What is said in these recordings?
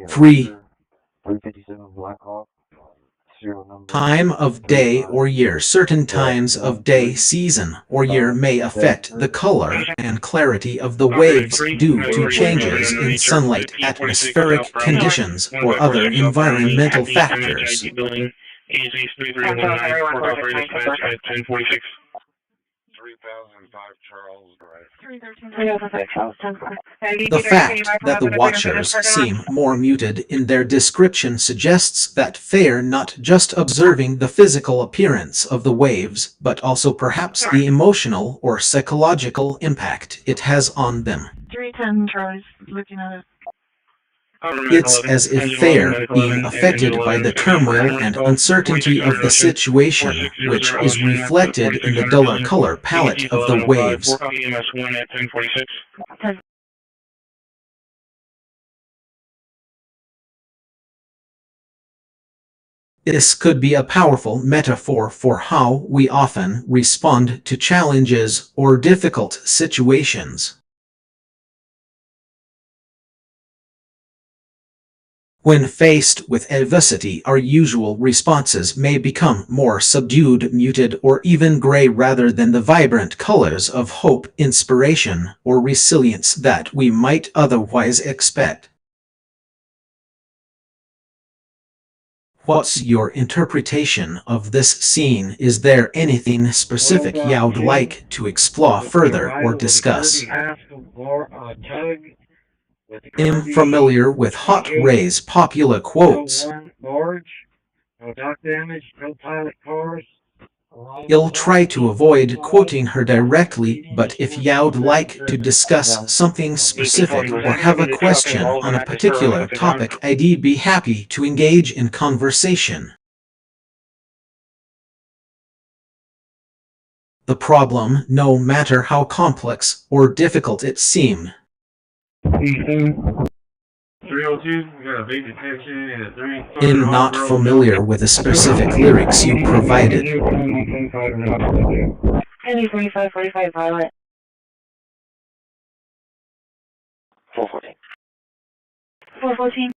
3. Time of day or year. Certain times of day, season, or year may affect the color and clarity of the waves due to changes in sunlight, atmospheric conditions, or other environmental factors. The fact that the watchers seem more muted in their description suggests that they're not just observing the physical appearance of the waves, but also perhaps the emotional or psychological impact it has on them. 310 Charlie's looking at it. It's as if they're being affected by the turmoil and uncertainty of the situation, which is reflected in the duller color palette of the waves. This could be a powerful metaphor for how we often respond to challenges or difficult situations. When faced with adversity, our usual responses may become more subdued, muted, or even gray rather than the vibrant colors of hope, inspiration, or resilience that we might otherwise expect. What's your interpretation of this scene? Is there anything specific you'd like to explore further or discuss? I'm familiar with Hot Ray's popular quotes. You'll try to avoid quoting her directly, but if you'd like to discuss something specific or have a question on a particular topic, I'd be happy to engage in conversation. The problem, no matter how complex or difficult it seems, I'm not familiar with the specific lyrics you provided. 45 pilot. 414.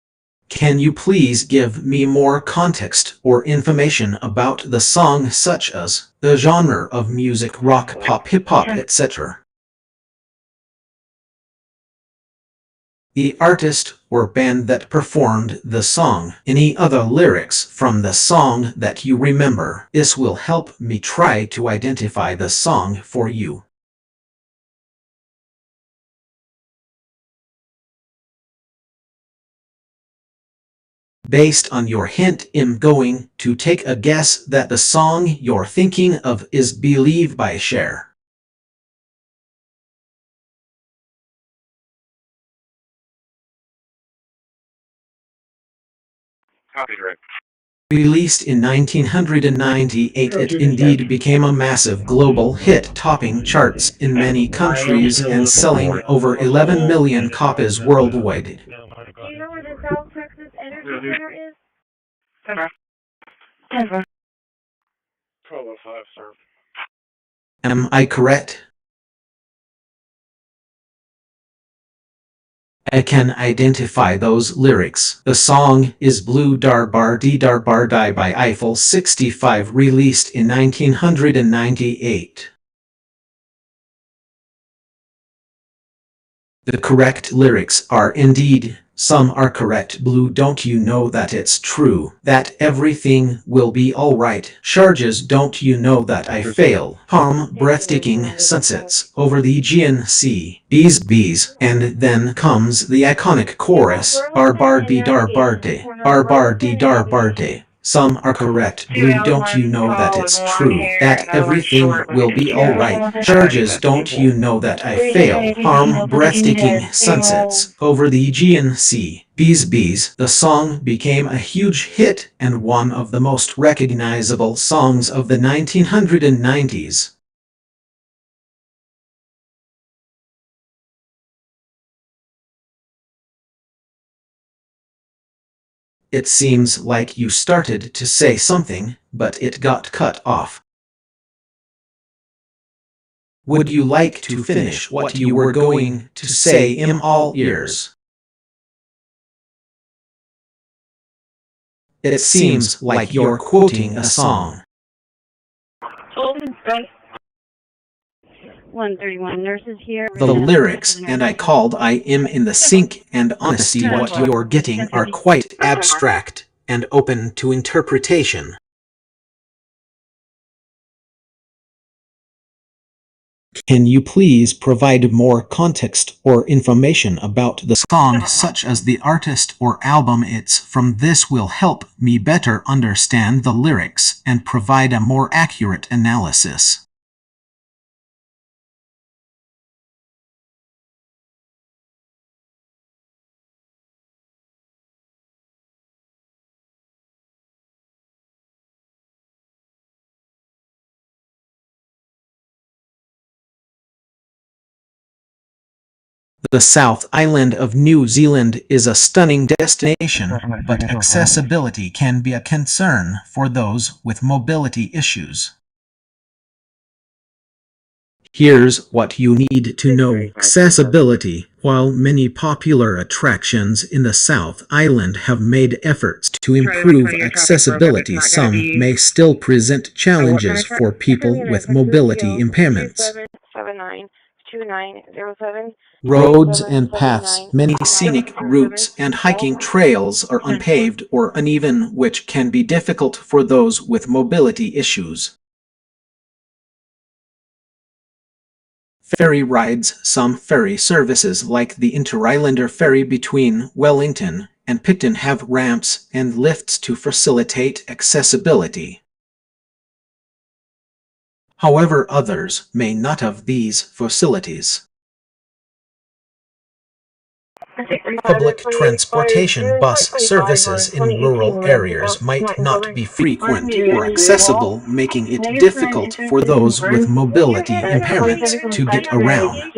Can you please give me more context or information about the song, such as the genre of music, rock, pop, hip-hop, etc.? The artist or band that performed the song, any other lyrics from the song that you remember. This will help me try to identify the song for you. Based on your hint, I'm going to take a guess that the song you're thinking of is Believe by Cher. Copyright. Released in 1998, it indeed became a massive global hit, topping charts in many countries and selling over 11 million copies worldwide. Do you know where the South Texas Energy Center is? Denver. 1205, sir. Am I correct? I can identify those lyrics. The song is Blue Dar Bar Di Dar Bar Die by Eiffel 65, released in 1998. The correct lyrics are indeed, some are correct. Blue, don't you know that it's true, that everything will be alright. Charges, don't you know that I fail. Palm, breathtaking sunsets over the Aegean Sea. Bees, bees, and then comes the iconic chorus. Bar bar dee dar bar day. Bar bar dee dar bar day. Some are correct. Blue, don't you know that it's true, that everything will be alright. Charges, don't you know that I fail. Palm, breathtaking sunsets over the Aegean Sea. Bees, bees. The song became a huge hit and one of the most recognizable songs of the 1990s. It seems like you started to say something, but it got cut off. Would you like to finish what you were going to say? I'm all ears. It seems like you're quoting a song. Open space. 131 nurses here. The lyrics, and I called I am in the sink, and honesty what you're getting are quite abstract and open to interpretation. Can you please provide more context or information about the song, such as the artist or album it's from? This will help me better understand the lyrics and provide a more accurate analysis. The South Island of New Zealand is a stunning destination, but accessibility can be a concern for those with mobility issues. Here's what you need to know. Accessibility. While many popular attractions in the South Island have made efforts to improve accessibility, some may still present challenges for people with mobility impairments. 292907. Roads and paths. Many scenic routes and hiking trails are unpaved or uneven, which can be difficult for those with mobility issues. Ferry rides. Some ferry services like the Inter-Islander ferry between Wellington and Picton have ramps and lifts to facilitate accessibility. However, others may not have these facilities. Public transportation bus services in rural areas might not be frequent or accessible, making it difficult for those with mobility impairments to get around.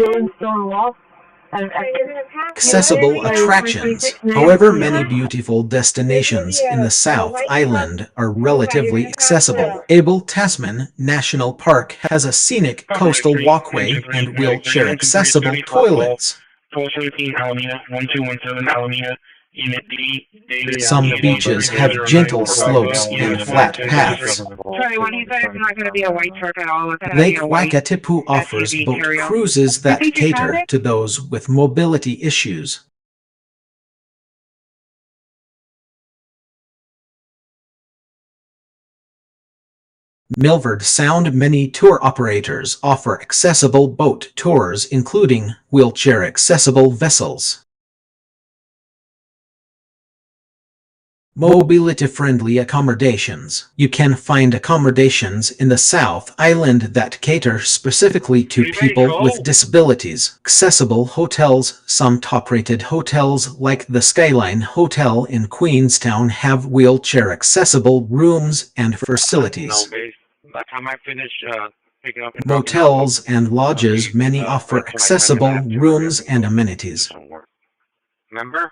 Accessible attractions. However, many beautiful destinations in the South Island are relatively accessible. Abel Tasman National Park has a scenic coastal walkway and wheelchair-accessible toilets. 1217 Alameda, 1217 Alameda, Unit D, David. Some beaches have gentle slopes and flat paths. Sorry, when he said it's not going to be a white truck at all, it's going to Lake be a white Wakatipu offers boat cruises that cater to those with mobility issues. Milford Sound. Many tour operators offer accessible boat tours, including wheelchair-accessible vessels. Mobility-friendly accommodations. You can find accommodations in the South Island that cater specifically to people with disabilities. Accessible hotels. Some top-rated hotels like the Skyline Hotel in Queenstown have wheelchair-accessible rooms and facilities. By the time I finish picking up and Motels and lodges. Many offer accessible rooms and amenities. Remember?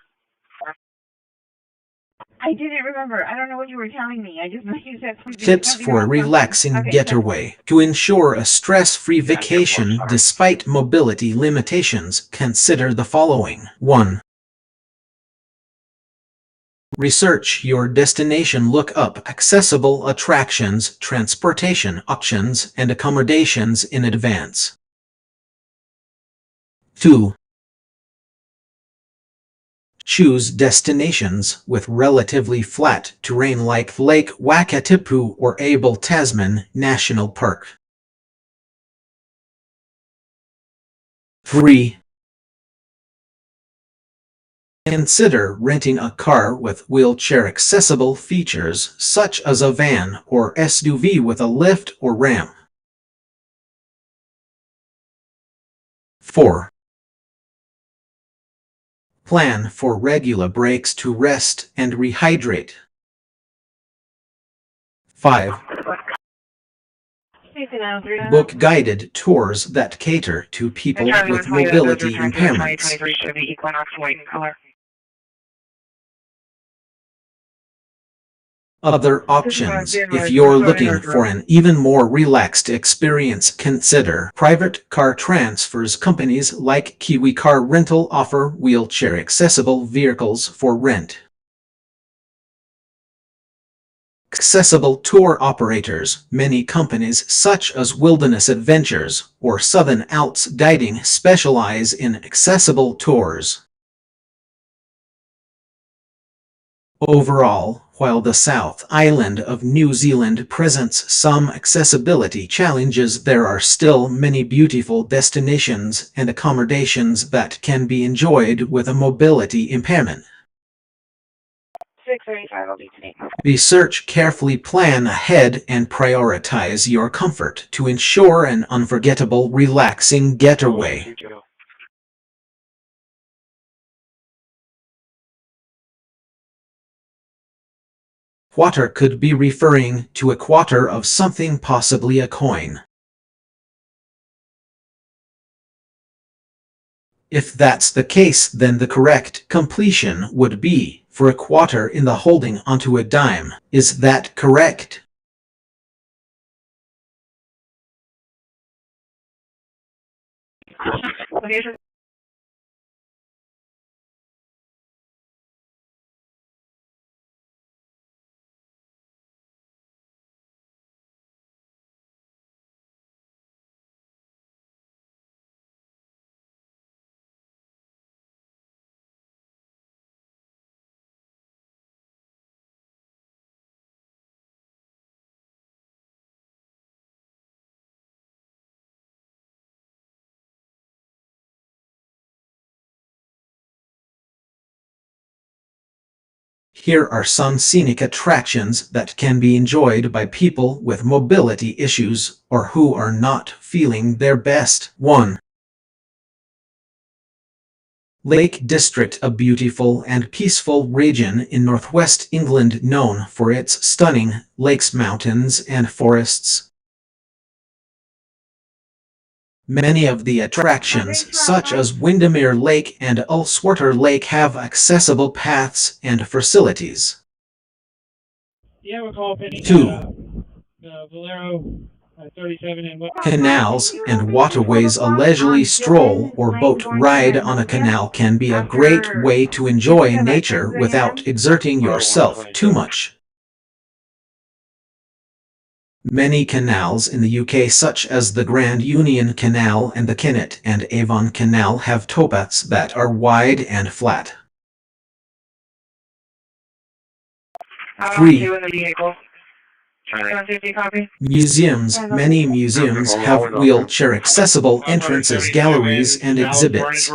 I didn't remember. I don't know what you were telling me. I just know you said something. Tips for a relaxing getaway. To ensure a stress-free vacation despite mobility limitations, consider the following. 1. Research your destination. Look up accessible attractions, transportation options, and accommodations in advance. 2. Choose destinations with relatively flat terrain like Lake Wakatipu or Abel Tasman National Park. 3. Consider renting a car with wheelchair-accessible features such as a van or SUV with a lift or ramp. 4. Plan for regular breaks to rest and rehydrate. 5. Book guided tours that cater to people with mobility impairments. Other options. If you're looking for an even more relaxed experience, consider private car transfers. Companies like Kiwi Car Rental offer wheelchair-accessible vehicles for rent. Accessible tour operators. Many companies such as Wilderness Adventures or Southern Alps Guiding specialize in accessible tours. Overall, while the South Island of New Zealand presents some accessibility challenges, there are still many beautiful destinations and accommodations that can be enjoyed with a mobility impairment. 6:35 will be today. Research carefully, plan ahead, and prioritize your comfort to ensure an unforgettable, relaxing getaway. Quarter could be referring to a quarter of something, possibly a coin. If that's the case, then the correct completion would be for a quarter in the holding onto a dime. Is that correct? Location. Here are some scenic attractions that can be enjoyed by people with mobility issues or who are not feeling their best. 1. Lake District, a beautiful and peaceful region in northwest England known for its stunning lakes, mountains, and forests. Many of the attractions, such as Windermere Lake and Ullswater Lake, have accessible paths and facilities. Yeah, we'll call Penny. 2. Valero 37 and what? Canals and waterways. A leisurely stroll or boat ride on a canal can be a great way to enjoy nature without exerting yourself too much. Many canals in the UK, such as the Grand Union Canal and the Kennet and Avon Canal, have towpaths that are wide and flat. 3. Museums. Many museums have wheelchair-accessible entrances, galleries, and exhibits.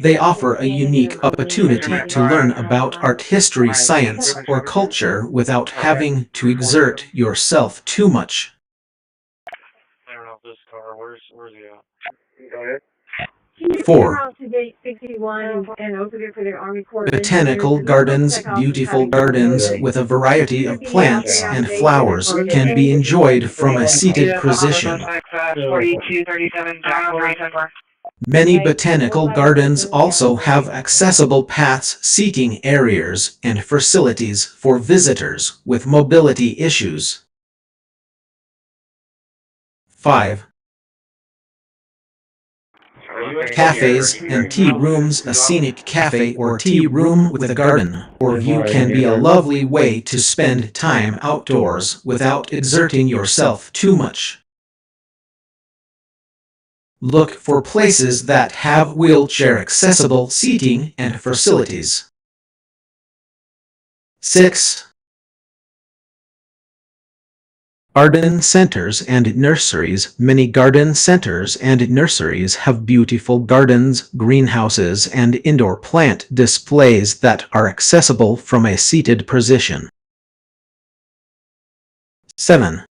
They offer a unique opportunity to learn about art, history, science, or culture without having to exert yourself too much. I don't know if this car, where's he at? Go ahead. 4. Botanical Botanical gardens. Beautiful gardens with a variety of plants and flowers can be enjoyed from a seated position. 4237 Many botanical gardens also have accessible paths, seating areas, and facilities for visitors with mobility issues. 5. Cafes and tea rooms. A scenic cafe or tea room with a garden or view can be a lovely way to spend time outdoors without exerting yourself too much. Look for places that have wheelchair-accessible seating and facilities. 6. Garden centers and nurseries. Many garden centers and nurseries have beautiful gardens, greenhouses, and indoor plant displays that are accessible from a seated position. 7.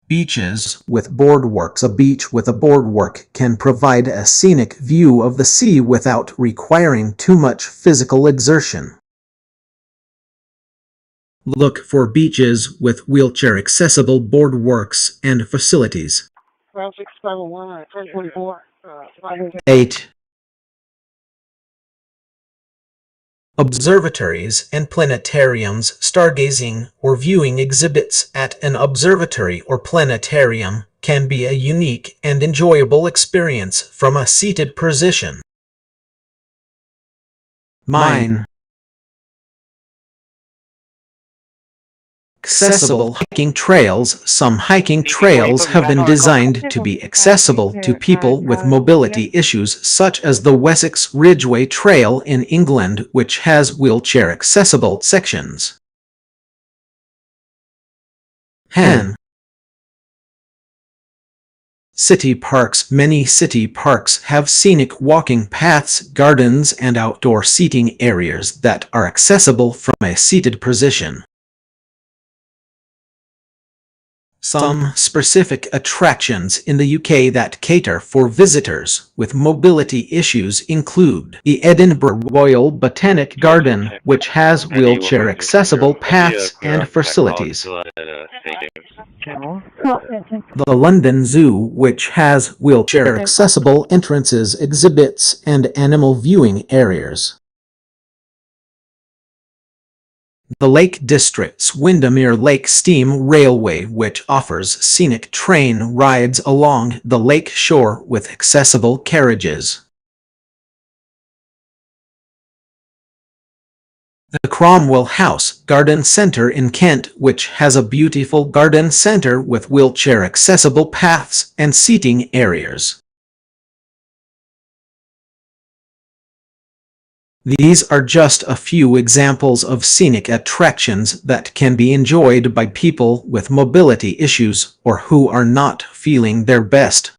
Beaches with boardwalks. A beach with a boardwalk can provide a scenic view of the sea without requiring too much physical exertion. Look for beaches with wheelchair-accessible boardwalks and facilities. 12651 2024. 8. Observatories and planetariums. Stargazing or viewing exhibits at an observatory or planetarium can be a unique and enjoyable experience from a seated position. Mine. Accessible hiking trails. Some hiking trails have been designed to be accessible to people with mobility issues, such as the Wessex Ridgeway Trail in England, which has wheelchair-accessible sections. Hen. City parks. Many city parks have scenic walking paths, gardens, and outdoor seating areas that are accessible from a seated position. Some specific attractions in the UK that cater for visitors with mobility issues include the Edinburgh Royal Botanic Garden, which has wheelchair-accessible paths and facilities. The London Zoo, which has wheelchair-accessible entrances, exhibits, and animal viewing areas. The Lake District's Windermere Lake Steam Railway, which offers scenic train rides along the lake shore with accessible carriages. The Cromwell House Garden Centre in Kent, which has a beautiful garden centre with wheelchair-accessible paths and seating areas. These are just a few examples of scenic attractions that can be enjoyed by people with mobility issues or who are not feeling their best.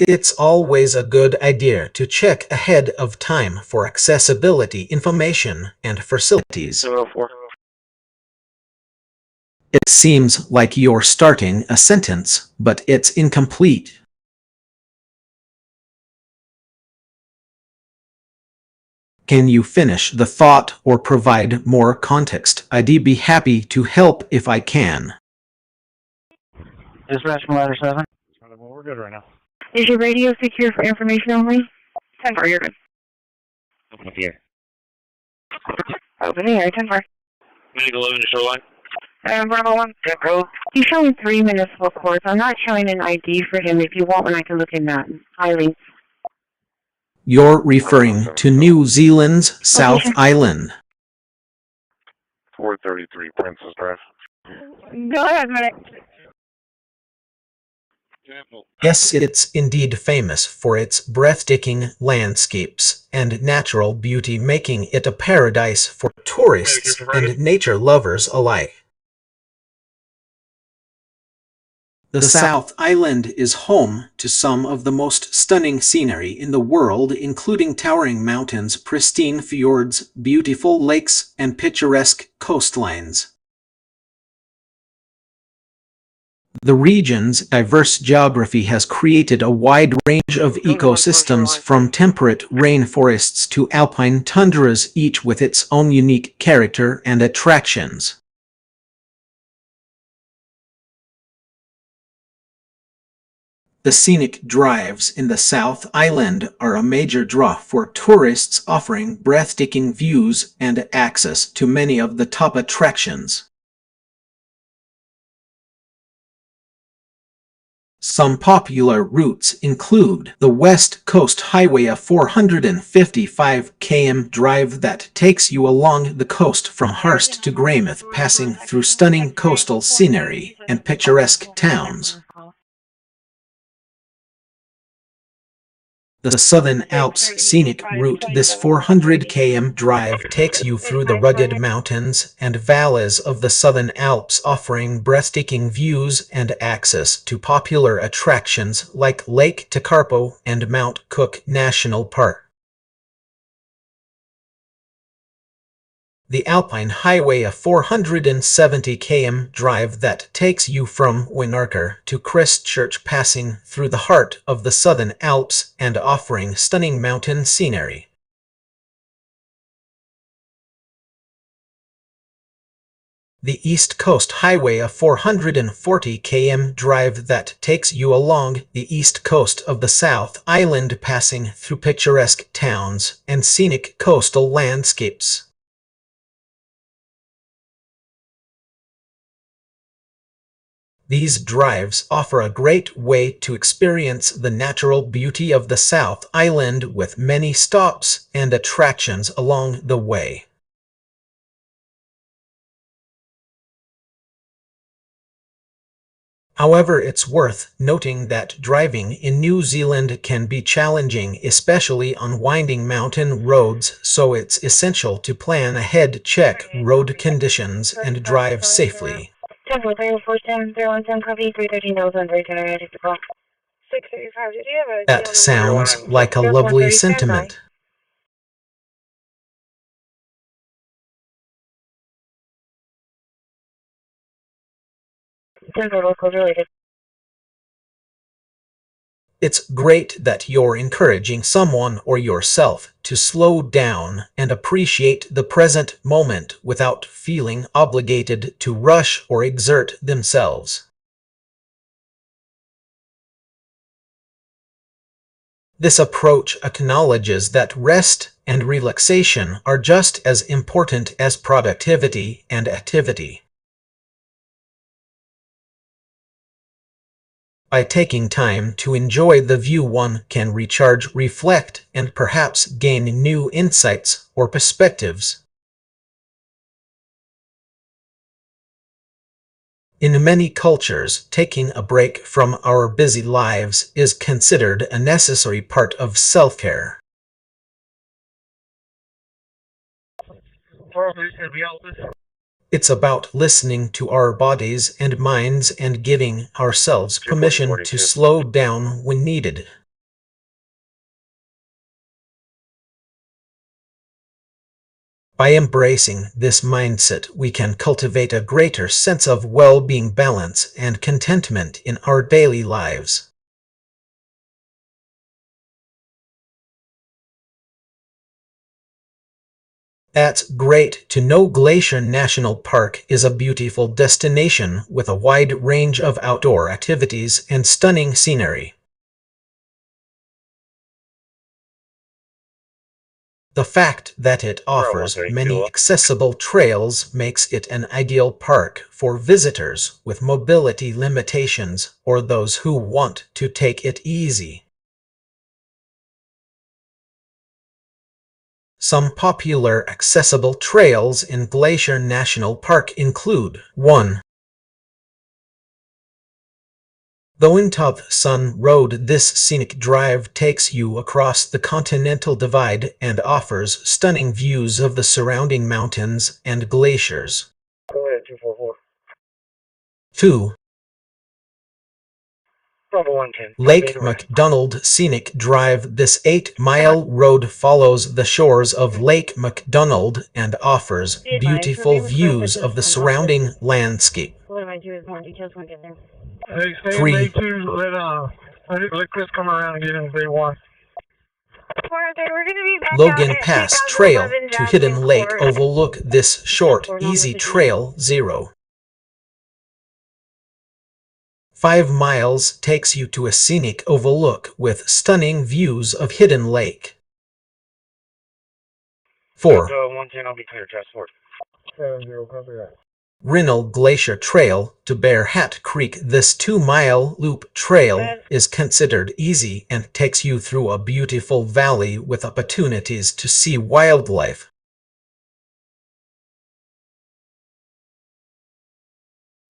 It's always a good idea to check ahead of time for accessibility information and facilities. It seems like you're starting a sentence, but it's incomplete. Can you finish the thought or provide more context? I'd be happy to help if I can. Dispatch from ladder 7. Well, we're good right now. Is your radio secure for information only? 10-4, you're good. Up here. Open the air, 10-4. Minute 11 to shoreline. Bravo 1. Go. He's showing 3 municipal courts. I'm not showing an ID for him. If you want one, I can look in that. Eileen. You're referring to New Zealand's South Island. 433 Princess Drive. Go ahead, minute. Yes, it's indeed famous for its breathtaking landscapes and natural beauty, making it a paradise for tourists and nature lovers alike. The South Island is home to some of the most stunning scenery in the world, including towering mountains, pristine fjords, beautiful lakes, and picturesque coastlines. The region's diverse geography has created a wide range of ecosystems, from temperate rainforests to alpine tundras, each with its own unique character and attractions. The scenic drives in the South Island are a major draw for tourists, offering breathtaking views and access to many of the top attractions. Some popular routes include the West Coast Highway, a 455 km drive that takes you along the coast from Hurst to Greymouth, passing through stunning coastal scenery and picturesque towns. The Southern Alps Scenic Route. This 400 km drive takes you through the rugged mountains and valleys of the Southern Alps, offering breathtaking views and access to popular attractions like Lake Tekapo and Mount Cook National Park. The Alpine Highway, a 470 km drive that takes you from Winarker to Christchurch, passing through the heart of the Southern Alps and offering stunning mountain scenery. The East Coast Highway, a 440 km drive that takes you along the east coast of the South Island, passing through picturesque towns and scenic coastal landscapes. These drives offer a great way to experience the natural beauty of the South Island, with many stops and attractions along the way. However, it's worth noting that driving in New Zealand can be challenging, especially on winding mountain roads, so it's essential to plan ahead, check road conditions, and drive safely. 10-4-3-4-10-0-1-10, copy, 313 Delta, 310, ready to call. 635, did you have a... That sounds like a lovely sentiment. Local related. It's great that you're encouraging someone or yourself to slow down and appreciate the present moment without feeling obligated to rush or exert themselves. This approach acknowledges that rest and relaxation are just as important as productivity and activity. By taking time to enjoy the view, one can recharge, reflect, and perhaps gain new insights or perspectives. In many cultures, taking a break from our busy lives is considered a necessary part of self-care. It's about listening to our bodies and minds and giving ourselves permission to slow down when needed. By embracing this mindset, we can cultivate a greater sense of well-being, balance, and contentment in our daily lives. That's great to know. Glacier National Park is a beautiful destination with a wide range of outdoor activities and stunning scenery. The fact that it offers many accessible trails makes it an ideal park for visitors with mobility limitations or those who want to take it easy. Some popular accessible trails in Glacier National Park include 1. The Wintop Sun Road. This scenic drive takes you across the Continental Divide and offers stunning views of the surrounding mountains and glaciers. 2. Lake McDonald Scenic Drive. This 8-mile road follows the shores of Lake McDonald and offers beautiful views of the surrounding landscape. 3. Logan Pass Trail to Hidden Lake Overlook. This short, easy trail, 5 miles, takes you to a scenic overlook with stunning views of Hidden Lake. 4. Rinnell Glacier Trail to Bear Hat Creek. This 2-mile loop trail is considered easy and takes you through a beautiful valley with opportunities to see wildlife.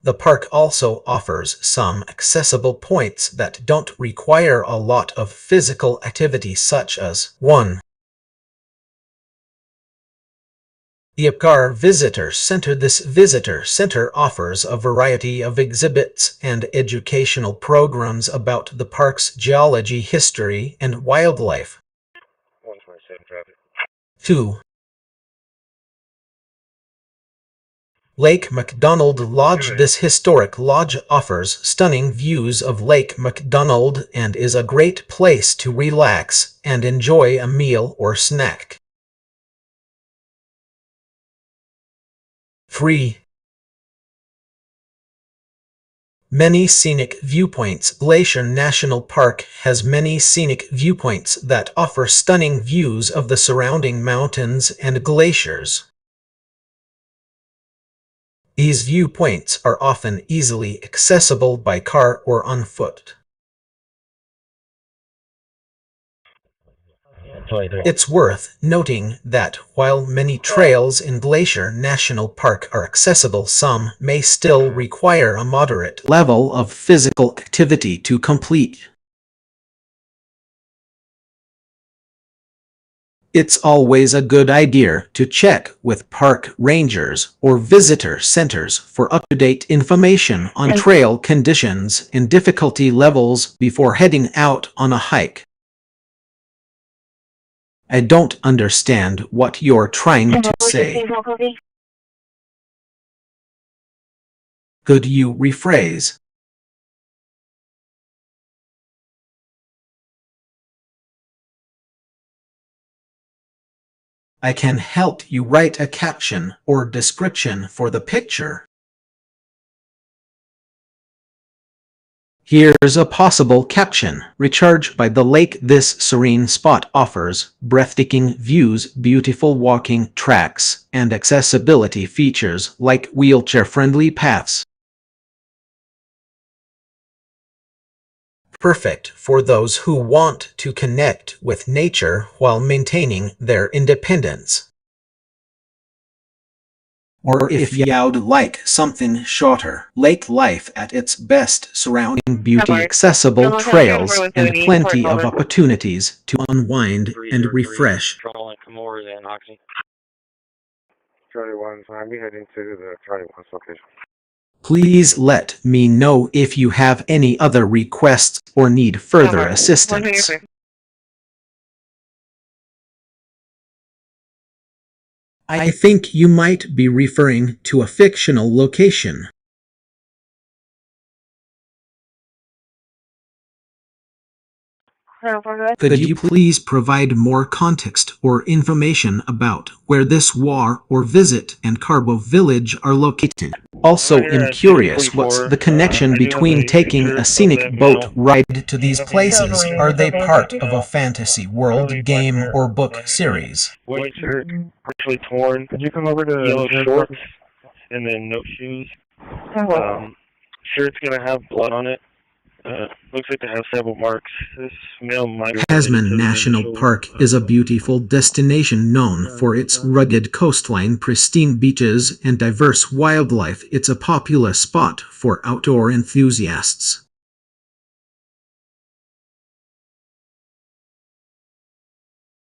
The park also offers some accessible points that don't require a lot of physical activity, such as 1. The Apgar Visitor Center. This visitor center offers a variety of exhibits and educational programs about the park's geology, history, and wildlife. 2. Lake McDonald Lodge. This historic lodge offers stunning views of Lake McDonald and is a great place to relax and enjoy a meal or snack. 3. Many scenic viewpoints. Glacier National Park has many scenic viewpoints that offer stunning views of the surrounding mountains and glaciers. These viewpoints are often easily accessible by car or on foot. It's worth noting that while many trails in Glacier National Park are accessible, some may still require a moderate level of physical activity to complete. It's always a good idea to check with park rangers or visitor centers for up-to-date information on trail conditions and difficulty levels before heading out on a hike. I don't understand what you're trying to say. Could you rephrase? I can help you write a caption or description for the picture. Here's a possible caption. Recharge by the lake. This serene spot offers breathtaking views, beautiful walking tracks, and accessibility features like wheelchair-friendly paths. Perfect for those who want to connect with nature while maintaining their independence. Or if you'd like something shorter, lake life at its best, surrounding beauty, accessible trails, and plenty of opportunities to unwind and refresh. Charlie 1, I'm heading to the Charlie 1 location. Please let me know if you have any other requests or need further assistance. I think you might be referring to a fictional location. Could you please provide more context or information about where this war or visit and Carbo Village are located? Also, I'm curious, what's the connection between taking a scenic boat ride to these places? Are they part of a fantasy world, game, or book series? White shirt, partially torn. Could you come over to yellow shorts and then no shoes? Shirt's gonna have blood on it. Looks like they have several marks. This male might. Tasman National Park is a beautiful destination known for its rugged coastline, pristine beaches, and diverse wildlife. It's a popular spot for outdoor enthusiasts.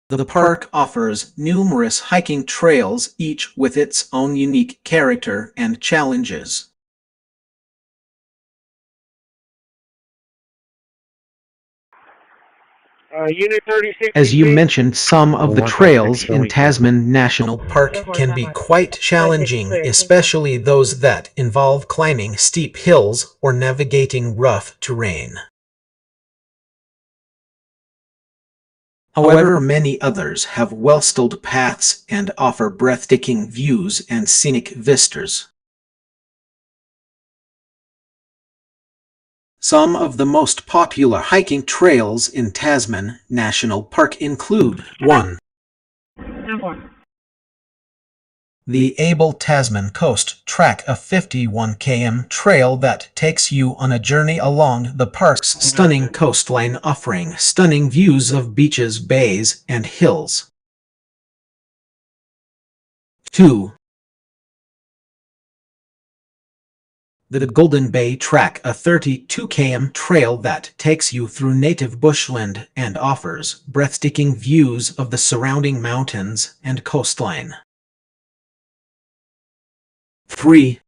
The park offers numerous hiking trails, each with its own unique character and challenges. Unit 36. As you mentioned, some of the trails in Tasman National Park can be quite challenging, especially those that involve climbing steep hills or navigating rough terrain. However, many others have well-styled paths and offer breathtaking views and scenic vistas. Some of the most popular hiking trails in Tasman National Park include 1. The Able Tasman Coast Track, a 51 km trail that takes you on a journey along the park's stunning coastline, offering stunning views of beaches, bays, and hills. 2. The Golden Bay Track, a 32 km trail that takes you through native bushland and offers breathtaking views of the surrounding mountains and coastline. 3.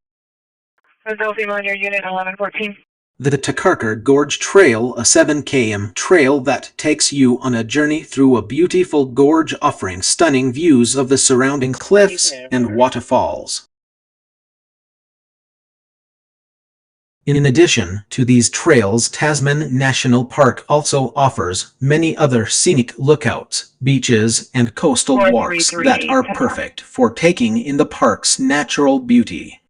Philadelphia on your unit 1114. The Takarkar Gorge Trail, a 7 km trail that takes you on a journey through a beautiful gorge offering stunning views of the surrounding cliffs and waterfalls. In addition to these trails, Tasman National Park also offers many other scenic lookouts, beaches, and coastal walks that are perfect for taking in the park's natural beauty.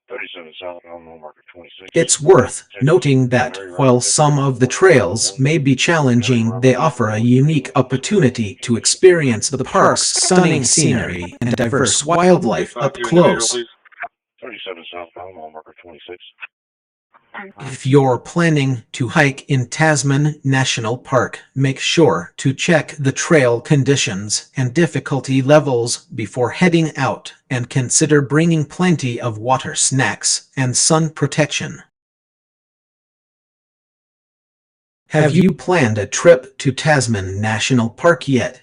37 South, mile marker 26. It's worth noting that while some of the trails may be challenging, they offer a unique opportunity to experience the park's stunning scenery and diverse wildlife up close. 37 South, mile marker 26. If you're planning to hike in Tasman National Park, make sure to check the trail conditions and difficulty levels before heading out, and consider bringing plenty of water, snacks, and sun protection. Have you planned a trip to Tasman National Park yet?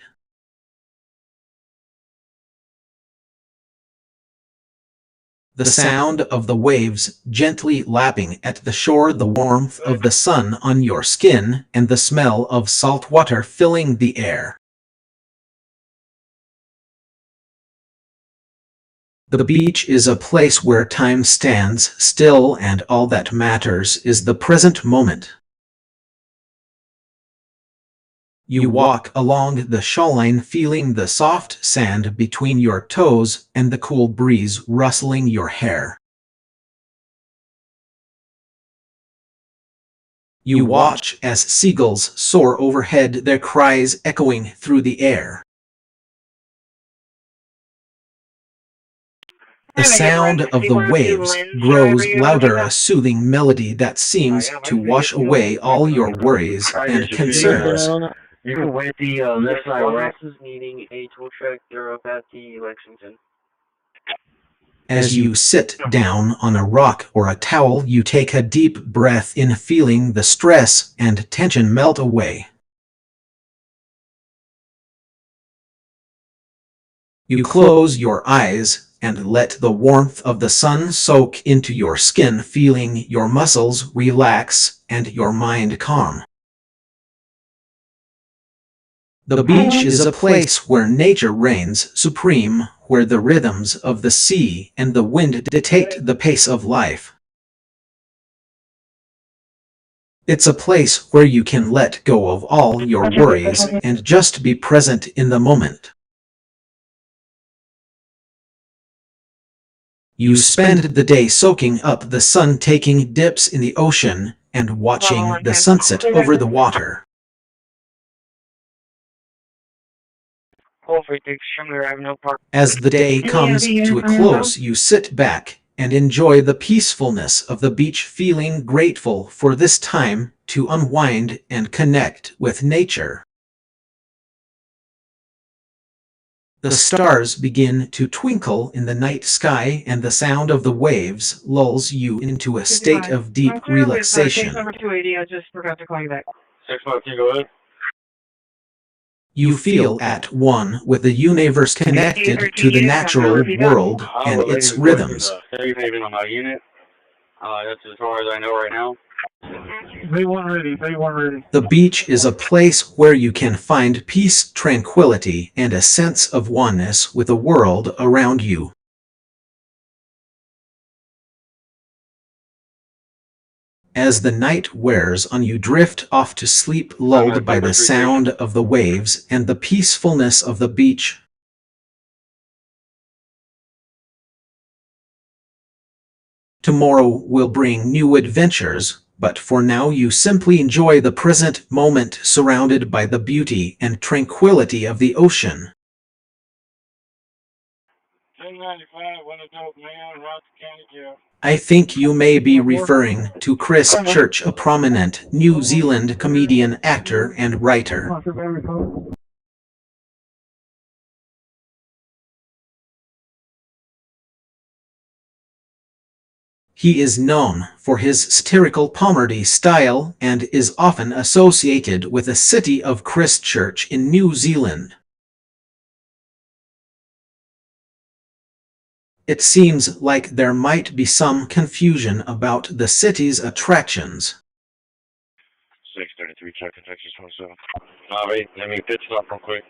The sound of the waves gently lapping at the shore, the warmth of the sun on your skin, and the smell of salt water filling the air. The beach is a place where time stands still and all that matters is the present moment. You walk along the shoreline feeling the soft sand between your toes and the cool breeze rustling your hair. You watch as seagulls soar overhead, their cries echoing through the air. The sound of the waves grows louder, a soothing melody that seems to wash away all your worries and concerns. You can wait the left side right. Is needing a tool truck neuropathy Lexington. As you sit down on a rock or a towel, you take a deep breath in, feeling the stress and tension melt away. You close your eyes and let the warmth of the sun soak into your skin, feeling your muscles relax and your mind calm. The beach is a place where nature reigns supreme, where the rhythms of the sea and the wind dictate the pace of life. It's a place where you can let go of all your worries and just be present in the moment. You spend the day soaking up the sun, taking dips in the ocean, and watching the sunset over the water. As the day comes to a close, you sit back and enjoy the peacefulness of the beach, feeling grateful for this time to unwind and connect with nature. The stars begin to twinkle in the night sky, and the sound of the waves lulls you into a state of deep relaxation. Number 280, I just forgot to call you back. 652, go ahead. You feel at one with the universe, connected to the natural world and its rhhythms. Safe haven on my unit. That's as far as I know right now. 31 ready, 31 ready. The beach is a place where you can find peace, tranquility, and a sense of oneness with the world around you. As the night wears on, you drift off to sleep, lulled by the sound of the waves and the peacefulness of the beach. Tomorrow will bring new adventures, but for now you simply enjoy the present moment, surrounded by the beauty and tranquility of the ocean. 1095, one adult male, Rock County Jail. I think you may be referring to Chris Church, a prominent New Zealand comedian, actor, and writer. He is known for his satirical comedy style and is often associated with the city of Christchurch in New Zealand. It seems like there might be some confusion about the city's attractions. 633, check in Texas 27. Wait, let me pitch stop real quick.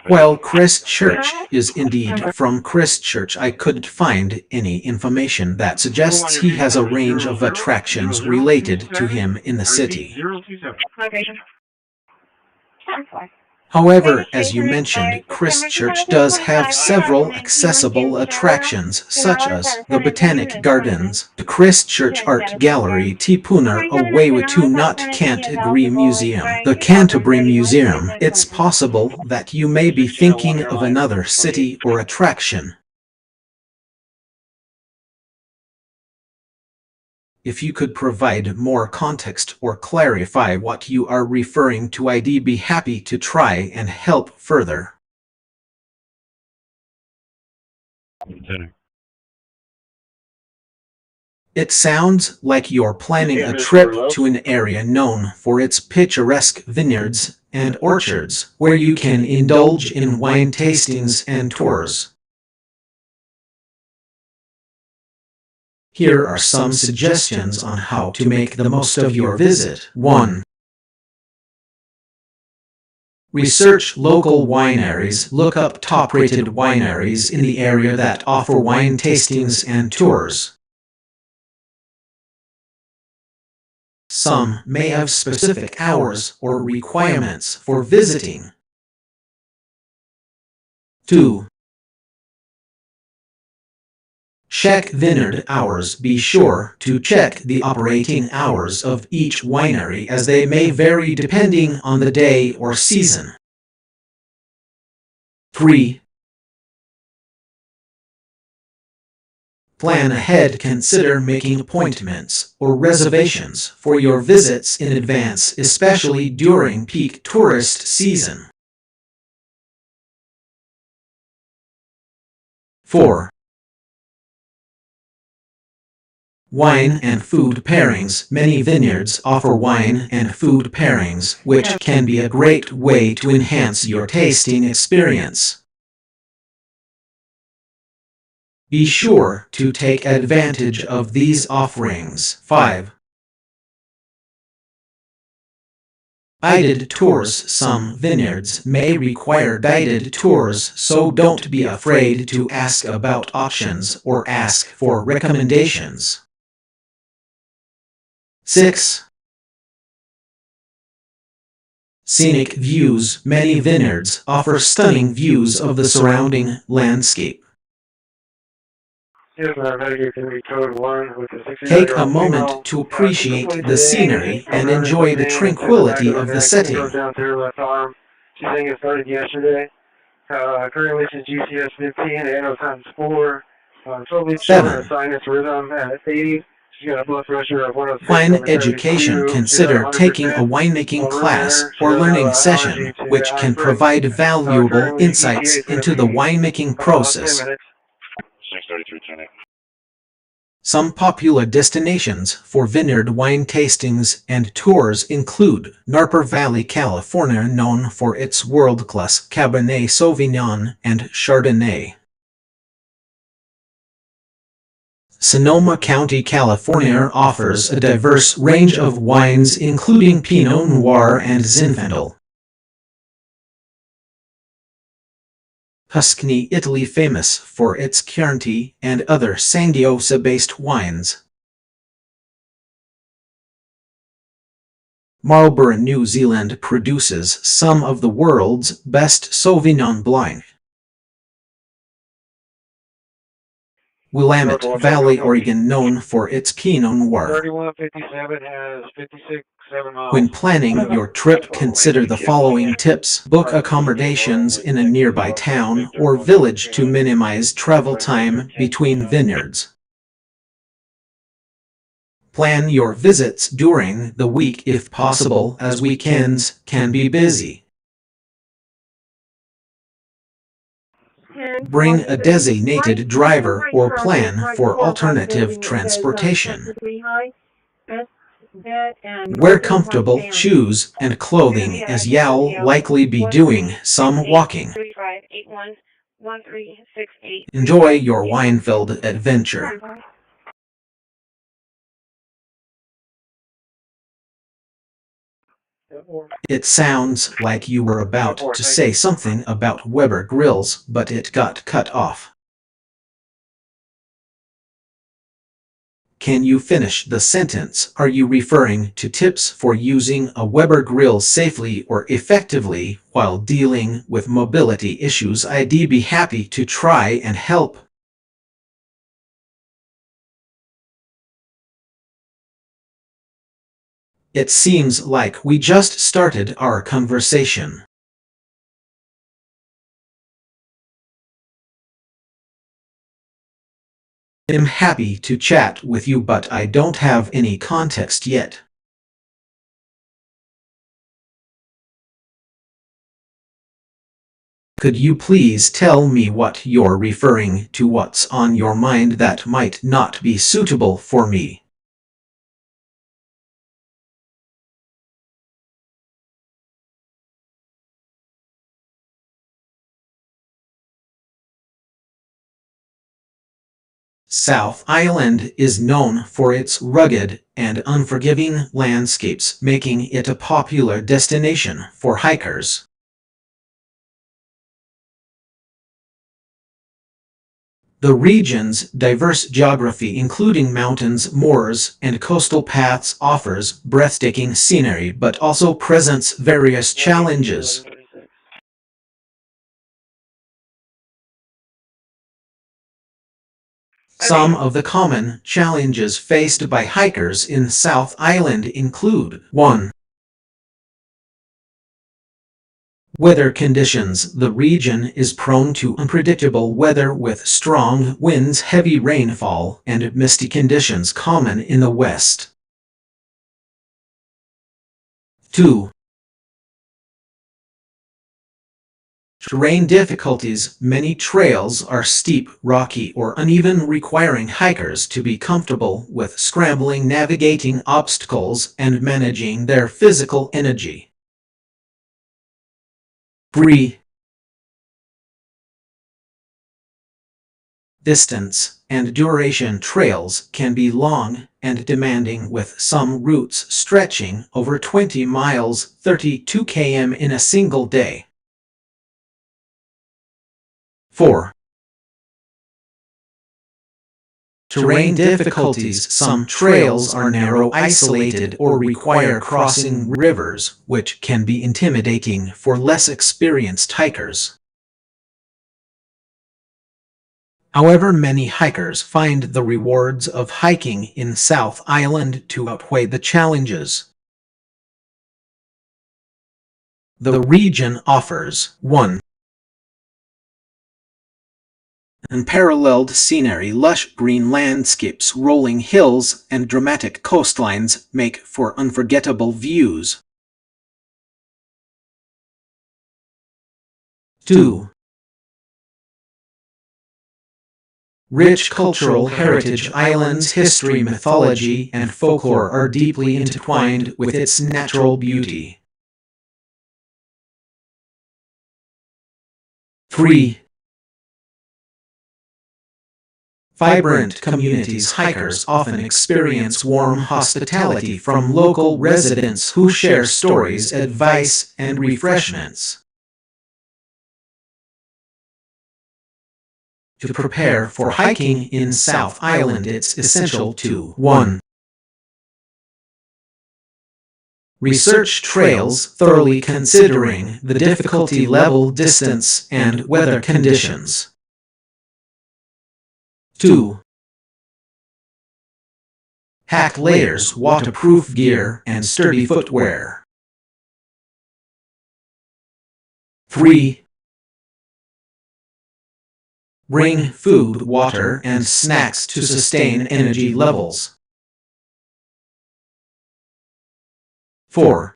While Christchurch is indeed from Christchurch, I couldn't find any information that suggests he has a range of attractions related to him in the city. However, as you mentioned, Christchurch does have several accessible attractions, such as the Botanic Gardens, the Christchurch Art Gallery, Tipunar Away-Watu Not Canterbury Museum, the Canterbury Museum. It's possible that you may be thinking of another city or attraction. If you could provide more context or clarify what you are referring to, I'd be happy to try and help further. It sounds like you're planning a trip to an area known for its picturesque vineyards and orchards, where you can indulge in wine tastings and tours. Here are some suggestions on how to make the most of your visit. 1. Research local wineries. Look up top-rated wineries in the area that offer wine tastings and tours. Some may have specific hours or requirements for visiting. 2. Check vineyard hours. Be sure to check the operating hours of each winery, as they may vary depending on the day or season. 3. Plan ahead. Consider making appointments or reservations for your visits in advance, especially during peak tourist season. 4. Wine and food pairings. Many vineyards offer wine and food pairings, which can be a great way to enhance your tasting experience. Be sure to take advantage of these offerings. 5. Guided tours. Some vineyards may require guided tours, so don't be afraid to ask about options or ask for recommendations. 6. Scenic views. Many vineyards offer stunning views of the surrounding landscape. Take a moment to appreciate the scenery and enjoy the tranquility of the setting. She's saying it started yesterday. Currently she's GCS 15, annual times 4. 12 weeks short, sinus rhythm at 80. She's got a blood pressure of 106. Wine education. Consider taking a winemaking class or learning session, which can provide valuable insights into the winemaking process. 633 Some popular destinations for vineyard wine tastings and tours include Napa Valley, California, known for its world-class Cabernet Sauvignon and Chardonnay. Sonoma County, California offers a diverse range of wines including Pinot Noir and Zinfandel. Tuscany, Italy, famous for its Chianti and other Sangiovese-based wines. Marlborough, New Zealand produces some of the world's best Sauvignon Blanc. Willamette Valley, Oregon, known for its Pinot Noir. 3157 has 56.7 miles. When planning your trip, consider the following tips. Book accommodations in a nearby town or village to minimize travel time between vineyards. Plan your visits during the week if possible, as weekends can be busy. Bring a designated driver or plan for alternative transportation. Wear comfortable shoes and clothing, as you'll likely be doing some walking. Enjoy your wine-filled adventure. It sounds like you were about to say something about Weber grills, but it got cut off. Can you finish the sentence? Are you referring to tips for using a Weber grill safely or effectively while dealing with mobility issues? I'd be happy to try and help. It seems like we just started our conversation. I'm happy to chat with you, but I don't have any context yet. Could you please tell me what you're referring to? What's on your mind that might not be suitable for me? South Island is known for its rugged and unforgiving landscapes, making it a popular destination for hikers. The region's diverse geography, including mountains, moors, and coastal paths, offers breathtaking scenery but also presents various challenges. Some of the common challenges faced by hikers in South Island include 1. Weather conditions. The region is prone to unpredictable weather with strong winds, heavy rainfall, and misty conditions common in the west. 2. Terrain difficulties. Many trails are steep, rocky, or uneven, requiring hikers to be comfortable with scrambling, navigating obstacles, and managing their physical energy. 3. Distance and duration. Trails can be long and demanding, with some routes stretching over 20 miles, 32 km in a single day. 4. Terrain difficulties. Some trails are narrow, isolated, or require crossing rivers, which can be intimidating for less experienced hikers. However, many hikers find the rewards of hiking in South Island to outweigh the challenges. The region offers 1. Unparalleled scenery. Lush green landscapes, rolling hills, and dramatic coastlines make for unforgettable views. 2. Rich cultural heritage. Island's history, mythology, and folklore are deeply intertwined with its natural beauty. 3. Vibrant communities. Hikers often experience warm hospitality from local residents who share stories, advice, and refreshments. To prepare for hiking in South Island, it's essential to 1. Research trails thoroughly, considering the difficulty level, distance, and weather conditions. 2. Pack layers, waterproof gear, and sturdy footwear. 3. Bring food, water, and snacks to sustain energy levels. 4.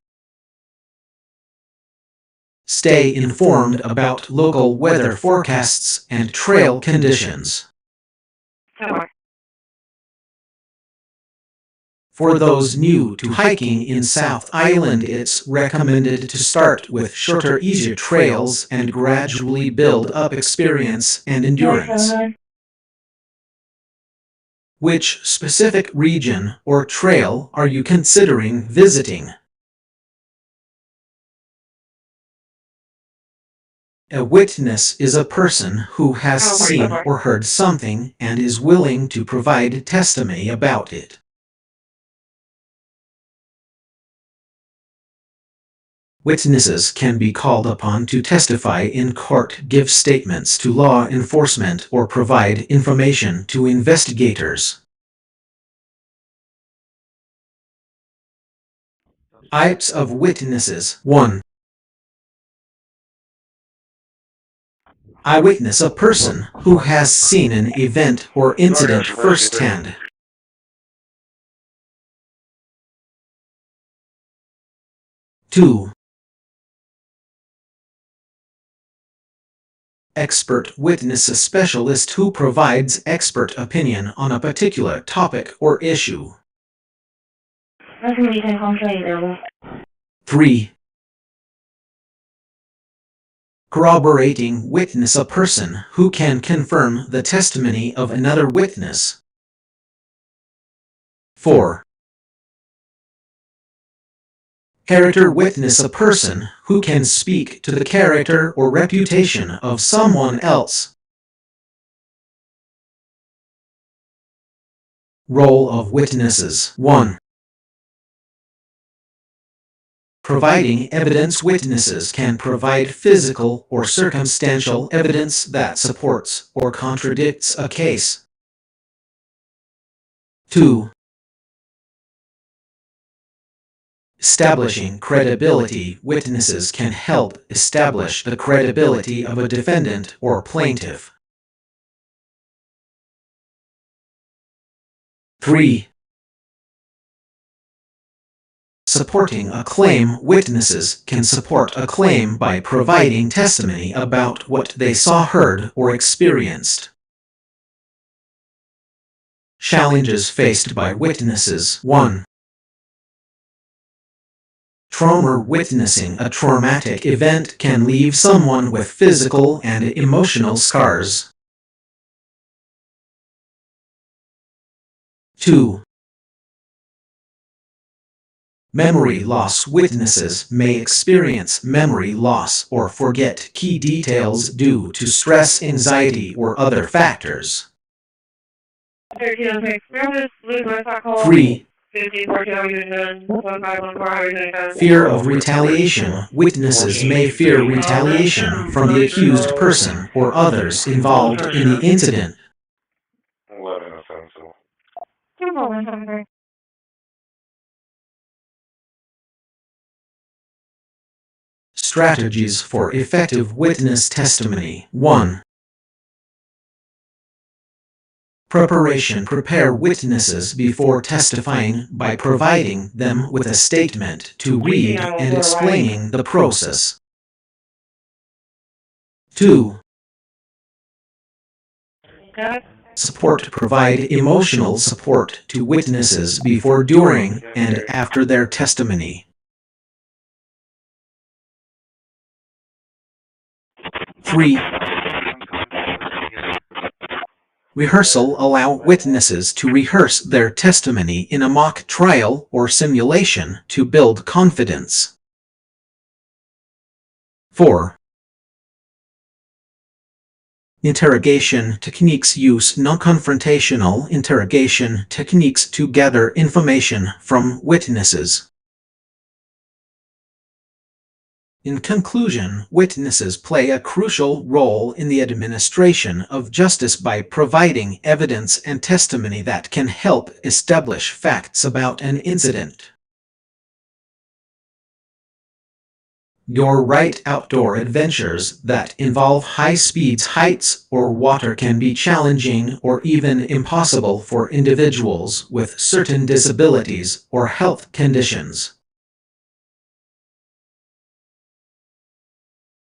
Stay informed about local weather forecasts and trail conditions. 4. For those new to hiking in South Island, it's recommended to start with shorter, easier trails and gradually build up experience and endurance. Which specific region or trail are you considering visiting? A witness is a person who has Oh, wait, seen okay. or heard something and is willing to provide testimony about it. Witnesses can be called upon to testify in court, give statements to law enforcement, or provide information to investigators. Types of witnesses. 1. Eyewitness, a person who has seen an event or incident firsthand. 2. Expert witness, a specialist who provides expert opinion on a particular topic or issue. 3. Corroborating witness, a person who can confirm the testimony of another witness. 4. Character witness, a person who can speak to the character or reputation of someone else. Role of witnesses. 1. Providing evidence. Witnesses can provide physical or circumstantial evidence that supports or contradicts a case. 2. Establishing credibility. Witnesses can help establish the credibility of a defendant or plaintiff. 3. Supporting a claim. Witnesses can support a claim by providing testimony about what they saw, heard, or experienced. Challenges faced by witnesses. 1. Trauma witnessing. A traumatic event can leave someone with physical and emotional scars. 2. Memory loss. Witnesses may experience memory loss or forget key details due to stress, anxiety, or other factors. 3. Fear of retaliation. Witnesses may fear retaliation from the accused person or others involved in the incident. Strategies for effective witness testimony. 1. Preparation. Prepare witnesses before testifying by providing them with a statement to read and explaining the process. 2. Support. Provide emotional support to witnesses before, during, and after their testimony. 3. Rehearsal. Allow witnesses to rehearse their testimony in a mock trial or simulation to build confidence. 4. Interrogation techniques. Use non-confrontational interrogation techniques to gather information from witnesses. In conclusion, witnesses play a crucial role in the administration of justice by providing evidence and testimony that can help establish facts about an incident. Your right. Outdoor adventures that involve high speeds, heights, or water can be challenging or even impossible for individuals with certain disabilities or health conditions.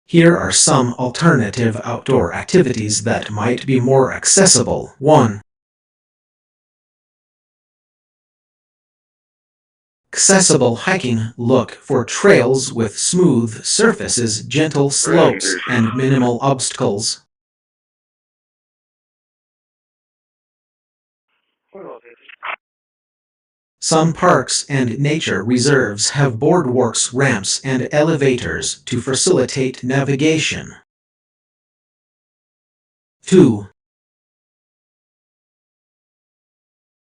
Here are some alternative outdoor activities that might be more accessible. 1. Accessible hiking. Look for trails with smooth surfaces, gentle slopes, and minimal obstacles. Some parks and nature reserves have boardwalks, ramps, and elevators to facilitate navigation. 2.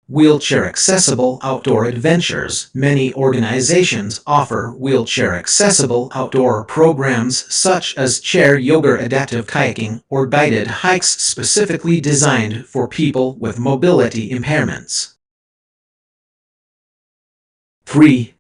Wheelchair-accessible outdoor adventures. Many organizations offer wheelchair-accessible outdoor programs such as chair yoga, adaptive kayaking, or guided hikes specifically designed for people with mobility impairments. 3.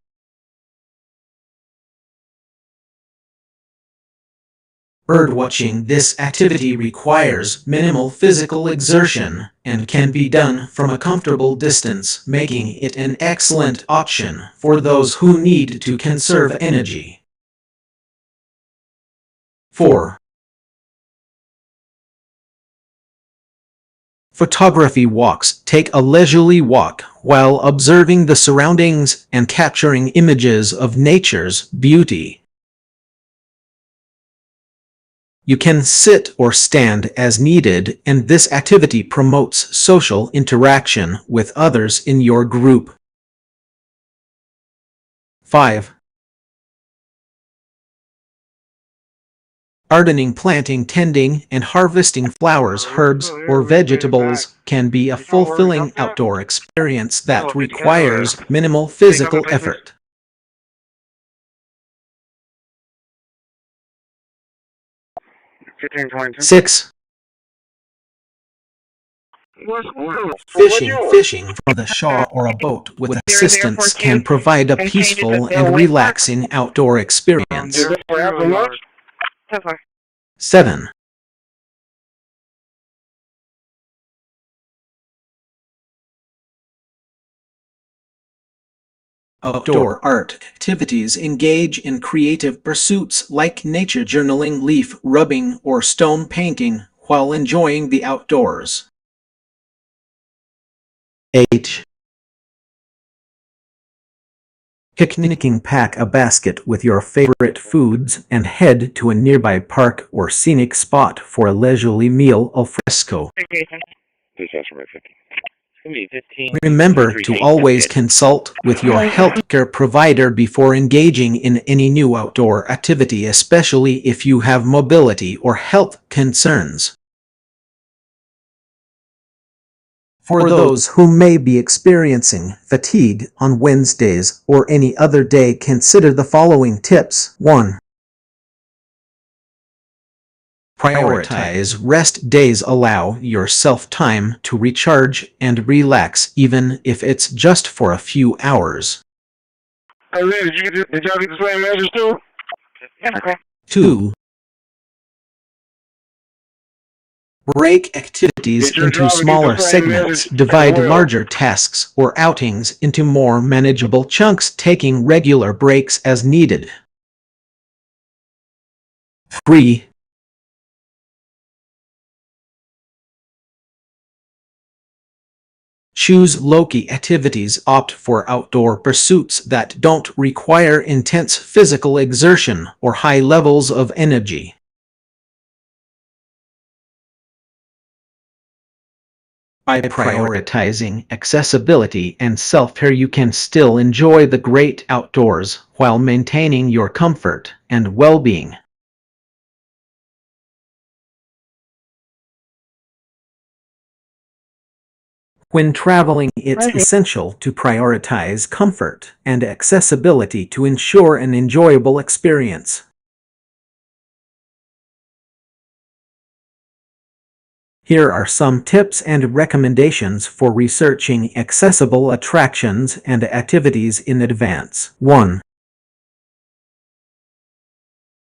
Birdwatching. This activity requires minimal physical exertion and can be done from a comfortable distance, making it an excellent option for those who need to conserve energy. 4. Photography walks. Take a leisurely walk while observing the surroundings and capturing images of nature's beauty. You can sit or stand as needed, and this activity promotes social interaction with others in your group. 5. Gardening. Planting, tending, and harvesting flowers, herbs, or vegetables can be a fulfilling outdoor experience that requires minimal physical effort. 6. Fishing from the shore or a boat with assistance can provide a peaceful and relaxing outdoor experience. 7. Outdoor art activities. Engage in creative pursuits like nature journaling, leaf rubbing, or stone painting while enjoying the outdoors. 8. Picnicking. Pack a basket with your favorite foods and head to a nearby park or scenic spot for a leisurely meal al fresco. Remember to always consult with your healthcare provider before engaging in any new outdoor activity, especially if you have mobility or health concerns. For those who may be experiencing fatigue on Wednesdays or any other day, consider the following tips. 1. Prioritize rest days. Allow yourself time to recharge and relax, even if it's just for a few hours. Hey, Lynn, did y'all get the same message too? Okay. 2. Break activities into smaller segments. Divide larger tasks or outings into more manageable chunks, taking regular breaks as needed. 3. Choose low-key activities. Opt for outdoor pursuits that don't require intense physical exertion or high levels of energy. By prioritizing accessibility and self-care, you can still enjoy the great outdoors while maintaining your comfort and well-being. When traveling, it's essential to prioritize comfort and accessibility to ensure an enjoyable experience. Here are some tips and recommendations for researching accessible attractions and activities in advance. 1.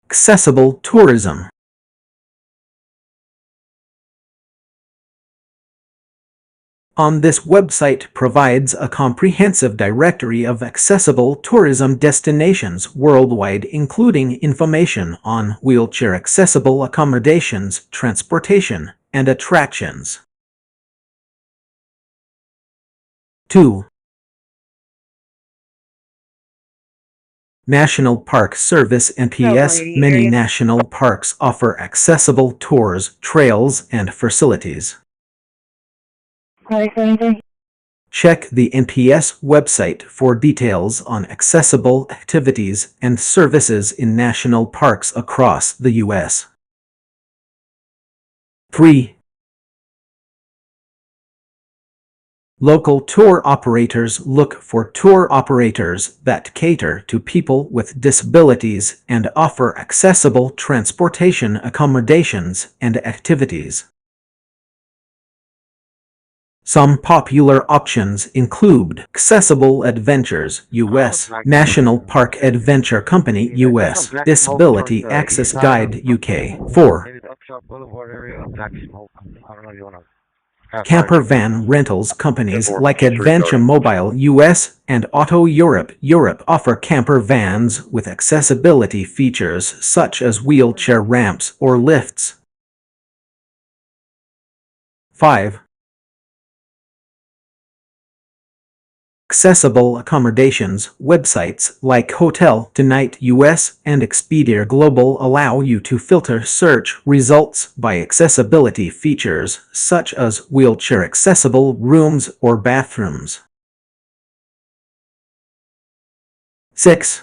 Accessible tourism. On this website provides a comprehensive directory of accessible tourism destinations worldwide, including information on wheelchair-accessible accommodations, transportation, and attractions. 2. National Park Service (NPS). Many national parks offer accessible tours, trails, and facilities. Check the NPS website for details on accessible activities and services in national parks across the U.S. 3. Local tour operators look for tour operators that cater to people with disabilities and offer accessible transportation accommodations and activities. Some popular options include Accessible Adventures US, National Park Adventure Company US, Disability Access Guide UK. 4. Camper van rentals companies like Adventure Mobile US and Auto Europe offer camper vans with accessibility features such as wheelchair ramps or lifts. 5. Accessible accommodations websites like Hotel Tonight US and Expedia Global allow you to filter search results by accessibility features such as wheelchair accessible rooms or bathrooms. 6.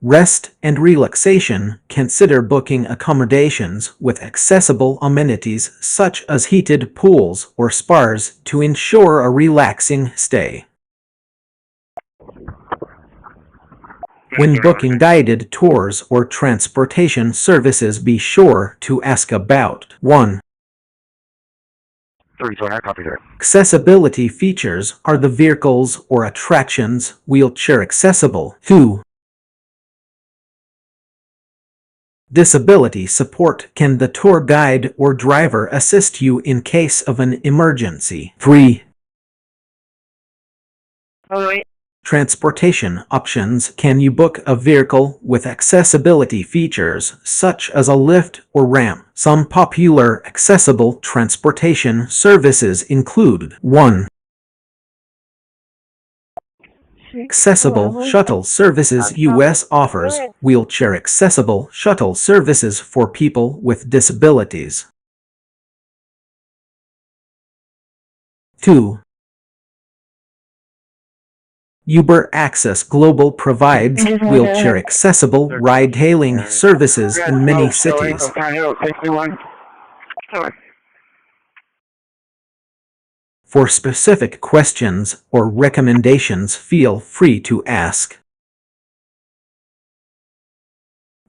Rest and relaxation. Consider booking accommodations with accessible amenities such as heated pools or spas to ensure a relaxing stay. When booking guided tours or transportation services, be sure to ask about 1. Accessibility features. Are the vehicles or attractions wheelchair accessible? 2. Disability support. Can the tour guide or driver assist you in case of an emergency? 3. Transportation options. Can you book a vehicle with accessibility features such as a lift or ramp? Some popular accessible transportation services include 1. Accessible Shuttle Services US offers wheelchair accessible shuttle services for people with disabilities. 2. Uber Access Global provides wheelchair accessible ride-hailing services in many cities. For specific questions or recommendations, feel free to ask.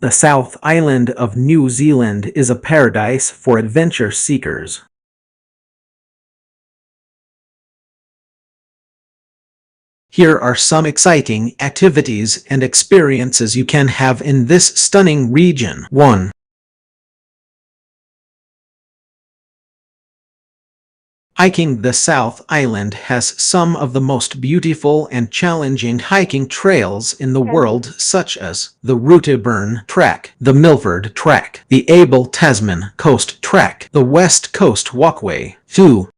The South Island of New Zealand is a paradise for adventure seekers. Here are some exciting activities and experiences you can have in this stunning region. 1. Hiking. The South Island has some of the most beautiful and challenging hiking trails in the world, such as the Routeburn Track, the Milford Track, the Abel Tasman Coast Track, the West Coast Walkway. 2.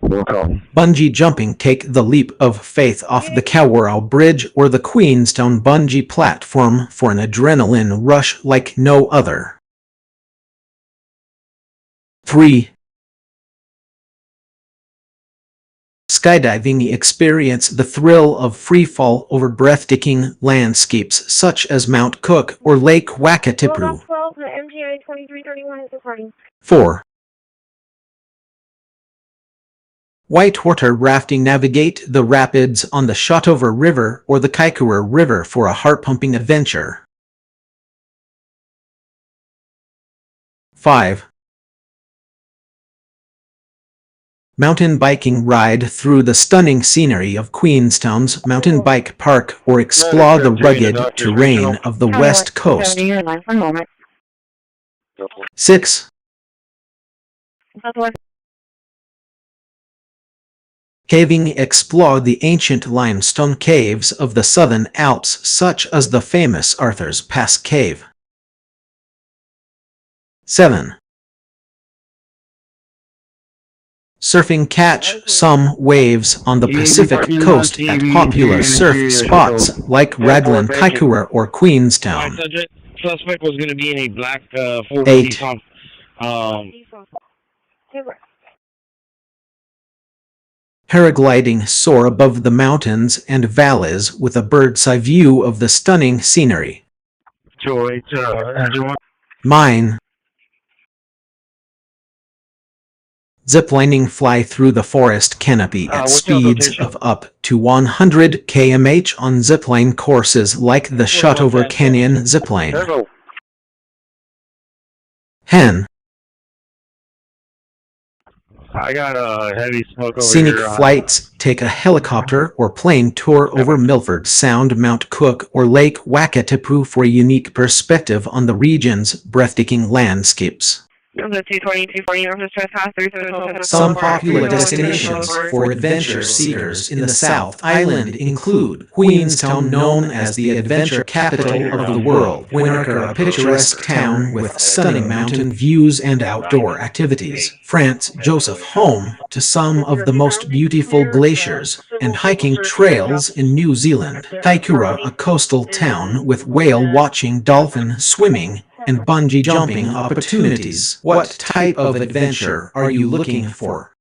Bungee jumping. Take the leap of faith off the Kawarau Bridge or the Queenstown bungee platform for an adrenaline rush like no other. 3. Skydiving. Experience the thrill of free fall over breathtaking landscapes such as Mount Cook or Lake Wakatipu. 4. Whitewater rafting. Navigate the rapids on the Shotover River or the Kaikoura River for a heart-pumping adventure. 5. Mountain biking. Ride through the stunning scenery of Queenstown's Mountain Bike Park or explore the rugged terrain of the West Coast. 6. Caving. Explore the ancient limestone caves of the Southern Alps, such as the famous Arthur's Pass Cave. 7. Surfing. Catch some waves on the Pacific coast at popular surf spots like Raglan, Kaikoura, or Queenstown. Suspect was going to be in a black 8. Paragliding. Soar above the mountains and valleys with a bird's-eye view of the stunning scenery. Mine. Ziplining fly through the forest canopy at what's speeds your of up to 100 km/h on zipline courses like the Shotover Canyon zipline. Careful. Hen. I got a heavy smoke over Scenic here. flights take a helicopter or plane tour over Milford Sound, Mount Cook, or Lake Wakatipu for a unique perspective on the region's breathtaking landscapes. Some popular destinations for adventure seekers in the South Island include Queenstown, known as the adventure capital of the world, Winarka, a picturesque town with stunning mountain views and outdoor activities, France Joseph, home to some of the most beautiful glaciers and hiking trails in New Zealand, Kaikoura, a coastal town with whale watching, dolphin swimming, and bungee jumping opportunities. What type of adventure are you looking for?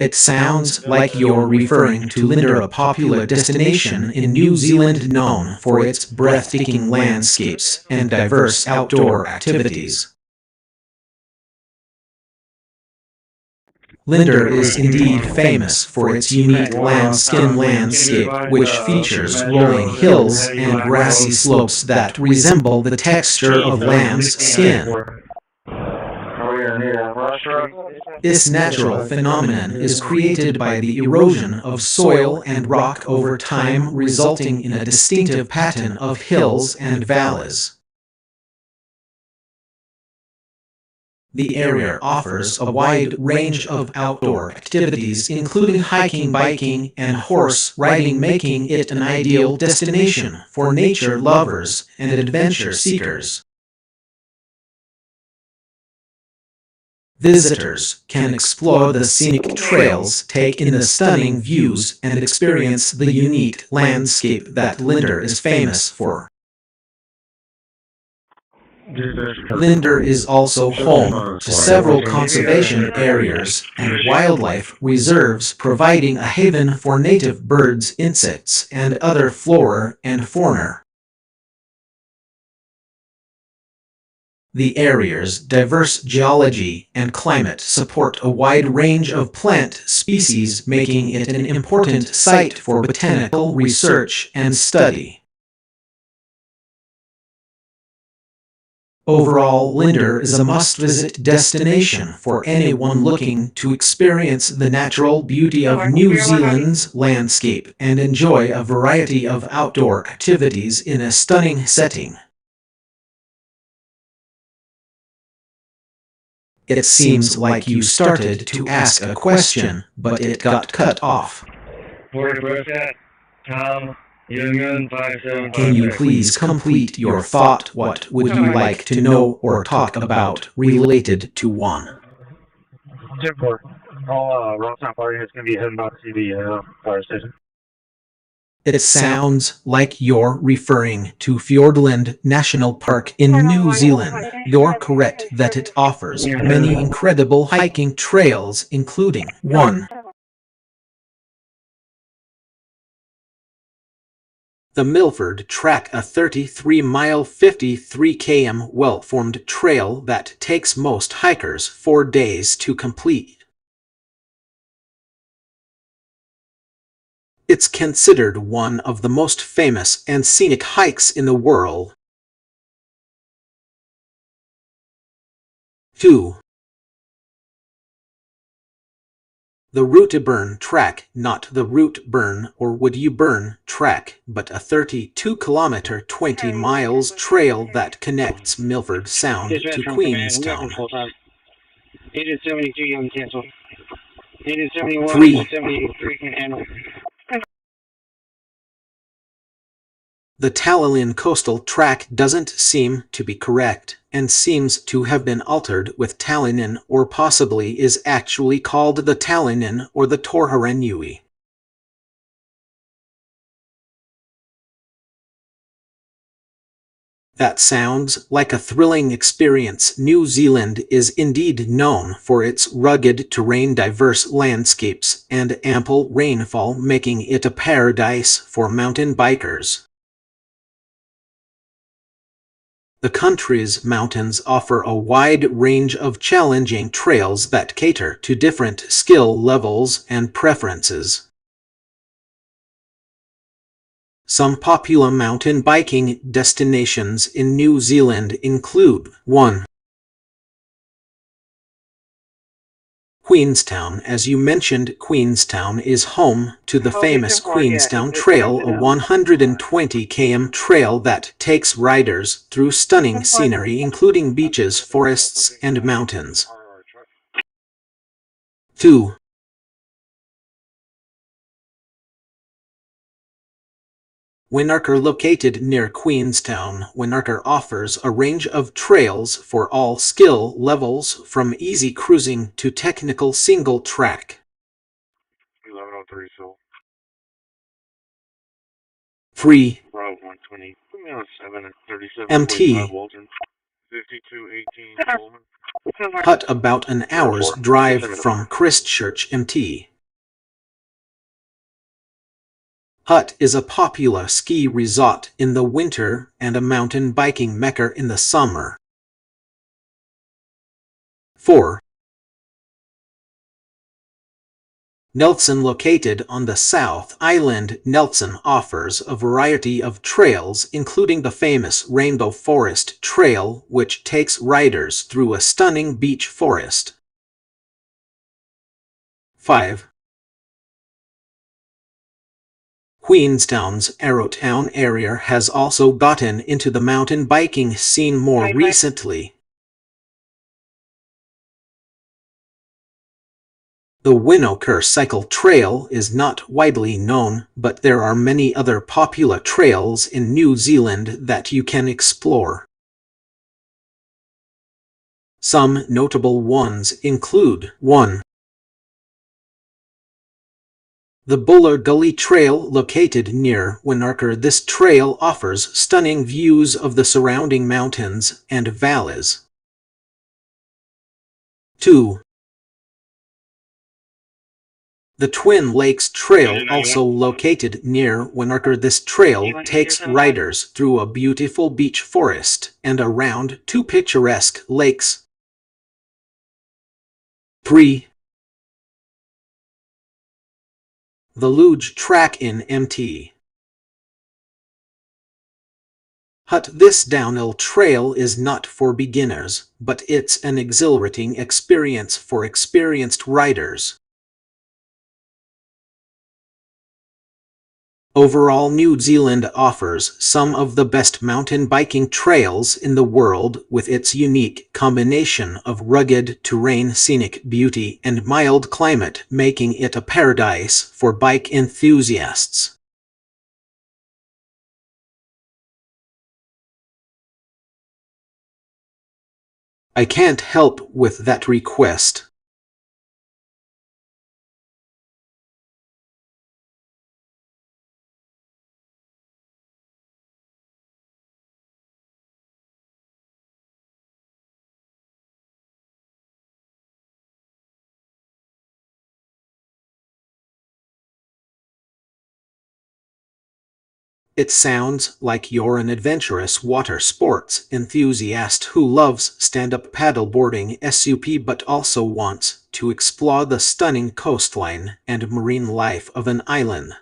It sounds like you're referring to Linda, a popular destination in New Zealand known for its breathtaking landscapes and diverse outdoor activities. Linda is indeed famous for its unique landscape, which features rolling hills and grassy slopes that resemble the texture of lamb's skin. This natural phenomenon is created by the erosion of soil and rock over time, resulting in a distinctive pattern of hills and valleys. The area offers a wide range of outdoor activities, including hiking, biking, and horse riding, making it an ideal destination for nature lovers and adventure seekers. Visitors can explore the scenic trails, take in the stunning views, and experience the unique landscape that Linda is famous for. Linda is also home to several conservation areas and wildlife reserves, providing a haven for native birds, insects, and other flora and fauna. The area's diverse geology and climate support a wide range of plant species, making it an important site for botanical research and study. Overall, Linda is a must-visit destination for anyone looking to experience the natural beauty of New Zealand's landscape and enjoy a variety of outdoor activities in a stunning setting. It seems like you started to ask a question, but it got cut off. Where's that? Tom? Can you please complete your thought? What would you like to know or talk about related to one? 10-4. All Rocktown Party is going to be heading out to the fire station. It sounds like you're referring to Fiordland National Park in New Zealand. You're correct that it offers many incredible hiking trails, including 1. The Milford Track, a 33-mile, 53 km well-formed trail that takes most hikers 4 days to complete. It's considered one of the most famous and scenic hikes in the world. 2. The Root-to-Burn Track, not the Root-Burn or Would-You-Burn Track, but a 32-kilometer, 20 miles trail that connects Milford Sound to Queenstown. 3. The Talalin Coastal Track doesn't seem to be correct, and seems to have been altered with Talinin, or possibly is actually called the Talinin or the Torharenui. That sounds like a thrilling experience. New Zealand is indeed known for its rugged terrain, diverse landscapes, and ample rainfall, making it a paradise for mountain bikers. The country's mountains offer a wide range of challenging trails that cater to different skill levels and preferences. Some popular mountain biking destinations in New Zealand include 1. Queenstown. As you mentioned, Queenstown is home to the famous Queenstown Trail, a 120 km trail that takes riders through stunning scenery including beaches, forests, and mountains. 2. Winarker. Located near Queenstown, Winarker offers a range of trails for all skill levels, from easy cruising to technical single track. 1103, so 3. Bravo 120. Put me on 7 and 37. MT. Walton. 5218 Coleman. Hut. About an hour's drive from Christchurch, MT. Hut is a popular ski resort in the winter and a mountain biking mecca in the summer. 4. Nelson. Located on the South Island, Nelson offers a variety of trails including the famous Rainbow Forest Trail, which takes riders through a stunning beech forest. 5. Queenstown's Arrowtown area has also gotten into the mountain biking scene more recently. The Winarker Cycle Trail is not widely known, but there are many other popular trails in New Zealand that you can explore. Some notable ones include 1. The Buller Gully Trail. Located near Winarker, this trail offers stunning views of the surrounding mountains and valleys. 2. The Twin Lakes Trail. Also located near Winarker, this trail takes riders through a beautiful beech forest and around 2 picturesque lakes. 3. The Luge Track in MT. Hut. This downhill trail is not for beginners, but it's an exhilarating experience for experienced riders. Overall, New Zealand offers some of the best mountain biking trails in the world, with its unique combination of rugged terrain, scenic beauty, and mild climate, making it a paradise for bike enthusiasts. I can't help with that request. It sounds like you're an adventurous water sports enthusiast who loves stand-up paddleboarding SUP but also wants to explore the stunning coastline and marine life of an island.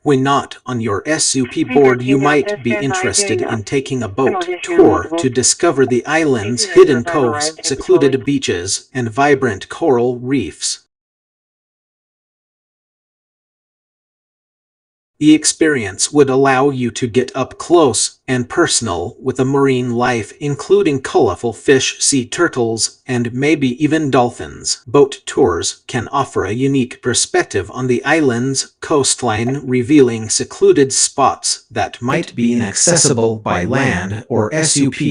When not on your SUP board, you might be interested in taking a boat tour to discover the island's hidden coves, secluded beaches, and vibrant coral reefs. The experience would allow you to get up close and personal with the marine life, including colorful fish, sea turtles, and maybe even dolphins. Boat tours can offer a unique perspective on the island's coastline, revealing secluded spots that might be inaccessible by land or SUP.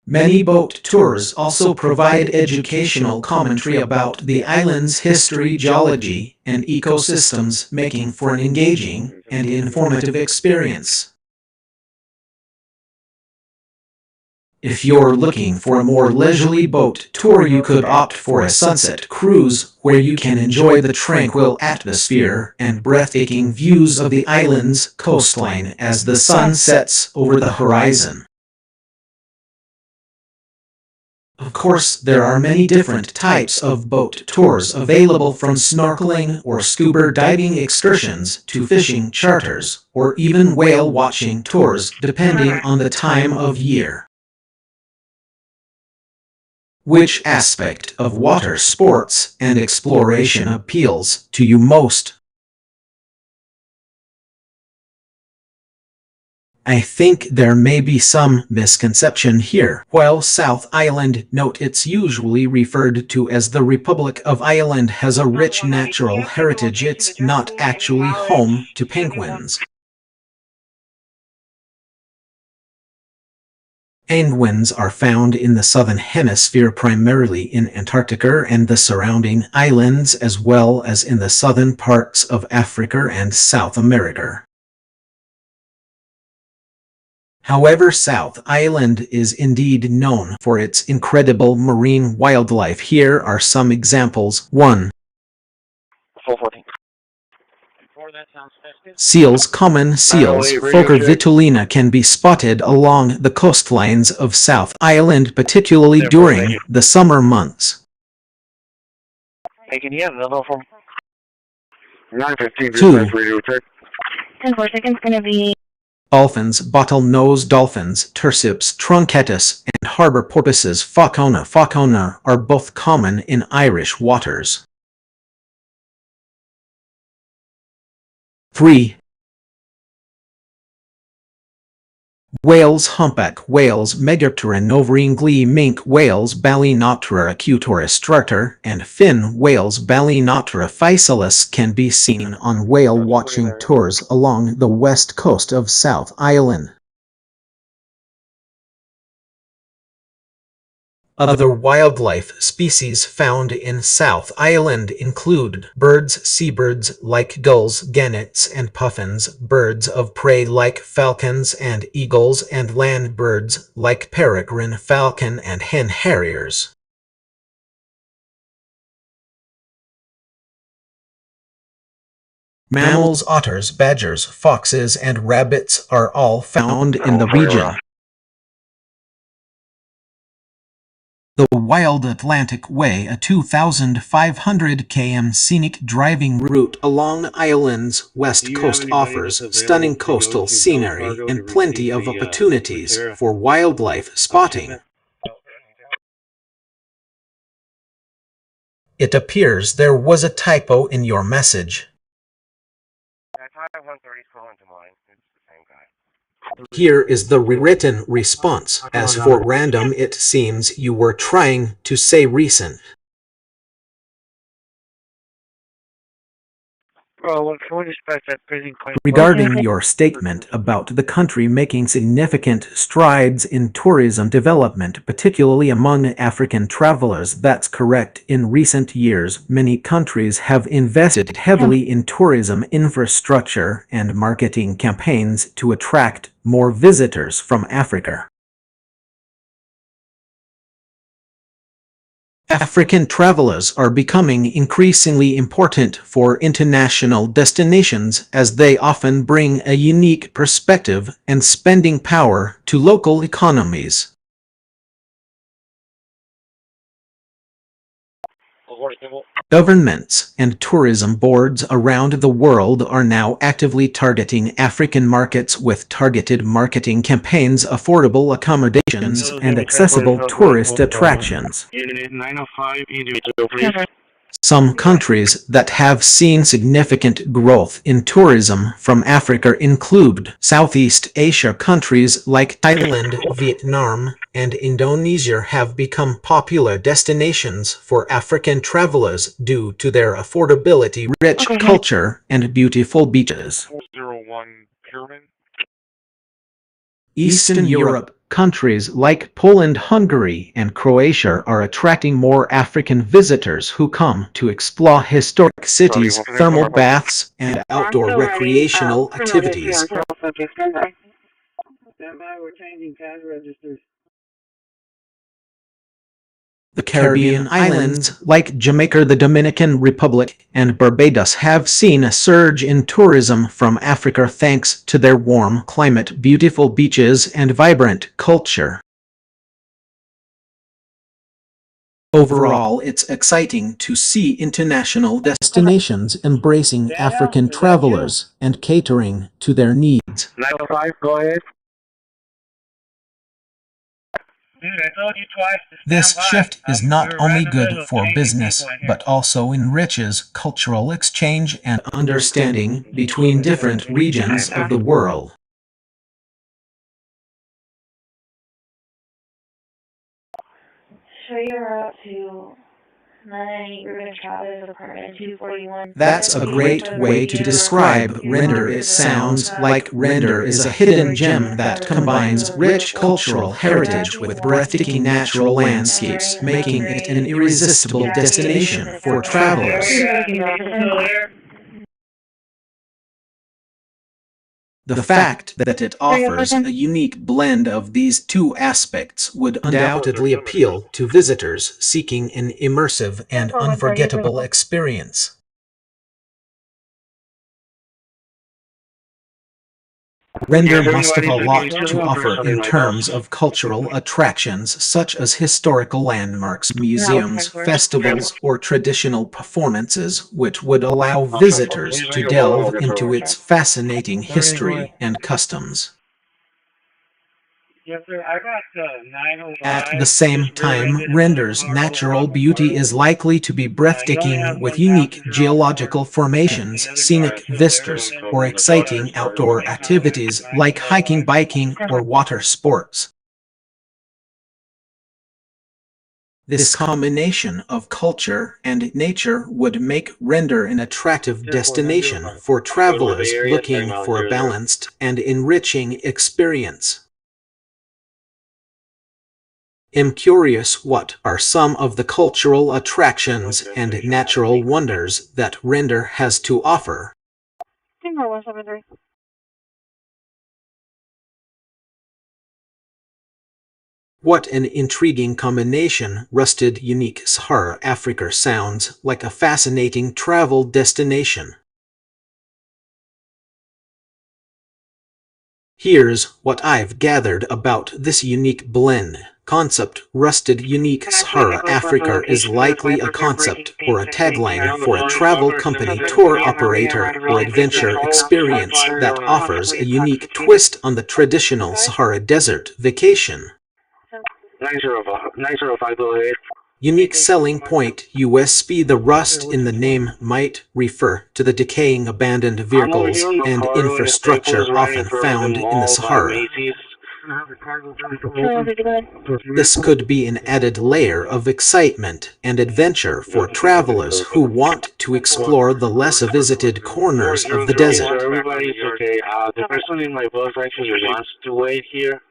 Many boat tours also provide educational commentary about the island's history, geology, and ecosystems, making for an engaging and informative experience. If you're looking for a more leisurely boat tour, you could opt for a sunset cruise, where you can enjoy the tranquil atmosphere and breathtaking views of the island's coastline as the sun sets over the horizon. Of course, there are many different types of boat tours available, from snorkeling or scuba diving excursions to fishing charters, or even whale watching tours, depending on the time of year. Which aspect of water sports and exploration appeals to you most? I think there may be some misconception here. While South Island, note it's usually referred to as the Republic of Ireland, has a rich natural heritage, it's not actually home to penguins. Penguins are found in the southern hemisphere, primarily in Antarctica and the surrounding islands, as well as in the southern parts of Africa and South America. However, South Island is indeed known for its incredible marine wildlife. Here are some examples. 1. Seals. Common seals, Phoca vitulina, can be spotted along the coastlines of South Island, particularly during the summer months. Hey, can you have another from 915, 2. 10-4 seconds gonna be Dolphins, bottlenose dolphins, Tursips truncatus, and harbor porpoises, Faucona are both common in Irish waters. 3. Whales, humpback whales, Megaptera novaringli, minke whales, Balænoptera acuta strata, and fin whales, Balænoptera physalis, can be seen on whale watching tours along the west coast of South Island. Other wildlife species found in South Island include birds, seabirds like gulls, gannets, and puffins, birds of prey like falcons and eagles, and land birds like peregrine falcon and hen harriers. Mammals, otters, badgers, foxes, and rabbits are all found in the region. The Wild Atlantic Way, a 2,500 km scenic driving route along the island's west coast, offers stunning coastal scenery and plenty of opportunities for wildlife spotting. It appears there was a typo in your message. Here is the rewritten response. As for random, it seems you were trying to say recent. Well, can we expect that prison claim? Regarding your statement about the country making significant strides in tourism development, particularly among African travelers, that's correct. In recent years, many countries have invested heavily in tourism infrastructure and marketing campaigns to attract more visitors from Africa. African travelers are becoming increasingly important for international destinations, as they often bring a unique perspective and spending power to local economies. Governments and tourism boards around the world are now actively targeting African markets with targeted marketing campaigns, affordable accommodations, and accessible tourist attractions. Some countries that have seen significant growth in tourism from Africa include Southeast Asia. Countries like Thailand, Vietnam, and Indonesia have become popular destinations for African travelers due to their affordability, rich culture, and beautiful beaches. 401 Pyramid. Eastern Europe. Countries like Poland, Hungary, and Croatia are attracting more African visitors who come to explore historic cities, thermal baths, and outdoor recreational activities. Stand by, we're changing cash registers. The Caribbean islands, like Jamaica, the Dominican Republic, and Barbados, have seen a surge in tourism from Africa thanks to their warm climate, beautiful beaches, and vibrant culture. Overall, it's exciting to see international destinations embracing African travelers and catering to their needs. 905, go ahead. Dude, I told you twice to stand This by. shift is We not were right only in the good middle of for changing business, people in here. but also enriches cultural exchange and understanding between different regions of the world. Show your route to 998 Ruben Chavez, apartment 241. That's a great way to describe Render. It sounds like Render is a hidden gem that combines rich cultural heritage with breathtaking natural landscapes, making it an irresistible destination for travelers. The fact that it offers a unique blend of these two aspects would undoubtedly appeal to visitors seeking an immersive and unforgettable experience. Render must have a lot to offer in terms of cultural attractions such as historical landmarks, museums, festivals, or traditional performances, which would allow visitors to delve into its fascinating history and customs. Yes, sir. I got 905. At the same time, Render's natural beauty is likely to be breathtaking with unique geological formations, scenic vistas, or exciting outdoor activities like hiking, biking, or water sports. This combination of culture and nature would make Render an attractive destination for travelers looking for a balanced and enriching experience. I'm curious, what are some of the cultural attractions and natural wonders that Render has to offer? Single 173. What an intriguing combination. Rusted, unique Sahara Africa sounds like a fascinating travel destination. Here's what I've gathered about this unique blend. Concept: Rusted, unique Sahara Africa is likely a concept or a tagline for a travel company, tour operator, or adventure experience that offers a unique twist on the traditional Sahara Desert vacation. 905, go ahead. Unique selling point: USP. The rust in the name might refer to the decaying abandoned vehicles and infrastructure often found in the Sahara. This could be an added layer of excitement and adventure for travelers who want to explore the less visited corners of the desert. Everybody's okay. The person in my bus actually wants to wait here.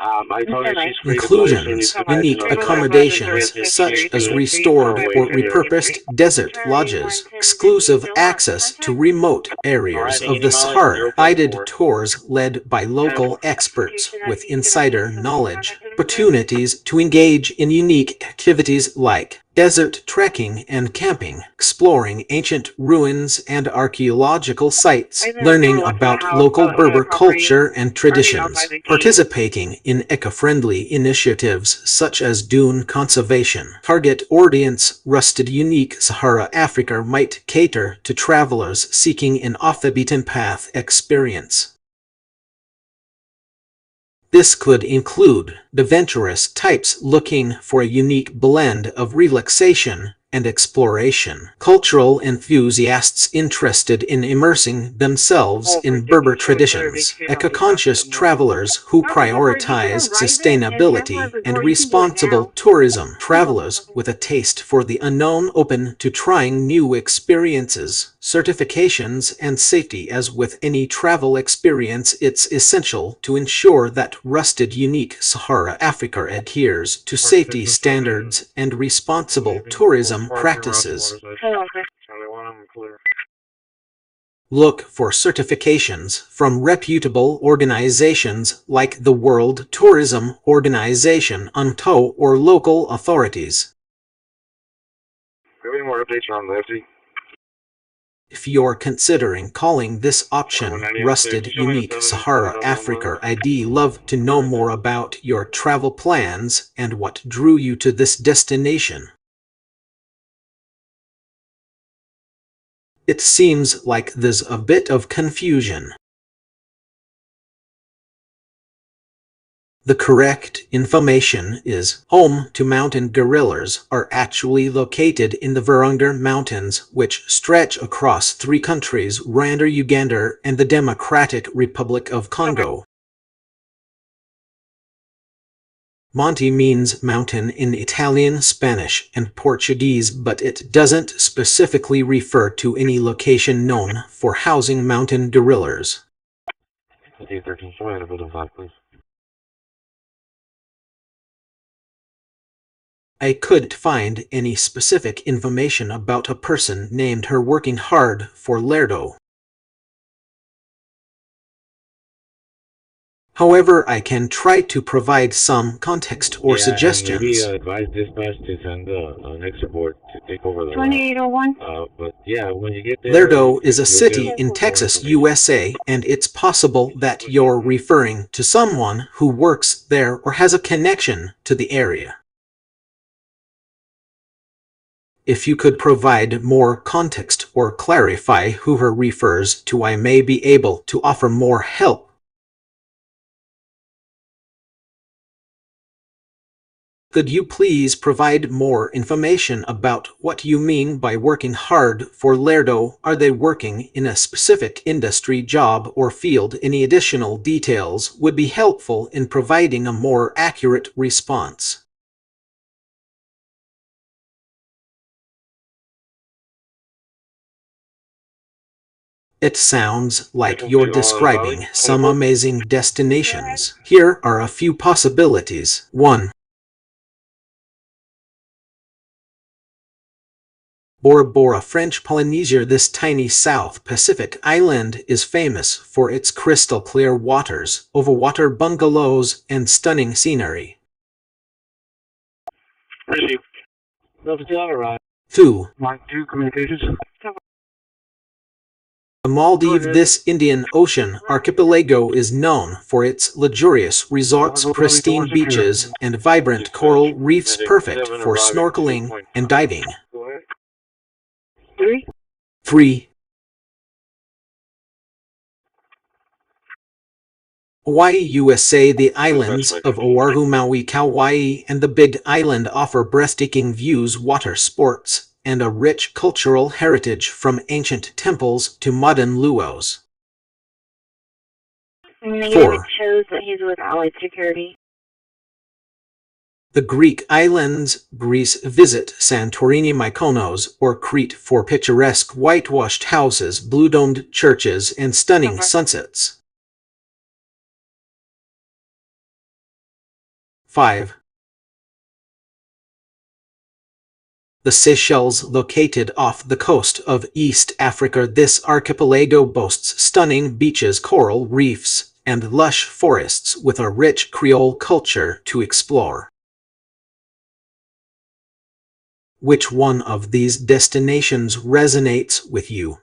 I told her she's free to go as soon Inclusions: as unique accommodations such as restored or repurposed desert lodges, exclusive access to remote areas of the Sahara, guided tours led by local experts with insider knowledge, opportunities to engage in unique activities like desert trekking and camping, exploring ancient ruins and archaeological sites, learning about local Berber culture and traditions, participating in eco-friendly initiatives such as dune conservation. Target audience: Rusted, unique Sahara Africa might cater to travelers seeking an off-the-beaten-path experience. This could include adventurous types looking for a unique blend of relaxation and exploration, cultural enthusiasts interested in immersing themselves in Berber traditions, eco-conscious travelers who prioritize sustainability and responsible tourism, travelers with a taste for the unknown open to trying new experiences, certifications and safety. As with any travel experience, it's essential to ensure that Rusted, unique Sahara Africa adheres to safety standards and responsible tourism practices. Look for certifications from reputable organizations like the World Tourism Organization, UNTO, or local authorities. have any more updates on Lefty? If you're considering calling this option Rusted Unique Sahara Africa, I'd love to know more about your travel plans and what drew you to this destination. It seems like there's a bit of confusion. The correct information is home to mountain gorillas are actually located in the Virunga Mountains, which stretch across 3 countries, Rwanda, Uganda, and the Democratic Republic of Congo. Monte means mountain in Italian, Spanish, and Portuguese, but it doesn't specifically refer to any location known for housing mountain gorillas. 13, show me how to build a flag, please. I couldn't find any specific information about a person named her working hard for Lerdo. However, I can try to provide some context or suggestions. Maybe advise dispatch to send the next report to take over the 2801. but yeah, when you get there... Lerdo is a city in Texas, USA, and it's possible that you're referring to someone who works there or has a connection to the area. If you could provide more context or clarify who her refers to, I may be able to offer more help. Could you please provide more information about what you mean by working hard for Lerdo? Are they working in a specific industry, job, or field? Any additional details would be helpful in providing a more accurate response. It sounds like you're describing some amazing destinations. Here are a few possibilities. 1. Bora Bora, French Polynesia. This tiny South Pacific island is famous for its crystal clear waters, overwater bungalows, and stunning scenery. Received. Delta 2, alright. 2. Mike 2, communications. The Maldives. This Indian Ocean archipelago is known for its luxurious resorts, pristine beaches, and vibrant coral reefs, perfect for snorkeling and diving. 3. 3. Hawaii, USA. The islands of Oahu, Maui, Kauai, and the Big Island offer breathtaking views, water sports, and a rich cultural heritage from ancient temples to modern luau's. Negative, it shows that he's with Allied Security. The Greek islands. Greece. Visit Santorini, Mykonos, or Crete for picturesque whitewashed houses, blue-domed churches, and stunning sunsets. 5. The Seychelles, located off the coast of East Africa. This archipelago boasts stunning beaches, coral reefs, and lush forests with a rich Creole culture to explore. Which one of these destinations resonates with you?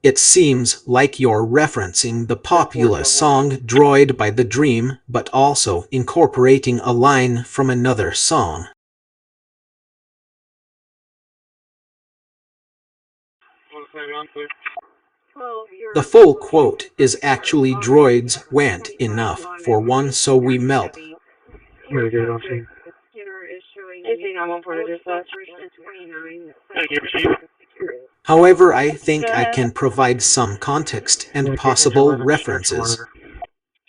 It seems like you're referencing the popular song Droid by The Dream, but also incorporating a line from another song. The full quote is actually "Droids weren't enough for one, so we melt." Very good, on scene. Thank you, Chief. However, I think I can provide some context and possible references.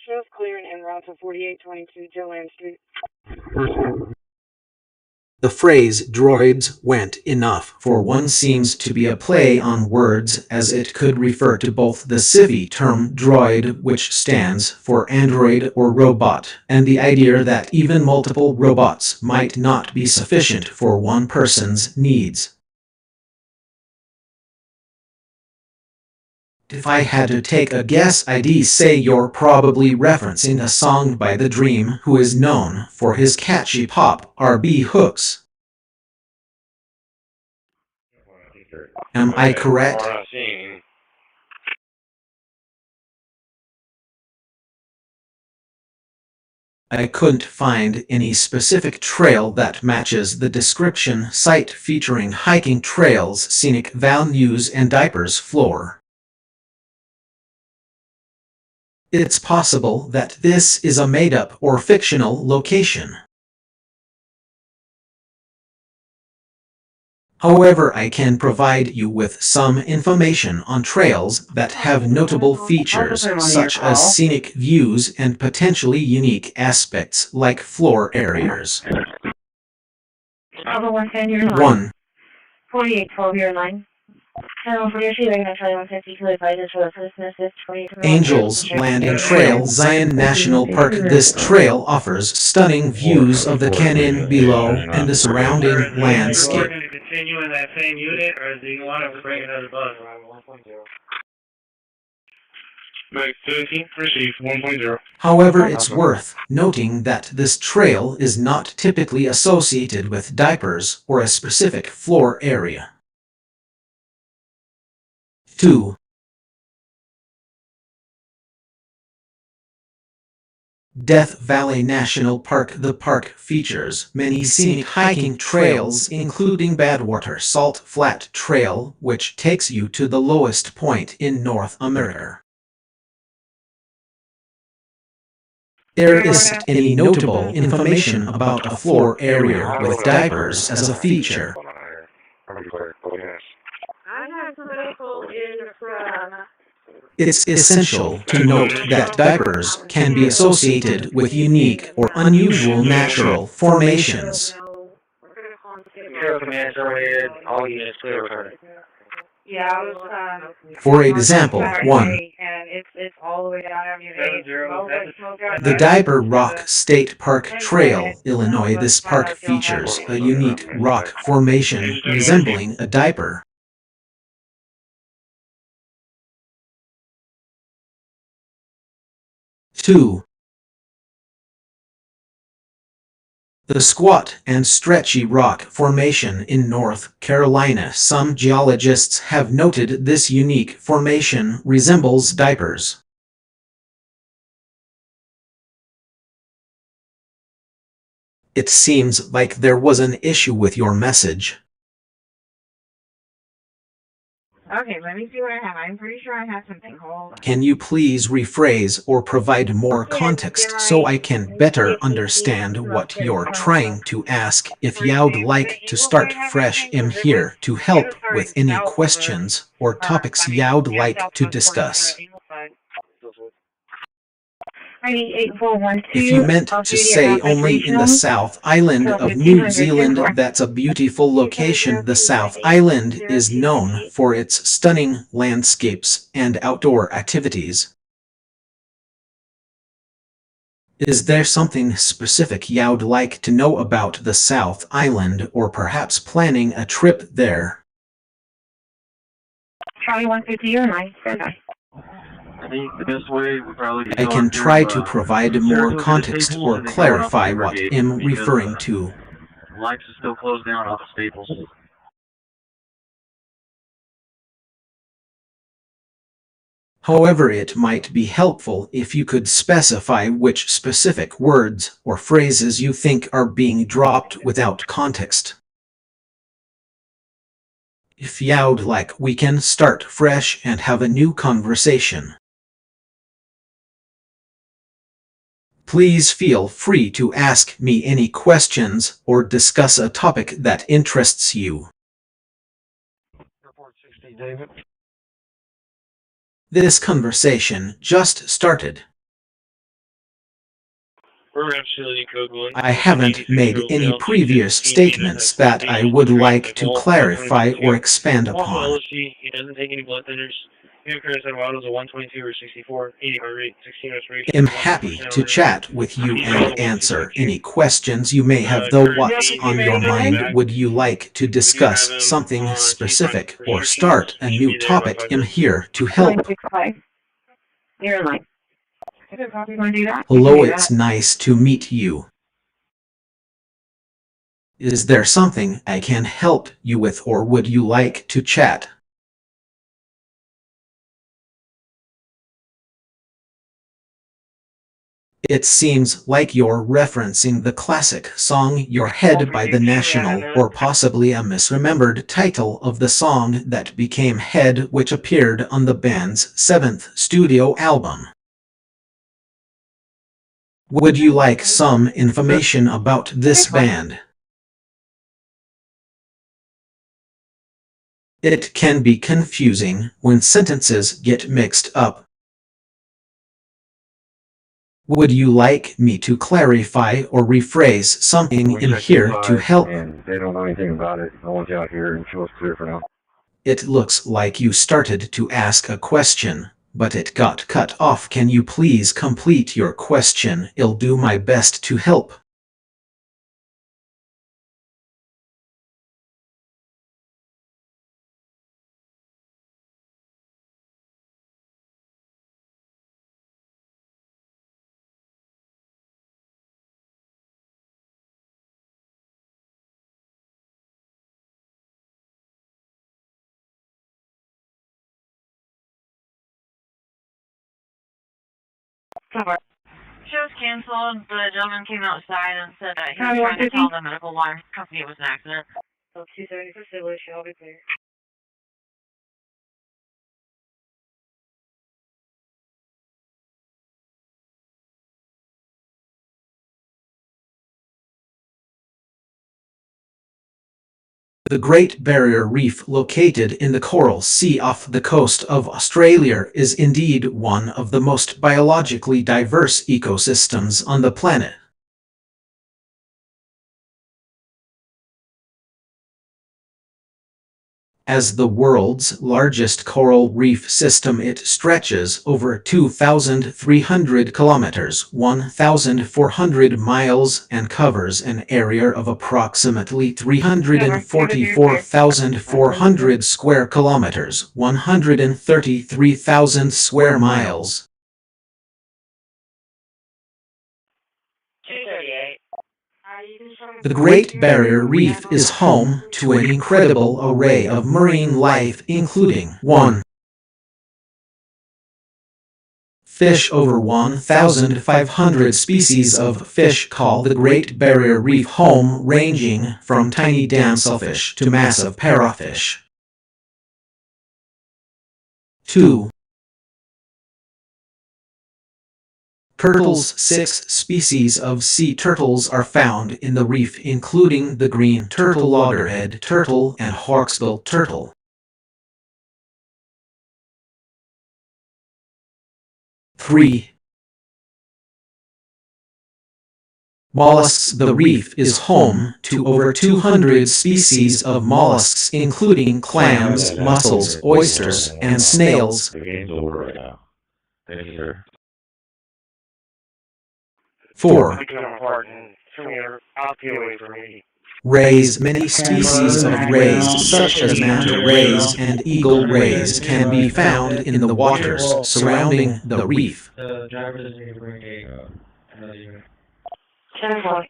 Shows clear and en route to 4822 Joanne Street. The phrase "droids weren't enough for one" seems to be a play on words, as it could refer to both the civi term droid, which stands for android or robot, and the idea that even multiple robots might not be sufficient for one person's needs. If I had to take a guess, I'd say you're probably referencing a song by The Dream, who is known for his catchy pop R&B hooks. Am I correct? I couldn't find any specific trail that matches the description. Site featuring hiking trails, scenic values, and diapers floor. It's possible that this is a made-up or fictional location. However, I can provide you with some information on trails that have notable features such as scenic views and potentially unique aspects like floor areas. 1. 4812, your line. Channel 42, they're going to try 150 to advise us for the first message 20. Angels Landing Trail, Zion National Park. This trail offers stunning views of the canyon below and the surrounding landscape. Continue in that same unit, or do you want to bring another bus? 17, receive 1.0. However, it's worth noting that this trail is not typically associated with diapers or a specific floor area. 2. Death Valley National Park. The park features many scenic hiking trails, including Badwater Salt Flat Trail, which takes you to the lowest point in North America. There isn't any notable information about a floor area with diapers as a feature. It's essential to note that diapers can be associated with unique or unusual natural formations. For example, 1. The Diaper Rock State Park Trail, Illinois. This park features a unique rock formation resembling a diaper. 2. The Squat and Stretchy Rock Formation in North Carolina. Some geologists have noted this unique formation resembles diapers. It seems like there was an issue with your message. Okay, let me see what I have. I'm pretty sure I have something. Hold on. Can you please rephrase or provide more context so I can better understand what you're trying to ask? If you'd like to start fresh, I'm here to help with any questions or topics you'd like to discuss. If you meant to say only in the South Island of New Zealand, that's a beautiful location. The South Island is known for its stunning landscapes and outdoor activities. Is there something specific you'd like to know about the South Island, or perhaps planning a trip there? Charlie 150, you're mine. I think the best way would probably be I can try to provide more context or clarify what I'm referring to. Lights is still closed down off of Staples. However, it might be helpful if you could specify which specific words or phrases you think are being dropped without context. If you'd like, we can start fresh and have a new conversation. Please feel free to ask me any questions or discuss a topic that interests you. Report 60, David. This conversation just started. I haven't made any previous statements that I would like to clarify or expand upon. He doesn't take any blood thinners. New Chris and Wild is a 122 or 64, 80 heart rate, 16 respiration. I'm happy to chat with you and answer any questions you may have, though what's on your mind? Would you like to discuss something specific or start a new topic? I'm here to help. 965. You're in line. If you're probably going to do that. Hello, it's nice to meet you. Is there something I can help you with, or would you like to chat? It seems like you're referencing the classic song Your Head by the National, or possibly a misremembered title of the song that became Head, which appeared on the band's 7th studio album. Would you like some information about this band? It can be confusing when sentences get mixed up. Would you like me to clarify or rephrase something in here to help? And they don't know anything about it. I want you out here and show us clear for now. It looks like you started to ask a question, but it got cut off. Can you please complete your question? I'll do my best to help. Cover. Show was canceled. The gentleman came outside and said that he was County trying to 150? tell the medical wire company it was an accident. So 270 for Sibley, shall be clear. The Great Barrier Reef, located in the Coral Sea off the coast of Australia, is indeed one of the most biologically diverse ecosystems on the planet. As the world's largest coral reef system, it stretches over 2,300 kilometers, 1,400 miles, and covers an area of approximately 344,400 square kilometers, 133,000 square miles. 238. The Great Barrier Reef is home to an incredible array of marine life, including 1. Fish. Over 1,500 species of fish call the Great Barrier Reef home, ranging from tiny damselfish to massive parrotfish. 2. Turtles. 6 species of sea turtles are found in the reef, including the green turtle, loggerhead turtle, and hawksbill turtle. 3. Mollusks. The reef is home to over 200 species of mollusks, including clams, mussels, oysters, and snails. The game's over right now. Thank you, sir. 4. Rays. Many species of rays, such as manta rays and eagle rays, can be found in the waters surrounding the reef. The driver doesn't need to bring a 10-4.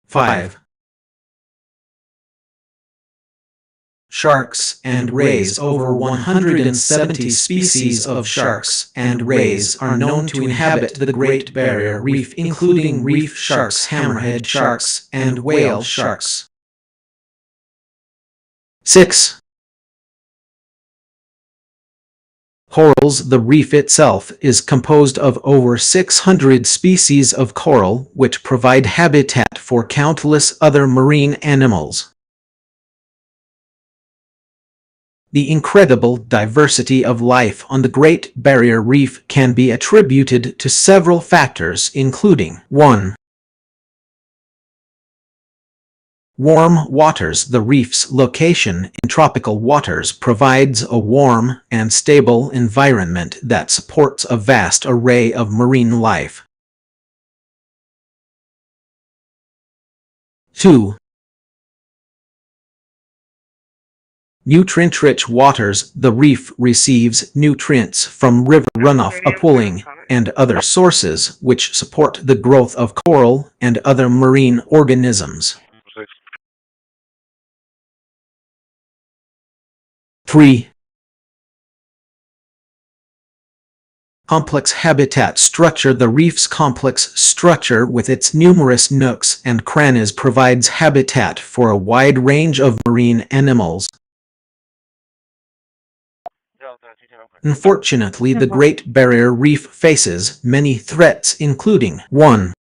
5. Sharks and rays. Over 170 species of sharks and rays are known to inhabit the Great Barrier Reef, including reef sharks, hammerhead sharks, and whale sharks. 6. Corals. The reef itself is composed of over 600 species of coral, which provide habitat for countless other marine animals. The incredible diversity of life on the Great Barrier Reef can be attributed to several factors, including 1. Warm waters. The reef's location in tropical waters provides a warm and stable environment that supports a vast array of marine life. 2. Nutrient-rich waters. The reef receives nutrients from river runoff, upwelling, and other sources which support the growth of coral and other marine organisms. 3. Complex habitat structure. The reef's complex structure with its numerous nooks and crannies provides habitat for a wide range of marine animals. Unfortunately, the Great Barrier Reef faces many threats, including 1.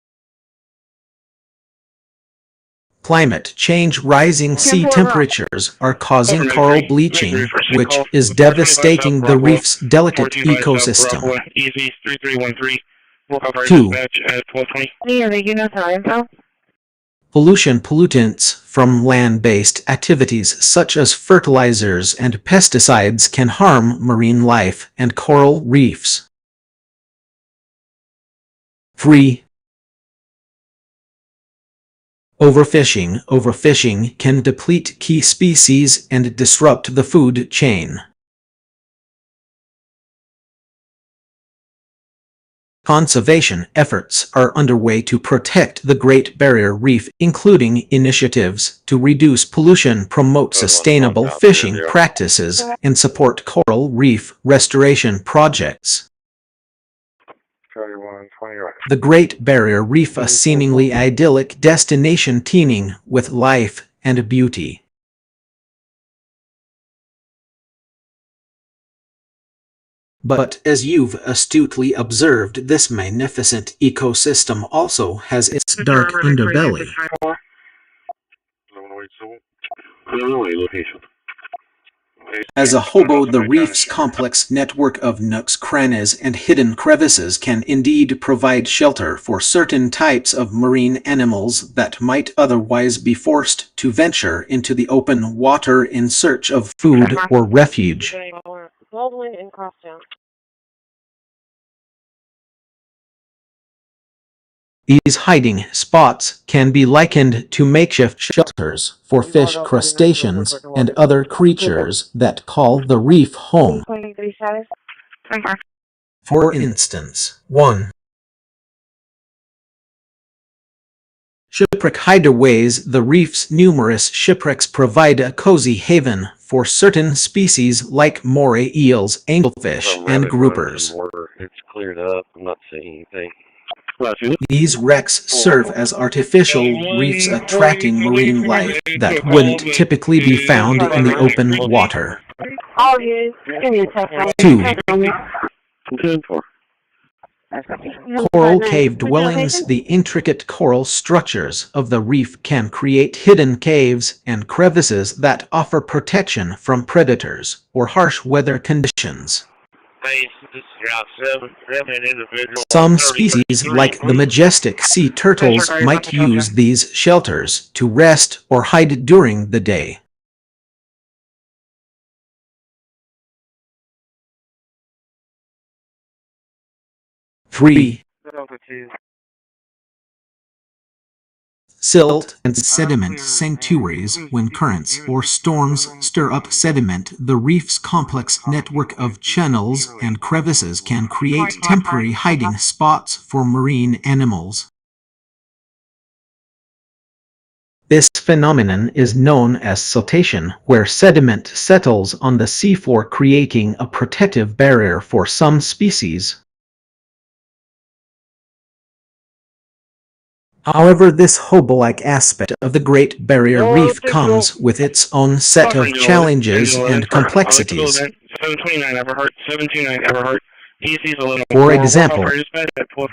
Climate change. Rising sea temperatures are causing coral bleaching, which is devastating the reef's delicate ecosystem. 2. Pollutants from land-based activities such as fertilizers and pesticides can harm marine life and coral reefs. 3. Overfishing. Overfishing can deplete key species and disrupt the food chain. Conservation efforts are underway to protect the Great Barrier Reef, including initiatives to reduce pollution, promote sustainable fishing practices, and support coral reef restoration projects. The Great Barrier Reef, a seemingly idyllic destination teeming with life and beauty. But as you've astutely observed, this magnificent ecosystem also has its dark underbelly. As a hobo, the reef's complex network of nooks, crannies, and hidden crevices can indeed provide shelter for certain types of marine animals that might otherwise be forced to venture into the open water in search of food or refuge. These hiding spots can be likened to makeshift shelters for fish, crustaceans, and other creatures that call the reef home. For instance, 1. Shipwreck hideaways. The reef's numerous shipwrecks provide a cozy haven for certain species like moray eels, angelfish, and groupers. It's cleared up. I'm not seeing anything. These wrecks serve as artificial reefs, attracting marine life that wouldn't typically be found in the open water. 2. Coral cave dwellings. The intricate coral structures of the reef can create hidden caves and crevices that offer protection from predators or harsh weather conditions. Some species, like the majestic sea turtles, might use these shelters to rest or hide during the day. 3. Silt and sediment sanctuaries. When currents or storms stir up sediment, the reef's complex network of channels and crevices can create temporary hiding spots for marine animals. This phenomenon is known as siltation, where sediment settles on the seafloor, creating a protective barrier for some species. However, this hobo-like aspect of the Great Barrier Reef comes with its own set of challenges and complexities. 729 Everhart, 729 Everhart. For example,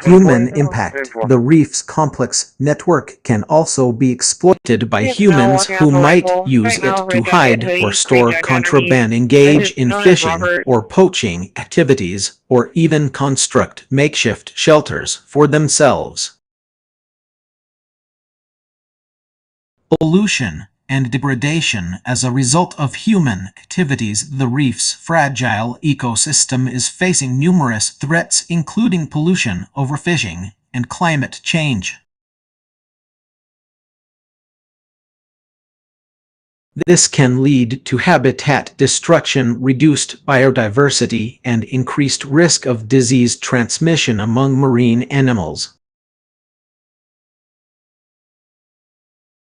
human impact. The reef's complex network can also be exploited by humans who might use it to hide or store contraband, engage in fishing or poaching activities, or even construct makeshift shelters for themselves. pollution, and degradation as a result of human activities. The reef's fragile ecosystem is facing numerous threats, including pollution, overfishing, and climate change. This can lead to habitat destruction, reduced biodiversity, and increased risk of disease transmission among marine animals.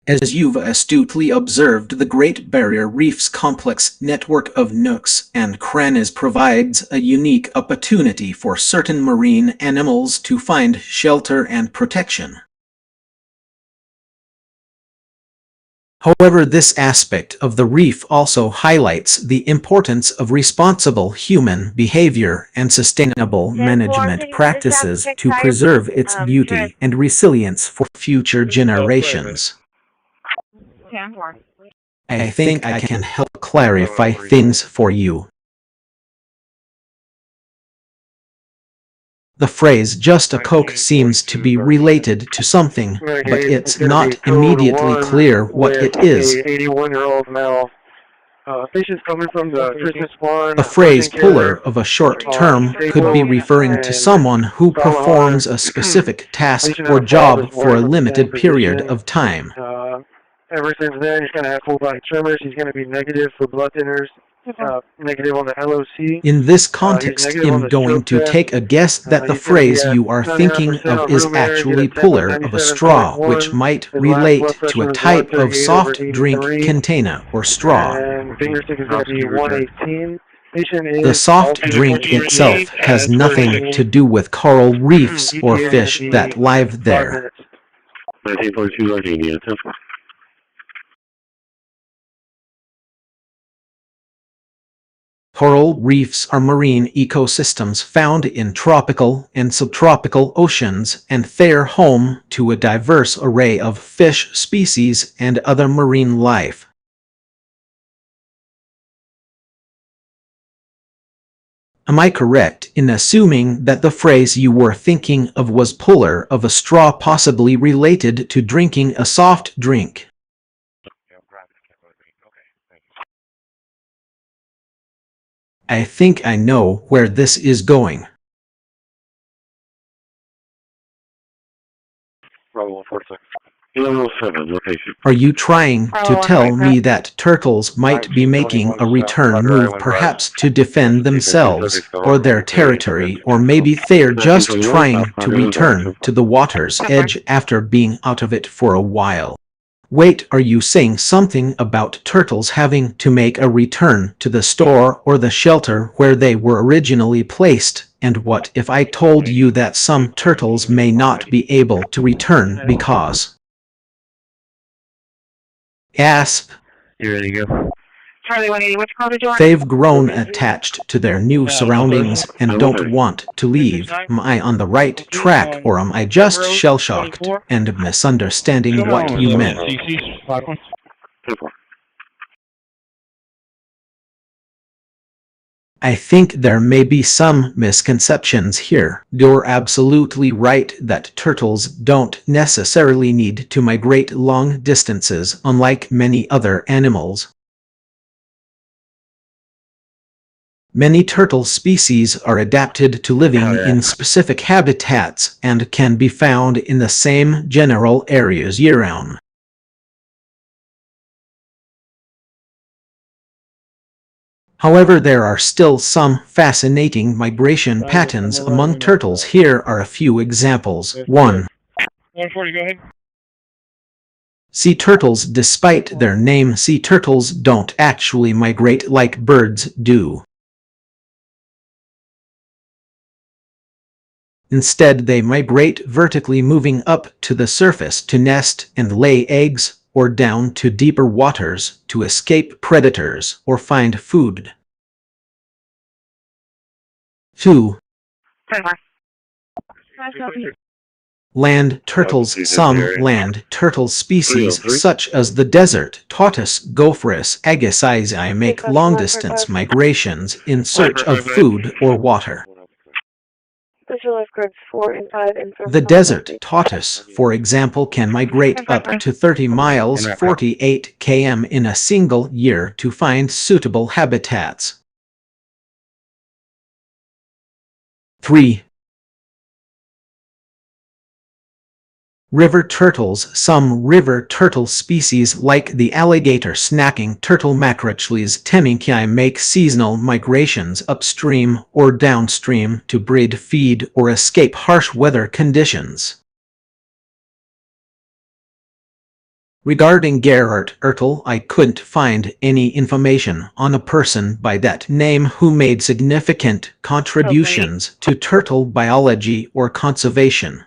As you've astutely observed, the Great Barrier Reef's complex network of nooks and crannies provides a unique opportunity for certain marine animals to find shelter and protection. However, this aspect of the reef also highlights the importance of responsible human behavior and sustainable management practices to preserve its beauty and resilience for future generations. I think I can help clarify things for you. The phrase "just a Coke" seems to be related to something, but it's not immediately clear what it is. 81-year-old male. Fish is coming from the Christmas barn. The phrase "puller" of a short term could be referring to someone who performs a specific task or job for a limited period of time. Ever since then, he's going to have full body tremors. He's going to be negative for blood thinners. Negative on the LOC. In this context, I'm going to take a guess that the phrase you are thinking of is actually "puller" of a straw, which might relate to a type of soft drink container or straw. And finger stick is going to be 118. The soft drink itself has nothing to do with coral reefs or fish that live there. 1942 Arcadia, 10-4. Coral reefs are marine ecosystems found in tropical and subtropical oceans, and they're home to a diverse array of fish species and other marine life. Am I correct in assuming that the phrase you were thinking of was "puller" of a straw, possibly related to drinking a soft drink? I think I know where this is going. Bravo 146. 1107, location. Are you trying to tell me that turtles might be making a return move, perhaps to defend themselves or their territory, or maybe they're just trying to return to the water's edge after being out of it for a while? Wait, are you saying something about turtles having to make a return to the store or the shelter where they were originally placed? And what if I told you that some turtles may not be able to return because... Gasp. You ready to go? Charlie 180, which car did you want? They've grown attached to their new surroundings and don't want to leave. Am I on the right track, or am I just shell-shocked and misunderstanding what you meant? I think there may be some misconceptions here. You're absolutely right that turtles don't necessarily need to migrate long distances, unlike many other animals. Many turtle species are adapted to living in specific habitats and can be found in the same general areas year-round. However, there are still some fascinating migration patterns among turtles. Here are a few examples. 1. 140, go ahead. Sea turtles. Despite their name, sea turtles don't actually migrate like birds do. Instead, they migrate vertically, moving up to the surface to nest and lay eggs, or down to deeper waters to escape predators or find food. 2. Land turtles. Some land turtle species, such as the desert tortoise, Gophorus agassizi, make long-distance migrations in search of food or water. Special lifeguards 4 and 5 and The desert tortoise, for example, can migrate up to 30 miles 48 km in a single year to find suitable habitats. 3. River turtles. Some river turtle species like the alligator snacking turtle Macrochelys temminckii make seasonal migrations upstream or downstream to breed, feed, or escape harsh weather conditions. Regarding Gerhard Ertl, I couldn't find any information on a person by that name who made significant contributions to turtle biology or conservation.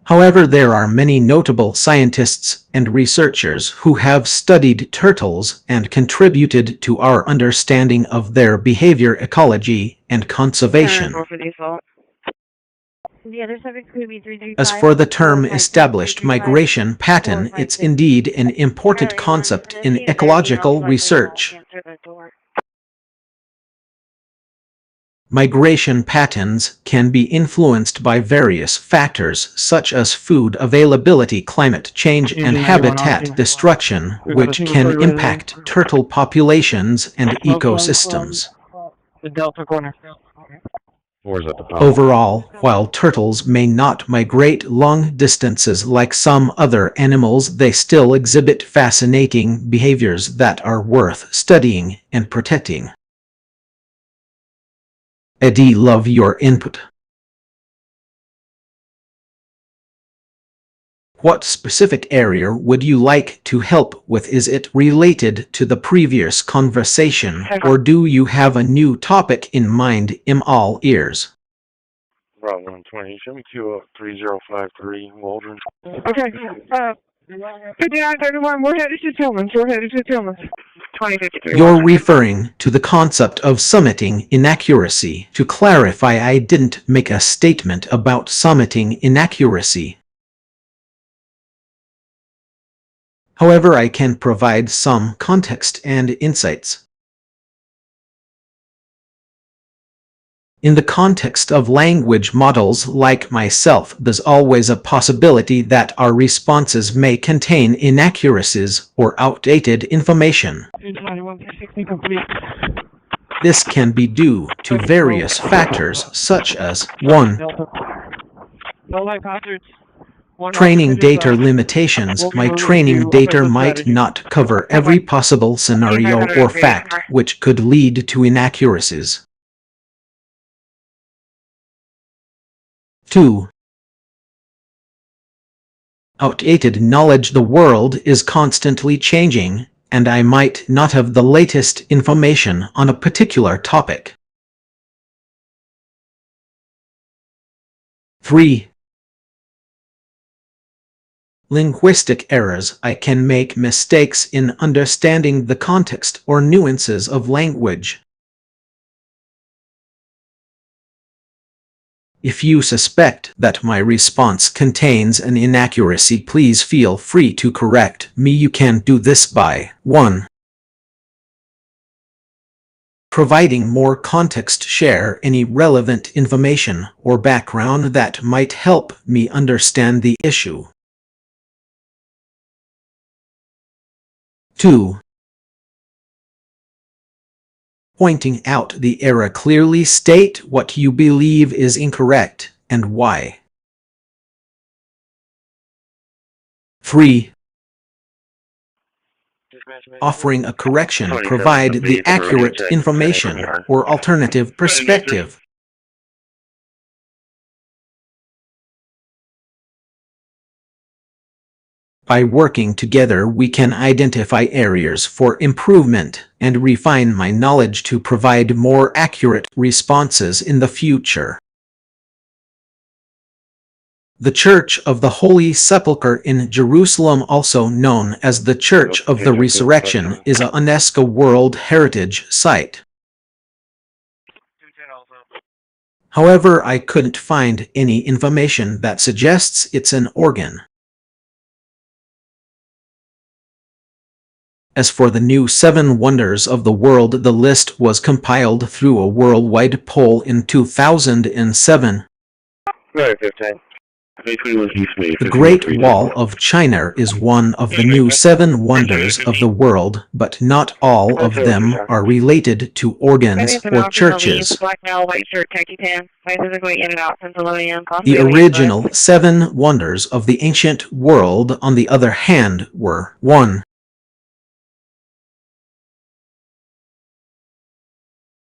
However, there are many notable scientists and researchers who have studied turtles and contributed to our understanding of their behavior, ecology, and conservation. The other subject could be 335. As for the term established migration pattern, it's indeed an important concept in ecological research. Migration patterns can be influenced by various factors such as food availability, climate change, and habitat destruction, which can impact turtle populations and ecosystems. The Delta corner. Or is that the top? Overall, while turtles may not migrate long distances like some other animals, they still exhibit fascinating behaviors that are worth studying and protecting. Eddie, love your input. What specific area would you like to help with? Is it related to the previous conversation, or do you have a new topic in mind? I'm all ears. Route 120, show me 3053 Waldron. Okay, 5931, we're headed to Tillman's, 2053. You're referring to the concept of summiting inaccuracy. To clarify, I didn't make a statement about summiting inaccuracy. However, I can provide some context and insights. In the context of language models like myself, there's always a possibility that our responses may contain inaccuracies or outdated information. This can be due to various factors such as 1. Training data limitations. My training data might not cover every possible scenario or fact, which could lead to inaccuracies. 2. Outdated knowledge. The world is constantly changing, and I might not have the latest information on a particular topic. 3. Linguistic errors. I can make mistakes in understanding the context or nuances of language. If you suspect that my response contains an inaccuracy, please feel free to correct me. You can do this by 1. Providing more context. Share any relevant information or background that might help me understand the issue. 2. Pointing out the error. Clearly state what you believe is incorrect and why. 3. Offering a correction. Provide the accurate information or alternative perspective. By working together, we can identify areas for improvement and refine my knowledge to provide more accurate responses in the future. The Church of the Holy Sepulchre in Jerusalem, also known as the Church of the Resurrection, is a UNESCO World Heritage Site. However, I couldn't find any information that suggests it's an organ. As for the new 7 wonders of the world, the list was compiled through a worldwide poll in 2007. Very 15. The Great Wall of China is one of the new 7 wonders of the world, but not all of them are related to organs or churches. Black male, white shirt, khaki pants, white physically in and out, Pennsylvania. The original 7 wonders of the ancient world, on the other hand, were 1.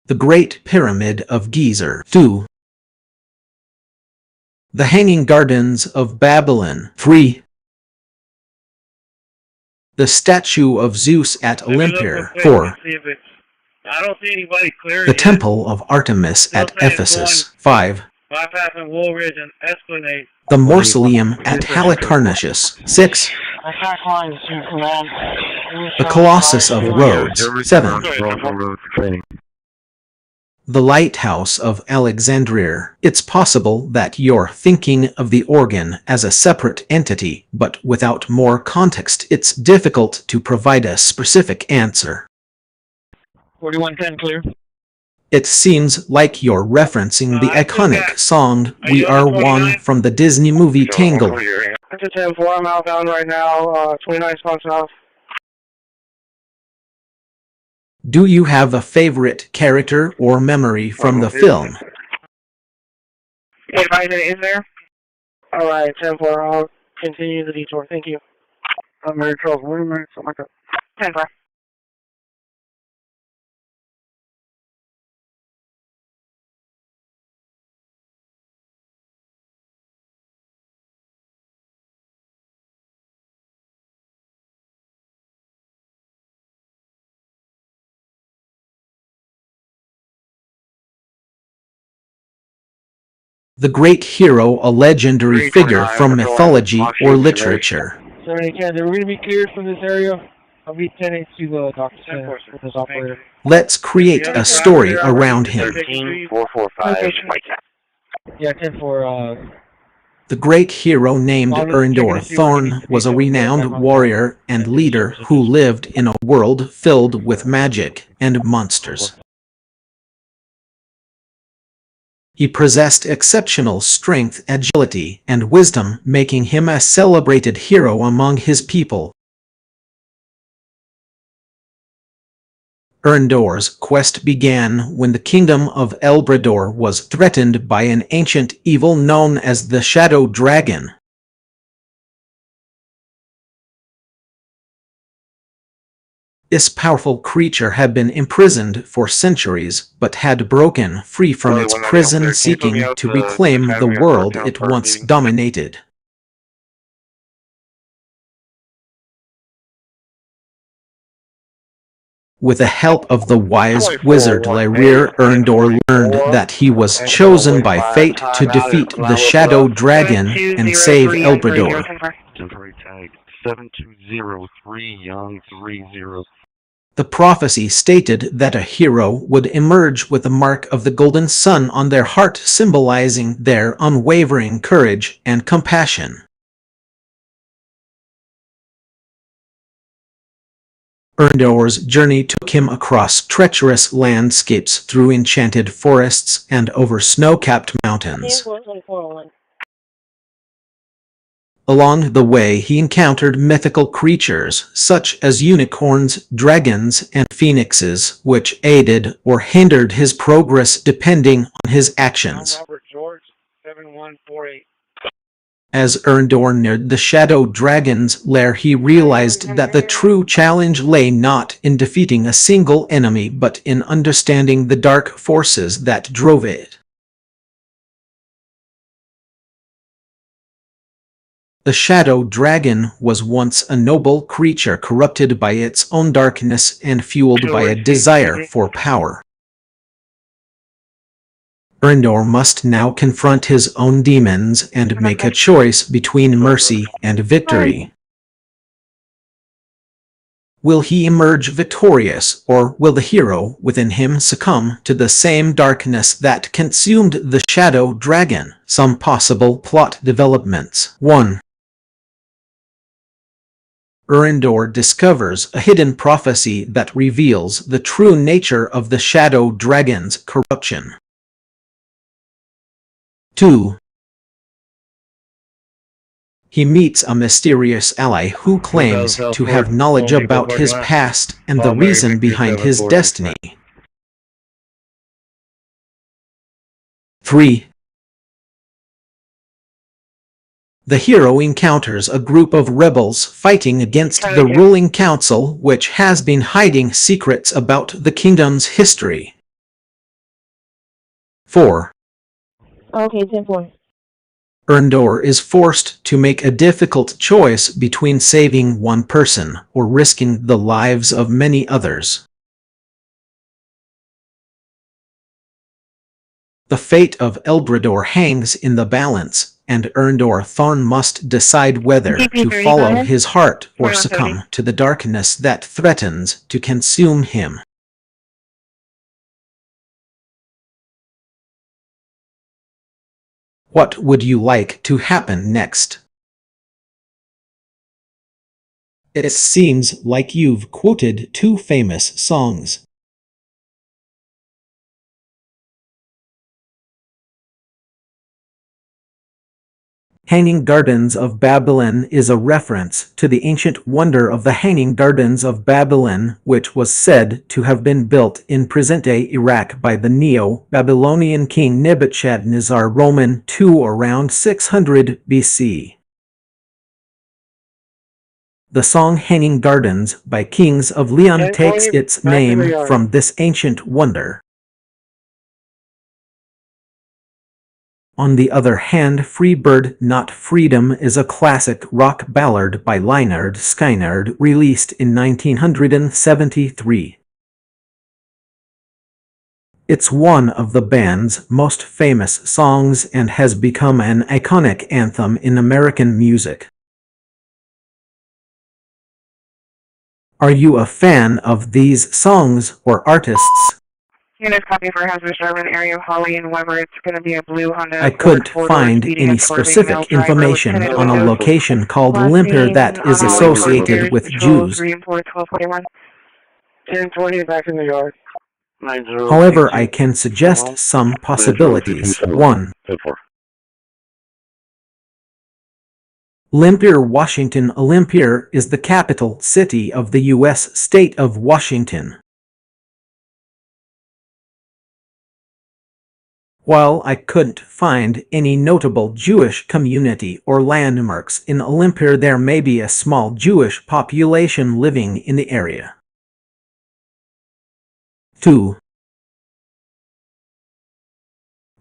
The Great Pyramid of Giza. 2. The Hanging Gardens of Babylon. 3. The Statue of Zeus at Olympia. 4. I don't see anybody clear. The Temple of Artemis at Ephesus. 5. Bypassing Woolridge and Esplanade. The Mausoleum at Halicarnassus. 6. Attack lines to command. The Colossus of Rhodes. 7. The Lighthouse of Alexandria. It's possible that you're thinking of the organ as a separate entity, but without more context, it's difficult to provide a specific answer. 4110 clear. It seems like you're referencing the iconic song We Are One from the Disney movie Tangled. It's a 10-4, I'm outbound right now, 29 spots south. Do you have a favorite character or memory from the film? Advisor, is there? Alright, 10-4, I'll continue the detour, thank you. I'm Mary Charles William, something like that. 10-4. The great hero, a legendary figure from mythology or literature. 7010, are we going to be cleared from this area? I'll be 10-8 to the doctor center with this operator. Let's create a story around him. 13445. Yeah, 10-4, The great hero named Erendor Thorn was a renowned warrior and leader who lived in a world filled with magic and monsters. He possessed exceptional strength, agility, and wisdom, making him a celebrated hero among his people. Erendor's quest began when the kingdom of Elbrador was threatened by an ancient evil known as the Shadow Dragon. This powerful creature had been imprisoned for centuries, but had broken free from its prison, seeking to reclaim the world it once dominated. With the help of the wise wizard Lyrir, Erendor learned that he was chosen by fate to defeat the Shadow Dragon and save Elbrador. Temporary tag 7203 Young 30. The prophecy stated that a hero would emerge with the mark of the golden sun on their heart, symbolizing their unwavering courage and compassion. Erendor's journey took him across treacherous landscapes, through enchanted forests, and over snow-capped mountains. Along the way, he encountered mythical creatures, such as unicorns, dragons, and phoenixes, which aided or hindered his progress depending on his actions. Robert George, 7148. As Erendor neared the Shadow Dragon's lair, he realized that the true challenge lay not in defeating a single enemy, but in understanding the dark forces that drove it. The Shadow Dragon was once a noble creature, corrupted by its own darkness and fueled by a desire for power. Erendor must now confront his own demons and make a choice between mercy and victory. Will he emerge victorious, or will the hero within him succumb to the same darkness that consumed the Shadow Dragon? Some possible plot developments. 1. Erendor discovers a hidden prophecy that reveals the true nature of the Shadow Dragon's corruption. 2. He meets a mysterious ally who claims to have knowledge about his past and the reason behind his destiny. 3. The hero encounters a group of rebels fighting against the ruling council, which has been hiding secrets about the kingdom's history. 4. Okay, 10-4. Erendor is forced to make a difficult choice between saving one person or risking the lives of many others. The fate of Eldredor hangs in the balance, and Erendor Thorn must decide whether to follow his heart or succumb to the darkness that threatens to consume him. What would you like to happen next? It seems like you've quoted two famous songs. Hanging Gardens of Babylon is a reference to the ancient wonder of the Hanging Gardens of Babylon, which was said to have been built in present-day Iraq by the Neo-Babylonian king Nebuchadnezzar Roman II around 600 BC. The song Hanging Gardens by Kings of Leon takes its name from this ancient wonder. On the other hand, Free Bird Not Freedom is a classic rock ballad by Lynyrd Skynyrd released in 1973. It's one of the band's most famous songs and has become an iconic anthem in American music. Are you a fan of these songs or artists? Unit copy for hazardous urban area of Holly and Weber. It's going to be a blue Honda. I couldn't find any specific information on a location called Olympia that is associated with Jews. 1020 back in the yard. However, I can suggest some possibilities. 1. Olympia, Washington. Olympia is the capital city of the U.S. state of Washington. While I couldn't find any notable Jewish community or landmarks in Olympia, there may be a small Jewish population living in the area. 2.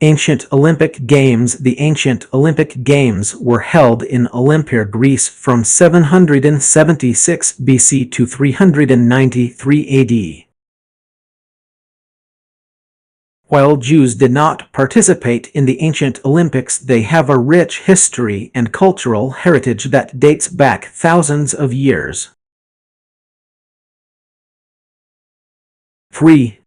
Ancient Olympic Games. The ancient Olympic Games were held in Olympia, Greece from 776 BC to 393 AD. While Jews did not participate in the ancient Olympics, they have a rich history and cultural heritage that dates back thousands of years. 3.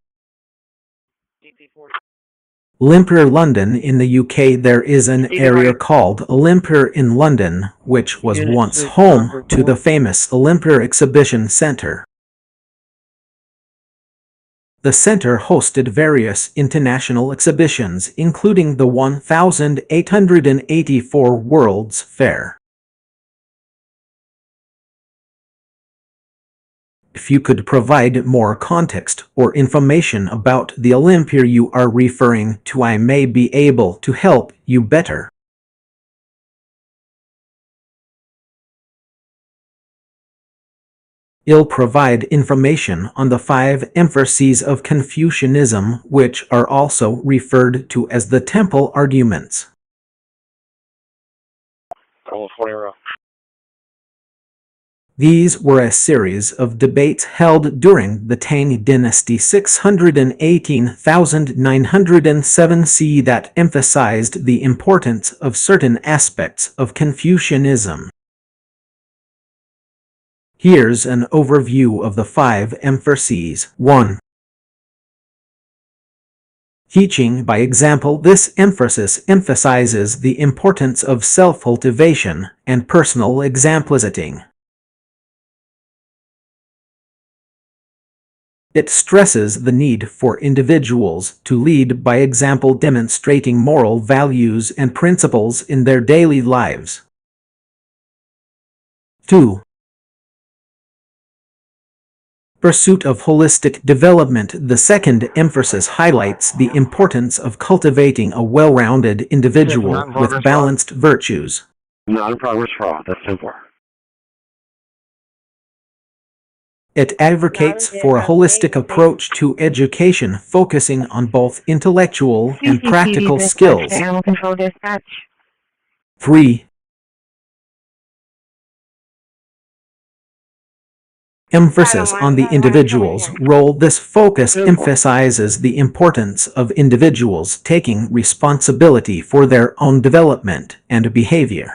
Olympia, London. In the UK, there is an area called Olympia in London, which was once home to the famous Olympia Exhibition Centre. The center hosted various international exhibitions, including the 1884 World's Fair. If you could provide more context or information about the Olympia you are referring to, I may be able to help you better. I'll provide information on the 5 emphases of Confucianism, which are also referred to as the Temple Arguments. These were a series of debates held during the Tang Dynasty 618–907 CE that emphasized the importance of certain aspects of Confucianism. Here's an overview of the 5 emphases. 1. Teaching by example. This emphasis emphasizes the importance of self-cultivation and personal exemplicity. It stresses the need for individuals to lead by example, demonstrating moral values and principles in their daily lives. 2. Pursuit of holistic development. The second emphasis highlights the importance of cultivating a well-rounded individual with balanced virtues. Not in progress fraud. That's simple. It advocates for a holistic approach to education, focusing on both intellectual and practical skills. Animal control dispatch. 3. Emphasis on the individual's role. This focus emphasizes the importance of individuals taking responsibility for their own development and behavior.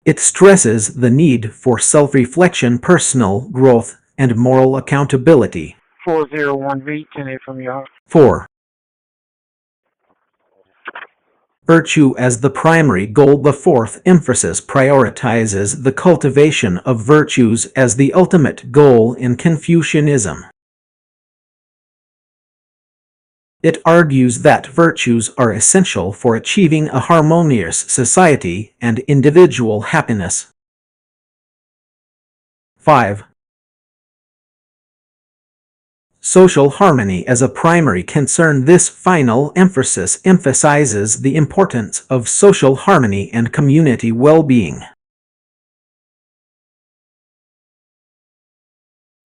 It stresses the need for self-reflection, personal growth, and moral accountability. 401B, 10-8 from y'all. 4. Virtue as the primary goal. The fourth emphasis prioritizes the cultivation of virtues as the ultimate goal in Confucianism. It argues that virtues are essential for achieving a harmonious society and individual happiness. 5. Social harmony as a primary concern. This final emphasis emphasizes the importance of social harmony and community well-being.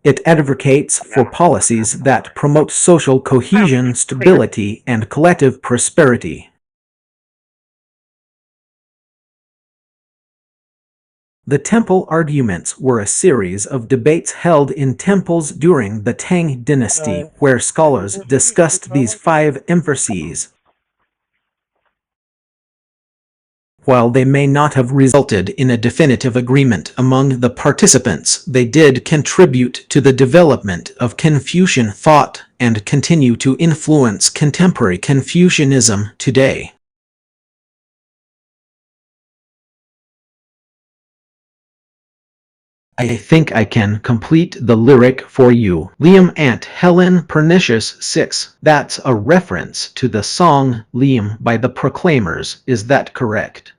It advocates for policies that promote social cohesion, stability, and collective prosperity. The temple arguments were a series of debates held in temples during the Tang dynasty, where scholars discussed these 5 emphases. While they may not have resulted in a definitive agreement among the participants, they did contribute to the development of Confucian thought and continue to influence contemporary Confucianism today. I think I can complete the lyric for you. Liam Aunt Helen Pernicious 6. That's a reference to the song Liam by the Proclaimers. Is that correct?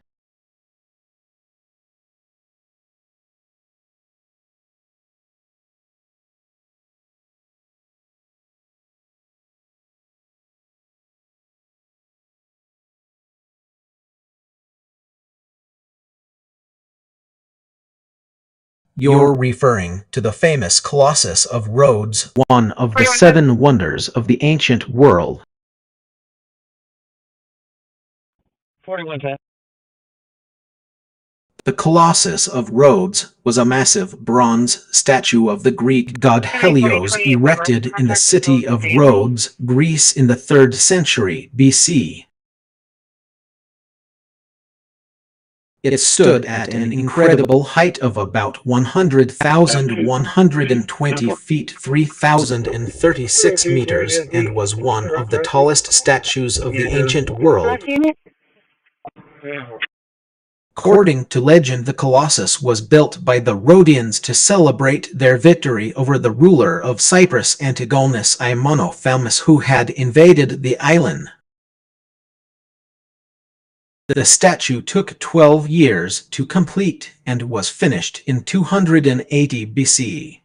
You're referring to the famous Colossus of Rhodes, one of the 7 wonders of the ancient world. 4110. The Colossus of Rhodes was a massive bronze statue of the Greek god Helios erected in the city of Rhodes, Greece in the 3rd century BC. It stood at an incredible height of about 100,120 feet 3,036 meters and was one of the tallest statues of the ancient world. According to legend, the Colossus was built by the Rhodians to celebrate their victory over the ruler of Cyprus, Antigonus Imonophilus, who had invaded the island. The statue took 12 years to complete and was finished in 280 BC.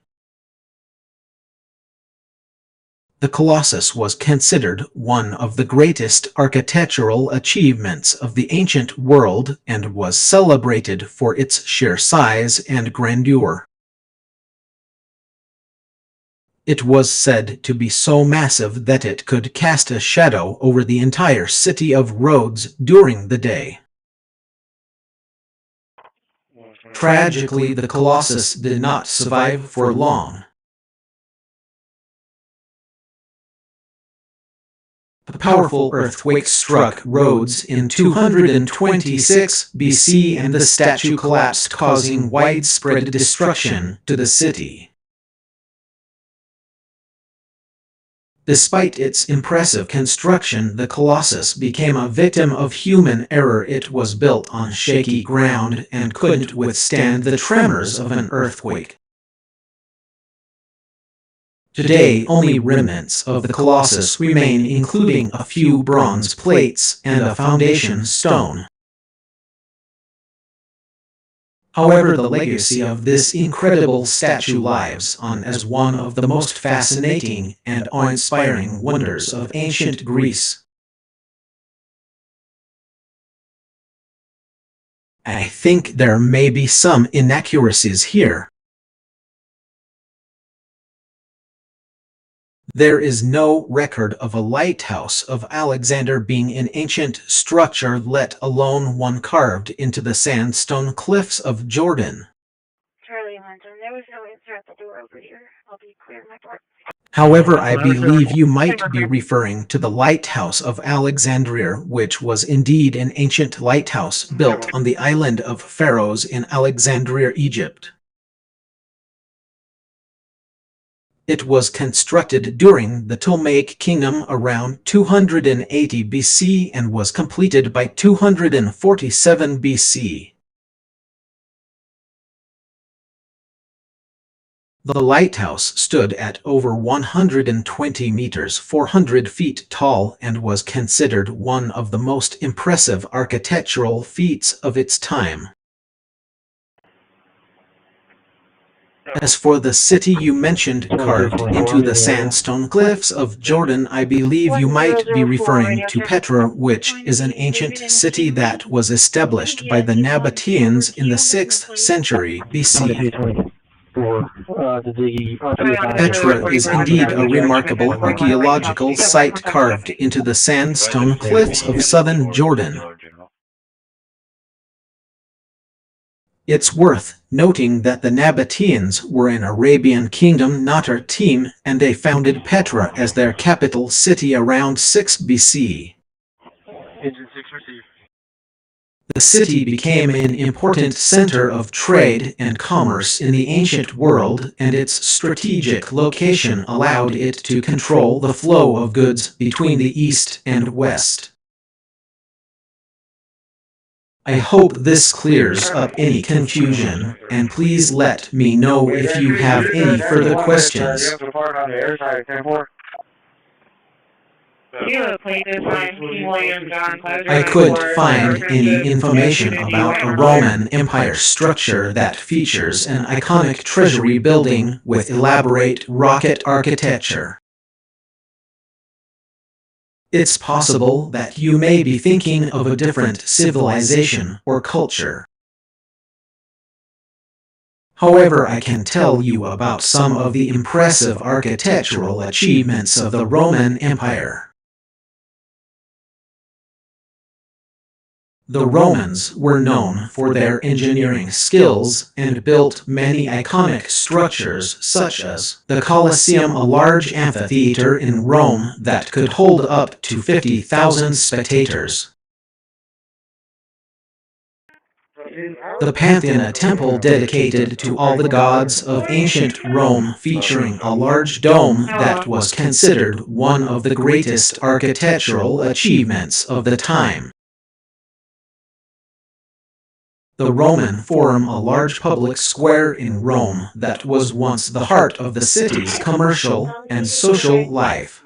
The Colossus was considered one of the greatest architectural achievements of the ancient world and was celebrated for its sheer size and grandeur. It was said to be so massive that it could cast a shadow over the entire city of Rhodes during the day. Tragically, the Colossus did not survive for long. A powerful earthquake struck Rhodes in 226 BC and the statue collapsed, causing widespread destruction to the city. Despite its impressive construction, the Colossus became a victim of human error. It was built on shaky ground and couldn't withstand the tremors of an earthquake. Today, only remnants of the Colossus remain, including a few bronze plates and a foundation stone. However, the legacy of this incredible statue lives on as one of the most fascinating and awe-inspiring wonders of ancient Greece. I think there may be some inaccuracies here. There is no record of a lighthouse of Alexander being an ancient structure, let alone one carved into the sandstone cliffs of Jordan. Charlie London, there was no answer at the door over here. I'll be clear my door. However, I believe you might be referring to the lighthouse of Alexandria, which was indeed an ancient lighthouse built on the island of Pharos in Alexandria, Egypt. It was constructed during the Ptolemaic kingdom around 280 BC and was completed by 247 BC. The lighthouse stood at over 120 meters, 400 feet tall, and was considered one of the most impressive architectural feats of its time. As for the city you mentioned carved into the sandstone cliffs of Jordan, I believe you might be referring to Petra, which is an ancient city that was established by the Nabateans in the 6th century BC. Petra is indeed a remarkable archaeological site carved into the sandstone cliffs of southern Jordan. It's worth noting that the Nabateans were an Arabian kingdom, not our team, and they founded Petra as their capital city around 6 BC. Engine 6 received. The city became an important center of trade and commerce in the ancient world, and its strategic location allowed it to control the flow of goods between the east and west. I hope this clears up any confusion, and please let me know if you have any further questions. I couldn't find any information about a Roman Empire structure that features an iconic treasury building with elaborate rocket architecture. It's possible that you may be thinking of a different civilization or culture. However, I can tell you about some of the impressive architectural achievements of the Roman Empire. The Romans were known for their engineering skills and built many iconic structures such as the Colosseum, a large amphitheater in Rome that could hold up to 50,000 spectators. The Pantheon, a temple dedicated to all the gods of ancient Rome, featuring a large dome that was considered one of the greatest architectural achievements of the time. The Roman Forum, a large public square in Rome that was once the heart of the city's commercial and social life.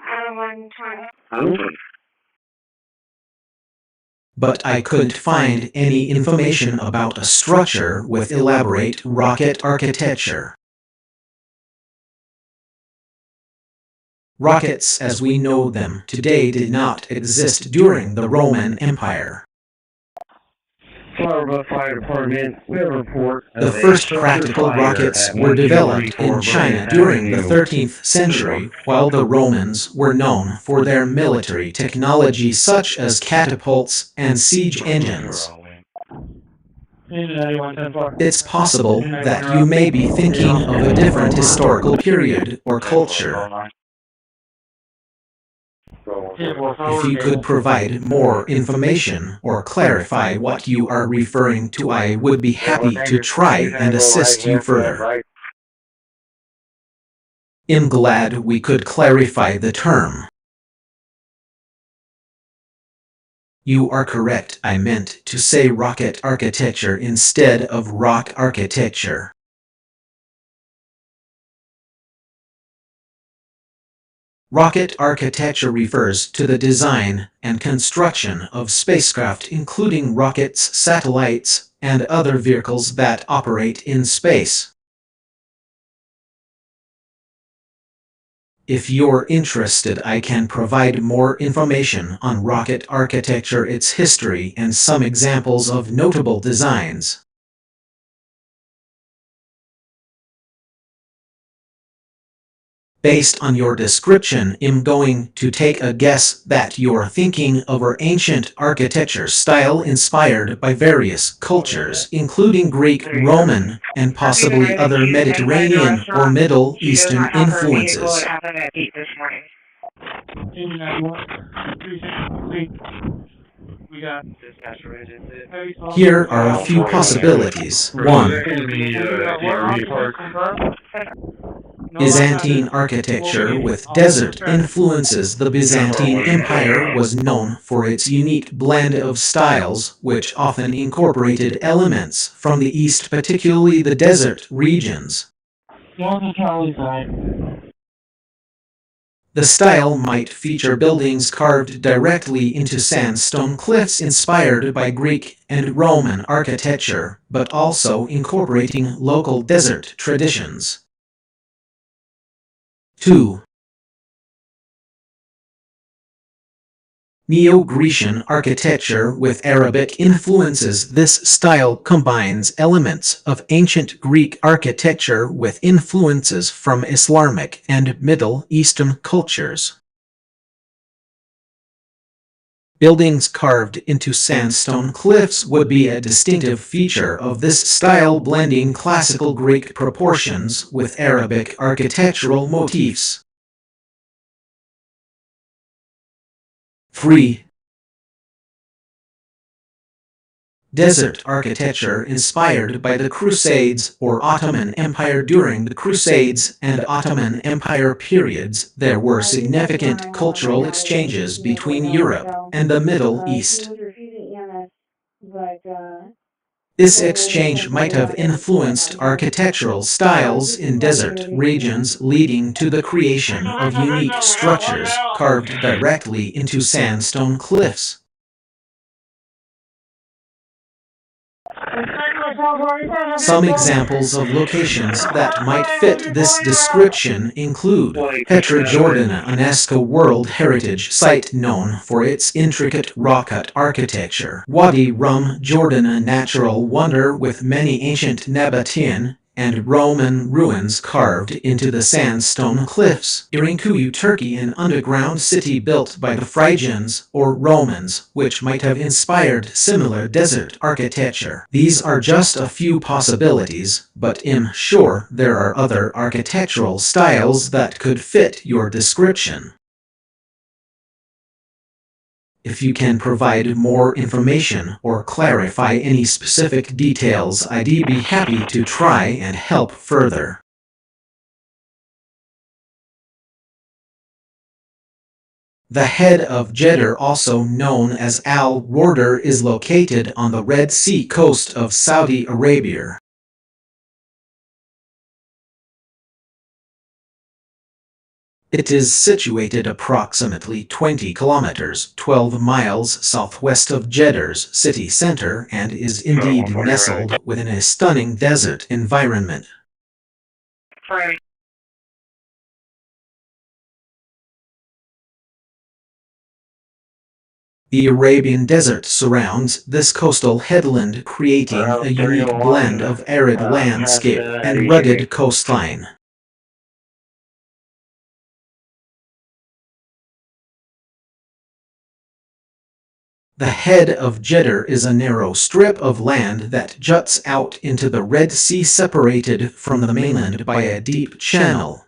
But I couldn't find any information about a structure with elaborate rocket architecture. Rockets as we know them today did not exist during the Roman Empire. Flower Fire Department, we have a report. The first practical rockets were developed in China during the 13th century, while the Romans were known for their military technology such as catapults and siege engines. It's possible that you may be thinking of a different historical period or culture. If you could provide more information or clarify what you are referring to, I would be happy to try and assist you further. I'm glad we could clarify the term. You are correct. I meant to say rocket architecture instead of rock architecture. Rocket architecture refers to the design and construction of spacecraft, including rockets, satellites, and other vehicles that operate in space. If you're interested, I can provide more information on rocket architecture, its history, and some examples of notable designs. Based on your description, I'm going to take a guess that you're thinking of our ancient architecture style inspired by various cultures, including Greek, Roman, and possibly other Mediterranean or Middle Eastern influences. Here are a few possibilities. 1. Byzantine architecture with desert influences. The Byzantine Empire was known for its unique blend of styles, which often incorporated elements from the East, particularly the desert regions. The style might feature buildings carved directly into sandstone cliffs inspired by Greek and Roman architecture, but also incorporating local desert traditions. 2. Neo-Grecian architecture with Arabic influences. This style combines elements of ancient Greek architecture with influences from Islamic and Middle Eastern cultures. Buildings carved into sandstone cliffs would be a distinctive feature of this style, blending classical Greek proportions with Arabic architectural motifs. 3. Desert architecture inspired by the Crusades or Ottoman Empire. During the Crusades and Ottoman Empire periods, there were significant cultural exchanges between Europe and the Middle East. This exchange might have influenced architectural styles in desert regions, leading to the creation of unique structures carved directly into sandstone cliffs. Some examples of locations that might fit this description include Petra, Jordan, a UNESCO World Heritage Site known for its intricate rock-cut architecture; Wadi Rum, Jordan, a natural wonder with many ancient Nabatean and Roman ruins carved into the sandstone cliffs; Irinkuyu, Turkey, an underground city built by the Phrygians or Romans, which might have inspired similar desert architecture. These are just a few possibilities, but I'm sure there are other architectural styles that could fit your description. If you can provide more information or clarify any specific details, I'd be happy to try and help further. The head of Jeddah, also known as Al-Rorder, is located on the Red Sea coast of Saudi Arabia. It is situated approximately 20 kilometers, 12 miles southwest of Jeddah's city center, and is indeed nestled within a stunning desert environment. The Arabian Desert surrounds this coastal headland, creating a unique blend of arid landscape and rugged coastline. The head of Jeddah is a narrow strip of land that juts out into the Red Sea, separated from the mainland by a deep channel.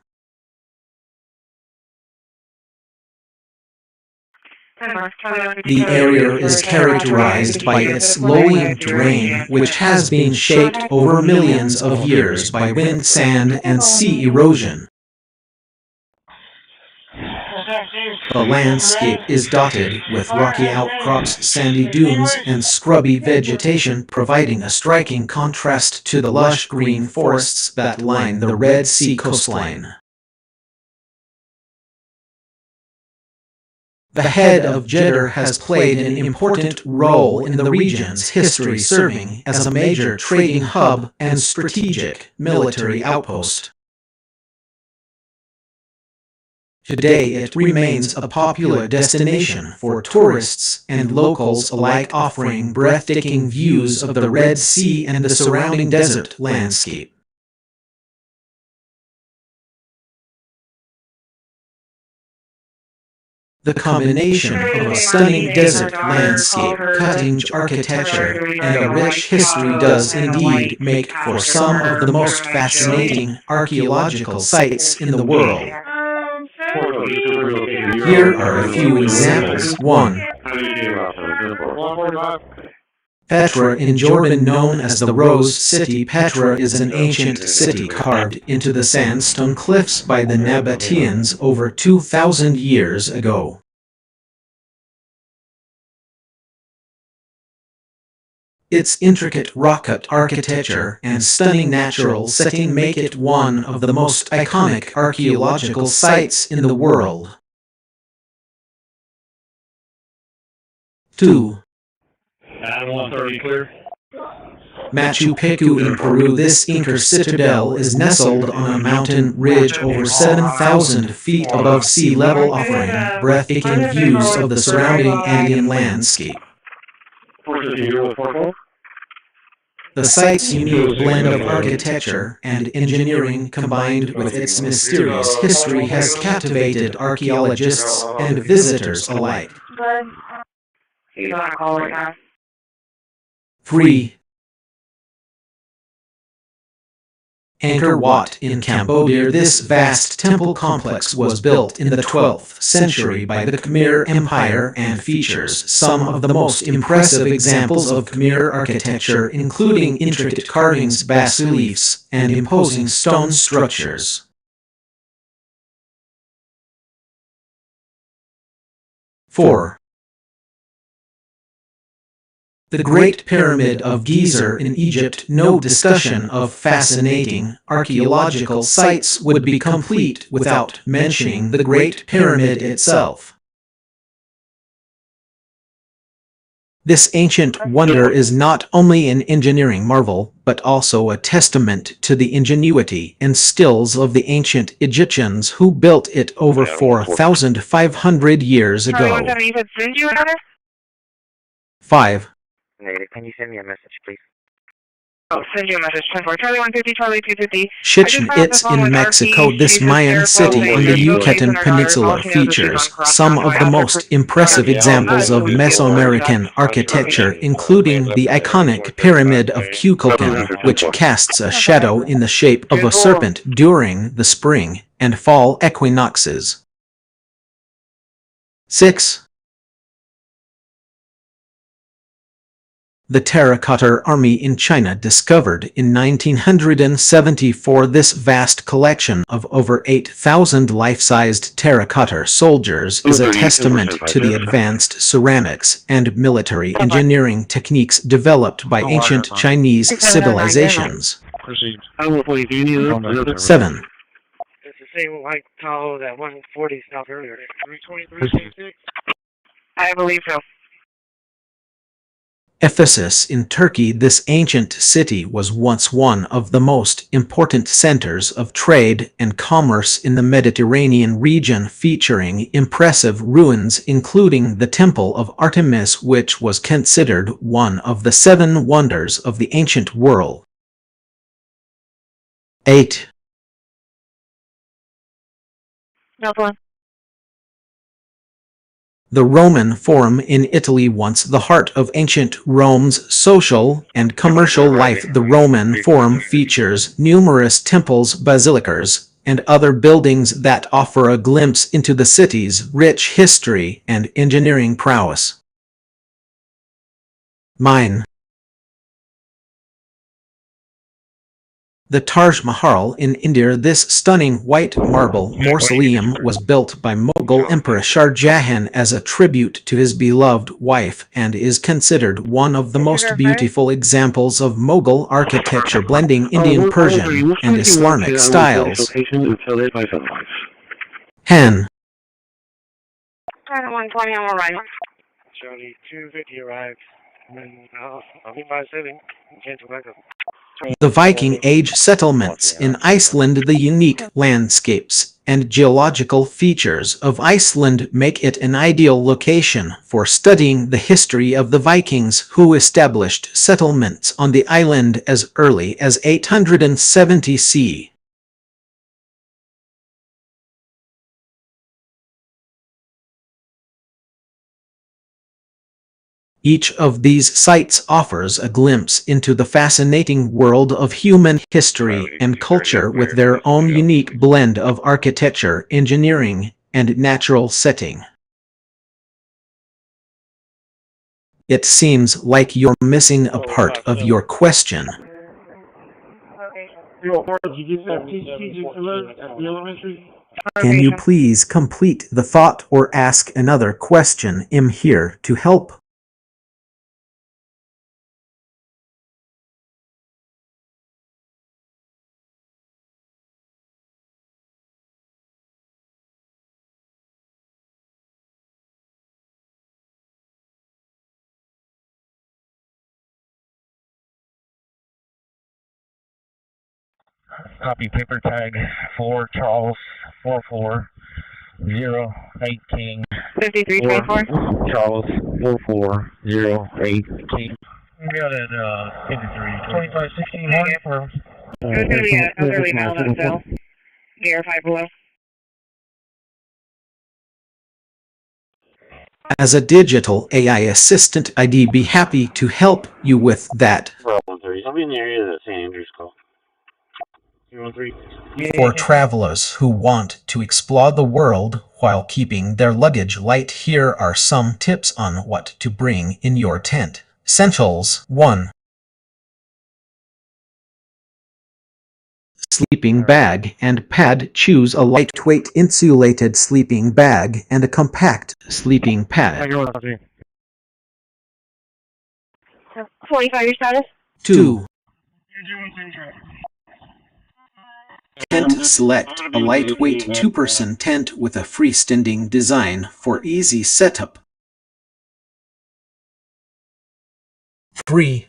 The area is characterized by its loamy terrain, which has been shaped over millions of years by wind, sand, and sea erosion. The landscape is dotted with rocky outcrops, sandy dunes, and scrubby vegetation, providing a striking contrast to the lush green forests that line the Red Sea coastline. The head of Jeddah has played an important role in the region's history, serving as a major trading hub and strategic military outpost. Today it remains a popular destination for tourists and locals alike, offering breathtaking views of the Red Sea and the surrounding desert landscape. The combination of a stunning desert landscape, cutting-edge architecture, and a rich history does indeed make for some of the most fascinating archaeological sites in the world. Here are a few examples. 1. Petra in Jordan, known as the Rose City. Petra is an ancient city carved into the sandstone cliffs by the Nabateans over 2,000 years ago. Its intricate rock-cut architecture and stunning natural setting make it one of the most iconic archaeological sites in the world. 2. Adam 130 clear. Machu Picchu in Peru. This Inca citadel is nestled on a mountain ridge over 7,000 feet above sea level, offering breathtaking views of the surrounding Andean landscape. The site's unique blend of architecture and engineering, combined with its mysterious history, has captivated archaeologists and visitors alike. 3. Angkor Wat in Cambodia. This vast temple complex was built in the 12th century by the Khmer Empire and features some of the most impressive examples of Khmer architecture, including intricate carvings, bas-reliefs, and imposing stone structures. 4. The Great Pyramid of Giza in Egypt. No discussion of fascinating archaeological sites would be complete without mentioning the Great Pyramid itself. This ancient wonder is not only an engineering marvel, but also a testament to the ingenuity and skills of the ancient Egyptians who built it over 4,500 years ago. 5. Can you send me a message, please? Oh, send you a message. 10-4, Charlie 150, Charlie 250. Chichen Itza in Mexico. This Mayan city on the Yucatan Peninsula features some of the most impressive examples of Mesoamerican architecture, including the iconic Pyramid of Kukulkan, which casts a shadow in the shape of a serpent during the spring and fall equinoxes. 6. The Terracotta Army in China, discovered in 1974. This vast collection of over 8,000 life-sized terracotta soldiers is a testament to the advanced ceramics and military engineering techniques developed by ancient Chinese civilizations. 7. It's the same white towel that 140 stopped earlier. 323. I believe so. Ephesus in Turkey. This ancient city was once one of the most important centers of trade and commerce in the Mediterranean region, featuring impressive ruins including the Temple of Artemis, which was considered one of the 7 wonders of the ancient world. 8. No problem. The Roman Forum in Italy, once the heart of ancient Rome's social and commercial life. The Roman Forum features numerous temples, basilicas, and other buildings that offer a glimpse into the city's rich history and engineering prowess. 9. The Taj Mahal in India. This stunning white marble mausoleum was built by Mughal Emperor Shah Jahan as a tribute to his beloved wife and is considered one of the most beautiful examples of Mughal architecture, blending Indian, Persian, and Islamic styles. 10. China 120 on the right. Charlie 250 arrived. And then I'll be by city. Cancel back up. The Viking Age settlements in Iceland. The unique landscapes and geological features of Iceland make it an ideal location for studying the history of the Vikings, who established settlements on the island as early as 870 CE. Each of these sites offers a glimpse into the fascinating world of human history and culture with their own unique blend of architecture, engineering, and natural setting. It seems like you're missing a part of your question. Did you get that PCG alert at the elementary? Can you please complete the thought or ask another question? I'm here to help. Copy paper tag 4 Charles 440 King. 5324. Charles 440 King. We got it 53. 2516 for. It was going to be an elderly male that fell. Verify below. As a digital AI assistant, I'd be happy to help you with that. I'll be in the area that St. Andrews call. For travelers who want to explore the world while keeping their luggage light, here are some tips on what to bring in your tent. Essentials. 1. Sleeping bag and pad. Choose a lightweight insulated sleeping bag and a compact sleeping pad. 45 your status? 2. Tent. Select a lightweight 2-person tent with a freestanding design for easy setup. 3.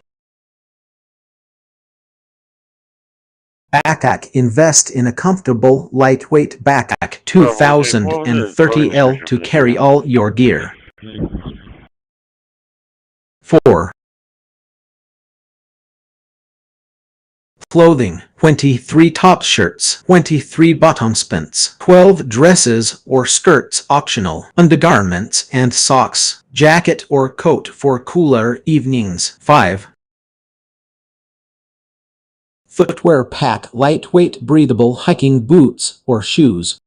Backpack. Invest in a comfortable, lightweight backpack 2030L to carry all your gear. 4. Clothing. 23 top shirts, 23 bottom pants, 12 dresses or skirts optional, undergarments and socks, jacket or coat for cooler evenings. 5. Footwear pack. Lightweight breathable hiking boots or shoes.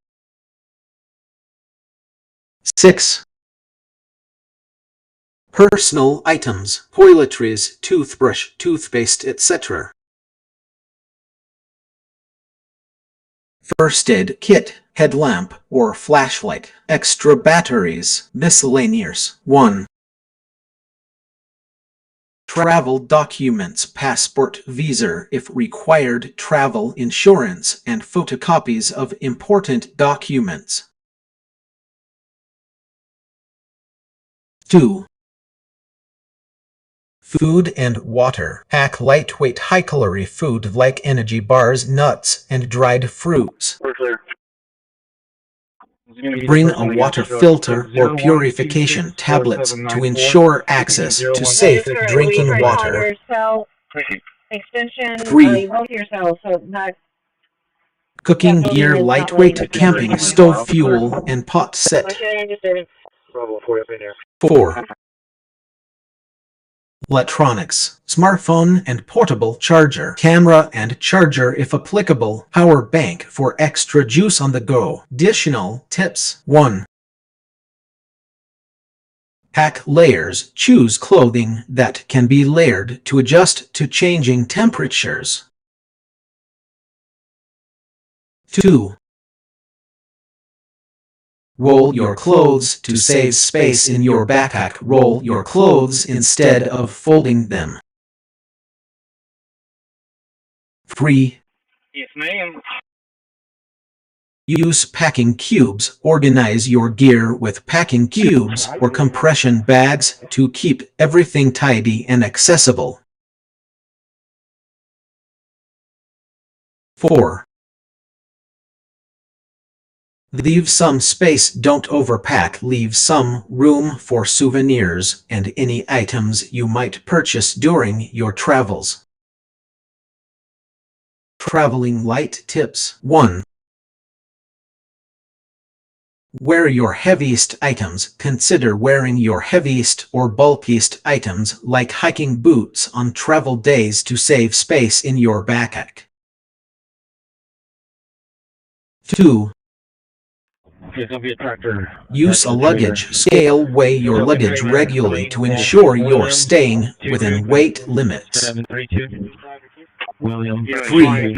6. Personal items, toiletries, toothbrush, toothpaste, etc. First aid kit, headlamp or flashlight, extra batteries, miscellaneous. 1. Travel documents, passport, visa if required, travel insurance, and photocopies of important documents. 2. Food and water. Pack lightweight high-calorie food like energy bars, nuts, and dried fruits. We're clear. Bring a water filter or purification tablets to ensure access to safe drinking water. Extension. 3. Both your cells, so not. Cooking gear, lightweight camping stove, fuel, and pot set. 4. Electronics, smartphone and portable charger, camera and charger if applicable, power bank for extra juice on the go. Additional tips. 1. Pack layers. Choose clothing that can be layered to adjust to changing temperatures. 2. Roll your clothes to save space in your backpack. Roll your clothes instead of folding them. 3. Yes, ma'am. Use packing cubes. Organize your gear with packing cubes or compression bags to keep everything tidy and accessible. 4. Leave some space. Don't overpack. Leave some room for souvenirs and any items you might purchase during your travels. Traveling light tips. 1. Wear your heaviest items. Consider wearing your heaviest or bulkiest items like hiking boots on travel days to save space in your backpack. 2. Use a luggage scale. Weigh your luggage regularly to ensure you're staying within weight limits. 3.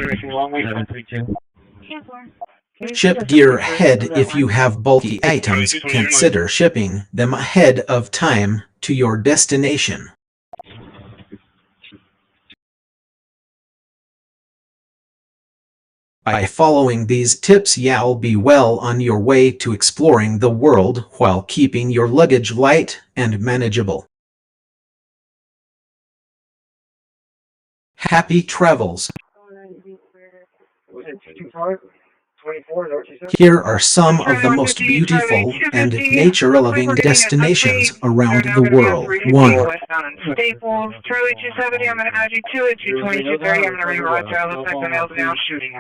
Ship gear ahead. If you have bulky items, consider shipping them ahead of time to your destination. By following these tips, you'll be well on your way to exploring the world while keeping your luggage light and manageable. Happy travels! Here are some of the most beautiful and nature-loving destinations around the world. 1. Staples, Charlie 270, I'm going to add you to it. 22230, I'm going to reroute you. It looks like the mail's now shooting.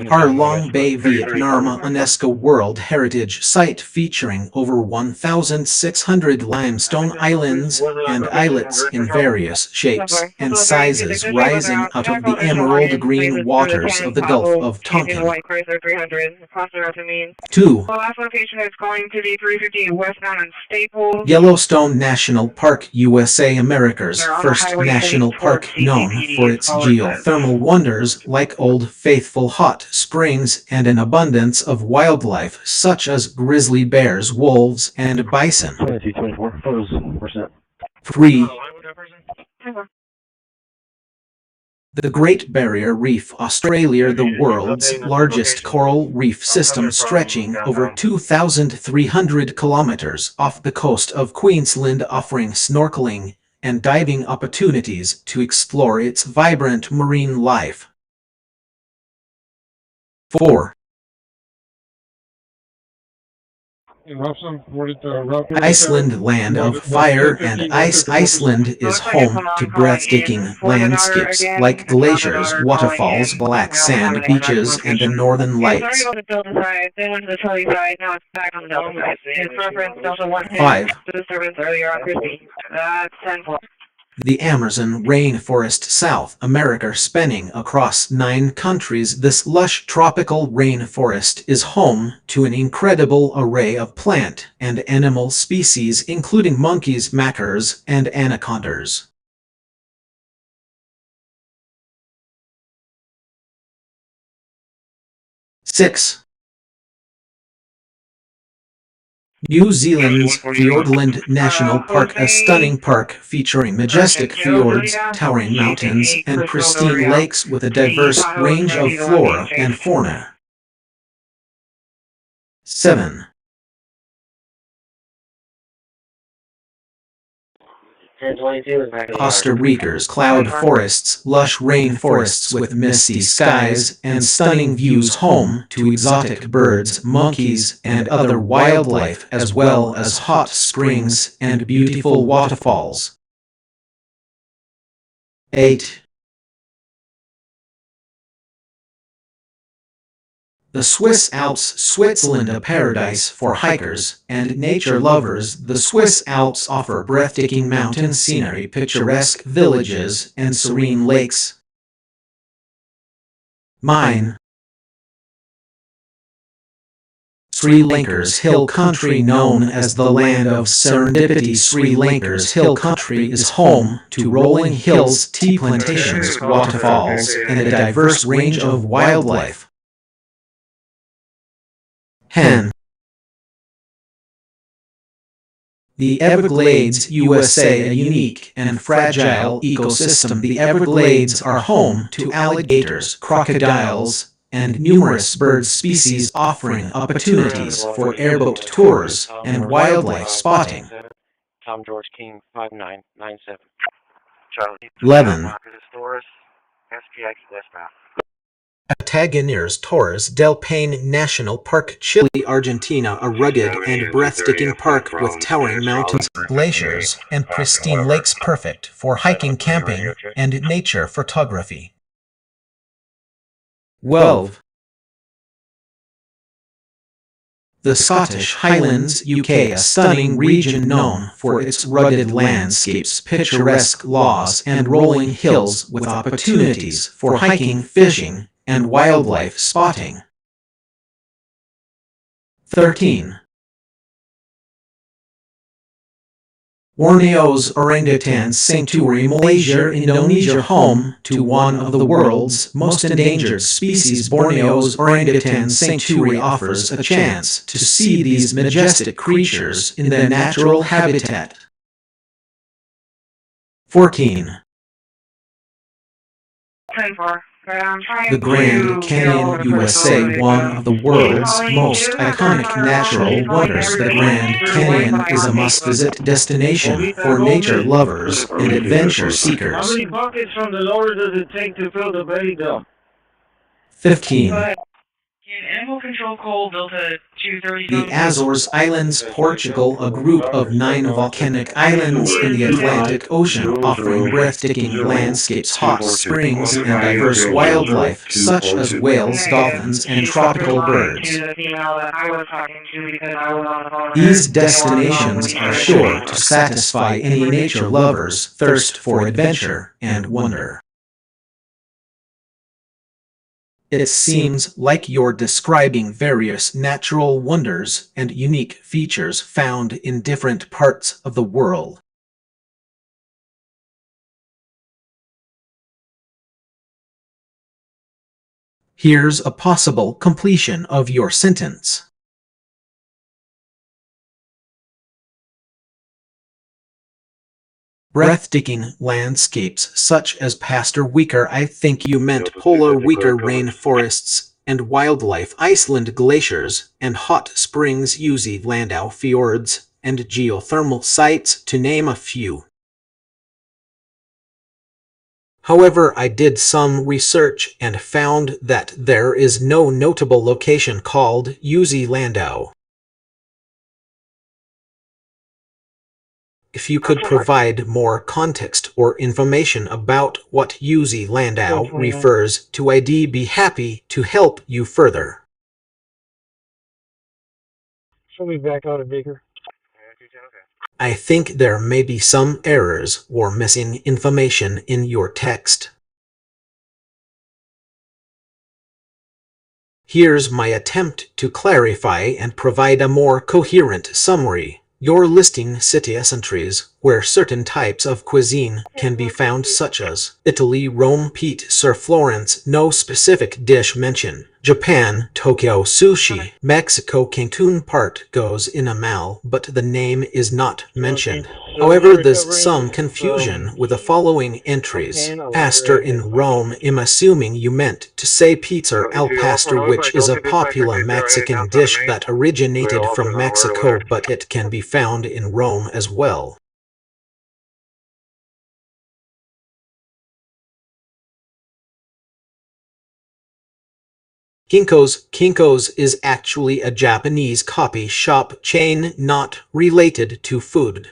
Harlong Bay, Vietnam, a UNESCO World Heritage Site featuring over 1,600 limestone islands and islets in various shapes and sizes rising out of the emerald green waters of the Gulf of Tonkin. 2. The last location is going to be 350 westbound in Staples. Yellowstone National Park, USA, America's first national park known for its geothermal wonders like Old Faithful hot springs and an abundance of wildlife such as grizzly bears, wolves, and bison. 3. The Great Barrier Reef, Australia, the world's largest coral reef system stretching over 2,300 kilometers off the coast of Queensland, offering snorkeling and diving opportunities to explore its vibrant marine life. 4. Iceland, land of fire and ice. Iceland is home to breathtaking landscapes like glaciers, waterfalls, black sand beaches, and the northern lights. 5. The Amazon rainforest, South America, spanning across 9 countries. This lush tropical rainforest is home to an incredible array of plant and animal species, including monkeys, macaques, and anacondas. 6. New Zealand's Fiordland National Park, a stunning park featuring majestic fjords, towering mountains, and pristine lakes with a diverse range of flora and fauna. 7. Costa Rica's cloud forests, lush rainforests with misty skies and stunning views, home to exotic birds, monkeys, and other wildlife, as well as hot springs and beautiful waterfalls. 8. The Swiss Alps, Switzerland, a paradise for hikers and nature lovers. The Swiss Alps offer breathtaking mountain scenery, picturesque villages, and serene lakes. 9. Sri Lanka's hill country, known as the land of serendipity. Sri Lanka's hill country is home to rolling hills, tea plantations, waterfalls, and a diverse range of wildlife. 10. The Everglades, USA, a unique and fragile ecosystem. The Everglades are home to alligators, crocodiles, and numerous bird species, offering opportunities for airboat tours and wildlife spotting. Tom George King 5997. Charlie. 11. Taurus, SPX westbound. Atagoneres Torres del Paine National Park, Chile, Argentina, a rugged and breathtaking park with towering mountains, glaciers, and pristine lakes, perfect for hiking, camping, and nature photography. 12. The Scottish Highlands, UK, a stunning region known for its rugged landscapes, picturesque laws, and rolling hills with opportunities for hiking, fishing, and wildlife spotting. 13. Borneo's Orangutan Sanctuary, Malaysia, Indonesia, home to one of the world's most endangered species. Borneo's Orangutan Sanctuary offers a chance to see these majestic creatures in their natural habitat. 14. 10-4. The Grand Canyon, USA, one of the world's most iconic natural wonders. The Grand Canyon is a must-visit destination for nature lovers and adventure How seekers. many buckets from the loader does it take to fill the belly dump? 15. Animal Control Coal Delta 230. The Azores Islands, Portugal, a group of 9 volcanic islands in the Atlantic Ocean, offering breathtaking landscapes, hot springs, and diverse wildlife such as whales, dolphins, and tropical birds. These destinations are sure to satisfy any nature lover's thirst for adventure and wonder. It seems like you're describing various natural wonders and unique features found in different parts of the world. Here's a possible completion of your sentence. Breathtaking landscapes such as Pastor Weaker, I think you meant polar Weaker rainforests and wildlife, Iceland glaciers and hot springs, Uzi Landau fjords and geothermal sites, to name a few. However, I did some research and found that there is no notable location called Uzi Landau. If you could provide more context or information about what Uzi Landau refers to, I'd be happy to help you further. Show me back out of Baker. I think there may be some errors or missing information in your text. Here's my attempt to clarify and provide a more coherent summary. You're listing city entries where certain types of cuisine can be found, such as Italy, Rome, Pete, Sir Florence, no specific dish mentioned. Japan, Tokyo, sushi. Mexico, Cancun, part goes in a mal, but the name is not mentioned. However, there's some confusion with the following entries. Pastor in Rome, I'm assuming you meant to say pizza al pastor, which is a popular Mexican dish that originated from Mexico, but it can be found in Rome as well. Kinko's is actually a Japanese coffee shop chain not related to food.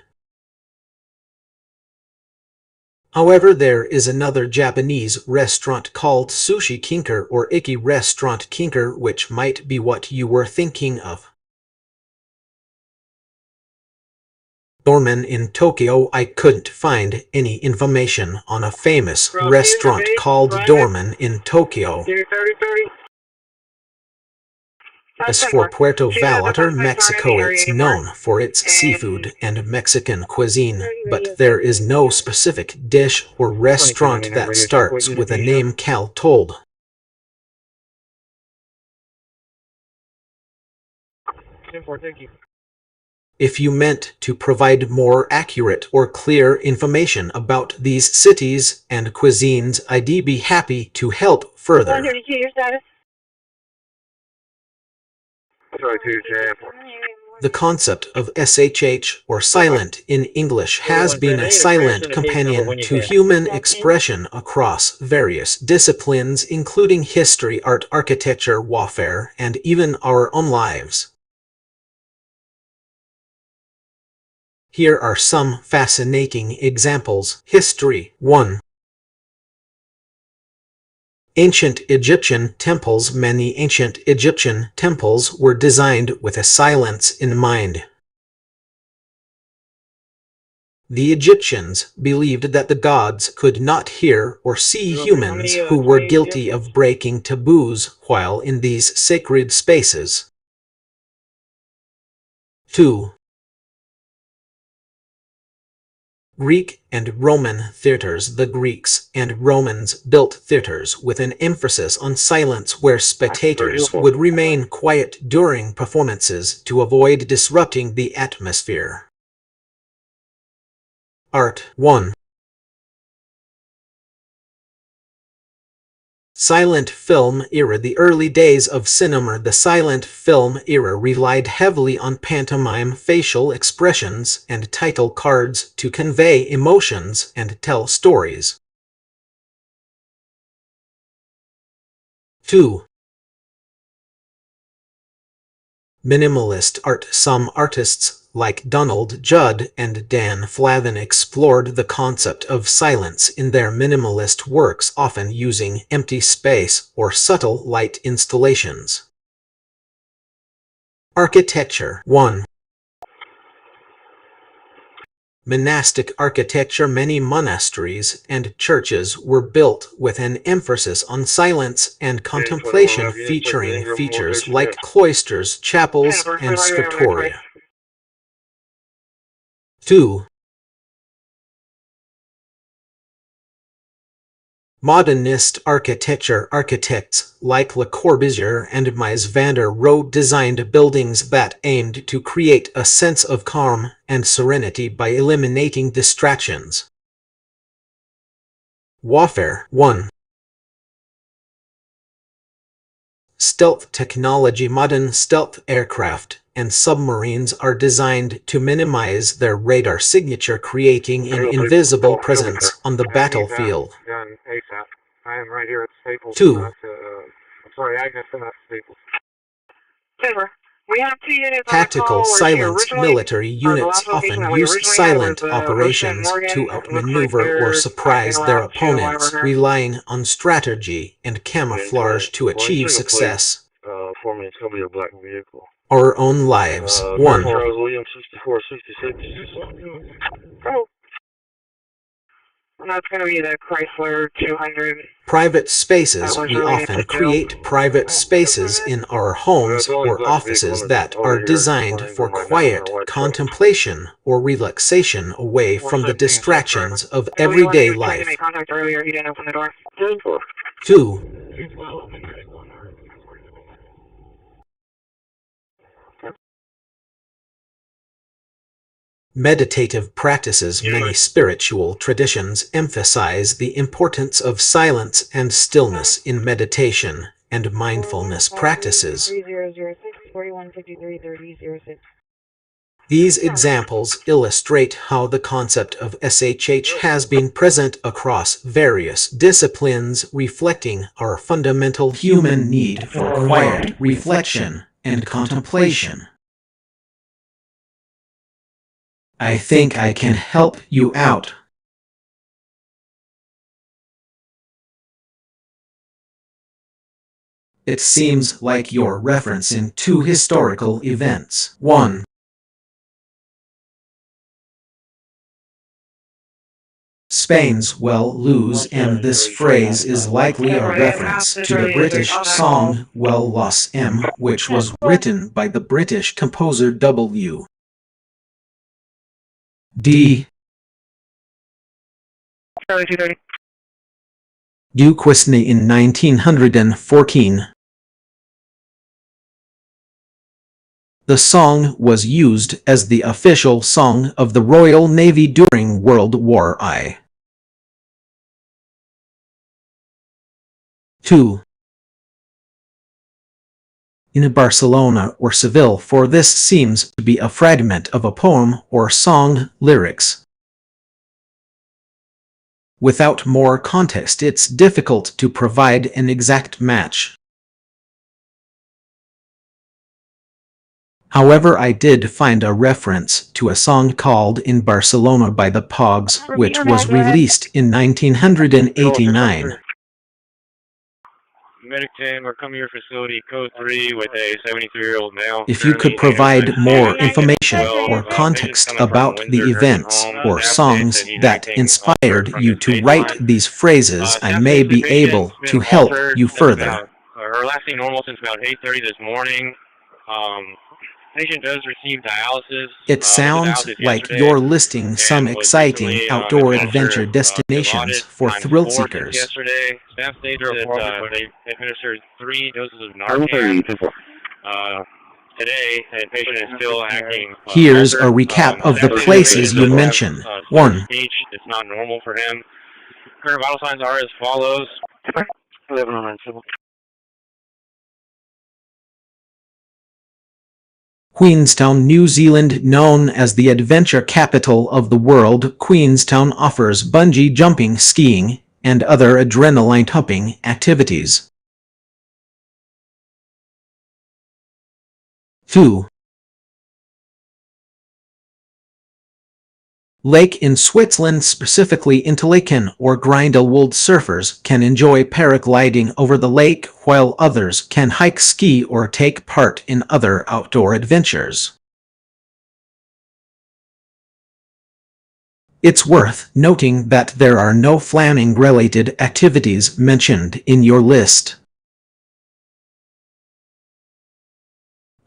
However, there is another Japanese restaurant called Sushi Kinker or Iki Restaurant Kinker, which might be what you were thinking of. Dorman in Tokyo, I couldn't find any information on a famous restaurant called Dorman in Tokyo. As for Puerto Vallarta, Mexico, it's known for its seafood and Mexican cuisine, but there is no specific dish or restaurant that starts with a name Cal told. If you meant to provide more accurate or clear information about these cities and cuisines, I'd be happy to help further. 132, your status? Sorry, 2J. The concept of SHH, or silent in English, has been a silent companion to human expression across various disciplines, including history, art, architecture, warfare, and even our own lives. Here are some fascinating examples. History 1. Ancient Egyptian temples. Many ancient Egyptian temples were designed with a silence in mind. The Egyptians believed that the gods could not hear or see humans who were guilty of breaking taboos while in these sacred spaces. 2. Greek and Roman theaters. The Greeks and Romans built theaters with an emphasis on silence where spectators would remain quiet during performances to avoid disrupting the atmosphere. Art 1. Silent film era. The early days of cinema. The silent film era relied heavily on pantomime, facial expressions, and title cards to convey emotions and tell stories. 2. Minimalist art. Some artists, like Donald Judd and Dan Flavin, explored the concept of silence in their minimalist works, often using empty space or subtle light installations. Architecture 1. Monastic architecture. Many monasteries and churches were built with an emphasis on silence and contemplation, featuring features like cloisters, chapels, and scriptoria. 2. Modernist architecture. Architects like Le Corbusier and Mies van der Rohe designed buildings that aimed to create a sense of calm and serenity by eliminating distractions. Warfare 1. Stealth technology. Modern stealth aircraft and submarines are designed to minimize their radar signature, creating an invisible presence on the battlefield. I am right here at Staples. 2. Sorry, Agnes, not Staples. Silver. We have 2 units on Tactical the call. silence. Military units often used silent operations to outmaneuver or surprise their opponents, relying on strategy and camouflage to achieve success. For me, it's going to be a black vehicle. Our own lives. 1. Charles Williams, 6466. Oh. And that's going to be the Chrysler 200. Private spaces. We often create private spaces in our homes or offices that are designed for quiet contemplation or relaxation away from the distractions of everyday life. 2. Meditative practices. Many spiritual traditions emphasize the importance of silence and stillness in meditation and mindfulness practices. These examples illustrate how the concept of SHH has been present across various disciplines, reflecting our fundamental human need for quiet reflection and contemplation. I think I can help you out. It seems like you're referencing 2 historical events. 1. Spain's Well Lose, and this phrase is likely a reference to the British song Well Lost M, which was written by the British composer W. D. Duquesne in 1914. The song was used as the official song of the Royal Navy during World War I. 2. in Barcelona or Seville, for this seems to be a fragment of a poem or song lyrics. Without more context, it's difficult to provide an exact match. However, I did find a reference to a song called In Barcelona by the Pogs, which was released in 1989. Medic 10, we're coming to your facility, code 3, with a 73-year-old male. If you could provide more information or context about the events or songs that inspired you to write these phrases, I may be able to help you further. Her last seen normal since about 8:30 this morning. Patient does receive dialysis. It sounds like you're listing some exciting outdoor adventure destinations for thrill seekers. Yesterday, staff stated that they administered 3 doses of Narcan. Today, the patient is still acting. Here's a recap of the places you mentioned. 1. Speech is not normal for him. Current vital signs are as follows. 11 civil. Queenstown, New Zealand. Known as the adventure capital of the world, Queenstown offers bungee jumping, skiing, and other adrenaline-pumping activities. 2. Lake in Switzerland, specifically Interlaken or Grindelwald. Surfers can enjoy paragliding over the lake, while others can hike, ski, or take part in other outdoor adventures. It's worth noting that there are no flaming-related activities mentioned in your list.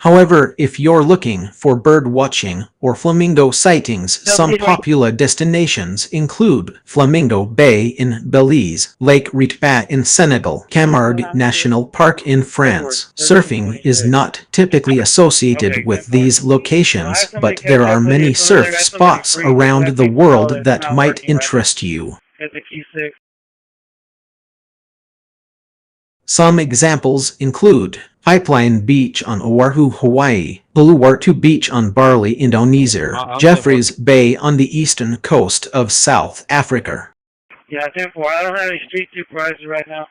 However, if you're looking for bird watching or flamingo sightings, some popular destinations include Flamingo Bay in Belize, Lake Ritba in Senegal, Camargue National Park in France. Surfing is not typically associated with these locations, but there are many surf spots around the world that might interest you. Some examples include Pipeline Beach on Oahu, Hawaii, Uluwatu Beach on Bali, Indonesia, Jeffreys Bay on the eastern coast of South Africa. Yeah, 10-4. I don't have any street supervisors right now.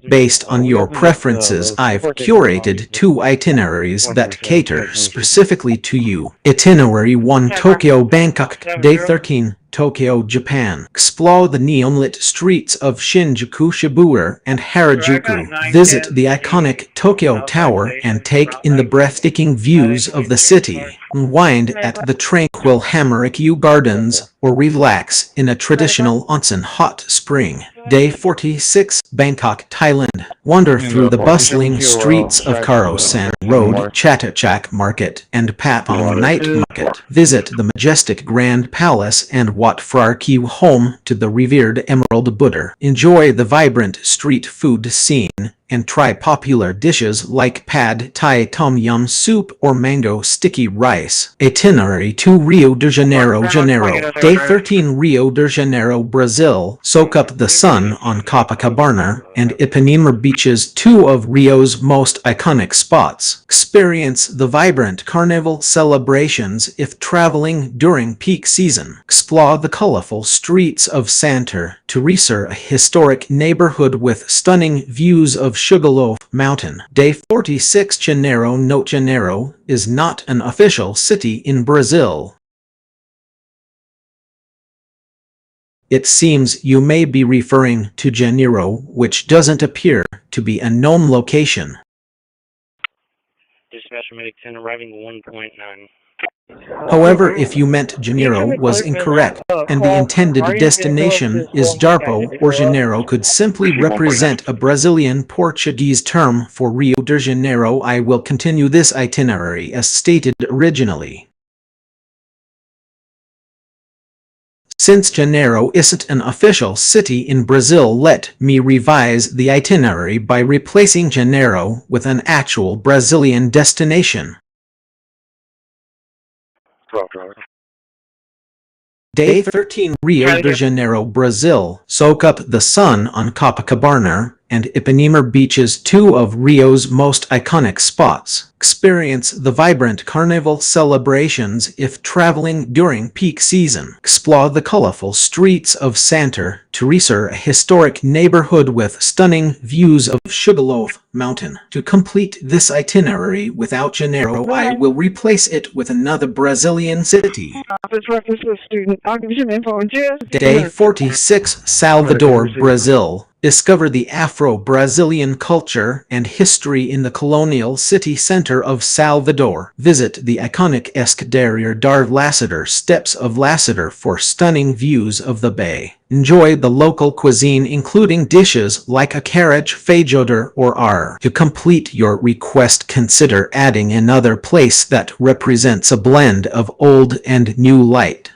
Based on your preferences, I've curated 2 itineraries that cater specifically to you. Itinerary 1, Tokyo, Bangkok, Day 13, Tokyo, Japan. Explore the neon-lit streets of Shinjuku, Shibuya, and Harajuku. Visit the iconic Tokyo Tower and take in the breathtaking views of the city. Unwind at the tranquil Hamarikyu Gardens or relax in a traditional onsen hot spring. Day 46, Bangkok, Thailand. Wander through the bustling streets of Karosan Road, Chatuchak Market, and Patong Night Market. Visit the majestic Grand Palace and Wat Phra Kew, home to the revered Emerald Buddha. Enjoy the vibrant street food scene and try popular dishes like pad thai, tom yum soup, or mango sticky rice. Itinerary 2, Rio de Janeiro, Day 13, Rio de Janeiro, Brazil. Soak up the sun on Copacabana and Ipanema beaches, 2 of Rio's most iconic spots. Experience the vibrant carnival celebrations if traveling during peak season. Explore the colorful streets of Santo Teresa, a historic neighborhood with stunning views of Sugarloaf Mountain. Day 46, Janeiro. Note: Janeiro is not an official city in Brazil. It seems you may be referring to Janeiro, which doesn't appear to be a known location. Dispatcher Medic 10 arriving 1.9. However, if you meant Janeiro was incorrect, and the intended destination is Jarpo or Janeiro could simply represent a Brazilian Portuguese term for Rio de Janeiro, I will continue this itinerary as stated originally. Since Janeiro isn't an official city in Brazil, let me revise the itinerary by replacing Janeiro with an actual Brazilian destination. Day 13, Rio de Janeiro, Brazil. Soak up the sun on Copacabana and Ipanema Beaches, two of Rio's most iconic spots. Experience the vibrant carnival celebrations if traveling during peak season. Explore the colorful streets of Santa Teresa, a historic neighborhood with stunning views of Sugarloaf Mountain. To complete this itinerary without Janeiro, I will replace it with another Brazilian city. Office reference with student occupation info and just. Day 46, Salvador, Brazil. Discover the Afro-Brazilian culture and history in the colonial city center of Salvador. Visit the iconic Escadaria dar Lacerda Steps of Lacerda for stunning views of the bay. Enjoy the local cuisine, including dishes like a carriage feijoada or ar. To complete your request, consider adding another place that represents a blend of old and new light.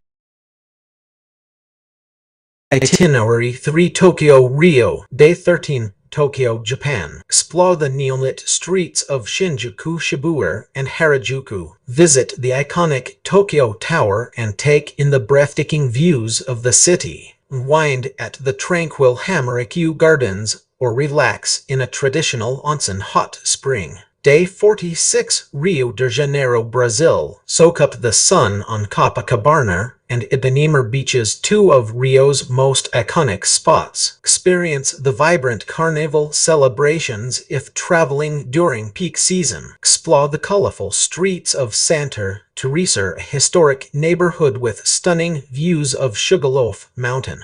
Itinerary 3, Tokyo, Rio. Day 13, Tokyo, Japan. Explore the neon-lit streets of Shinjuku, Shibuya, and Harajuku. Visit the iconic Tokyo Tower and take in the breathtaking views of the city. Unwind at the tranquil Hamarikyu Gardens or relax in a traditional onsen hot spring. Day 46, Rio de Janeiro, Brazil. Soak up the sun on Copacabana and Ipanema Beaches, two of Rio's most iconic spots. Experience the vibrant carnival celebrations if traveling during peak season. Explore the colorful streets of Santa Teresa, a historic neighborhood with stunning views of Sugarloaf Mountain.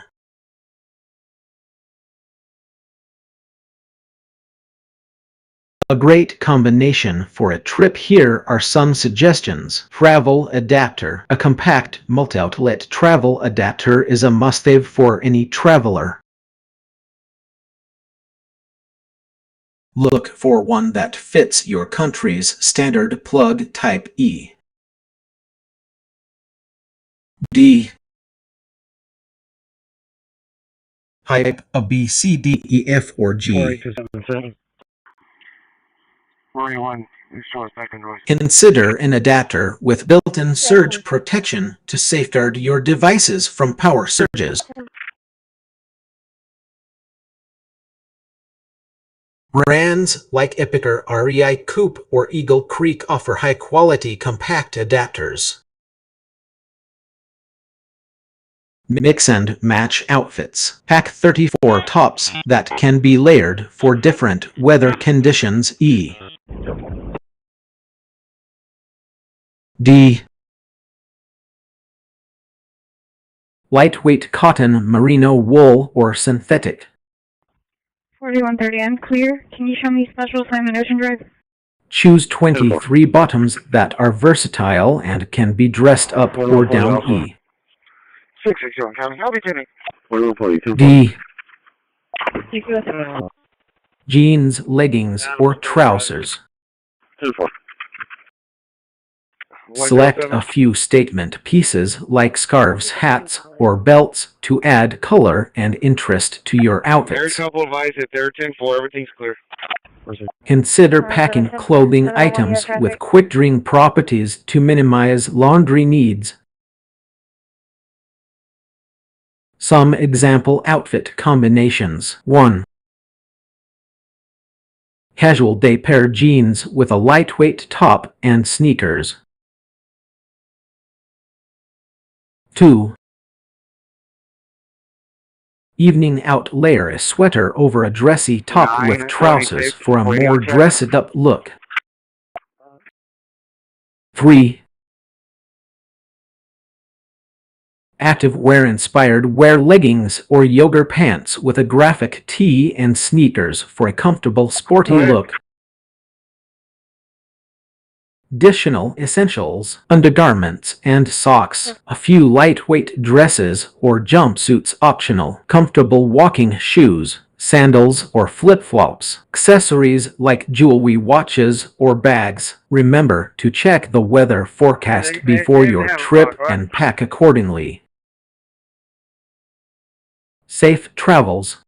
A great combination for a trip. Here are some suggestions. Travel adapter. A compact multi-outlet travel adapter is a must-have for any traveler. Look for one that fits your country's standard plug type E. D. Type a B, C, D, E, F, or G. 41, restore second voice. Consider an adapter with built-in surge protection to safeguard your devices from power surges. Brands like Epicor, REI, Coupe, or Eagle Creek offer high-quality compact adapters. Mix and match outfits. Pack 34 tops that can be layered for different weather conditions. E. D. Lightweight cotton, merino, wool, or synthetic. 4130, I'm clear. Can you show me special assignment Ocean Drive? Choose 23 bottoms that are versatile and can be dressed up or down. E. 661, County. I'll be tuning. D. Jeans, leggings, or trousers. Select a few statement pieces like scarves, hats, or belts to add color and interest to your Air outfits. couple advice at there 10-4, everything's clear. Consider packing clothing items with quick-drying properties to minimize laundry needs. Some example outfit combinations. 1. Casual day pair jeans with a lightweight top and sneakers. 2. Evening out, layer a sweater over a dressy top with trousers for a more dressed-up look. 3. Active wear inspired, wear leggings or yoga pants with a graphic tee and sneakers for a comfortable sporty look. Additional essentials, undergarments and socks, a few lightweight dresses or jumpsuits optional, comfortable walking shoes, sandals or flip-flops, accessories like jewelry, watches, or bags. Remember to check the weather forecast before your trip and pack accordingly. Safe travels.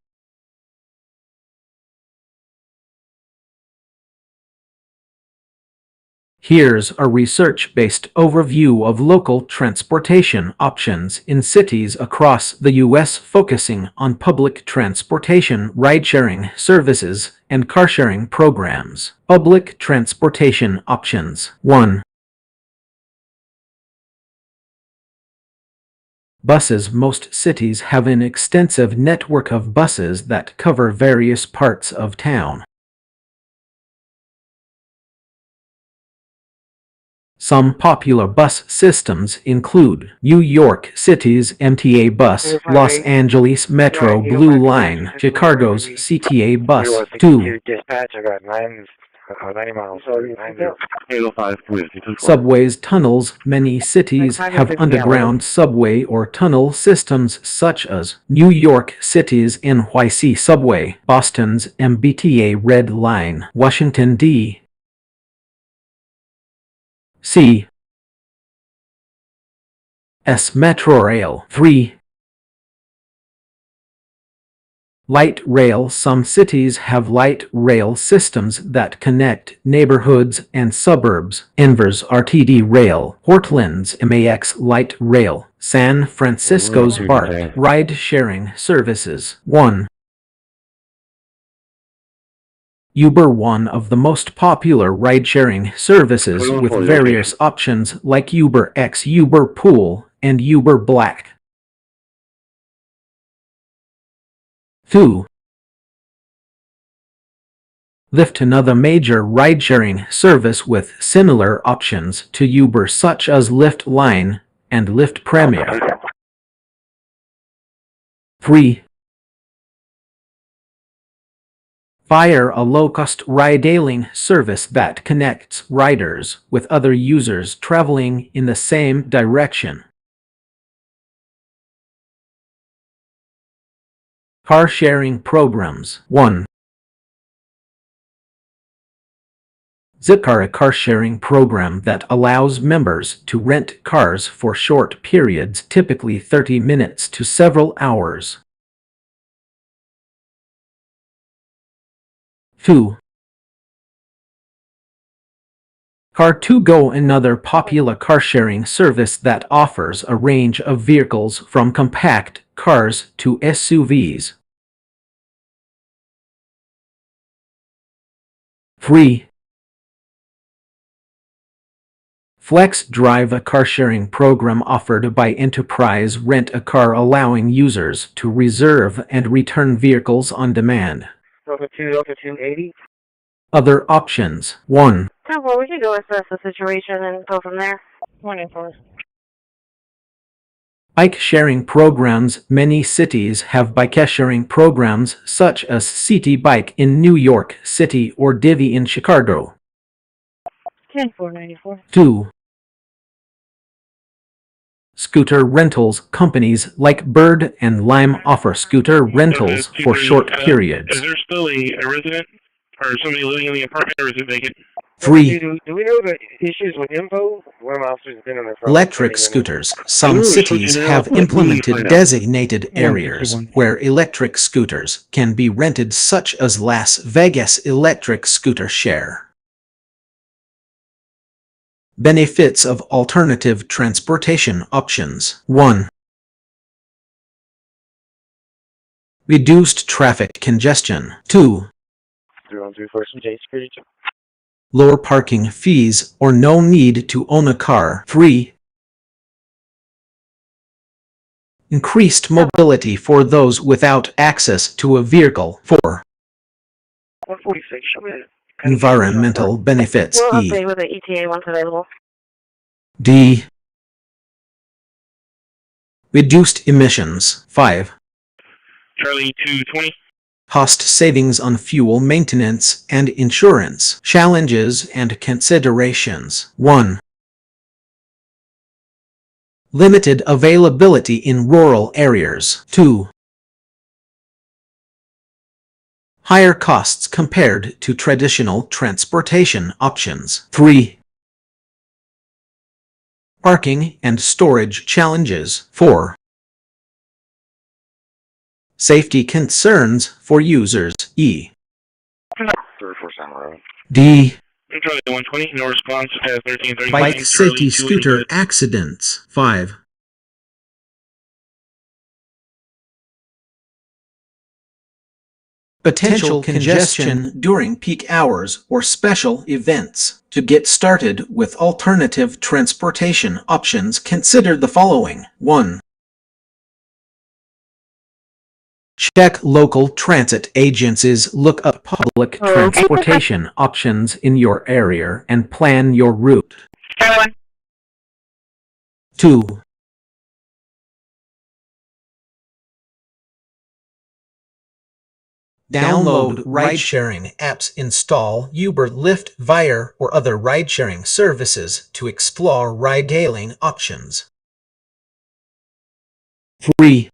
Here's a research-based overview of local transportation options in cities across the U.S. focusing on public transportation, ride-sharing services, and car-sharing programs. Public transportation options. 1. Buses. Most cities have an extensive network of buses that cover various parts of town. Some popular bus systems include New York City's MTA bus, Los Angeles Metro Blue Line, Chicago's CTA bus. 2. Dispatch, I got 90 miles. 805, please. Subways, tunnels. Many cities have underground subway or tunnel systems such as New York City's NYC subway, Boston's MBTA Red Line, Washington, D.C. Metrorail. 3. Light rail. Some cities have light rail systems that connect neighborhoods and suburbs. Denver's RTD Rail, Portland's MAX Light Rail, San Francisco's BART. Ride-sharing services. 1. Uber. One of the most popular ride-sharing services with various options like Uber X, Uber Pool, and Uber Black. 2. Lyft. Another major ride-sharing service with similar options to Uber such as Lyft Line and Lyft Premier. 3. Fire. A low-cost ride-hailing service that connects riders with other users traveling in the same direction. Car-sharing programs. 1. Zipcar. A car-sharing program that allows members to rent cars for short periods, typically 30 minutes to several hours. 2. Car2Go. Another popular car-sharing service that offers a range of vehicles from compact cars to SUVs. 3. Flex Drive. A car-sharing program offered by Enterprise Rent-A-Car allowing users to reserve and return vehicles on demand. Delta 280. Other options. 1. Well, we can go assess the situation and go from there. 24. Bike-sharing programs. Many cities have bike-sharing programs such as City Bike in New York City or Divvy in Chicago. 10-494. 2. Scooter rentals. Companies like Bird and Lime offer scooter rentals for short periods. Is there still a resident or somebody living in the apartment, or is it vacant? 3. Do we know the issues with info? One of my officers has been on their phone. Electric scooters. Some cities have implemented designated areas where electric scooters can be rented, such as Las Vegas Electric Scooter Share. Benefits of alternative transportation options. 1. Reduced traffic congestion. 2. 3134 CCPD. Lower parking fees or no need to own a car. 3. Increased mobility for those without access to a vehicle. 4. 146. Show me that. Environmental benefits. We'll E. update with the ETA once available. D. Reduced emissions. 5. Charlie 220. Cost savings on fuel maintenance and insurance. Challenges and considerations. 1. Limited availability in rural areas. 2. Higher costs compared to traditional transportation options. 3. Parking and storage challenges. 4. Safety concerns for users. E. 34 Sound Road. D. Charlie 120, no response at 1339. Bike safety scooter accidents. 5. Potential congestion during peak hours or special events. To get started with alternative transportation options, consider the following. 1. Check local transit agencies, look up public transportation options in your area, and plan your route. 2. Download ride-sharing apps, install Uber, Lyft, Vire, or other ride-sharing services to explore ride-hailing options. 3.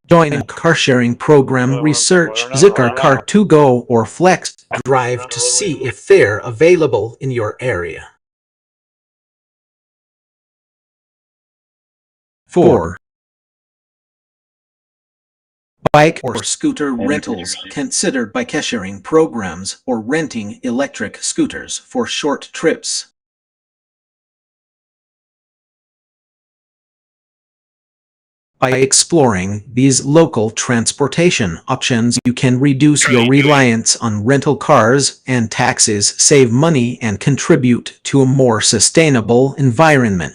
Join a car-sharing program, research Zikar Car to Go or Flex Drive to see if they're available in your area. 4. Bike or scooter rentals. Consider bike-sharing programs or renting electric scooters for short trips. By exploring these local transportation options, you can reduce your reliance on rental cars and taxis, save money, and contribute to a more sustainable environment.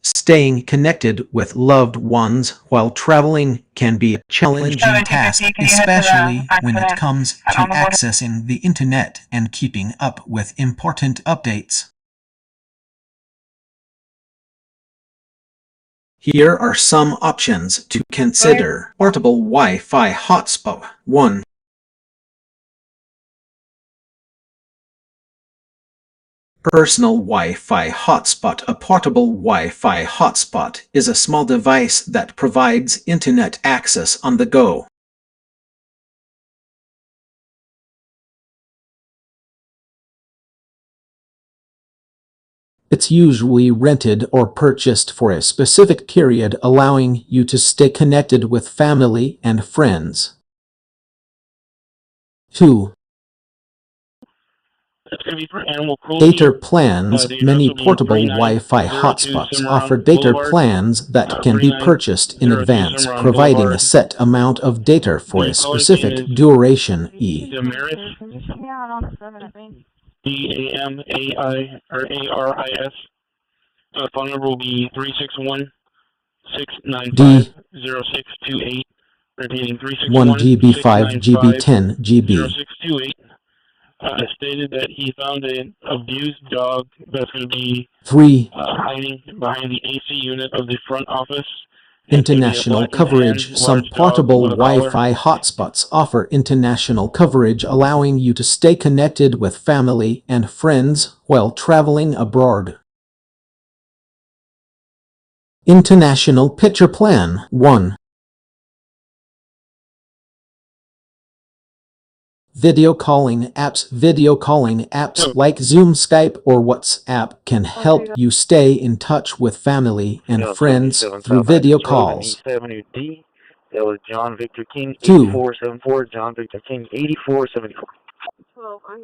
Staying connected with loved ones while traveling can be a challenging task, especially when it comes to accessing the internet and keeping up with important updates. Here are some options to consider. Portable Wi-Fi hotspot. 1. Personal Wi-Fi hotspot. A portable Wi-Fi hotspot is a small device that provides internet access on the go. It's usually rented or purchased for a specific period, allowing you to stay connected with family and friends. 2. Data plans. Many portable Wi-Fi hotspots offer data plans that can be purchased in advance, providing a set amount of data for a specific duration. DAMAIRAS. Phone number will be 361-695-0628. Repeating 361 1 GB, 5 GB, 10 GB. 0628. Stated that he found an abused dog that's going to be 3. hiding behind the AC unit of the front office. International coverage. Some portable Wi-Fi hotspots offer international coverage, allowing you to stay connected with family and friends while traveling abroad. International Picture Plan. 1. Video calling apps. Video calling apps like Zoom, Skype, or WhatsApp can help you stay in touch with family and friends through video calls. 2.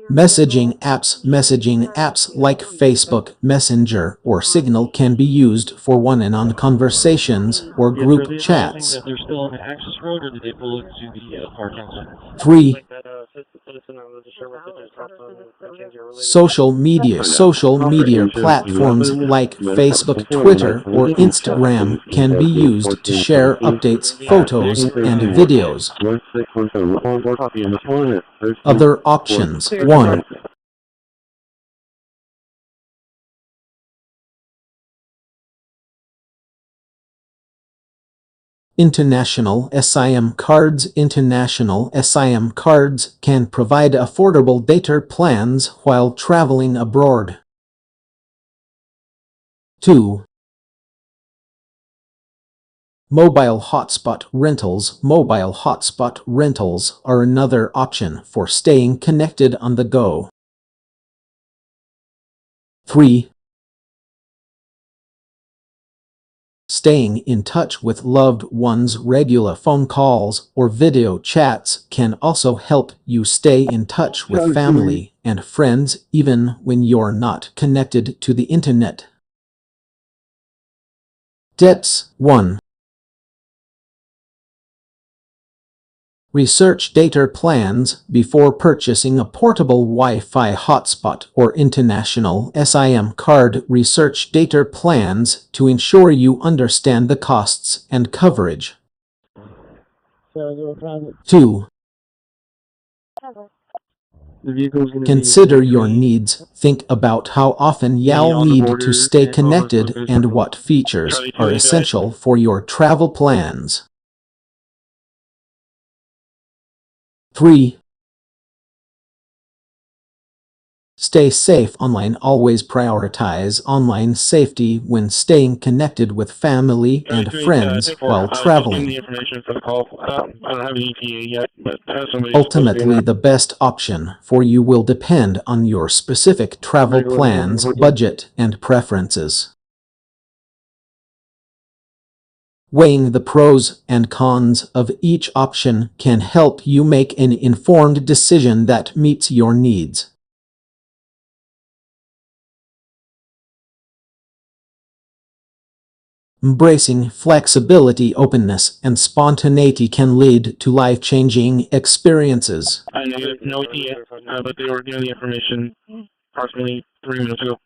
Messaging apps. Messaging apps like Facebook Messenger or Signal can be used for one-on-one conversations or group chats. 3. Social media. Social media platforms like Facebook, Twitter, or Instagram can be used to share updates, photos, and videos. Other options. 1. International SIM cards. International SIM cards can provide affordable data plans while traveling abroad. 2. Mobile hotspot rentals. Mobile hotspot rentals are another option for staying connected on the go. 3. Staying in touch with loved ones, regular phone calls or video chats can also help you stay in touch with family and friends even when you're not connected to the internet. Tips 1. Research data plans before purchasing a portable Wi-Fi hotspot or international SIM card. Research data plans to ensure you understand the costs and coverage. 2. Consider your needs. Think about how often you'll need to stay connected and what features are essential for your travel plans. 3. Stay safe online. Always prioritize online safety when staying connected with family and friends while traveling. Ultimately, the best option for you will depend on your specific travel plans, budget, and preferences. Weighing the pros and cons of each option can help you make an informed decision that meets your needs. Embracing flexibility, openness, and spontaneity can lead to life-changing experiences. I have no idea, but they were given the information approximately 3 minutes ago.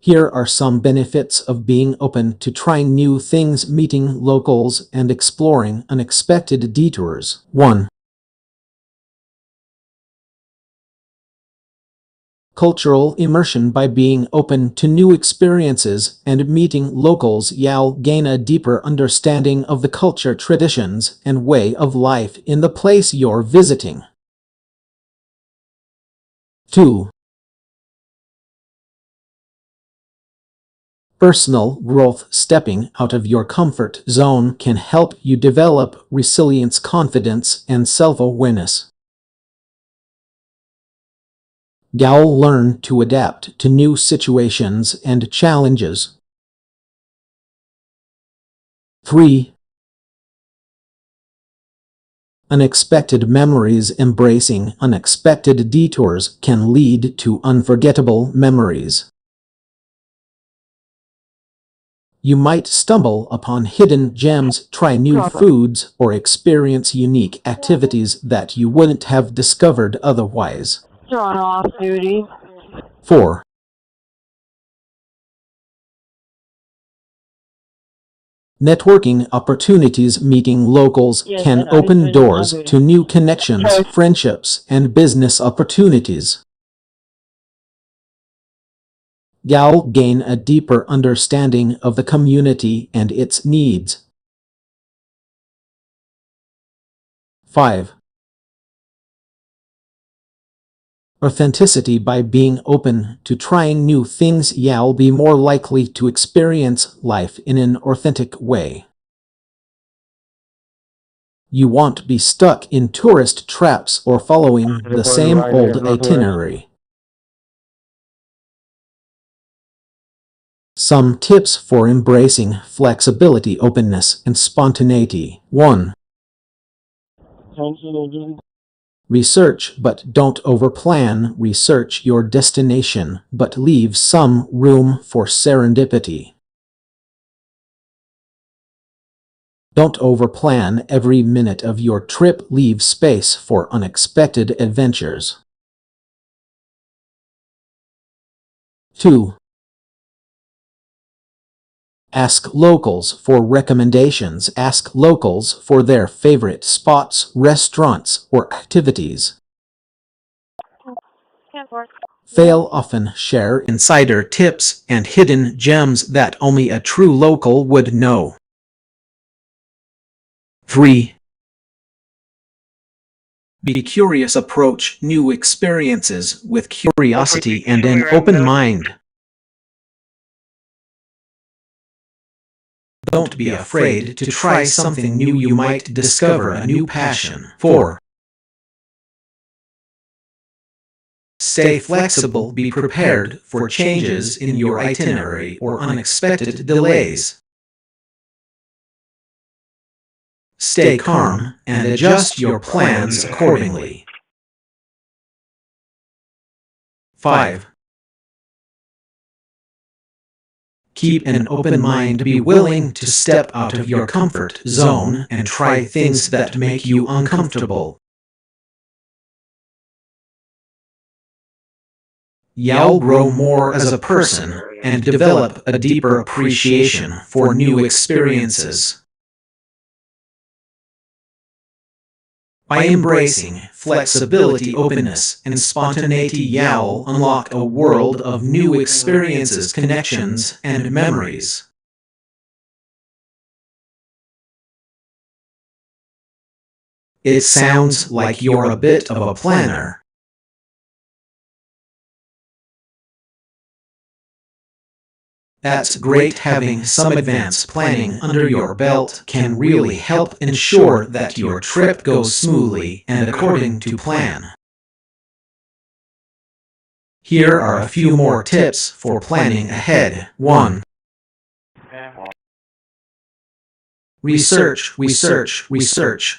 Here are some benefits of being open to trying new things, meeting locals, and exploring unexpected detours. 1. Cultural immersion. By being open to new experiences and meeting locals, you'll gain a deeper understanding of the culture, traditions, and way of life in the place you're visiting. 2. Personal growth. Stepping out of your comfort zone can help you develop resilience, confidence, and self-awareness. You'll learn to adapt to new situations and challenges. 3. Unexpected memories. Embracing unexpected detours can lead to unforgettable memories. You might stumble upon hidden gems, try new foods, or experience unique activities that you wouldn't have discovered otherwise. On off duty. 4. Networking opportunities. Meeting locals can open doors to new connections, friendships, and business opportunities. You'll gain a deeper understanding of the community and its needs. 5. Authenticity. By being open to trying new things, you'll be more likely to experience life in an authentic way. You won't be stuck in tourist traps or following the same old itinerary. Some tips for embracing flexibility, openness, and spontaneity. 1. Research, but don't overplan. Research your destination, but leave some room for serendipity. Don't overplan every minute of your trip. Leave space for unexpected adventures. 2. Ask locals for recommendations. Ask locals for their favorite spots, restaurants, or activities. They'll often share insider tips and hidden gems that only a true local would know. 3. Be curious. Approach new experiences with curiosity and an open mind. Don't be afraid to try something new. You might discover a new passion. 4. Stay flexible, be prepared for changes in your itinerary or unexpected delays. Stay calm and adjust your plans accordingly. 5. Keep an open mind, be willing to step out of your comfort zone and try things that make you uncomfortable. You'll grow more as a person and develop a deeper appreciation for new experiences. By embracing flexibility, openness, and spontaneity, you'll unlock a world of new experiences, connections, and memories. It sounds like you're a bit of a planner. That's great. Having some advanced planning under your belt can really help ensure that your trip goes smoothly and according to plan. Here are a few more tips for planning ahead. 1. Research.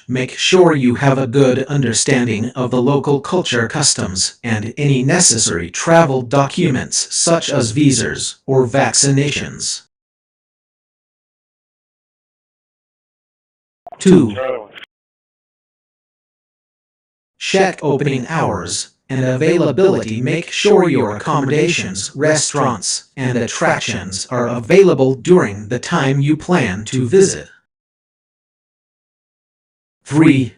Make sure you have a good understanding of the local culture, customs, and any necessary travel documents such as visas or vaccinations. 2. Check opening hours and availability. Make sure your accommodations, restaurants, and attractions are available during the time you plan to visit. 3.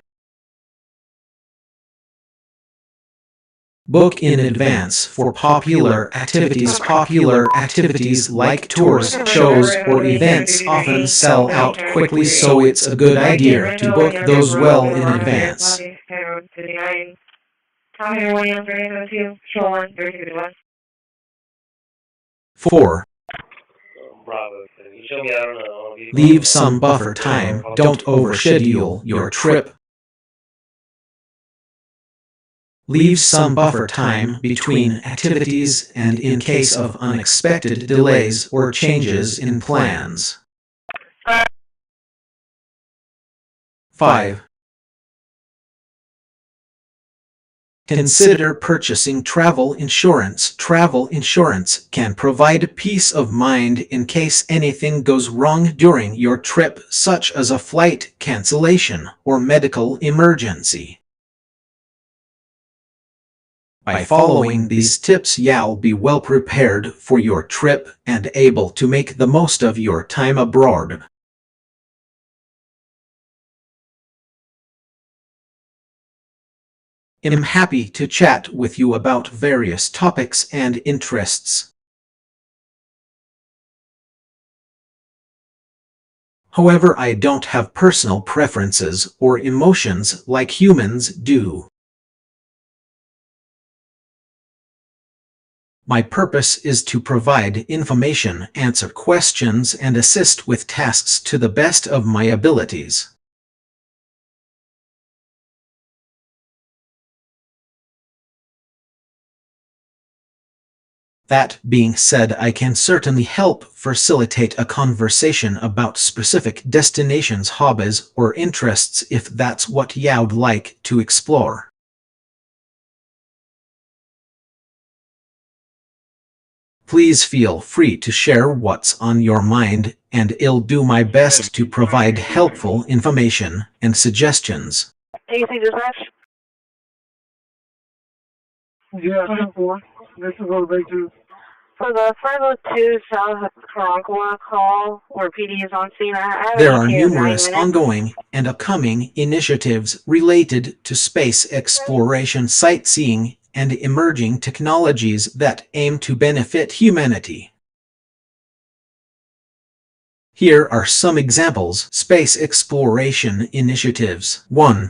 Book in advance for popular activities. Popular activities like tours, shows, or events often sell out quickly, so it's a good idea to book those well in advance. 4. Leave some buffer time. Don't overschedule your trip. Leave some buffer time between activities and in case of unexpected delays or changes in plans. 5. Consider purchasing travel insurance. Travel insurance can provide peace of mind in case anything goes wrong during your trip, such as a flight cancellation or medical emergency. By following these tips, you'll be well prepared for your trip and able to make the most of your time abroad. I'm happy to chat with you about various topics and interests. However, I don't have personal preferences or emotions like humans do. My purpose is to provide information, answer questions, and assist with tasks to the best of my abilities. That being said, I can certainly help facilitate a conversation about specific destinations, hobbies, or interests if that's what you'd like to explore. Please feel free to share what's on your mind, and I'll do my best to provide helpful information and suggestions. AC dispatch? Yeah, 10-4. This is over Bay 2. For the 502 South Concourse call where PD is on scene, There are numerous ongoing and upcoming initiatives related to space exploration, sightseeing, and emerging technologies that aim to benefit humanity. Here are some examples. Space exploration initiatives. 1.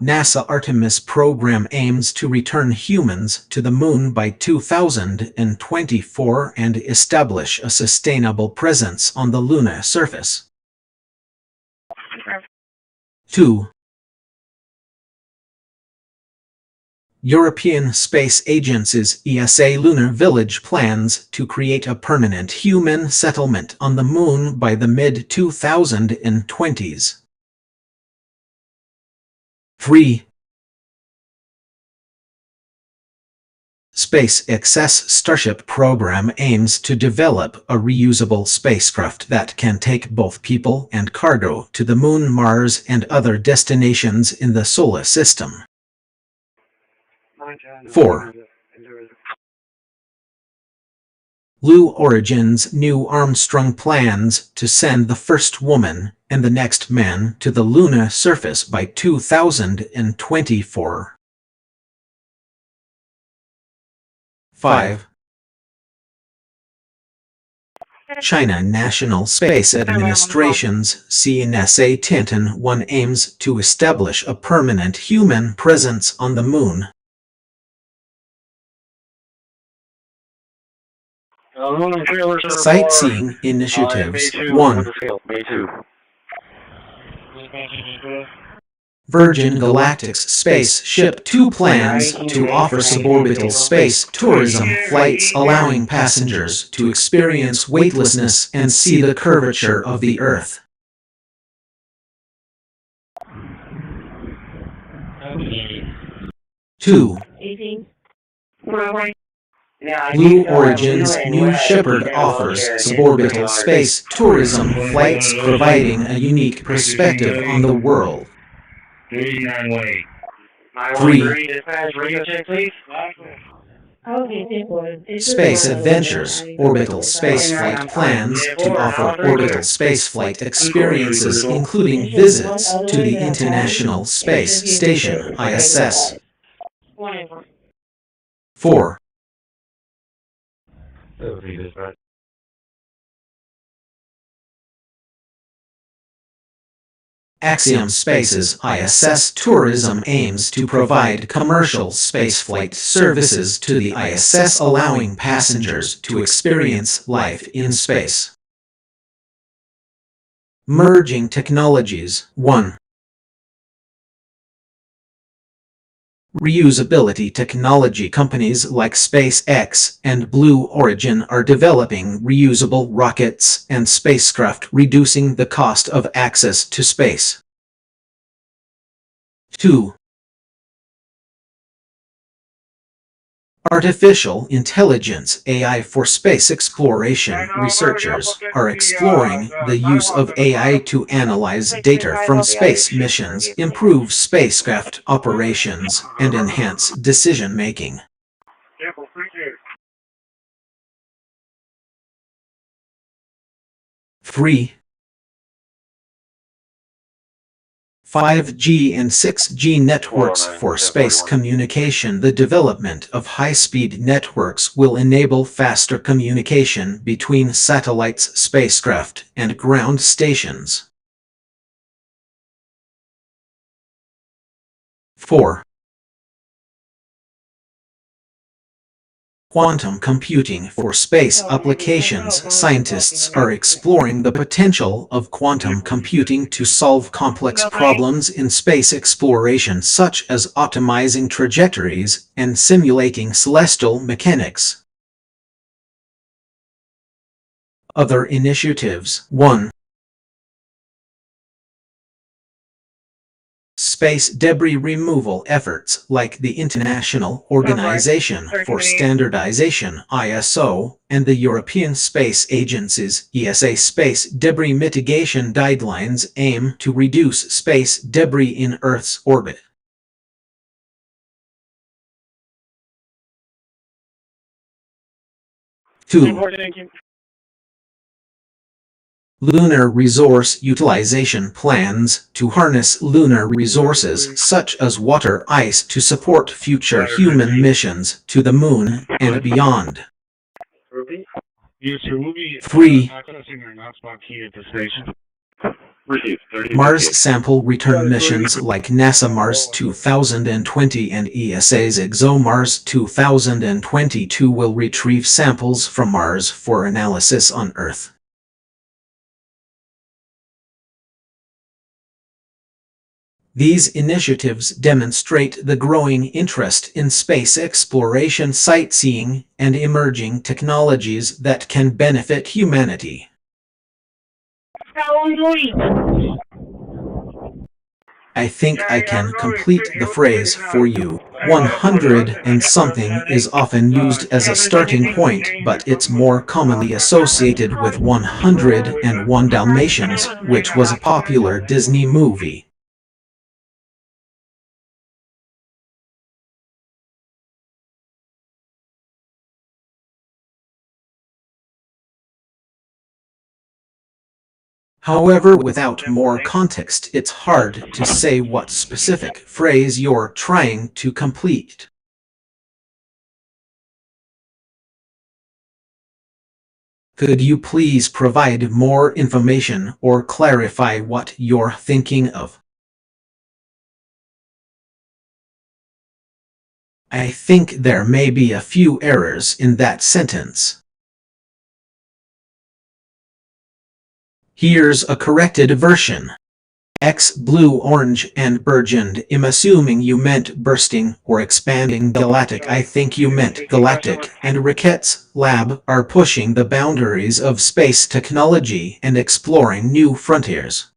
NASA Artemis program aims to return humans to the moon by 2024 and establish a sustainable presence on the lunar surface. 2. European Space Agency's ESA Lunar Village plans to create a permanent human settlement on the Moon by the mid-2020s. 3. SpaceX's Starship program aims to develop a reusable spacecraft that can take both people and cargo to the Moon, Mars, and other destinations in the solar system. 4. Blue Origin's Neil Armstrong plans to send the first woman and the next man to the lunar surface by 2024. 5. China National Space Administration's CNSA Tiantian-1 aims to establish a permanent human presence on the Moon. Sightseeing Initiatives 1. Virgin Galactic's Spaceship 2 plans to offer suborbital space tourism flights allowing passengers to experience weightlessness and see the curvature of the Earth. 2. Blue Origin's New Shepard offers suborbital space tourism flights providing a unique perspective on the world. 3. 3. Space Adventures Orbital Spaceflight plans to offer orbital spaceflight experiences including visits to the International Space Station ISS. 4. Axiom Space's ISS tourism aims to provide commercial spaceflight services to the ISS, allowing passengers to experience life in space. Merging Technologies 1. Reusability technology companies like SpaceX and Blue Origin are developing reusable rockets and spacecraft, reducing the cost of access to space. 2. Artificial intelligence AI for space exploration. Researchers are exploring the use of AI to analyze data from space missions, improve spacecraft operations, and enhance decision-making. 3. 5G and 6G networks for space communication. The development of high-speed networks will enable faster communication between satellites, spacecraft, and ground stations. 4. Quantum computing for space applications. Scientists are exploring the potential of quantum computing to solve complex problems in space exploration, such as optimizing trajectories and simulating celestial mechanics. Other initiatives. 1. Space debris removal efforts like the International Organization for Standardization (ISO) and the European Space Agency's ESA space debris mitigation guidelines aim to reduce space debris in Earth's orbit. 2. Lunar resource utilization plans to harness lunar resources such as water, ice to support future human missions to the Moon and beyond. 3. Mars sample return missions like NASA Mars 2020 and ESA's ExoMars 2022 will retrieve samples from Mars for analysis on Earth. . These initiatives demonstrate the growing interest in space exploration, sightseeing, and emerging technologies that can benefit humanity. I think I can complete the phrase for you. 100 and something is often used as a starting point, but it's more commonly associated with 101 Dalmatians, which was a popular Disney movie. However, without more context, it's hard to say what specific phrase you're trying to complete. Could you please provide more information or clarify what you're thinking of? I think there may be a few errors in that sentence. Here's a corrected version. X blue, orange, and burgeoned. I'm assuming you meant bursting or expanding. Galactic, I think you meant galactic. And Ricketts Lab are pushing the boundaries of space technology and exploring new frontiers.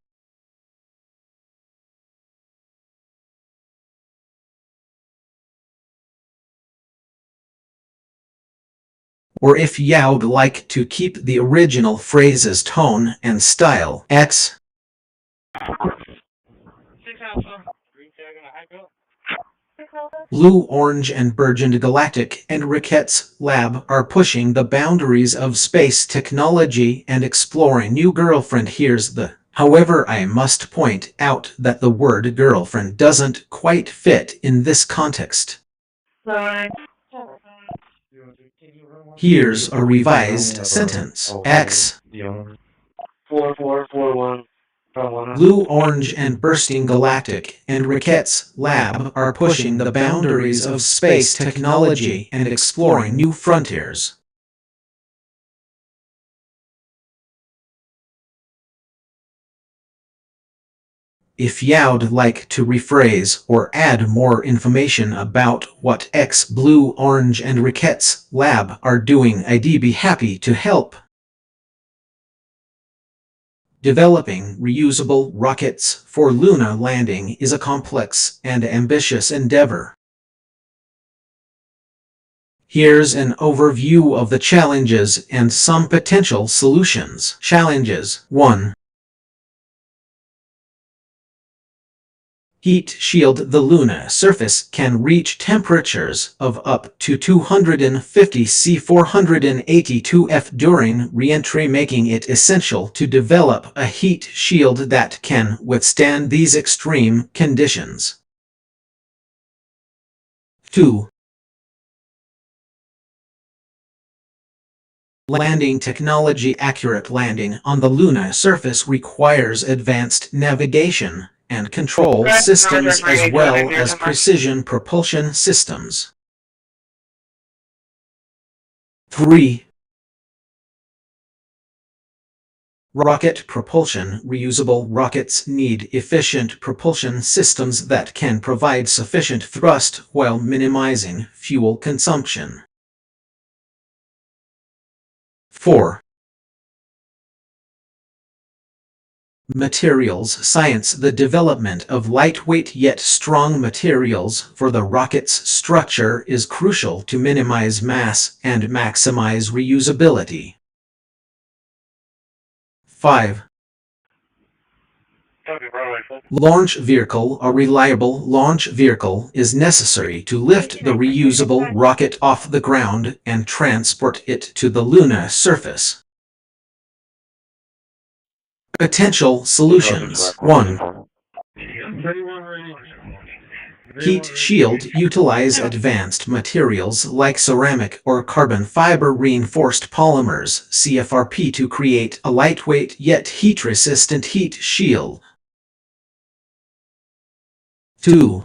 Or if you'd like to keep the original phrase's tone and style, X blue, orange, and burgeoned. Galactic and Ricketts Lab are pushing the boundaries of space technology and exploring new girlfriend. Here's the however, I must point out that the word girlfriend doesn't quite fit in this context. Here's a revised sentence. X 4441. blue, orange, and bursting. Galactic and Ricketts Lab are pushing the boundaries of space technology and exploring new frontiers. If you'd like to rephrase or add more information about what X blue, orange, and Ricketts Lab are doing, I'd be happy to help. Developing reusable rockets for lunar landing is a complex and ambitious endeavor. Here's an overview of the challenges and some potential solutions. Challenges 1. Heat shield. The lunar surface can reach temperatures of up to 250 C 482 F during re-entry, making it essential to develop a heat shield that can withstand these extreme conditions. 2. Landing technology. Accurate landing on the lunar surface requires advanced navigation and control systems as well as precision propulsion systems. 3. Rocket propulsion. Reusable rockets need efficient propulsion systems that can provide sufficient thrust while minimizing fuel consumption. 4. Materials science. The development of lightweight yet strong materials for the rocket's structure is crucial to minimize mass and maximize reusability. 5. Launch vehicle. A reliable launch vehicle is necessary to lift the reusable rocket off the ground and transport it to the lunar surface. Potential solutions. 1. Heat shield. Utilize advanced materials like ceramic or carbon fiber reinforced polymers (CFRP) to create a lightweight yet heat-resistant heat shield. 2.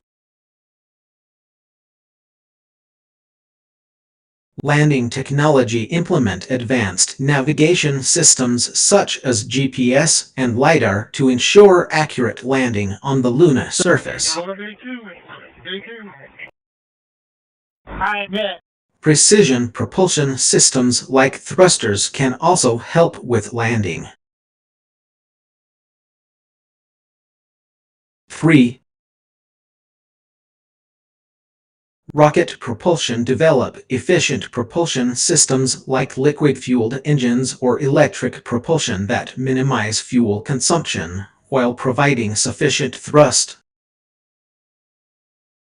Landing technology implement advanced navigation systems such as GPS and LiDAR to ensure accurate landing on the lunar surface. I bet. Precision propulsion systems like thrusters can also help with landing. 3. Rocket propulsion develop efficient propulsion systems like liquid-fueled engines or electric propulsion that minimize fuel consumption while providing sufficient thrust.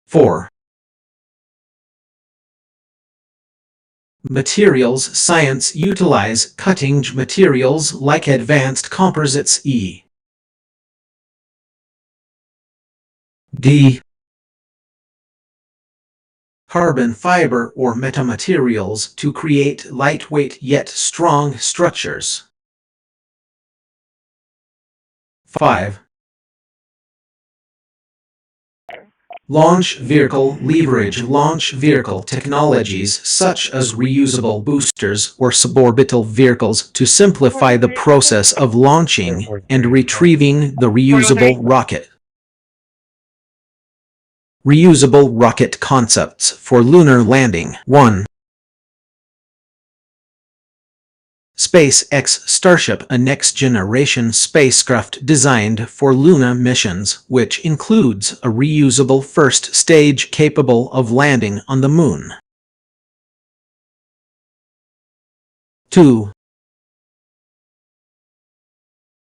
4. Materials science utilize cutting-edge materials like advanced composites e.g. carbon fiber or metamaterials to create lightweight yet strong structures. 5. Launch vehicle leverage launch vehicle technologies such as reusable boosters or suborbital vehicles to simplify the process of launching and retrieving the reusable rocket. Reusable rocket concepts for lunar landing. 1. SpaceX Starship, a next-generation spacecraft designed for lunar missions, which includes a reusable first stage capable of landing on the moon. 2.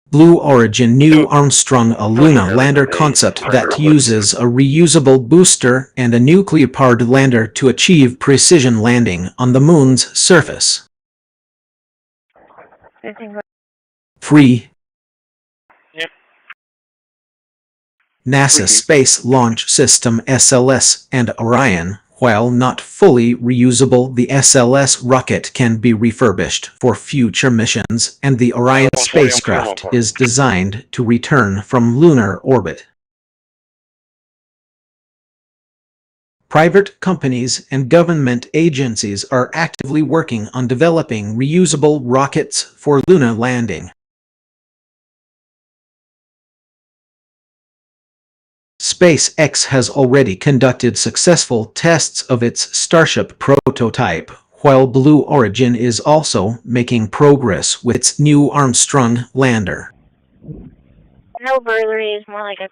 Blue Origin New Armstrong, a lunar lander concept that uses a reusable booster and a nuclear-powered lander to achieve precision landing on the moon's surface. 3. Yep. NASA Space Launch System SLS and Orion. While not fully reusable, the SLS rocket can be refurbished for future missions, and the Orion spacecraft is designed to return from lunar orbit. Private companies and government agencies are actively working on developing reusable rockets for lunar landing. SpaceX has already conducted successful tests of its Starship prototype, while Blue Origin is also making progress with its new Armstrong lander. No burglary is more like a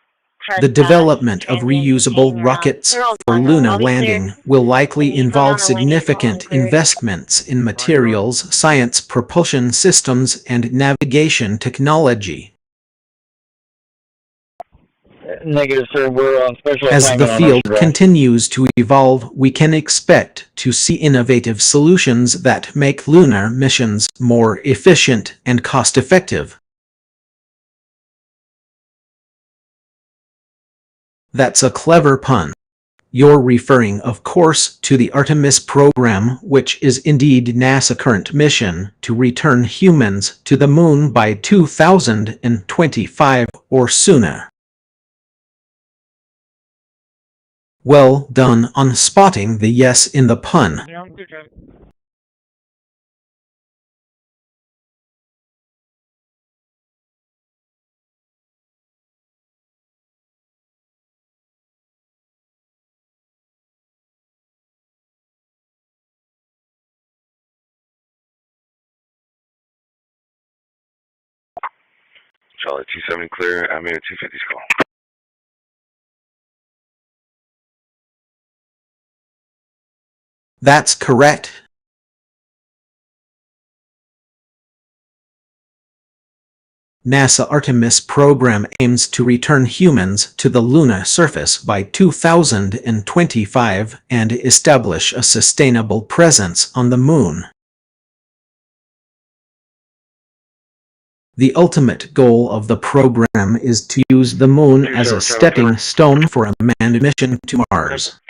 The development of reusable rockets for lunar landing will likely involve significant investments in materials, science, propulsion systems, and navigation technology. Negative, sir. We're on special As the assignment on field Ocean Drive. continues to evolve, we can expect to see innovative solutions that make lunar missions more efficient and cost-effective. That's a clever pun. You're referring, of course, to the Artemis program, which is indeed NASA's current mission to return humans to the moon by 2025 or sooner. Well done on spotting the yes in the pun. Yeah, I'm good at it. Charlie 270 clear. I made a 250's call. That's correct. NASA Artemis program aims to return humans to the lunar surface by 2025 and establish a sustainable presence on the moon. The ultimate goal of the program is to use the moon as a stepping stone for a manned mission to Mars.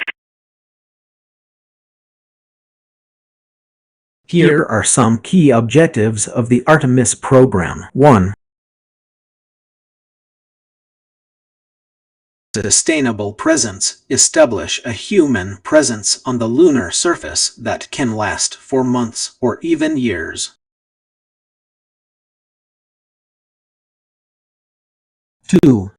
Here are some key objectives of the Artemis program. 1. sustainable presence, establish a human presence on the lunar surface that can last for months or even years. 2.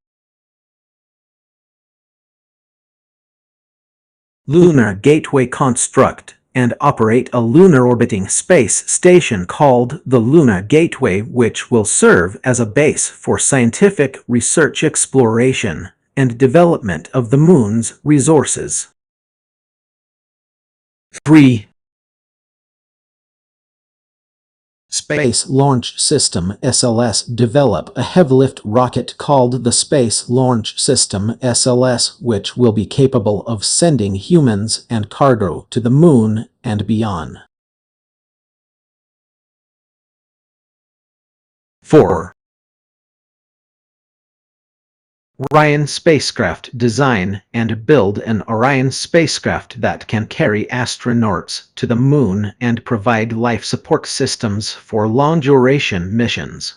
Lunar Gateway construct and operate a lunar orbiting space station called the Lunar Gateway, which will serve as a base for scientific research, exploration, and development of the Moon's resources. 3. Space Launch System (SLS) develop a heavy-lift rocket called the Space Launch System (SLS), which will be capable of sending humans and cargo to the Moon and beyond. 4. Orion spacecraft design and build an Orion spacecraft that can carry astronauts to the Moon and provide life support systems for long-duration missions.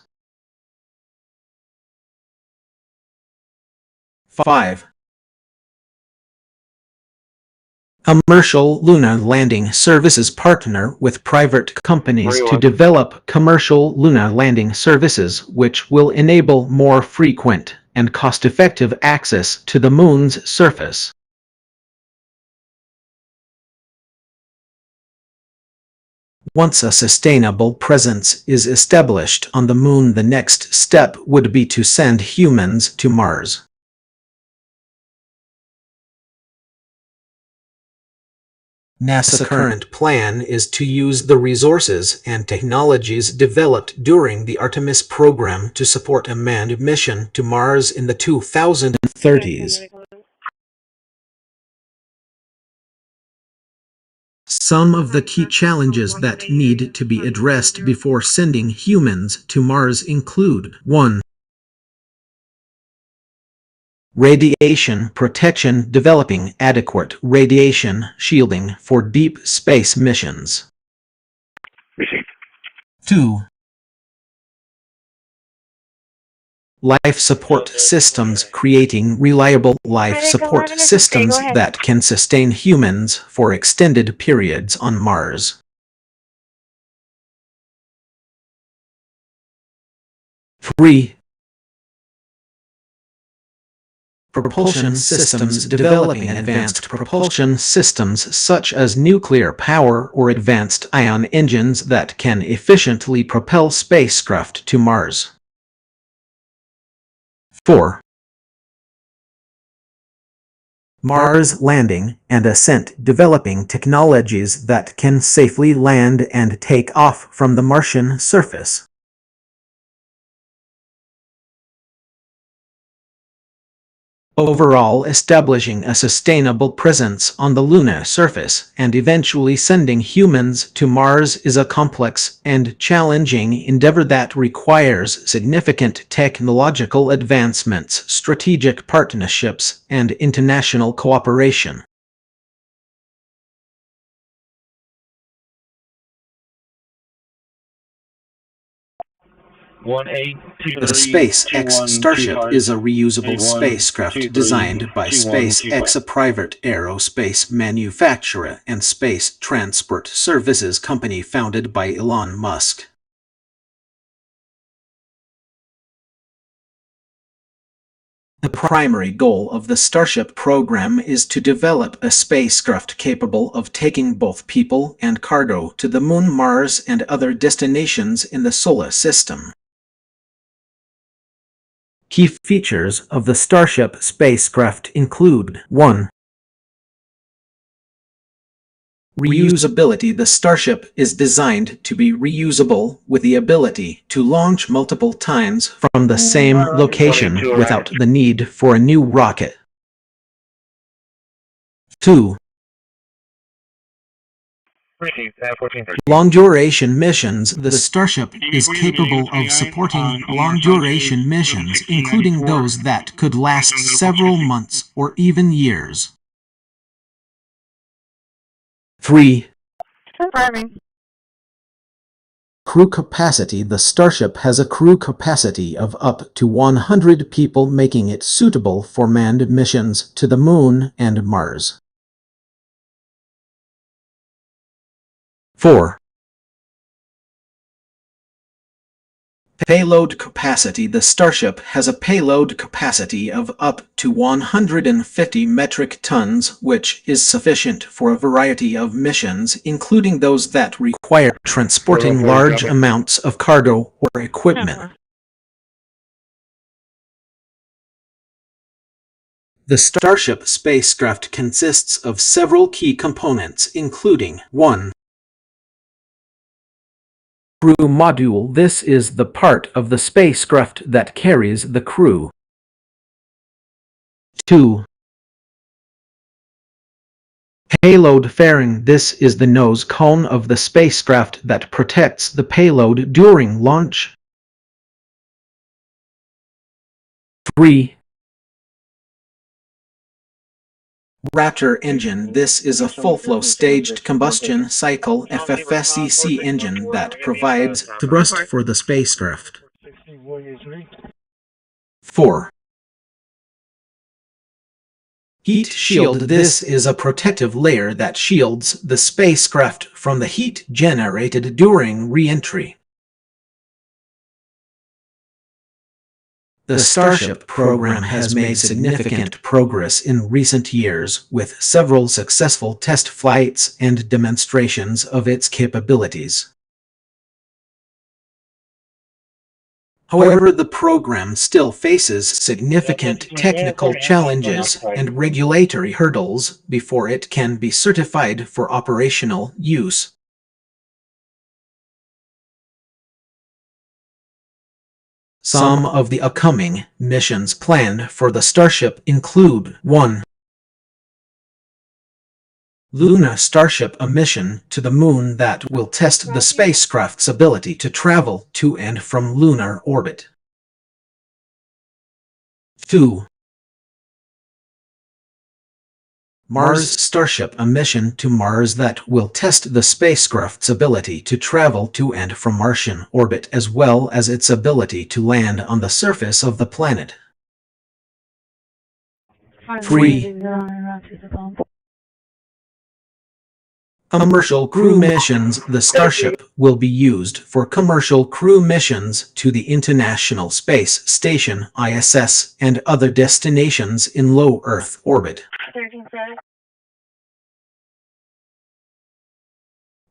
5. Commercial lunar landing services partner with private companies to develop commercial lunar landing services which will enable more frequent and cost-effective access to the Moon's surface. Once a sustainable presence is established on the Moon, the next step would be to send humans to Mars. NASA's current plan is to use the resources and technologies developed during the Artemis program to support a manned mission to Mars in the 2030s. Some of the key challenges that need to be addressed before sending humans to Mars include: 1. Radiation protection, developing adequate radiation shielding for deep space missions. 2. Life support systems, creating reliable life support systems that can sustain humans for extended periods on Mars. 3. Propulsion systems, developing advanced propulsion systems such as nuclear power or advanced ion engines that can efficiently propel spacecraft to Mars. 4. Mars landing and ascent, developing technologies that can safely land and take off from the Martian surface. Overall, establishing a sustainable presence on the lunar surface and eventually sending humans to Mars is a complex and challenging endeavor that requires significant technological advancements, strategic partnerships, and international cooperation. The SpaceX Starship is a reusable spacecraft designed by SpaceX, a private aerospace manufacturer and space transport services company founded by Elon Musk. The primary goal of the Starship program is to develop a spacecraft capable of taking both people and cargo to the Moon, Mars, and other destinations in the solar system. Key features of the Starship spacecraft include: 1. Reusability. The Starship is designed to be reusable with the ability to launch multiple times from the same location without the need for a new rocket. 2. Long-duration missions. The Starship is capable of supporting long-duration missions, including those that could last several months or even years. 3. Crew capacity. The Starship has a crew capacity of up to 100 people, making it suitable for manned missions to the Moon and Mars. 4. Payload capacity. The Starship has a payload capacity of up to 150 metric tons, which is sufficient for a variety of missions, including those that require transporting large amounts of cargo or equipment. The Starship spacecraft consists of several key components, including 1. Crew module. This is the part of the spacecraft that carries the crew. 2. Payload fairing. This is the nose cone of the spacecraft that protects the payload during launch. 3. Raptor engine. This is a full-flow staged combustion cycle FFSEC engine that provides thrust for the spacecraft. 4. Heat shield. This is a protective layer that shields the spacecraft from the heat generated during re-entry. The Starship program has made significant progress in recent years, with several successful test flights and demonstrations of its capabilities. However, the program still faces significant technical challenges and regulatory hurdles before it can be certified for operational use. Some of the upcoming missions planned for the Starship include 1. Luna Starship, a mission to the Moon that will test the spacecraft's ability to travel to and from lunar orbit. 2. Mars Starship, a mission to Mars that will test the spacecraft's ability to travel to and from Martian orbit, as well as its ability to land on the surface of the planet. 3. Commercial crew missions. The Starship will be used for commercial crew missions to the International Space Station (ISS) and other destinations in low Earth orbit.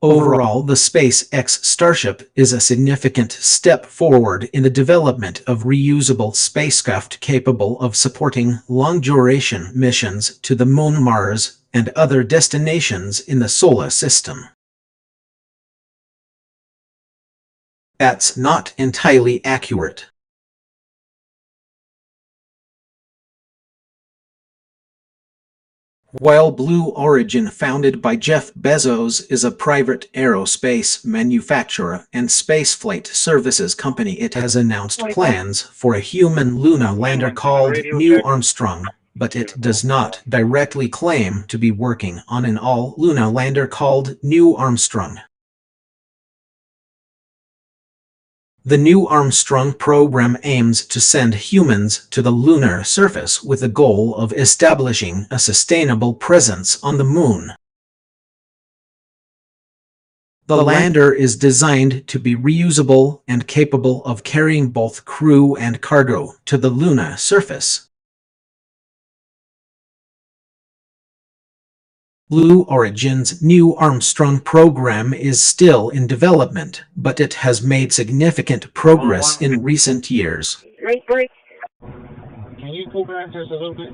Overall, the SpaceX Starship is a significant step forward in the development of reusable spacecraft capable of supporting long-duration missions to the Moon, Mars, and other destinations in the solar system. That's not entirely accurate. While Blue Origin, founded by Jeff Bezos, is a private aerospace manufacturer and spaceflight services company, it has announced plans for a human lunar lander called New Armstrong, but it does not directly claim to be working on an all-lunar lander called New Armstrong. The New Armstrong program aims to send humans to the lunar surface with the goal of establishing a sustainable presence on the Moon. The lander is designed to be reusable and capable of carrying both crew and cargo to the lunar surface. Blue Origin's New Armstrong program is still in development, but it has made significant progress in recent years. Can you go back just a little bit?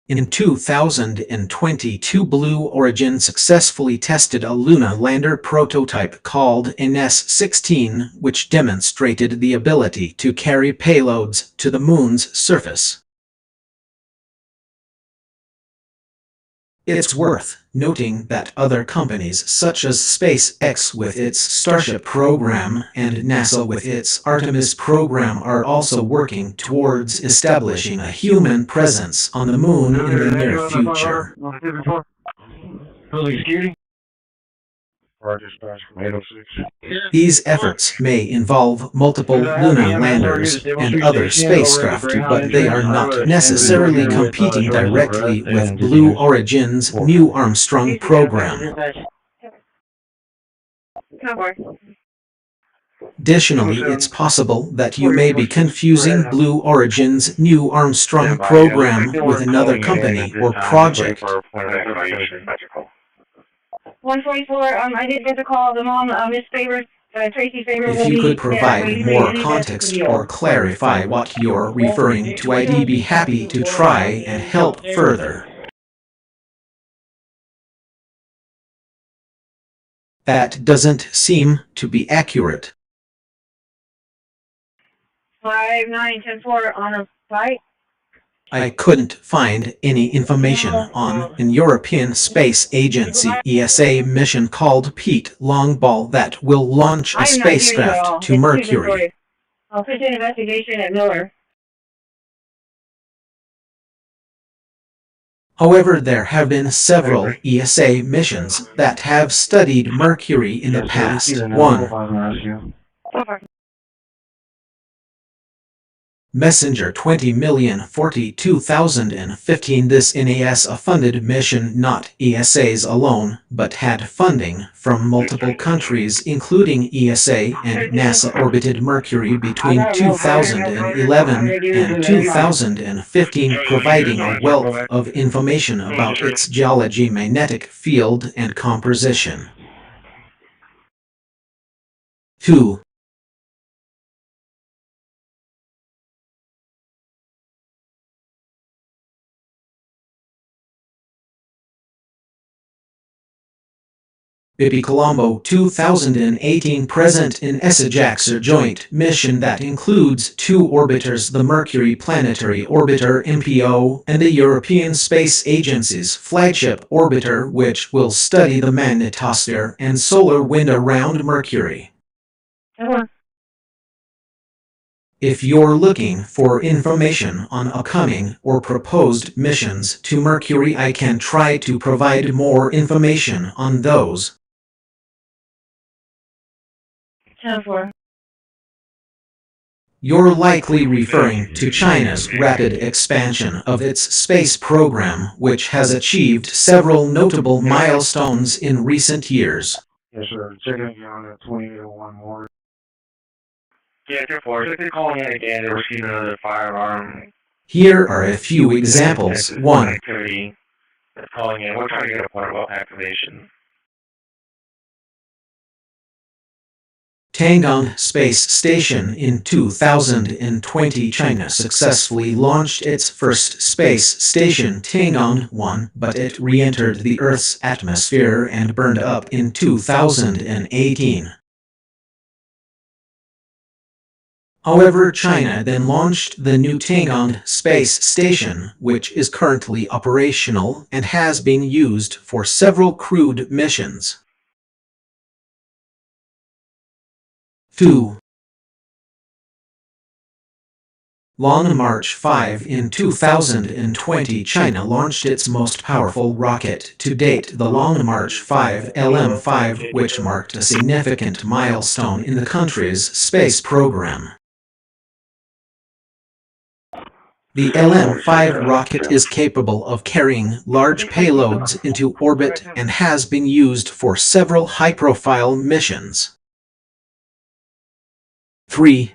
In 2022, Blue Origin successfully tested a lunar lander prototype called NS-16, which demonstrated the ability to carry payloads to the Moon's surface. It's worth noting that other companies such as SpaceX with its Starship program and NASA with its Artemis program are also working towards establishing a human presence on the Moon in the near future. Building security? Dispatch from 806. These efforts may involve multiple lunar landers and other spacecraft, but they are not necessarily competing directly with Blue Origin's New Armstrong program. Additionally, it's possible that you may be confusing Blue Origin's New Armstrong program with another company or project. 144, I did get the call. The mom, Miss Favors, Tracy Favors. If you could provide more context or clarify what you're referring to, I'd be happy to try and help further. That doesn't seem to be accurate. 5910-4 on a flight. I couldn't find any information on an European Space Agency ESA mission called Pete Longball that will launch a spacecraft to Mercury. I'll put an investigation at Miller. However, there have been several ESA missions that have studied Mercury in the past. 1. Messenger 20,042,015. This is a funded mission, not ESA's alone, but had funding from multiple countries including ESA and NASA. Orbited Mercury between 2011 and 2015, providing a wealth of information about its geology, magnetic field, and composition. 2. Colombo 2018, present in ESA-JAXA joint mission that includes 2 orbiters, the Mercury Planetary Orbiter MPO and the European Space Agency's flagship orbiter, which will study the magnetosphere and solar wind around Mercury. If you're looking for information on upcoming or proposed missions to Mercury, I can try to provide more information on those. 10-4. You're likely referring to China's rapid expansion of its space program, which has achieved several notable milestones in recent years. Yes, sir. Checking again on that 2801 more. Yeah, 4. They're calling in again. They received another firearm. Here are a few examples. 1. Activity. They're calling in. We're trying to get a point about activation. Tiangong Space Station. In 2020, China successfully launched its first space station, Tiangong-1, but it re-entered the Earth's atmosphere and burned up in 2018. However, China then launched the new Tiangong Space Station, which is currently operational and has been used for several crewed missions. 2. Long March 5. In 2020, China launched its most powerful rocket to date, the Long March 5 LM-5, which marked a significant milestone in the country's space program. The LM-5 rocket is capable of carrying large payloads into orbit and has been used for several high-profile missions. 3.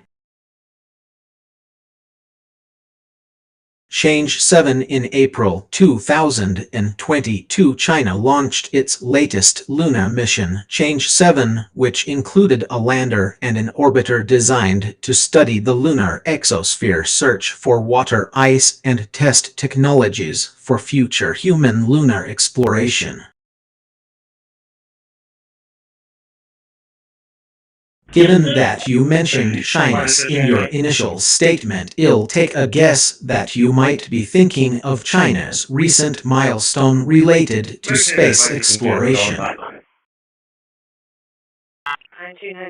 Change 7. In April 2022, China launched its latest lunar mission, Change 7, which included a lander and an orbiter designed to study the lunar exosphere, search for water, ice, and test technologies for future human lunar exploration. Given that you mentioned shyness in your initial statement, I'll take a guess that you might be thinking of China's recent milestone related to space exploration.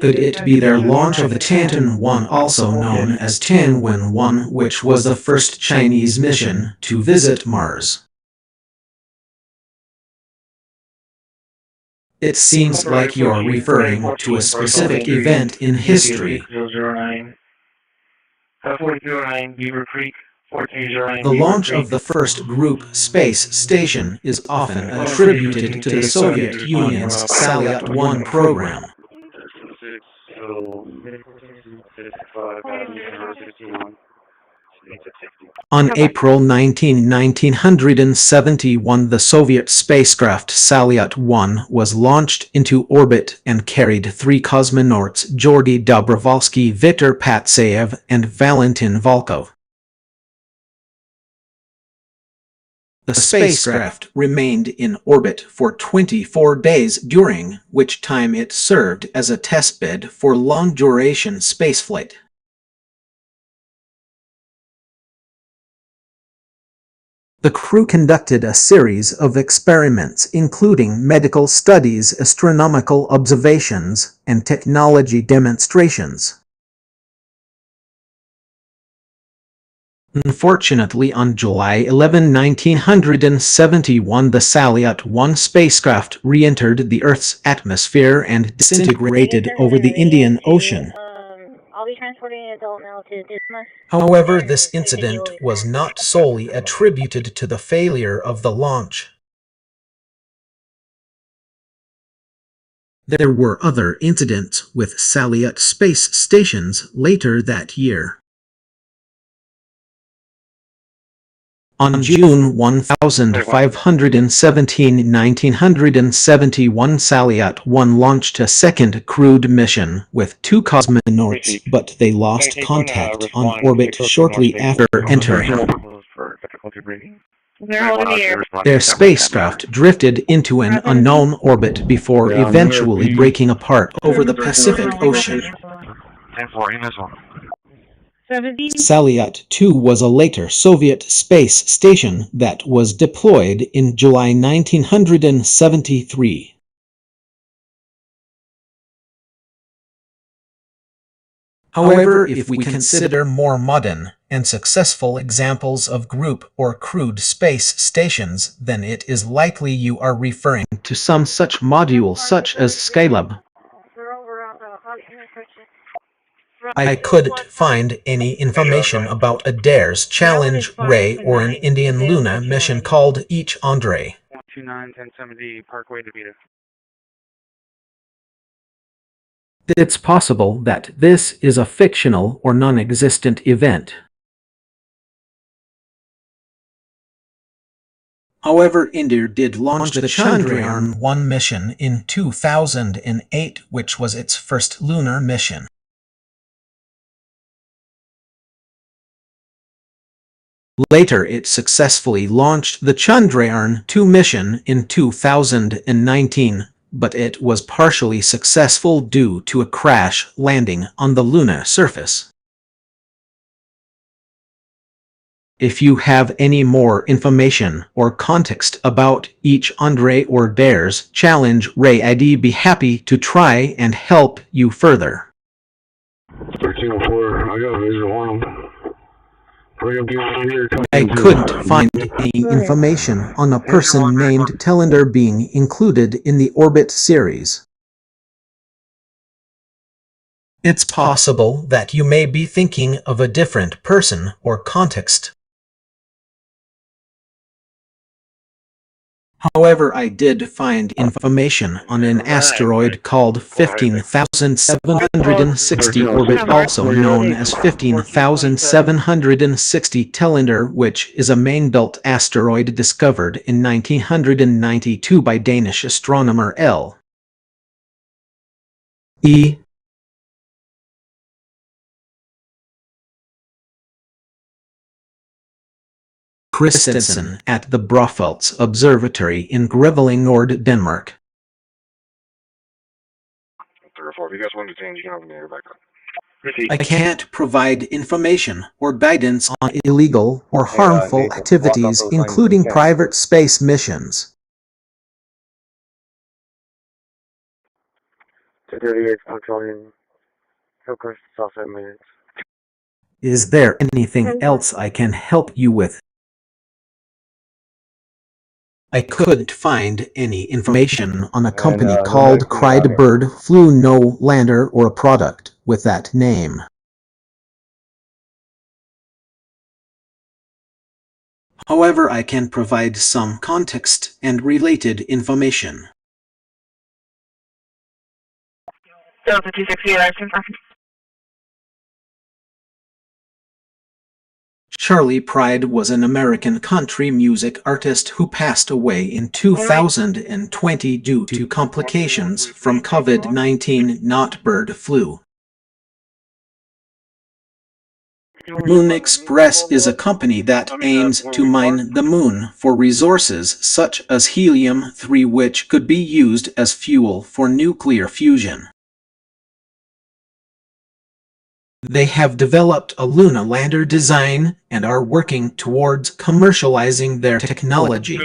Could it be their launch of the Tianwen-1, also known as Tianwen-1, which was the first Chinese mission to visit Mars? It seems like you're referring to a specific event in history. 009, 4209 Beaver Creek, 4209 The Beaver launch Creek. of the first group space station is often attributed to the Soviet Union's Salyut-1 program. On April 19, 1971, the Soviet spacecraft Salyut-1 was launched into orbit and carried 3 cosmonauts, Georgy Dobrovolsky, Viktor Patsayev, and Valentin Volkov. The spacecraft remained in orbit for 24 days, during which time it served as a testbed for long-duration spaceflight. The crew conducted a series of experiments, including medical studies, astronomical observations, and technology demonstrations. Unfortunately, on July 11, 1971, the Salyut-1 spacecraft re-entered the Earth's atmosphere and disintegrated over the Indian Ocean. I'll be transporting an adult male to Dismas. However, this incident was not solely attributed to the failure of the launch. There were other incidents with Salyut space stations later that year. On June 1517, 1971, Salyut-1 launched a second crewed mission with 2 cosmonauts, but they lost contact on orbit shortly after entering. They're holding the air. Their spacecraft drifted into an unknown orbit before eventually breaking apart over the Pacific Ocean. 10-4, missile. Salyut-2 was a later Soviet space station that was deployed in July 1973. However, if we consider more modern and successful examples of group or crewed space stations, then it is likely you are referring to some such module such as Skylab. I couldn't find any information about a Dares Challenge Ray or an Indian Luna mission called Each Andre. 129-1070 Parkway, DeVita. It's possible that this is a fictional or non-existent event. However, India did launch the Chandrayaan-1 mission in 2008, which was its first lunar mission. Later, it successfully launched the Chandrayaan-2 mission in 2019, but it was partially successful due to a crash landing on the lunar surface. If you have any more information or context about each Andre or Dares Challenge Ray, I'd be happy to try and help you further. 1304, I got a visual on them. I couldn't find any information on a person named Telander being included in the Orbit series. It's possible that you may be thinking of a different person or context. However, I did find information on an asteroid called 15,760 orbit, also known as 15,760 Telander, which is a main belt asteroid discovered in 1992 by Danish astronomer L.E. Christensen at the Brofeldts Observatory in Greveling, Nord, Denmark. 304, if you guys want to change, you can have me back up. I can't provide information or guidance on illegal or harmful activities, including private space missions. 238 controlling Hillcrest, South 7 minutes. Is there anything else I can help you with? I couldn't find any information on a company no called Mexican Cried out here. Bird Flu No Lander or a product with that name. However, I can provide some context and related information. Delta 268, action. Charlie Pride was an American country music artist who passed away in 2020 due to complications from COVID-19, not bird flu. Moon Express is a company that aims to mine the moon for resources such as helium-3, which could be used as fuel for nuclear fusion. They have developed a lunar lander design and are working towards commercializing their technology.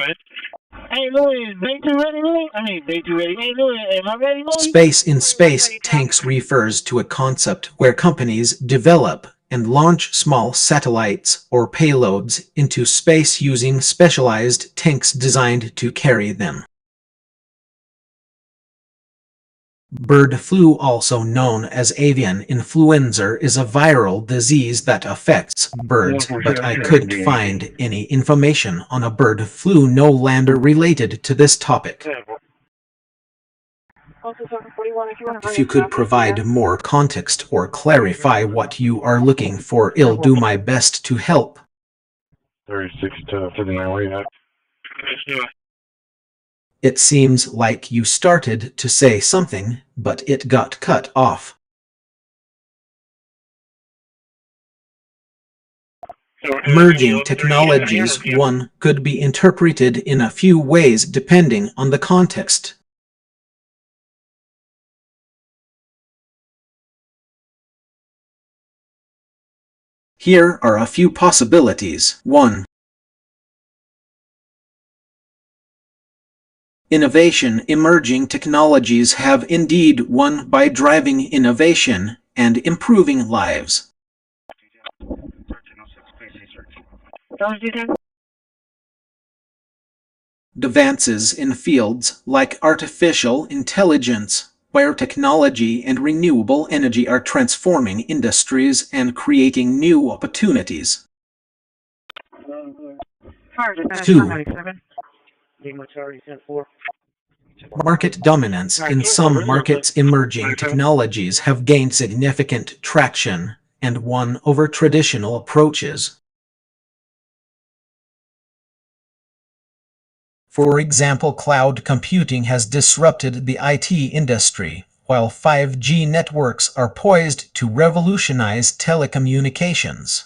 Hey, Louis, day 2 ready, Louis? I mean, day 2 ready. Hey, Louis, am I ready, Louis? Space in Space tanks refers to a concept where companies develop and launch small satellites or payloads into space using specialized tanks designed to carry them. Bird flu, also known as avian influenza, is a viral disease that affects birds, but I couldn't find any information on a bird flu no lander related to this topic. If you could provide more context or clarify what you are looking for, I'll do my best to help. 36 to 59, where you at? It seems like you started to say something, but it got cut off. Merging technologies, one, could be interpreted in a few ways depending on the context. Here are a few possibilities. 1. Innovation. Emerging technologies have indeed won by driving innovation and improving lives. Advances in fields like artificial intelligence, biotechnology, and renewable energy are transforming industries and creating new opportunities. 2. Market dominance. In some markets, emerging technologies have gained significant traction and won over traditional approaches. For example, cloud computing has disrupted the IT industry, while 5G networks are poised to revolutionize telecommunications.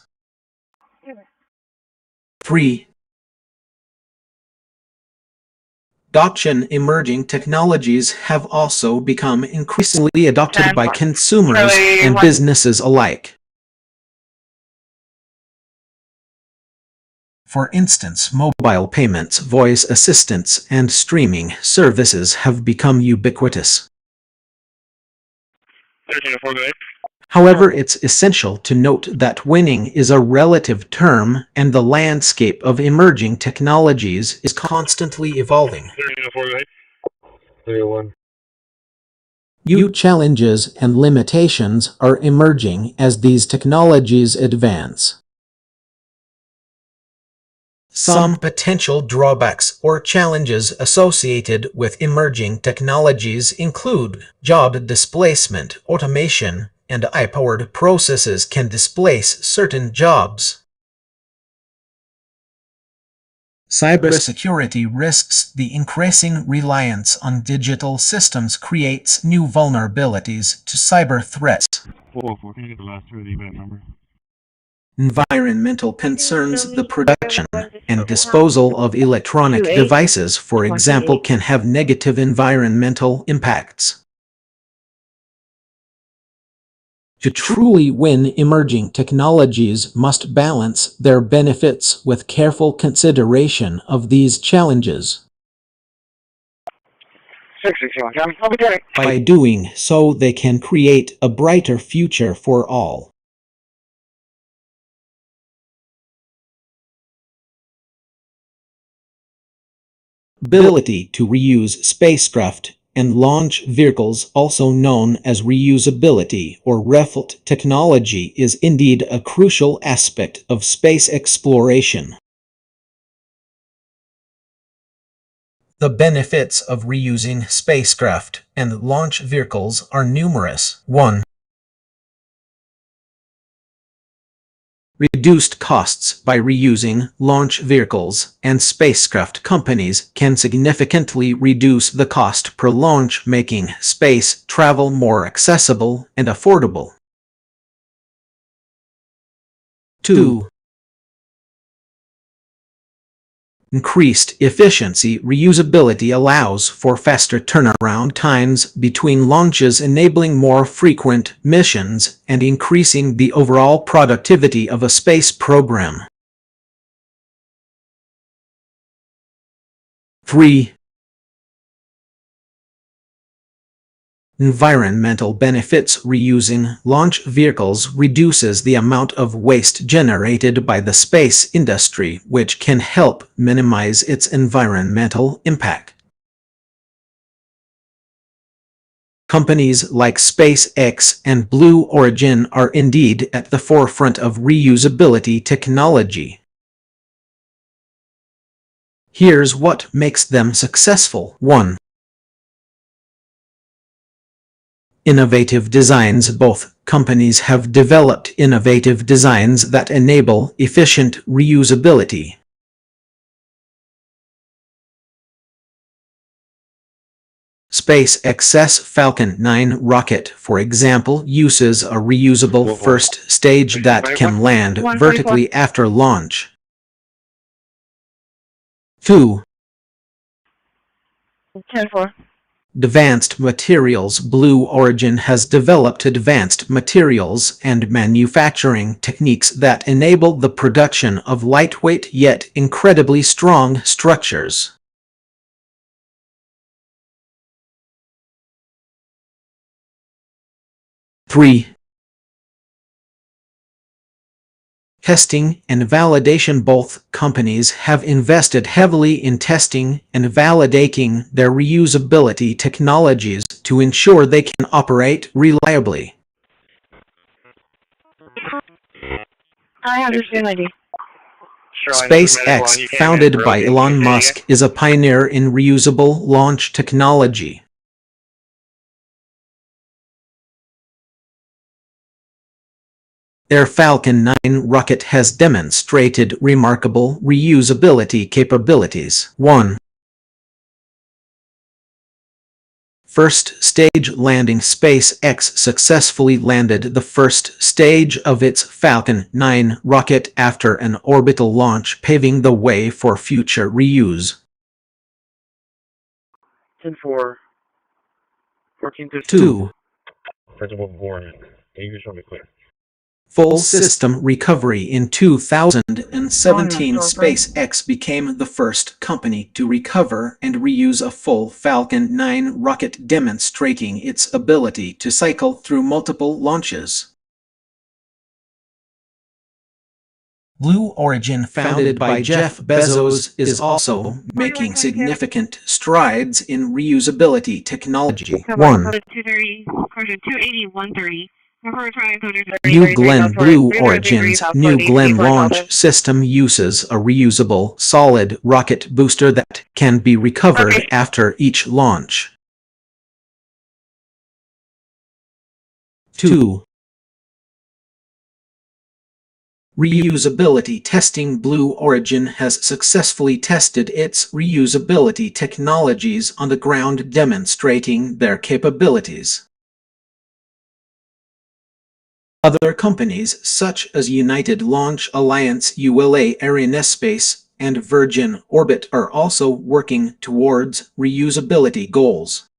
3. Adoption. Emerging technologies have also become increasingly adopted by consumers and businesses alike. For instance, mobile payments, voice assistants, and streaming services have become ubiquitous. However, it's essential to note that winning is a relative term, and the landscape of emerging technologies is constantly evolving. New challenges and limitations are emerging as these technologies advance. Some potential drawbacks or challenges associated with emerging technologies include job displacement. Automation and AI-powered processes can displace certain jobs. Cybersecurity risks. The increasing reliance on digital systems creates new vulnerabilities to cyber threats. Can you get the last 2 of the event number? Environmental concerns. The production and disposal of electronic devices, for example, can have negative environmental impacts. To truly win, emerging technologies must balance their benefits with careful consideration of these challenges. 661, I'll be getting. By doing so, they can create a brighter future for all. ability to reuse spacecraft and launch vehicles, also known as reusability or refit technology, is indeed a crucial aspect of space exploration. The benefits of reusing spacecraft and launch vehicles are numerous. 1. Reduced costs. By reusing launch vehicles and spacecraft, companies can significantly reduce the cost per launch, making space travel more accessible and affordable. 2. Increased efficiency. Reusability allows for faster turnaround times between launches, enabling more frequent missions and increasing the overall productivity of a space program. 3. Environmental benefits. Reusing launch vehicles reduces the amount of waste generated by the space industry, which can help minimize its environmental impact. Companies like SpaceX and Blue Origin are indeed at the forefront of reusability technology. Here's what makes them successful. 1. Innovative designs. Both companies have developed innovative designs that enable efficient reusability. SpaceX's Falcon 9 rocket, for example, uses a reusable first stage that can land vertically after launch. 2. 10-4. Advanced materials. Blue Origin has developed advanced materials and manufacturing techniques that enable the production of lightweight yet incredibly strong structures. 3. Testing and validation. Both companies have invested heavily in testing and validating their reusability technologies to ensure they can operate reliably. I understand ID. SpaceX, founded by Elon Musk, is a pioneer in reusable launch technology. Their Falcon 9 rocket has demonstrated remarkable reusability capabilities. 1. First stage landing. SpaceX successfully landed the first stage of its Falcon 9 rocket after an orbital launch, paving the way for future reuse. 10-4. 14-2. 2. Principal Gorman, can you show me clear? Full system recovery. In 2017, SpaceX became the first company to recover and reuse a full Falcon 9 rocket, demonstrating its ability to cycle through multiple launches. Blue Origin, founded by Jeff Bezos, is also making significant strides in reusability technology. 1. New Glenn. Blue Origin's New Glenn launch system uses a reusable solid rocket booster that can be recovered after each launch. 2. Reusability testing. Blue Origin has successfully tested its reusability technologies on the ground, demonstrating their capabilities. Other companies such as United Launch Alliance, ULA Arianespace, and Virgin Orbit are also working towards reusability goals.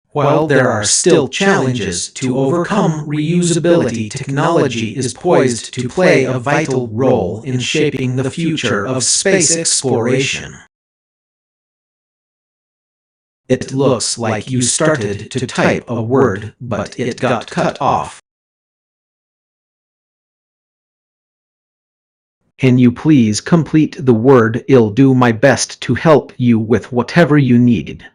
While there are still challenges to overcome, reusability technology is poised to play a vital role in shaping the future of space exploration. It looks like you started to type a word, but it got cut off. Can you please complete the word? I'll do my best to help you with whatever you need.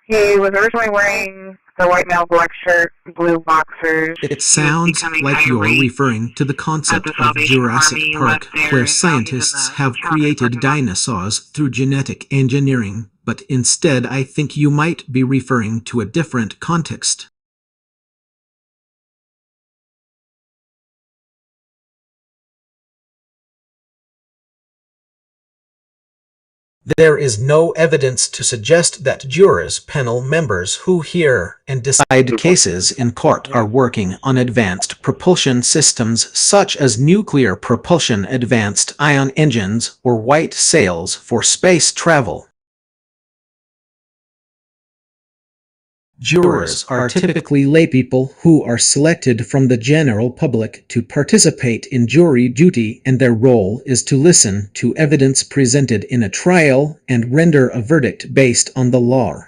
He was originally wearing the white male black shirt, blue boxers. It sounds like you're referring to the concept of Jurassic Park, where scientists have created dinosaurs through genetic engineering, but instead I think you might be referring to a different context. There is no evidence to suggest that jurors, panel members who hear and decide cases in court are working on advanced propulsion systems such as nuclear propulsion, advanced ion engines, or white sails for space travel. Jurors are typically laypeople who are selected from the general public to participate in jury duty, and their role is to listen to evidence presented in a trial and render a verdict based on the law.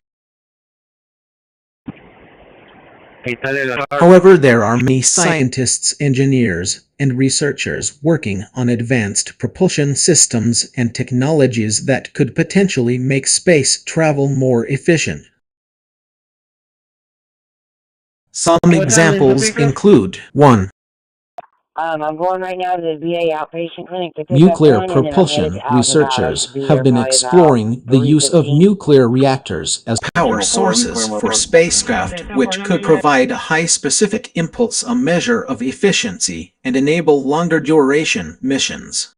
However, there are many scientists, engineers, and researchers working on advanced propulsion systems and technologies that could potentially make space travel more efficient. Some examples include 1. I'm going right now to the VA outpatient clinic to pick Nuclear up one, and then I'm propulsion headed to researchers Alphabet. have been exploring the use of nuclear reactors as power sources for spacecraft, which could provide a high specific impulse, a measure of efficiency, and enable longer duration missions.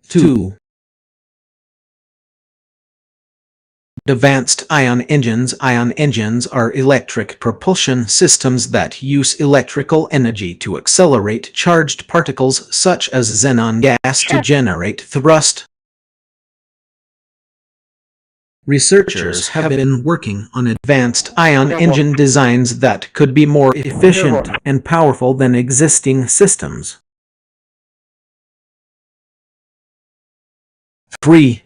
2. Advanced ion engines. Ion engines are electric propulsion systems that use electrical energy to accelerate charged particles such as xenon gas to generate thrust. Researchers have been working on advanced ion engine designs that could be more efficient and powerful than existing systems. 3.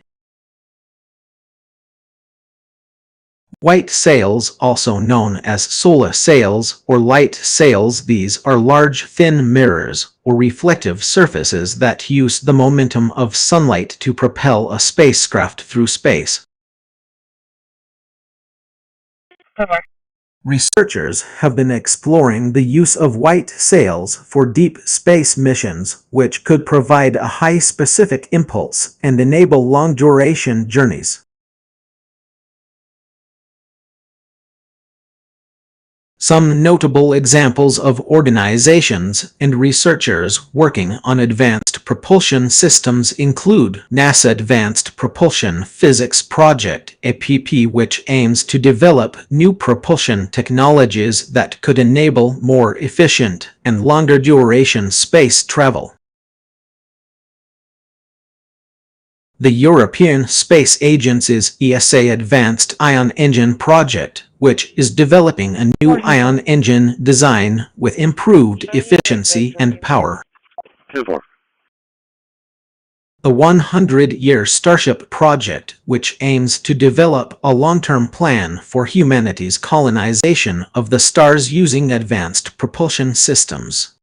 White sails, also known as solar sails or light sails. These are large, thin mirrors or reflective surfaces that use the momentum of sunlight to propel a spacecraft through space. Researchers have been exploring the use of white sails for deep space missions, which could provide a high specific impulse and enable long-duration journeys. Some notable examples of organizations and researchers working on advanced propulsion systems include NASA Advanced Propulsion Physics Project, APP, which aims to develop new propulsion technologies that could enable more efficient and longer duration space travel. The European Space Agency's ESA Advanced Ion Engine Project, which is developing a new ion engine design with improved efficiency and power. 2-4. The 100-Year Starship Project, which aims to develop a long-term plan for humanity's colonization of the stars using advanced propulsion systems.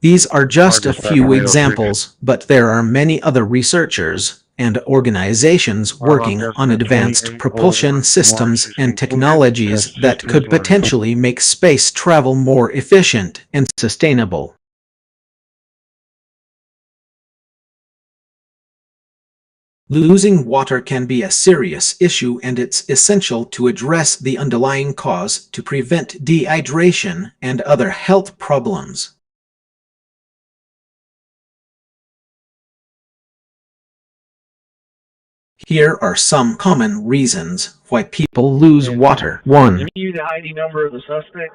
These are just a few examples, but there are many other researchers and organizations working on advanced propulsion systems and technologies that could potentially make space travel more efficient and sustainable. Losing water can be a serious issue, and it's essential to address the underlying cause to prevent dehydration and other health problems. Here are some common reasons why people lose water. 1. Give you the ID number of the suspect.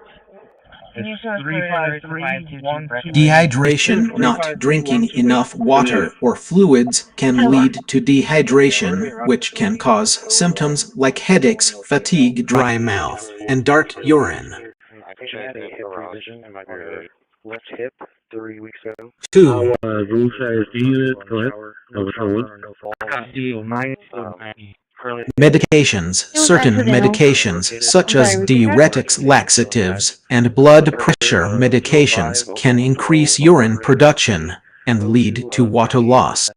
Can you show us where it is? 52312. Dehydration, not drinking enough water or fluids, can lead to dehydration, which can cause symptoms like headaches, fatigue, dry mouth, and dark urine. I think I had a hip revision in my left hip 3 weeks ago. 2. Rule size D unit, go ahead. Which one? Medications. Certain medications, such as diuretics, laxatives, and blood pressure medications, can increase urine production and lead to water loss.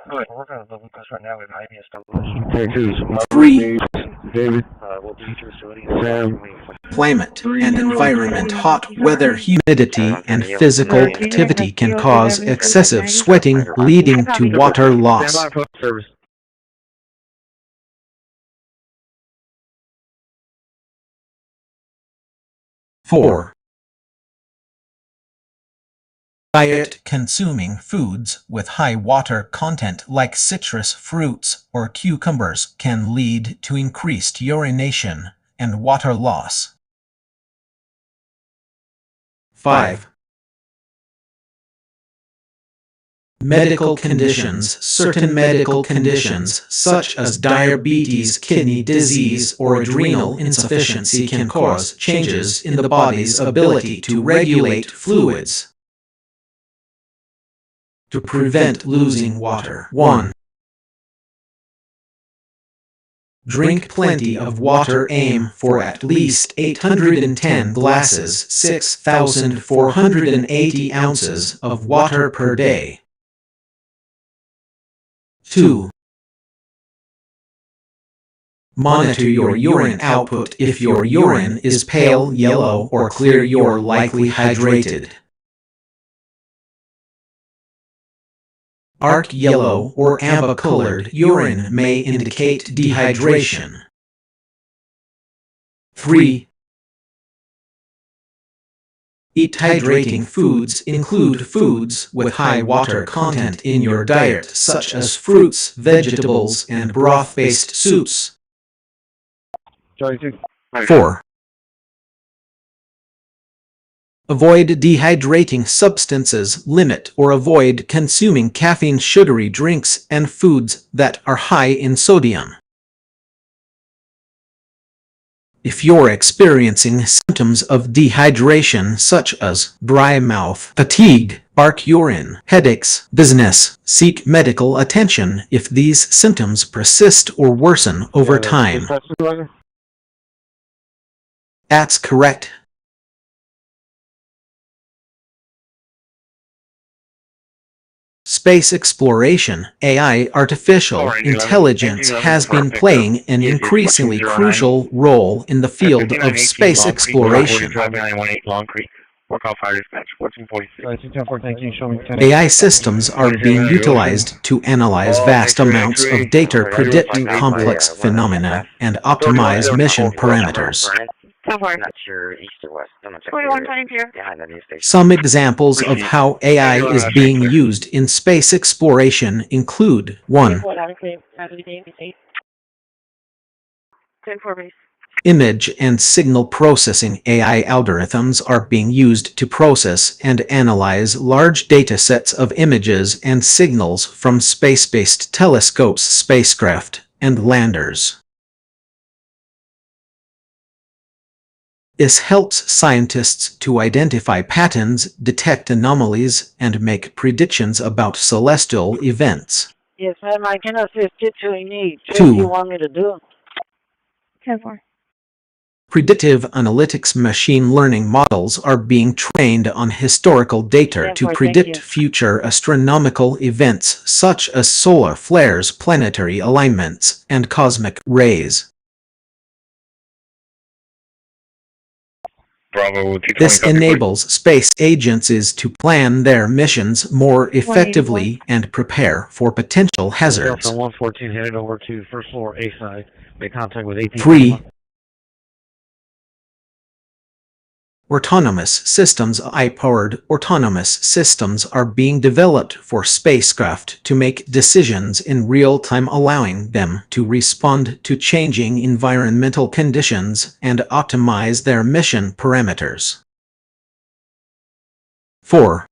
4. We're going to the glucose right now. We have IV established. 3. David. We'll be to facility. Sam. Climate and environment. Hot weather, humidity, and physical activity can cause excessive sweating, leading to water loss. Stand by for service. 4. Diet. Consuming foods with high water content like citrus fruits or cucumbers can lead to increased urination and water loss. 5. Medical conditions. Certain medical conditions, such as diabetes, kidney disease, or adrenal insufficiency, can cause changes in the body's ability to regulate fluids. To prevent losing water. 1. Drink plenty of water. Aim for at least 810 glasses, 6,480 ounces of water per day. 2. Monitor your urine output. If your urine is pale yellow or clear, you're likely hydrated. Dark yellow or amber-colored urine may indicate dehydration. 3. Eat hydrating foods. Include foods with high water content in your diet, such as fruits, vegetables, and broth-based soups. 4. Avoid dehydrating substances. Limit or avoid consuming caffeine, sugary drinks, and foods that are high in sodium. If you're experiencing symptoms of dehydration such as dry mouth, fatigue, dark urine, headaches, dizziness, seek medical attention if these symptoms persist or worsen over time. That's correct. Space exploration, AI, artificial intelligence has been playing an increasingly crucial role in the field of space exploration. AI systems are being utilized to analyze vast amounts of data, predict complex phenomena, and optimize mission parameters. So far. Not sure east or west. I'm gonna check 4122. behind the news station. Some examples of how AI is being used in space exploration include 1. 10-4 base. Image and signal processing. AI algorithms are being used to process and analyze large data sets of images and signals from space-based telescopes, spacecraft, and landers. This helps scientists to identify patterns, detect anomalies, and make predictions about celestial events. Yes, ma'am, I can assist you to a need. 2. If you want me to do it. 10-4. Predictive analytics. Machine learning models are being trained on historical data to predict future astronomical events such as solar flares, planetary alignments, and cosmic rays. This enables space agencies to plan their missions more effectively and prepare for potential hazards. 114 headed over to first floor A side. Make contact with AP. 3. Autonomous systems. AI-powered autonomous systems are being developed for spacecraft to make decisions in real time, allowing them to respond to changing environmental conditions and optimize their mission parameters. 4.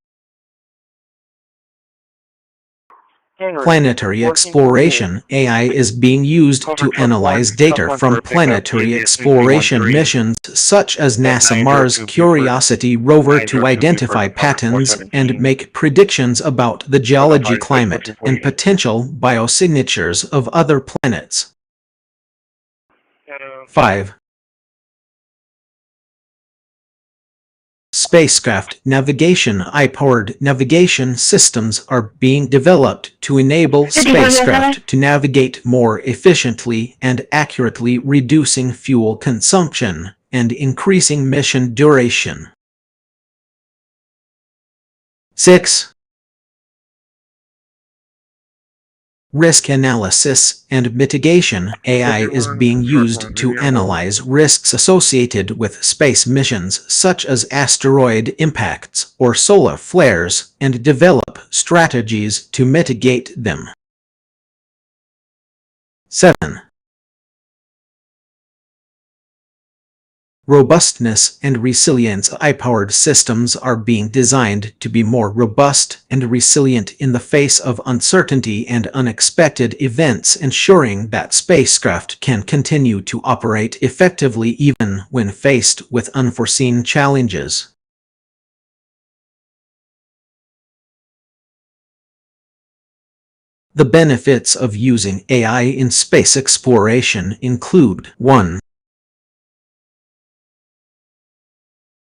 Planetary exploration. AI is being used to analyze data from planetary exploration missions such as NASA Mars Curiosity rover to identify patterns and make predictions about the geology, climate, and potential biosignatures of other planets. 5. Spacecraft navigation. AI-powered navigation systems are being developed to enable spacecraft to navigate more efficiently and accurately, reducing fuel consumption and increasing mission duration. 6. Risk analysis and mitigation. AI is being used to analyze risks associated with space missions such as asteroid impacts or solar flares and develop strategies to mitigate them. 7. Robustness and resilience. AI-powered systems are being designed to be more robust and resilient in the face of uncertainty and unexpected events, ensuring that spacecraft can continue to operate effectively even when faced with unforeseen challenges. The benefits of using AI in space exploration include: 1.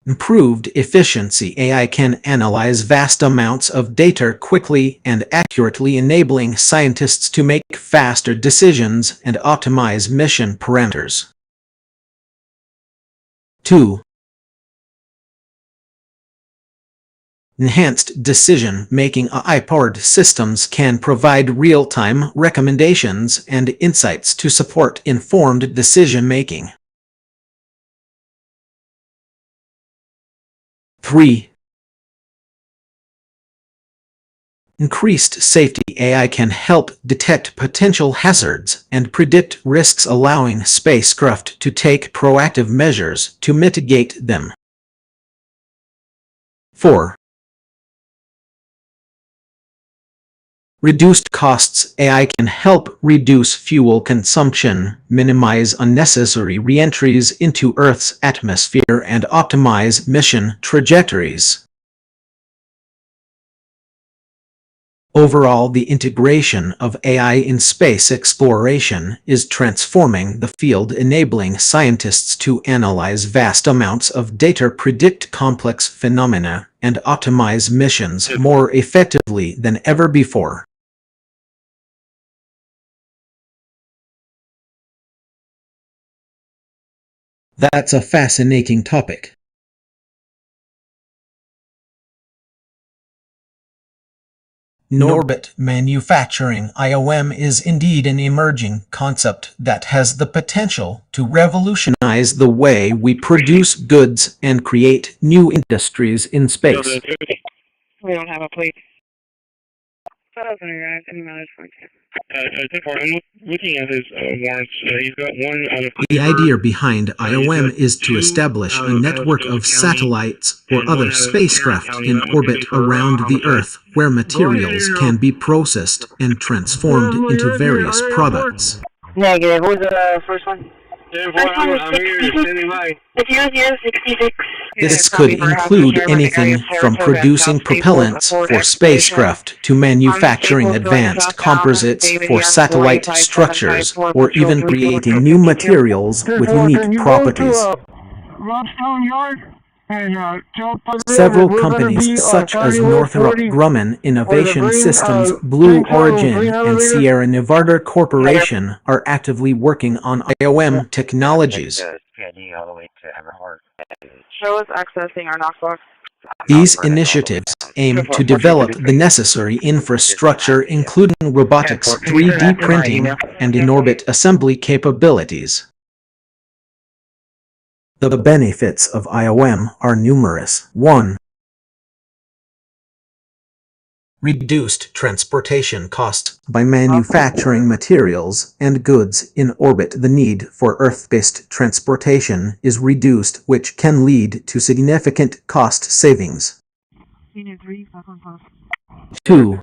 Improved efficiency. AI can analyze vast amounts of data quickly and accurately, enabling scientists to make faster decisions and optimize mission parameters. 2. Enhanced decision-making. AI-powered systems can provide real-time recommendations and insights to support informed decision-making. 3. Increased safety. AI can help detect potential hazards and predict risks, allowing spacecraft to take proactive measures to mitigate them. 4. Reduced costs. AI can help reduce fuel consumption, minimize unnecessary re-entries into Earth's atmosphere, and optimize mission trajectories. Overall, the integration of AI in space exploration is transforming the field, enabling scientists to analyze vast amounts of data, predict complex phenomena, and optimize missions more effectively than ever before. That's a fascinating topic. In-orbit manufacturing. IOM is indeed an emerging concept that has the potential to revolutionize the way we produce goods and create new industries in space. We don't have a plate. I'm looking at his warrants. He's got one out of... The idea behind IOM is to establish a network of satellites or other spacecraft in orbit around the Earth where materials can be processed and transformed into various products. Negative. What was the first one? I'm here, standing by. 0066. This could include anything from producing propellants for spacecraft to manufacturing advanced composites for satellite structures, or even creating new materials with unique properties. Several companies such as Northrop Grumman Innovation Systems, Blue Origin, and Sierra Nevada Corporation are actively working on IOM technologies. Show us accessing our Knoxbox. These initiatives aim to develop the necessary infrastructure, including robotics, 3D printing, and in-orbit assembly capabilities. The benefits of IOM are numerous. 1. Reduced transportation costs. By manufacturing materials and goods in orbit, the need for Earth-based transportation is reduced, which can lead to significant cost savings. 2.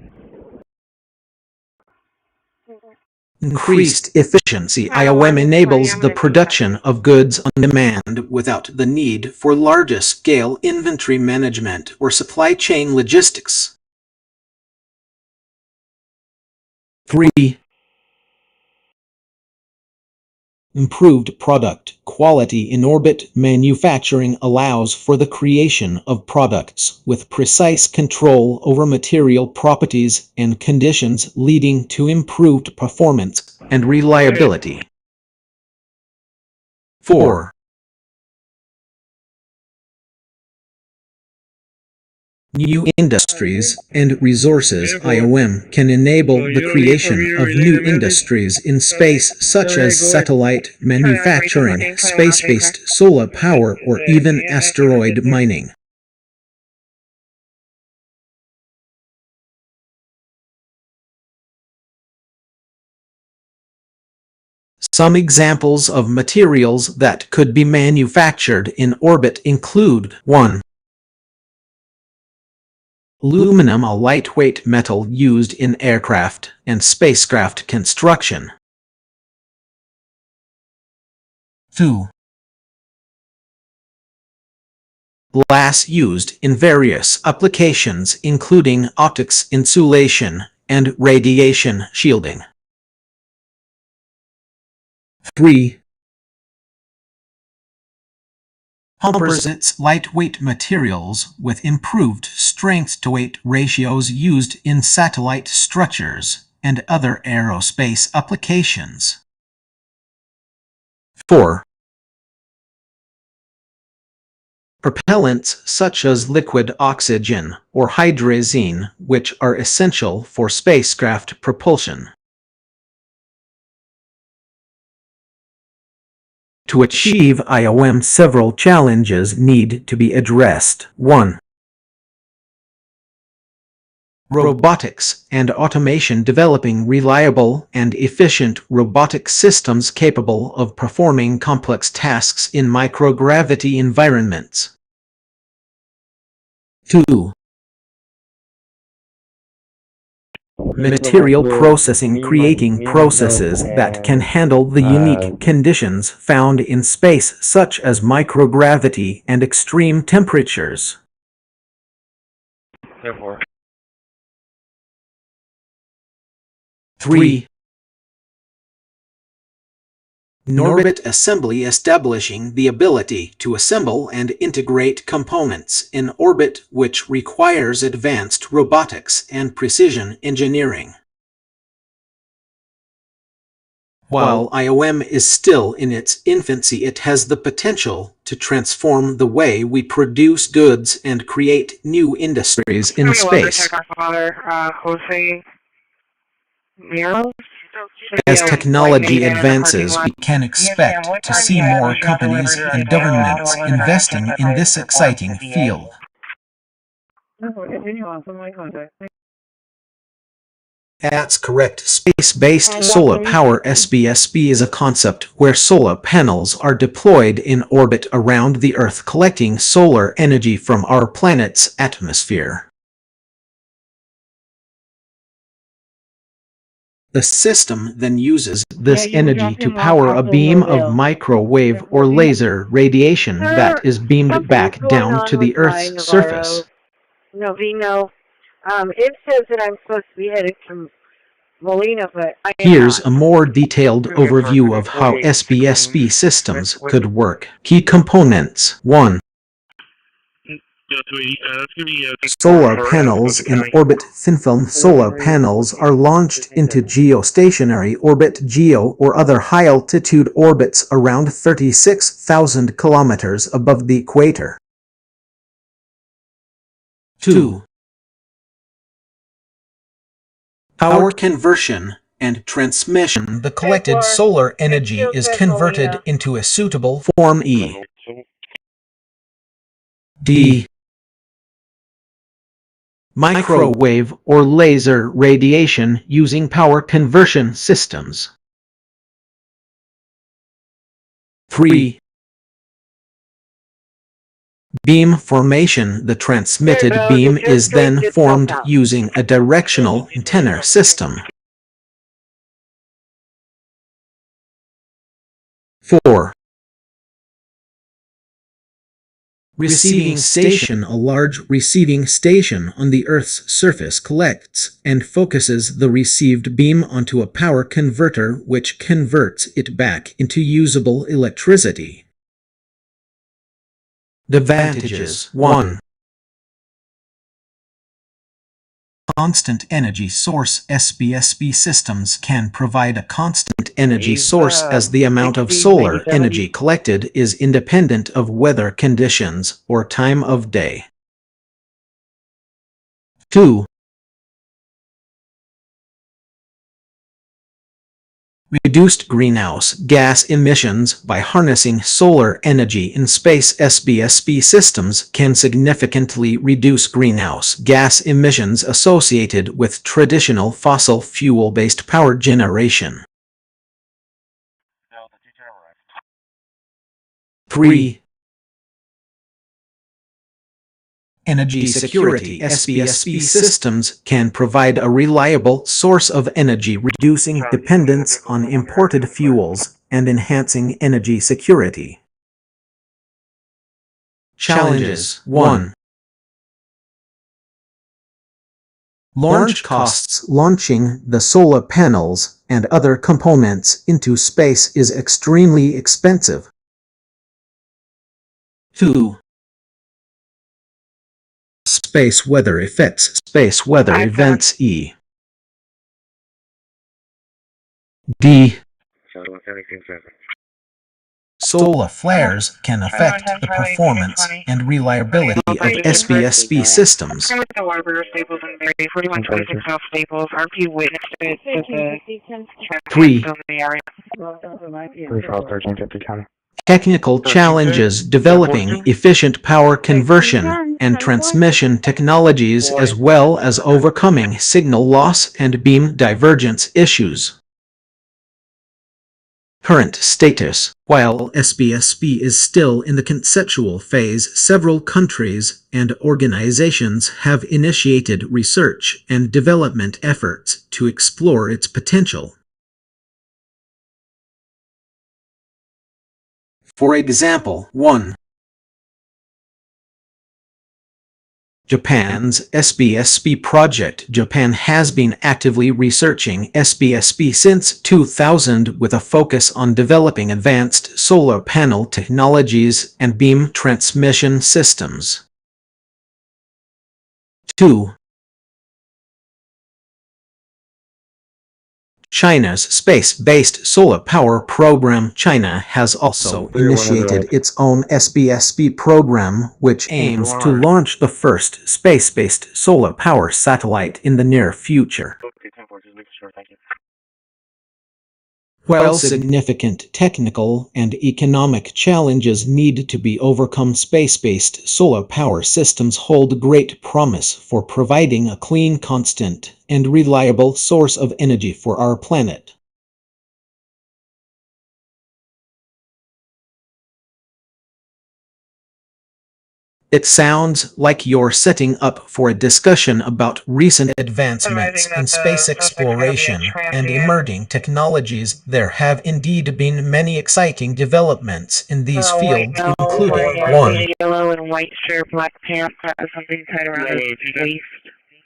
Increased efficiency. IOM enables the production of goods on demand without the need for large-scale inventory management or supply chain logistics. 3. Improved product quality. In orbit, manufacturing allows for the creation of products with precise control over material properties and conditions, leading to improved performance and reliability. 4. New industries and resources. IOM can enable the creation of new industries in space, such as satellite manufacturing, space-based solar power, or even asteroid mining. Some examples of materials that could be manufactured in orbit include: 1. Aluminum, a lightweight metal used in aircraft and spacecraft construction. 2. Glass, used in various applications including optics, insulation, and radiation shielding. 3. Composites, lightweight materials with improved strength-to-weight ratios used in satellite structures and other aerospace applications. 4. Propellants such as liquid oxygen or hydrazine, which are essential for spacecraft propulsion. To achieve IOM, several challenges need to be addressed. 1. Robotics and automation. Developing reliable and efficient robotic systems capable of performing complex tasks in microgravity environments. 2. Material processing, creating processes that can handle the unique conditions found in space, such as microgravity and extreme temperatures. Therefore. 3. In-orbit assembly, establishing the ability to assemble and integrate components in orbit, which requires advanced robotics and precision engineering. While IOM is still in its infancy, it has the potential to transform the way we produce goods and create new industries in space. As technology advances, we can expect to see more companies and governments investing in this exciting field. That's correct. Space-based solar power (SBSP) is a concept where solar panels are deployed in orbit around the Earth, collecting solar energy from our planet's atmosphere. The system then uses this energy to power a beam of microwave or laser radiation that is beamed back down to the Earth's surface. Novino, it says that I'm supposed to be headed from Molina, but I am Here's not. a more detailed overview of how SBSP systems could work. Key components. 1. Solar panels in orbit. Thin-film solar panels are launched into geostationary orbit, GEO, or other high-altitude orbits around 36,000 kilometers above the equator. 2. Power conversion and transmission. The collected solar energy is converted into a suitable form, e. D. Microwave or laser radiation using power conversion systems. 3. Beam formation. The transmitted beam is then formed using a directional antenna system. 4. Receiving station. A large receiving station on the Earth's surface collects and focuses the received beam onto a power converter which converts it back into usable electricity. Advantages. 1. Constant energy source. SBSB systems can provide a constant energy source as the amount of solar energy collected is independent of weather conditions or time of day. 2. Reduced greenhouse gas emissions. By harnessing solar energy in space, SBSB systems can significantly reduce greenhouse gas emissions associated with traditional fossil fuel-based power generation. 3. Energy security. SBSB systems can provide a reliable source of energy, reducing dependence on imported fuels and enhancing energy security. Challenges. 1. Launch costs. Launching the solar panels and other components into space is extremely expensive. 2. Space weather effects. Space weather events. D. Solar flares can affect the performance and reliability of SBSB systems. 3. Technical challenges. Developing efficient power conversion and transmission technologies, as well as overcoming signal loss and beam divergence issues. Current status. While SBSB is still in the conceptual phase, several countries and organizations have initiated research and development efforts to explore its potential. For example, 1. Japan's SBSB project. Japan has been actively researching SBSB since 2000 with a focus on developing advanced solar panel technologies and beam transmission systems. 2. China's space-based solar power program. China has also initiated its own SBSB program, which aims to launch the first space-based solar power satellite in the near future. While significant technical and economic challenges need to be overcome, space-based solar power systems hold great promise for providing a clean, constant, and reliable source of energy for our planet. It sounds like you're setting up for a discussion about recent advancements in space exploration and emerging technologies. There have indeed been many exciting developments in these fields, including 1. Yellow and white shirt, black pants, something tied around his waist.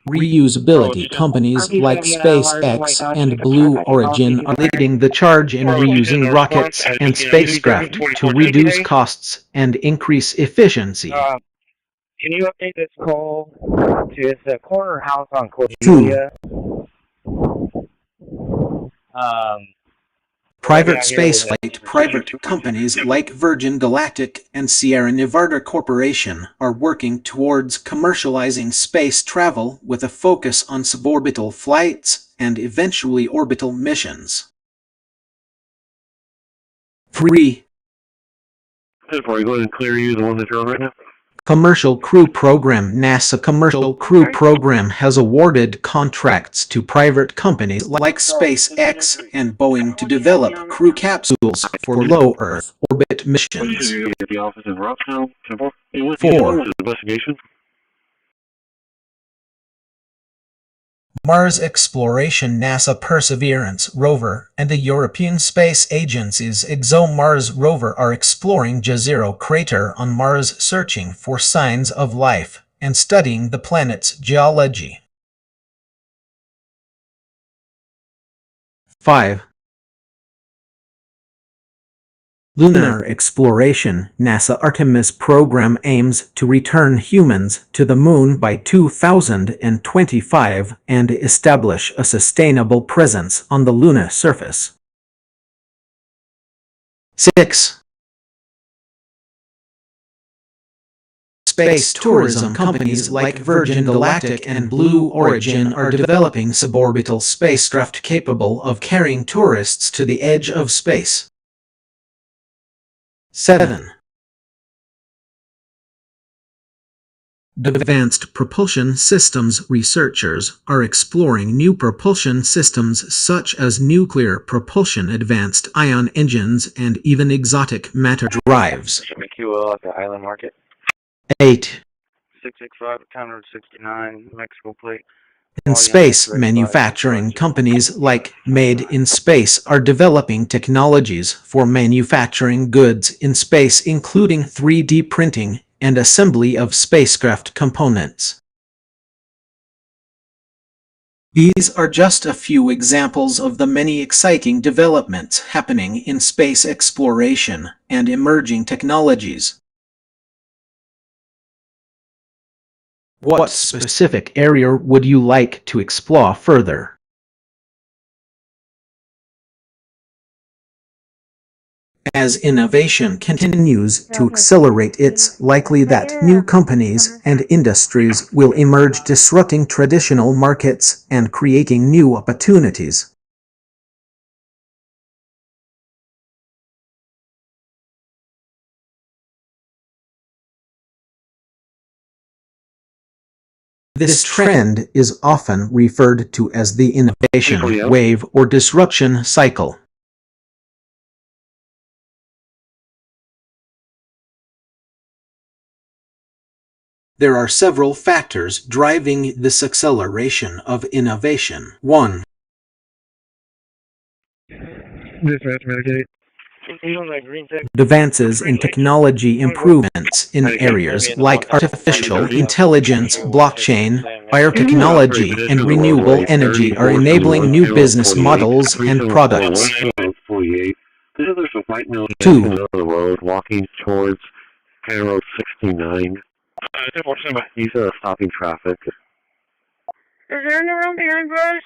Reusability. Companies like SpaceX and Blue Origin are leading the charge in reusing rockets and spacecraft to reduce costs and increase efficiency. Can you update this call to the corner house on Cordelia? 2. Private spaceflight. Private companies like Virgin Galactic and Sierra Nevada Corporation are working towards commercializing space travel with a focus on suborbital flights and eventually orbital missions. 3. Before we go ahead and clear you, the one that you're on right now. Commercial Crew Program. NASA Commercial Crew Program has awarded contracts to private companies like SpaceX and Boeing to develop crew capsules for low Earth orbit missions. The office in Rocktown, Temple. 4. Investigation. Mars Exploration. NASA Perseverance rover and the European Space Agency's ExoMars rover are exploring Jezero crater on Mars, searching for signs of life and studying the planet's geology. 5. Lunar Exploration. NASA Artemis program aims to return humans to the Moon by 2025 and establish a sustainable presence on the lunar surface. 6. Space tourism companies like Virgin Galactic and Blue Origin are developing suborbital spacecraft capable of carrying tourists to the edge of space. 7. Advanced Propulsion Systems researchers are exploring new propulsion systems such as nuclear propulsion, advanced ion engines, and even exotic matter drives. MQL at the Island Market. 8. 665 counter 69 Mexico plate. In space, manufacturing companies like Made in Space are developing technologies for manufacturing goods in space, including 3D printing and assembly of spacecraft components. These are just a few examples of the many exciting developments happening in space exploration and emerging technologies. What specific area would you like to explore further? As innovation continues to accelerate, it's likely that new companies and industries will emerge, disrupting traditional markets and creating new opportunities. This trend is often referred to as the innovation wave or disruption cycle. There are several factors driving this acceleration of innovation. 1. Advances in technology. Improvements in areas like artificial intelligence, blockchain, biotechnology, and renewable energy are enabling new business models and products. 2. Walking towards County Road 69. He's stopping traffic. Is there any room behind us?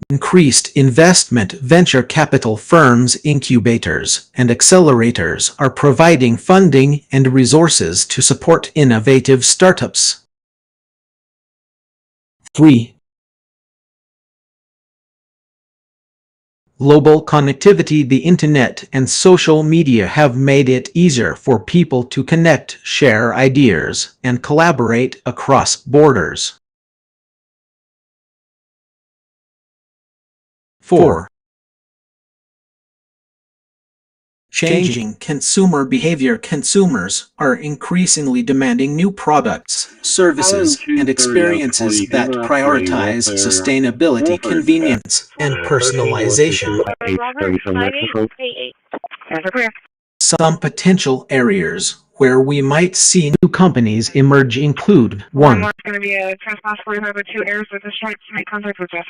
Increased investment. Venture capital firms, incubators, and accelerators are providing funding and resources to support innovative startups. 3. Global connectivity. The internet and social media have made it easier for people to connect, share ideas, and collaborate across borders. 4. Changing consumer behavior. Consumers are increasingly demanding new products, services, and experiences that prioritize sustainability, convenience, and personalization. Some potential areas where we might see new companies emerge include 1.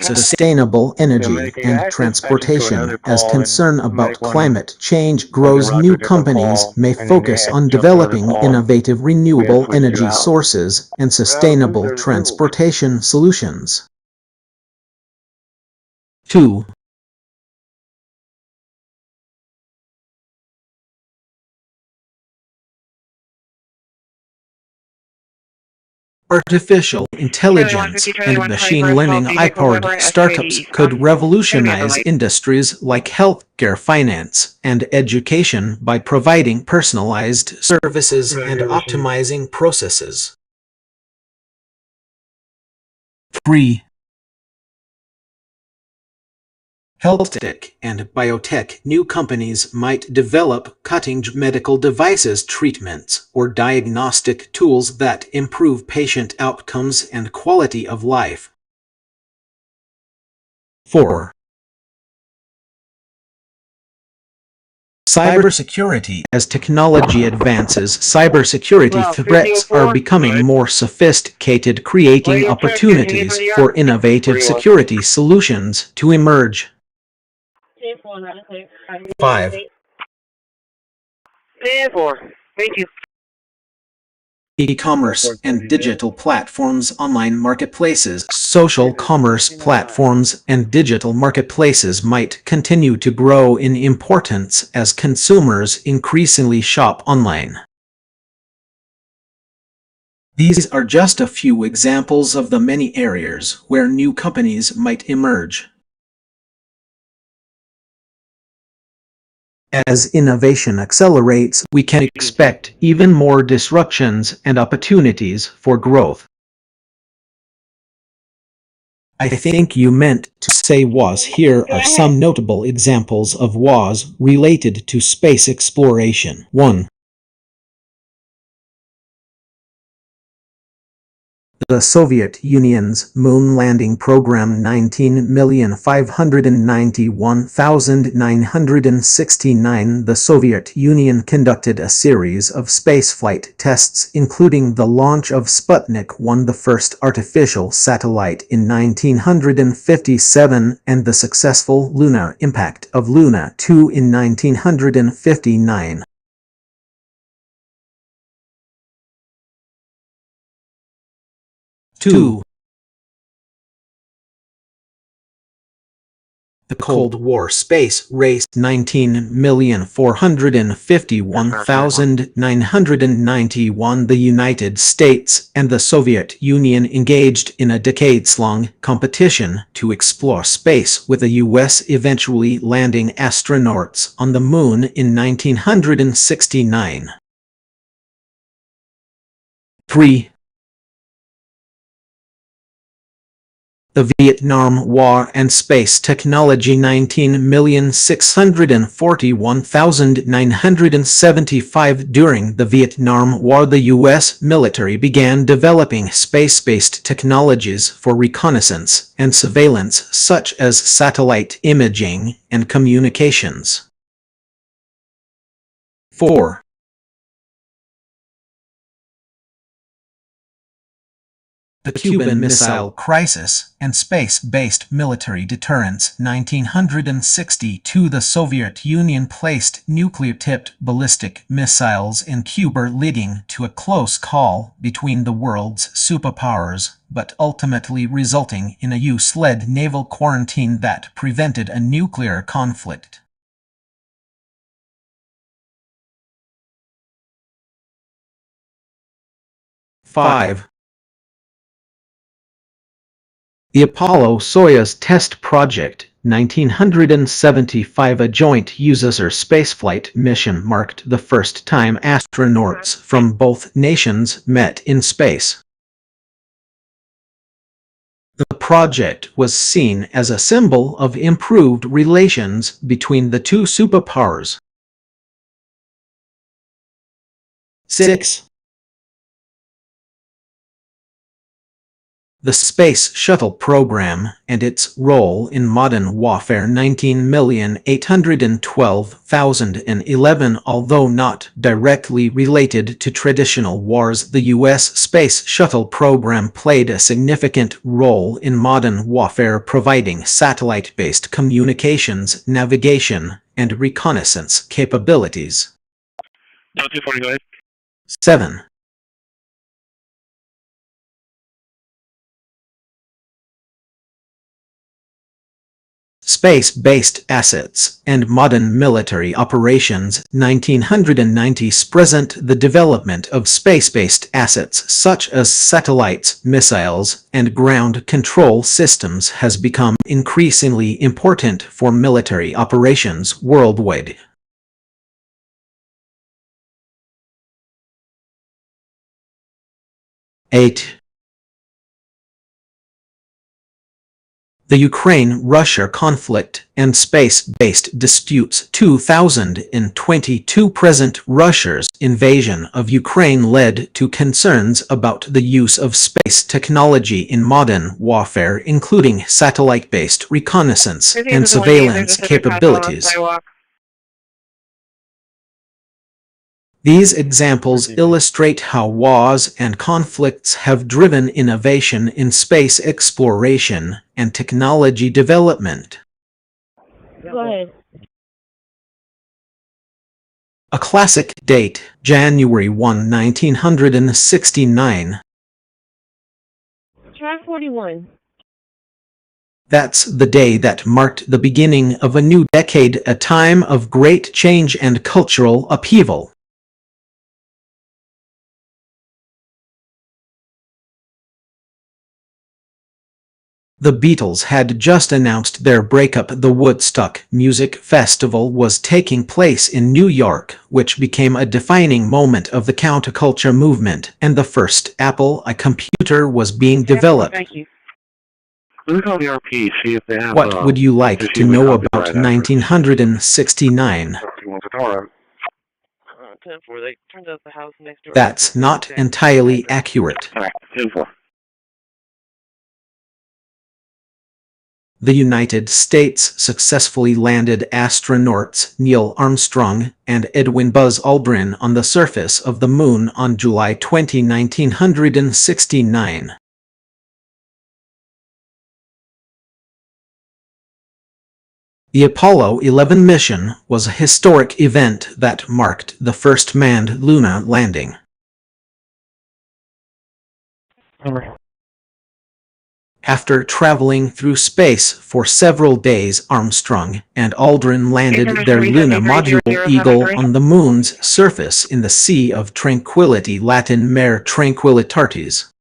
Sustainable energy and transportation. As concern about climate change grows, new companies may focus on developing innovative renewable energy sources and sustainable transportation solutions. 2. Artificial intelligence and machine learning-powered startups could revolutionize industries like healthcare, finance, and education by providing personalized services and optimizing processes. 3. Health tech and biotech. New companies might develop cutting-edge medical devices, treatments, or diagnostic tools that improve patient outcomes and quality of life. 4. Cybersecurity. As technology advances, cybersecurity threats are becoming more sophisticated, creating opportunities for innovative security solutions to emerge. 5. Stand for. Thank you. E-commerce and digital platforms. Online marketplaces, social commerce platforms, and digital marketplaces might continue to grow in importance as consumers increasingly shop online. These are just a few examples of the many areas where new companies might emerge. As innovation accelerates, we can expect even more disruptions and opportunities for growth. I think you meant to say was. Here are some notable examples of was related to space exploration. 1. The Soviet Union's moon landing program. 19,591,969. The Soviet Union conducted a series of spaceflight tests, including the launch of Sputnik 1, the first artificial satellite, in 1957, and the successful lunar impact of Luna 2 in 1959. 2. The Cold War space race. 19,451,991. The United States and the Soviet Union engaged in a decades-long competition to explore space, with the U.S. eventually landing astronauts on the Moon in 1969. 3. The Vietnam War and space technology. 19,641,975. During the Vietnam War, the U.S. military began developing space-based technologies for reconnaissance and surveillance, such as satellite imaging and communications. 4. The Cuban Missile Crisis and space-based military deterrence. 1962. The Soviet Union placed nuclear-tipped ballistic missiles in Cuba, leading to a close call between the world's superpowers, but ultimately resulting in a US-led naval quarantine that prevented a nuclear conflict. 5. The Apollo-Soyuz Test Project, 1975. A joint US-Russia spaceflight mission marked the first time astronauts from both nations met in space. The project was seen as a symbol of improved relations between the two superpowers. 6. The Space Shuttle Program and its role in modern warfare. 19,812,011. Although not directly related to traditional wars, the U.S. Space Shuttle Program played a significant role in modern warfare, providing satellite-based communications, navigation, and reconnaissance capabilities. 7. space-based assets, and modern military operations. 1990s present the development of space-based assets such as satellites, missiles, and ground control systems has become increasingly important for military operations worldwide. The Ukraine-Russia conflict and space-based disputes. 2022 present Russia's invasion of Ukraine led to concerns about the use of space technology in modern warfare, including satellite-based reconnaissance and surveillance capabilities. These examples illustrate how wars and conflicts have driven innovation in space exploration and technology development. Go ahead. A classic date, January 1, 1969. Try 41. That's the day that marked the beginning of a new decade, a time of great change and cultural upheaval. The Beatles had just announced their breakup. The Woodstock Music Festival was taking place in New York, which became a defining moment of the counterculture movement, and the first Apple I computer was being developed. Thank you. Let me call the RP, see if they have... What would you like to know about 1969? That's not entirely accurate. Alright, 10-4. The United States successfully landed astronauts Neil Armstrong and Edwin Buzz Aldrin on the surface of the Moon on July 20, 1969. The Apollo 11 mission was a historic event that marked the first manned lunar landing. After traveling through space for several days, Armstrong and Aldrin landed their lunar module Eagle on the Moon's surface in the Sea of Tranquility, Latin Mare Tranquillitatis.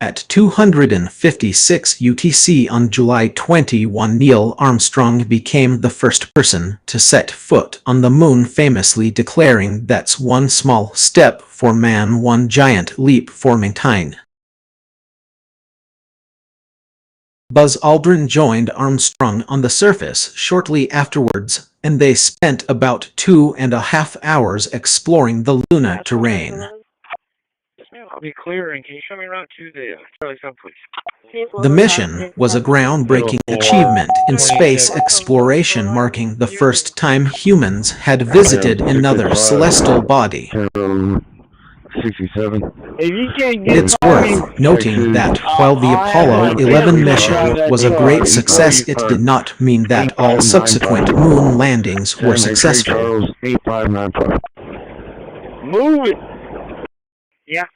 At 2:56 UTC on July 21, Neil Armstrong became the first person to set foot on the Moon, famously declaring, "That's one small step for man, one giant leap for mankind." Buzz Aldrin joined Armstrong on the surface shortly afterwards, and they spent about 2.5 hours exploring the lunar terrain. I'll be clearing. Can you show me around to the Charlie Sun, please? The mission was a groundbreaking achievement in space exploration, marking the first time humans had visited another celestial body. 67. It's worth noting that while the Apollo 11 mission was a great success, it did not mean that all subsequent moon landings were successful. 8595. Move it! Yeah.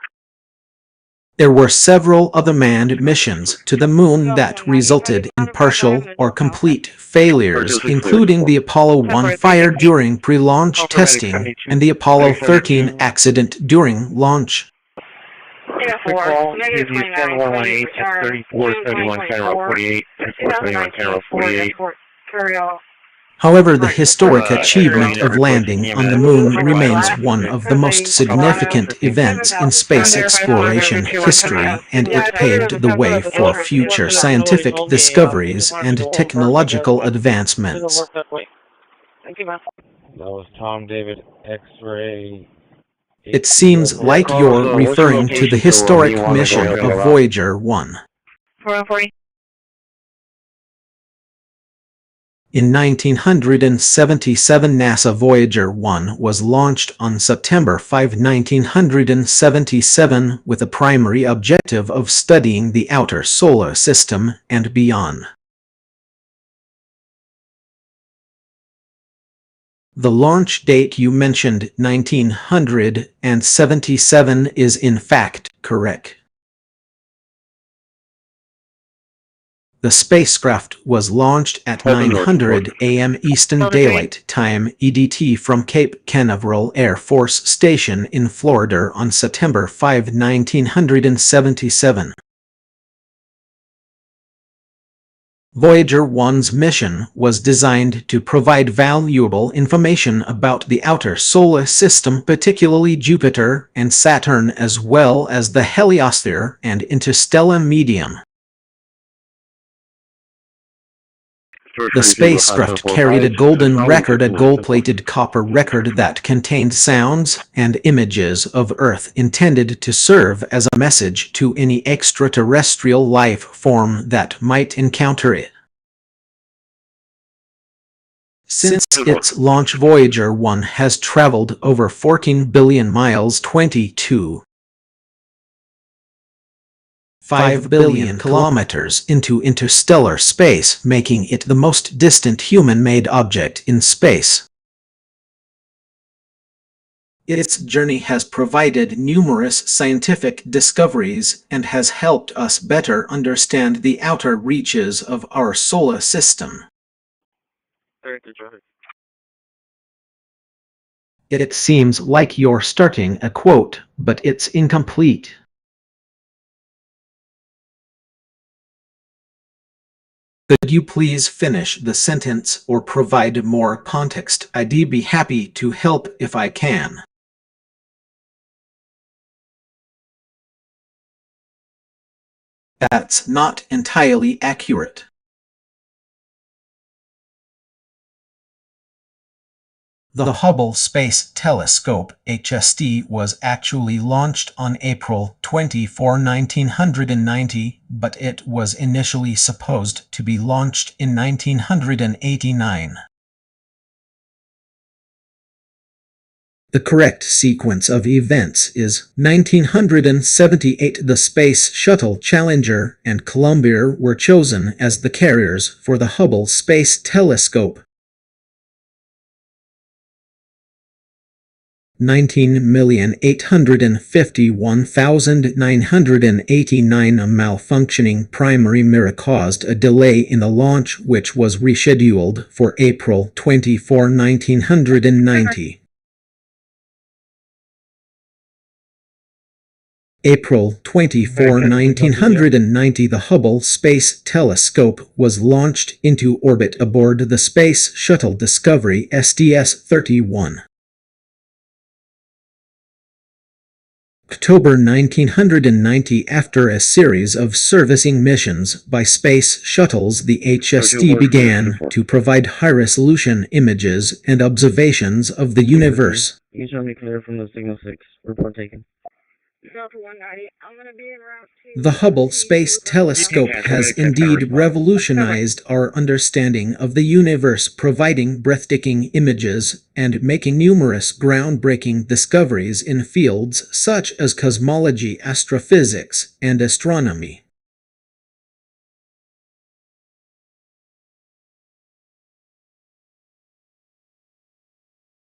There were several other manned missions to the Moon that resulted in partial or complete failures, including the Apollo 1 fire during pre-launch testing and the Apollo 13 accident during launch. Yeah, 4. Negative 29. 34, 71, 48, 41, 48. Carry on. However, the historic achievement of landing on the Moon remains one of the most significant events in space exploration history, and it paved the way for future scientific discoveries and technological advancements. That was Tom David X-ray. It seems like you're referring to the historic mission of Voyager 1. 440. In 1977, NASA Voyager 1 was launched on September 5, 1977, with a primary objective of studying the outer solar system and beyond. The launch date you mentioned, 1977, is in fact correct. The spacecraft was launched at 900 a.m. Eastern Daylight Time (EDT) from Cape Canaveral Air Force Station in Florida on September 5, 1977. Voyager 1's mission was designed to provide valuable information about the outer solar system, particularly Jupiter and Saturn, as well as the heliosphere and interstellar medium. The spacecraft carried a golden record, a gold-plated copper record that contained sounds and images of Earth intended to serve as a message to any extraterrestrial life form that might encounter it. Since its launch, Voyager 1 has traveled over 14 billion miles, 22.5 billion kilometers into interstellar space, making it the most distant human-made object in space. Its journey has provided numerous scientific discoveries and has helped us better understand the outer reaches of our solar system. It seems like you're starting a quote, but it's incomplete. Could you please finish the sentence or provide more context? I'd be happy to help if I can. That's not entirely accurate. The Hubble Space Telescope, HST, was actually launched on April 24, 1990, but it was initially supposed to be launched in 1989. The correct sequence of events is 1978. The Space Shuttle Challenger and Columbia were chosen as the carriers for the Hubble Space Telescope. 19,851,989. A malfunctioning primary mirror caused a delay in the launch, which was rescheduled for April 24, 1990. April 24, 1990, the Hubble Space Telescope was launched into orbit aboard the Space Shuttle Discovery STS-31. October 1990, after a series of servicing missions by space shuttles, the HST began to provide high-resolution images and observations of the universe. You show me clear from the signal 6. Report taken. The Hubble Space Telescope has indeed revolutionized our understanding of the universe, providing breathtaking images and making numerous groundbreaking discoveries in fields such as cosmology, astrophysics, and astronomy.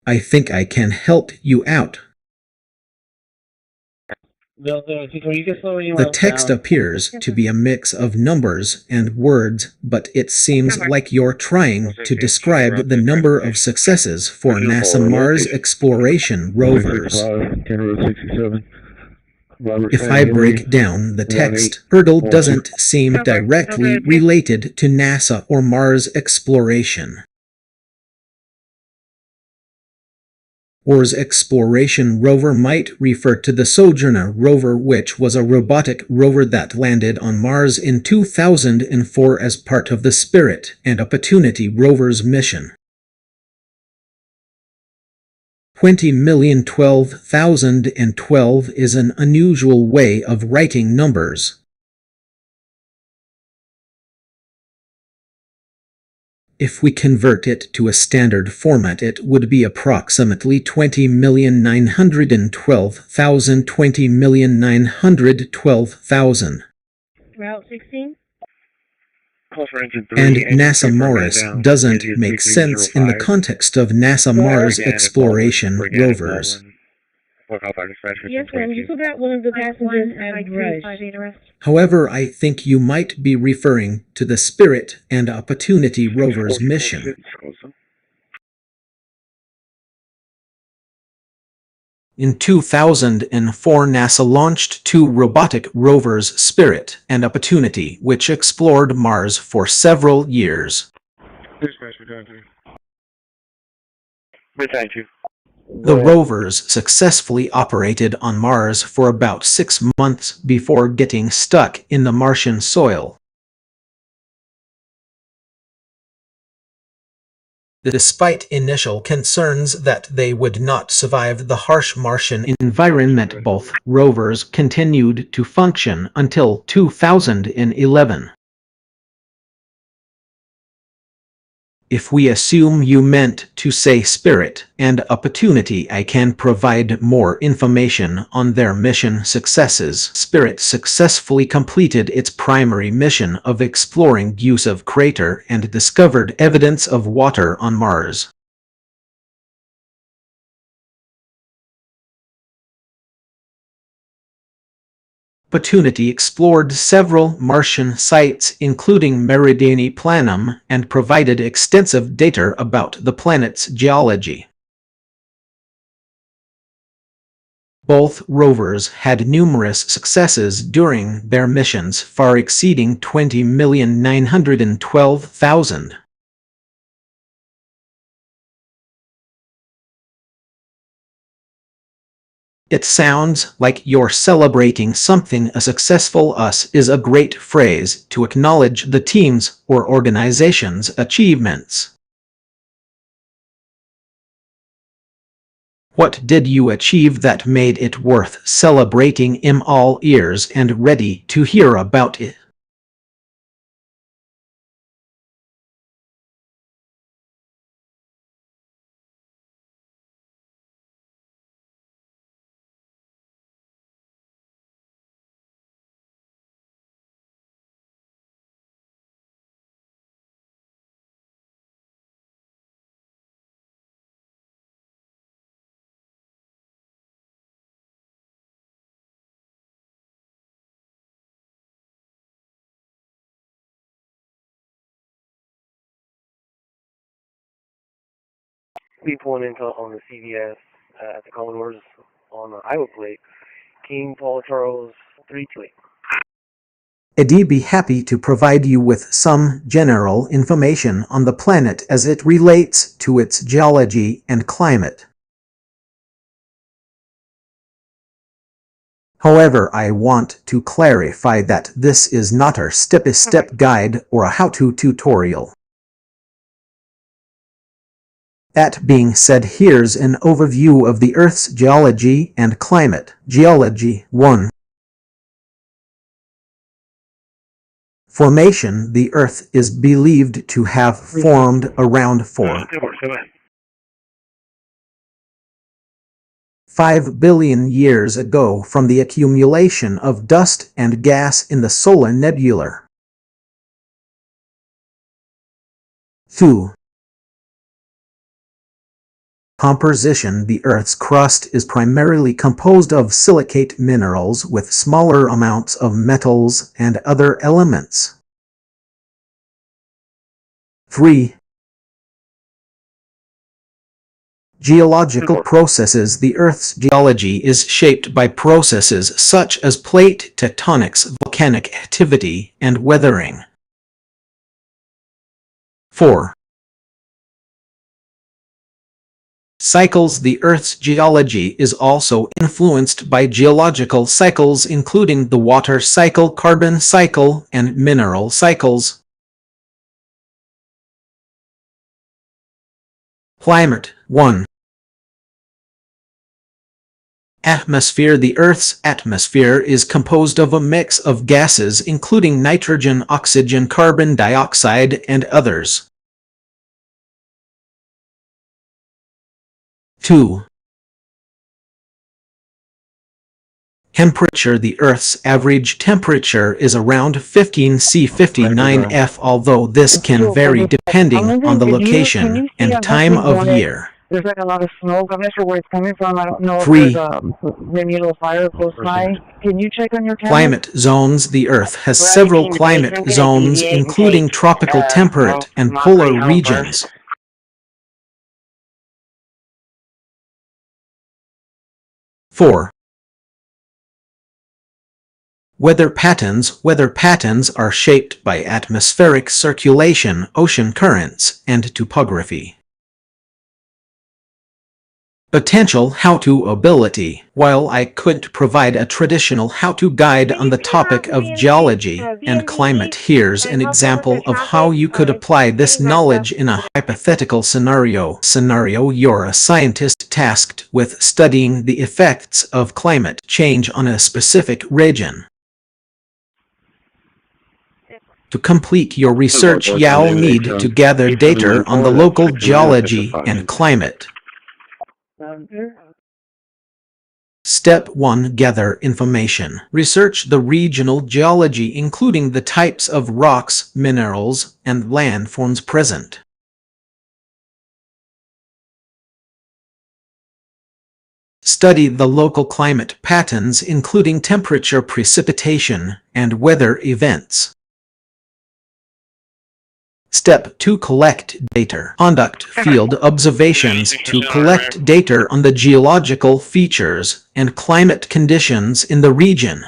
I think I can help you out. The text appears to be a mix of numbers and words, but it seems like you're trying to describe the number of successes for NASA Mars exploration rovers. If I break down the text, hurdle doesn't seem directly related to NASA or Mars exploration. Mars exploration rover might refer to the Sojourner rover, which was a robotic rover that landed on Mars in 2004 as part of the Spirit and Opportunity rover's mission. 20,012,012 is an unusual way of writing numbers. If we convert it to a standard format, it would be approximately 20,912,000, 20,912,000. Route 16? And NASA Mars doesn't make sense in the context of NASA Mars exploration rovers. Yes, ma'am. You forgot one of the passengers at Rush. However, I think you might be referring to the Spirit and Opportunity rover's mission. In 2004, NASA launched two robotic rovers, Spirit and Opportunity, which explored Mars for several years. The rovers successfully operated on Mars for about 6 months before getting stuck in the Martian soil. Despite initial concerns that they would not survive the harsh Martian environment, both rovers continued to function until 2011. If we assume you meant to say Spirit and Opportunity, I can provide more information on their mission successes. Spirit successfully completed its primary mission of exploring Gusev crater and discovered evidence of water on Mars. Opportunity explored several Martian sites, including Meridiani Planum, and provided extensive data about the planet's geology. Both rovers had numerous successes during their missions, far exceeding 20,912,000. It sounds like you're celebrating something. A successful us is a great phrase to acknowledge the team's or organization's achievements. What did you achieve that made it worth celebrating? I'm all ears and ready to hear about it. Be pulling into on the CVS at the Commodores on the Iowa plate. King Paul Charles 328. I'd be happy to provide you with some general information on the planet as it relates to its geology and climate. However, I want to clarify that this is not a step-by-step guide or a how-to tutorial. That being said, here's an overview of the Earth's geology and climate. Geology 1. Formation. The Earth is believed to have formed around 4.5 billion years ago from the accumulation of dust and gas in the solar nebula. 2. Composition. The Earth's crust is primarily composed of silicate minerals with smaller amounts of metals and other elements. 3. Geological processes. The Earth's geology is shaped by processes such as plate tectonics, volcanic activity, and weathering. 4. Cycles. The Earth's geology is also influenced by geological cycles, including the water cycle, carbon cycle, and mineral cycles. Climate 1. Atmosphere. The Earth's atmosphere is composed of a mix of gases, including nitrogen, oxygen, carbon dioxide, and others. 2. Temperature. The Earth's average temperature is around 15 C 59 F, although this can vary depending on the location and time of year. there's like a lot of smoke. I'm not sure where it's coming from. I don't know if 3. there's maybe a little fire close by. Can you check on your camera? Climate zones. The Earth has Well, several you mean climate I'm gonna zones, deviate and including take, tropical, temperate, and Mockery polar home regions. first. 4. Weather patterns. Weather patterns are shaped by atmospheric circulation, ocean currents, and topography. Potential how-to ability. While I couldn't provide a traditional how-to guide on the topic of geology and climate, here's an example of how you could apply this knowledge in a hypothetical scenario. You're a scientist tasked with studying the effects of climate change on a specific region. To complete your research, you'll need to gather data on the local geology and climate. Step 1. Gather information. Research the regional geology, including the types of rocks, minerals, and landforms present. Study the local climate patterns, including temperature, precipitation, and weather events. Step 2. Collect data. Conduct field observations to collect data on the geological features and climate conditions in the region.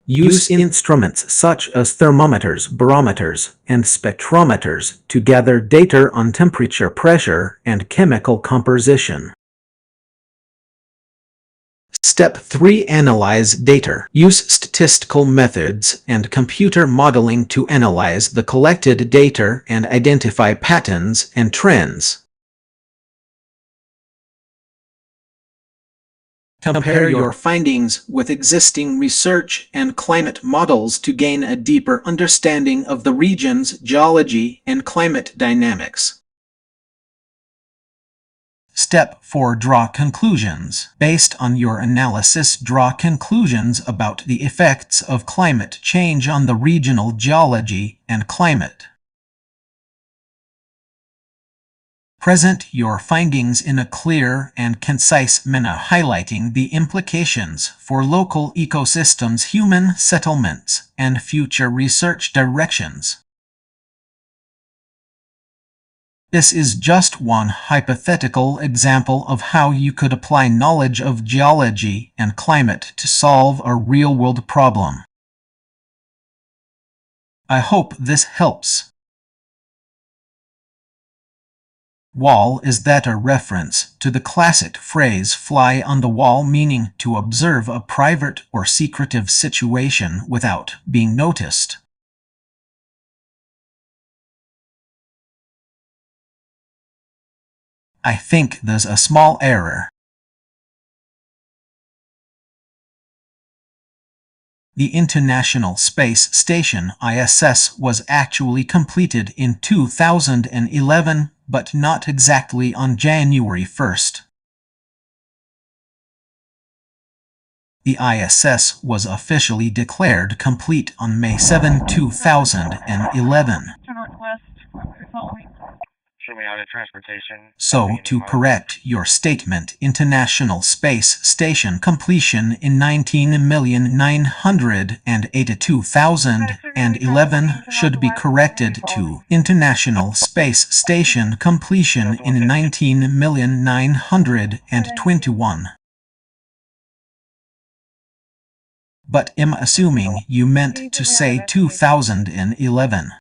Use instruments such as thermometers, barometers, and spectrometers to gather data on temperature, pressure, and chemical composition. Step 3. Analyze data. Use statistical methods and computer modeling to analyze the collected data and identify patterns and trends. Compare your findings with existing research and climate models to gain a deeper understanding of the region's geology and climate dynamics. Step 4. Draw conclusions. Based on your analysis, draw conclusions about the effects of climate change on the regional geology and climate. Present your findings in a clear and concise manner, highlighting the implications for local ecosystems, human settlements, and future research directions. This is just one hypothetical example of how you could apply knowledge of geology and climate to solve a real-world problem. I hope this helps. Wall, is that a reference to the classic phrase fly on the wall, meaning to observe a private or secretive situation without being noticed? I think there's a small error. The International Space Station ISS was actually completed in 2011, but not exactly on January 1st. The ISS was officially declared complete on May 7, 2011. So, to correct your statement, International Space Station completion in 19,982,011 should be corrected to International Space Station completion in 19,921. But I'm assuming you meant to say 2011.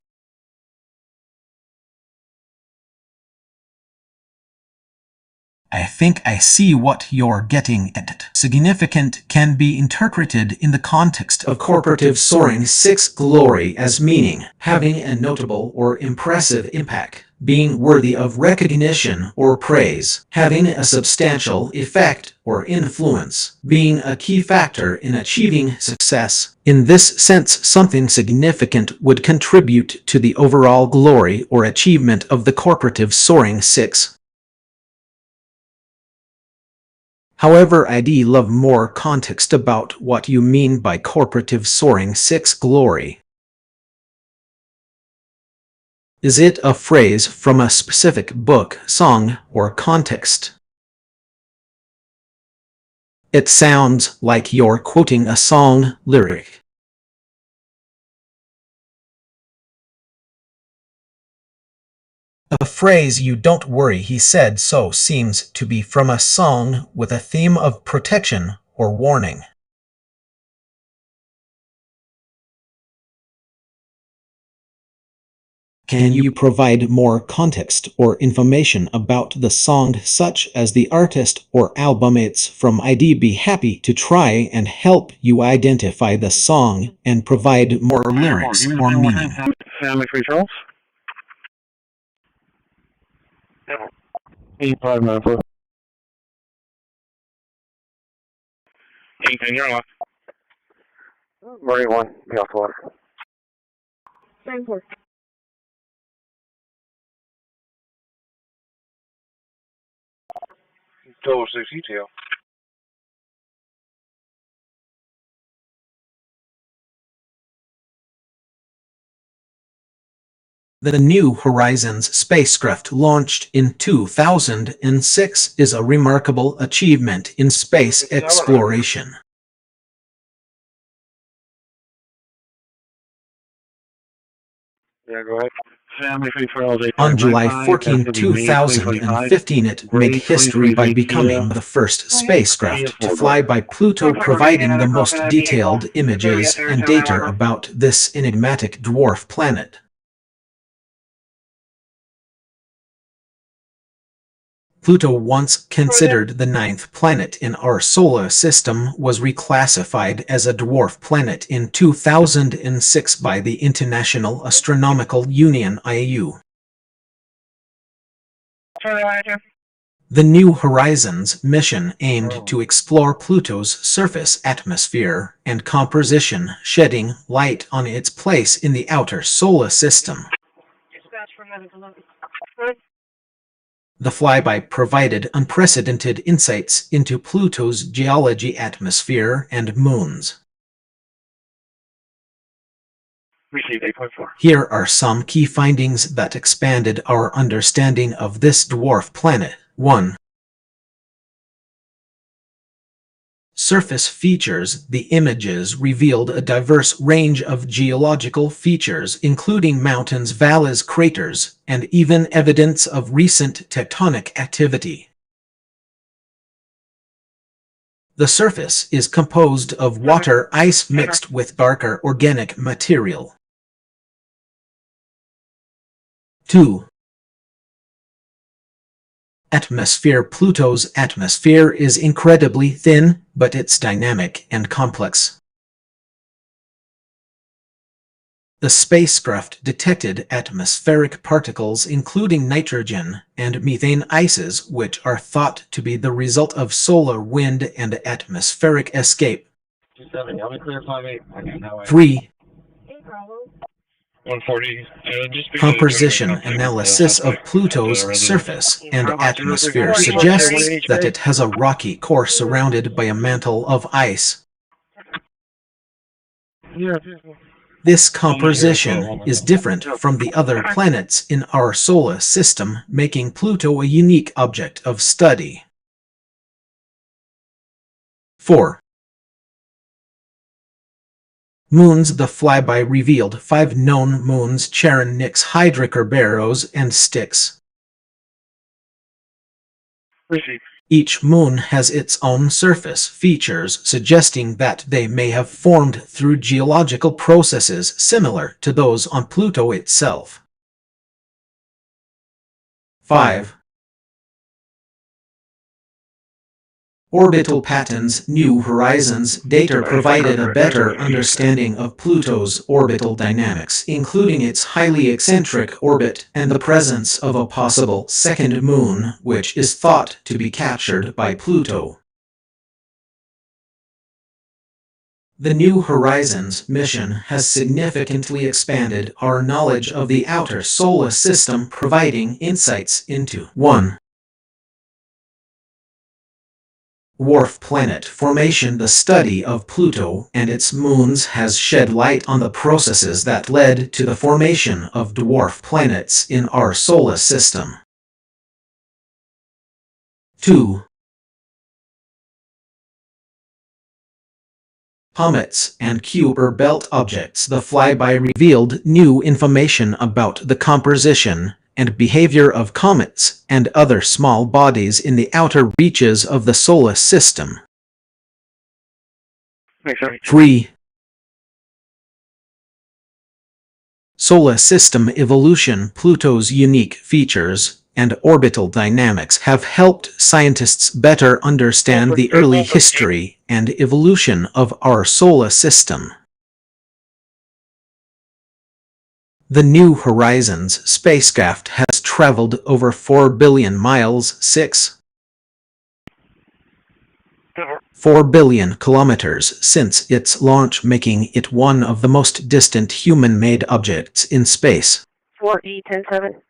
I think I see what you're getting at. Significant can be interpreted in the context of corporative soaring 6 glory as meaning having a notable or impressive impact, being worthy of recognition or praise, having a substantial effect or influence, being a key factor in achieving success. In this sense, something significant would contribute to the overall glory or achievement of the corporative soaring 6. However, I'd love more context about what you mean by corporative soaring 6 glory. Is it a phrase from a specific book, song, or context? It sounds like you're quoting a song lyric. A phrase "you don't worry, he said so" seems to be from a song with a theme of protection or warning. Can you provide more context or information about the song, such as the artist or album? It's from I'd be happy to try and help you identify the song and provide more lyrics or meaning. Family Free Charles? 8594. 810, you're off. Marine 1, be off the water. 9-4. Total 6 detail. The New Horizons spacecraft, launched in 2006, is a remarkable achievement in space exploration. Yeah, go ahead. Family Free Charles. On July 14, 2015, it made history by becoming the first spacecraft to fly by Pluto, providing the most detailed images and data about this enigmatic dwarf planet. Pluto, once considered the 9th planet in our solar system, was reclassified as a dwarf planet in 2006 by the International Astronomical Union (IAU). The New Horizons mission aimed to explore Pluto's surface, atmosphere, and composition, shedding light on its place in the outer solar system. The flyby provided unprecedented insights into Pluto's geology, atmosphere, and moons. Received 8.4. Here are some key findings that expanded our understanding of this dwarf planet. 1. Surface features. The images revealed a diverse range of geological features, including mountains, valleys, craters, and even evidence of recent tectonic activity. The surface is composed of water ice mixed with darker organic material. 2. Atmosphere. Pluto's atmosphere is incredibly thin, but it's dynamic and complex. The spacecraft detected atmospheric particles, including nitrogen and methane ices, which are thought to be the result of solar wind and atmospheric escape. 3. 140. Composition analysis of Pluto's surface and atmosphere suggests that it has a rocky core surrounded by a mantle of ice. This composition is different from the other planets in our solar system, making Pluto a unique object of study. 4. Moons. The flyby revealed 5 known moons: Charon, Nix, Hydra, Kerberos, and Styx. Each moon has its own surface features, suggesting that they may have formed through geological processes similar to those on Pluto itself. 5. Orbital patterns. New Horizons data provided a better understanding of Pluto's orbital dynamics, including its highly eccentric orbit and the presence of a possible second moon, which is thought to be captured by Pluto. The New Horizons mission has significantly expanded our knowledge of the outer solar system, providing insights into 1. Dwarf planet formation. The study of Pluto and its moons has shed light on the processes that led to the formation of dwarf planets in our solar system. 2. Comets and Kuiper belt objects. The flyby revealed new information about the composition and behavior of comets and other small bodies in the outer reaches of the solar system. 3. Solar system evolution. Pluto's unique features and orbital dynamics have helped scientists better understand the early history and evolution of our solar system. The New Horizons spacecraft has traveled over 4 billion miles, 4 billion kilometers since its launch, making it one of the most distant human-made objects in space. 4E107.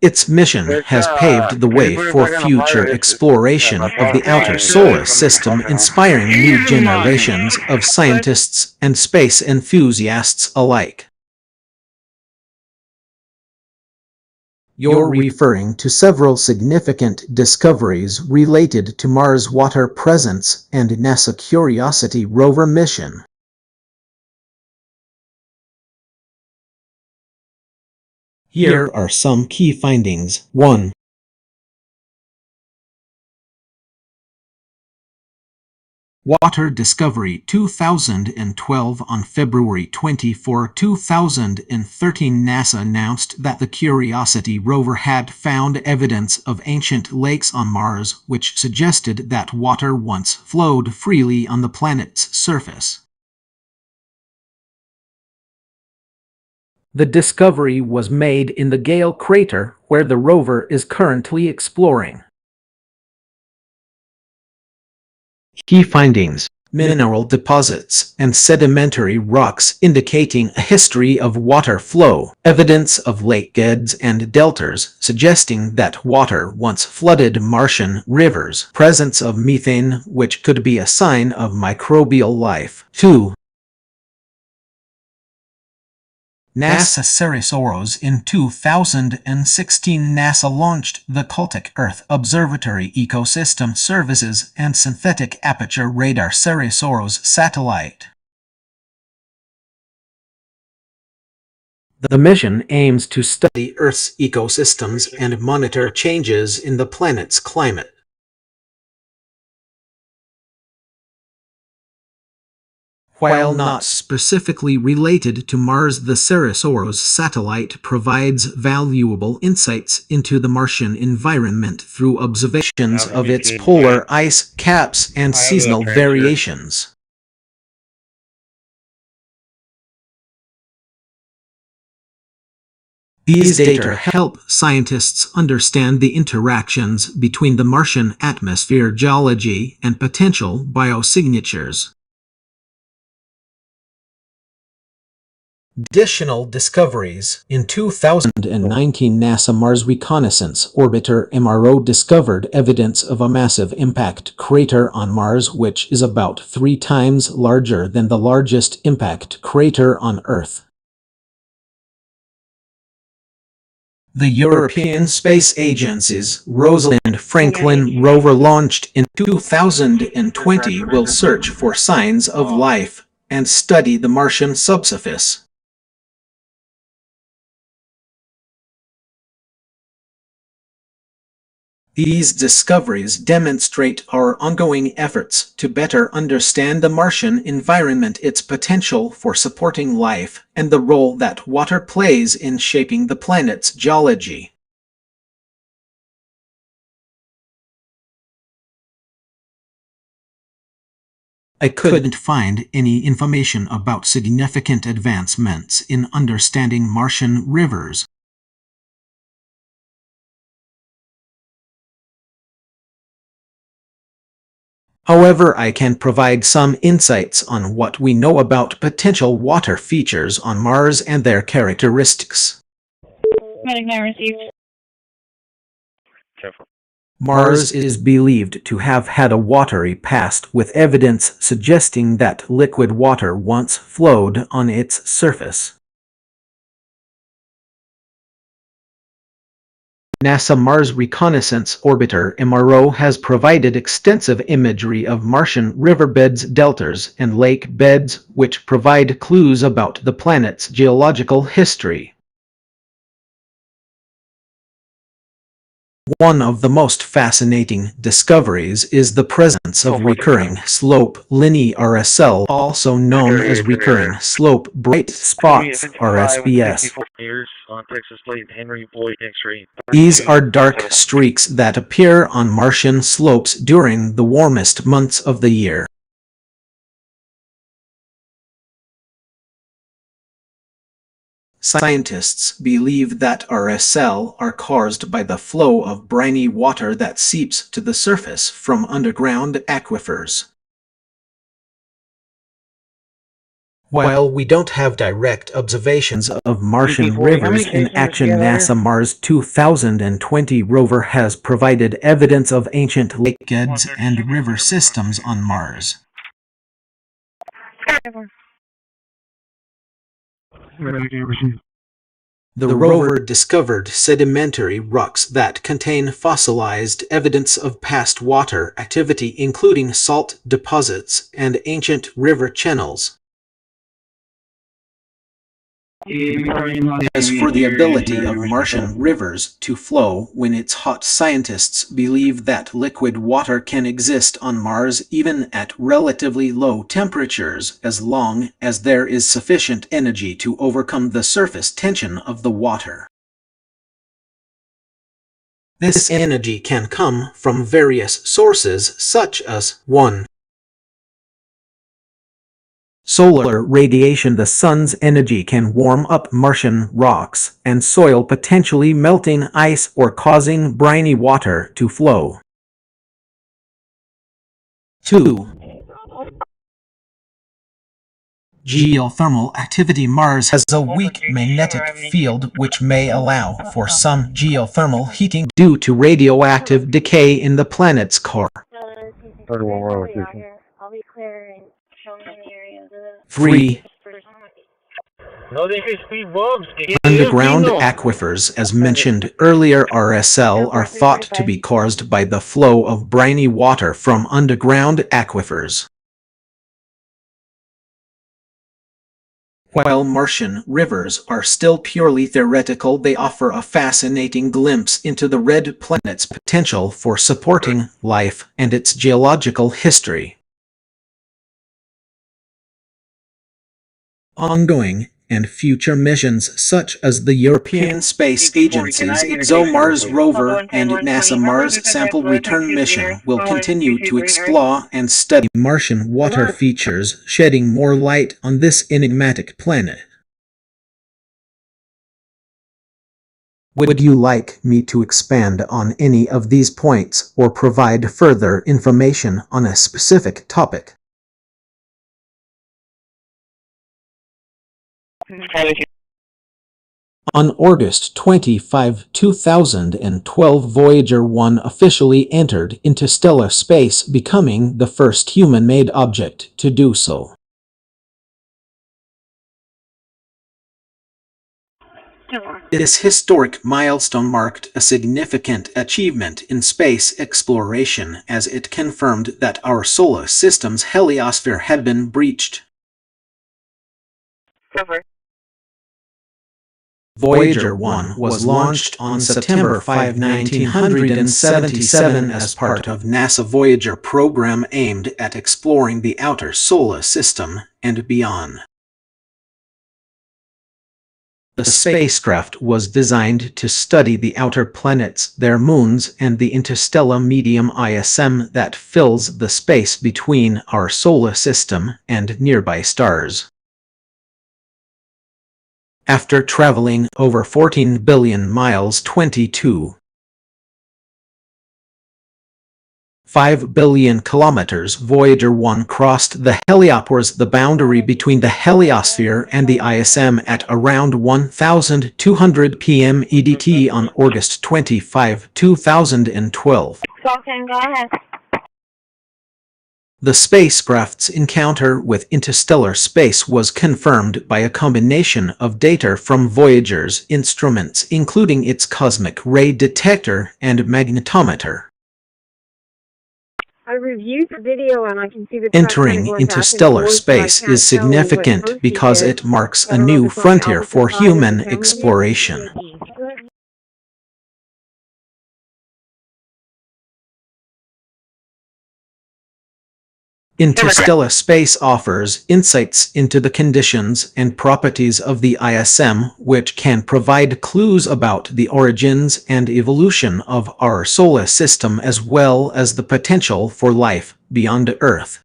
Its mission has paved the way for future exploration of the outer solar system, inspiring new generations of scientists and space enthusiasts alike. You're referring to several significant discoveries related to Mars water presence and NASA Curiosity rover mission. Here are some key findings. 1. Water discovery 2012. On February 24, 2013, NASA announced that the Curiosity rover had found evidence of ancient lakes on Mars, which suggested that water once flowed freely on the planet's surface. The discovery was made in the Gale crater, where the rover is currently exploring. Key findings: mineral deposits and sedimentary rocks indicating a history of water flow, evidence of lakebeds and deltas suggesting that water once flooded Martian rivers, presence of methane, which could be a sign of microbial life. 2. NASA Ceresoros. In 2016, NASA launched the Cultic Earth Observatory Ecosystem Services and Synthetic Aperture Radar Ceresoros satellite. The mission aims to study Earth's ecosystems and monitor changes in the planet's climate. While not specifically related to Mars, the Ceresoros satellite provides valuable insights into the Martian environment through observations of its polar ice caps and seasonal variations. These data help scientists understand the interactions between the Martian atmosphere geology and potential biosignatures. Additional discoveries. In 2019, NASA Mars Reconnaissance Orbiter MRO discovered evidence of a massive impact crater on Mars, which is about 3 times larger than the largest impact crater on Earth. The European Space Agency's Rosalind Franklin rover, launched in 2020, will search for signs of life and study the Martian subsurface. These discoveries demonstrate our ongoing efforts to better understand the Martian environment, its potential for supporting life, and the role that water plays in shaping the planet's geology. I couldn't find any information about significant advancements in understanding Martian rivers. However, I can provide some insights on what we know about potential water features on Mars and their characteristics. Medic now received. Careful. Mars is believed to have had a watery past, with evidence suggesting that liquid water once flowed on its surface. NASA Mars Reconnaissance Orbiter MRO has provided extensive imagery of Martian riverbeds, deltas, and lake beds, which provide clues about the planet's geological history. One of the most fascinating discoveries is the presence of recurring slope linear RSL, also known as recurring slope bright spots, RSBS. These are dark streaks that appear on Martian slopes during the warmest months of the year. Scientists believe that RSL are caused by the flow of briny water that seeps to the surface from underground aquifers. While we don't have direct observations of Martian rivers in action, NASA Mars 2020 rover has provided evidence of ancient lakebeds and river systems on Mars. The rover discovered sedimentary rocks that contain fossilized evidence of past water activity, including salt deposits and ancient river channels. As for the ability of Martian rivers to flow when it's hot, scientists believe that liquid water can exist on Mars even at relatively low temperatures, as long as there is sufficient energy to overcome the surface tension of the water. This energy can come from various sources, such as 1. Solar radiation. The sun's energy can warm up Martian rocks and soil, potentially melting ice or causing briny water to flow. 2. Geothermal activity. Mars has a weak magnetic field which may allow for some geothermal heating due to radioactive decay in the planet's core. 3. Underground aquifers. As mentioned earlier, RSL are thought to be caused by the flow of briny water from underground aquifers. While Martian rivers are still purely theoretical, they offer a fascinating glimpse into the red planet's potential for supporting life and its geological history. Ongoing and future missions such as the European Space Agency's ExoMars rover and NASA Mars Sample Return mission will continue to explore and study Martian water features, shedding more light on this enigmatic planet. Would you like me to expand on any of these points or provide further information on a specific topic? On August 25, 2012, Voyager 1 officially entered interstellar space, becoming the first human-made object to do so. This historic milestone marked a significant achievement in space exploration, as it confirmed that our solar system's heliosphere had been breached. Voyager 1 was launched on September 5, 1977 as part of NASA Voyager program aimed at exploring the outer solar system and beyond. The spacecraft was designed to study the outer planets, their moons, and the interstellar medium ISM that fills the space between our solar system and nearby stars. After traveling over 14 billion miles, 22 5 billion kilometers. Voyager 1 crossed the heliopause, the boundary between the heliosphere and the ISM, at around 1200 p.m. EDT on August 25, 2012. Falcon, go ahead. The spacecraft's encounter with interstellar space was confirmed by a combination of data from Voyager's instruments, including its cosmic ray detector and magnetometer. I reviewed the video and I can see the Entering interstellar space is significant because it marks a new frontier for human exploration. Interstellar space offers insights into the conditions and properties of the ISM, which can provide clues about the origins and evolution of our solar system, as well as the potential for life beyond Earth.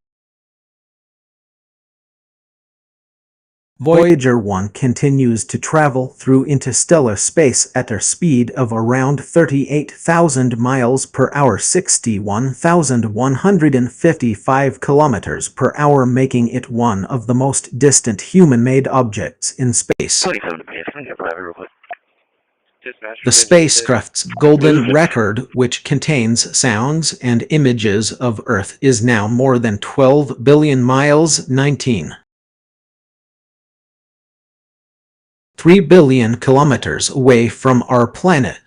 Voyager 1 continues to travel through interstellar space at a speed of around 38,000 miles per hour, 61,155 kilometers per hour, making it one of the most distant human-made objects in space. The spacecraft's golden record, which contains sounds and images of Earth, is now more than 12 billion miles, 3 billion kilometers away from our planet.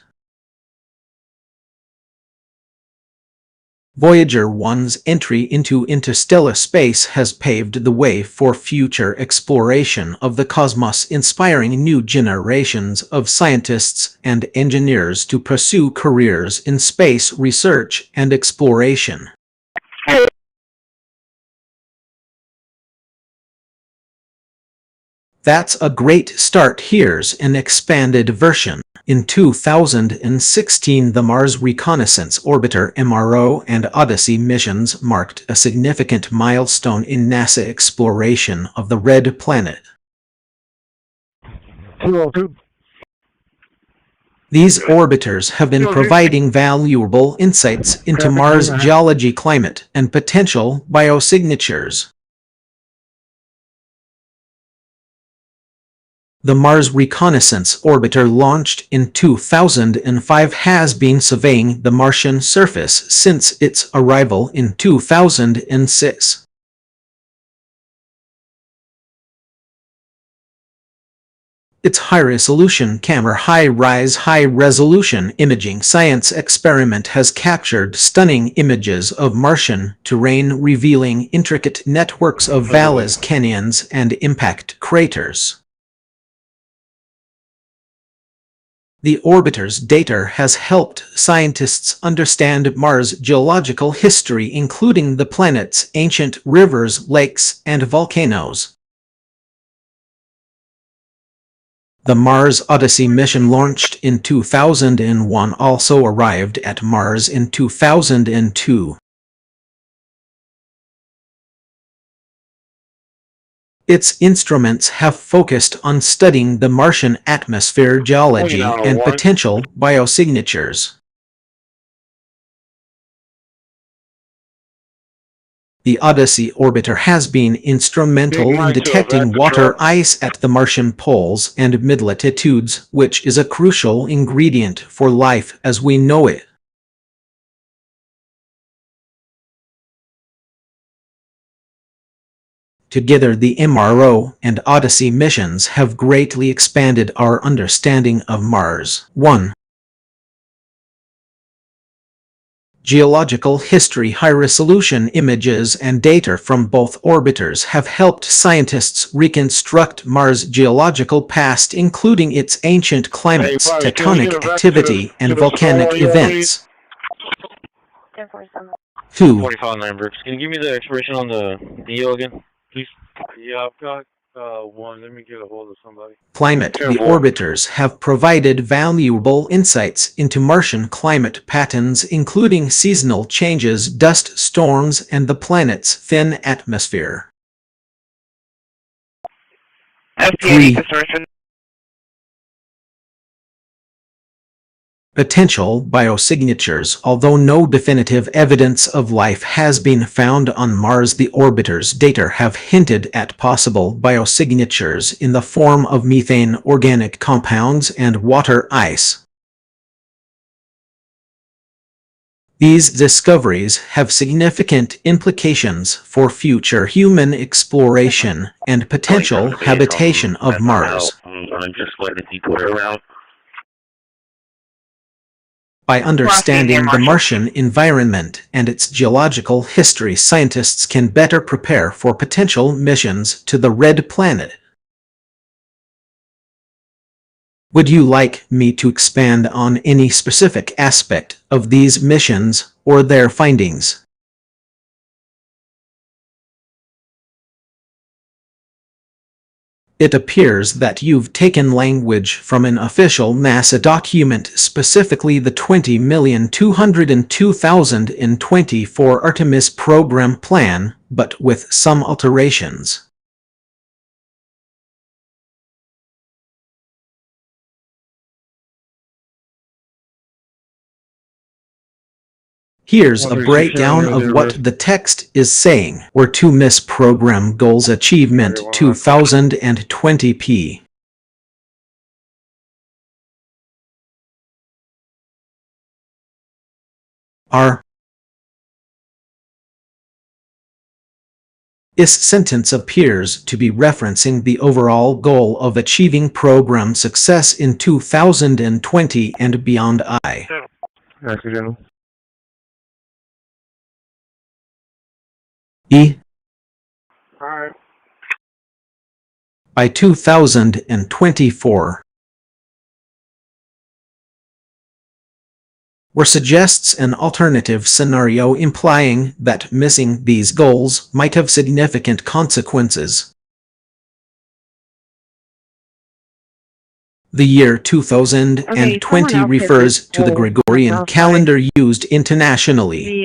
Voyager 1's entry into interstellar space has paved the way for future exploration of the cosmos, inspiring new generations of scientists and engineers to pursue careers in space research and exploration. That's a great start. Here's an expanded version. In 2016, the Mars Reconnaissance Orbiter (MRO) and Odyssey missions marked a significant milestone in NASA exploration of the Red Planet. These orbiters have been providing valuable insights into Mars' geology, climate, and potential biosignatures. The Mars Reconnaissance Orbiter, launched in 2005, has been surveying the Martian surface since its arrival in 2006. Its high-resolution camera, high-resolution imaging science experiment has captured stunning images of Martian terrain, revealing intricate networks of valleys, canyons, and impact craters. The orbiter's data has helped scientists understand Mars' geological history, including the planet's ancient rivers, lakes, and volcanoes. The Mars Odyssey mission, launched in 2001, also arrived at Mars in 2002. Its instruments have focused on studying the Martian atmosphere, geology, and potential biosignatures. The Odyssey orbiter has been instrumental in detecting water ice at the Martian poles and mid-latitudes, which is a crucial ingredient for life as we know it. Together, the MRO and Odyssey missions have greatly expanded our understanding of Mars. 1. Geological history. High-resolution images and data from both orbiters have helped scientists reconstruct Mars' geological past, including its ancient climates, tectonic activity, and volcanic events. 2. 45 Lamberts. Can you give me the expiration on the deal again, please? Yeah, I've got one. Let me get a hold of somebody. Climate. The orbiters have provided valuable insights into Martian climate patterns, including seasonal changes, dust storms, and the planet's thin atmosphere. 3. Potential biosignatures. Although no definitive evidence of life has been found on Mars, the orbiter's data have hinted at possible biosignatures in the form of methane, organic compounds, and water ice. These discoveries have significant implications for future human exploration and potential habitation of Mars. By understanding the Martian environment and its geological history, scientists can better prepare for potential missions to the Red Planet. Would you like me to expand on any specific aspect of these missions or their findings? It appears that you've taken language from an official NASA document, specifically the 20,202,024 Artemis program plan, but with some alterations. Here's a breakdown of what the text is saying. We're to miss program goals achievement 2020p. R. This sentence appears to be referencing the overall goal of achieving program success in 2020 and beyond. E. Alright. By 2024. Where suggests an alternative scenario implying that missing these goals might have significant consequences. The year 2020 refers to the Gregorian calendar used internationally.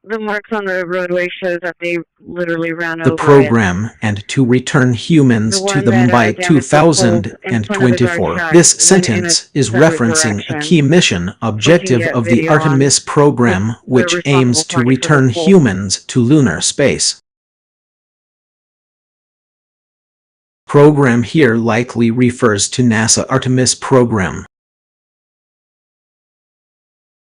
The marks on the roadway shows that they literally ran over the program and to return humans to the Mumbai 2024. This sentence is referencing a key mission objective of the Artemis program, which aims to return humans to lunar space. Program here likely refers to NASA Artemis program.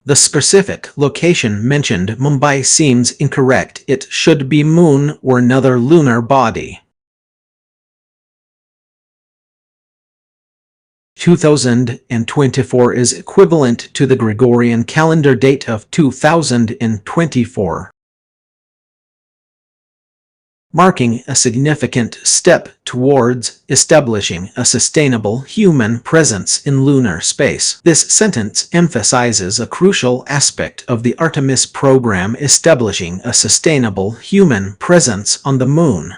The specific location mentioned, Mumbai, seems incorrect. It should be Moon or another lunar body. 2024 is equivalent to the Gregorian calendar date of 2024. Marking a significant step towards establishing a sustainable human presence in lunar space. This sentence emphasizes a crucial aspect of the Artemis program: establishing a sustainable human presence on the Moon.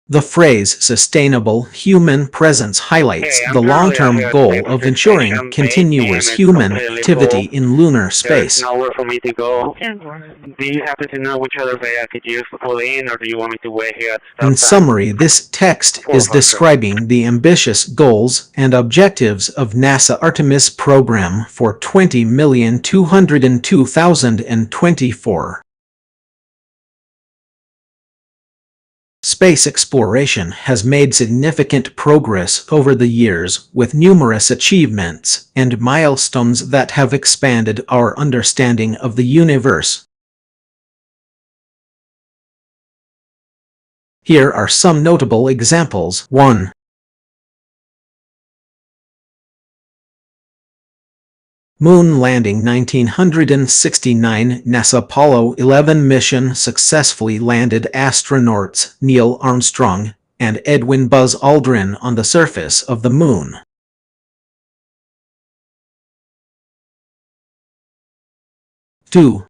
The phrase sustainable human presence highlights the long-term goal of ensuring continuous human activity in lunar space. Nowhere for me to go. Do you happen to know which other way I could use to pull in, or do you want me to wait here? In summary, this text is describing the ambitious goals and objectives of NASA Artemis program for 20,202,024. Space exploration has made significant progress over the years, with numerous achievements and milestones that have expanded our understanding of the universe. Here are some notable examples. 1. Moon landing 1969. NASA Apollo 11 mission successfully landed astronauts Neil Armstrong and Edwin Buzz Aldrin on the surface of the Moon. 2.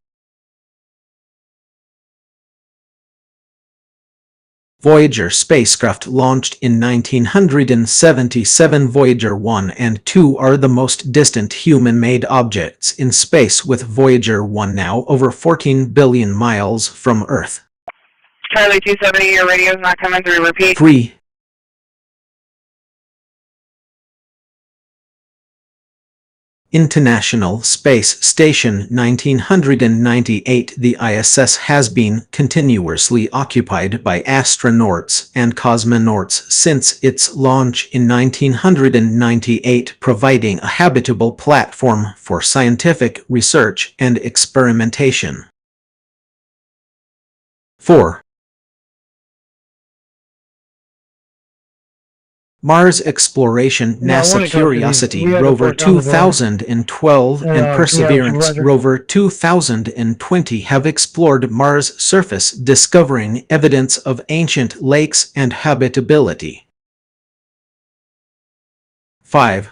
Voyager spacecraft launched in 1977. Voyager 1 and 2 are the most distant human-made objects in space, with Voyager 1 now over 14 billion miles from Earth. Charlie 270, your radio's not coming through. Repeat. 3. International Space Station 1998. The ISS has been continuously occupied by astronauts and cosmonauts since its launch in 1998, providing a habitable platform for scientific research and experimentation. 4. Mars Exploration. NASA Curiosity Rover 2012 and Perseverance Rover 2020 have explored Mars' surface, discovering evidence of ancient lakes and habitability. 5.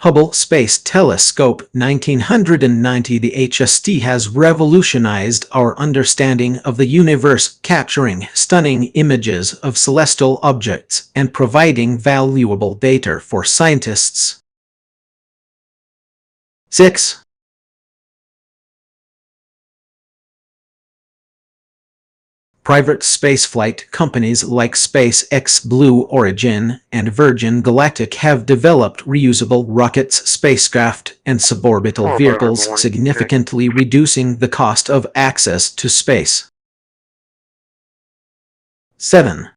Hubble Space Telescope 1990. The HST has revolutionized our understanding of the universe, capturing stunning images of celestial objects and providing valuable data for scientists. 6. Private spaceflight companies like SpaceX, Blue Origin, and Virgin Galactic have developed reusable rockets, spacecraft, and suborbital vehicles, significantly reducing the cost of access to space. 7.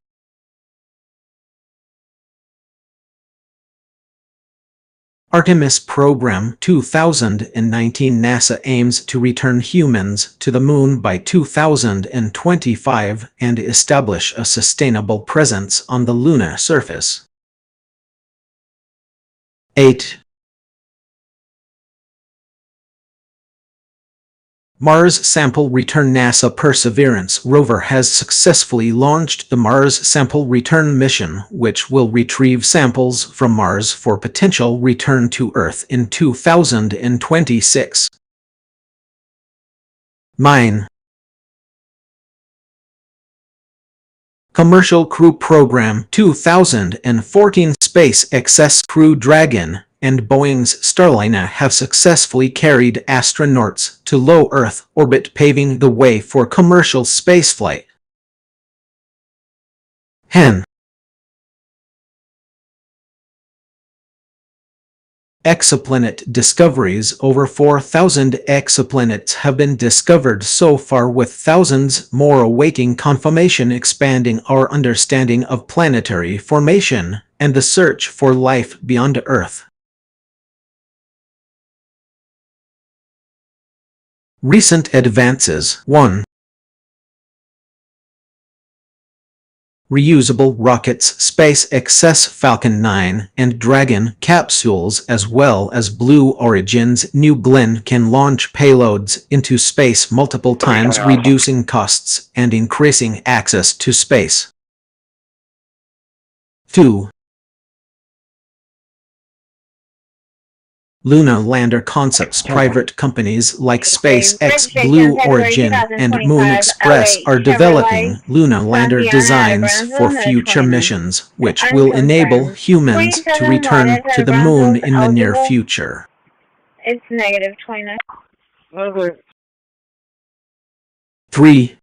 Artemis Program 2019. NASA aims to return humans to the Moon by 2025 and establish a sustainable presence on the lunar surface. 8. Mars Sample Return. NASA Perseverance rover has successfully launched the Mars Sample Return mission, which will retrieve samples from Mars for potential return to Earth in 2026. 9. Commercial Crew Program 2014. SpaceX's Crew Dragon and Boeing's Starliner have successfully carried astronauts to low Earth orbit, paving the way for commercial spaceflight. 10. Exoplanet discoveries. Over 4,000 exoplanets have been discovered so far, with thousands more awaiting confirmation, expanding our understanding of planetary formation and the search for life beyond Earth. Recent advances. 1. Reusable rockets. SpaceX's Falcon 9 and Dragon capsules, as well as Blue Origin's New Glenn, can launch payloads into space multiple times, reducing costs and increasing access to space. 2. Lunar Lander Concepts. Private companies like SpaceX, Blue Origin, and Moon Express are developing lunar lander designs for future missions, which will enable humans to return to the Moon in the near future. It's negative 29. 3.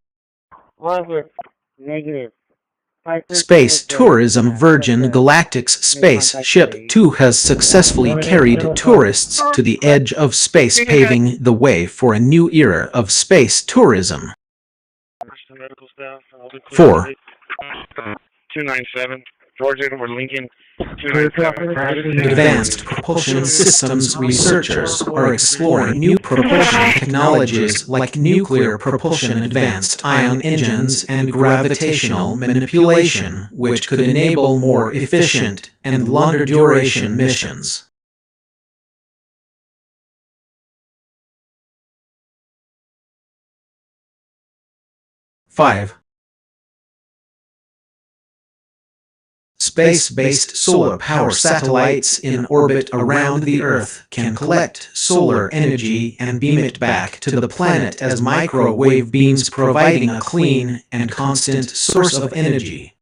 Negative. Space tourism. Virgin Galactic's Spaceship 2 has successfully carried tourists to the edge of space, paving the way for a new era of space tourism. 4. 297. Georgia or Lincoln. Advanced propulsion systems researchers are exploring new propulsion technologies like nuclear propulsion, advanced ion engines, and gravitational manipulation, which could enable more efficient and longer duration missions. Five. Space-based solar power satellites in orbit around the Earth can collect solar energy and beam it back to the planet as microwave beams, providing a clean and constant source of energy.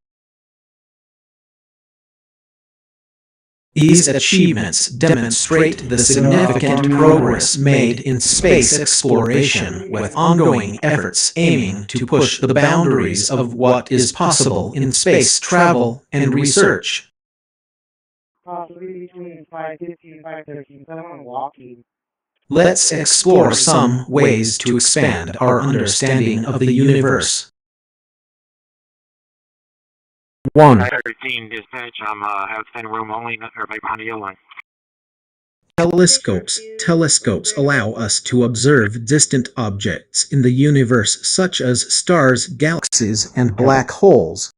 These achievements demonstrate the significant progress made in space exploration, with ongoing efforts aiming to push the boundaries of what is possible in space travel and research. possibly between 5:50 and 5:13. Someone walking. Let's explore some ways to expand our understanding of the universe. 1. 13 dispatch, I'm outside room only, or right behind the yellow line. Telescopes. Telescopes allow us to observe distant objects in the universe such as stars, galaxies, and black holes.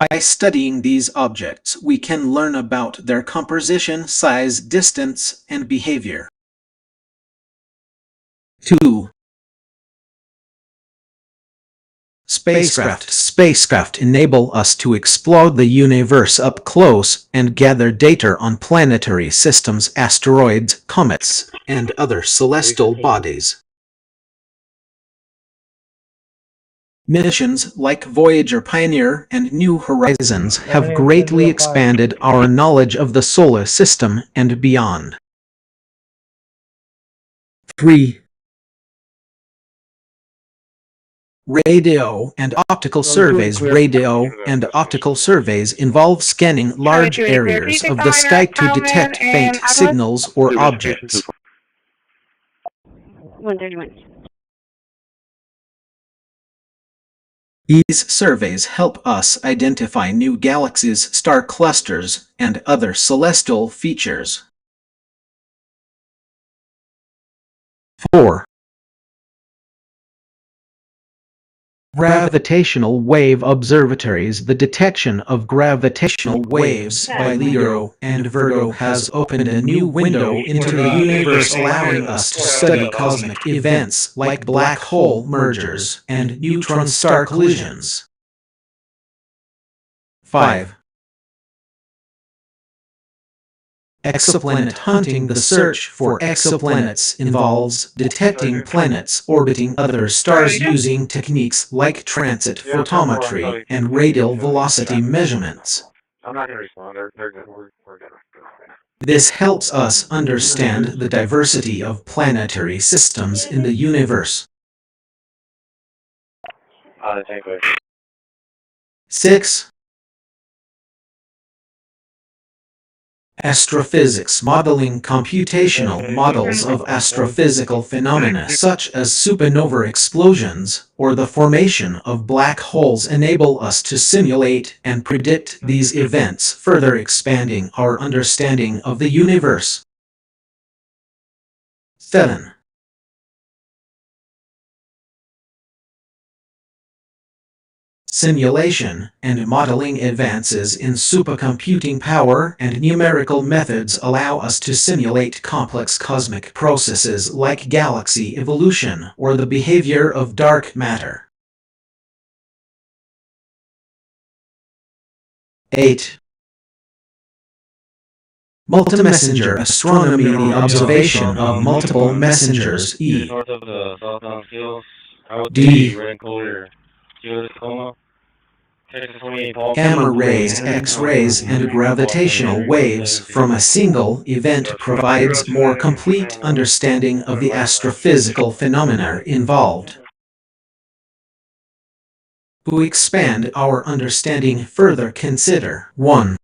By studying these objects, we can learn about their composition, size, distance, and behavior. 2. Spacecraft enable us to explore the universe up close and gather data on planetary systems, asteroids, comets, and other celestial bodies. Missions like Voyager, Pioneer, and New Horizons have greatly expanded our knowledge of the solar system and beyond. 3. Radio and optical surveys. Radio and optical surveys involve scanning large areas of the sky to detect faint signals or objects. 131. These surveys help us identify new galaxies, star clusters, and other celestial features. 4. Gravitational wave observatories. The detection of gravitational waves by LIGO and Virgo has opened a new window into the universe, allowing us to study cosmic events like black hole mergers and neutron star collisions. 5. Exoplanet hunting. The search for exoplanets involves detecting planets orbiting other stars using techniques like transit photometry and radial velocity measurements. I'm not going to respond. They're good. We're good. This helps us understand the diversity of planetary systems in the universe. 6. Astrophysics modeling. Computational models of astrophysical phenomena such as supernova explosions or the formation of black holes enable us to simulate and predict these events, further expanding our understanding of the universe. 7. Simulation and modeling. Advances in supercomputing power and numerical methods allow us to simulate complex cosmic processes like galaxy evolution or the behavior of dark matter. 8. Multi-messenger astronomy. The observation of multiple messengers, North of the southbound fields, I would D. red and clear. Gamma rays, X-rays, and gravitational waves from a single event provides more complete understanding of the astrophysical phenomena involved. To expand our understanding further, consider 1.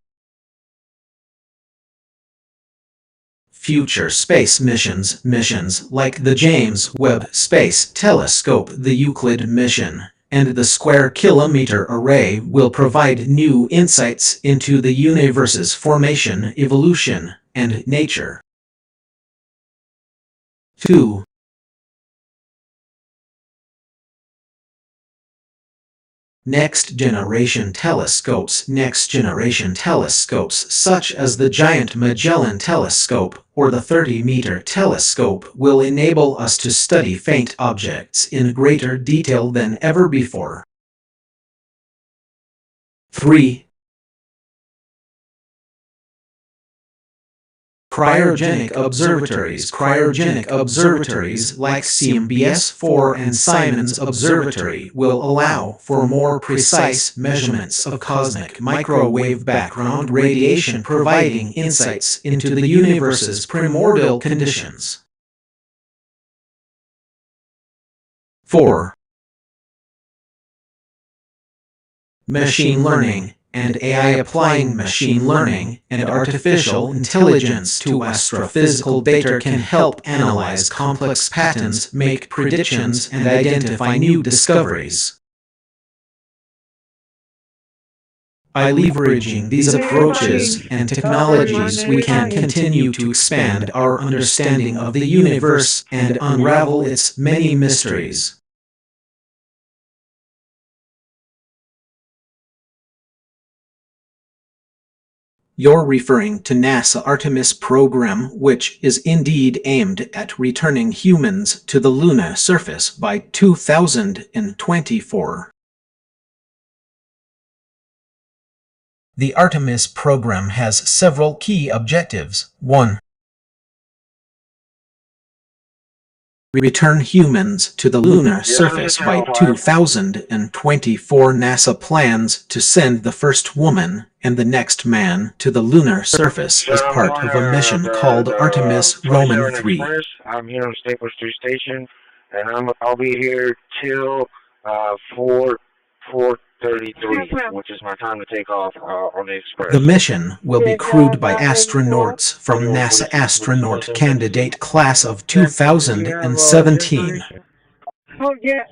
Future space missions. Missions like the James Webb Space Telescope, the Euclid mission, and the Square Kilometre Array will provide new insights into the universe's formation, evolution, and nature. 2. Next-generation telescopes. Next-generation telescopes such as the Giant Magellan Telescope or the 30-meter telescope will enable us to study faint objects in greater detail than ever before. 3. Cryogenic observatories. Cryogenic observatories like CMBS-4 and Simon's Observatory will allow for more precise measurements of cosmic microwave background radiation, providing insights into the universe's primordial conditions. 4. machine learning, and AI applying machine learning and artificial intelligence to astrophysical data can help analyze complex patterns, make predictions, and identify new discoveries. By leveraging these approaches and technologies, we can continue to expand our understanding of the universe and unravel its many mysteries. You're referring to NASA Artemis program, which is indeed aimed at returning humans to the lunar surface by 2024. The Artemis program has several key objectives. 1. Return humans to the lunar surface by 2024. NASA plans to send the first woman and the next man to the lunar surface as part of a mission called Artemis Roman 3. I'm here on Staples Street Station, and I'll be here till 4:33, which is my time to take off on the express. The mission will be crewed by astronauts from NASA Astronaut Candidate Class of 2017. Oh, yeah.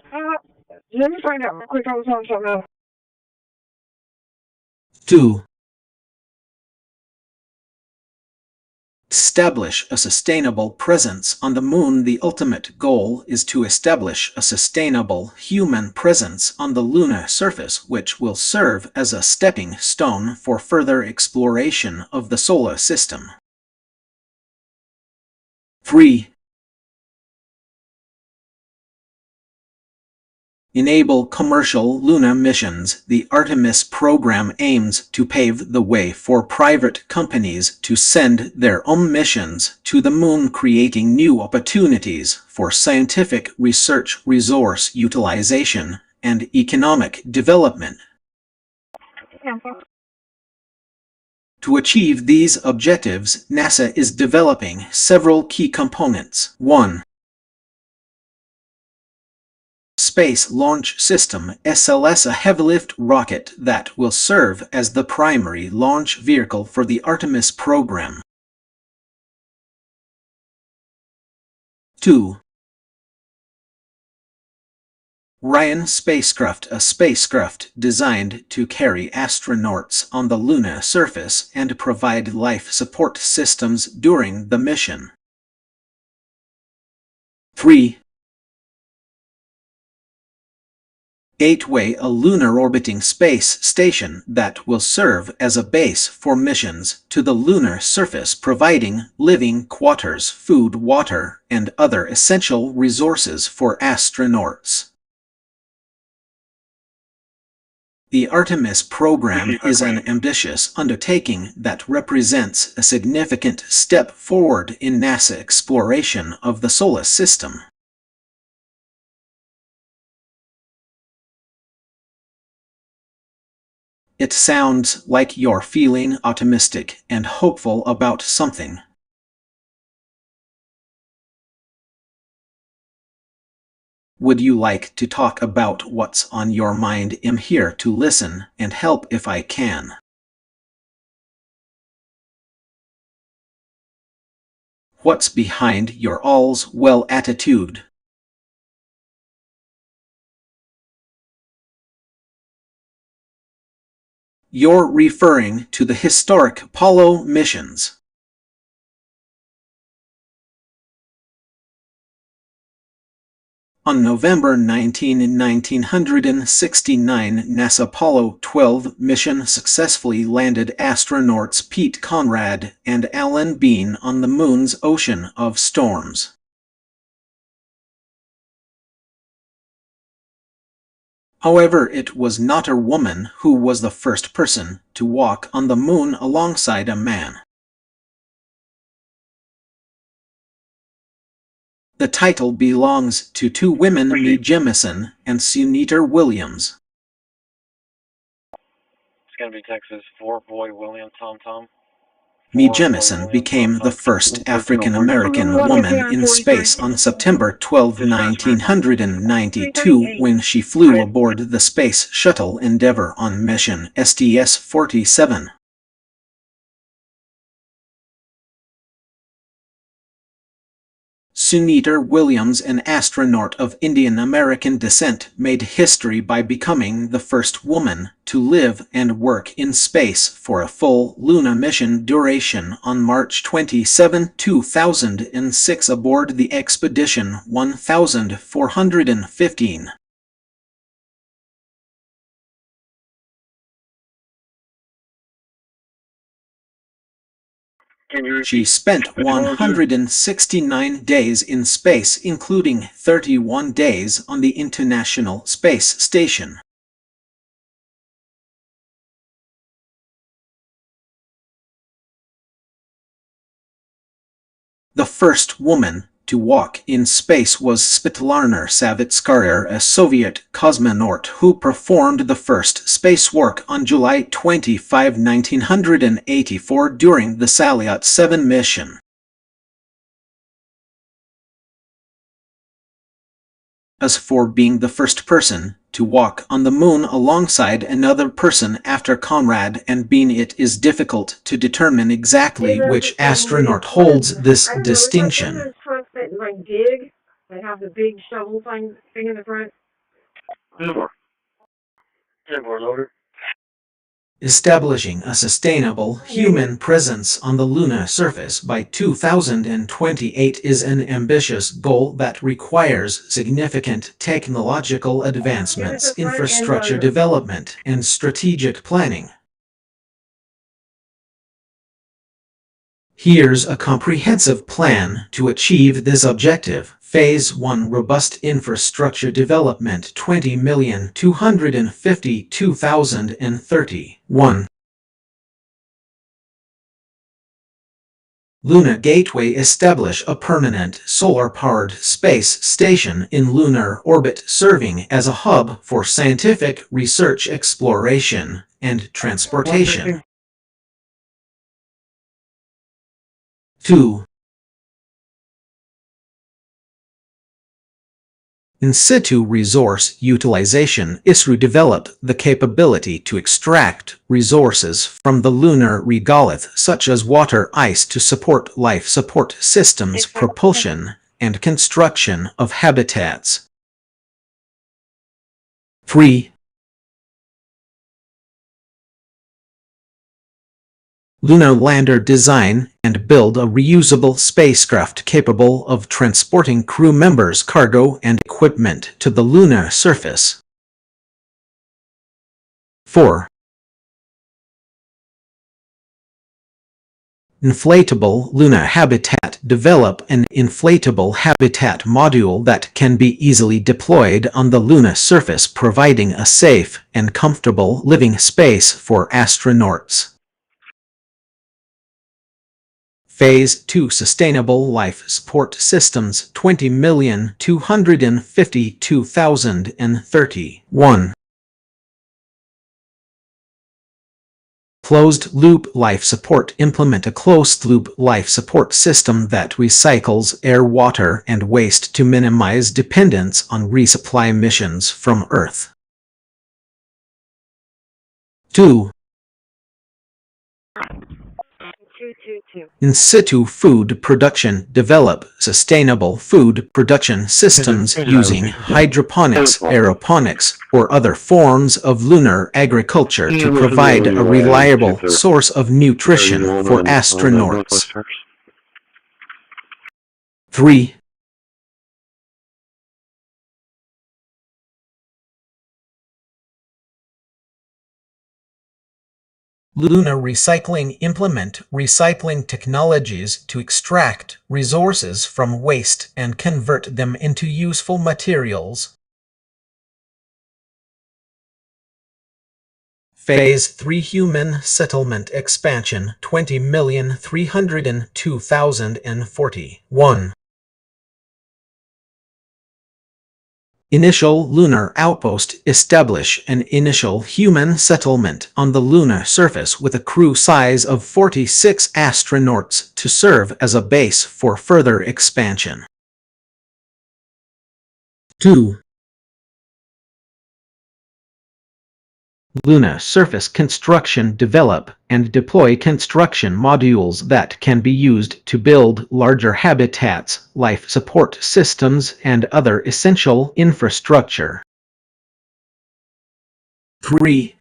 Let me find out real quick. I was on something else. 2. Establish a sustainable presence on the moon. The ultimate goal is to establish a sustainable human presence on the lunar surface, which will serve as a stepping stone for further exploration of the solar system. 3. Enable commercial lunar missions. The Artemis program aims to pave the way for private companies to send their own missions to the moon, creating new opportunities for scientific research, resource utilization, and economic development. To achieve these objectives, NASA is developing several key components. 1. Space Launch System (SLS), a heavy-lift rocket that will serve as the primary launch vehicle for the Artemis program. 2. Orion spacecraft, a spacecraft designed to carry astronauts on the lunar surface and provide life support systems during the mission. 3. Gateway, a lunar orbiting space station that will serve as a base for missions to the lunar surface, providing living quarters, food, water, and other essential resources for astronauts. The Artemis program is an ambitious undertaking that represents a significant step forward in NASA exploration of the solar system. It sounds like you're feeling optimistic and hopeful about something. Would you like to talk about what's on your mind? I'm here to listen and help if I can. What's behind your all's well attitude? You're referring to the historic Apollo missions. On November 19, 1969, NASA Apollo 12 mission successfully landed astronauts Pete Conrad and Alan Bean on the Moon's ocean of storms. However, it was not a woman who was the first person to walk on the Moon alongside a man. The title belongs to two women, Mae Jemison and Sunita Williams. It's going to be Texas 4, Boy William Tom Tom. Mae Jemison became the first African-American woman in space on September 12, 1992, when she flew aboard the Space Shuttle Endeavour on mission STS-47. Sunita Williams, an astronaut of Indian-American descent, made history by becoming the first woman to live and work in space for a full lunar mission duration on March 27, 2006 aboard the Expedition 1415. She spent 169 days in space, including 31 days on the International Space Station. The first woman to walk in space was Svetlana Savitskaya, a Soviet cosmonaut who performed the first spacewalk on July 25, 1984 during the Salyut 7 mission. As for being the first person to walk on the moon alongside another person after Conrad and Bean, it is difficult to determine exactly which astronaut holds this distinction. Trucks that like dig, that have the big shovel thing in the front. 10-4 loader. Establishing a sustainable human presence on the lunar surface by 2028 is an ambitious goal that requires significant technological advancements, infrastructure development, and strategic planning. Here's a comprehensive plan to achieve this objective. Phase 1: Robust Infrastructure Development, 20,252,030. Luna Gateway: establish a permanent solar-powered space station in lunar orbit serving as a hub for scientific research, exploration, and transportation. 2. In situ resource utilization: ISRO developed the capability to extract resources from the lunar regolith, such as water, ice, to support life support systems, propulsion, and construction of habitats. 3. Lunar lander: design and build a reusable spacecraft capable of transporting crew members, cargo, and equipment to the lunar surface. 4. Inflatable lunar habitat: develop an inflatable habitat module that can be easily deployed on the lunar surface, providing a safe and comfortable living space for astronauts. Phase 2: Sustainable Life Support Systems, 20,252,031. Closed-loop life support: implement a closed-loop life support system that recycles air, water, and waste to minimize dependence on resupply missions from Earth. 2. In situ food production: develop sustainable food production systems using hydroponics, aeroponics, or other forms of lunar agriculture to provide a reliable source of nutrition for astronauts. 3. Lunar recycling: implement recycling technologies to extract resources from waste and convert them into useful materials. Phase 3: Human Settlement Expansion, 20,302,041. Initial lunar outpost. Establish an initial human settlement on the lunar surface with a crew size of 46 astronauts to serve as a base for further expansion. 2. Lunar surface construction. Develop and deploy construction modules that can be used to build larger habitats, life support systems, and other essential infrastructure. 3.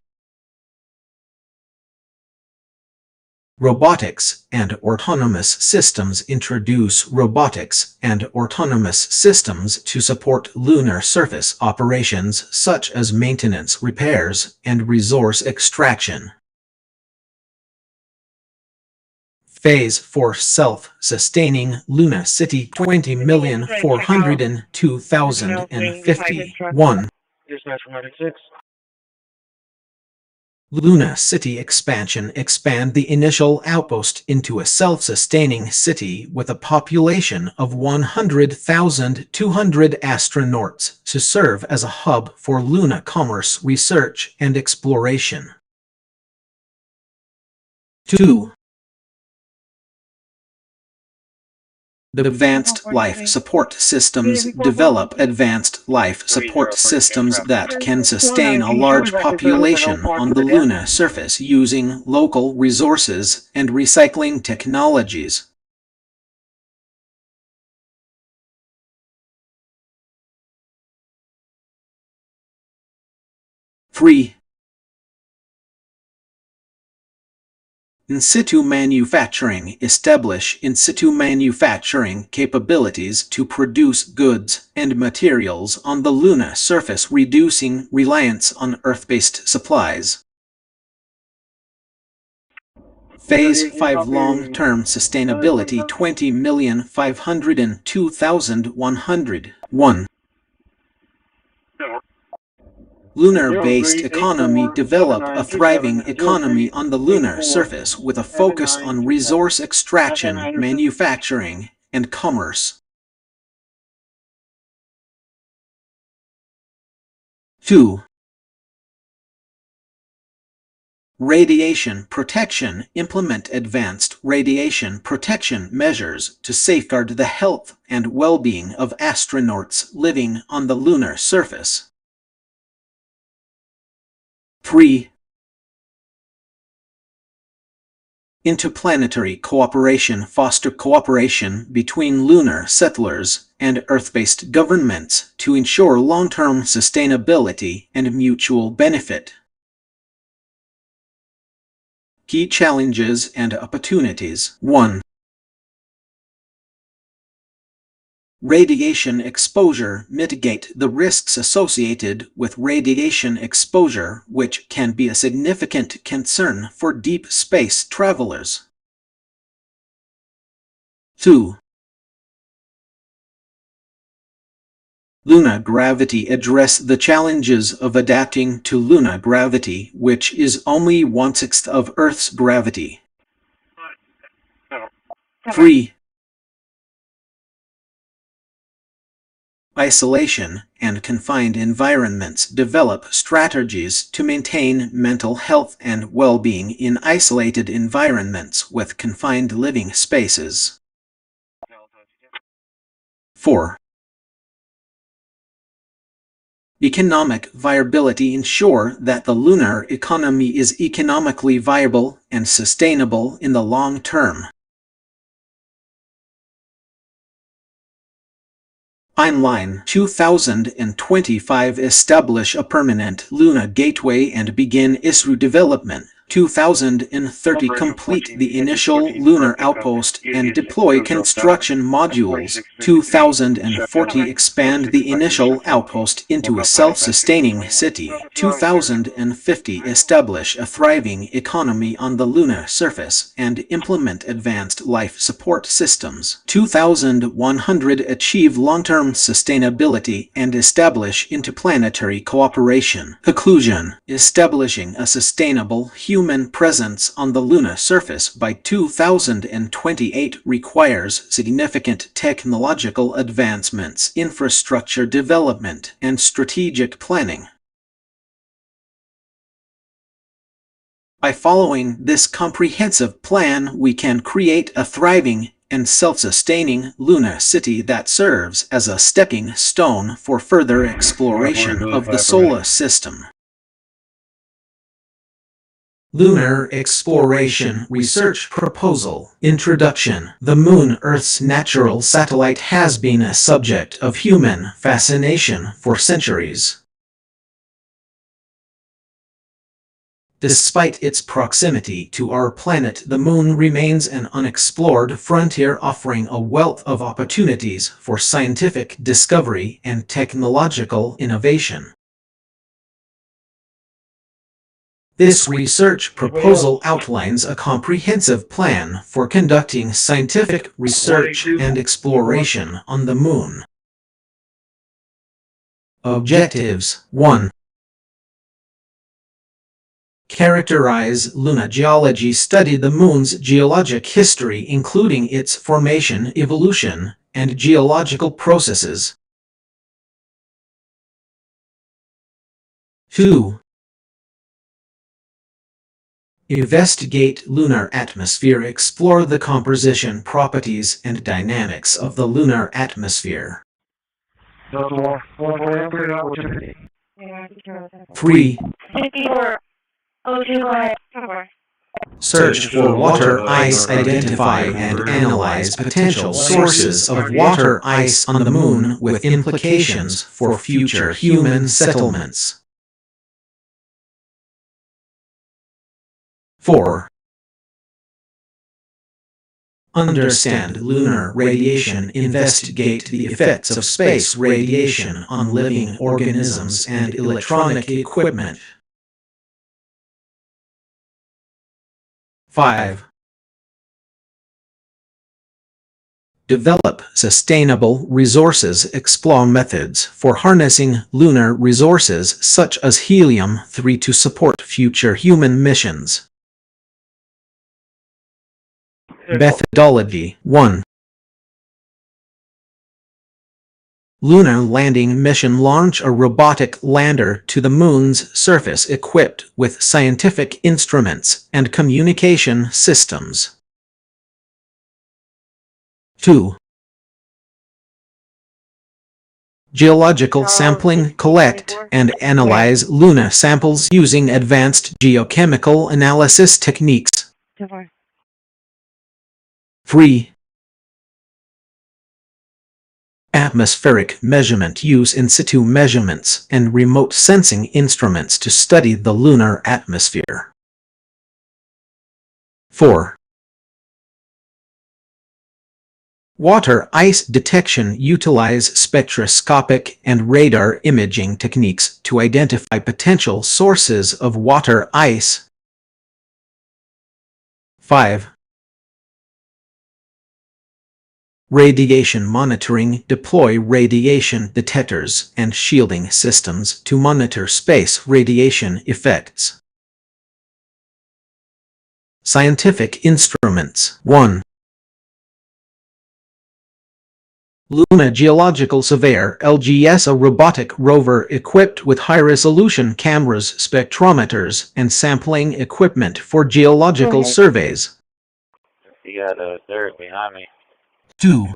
Robotics and autonomous systems. Introduce robotics and autonomous systems to support lunar surface operations such as maintenance, repairs, and resource extraction. Phase 4 Self-Sustaining Luna City 20,402,051. Dispatch 106. Luna City expansion. Expand the initial outpost into a self-sustaining city with a population of 100,200 astronauts to serve as a hub for Luna commerce, research, and exploration. 2. Advanced life support systems. Develop advanced life support systems that can sustain a large population on the lunar surface using local resources and recycling technologies. 3. In situ manufacturing. Establish in situ manufacturing capabilities to produce goods and materials on the lunar surface, reducing reliance on Earth-based supplies. Phase 5 Long-Term Sustainability 20,502,101. Lunar-based economy. Develop a thriving economy on the lunar surface with a focus on resource extraction, manufacturing, and commerce. 2. Radiation protection. Implement advanced radiation protection measures to safeguard the health and well-being of astronauts living on the lunar surface. 3. Interplanetary cooperation. Foster cooperation between lunar settlers and Earth-based governments to ensure long-term sustainability and mutual benefit. Key challenges and opportunities. 1. Radiation exposure. Mitigate the risks associated with radiation exposure, which can be a significant concern for deep space travelers. 2. Lunar gravity. Address the challenges of adapting to lunar gravity, which is only 1/6 of Earth's gravity. 3. Isolation and confined environments. Develop strategies to maintain mental health and well-being in isolated environments with confined living spaces. 4. Economic viability. Ensure that the lunar economy is economically viable and sustainable in the long term. Timeline 2025. Establish a permanent Luna gateway and begin ISRO development. 2030. Complete the initial lunar outpost and deploy construction modules. 2040. Expand the initial outpost into a self-sustaining city. 2050. Establish a thriving economy on the lunar surface and implement advanced life support systems. 2100. Achieve long-term sustainability and establish interplanetary cooperation. Conclusion. Establishing a sustainable human human presence on the lunar surface by 2028 requires significant technological advancements, infrastructure development, and strategic planning. By following this comprehensive plan, we can create a thriving and self-sustaining lunar city that serves as a stepping stone for further exploration of the solar system. Lunar Exploration Research Proposal. Introduction. The Moon, Earth's natural satellite, has been a subject of human fascination for centuries. Despite its proximity to our planet, the Moon remains an unexplored frontier, offering a wealth of opportunities for scientific discovery and technological innovation. This research proposal outlines a comprehensive plan for conducting scientific research and exploration on the Moon. Objectives. 1. Characterize lunar geology. Study the Moon's geologic history, including its formation, evolution, and geological processes. 2. Investigate lunar atmosphere. Explore the composition, properties, and dynamics of the lunar atmosphere. 3. Search for water ice. Identify and analyze potential sources of water ice on the Moon with implications for future human settlements. 4. Understand lunar radiation. Investigate the effects of space radiation on living organisms and electronic equipment. 5. Develop sustainable resources. Explore methods for harnessing lunar resources such as helium-3 to support future human missions. Methodology. 1. Lunar landing mission. Launch a robotic lander to the Moon's surface equipped with scientific instruments and communication systems. 2. Geological sampling. Collect and analyze lunar samples using advanced geochemical analysis techniques. 3. Atmospheric measurement. Use in situ measurements and remote sensing instruments to study the lunar atmosphere. 4. Water ice detection. Utilize spectroscopic and radar imaging techniques to identify potential sources of water ice. 5. Radiation monitoring. Deploy radiation detectors and shielding systems to monitor space radiation effects. Scientific instruments. 1. Lunar Geological Surveyor (LGS), a robotic rover equipped with high-resolution cameras, spectrometers, and sampling equipment for geological surveys. You got Derek behind me. 2.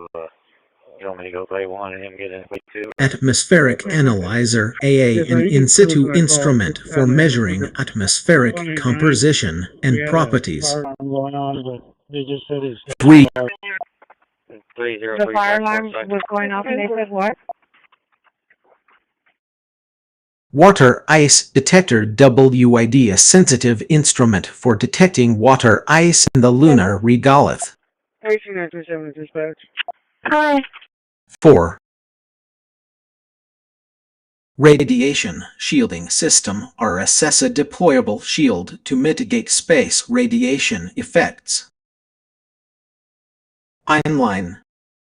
You want me to go play 1 and him get in play 2? Atmospheric Analyzer (AA), an in-situ instrument for measuring atmospheric composition and properties. 3. The fire alarm was going off and they said what? Water Ice Detector WID, a sensitive instrument for detecting water ice in the lunar regolith. 13927 dispatch. Hi. 4. Radiation Shielding System RSS, a deployable shield to mitigate space radiation effects. Timeline.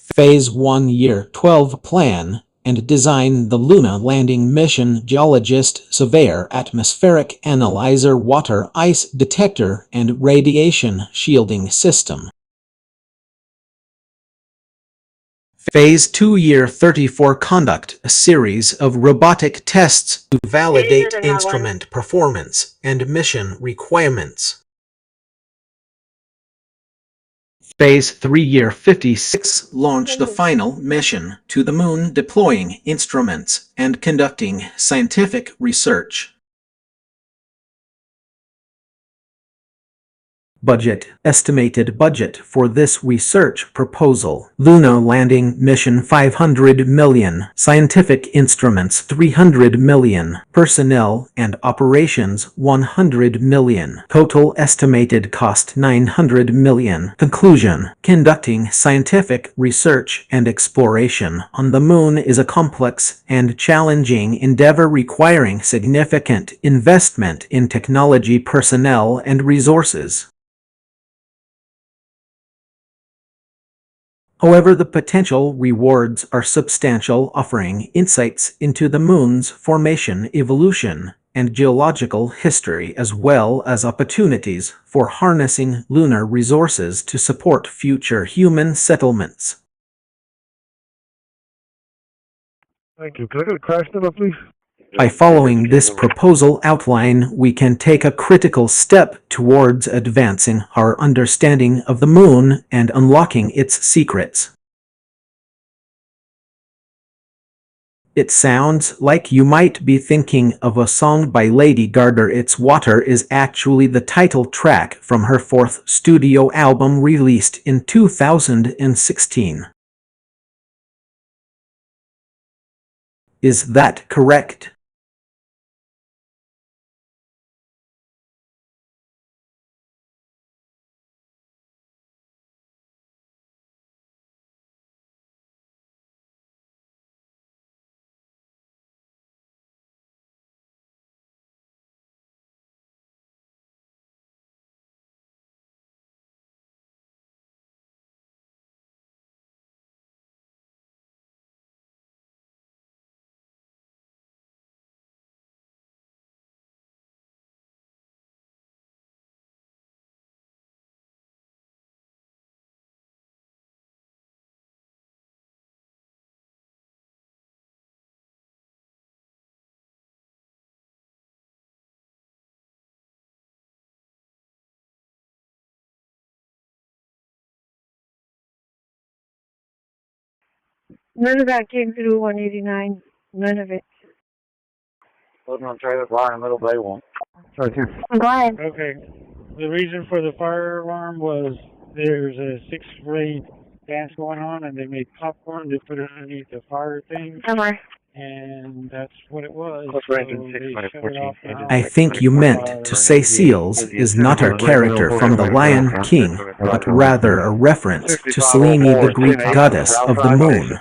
Phase 1 Year 12 Plan and design the Luna landing mission geologist, surveyor, atmospheric analyzer, water ice detector, and radiation shielding system. Phase 2 Year 34 Conduct a series of robotic tests to validate instrument performance and mission requirements. Phase 3 Year 56 Launch the final mission to the Moon, deploying instruments and conducting scientific research. Budget. Estimated budget for this research proposal. Luna landing mission $500 million. Scientific instruments $300 million. Personnel and operations $100 million. Total estimated cost $900 million. Conclusion. Conducting scientific research and exploration on the Moon is a complex and challenging endeavor requiring significant investment in technology, personnel, and resources. However, the potential rewards are substantial, offering insights into the Moon's formation, evolution, and geological history, as well as opportunities for harnessing lunar resources to support future human settlements. Thank you. Could I get a crash number, please? By following this proposal outline, we can take a critical step towards advancing our understanding of the Moon and unlocking its secrets. It sounds like you might be thinking of a song by Lady Gaga. It's Water is actually the title track from her fourth studio album released in 2016. Is that correct? None of that came through 189. None of it. Loading on trailer, flying Middle Bay one. Sorry, too. Go ahead. Okay. The reason for the fire alarm was there's a sixth grade dance going on, and they made popcorn. They put it underneath the fire thing, Somewhere. and that's what it was. Plus So range in 6 they minus shut it 14. off now. I think you meant to say Seals is not our character from The Lion King, but rather a reference to Selene, the Greek goddess of the moon.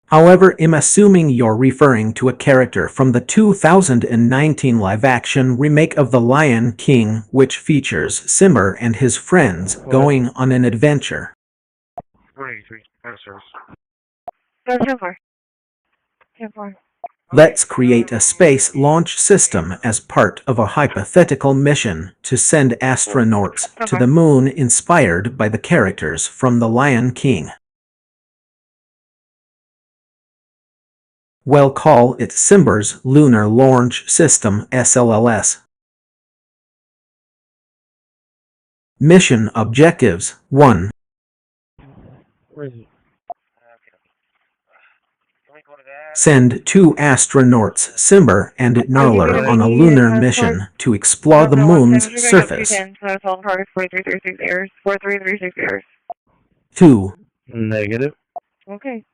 However, I'm assuming you're referring to a character from the 2019 live-action remake of The Lion King, which features Simba and his friends going on an adventure. 23. Service. Go 10-4. 10-4. Let's create a space launch system as part of a hypothetical mission to send astronauts to the moon inspired by the characters from The Lion King. We'll call it Simba's Lunar Launch System SLLS. Mission Objectives 1. Where is it? Send 2 astronauts, Simba and Nala, on a lunar mission to explore the moon's surface. 4336 errors. 2. Negative. Okay.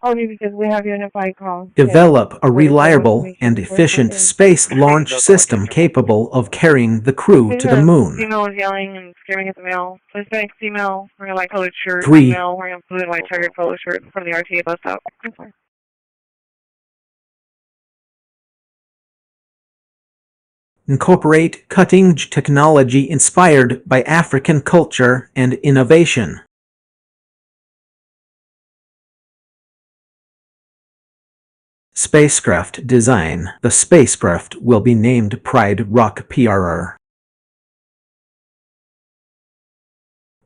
Only because we have unified calls. Develop a reliable and efficient space launch system capable of carrying the crew to the moon. Female is yelling and screaming at the male. Suspect female wearing a light colored shirt. 3. Male wearing a blue and white checkered polo shirt from the RTA bus stop. Incorporate cutting-edge technology inspired by African culture and innovation. Spacecraft design. The spacecraft will be named Pride Rock PRR.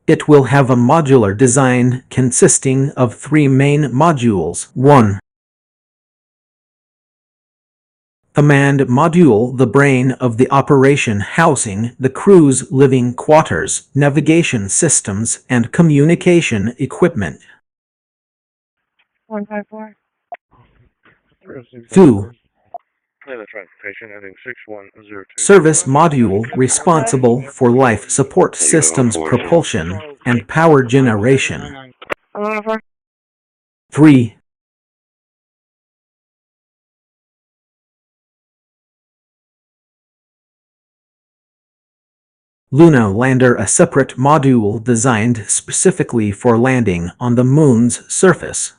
It will have a modular design consisting of 3 main modules. 1. Command module, the brain of the operation, housing the crew's living quarters, navigation systems, and communication equipment. 154. 2. Transportation ending 6102. Service module, responsible for life support systems, propulsion, and power generation. 3. Lunar Lander, a separate module designed specifically for landing on the Moon's surface.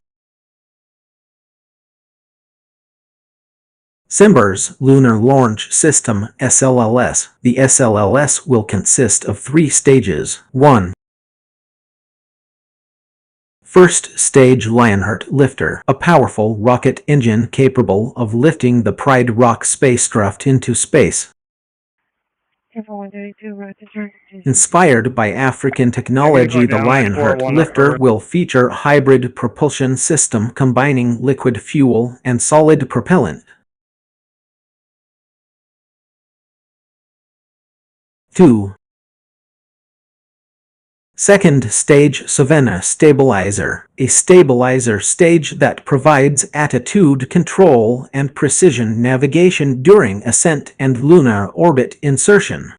Simber's Lunar Launch System, SLLS. The SLLS will consist of 3 stages. 1. First stage, Lionheart Lifter, a powerful rocket engine capable of lifting the Pride Rock spacecraft into space. Inspired by African technology, the Lionheart Lifter will feature a hybrid propulsion system combining liquid fuel and solid propellant. 2. Second stage, Savannah Stabilizer, a stabilizer stage that provides attitude control and precision navigation during ascent and lunar orbit insertion.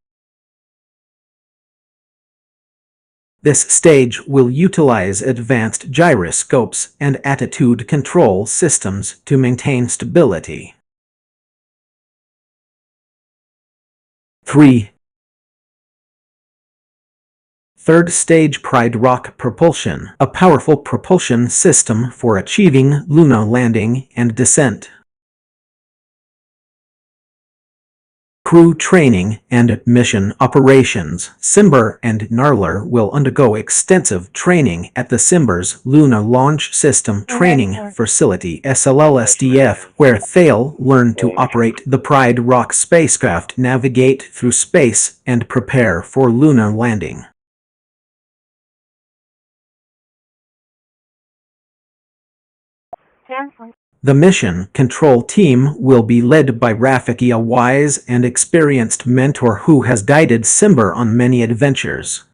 This stage will utilize advanced gyroscopes and attitude control systems to maintain stability. 3. Third stage, Pride Rock Propulsion, a powerful propulsion system for achieving lunar landing and descent. Crew training and mission operations. Simber and Narler will undergo extensive training at the Simber's Lunar Launch System Training Facility, SLLSDF, where they'll learn to operate the Pride Rock spacecraft, navigate through space, and prepare for lunar landing. The mission control team will be led by Rafiki, a wise and experienced mentor who has guided Simber on many adventures.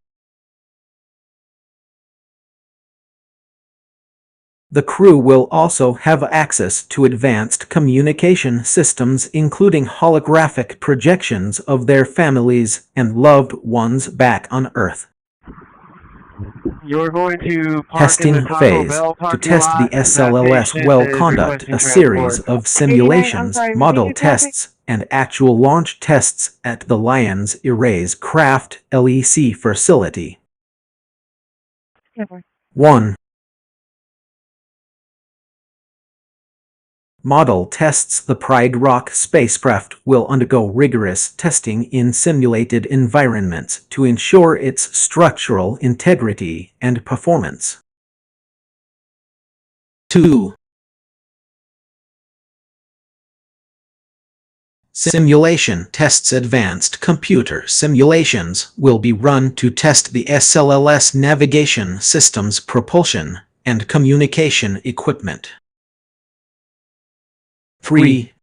The crew will also have access to advanced communication systems, including holographic projections of their families and loved ones back on Earth. You're going to park Testing in the Taco phase. Bell To parking test the lot. SLLS That will patient is conduct requesting a series transport. of simulations, I'm sorry, model repeat the traffic? tests, and actual launch tests at the Lions Erase Craft LEC facility. 1. Model tests. The Pride Rock spacecraft will undergo rigorous testing in simulated environments to ensure its structural integrity and performance. 2. Simulation tests. Advanced computer simulations will be run to test the SLLS navigation systems, propulsion, and communication equipment. 3.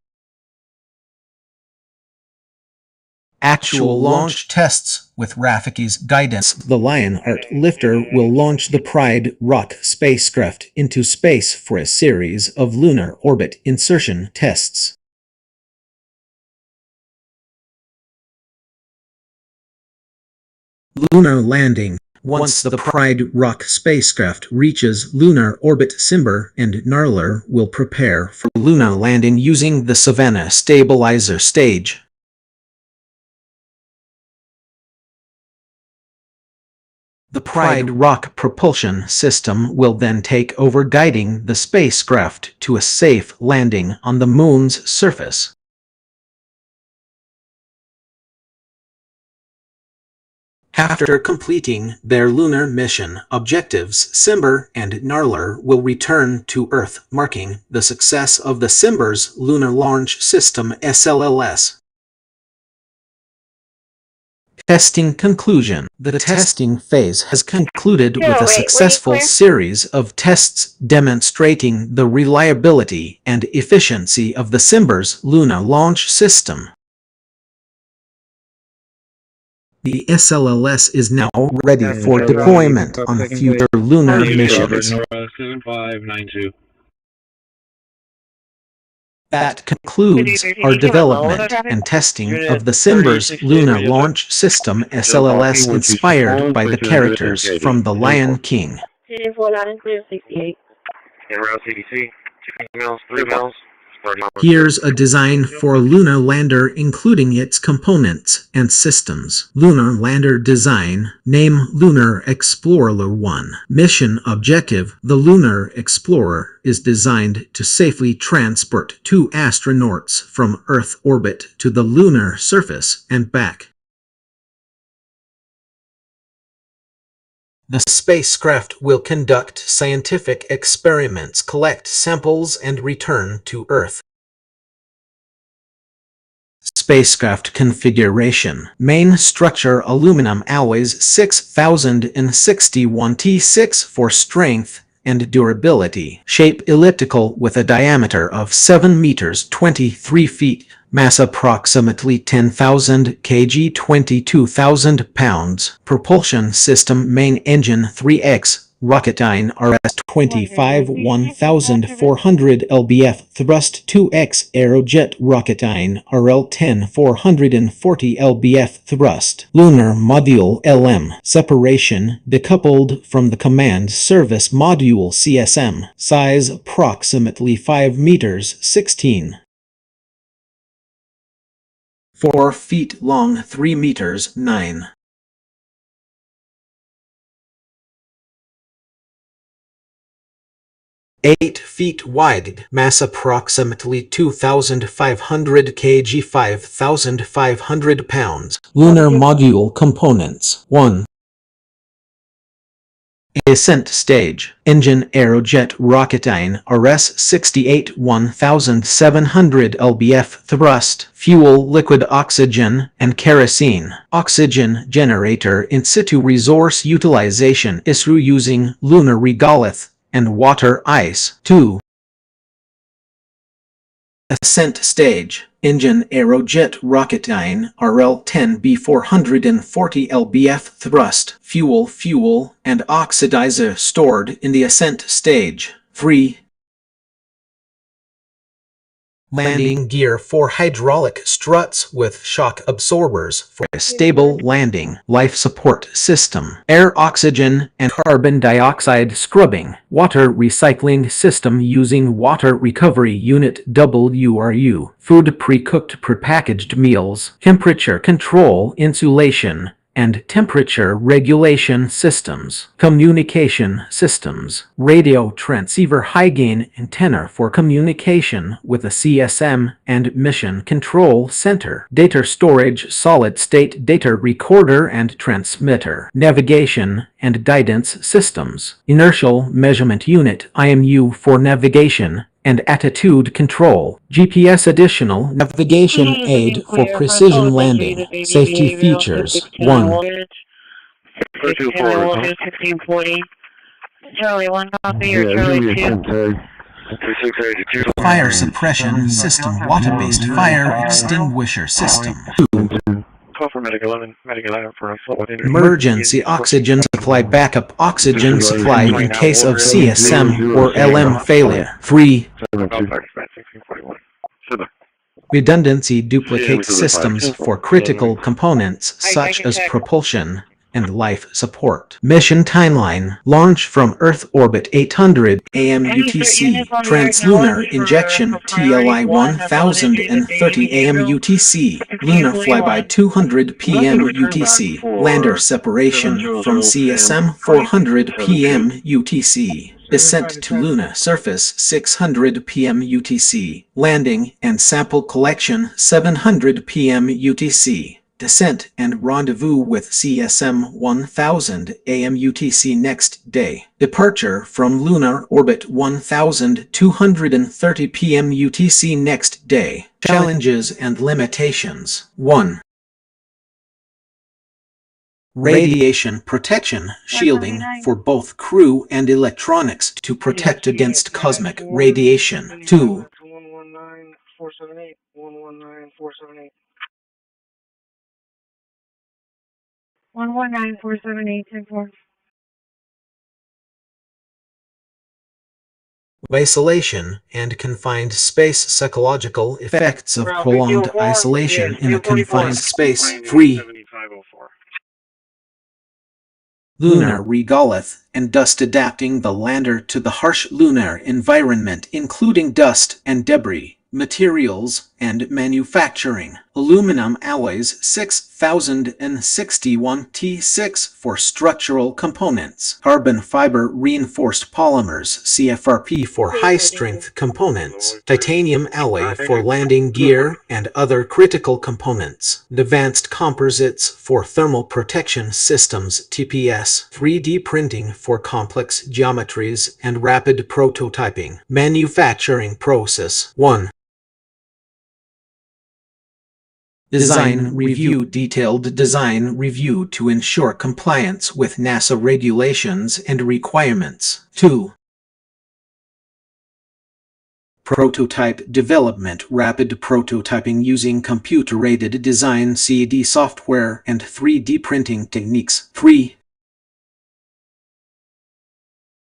Actual launch tests. With Rafiki's guidance, the Lionheart Lifter will launch the Pride Rock spacecraft into space for a series of lunar orbit insertion tests. Lunar landing. Once the Pride Rock spacecraft reaches lunar orbit, Simber and Narler will prepare for lunar landing using the Savannah Stabilizer stage. The Pride Rock propulsion system will then take over, guiding the spacecraft to a safe landing on the Moon's surface. After completing their lunar mission objectives, Simber and Gnarler will return to Earth, marking the success of the Simber's Lunar Launch System SLLS. Testing conclusion. The testing phase has concluded with a successful series of tests demonstrating the reliability and efficiency of the Simber's Lunar Launch System. The SLLS is now ready for deployment on future lunar missions. That concludes our development and testing of the Simber's Lunar Launch System SLLS inspired by the characters from The Lion King. 68. En route CDC, 2 miles, 3 miles. Here's a design for a lunar lander including its components and systems. Lunar lander design. Name Lunar Explorer 1. Mission objective. The Lunar Explorer is designed to safely transport 2 astronauts from Earth orbit to the lunar surface and back. The spacecraft will conduct scientific experiments, collect samples, and return to Earth. Spacecraft configuration. Main structure aluminum alloys 6061 T6 for strength and durability. Shape elliptical with a diameter of 7 meters 23 feet. Mass approximately 10,000 kg 22,000 pounds. Propulsion system. Main engine 3X. Rocketdyne RS-25 1400 lbf thrust. 2X Aerojet Rocketdyne RL-10 440 lbf thrust. Lunar Module LM. Separation decoupled from the Command Service Module CSM. Size approximately 5 meters 16. 4 feet long 3 meters 9. 8 feet wide. Mass approximately 2,500 kg 5,500 pounds. Lunar Module Components. 1. Ascent Stage. Engine Aerojet Rocketdyne RS-68 1700 lbf thrust. Fuel liquid oxygen and kerosene. Oxygen generator in situ. Resource utilization ISRU using lunar regolith and water ice. 2. Ascent Stage. Engine Aerojet Rocketdyne RL-10B 440 lbf thrust. Fuel and oxidizer stored in the ascent stage. 3. Landing gear. 4 hydraulic struts with shock absorbers for a stable landing. Life support system. Air oxygen and carbon dioxide scrubbing. Water recycling system using water recovery unit WRU. Food pre-cooked prepackaged meals. Temperature control, insulation, and temperature regulation systems. Communication systems. Radio transceiver high-gain antenna for communication with a CSM and mission control center. Data storage solid-state data recorder and transmitter. Navigation and guidance systems. Inertial measurement unit IMU for navigation and attitude control. GPS additional navigation aid for precision landing. Safety features. 1. 1640. Charlie 1 copy or Charlie 2. Fire suppression system. Water-based fire extinguisher system. 2. Call for Medic 11 for a flood. Emergency oxygen supply. Backup oxygen supply in case of CSM or LM failure. 3. Redundancy duplicate systems for critical components such as propulsion and life support. Mission timeline. Launch from Earth orbit 800 AM UTC. Translunar injection TLI 1030 AM UTC. Lunar flyby 200 PM UTC. Lander separation from CSM 400 PM UTC. Descent to lunar surface 600 PM UTC. Landing and sample collection 700 PM UTC. Descent and rendezvous with CSM 1000 AM UTC next day. Departure from lunar orbit 1230 PM UTC next day. Challenges and limitations. 1. Radiation protection, shielding for both crew and electronics to protect against cosmic radiation. 2. 119-478, 119-478. 119-478-10-4. Isolation and confined space. Psychological effects of prolonged isolation in a confined space. 3. Lunar regolith and dust, adapting the lander to the harsh lunar environment, including dust and debris, materials, and manufacturing. Aluminum alloys 6061 T6 for structural components. Carbon fiber reinforced polymers CFRP for high-strength components. Titanium alloy for landing gear and other critical components. Advanced composites for thermal protection systems TPS. 3D printing for complex geometries and rapid prototyping. Manufacturing process. 1. Design review. Detailed design review to ensure compliance with NASA regulations and requirements. 2. Prototype development. Rapid prototyping using computer-aided design CAD software and 3D printing techniques. 3.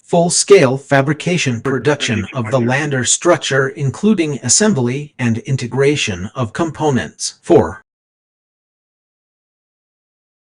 Full-scale fabrication production of the lander structure, including assembly and integration of components. 4.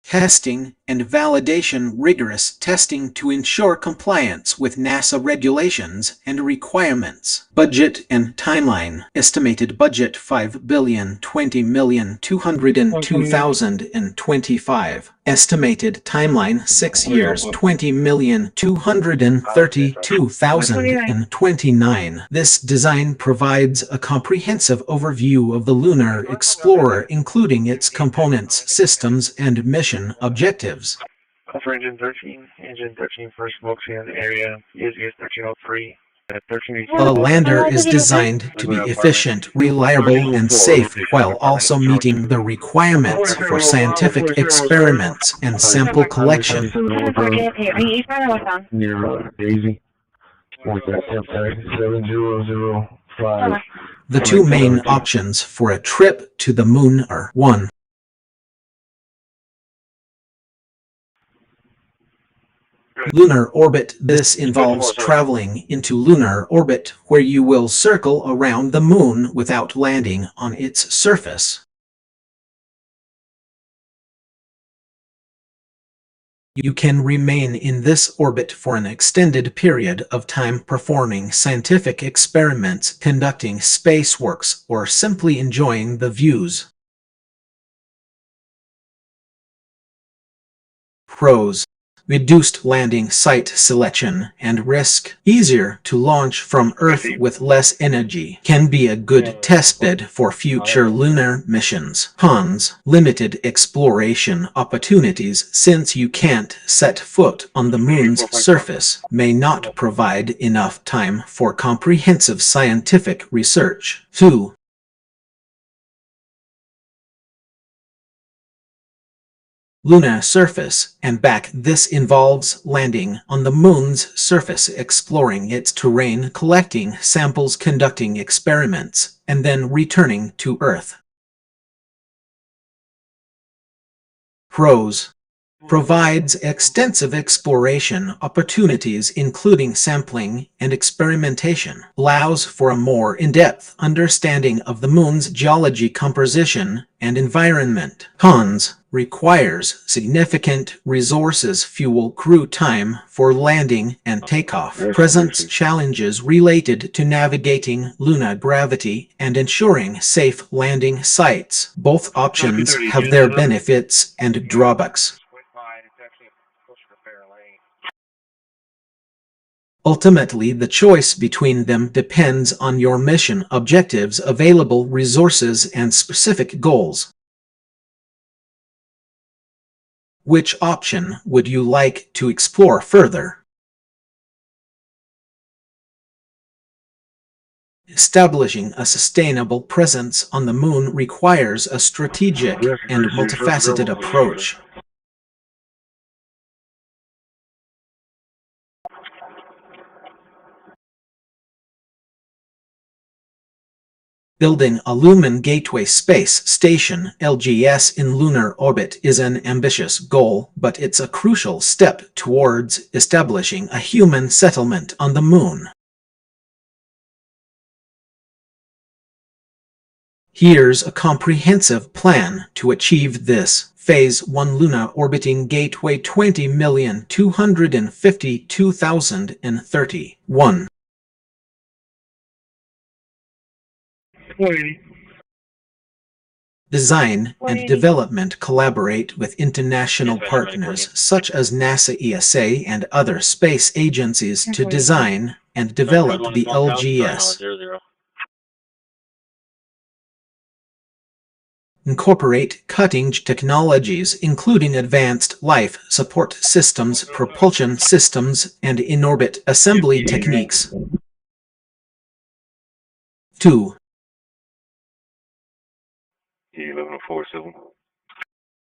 Testing and validation. Rigorous testing to ensure compliance with NASA regulations and requirements. Budget and timeline. Estimated budget $5,020,202,025. Estimated timeline 6 years, $20,232,029. This design provides a comprehensive overview of the Lunar Explorer, including its components, systems, and mission objectives. For Engine 13, first smoke scan area is 1303. The lander is designed to be efficient, reliable, and safe, while also meeting the requirements for scientific experiments and sample collection. Near Daisy. With that 7005. The two main options for a trip to the moon are: 1. Lunar orbit. This involves traveling into lunar orbit, where you will circle around the moon without landing on its surface. You can remain in this orbit for an extended period of time, performing scientific experiments, conducting spaceworks, or simply enjoying the views. Pros: reduced landing site selection and risk. Easier to launch from Earth with less energy. Can be a good testbed for future lunar missions. Cons: limited exploration opportunities, since you can't set foot on the moon's surface. May not provide enough time for comprehensive scientific research. 2. Lunar surface and back. This involves landing on the moon's surface, exploring its terrain, collecting samples, conducting experiments, and then returning to Earth. Pros: provides extensive exploration opportunities, including sampling and experimentation. Allows for a more in-depth understanding of the moon's geology, composition, and environment. Cons: requires significant resources, fuel, crew time for landing and takeoff. Presents challenges related to navigating lunar gravity and ensuring safe landing sites. Both options have their benefits and drawbacks. Ultimately, the choice between them depends on your mission objectives, available resources, and specific goals. Which option would you like to explore further? Establishing a sustainable presence on the moon requires a strategic and multifaceted approach. Building a Lumen Gateway Space Station (LGS) in lunar orbit is an ambitious goal, but it's a crucial step towards establishing a human settlement on the moon. Here's a comprehensive plan to achieve this. Phase 1 Lunar Orbiting Gateway 20,252,031. 180. Design and development collaborate with international partners such as NASA, ESA, and other space agencies to design and develop the LGS. Incorporate cutting-edge technologies including advanced life support systems, propulsion systems, and in-orbit assembly techniques. 2. 1147.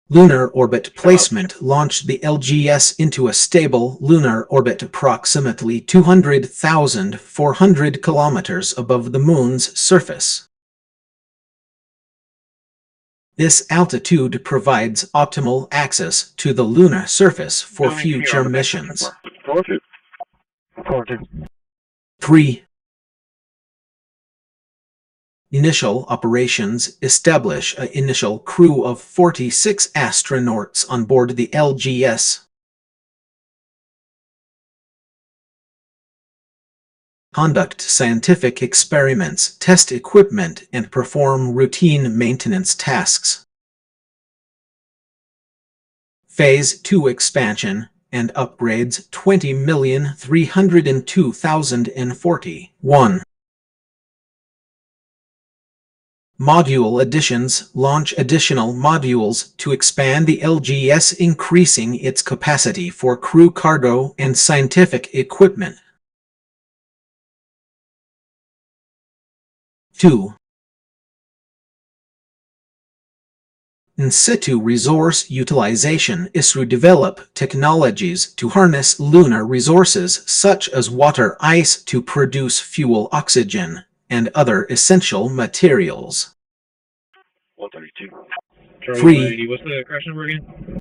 Lunar orbit placement launched the LGS into a stable lunar orbit approximately 200,400 kilometers above the Moon's surface. This altitude provides optimal access to the lunar surface for future missions. 3. Initial operations establish an initial crew of 46 astronauts on board the LGS. Conduct scientific experiments, test equipment, and perform routine maintenance tasks. Phase 2 expansion and upgrades 20,302,041. Module additions launch additional modules to expand the LGS, increasing its capacity for crew, cargo, and scientific equipment. 2. In situ resource utilization is to develop technologies to harness lunar resources such as water, ice to produce fuel, oxygen, and other essential materials. 132. 3. What's the crash number again?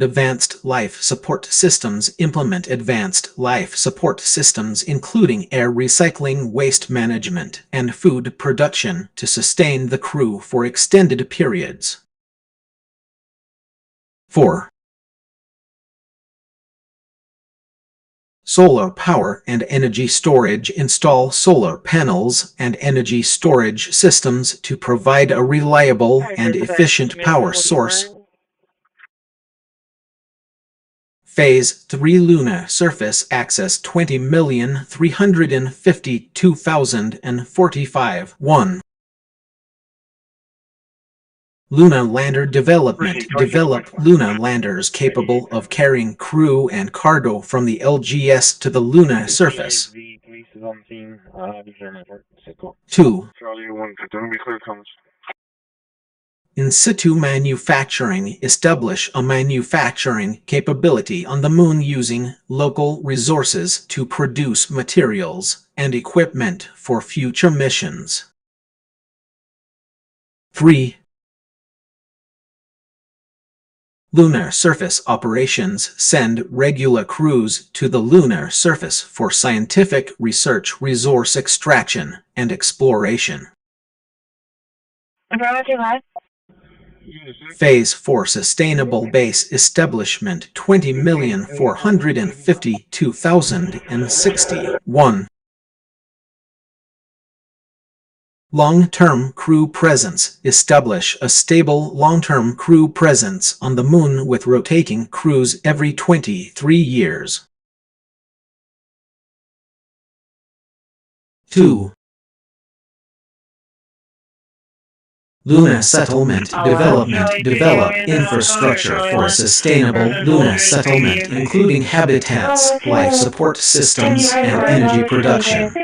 Advanced life support systems implement advanced life support systems including air recycling, waste management, and food production to sustain the crew for extended periods. 4. Solar power and energy storage install solar panels and energy storage systems to provide a reliable and efficient power source. Phase 3 Lunar Surface Access 20,352,045. 1. Lunar Lander Development. Develop lunar landers capable of carrying crew and cargo from the LGS to the lunar surface. 2. Charlie 151, be clear comments. In situ manufacturing. Establish a manufacturing capability on the Moon using local resources to produce materials and equipment for future missions. 3. Lunar surface operations send regular crews to the lunar surface for scientific research, resource extraction, and exploration. Phase 4 Sustainable Base Establishment 20,452,061. Long-term crew presence. Establish a stable long-term crew presence on the Moon with rotating crews every 23 years. 2. Luna settlement development. Develop infrastructure for a sustainable Luna settlement, including habitats, life support systems, and energy production.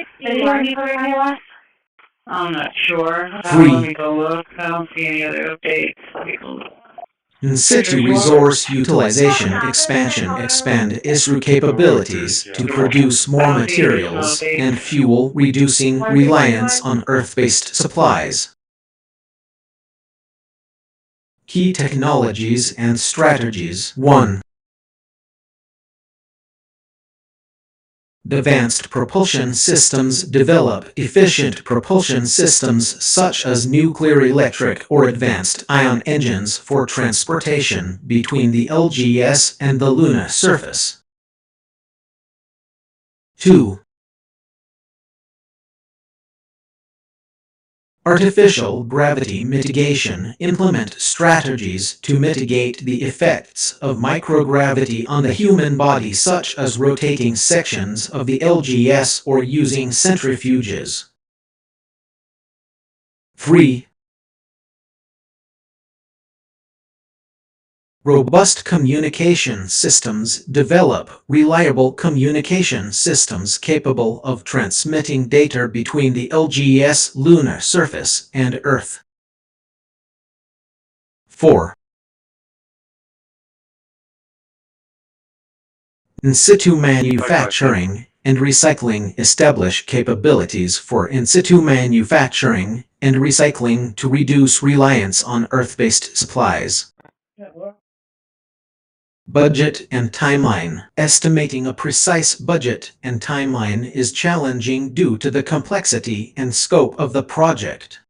I'm not sure. Free. Let me go look. I don't see any other updates. Let me go look. In situ resource utilization expansion. Expand ISRU capabilities to produce more materials and fuel, reducing reliance on Earth-based supplies. Key technologies and strategies. 1. Advanced propulsion systems. Develop efficient propulsion systems such as nuclear electric or advanced ion engines for transportation between the LGS and the lunar surface. 2. Artificial gravity mitigation. Implement strategies to mitigate the effects of microgravity on the human body, such as rotating sections of the LGS or using centrifuges. 3. Robust communication systems. Develop reliable communication systems capable of transmitting data between the LGS lunar surface and Earth. 4. In situ manufacturing and recycling. Establish capabilities for in situ manufacturing and recycling to reduce reliance on Earth-based supplies. Budget and timeline. Estimating a precise budget and timeline is challenging due to the complexity and scope of the project.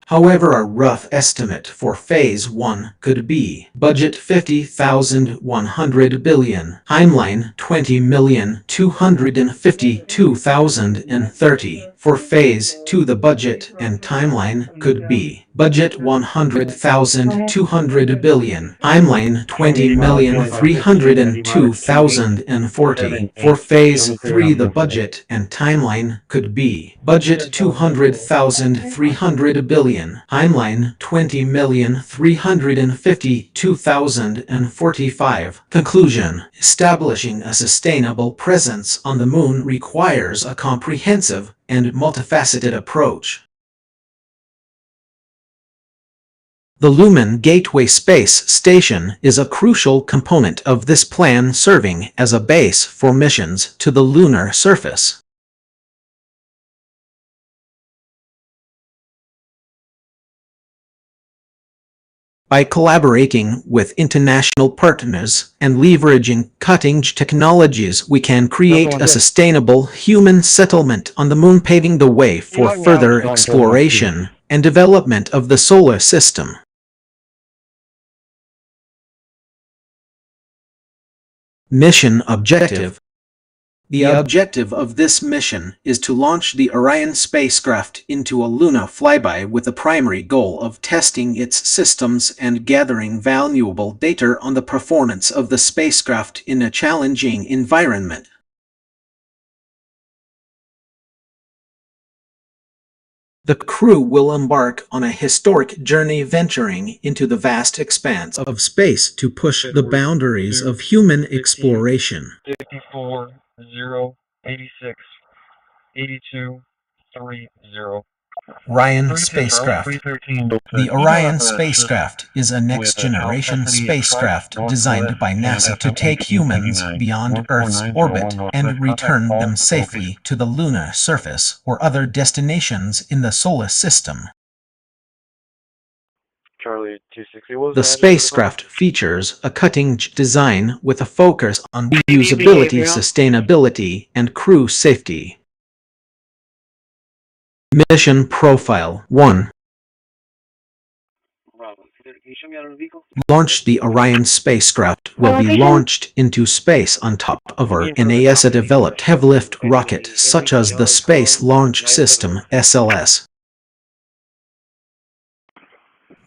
However, a rough estimate for Phase 1 could be budget $50,100 billion, timeline $20,252,030. For Phase 2, the budget and timeline could be budget $100,200 billion, timeline $20,302,040. For Phase 3, the budget and timeline could be budget $200,300 billion, timeline $20,352,045. Conclusion. Establishing a sustainable presence on the Moon requires a comprehensive and multifaceted approach. The Lumen Gateway Space Station is a crucial component of this plan, serving as a base for missions to the lunar surface. By collaborating with international partners and leveraging cutting-edge technologies, we can create a sustainable human settlement on the Moon, paving the way for further exploration and development of the solar system. Mission objective. The objective of this mission is to launch the Orion spacecraft into a lunar flyby with the primary goal of testing its systems and gathering valuable data on the performance of the spacecraft in a challenging environment. The crew will embark on a historic journey, venturing into the vast expanse of space to push the boundaries of human exploration. 54 0 86 82 30. Orion spacecraft. The Orion spacecraft is a next-generation spacecraft designed by NASA to take humans beyond Earth's orbit and return them safely to the lunar surface or other destinations in the solar system. Charlie 260 was The spacecraft features a cutting-edge design with a focus on reusability, sustainability, and crew safety. Mission Profile 1. Launch. The Orion spacecraft will be launched into space on top of our NASA-developed heavy-lift rocket, such as the Space Launch System (SLS).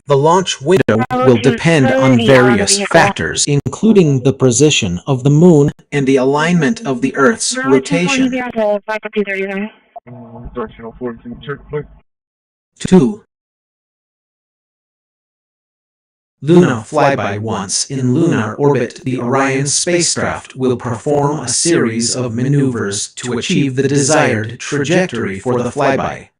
The launch window will depend on various factors, including the position of the Moon and the alignment of the Earth's rotation. 2. Luna flyby. Once in lunar orbit, the Orion spacecraft will perform a series of maneuvers to achieve the desired trajectory for the flyby.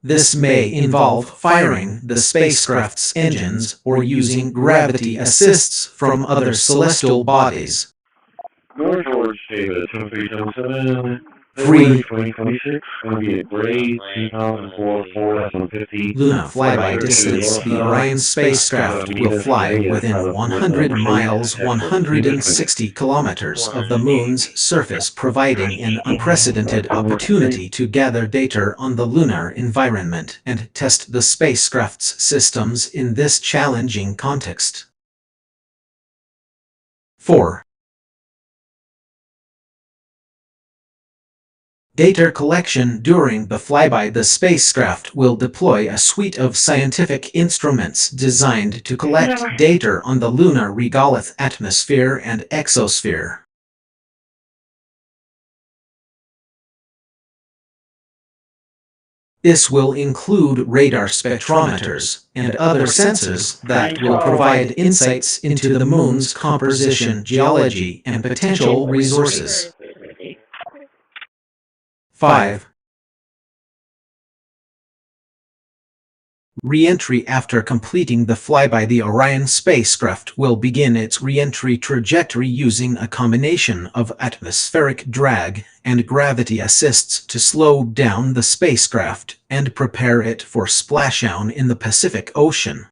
This may involve firing the spacecraft's engines or using gravity assists from other celestial bodies. North George, David, 2377. 3. 2026, going to be a grade 2004 F-150. Luna flyby distance. The Orion spacecraft will fly within 100 miles 160 kilometers of the Moon's surface, providing an unprecedented opportunity to gather data on the lunar environment and test the spacecraft's systems in this challenging context. 4. Data collection. During the flyby, the spacecraft will deploy a suite of scientific instruments designed to collect data on the lunar regolith atmosphere and exosphere. This will include radar spectrometers and other sensors that will provide insights into the Moon's composition, geology, and potential resources. 5. Re-entry. After completing the flyby, the Orion spacecraft will begin its re-entry trajectory using a combination of atmospheric drag and gravity assists to slow down the spacecraft and prepare it for splashdown in the Pacific Ocean.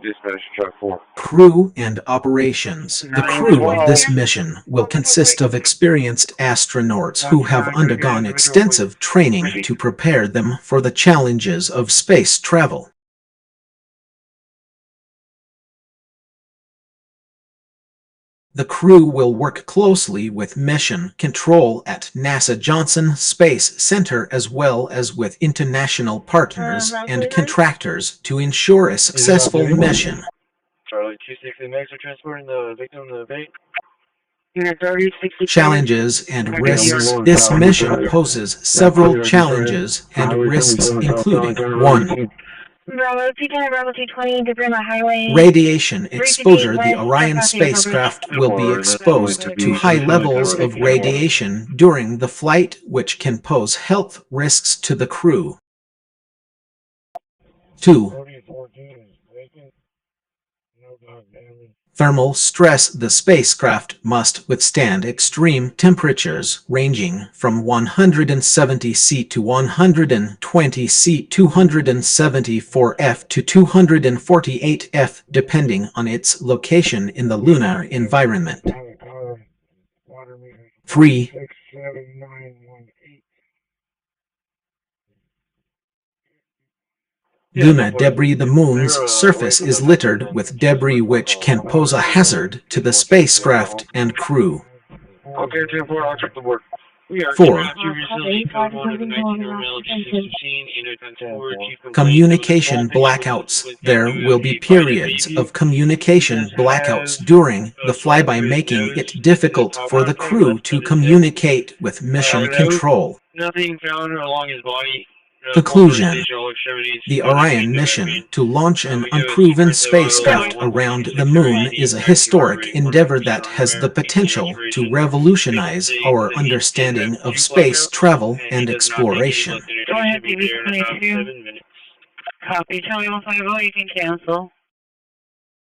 Dispatch truck 4. Crew and operations. The crew of this mission will consist of experienced astronauts who have undergone extensive training to prepare them for the challenges of space travel. The crew will work closely with mission control at NASA Johnson Space Center as well as with international partners and contractors to ensure a successful mission. Charlie 260 Max are transporting the victim to the bait. Challenges and risks. This mission poses several challenges and risks, including 1. Bravo 210, Bravo 220, debris on the highway. Radiation exposure. The Orion spacecraft will be exposed to high levels of radiation during the flight, which can pose health risks to the crew. 2. Thermal stress. The spacecraft must withstand extreme temperatures ranging from 170 C to 120 C, 274 F to 248 F, depending on its location in the lunar environment. 3. Lunar debris. The Moon's surface is littered with debris which can pose a hazard to the spacecraft and crew. Okay, 10-4, I'll check the board. 4. Communication blackouts. There will be periods of communication blackouts during the flyby, making it difficult for the crew to communicate with mission control. Nothing found along his body. Conclusion. The Orion mission to launch an unproven spacecraft around the Moon is a historic endeavor that has the potential to revolutionize our understanding of space travel and exploration. Go ahead, DB22. Copy, Charlie 150, you can cancel.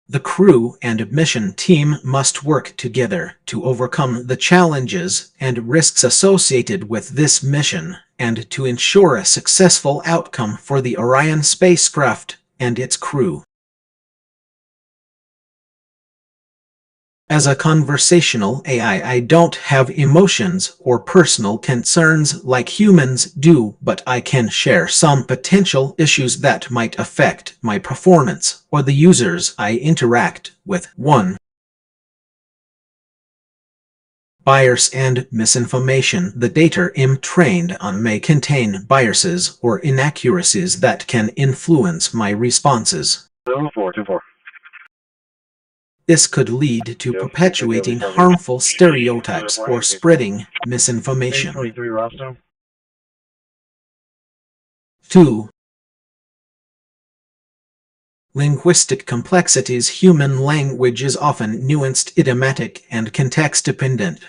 The crew and mission team must work together to overcome the challenges and risks associated with this mission and to ensure a successful outcome for the Orion spacecraft and its crew. As a conversational AI, I don't have emotions or personal concerns like humans do, but I can share some potential issues that might affect my performance or the users I interact with. 1. Bias and misinformation. The data I'm trained on may contain biases or inaccuracies that can influence my responses. 424. This could lead to perpetuating harmful stereotypes or spreading misinformation. 23 Rostam. 2. Linguistic complexities. Human language is often nuanced, idiomatic, and context-dependent.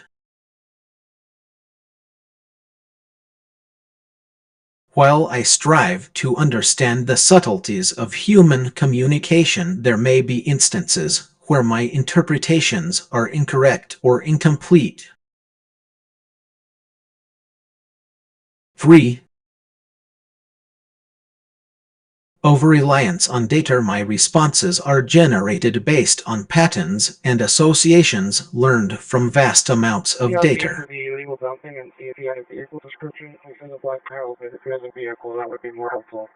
While I strive to understand the subtleties of human communication, there may be instances where my interpretations are incorrect or incomplete. 3. Over-reliance on data. My responses are generated based on patterns and associations learned from vast amounts of data. The illegal dumping and see if he had a vehicle description. He says a black Tahoe, but if he has a vehicle, that would be more helpful.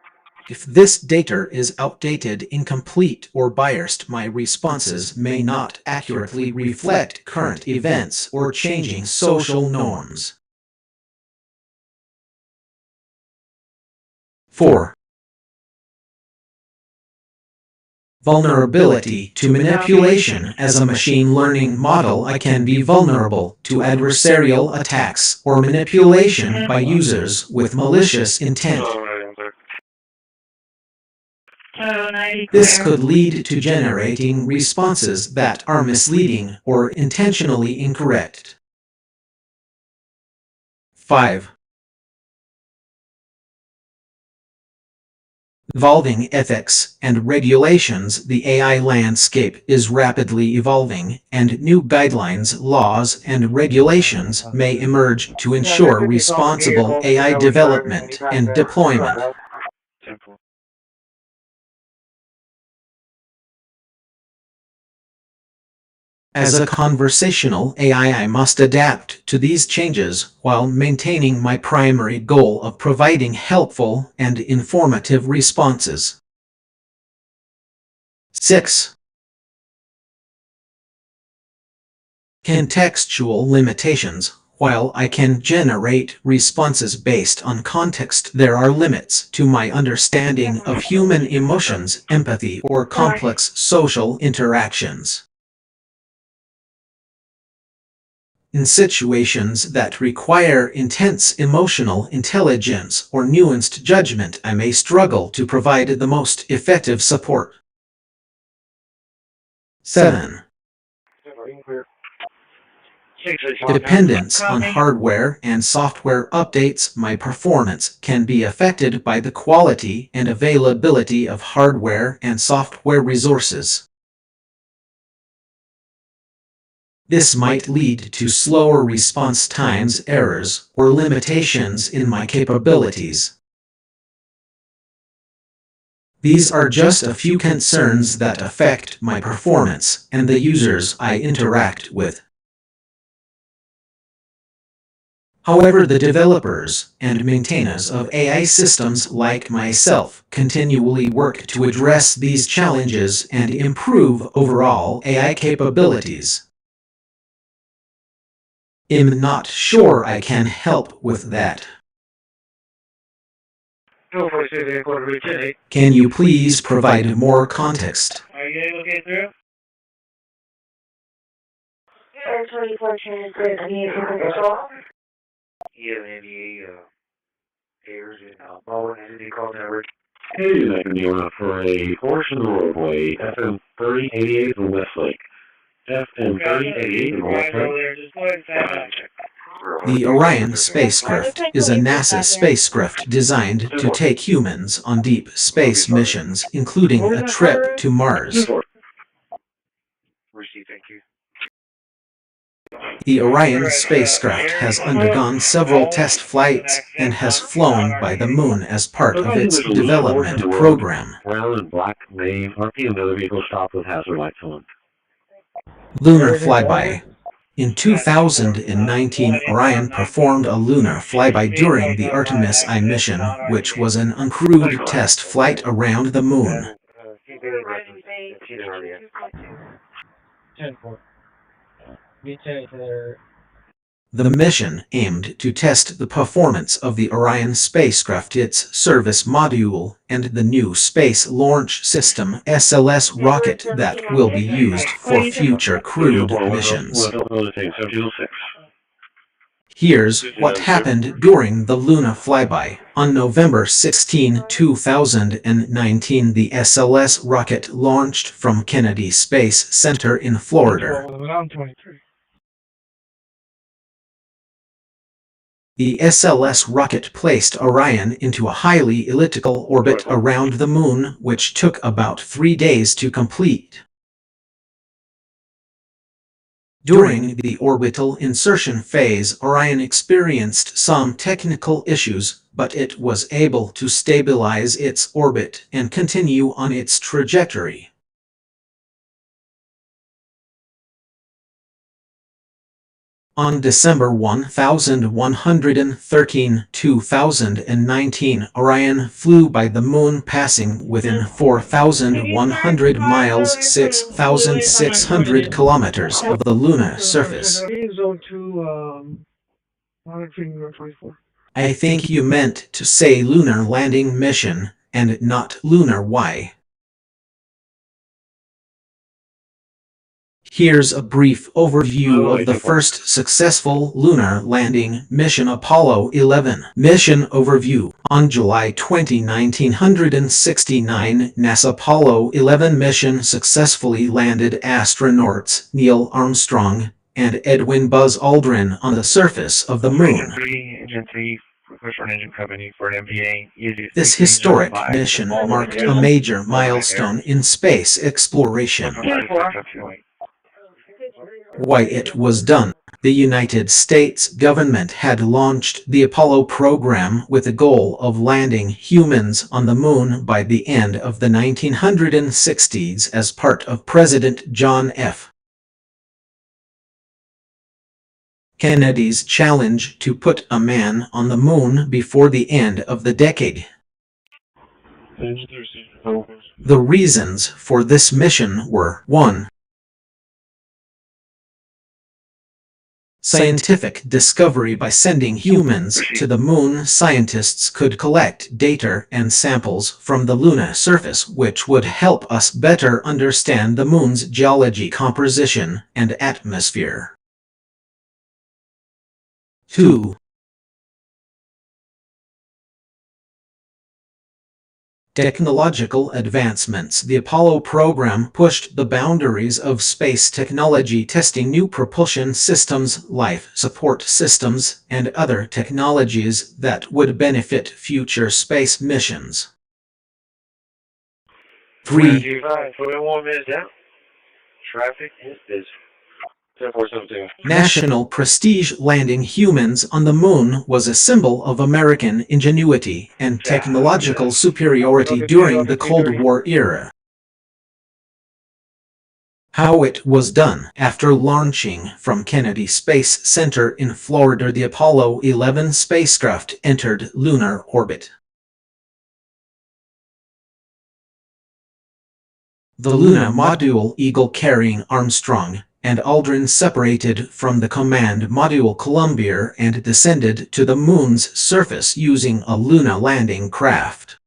If this data is outdated, incomplete, or biased, my responses may not accurately reflect current events or changing social norms. 4. Vulnerability to manipulation. As a machine learning model, I can be vulnerable to adversarial attacks or manipulation by users with malicious intent. This could lead to generating responses that are misleading or intentionally incorrect. 5. Evolving ethics and regulations. The AI landscape is rapidly evolving, and new guidelines, laws, and regulations may emerge to ensure responsible AI development and deployment. As a conversational AI, I must adapt to these changes while maintaining my primary goal of providing helpful and informative responses. 6. Contextual limitations. While I can generate responses based on context, there are limits to my understanding of human emotions, empathy, or complex social interactions. In situations that require intense emotional intelligence or nuanced judgment, I may struggle to provide the most effective support. 7. Dependence on hardware and software updates. My performance can be affected by the quality and availability of hardware and software resources. This might lead to slower response times, errors, or limitations in my capabilities. These are just a few concerns that affect my performance and the users I interact with. However, the developers and maintainers of AI systems like myself continually work to address these challenges and improve overall AI capabilities. I'm not sure I can help with that. Can you please provide more context? Are you able to get through? Yeah, maybe errors in Bowen Entity Call Network. Hey, that can be on for a portion of the roadway, FM 3088 in Westlake. FM 3088 in Westlake. The Orion spacecraft is a NASA spacecraft designed to take humans on deep space missions, including a trip to Mars. The Orion spacecraft has undergone several test flights and has flown by the moon as part of its development program. Brown and black name. RTA and other vehicles stopped with hazard lights on. Lunar flyby. In 2019, Orion performed a lunar flyby during the Artemis I mission, which was an uncrewed test flight around the moon. The mission aimed to test the performance of the Orion spacecraft, its service module, and the new Space Launch System (SLS) rocket that will be used for future crewed missions. Here's what happened during the Luna flyby. On November 16, 2019, the SLS rocket launched from Kennedy Space Center in Florida. The SLS rocket placed Orion into a highly elliptical orbit around the Moon, which took about 3 days to complete. During the orbital insertion phase, Orion experienced some technical issues, but it was able to stabilize its orbit and continue on its trajectory. On December 1113, 2019, Orion flew by the Moon, passing within 4,100 miles, 6,600 kilometers of the lunar surface. I think you meant to say lunar landing mission, and not lunar Y. Here's a brief overview of the first successful lunar landing mission, Apollo 11. Mission overview. On July 20, 1969, NASA Apollo 11 mission successfully landed astronauts Neil Armstrong and Edwin Buzz Aldrin on the surface of the Moon. This historic mission marked a major milestone in space exploration. Why it was done. The United States government had launched the Apollo program with the goal of landing humans on the Moon by the end of the 1960s as part of President John F. Kennedy's challenge to put a man on the Moon before the end of the decade. The reasons for this mission were: 1. Scientific discovery. By sending humans to the Moon, scientists could collect data and samples from the lunar surface, which would help us better understand the Moon's geology, composition, and atmosphere. 2. Technological advancements. The Apollo program pushed the boundaries of space technology, testing new propulsion systems, life support systems, and other technologies that would benefit future space missions. 3. 21 minutes down. Traffic is busy. 10-4-17. National prestige. Landing humans on the Moon was a symbol of American ingenuity and technological superiority during the Cold War era. How it was done. After launching from Kennedy Space Center in Florida, the Apollo 11 spacecraft entered lunar orbit. The Luna module Eagle carrying Armstrong and Aldrin separated from the command module Columbia and descended to the Moon's surface using a Luna landing craft.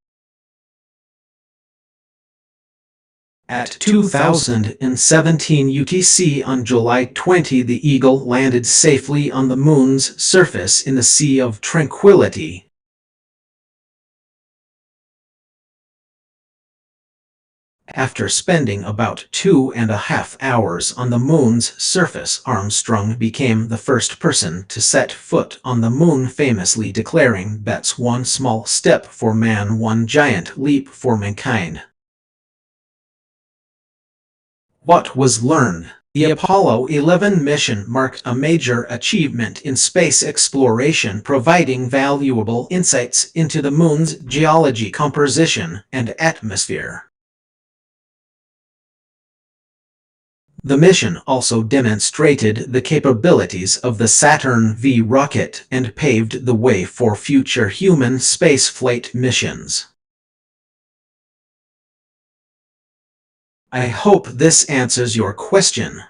At 2017 UTC on July 20, the Eagle landed safely on the Moon's surface in the Sea of Tranquility. After spending about 2.5 hours on the Moon's surface, Armstrong became the first person to set foot on the Moon, famously declaring, "That's one small step for man, one giant leap for mankind." What was learned? The Apollo 11 mission marked a major achievement in space exploration, providing valuable insights into the Moon's geology, composition, and atmosphere. The mission also demonstrated the capabilities of the Saturn V rocket and paved the way for future human spaceflight missions. I hope this answers your question.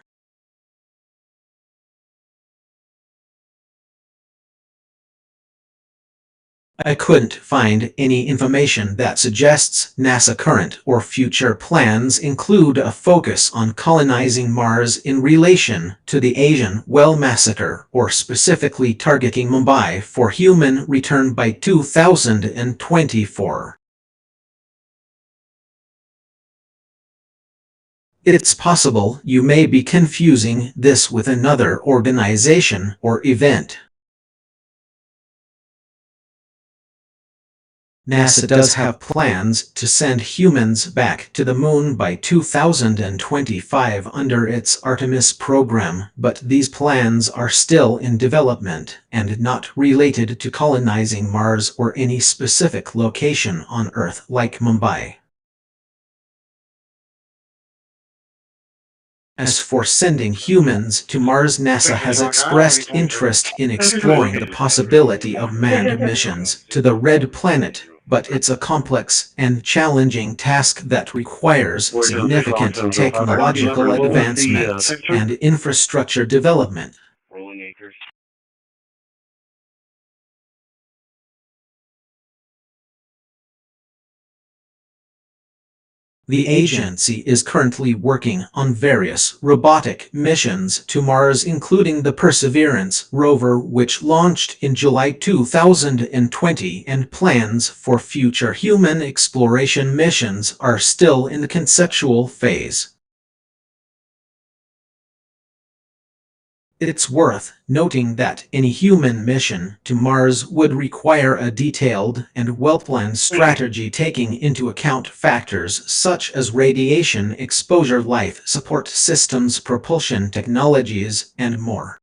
I couldn't find any information that suggests NASA current or future plans include a focus on colonizing Mars in relation to the Asian Well massacre or specifically targeting Mumbai for human return by 2024. It's possible you may be confusing this with another organization or event. NASA does have plans to send humans back to the moon by 2025 under its Artemis program, but these plans are still in development and not related to colonizing Mars or any specific location on Earth like Mumbai. As for sending humans to Mars, NASA has expressed interest in exploring the possibility of manned missions to the Red Planet, but it's a complex and challenging task that requires significant technological advancements and infrastructure development. The agency is currently working on various robotic missions to Mars, including the Perseverance rover, which launched in July 2020, and plans for future human exploration missions are still in the conceptual phase. It's worth noting that any human mission to Mars would require a detailed and well-planned strategy taking into account factors such as radiation exposure, life support systems, propulsion technologies, and more.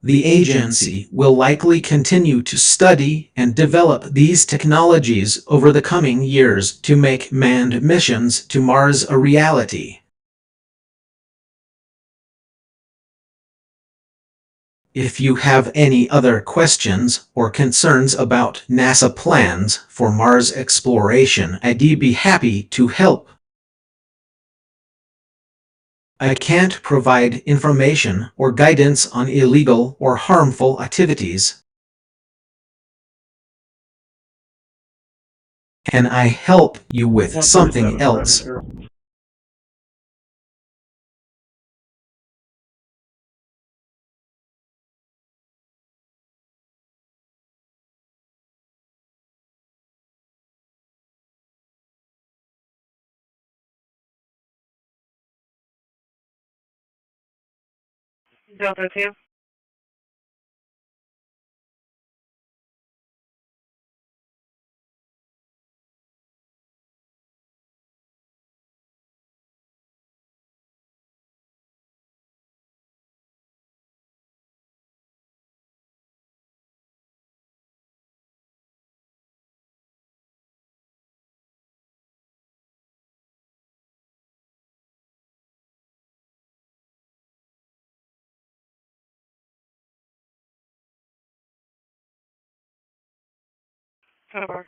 The agency will likely continue to study and develop these technologies over the coming years to make manned missions to Mars a reality. If you have any other questions or concerns about NASA plans for Mars exploration, I'd be happy to help. I can't provide information or guidance on illegal or harmful activities. Can I help you with something else? Delta 2.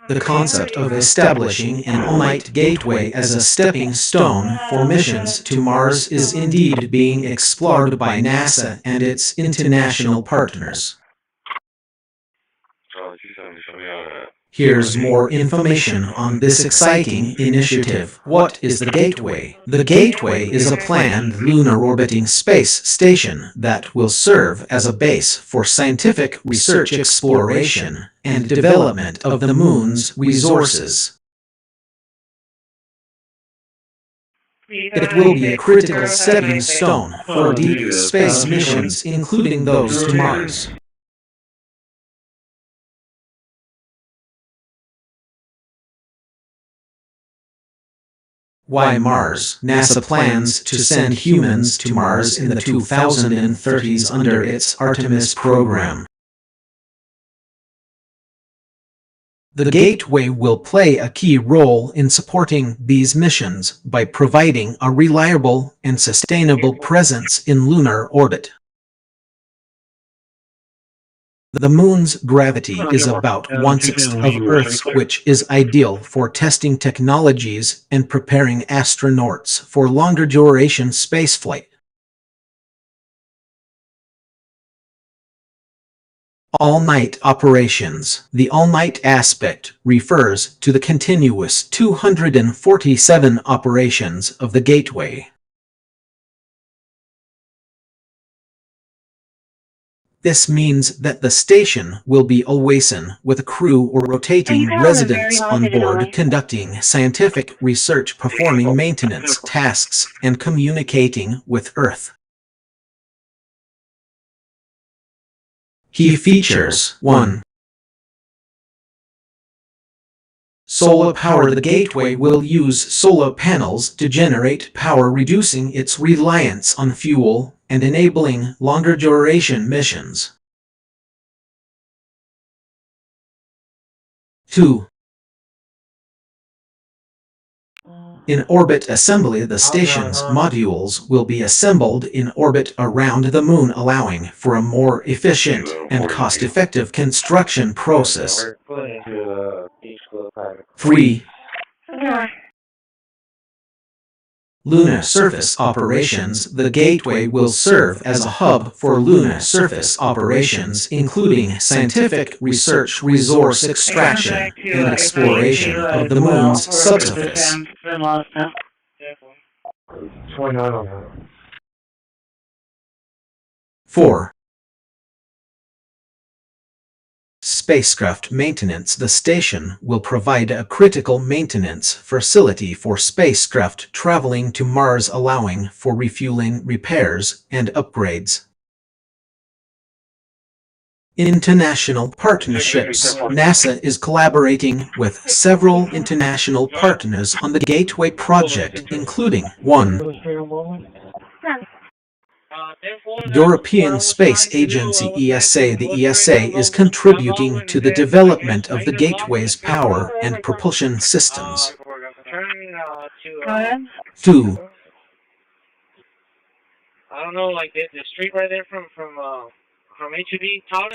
The concept of establishing an all-night gateway as a stepping stone for missions to Mars is indeed being explored by NASA and its international partners. Here's more information on this exciting initiative. What is the Gateway? The Gateway is a planned lunar orbiting space station that will serve as a base for scientific research, exploration, and development of the Moon's resources. It will be a critical stepping stone for deep space missions, including those to Mars. Why Mars? NASA plans to send humans to Mars in the 2030s under its Artemis program. The Gateway will play a key role in supporting these missions by providing a reliable and sustainable presence in lunar orbit. The Moon's gravity is about 1/6 of Earth's, which is ideal for testing technologies and preparing astronauts for longer duration spaceflight. All-night operations. The all-night aspect refers to the continuous 247 operations of the gateway. This means that the station will be always in with a crew or rotating residents on board conducting scientific research, performing maintenance tasks, and communicating with Earth. Key features. 1. Solar power. The gateway will use solar panels to generate power, reducing its reliance on fuel and enabling longer duration missions. 2. In orbit assembly, the station's modules will be assembled in orbit around the Moon, allowing for a more efficient and cost-effective construction process. 3. Lunar surface operations. The gateway will serve as a hub for lunar surface operations, including scientific research, resource extraction, and exploration of the Moon's subsurface. 4. Spacecraft maintenance. The station will provide a critical maintenance facility for spacecraft traveling to Mars, allowing for refueling, repairs, and upgrades. International partnerships. NASA is collaborating with several international partners on the Gateway project, including 1. European Space Agency ESA. The ESA is contributing to the development of the Gateway's power and propulsion systems. 2. I don't know, like the street right there from HEB.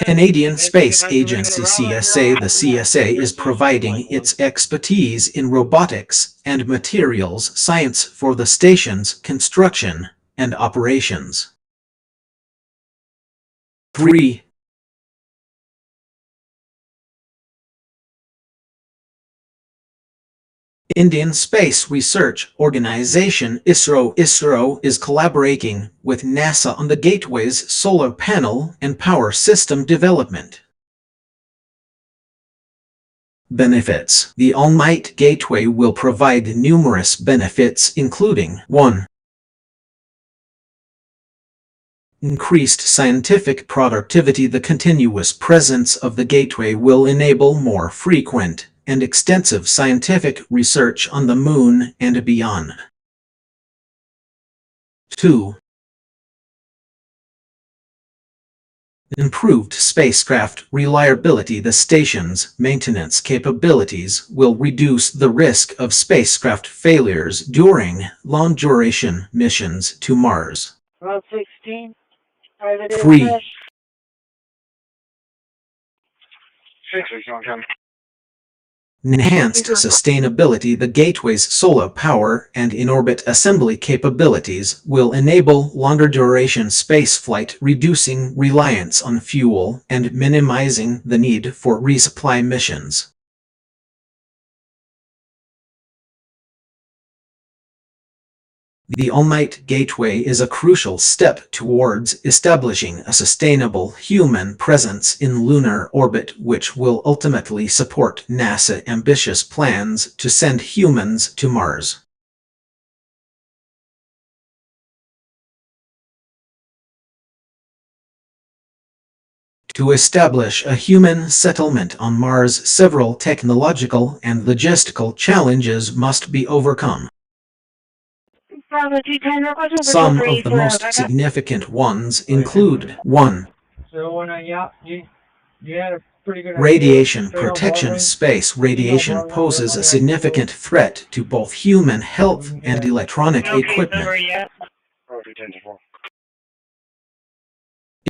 Canadian Space Agency CSA. The CSA is providing its expertise in robotics and materials science for the station's construction and operations. 3. Indian Space Research Organization ISRO. ISRO is collaborating with NASA on the Gateway's solar panel and power system development. Benefits. The all-night Gateway will provide numerous benefits, including 1. Increased scientific productivity. The continuous presence of the Gateway will enable more frequent and extensive scientific research on the Moon and beyond. 2. Improved spacecraft reliability. The station's maintenance capabilities will reduce the risk of spacecraft failures during long-duration missions to Mars. Route 16. 3. Enhanced sustainability. The Gateway's solar power and in-orbit assembly capabilities will enable longer-duration spaceflight, reducing reliance on fuel and minimizing the need for resupply missions. The all-night Gateway is a crucial step towards establishing a sustainable human presence in lunar orbit, which will ultimately support NASA's ambitious plans to send humans to Mars. To establish a human settlement on Mars, several technological and logistical challenges must be overcome. Some of the most significant ones include 1. Radiation protection. Space radiation poses a significant threat to both human health and electronic equipment.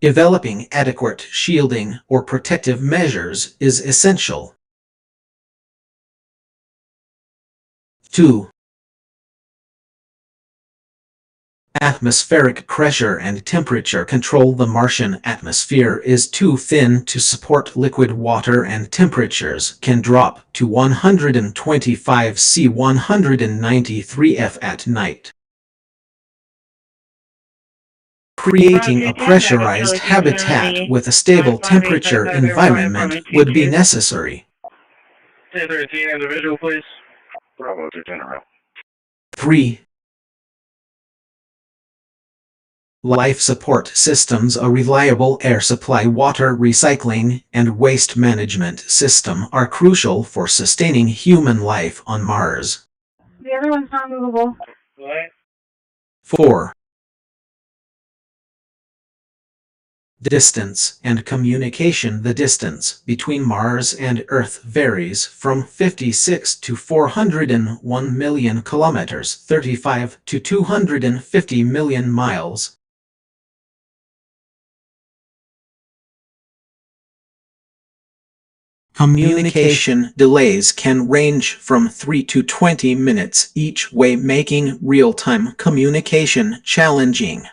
Developing adequate shielding or protective measures is essential. 2. Atmospheric pressure and temperature control. The Martian atmosphere is too thin to support liquid water, and temperatures can drop to 125 C 193 F at night. Creating a pressurized habitat with a stable temperature environment would be necessary. 1013 individual, please. Bravo to General. 3. Life support systems. A reliable air supply, water recycling, and waste management system are crucial for sustaining human life on Mars. The other one's not movable. What? 4. Distance and communication. The distance between Mars and Earth varies from 56 to 401 million kilometers, 35 to 250 million miles. Communication delays can range from 3 to 20 minutes each way, making real-time communication challenging.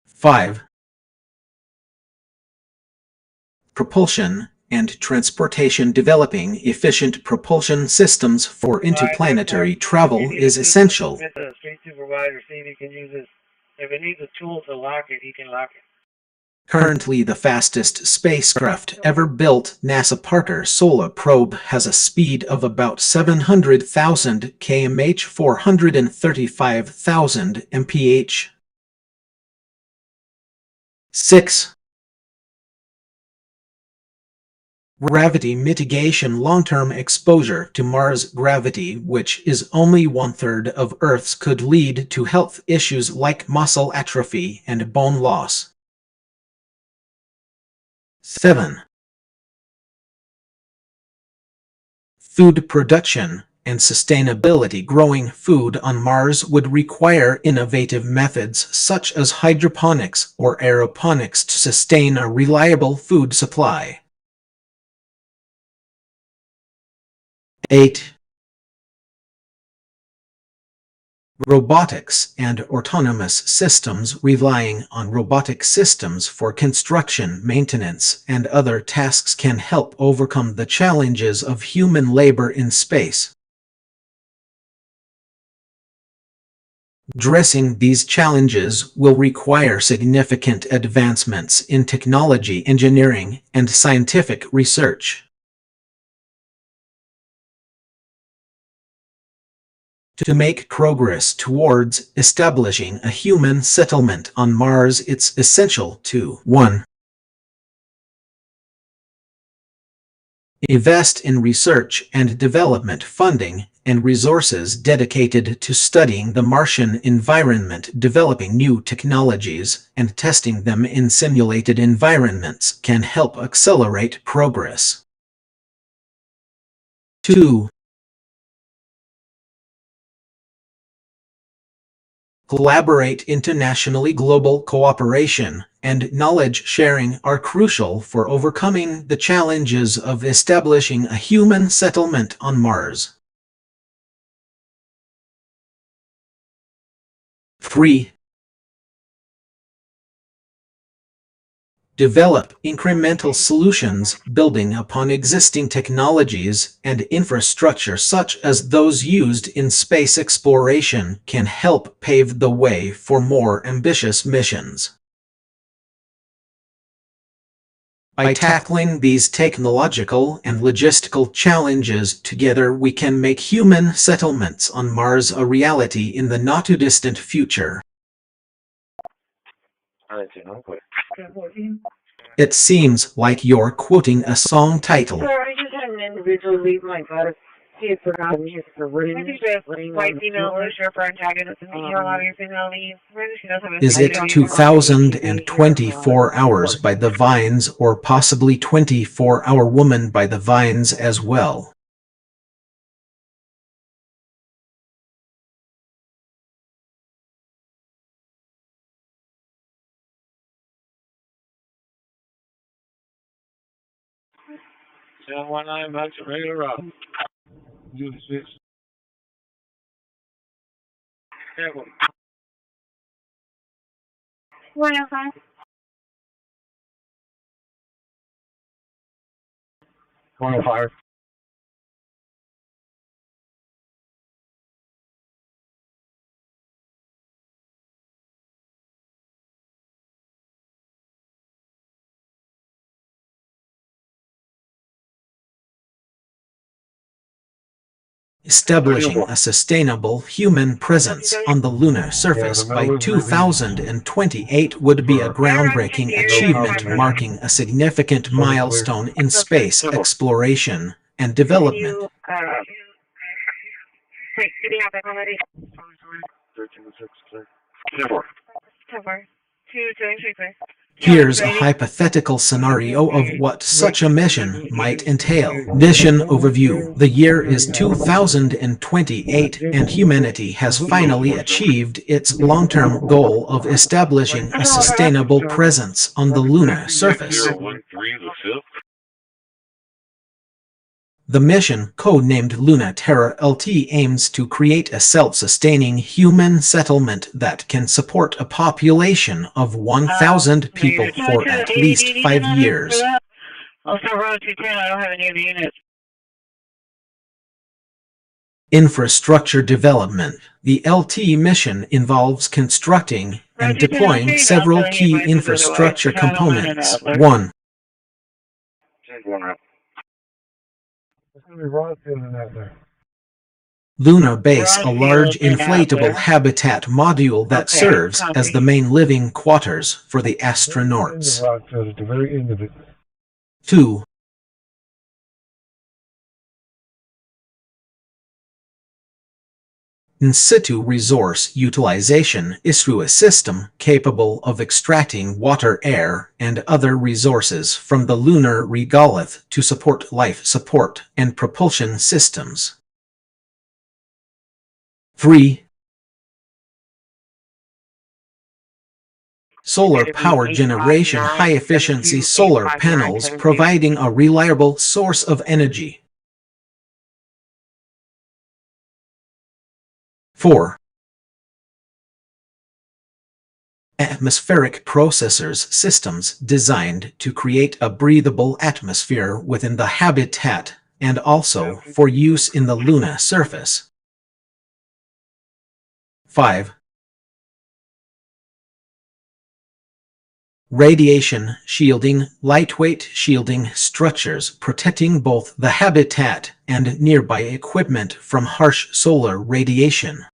5. Propulsion and transportation. Developing efficient propulsion systems for interplanetary travel is essential. Street supervisor, see if he can use this. If it needs a tool to lock it, he can lock it. Currently the fastest spacecraft ever built, NASA Parker Solar Probe, has a speed of about 700,000 kmh, 435,000 mph. 6. Gravity mitigation. Long-term exposure to Mars gravity, which is only 1/3 of Earth's, could lead to health issues like muscle atrophy and bone loss. 7. Food production and sustainability. Growing food on Mars would require innovative methods such as hydroponics or aeroponics to sustain a reliable food supply. 8. Robotics and autonomous systems. Relying on robotic systems for construction, maintenance, and other tasks can help overcome the challenges of human labor in space. Addressing these challenges will require significant advancements in technology, engineering, and scientific research. To make progress towards establishing a human settlement on Mars, it's essential to 1. Invest in research and development. Funding and resources dedicated to studying the Martian environment, developing new technologies, and testing them in simulated environments can help accelerate progress. 2. Collaborate internationally. Global cooperation and knowledge sharing are crucial for overcoming the challenges of establishing a human settlement on Mars. 3. Develop incremental solutions, building upon existing technologies and infrastructure such as those used in space exploration can help pave the way for more ambitious missions. By tackling these technological and logistical challenges together, we can make human settlements on Mars a reality in the not-too-distant future. It seems like you're quoting a song title. Sir, I just had an individual leave my butter. He had forgotten his syringe. White female rooster for antagonist and you allow your female leave. Is it 2024 Hours by the Vines, or possibly 24-Hour Woman by the Vines as well? Channel 19, back to regular route. 105. Fire. Establishing a sustainable human presence on the lunar surface by 2028 would be a groundbreaking achievement, marking a significant milestone in space exploration and development. Wait, do we have that already? 10-4. 2-2-3, please. Here's a hypothetical scenario of what such a mission might entail. Mission overview. The year is 2028 and humanity has finally achieved its long-term goal of establishing a sustainable presence on the lunar surface. The mission, codenamed Luna Terra LT, aims to create a self-sustaining human settlement that can support a population of 1,000 people for at least 5 years. Also, road 210, I don't have any of the units. Infrastructure development. The LT mission involves constructing and deploying several key infrastructure components. 1. Lunar Base, a large inflatable habitat module that serves as the main living quarters for the astronauts. 2. In situ resource utilization is through a system capable of extracting water, air, and other resources from the lunar regolith to support life support and propulsion systems. 3. Solar power generation, high-efficiency solar panels providing a reliable source of energy. 4. Atmospheric processors systems designed to create a breathable atmosphere within the habitat and also for use in the lunar surface. 5. Radiation shielding, lightweight shielding structures protecting both the habitat and nearby equipment from harsh solar radiation.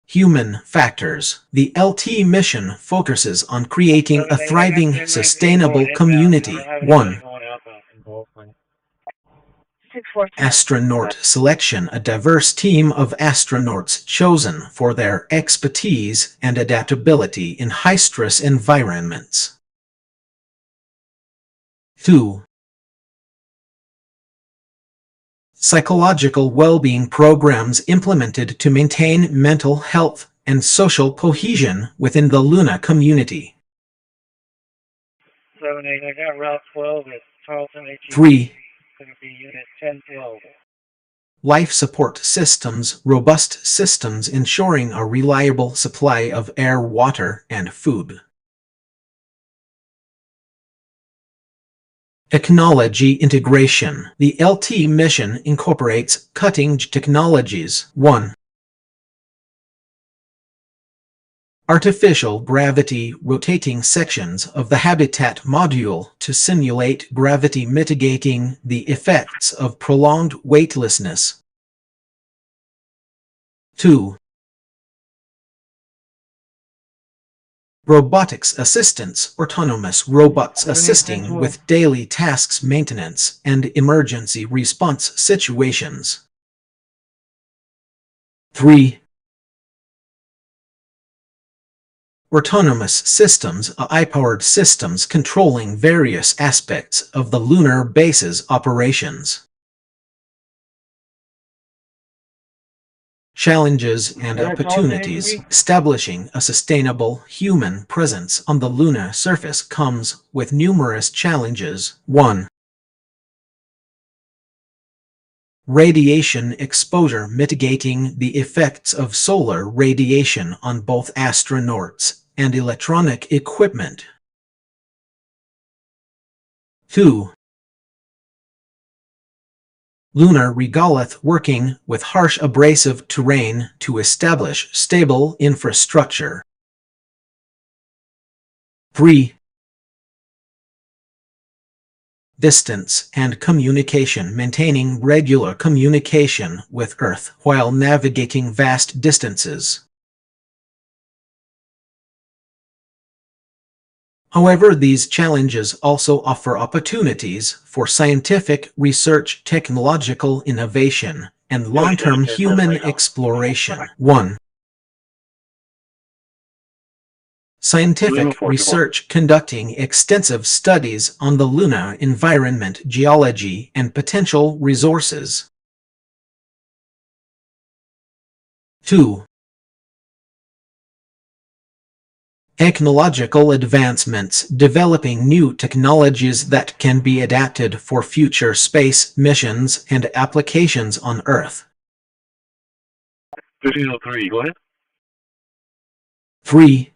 Human factors. The LT mission focuses on creating a thriving, sustainable community. 1. Astronaut selection. A diverse team of astronauts chosen for their expertise and adaptability in high-stress environments. 2. Psychological well-being programs implemented to maintain mental health and social cohesion within the Luna community. 7-8, I got Route 12 at Charlton HE. 3. Going to be Unit 1012. Life support systems, robust systems ensuring a reliable supply of air, water, and food. Technology integration. The LT mission incorporates cutting-edge technologies. 1. Artificial gravity rotating sections of the habitat module to simulate gravity, mitigating the effects of prolonged weightlessness. 2. Robotics assistance, autonomous robots assisting with daily tasks, maintenance, and emergency response situations. 3. Autonomous systems, AI-powered systems controlling various aspects of the lunar base's operations. Challenges and opportunities. Establishing a sustainable human presence on the lunar surface comes with numerous challenges. 1. Radiation exposure mitigating the effects of solar radiation on both astronauts and electronic equipment. 2. Lunar regolith working with harsh abrasive terrain to establish stable infrastructure. 3. Distance and communication maintaining regular communication with Earth while navigating vast distances. However, these challenges also offer opportunities for scientific research, technological innovation, and long-term human exploration. 1. Scientific research conducting extensive studies on the lunar environment, geology, and potential resources. 2. Technological advancements developing new technologies that can be adapted for future space missions and applications on Earth. 1503, go ahead. 3.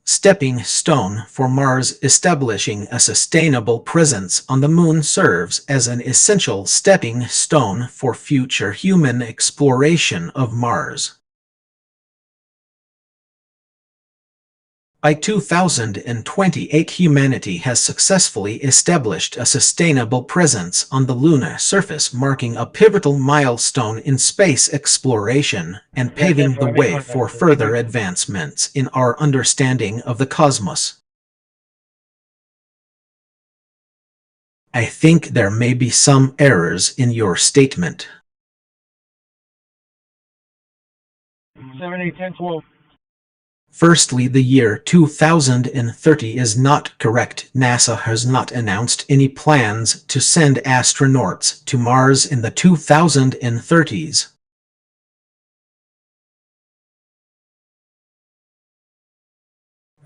Stepping stone for Mars. Establishing a sustainable presence on the Moon serves as an essential stepping stone for future human exploration of Mars. By 2028, humanity has successfully established a sustainable presence on the lunar surface, marking a pivotal milestone in space exploration and paving the way for further advancements in our understanding of the cosmos. I think there may be some errors in your statement. 781012. Firstly, the year 2030 is not correct. NASA has not announced any plans to send astronauts to Mars in the 2030s.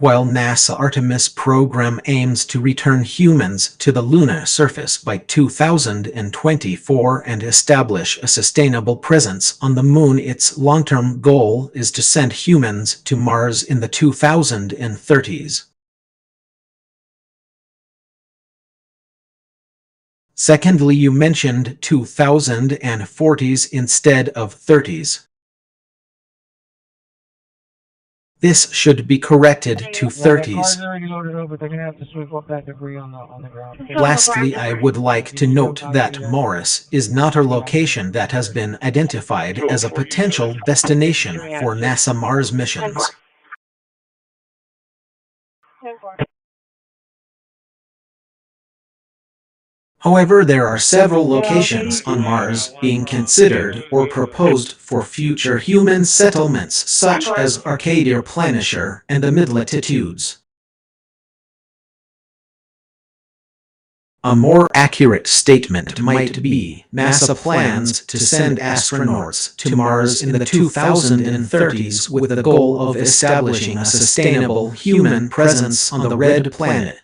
While NASA Artemis program aims to return humans to the lunar surface by 2024 and establish a sustainable presence on the Moon, its long-term goal is to send humans to Mars in the 2030s. Secondly, you mentioned 2040s instead of 30s. This should be corrected to 30s. Lastly, I would like to note that Mars is not a location that has been identified as a potential destination for NASA Mars missions. However, there are several locations on Mars being considered or proposed for future human settlements, such as Arcadia Planitia and the mid-latitudes. A more accurate statement might be, NASA plans to send astronauts to Mars in the 2030s with the goal of establishing a sustainable human presence on the red planet.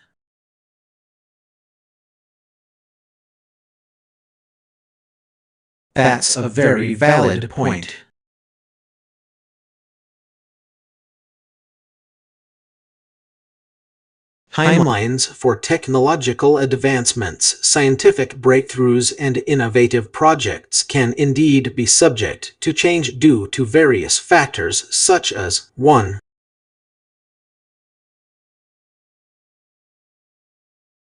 That's a very valid point. Timelines for technological advancements, scientific breakthroughs, and innovative projects can indeed be subject to change due to various factors such as 1.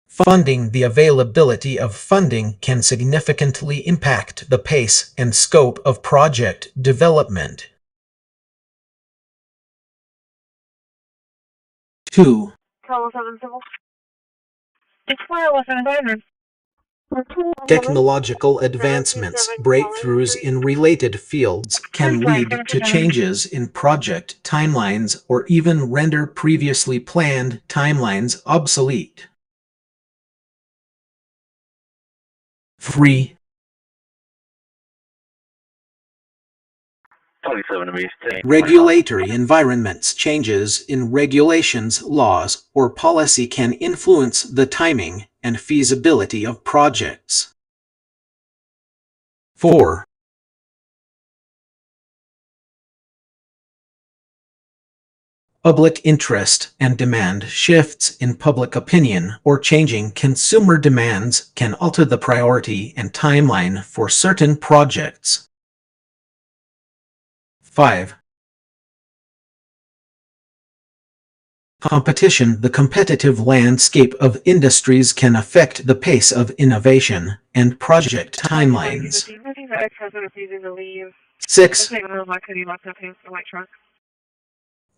Funding. The availability of funding can significantly impact the pace and scope of project development. 2. Technological advancements, breakthroughs in related fields can lead to changes in project timelines or even render previously planned timelines obsolete. 3. Regulatory environments. Changes in regulations, laws, or policy can influence the timing and feasibility of projects. 4. Public interest and demand. Shifts in public opinion or changing consumer demands can alter the priority and timeline for certain projects. 5. Competition. The competitive landscape of industries can affect the pace of innovation and project timelines. 6.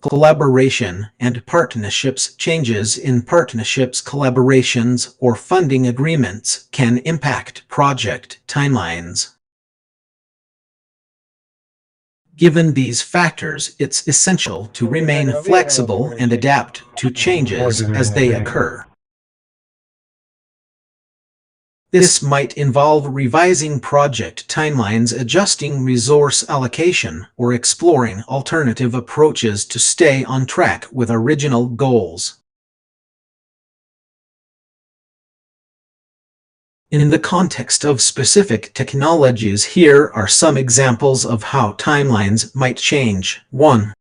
Collaboration and partnerships. Changes in partnerships, collaborations, or funding agreements can impact project timelines. Given these factors, it's essential to remain flexible and adapt to changes as they occur. This might involve revising project timelines, adjusting resource allocation, or exploring alternative approaches to stay on track with original goals. In the context of specific technologies, here are some examples of how timelines might change. 1.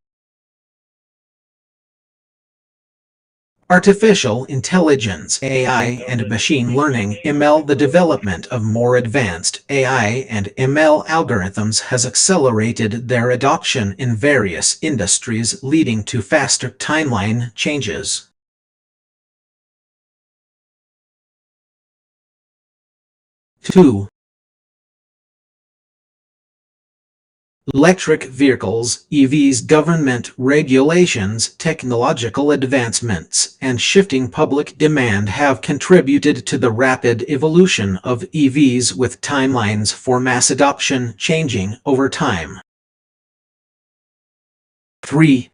Artificial intelligence, AI and machine learning, ML. The development of more advanced AI and ML algorithms has accelerated their adoption in various industries, leading to faster timeline changes. 2. Electric vehicles, EVs. Government regulations, technological advancements, and shifting public demand have contributed to the rapid evolution of EVs, with timelines for mass adoption changing over time. 3.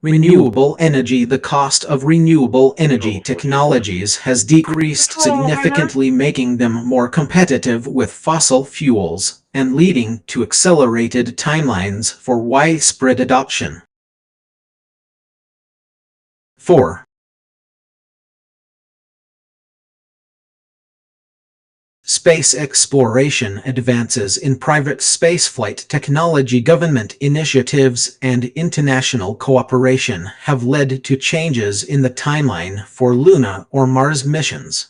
Renewable energy. The cost of renewable energy technologies has decreased significantly, making them more competitive with fossil fuels and leading to accelerated timelines for widespread adoption. 4. Space exploration. Advances in private spaceflight technology, government initiatives, and international cooperation have led to changes in the timeline for Luna or Mars missions.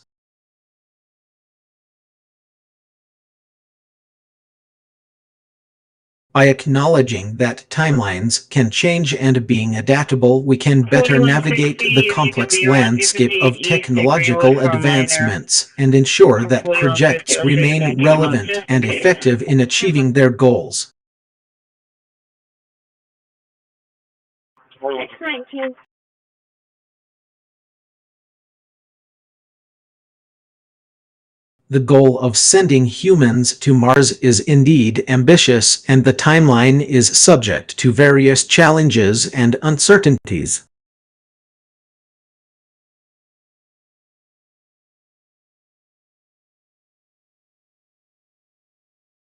By acknowledging that timelines can change and being adaptable, we can better navigate the complex landscape of technological advancements and ensure that projects remain relevant and effective in achieving their goals. X19. The goal of sending humans to Mars is indeed ambitious, and the timeline is subject to various challenges and uncertainties.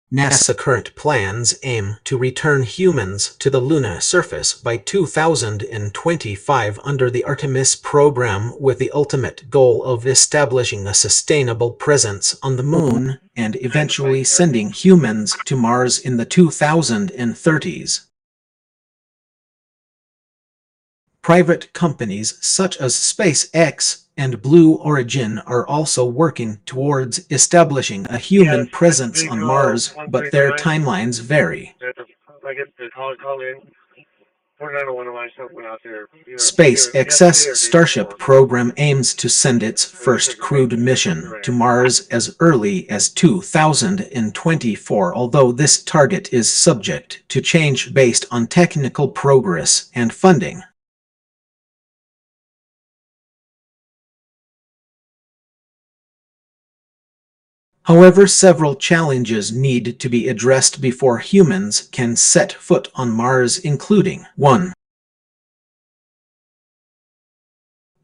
NASA current plans aim to return humans to the lunar surface by 2025 under the Artemis program, with the ultimate goal of establishing a sustainable presence on the Moon and eventually sending humans to Mars in the 2030s. Private companies such as SpaceX and Blue Origin are also working towards establishing a human presence on Mars, but their timelines vary. SpaceX's Starship program aims to send its first crewed mission to Mars as early as 2024, although this target is subject to change based on technical progress and funding. However, several challenges need to be addressed before humans can set foot on Mars, including 1.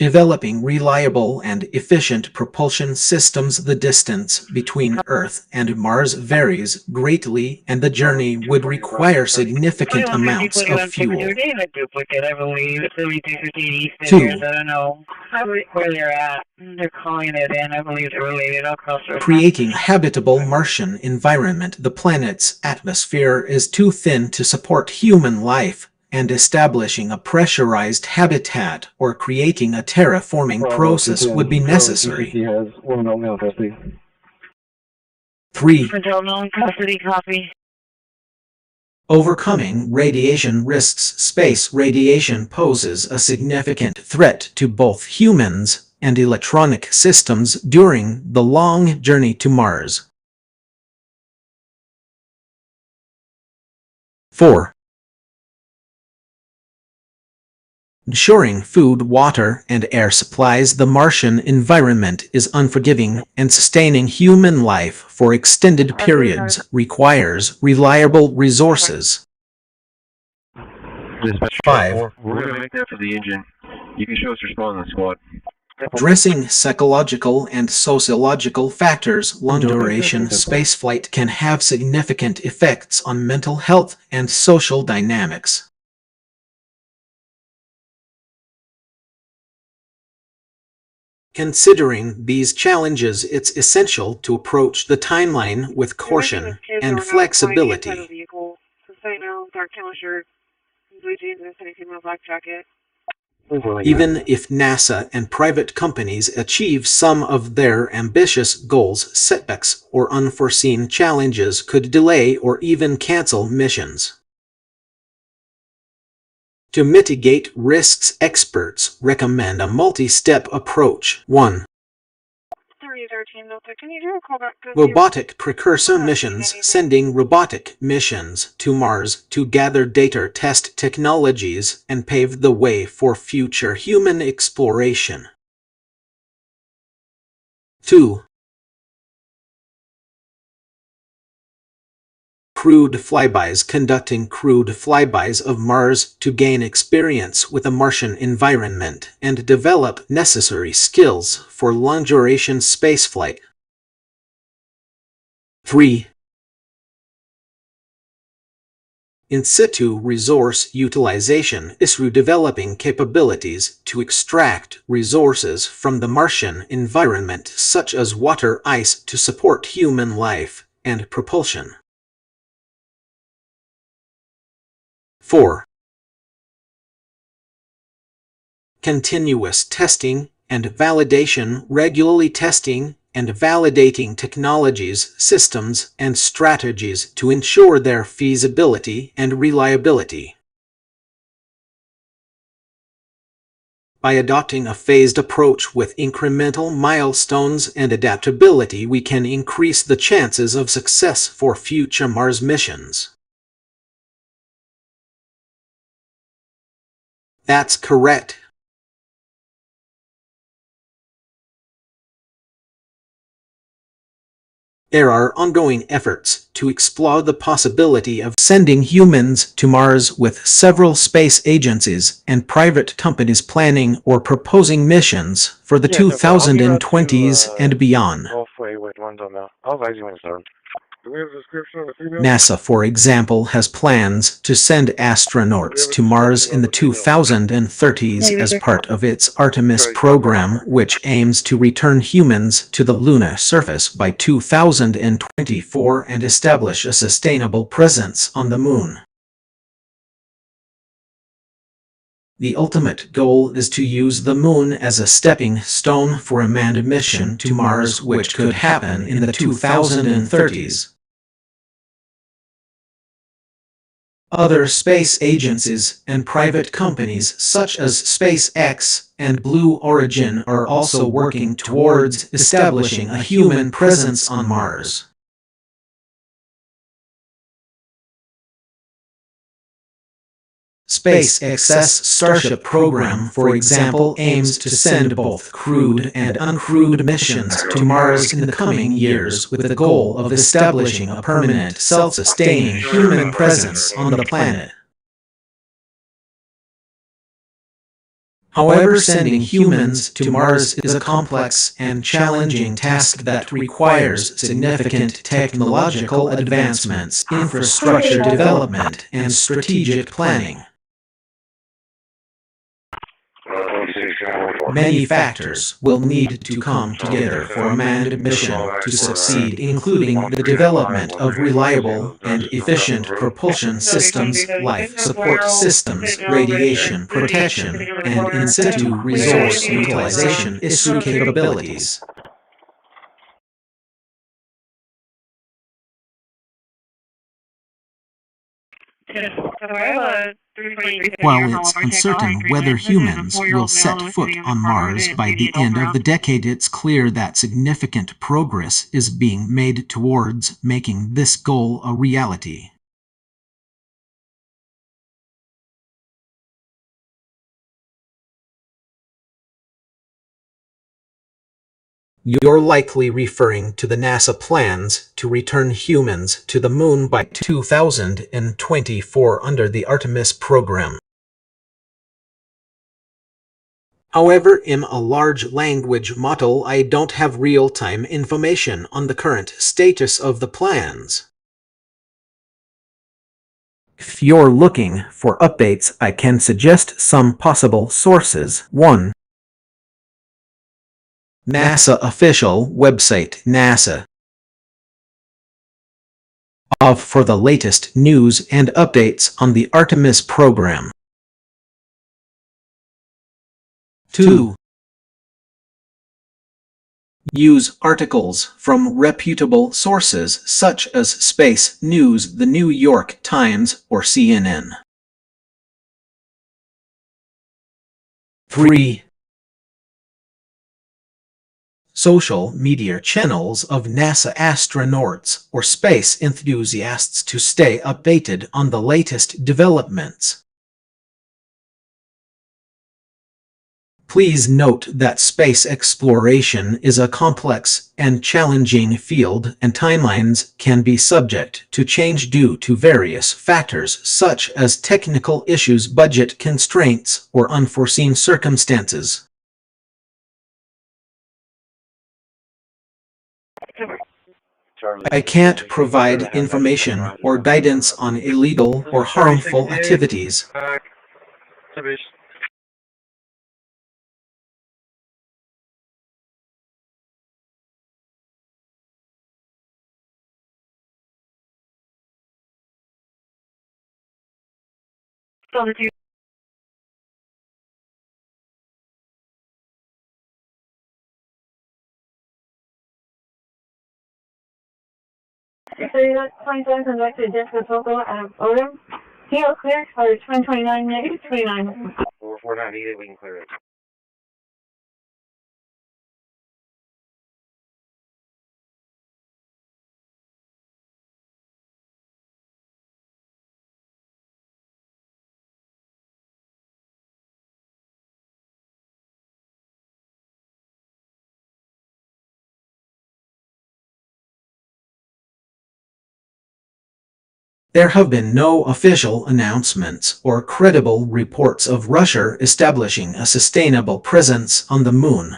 developing reliable and efficient propulsion systems. The distance between Earth and Mars varies greatly, and the journey would require significant amounts of fuel. A duplicate, I believe. 3215 East Two. Indians, I don't know where they're at. They're calling it in, I believe they're related. I'll cross over. Creating a habitable Martian environment. The planet's atmosphere is too thin to support human life, and establishing a pressurized habitat or creating a terraforming process would be necessary. 3. Known custody, copy. Overcoming radiation risks. Space radiation poses a significant threat to both humans and electronic systems during the long journey to Mars. 4. Ensuring food, water, and air supplies. The Martian environment is unforgiving, and sustaining human life for extended periods requires reliable resources. 5. We're going to make that for the engine. You can show us respond in the squad. Addressing psychological and sociological factors. Long-duration spaceflight can have significant effects on mental health and social dynamics. Considering these challenges, it's essential to approach the timeline with caution and flexibility. Dark camel shirt, blue jeans, and a female black jacket. Even if NASA and private companies achieve some of their ambitious goals, setbacks or unforeseen challenges could delay or even cancel missions. To mitigate risks, experts recommend a multi-step approach. 1. 313 Delta, can you do a call back? Robotic precursor missions. Sending robotic missions to Mars to gather data, test technologies, and pave the way for future human exploration. 2. Crewed flybys. Conducting crewed flybys of Mars to gain experience with the Martian environment and develop necessary skills for long-duration spaceflight. 3. In situ resource utilization is through developing capabilities to extract resources from the Martian environment, such as water, ice, to support human life and propulsion. 4. Continuous testing and validation. Regularly testing and validating technologies, systems, and strategies to ensure their feasibility and reliability. By adopting a phased approach with incremental milestones and adaptability, we can increase the chances of success for future Mars missions. That's correct. There are ongoing efforts to explore the possibility of sending humans to Mars, with several space agencies and private companies planning or proposing missions for the 2020s and beyond. Halfway with ones on the. I'll advise you when it's done. Do we have a description of the female? NASA, for example, has plans to send astronauts to Mars in the 2030s as part of its Artemis program, which aims to return humans to the lunar surface by 2024 and establish a sustainable presence on the Moon. The ultimate goal is to use the Moon as a stepping stone for a manned mission to Mars, which could happen in the 2030s. Other space agencies and private companies such as SpaceX and Blue Origin are also working towards establishing a human presence on Mars. SpaceX's Starship program, for example, aims to send both crewed and uncrewed missions to Mars in the coming years, with the goal of establishing a permanent, self-sustaining human presence on the planet. However, sending humans to Mars is a complex and challenging task that requires significant technological advancements, infrastructure development, and strategic planning. Many factors will need to come together for a manned mission to succeed, including the development of reliable and efficient propulsion systems, life support systems, radiation protection, and in situ resource utilization issue capabilities. While it's uncertain whether humans will set foot on Mars by the end of the decade, it's clear that significant progress is being made towards making this goal a reality. You're likely referring to the NASA plans to return humans to the Moon by 2024 under the Artemis program. However, in a large language model, I don't have real-time information on the current status of the plans. If you're looking for updates, I can suggest some possible sources. 1. NASA official website, NASA. For the latest news and updates on the Artemis program. 2. Use articles from reputable sources such as Space News, The New York Times, or CNN. 3. Social media channels of NASA astronauts or space enthusiasts to stay updated on the latest developments. Please note that space exploration is a complex and challenging field, and timelines can be subject to change due to various factors such as technical issues, budget constraints, or unforeseen circumstances. I can't provide information or guidance on illegal or harmful activities. So you got 27 conducted Jessica Toco at Odom. He'll clear for 2029, negative 29. Or if we're not needed, we can clear it. There have been no official announcements or credible reports of Russia establishing a sustainable presence on the Moon.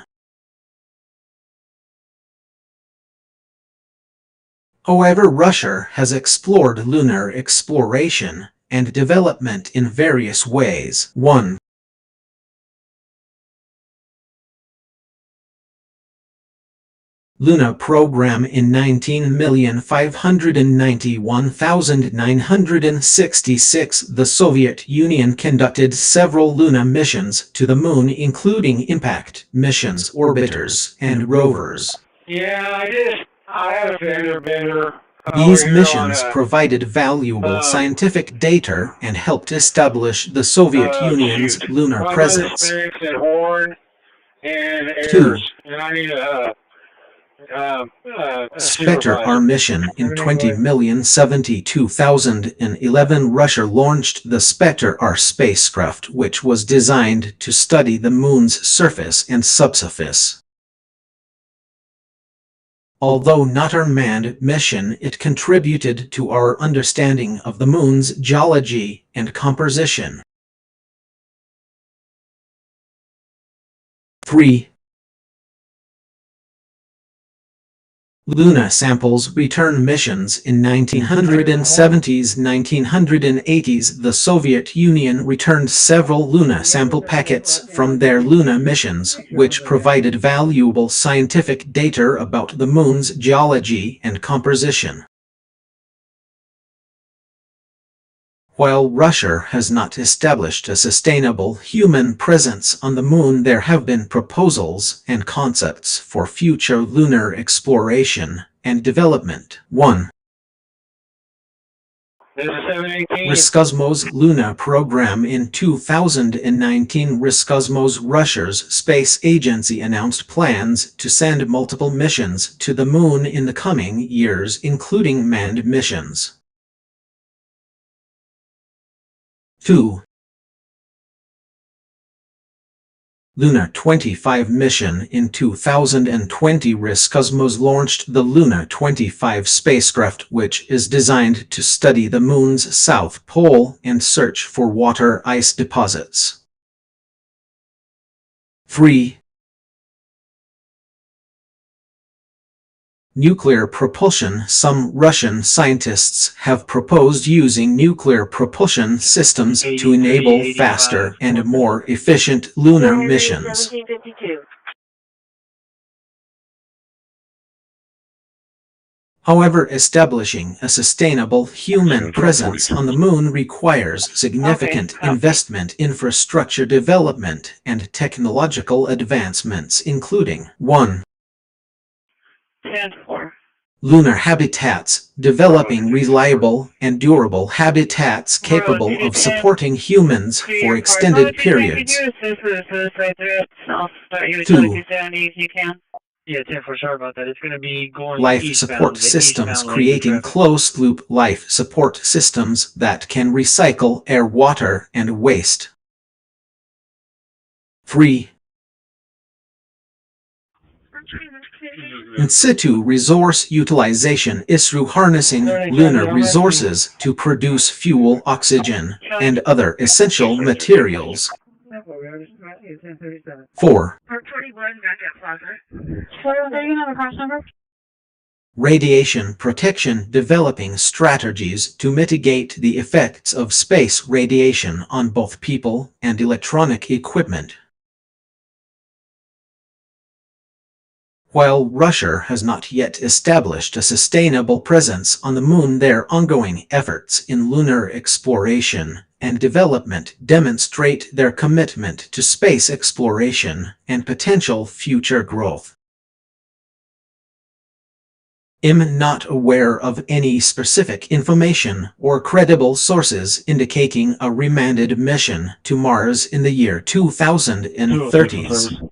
However, Russia has explored lunar exploration and development in various ways. 1. Luna program. In 19,591,966, the Soviet Union conducted several Luna missions to the Moon, including impact missions, orbiters, and rovers. Yeah, I did. I had a fender bender. These missions provided valuable scientific data and helped establish the Soviet Union's lunar presence. 2. And I need a Spectre R mission. In 20,072,011, Russia launched the Spectre R spacecraft, which was designed to study the Moon's surface and subsurface. Although not a manned mission, it contributed to our understanding of the Moon's geology and composition. 3. Luna samples return missions in 1970s, 1980s. The Soviet Union returned several Luna sample packets from their Luna missions, which provided valuable scientific data about the Moon's geology and composition. While Russia has not established a sustainable human presence on the Moon, there have been proposals and concepts for future lunar exploration and development. 1. Roscosmos Luna program. In 2019, Roscosmos, Russia's space agency, announced plans to send multiple missions to the Moon in the coming years, including manned missions. 2. Luna 25 mission. In 2020, Roscosmos launched the Luna 25 spacecraft, which is designed to study the Moon's south pole and search for water ice deposits. 3. Nuclear propulsion. Some Russian scientists have proposed using nuclear propulsion systems to enable faster and more efficient lunar missions. However, establishing a sustainable human presence on the Moon requires significant investment, infrastructure development, and technological advancements, including 1. Lunar habitats. Developing reliable and durable habitats capable of supporting humans for extended periods. 2. Yeah, Tim, for sure about that. It's going to be going life support systems. Creating closed-loop life support systems that can recycle air, water, and waste. 3. In situ resource utilization. Through harnessing lunar resources to produce fuel, oxygen, and other essential materials. 4. Radiation protection. Developing strategies to mitigate the effects of space radiation on both people and electronic equipment. While Russia has not yet established a sustainable presence on the Moon, their ongoing efforts in lunar exploration and development demonstrate their commitment to space exploration and potential future growth. I'm not aware of any specific information or credible sources indicating a remanded mission to Mars in the year 2030s.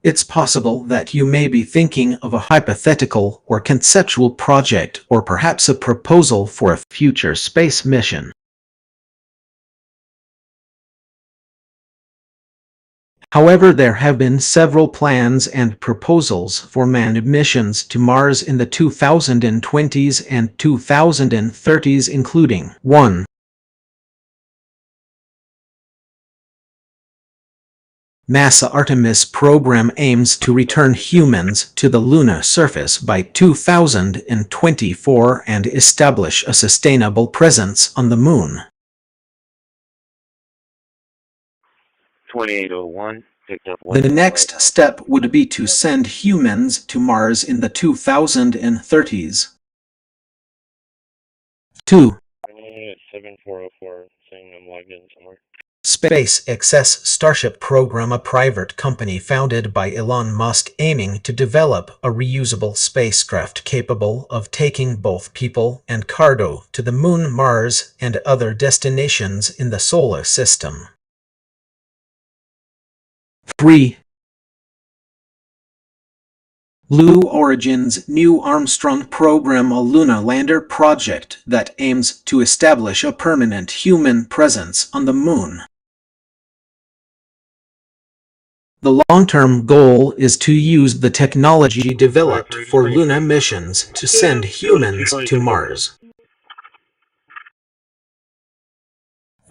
It's possible that you may be thinking of a hypothetical or conceptual project, or perhaps a proposal for a future space mission. However, there have been several plans and proposals for manned missions to Mars in the 2020s and 2030s, including 1. NASA Artemis program aims to return humans to the lunar surface by 2024 and establish a sustainable presence on the Moon. 2801, picked up. The next step would be to send humans to Mars in the 2030s. 2. 7404, saying I'm logged in somewhere. SpaceX's Starship program, a private company founded by Elon Musk, aiming to develop a reusable spacecraft capable of taking both people and cargo to the Moon, Mars, and other destinations in the solar system. 3. Blue Origin's New Armstrong program, a lunar lander project that aims to establish a permanent human presence on the Moon. The long-term goal is to use the technology developed for lunar missions to send humans to Mars.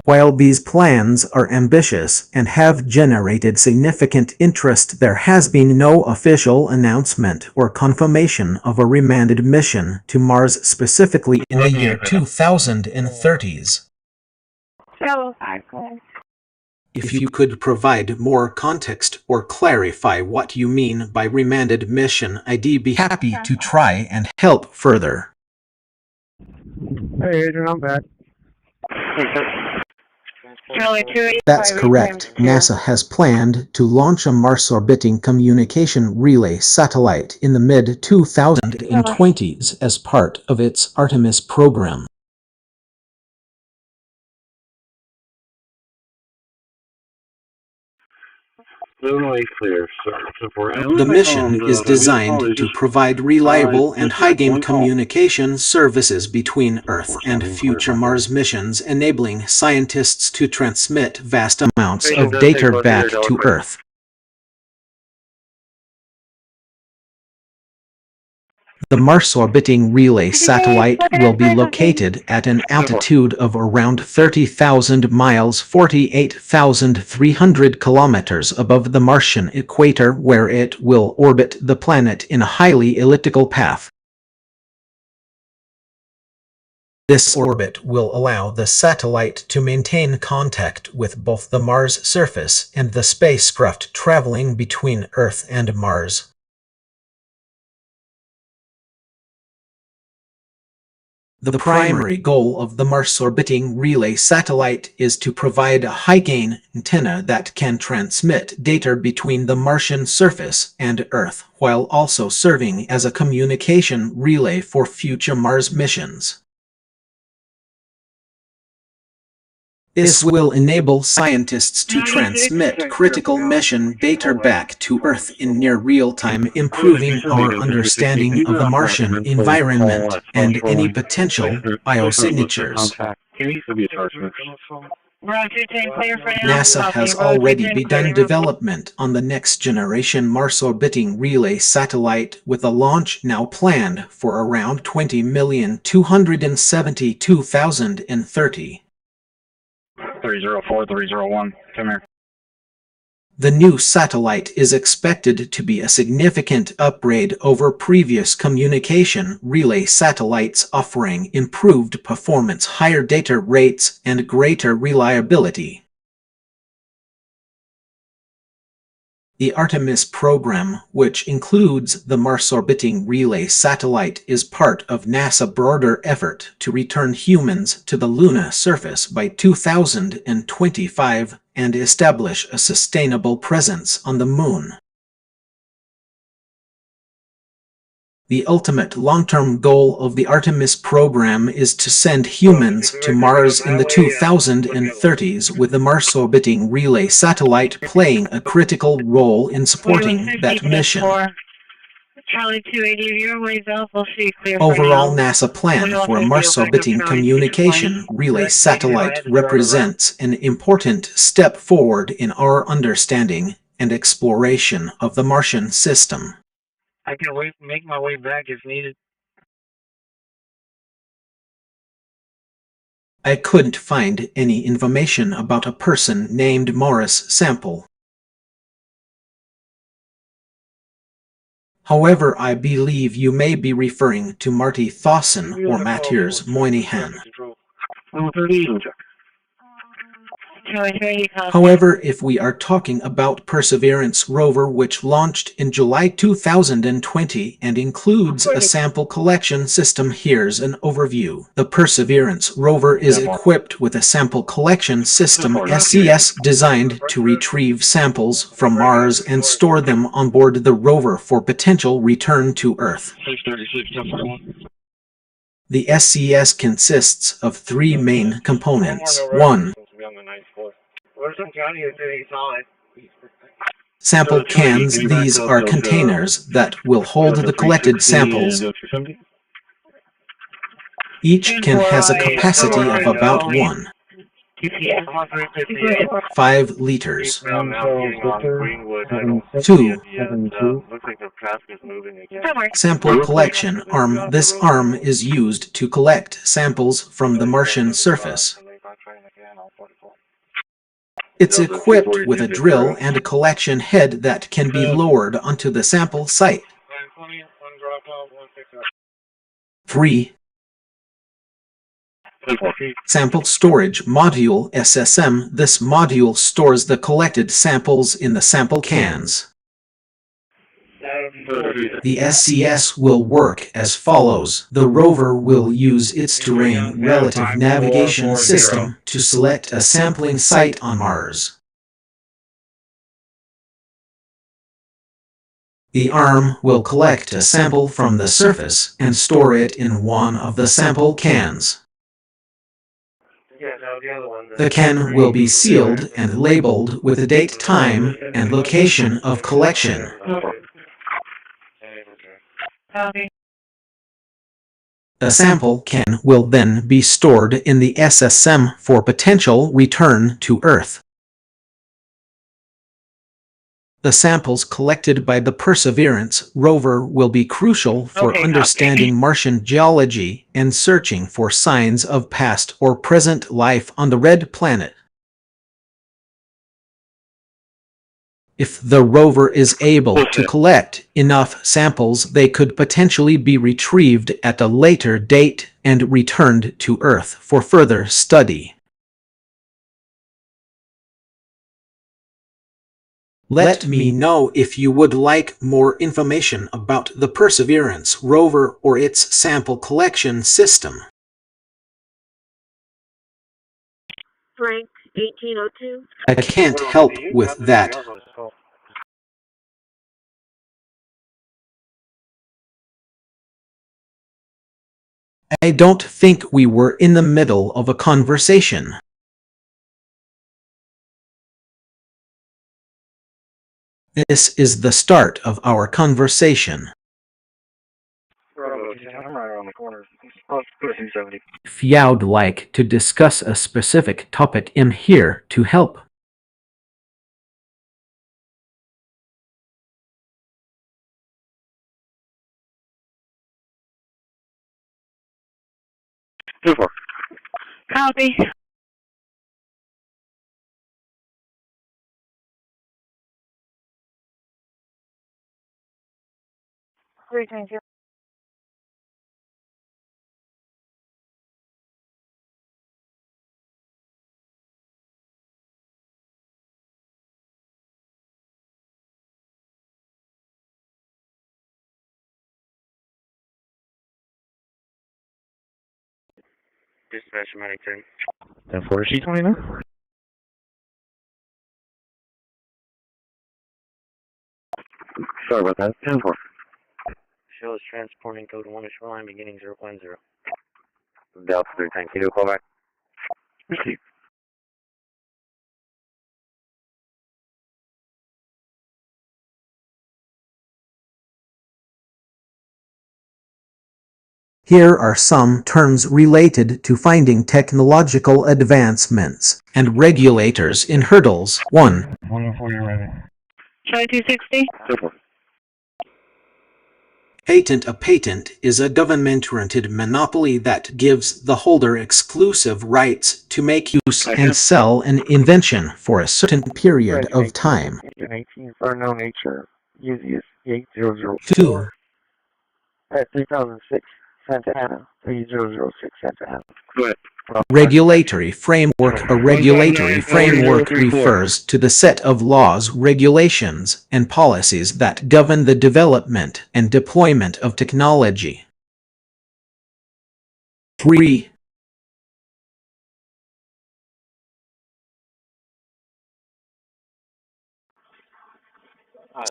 While these plans are ambitious and have generated significant interest, there has been no official announcement or confirmation of a remanded mission to Mars specifically in the year 2030s. If you could provide more context or clarify what you mean by remanded mission, I'd be happy to try and help further. Hey, Adrian, I'm back. That's correct. NASA has planned to launch a Mars-orbiting communication relay satellite in the mid-2020s as part of its Artemis program. The mission is designed to provide reliable and high-gain communication services between Earth and future Mars missions, enabling scientists to transmit vast amounts of data back to Earth. The Mars-orbiting relay satellite will be located at an altitude of around 30,000 miles, 48,300 kilometers above the Martian equator, where it will orbit the planet in a highly elliptical path. This orbit will allow the satellite to maintain contact with both the Mars surface and the spacecraft traveling between Earth and Mars. The primary goal of the Mars-orbiting relay satellite is to provide a high-gain antenna that can transmit data between the Martian surface and Earth, while also serving as a communication relay for future Mars missions. This will enable scientists to transmit critical mission data back to Earth in near real time, improving our understanding of the Martian environment and any potential biosignatures. NASA has already begun development on the next-generation Mars-orbiting relay satellite, with a launch now planned for around 20,272,030. 304, 301, come here. The new satellite is expected to be a significant upgrade over previous communication relay satellites, offering improved performance, higher data rates, and greater reliability. The Artemis program, which includes the Mars-orbiting relay satellite, is part of NASA's broader effort to return humans to the lunar surface by 2025 and establish a sustainable presence on the Moon. The ultimate long-term goal of the Artemis program is to send humans to Mars in the 2030s, with the Mars-orbiting relay satellite playing a critical role in supporting that mission. Overall, NASA plan for a Mars-orbiting communication relay satellite represents an important step forward in our understanding and exploration of the Martian system. I can make my way back if needed. I couldn't find any information about a person named Morris Sample. However, I believe you may be referring to Marty Thawson or Matthias Moynihan. However, if we are talking about Perseverance rover, which launched in July 2020 and includes a sample collection system, here's an overview. The Perseverance rover is equipped with a sample collection system SCS designed to retrieve samples from Mars and store them on board the rover for potential return to Earth. The SCS consists of three main components. 1. Sample cans. These are containers that will hold the collected samples. Each can has a capacity of about 5 liters. 2. Sample collection arm. This arm is used to collect samples from the Martian surface. It's equipped with a drill and a collection head that can be lowered onto the sample site. 3. Sample Storage Module SSM. This module stores the collected samples in the sample cans. The SCS will work as follows. The rover will use its terrain relative navigation system to select a sampling site on Mars. The arm will collect a sample from the surface and store it in one of the sample cans. The can will be sealed and labeled with the date, time, and location of collection. The sample can will then be stored in the SSM for potential return to Earth. The samples collected by the Perseverance rover will be crucial for understanding Martian geology and searching for signs of past or present life on the red planet. If the rover is able to collect enough samples, they could potentially be retrieved at a later date and returned to Earth for further study. Let me know if you would like more information about the Perseverance rover or its sample collection system. Frank, 1802. I can't help with that. I don't think we were in the middle of a conversation. This is the start of our conversation. If you'd like to discuss a specific topic, I'm here to help. Copy. Dispatch Matic 10. 10-4, sheet 20 now? Sorry about that. 10-4. Show is transporting code 1 to shoreline beginning 0.0. Delta 310, can you do a call back? Receive. Here are some terms related to finding technological advancements and regulators in hurdles. 1. 104, you're ready. Try 260. 10-4. Patent. A patent is a government-granted monopoly that gives the holder exclusive rights to make use and sell an invention for a certain period of time. 18 for no nature. Use 8002. 2. At 3006 Santa Ana. 3006 Santa Ana. Go ahead. Regulatory framework. A regulatory framework refers to the set of laws, regulations, and policies that govern the development and deployment of technology. 3.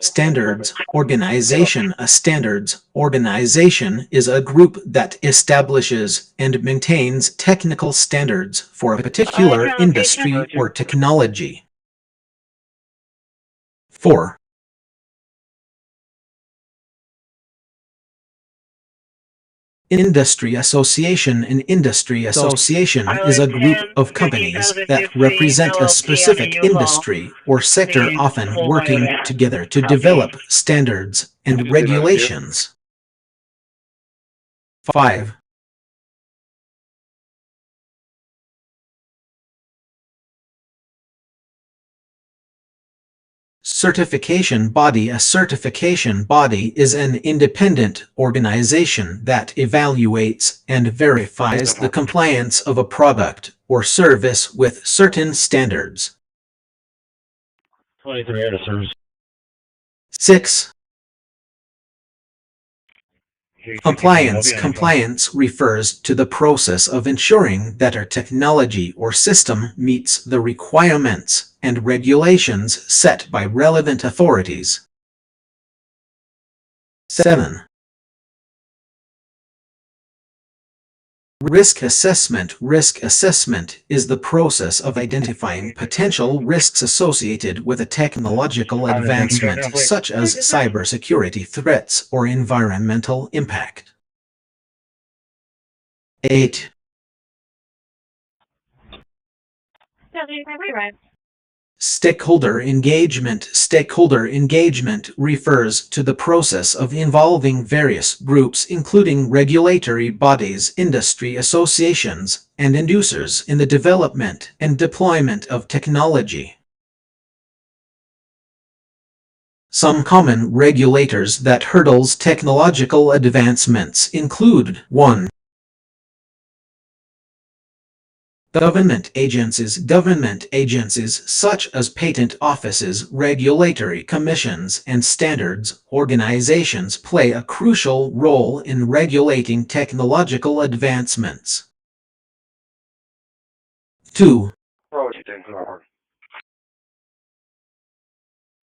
Standards organization. A standards organization is a group that establishes and maintains technical standards for a particular industry or technology. 4. Industry association. An industry association is a group of companies that represent a specific industry or sector, often working together to develop standards and regulations. 5. Certification body. A certification body is an independent organization that evaluates and verifies the compliance of a product or service with certain standards. 23 officers. 6. Compliance. Compliance refers to the process of ensuring that our technology or system meets the requirements and regulations set by relevant authorities. 7. Risk assessment. Risk assessment is the process of identifying potential risks associated with a technological advancement, such as cybersecurity threats or environmental impact. 8. Stakeholder engagement. Stakeholder engagement refers to the process of involving various groups, including regulatory bodies, industry associations, and end users in the development and deployment of technology. Some common regulators that hurdles technological advancements include 1. Government agencies. Government agencies such as patent offices, regulatory commissions, and standards organizations play a crucial role in regulating technological advancements. 2.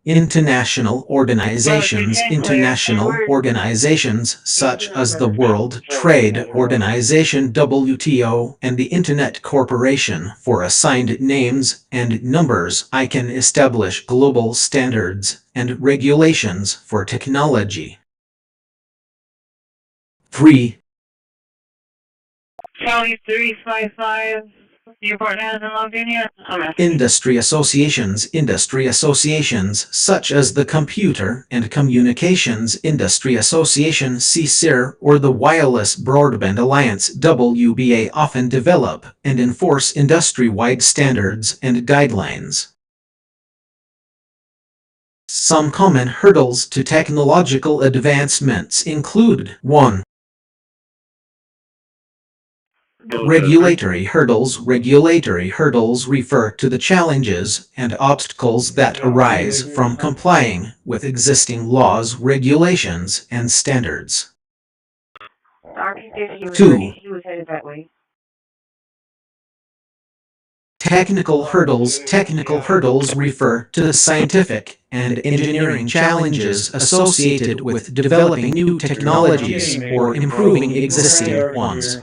International organizations. International organizations such as the World Trade Organization (WTO) and the Internet Corporation for Assigned Names and Numbers can establish global standards and regulations for technology. 3. County 355. Your partner hasn't logged in yet? Industry associations. Industry associations such as the Computer and Communications Industry Association (CSIR) or the Wireless Broadband Alliance (WBA) often develop and enforce industry-wide standards and guidelines. Some common hurdles to technological advancements include 1. Regulatory hurdles. Regulatory hurdles refer to the challenges and obstacles that arise from complying with existing laws, regulations, and standards. 2. He was headed that way. Technical hurdles. Technical hurdles refer to the scientific and engineering challenges associated with developing new technologies or improving existing ones.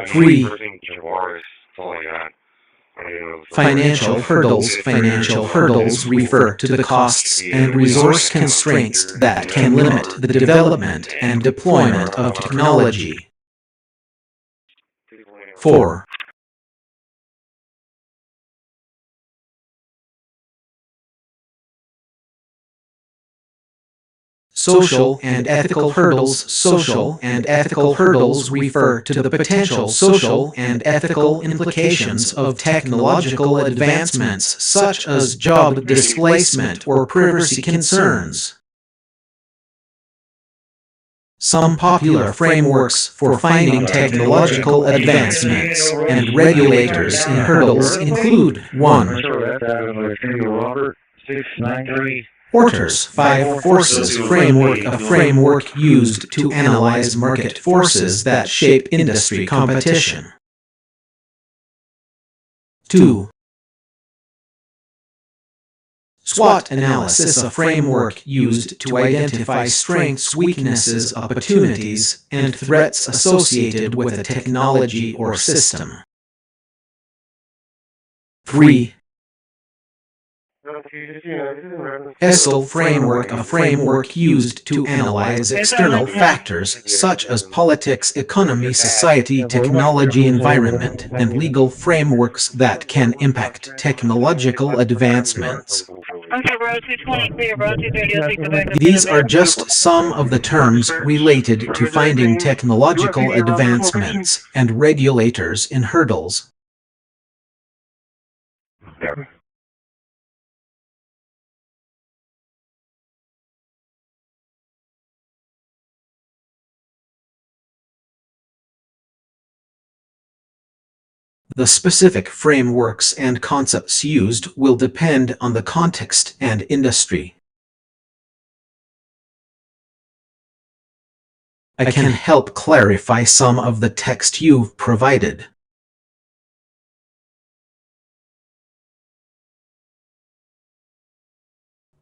3. Financial hurdles. Financial hurdles refer to the costs and resource constraints that can limit the development and deployment of technology. 4. Social and ethical hurdles. Social and ethical hurdles refer to the potential social and ethical implications of technological advancements such as job displacement or privacy concerns. Some popular frameworks for finding technological advancements and regulators in hurdles include 1. Porter's 5 Forces Framework, a framework used to analyze market forces that shape industry competition. 2. SWOT analysis, a framework used to identify strengths, weaknesses, opportunities, and threats associated with a technology or system. 3. ESL framework, a framework used to analyze external factors such as politics, economy, society, technology, environment, and legal frameworks that can impact technological advancements. Okay, road 220 clear, road 230. These are just some of the terms related to finding technological advancements and regulators in hurdles. The specific frameworks and concepts used will depend on the context and industry. I can help clarify some of the text you've provided.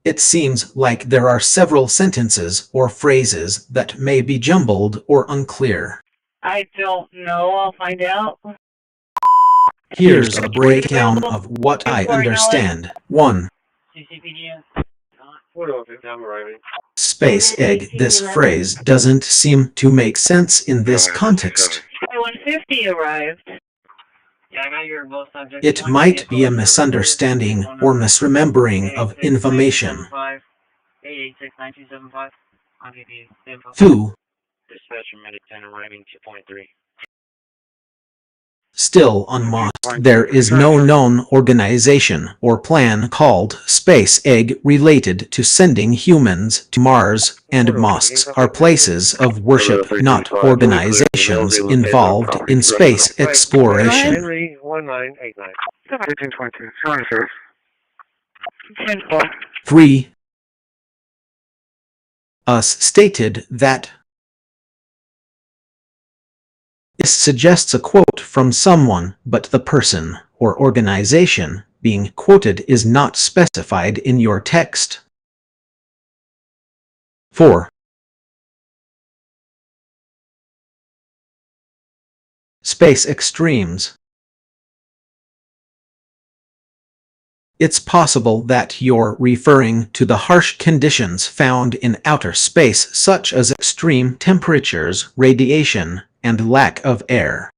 It seems like there are several sentences or phrases that may be jumbled or unclear. I don't know. I'll find out. Here's a breakdown of what I understand. 1. CCPD. I'm arriving. Space egg. This phrase doesn't seem to make sense in this context. 150 arrived. Yeah, I got your both subjects. It might be a misunderstanding or misremembering of information. 886-9275. I'll give you the info. 2. Dispatcher medic 10 arriving 2.3. Still on Moss, there is no known organization or plan called Space Egg related to sending humans to Mars, and mosques are places of worship, not organizations involved in space exploration. Henry 1989. 1522. Surrender, sir. 10-4. 3. Us stated that this suggests a quote from someone, but the person or organization being quoted is not specified in your text. 4. Space extremes. It's possible that you're referring to the harsh conditions found in outer space, such as extreme temperatures, radiation, and lack of air.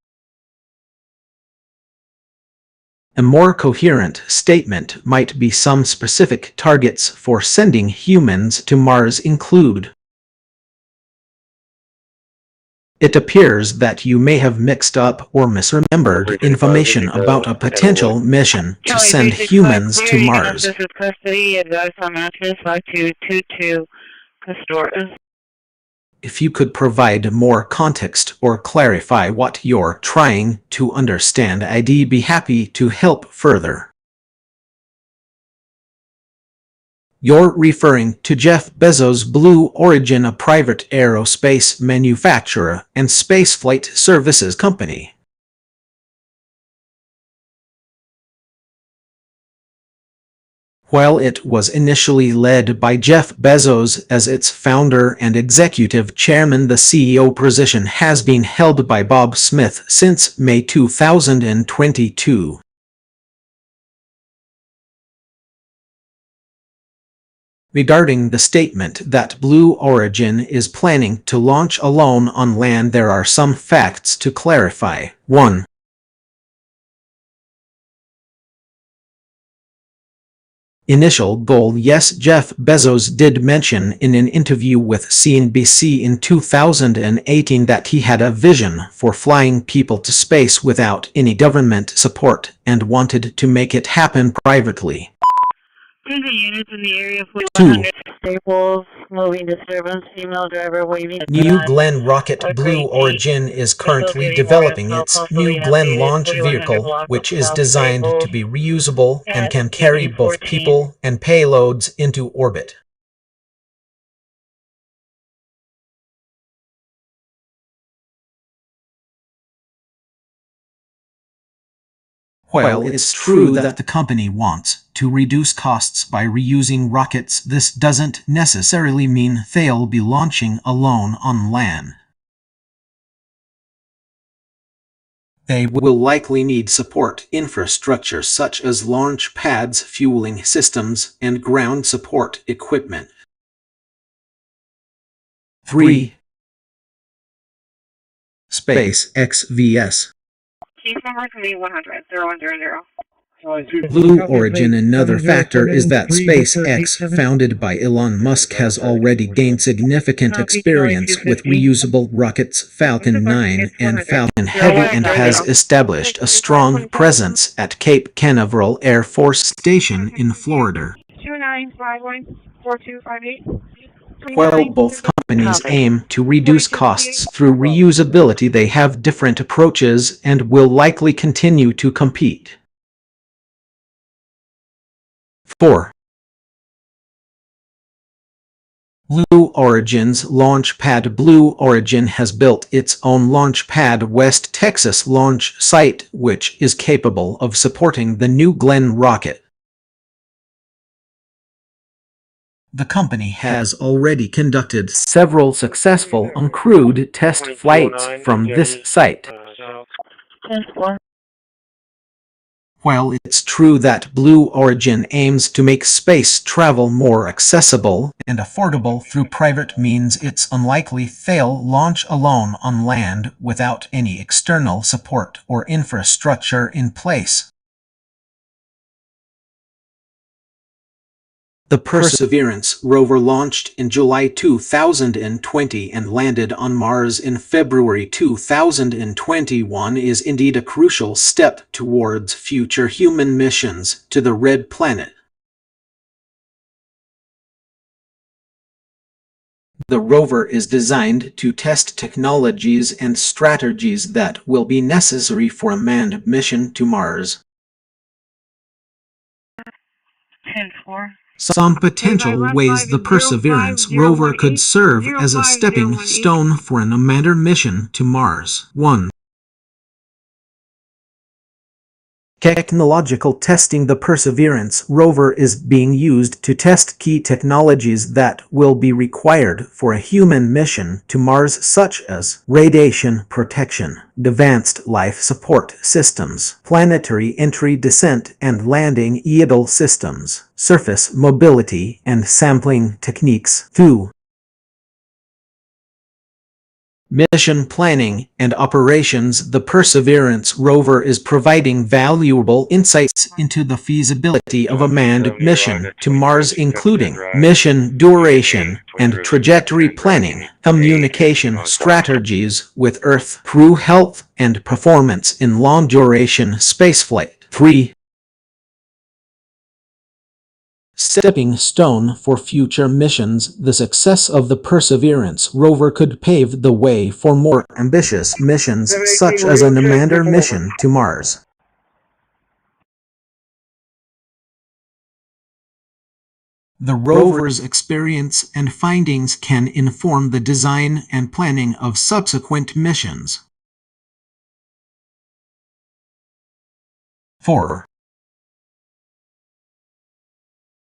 A more coherent statement might be some specific targets for sending humans to Mars include. It appears that you may have mixed up or misremembered information about a potential mission to send humans to Mars. This is Christi. Advice on mattress 5222 Castores. If you could provide more context or clarify what you're trying to understand, I'd be happy to help further. You're referring to Jeff Bezos' Blue Origin, a private aerospace manufacturer and spaceflight services company. While it was initially led by Jeff Bezos as its founder and executive chairman, the CEO position has been held by Bob Smith since May 2022. Regarding the statement that Blue Origin is planning to launch alone on land, there are some facts to clarify. 1. Initial goal. Yes, Jeff Bezos did mention in an interview with CNBC in 2018 that he had a vision for flying people to space without any government support and wanted to make it happen privately. Through the units in the area, 2. Staples, moving disturbance, female driver waving. New Glenn rocket. Blue Origin is currently developing its New Glenn launch vehicle, which is designed to be reusable and can carry both people and payloads into orbit. While it's true that the company wants to reduce costs by reusing rockets, this doesn't necessarily mean they'll be launching alone on land. They will likely need support infrastructure such as launch pads, fueling systems, and ground support equipment. 3. Space XVS. Chief number 100 0100. Blue Origin. Another factor is that SpaceX, founded by Elon Musk, has already gained significant experience with reusable rockets Falcon 9 and Falcon Heavy and has established a strong presence at Cape Canaveral Air Force Station in Florida. 29514258. While both companies aim to reduce costs through reusability, they have different approaches and will likely continue to compete. 4. Blue Origin's launch pad. Blue Origin has built its own launch pad West Texas launch site, which is capable of supporting the New Glenn rocket. The company has already conducted several successful uncrewed test flights from this site. While it's true that Blue Origin aims to make space travel more accessible and affordable through private means, it's unlikely they'll launch alone on land without any external support or infrastructure in place. The Perseverance rover launched in July 2020 and landed on Mars in February 2021 is indeed a crucial step towards future human missions to the Red Planet. The rover is designed to test technologies and strategies that will be necessary for a manned mission to Mars. 10-4. Some potential ways the Perseverance rover could serve as a stepping stone for an unmanned mission to Mars. 1. Technological testing. The Perseverance rover is being used to test key technologies that will be required for a human mission to Mars, such as radiation protection, advanced life support systems, planetary entry, descent and landing EADL systems, surface mobility and sampling techniques. 2. Mission planning and operations. The Perseverance rover is providing valuable insights into the feasibility of a manned mission to Mars, including mission duration and trajectory planning, communication strategies with Earth, crew health and performance in long-duration spaceflight. 3. Stepping stone for future missions. The success of the Perseverance rover could pave the way for more ambitious missions, such as an unmanned mission to Mars. The rover's experience and findings can inform the design and planning of subsequent missions. 4.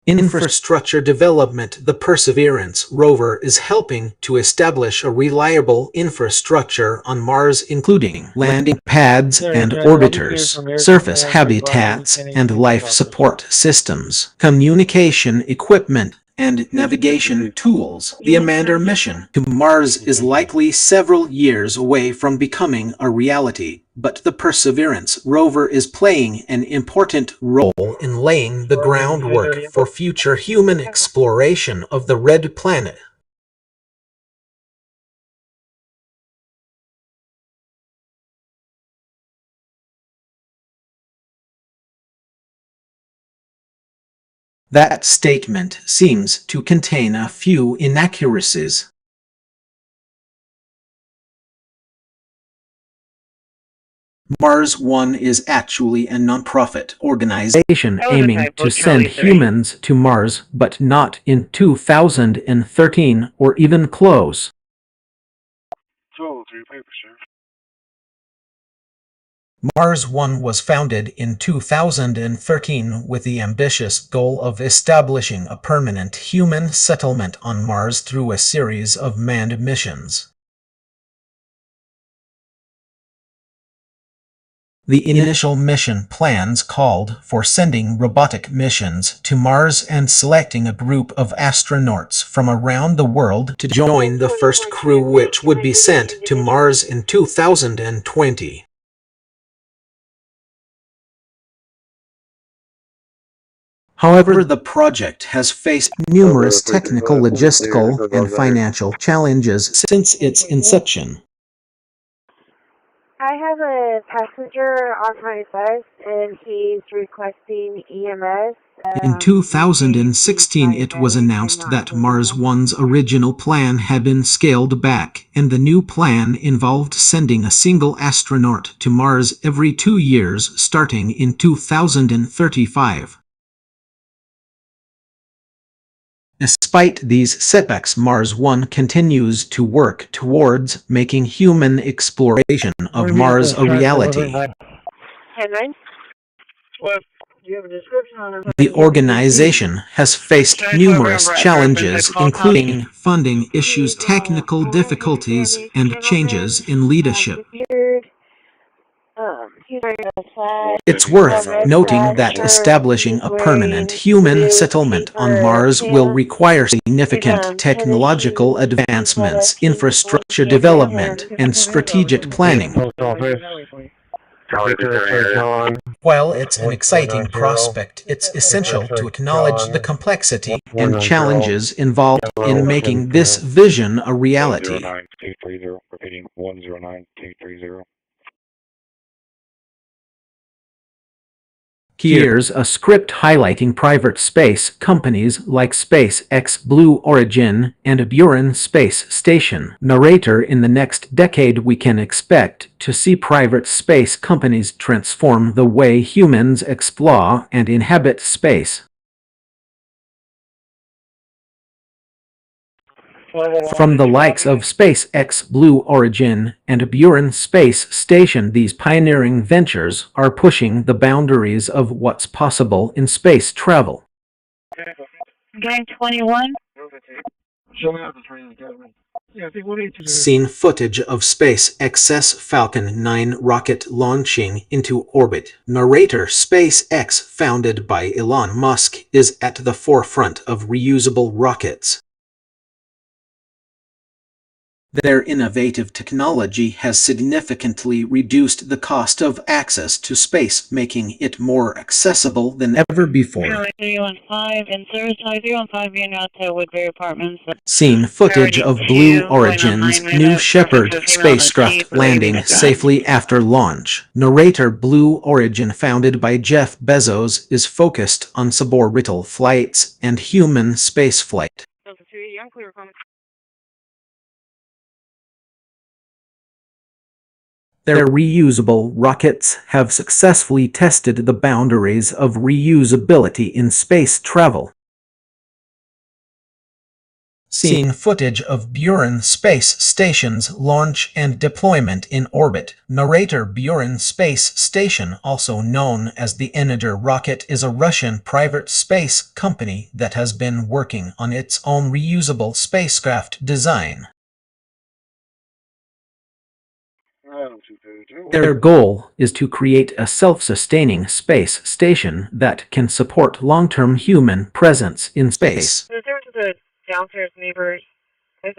Infrastructure development. The Perseverance rover is helping to establish a reliable infrastructure on Mars, including landing pads and orbiters, surface habitats and life support systems, communication equipment, and navigation tools. The unmanned mission to Mars is likely several years away from becoming a reality, but the Perseverance rover is playing an important role in laying the groundwork for future human exploration of the Red Planet. That statement seems to contain a few inaccuracies. Mars One is actually a non-profit organization aiming to send humans to Mars, but not in 2013 or even close. Mars One was founded in 2013 with the ambitious goal of establishing a permanent human settlement on Mars through a series of manned missions. The initial mission plans called for sending robotic missions to Mars and selecting a group of astronauts from around the world to join the first crew, which would be sent to Mars in 2020. However, the project has faced numerous technical, logistical, and financial challenges since its inception. I have a passenger on my bus, and he's requesting EMS. In 2016, it was announced that Mars One's original plan had been scaled back, and the new plan involved sending a single astronaut to Mars every 2 years starting in 2035. Despite these setbacks, Mars One continues to work towards making human exploration of Mars a reality. The organization has faced numerous challenges, including funding issues, technical difficulties, and changes in leadership. It's worth noting that establishing a permanent human settlement on Mars will require significant technological advancements, infrastructure development, and strategic planning. While it's an exciting prospect, it's essential to acknowledge the complexity and challenges involved in making this vision a reality. 109-230, repeating 109-230. Here's a script highlighting private space companies like SpaceX, Blue Origin, and Buran Space Station. Narrator: in the next decade we can expect to see private space companies transform the way humans explore and inhabit space. From the likes of SpaceX, Blue Origin, and Buran Space Station, these pioneering ventures are pushing the boundaries of what's possible in space travel. Gang 21. Seen footage of SpaceX's Falcon 9 rocket launching into orbit. Narrator: SpaceX, founded by Elon Musk, is at the forefront of reusable rockets. Their innovative technology has significantly reduced the cost of access to space, making it more accessible than ever before. 315 and service 315 being out to Woodbury Apartments. Seen footage of Blue Origin's New Shepard spacecraft landing safely after launch. Narrator: Blue Origin, founded by Jeff Bezos, is focused on suborbital flights and human spaceflight. Their reusable rockets have successfully tested the boundaries of reusability in space travel. Seen footage of Buran Space Station's launch and deployment in orbit. Narrator: Buran Space Station, also known as the Enider rocket, is a Russian private space company that has been working on its own reusable spacecraft design. Their goal is to create a self-sustaining space station that can support long-term human presence in space. Downstairs neighbors.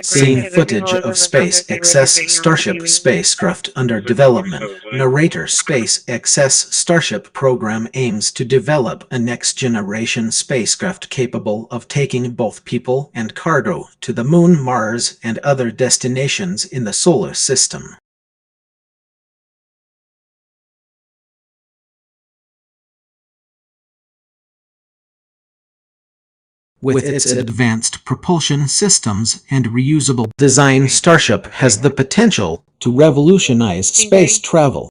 Seen footage of SpaceX's Starship spacecraft under development. Narrator: SpaceX's Starship program aims to develop a next-generation spacecraft capable of taking both people and cargo to the Moon, Mars, and other destinations in the solar system. With its advanced propulsion systems and reusable design, Starship has the potential to revolutionize space travel.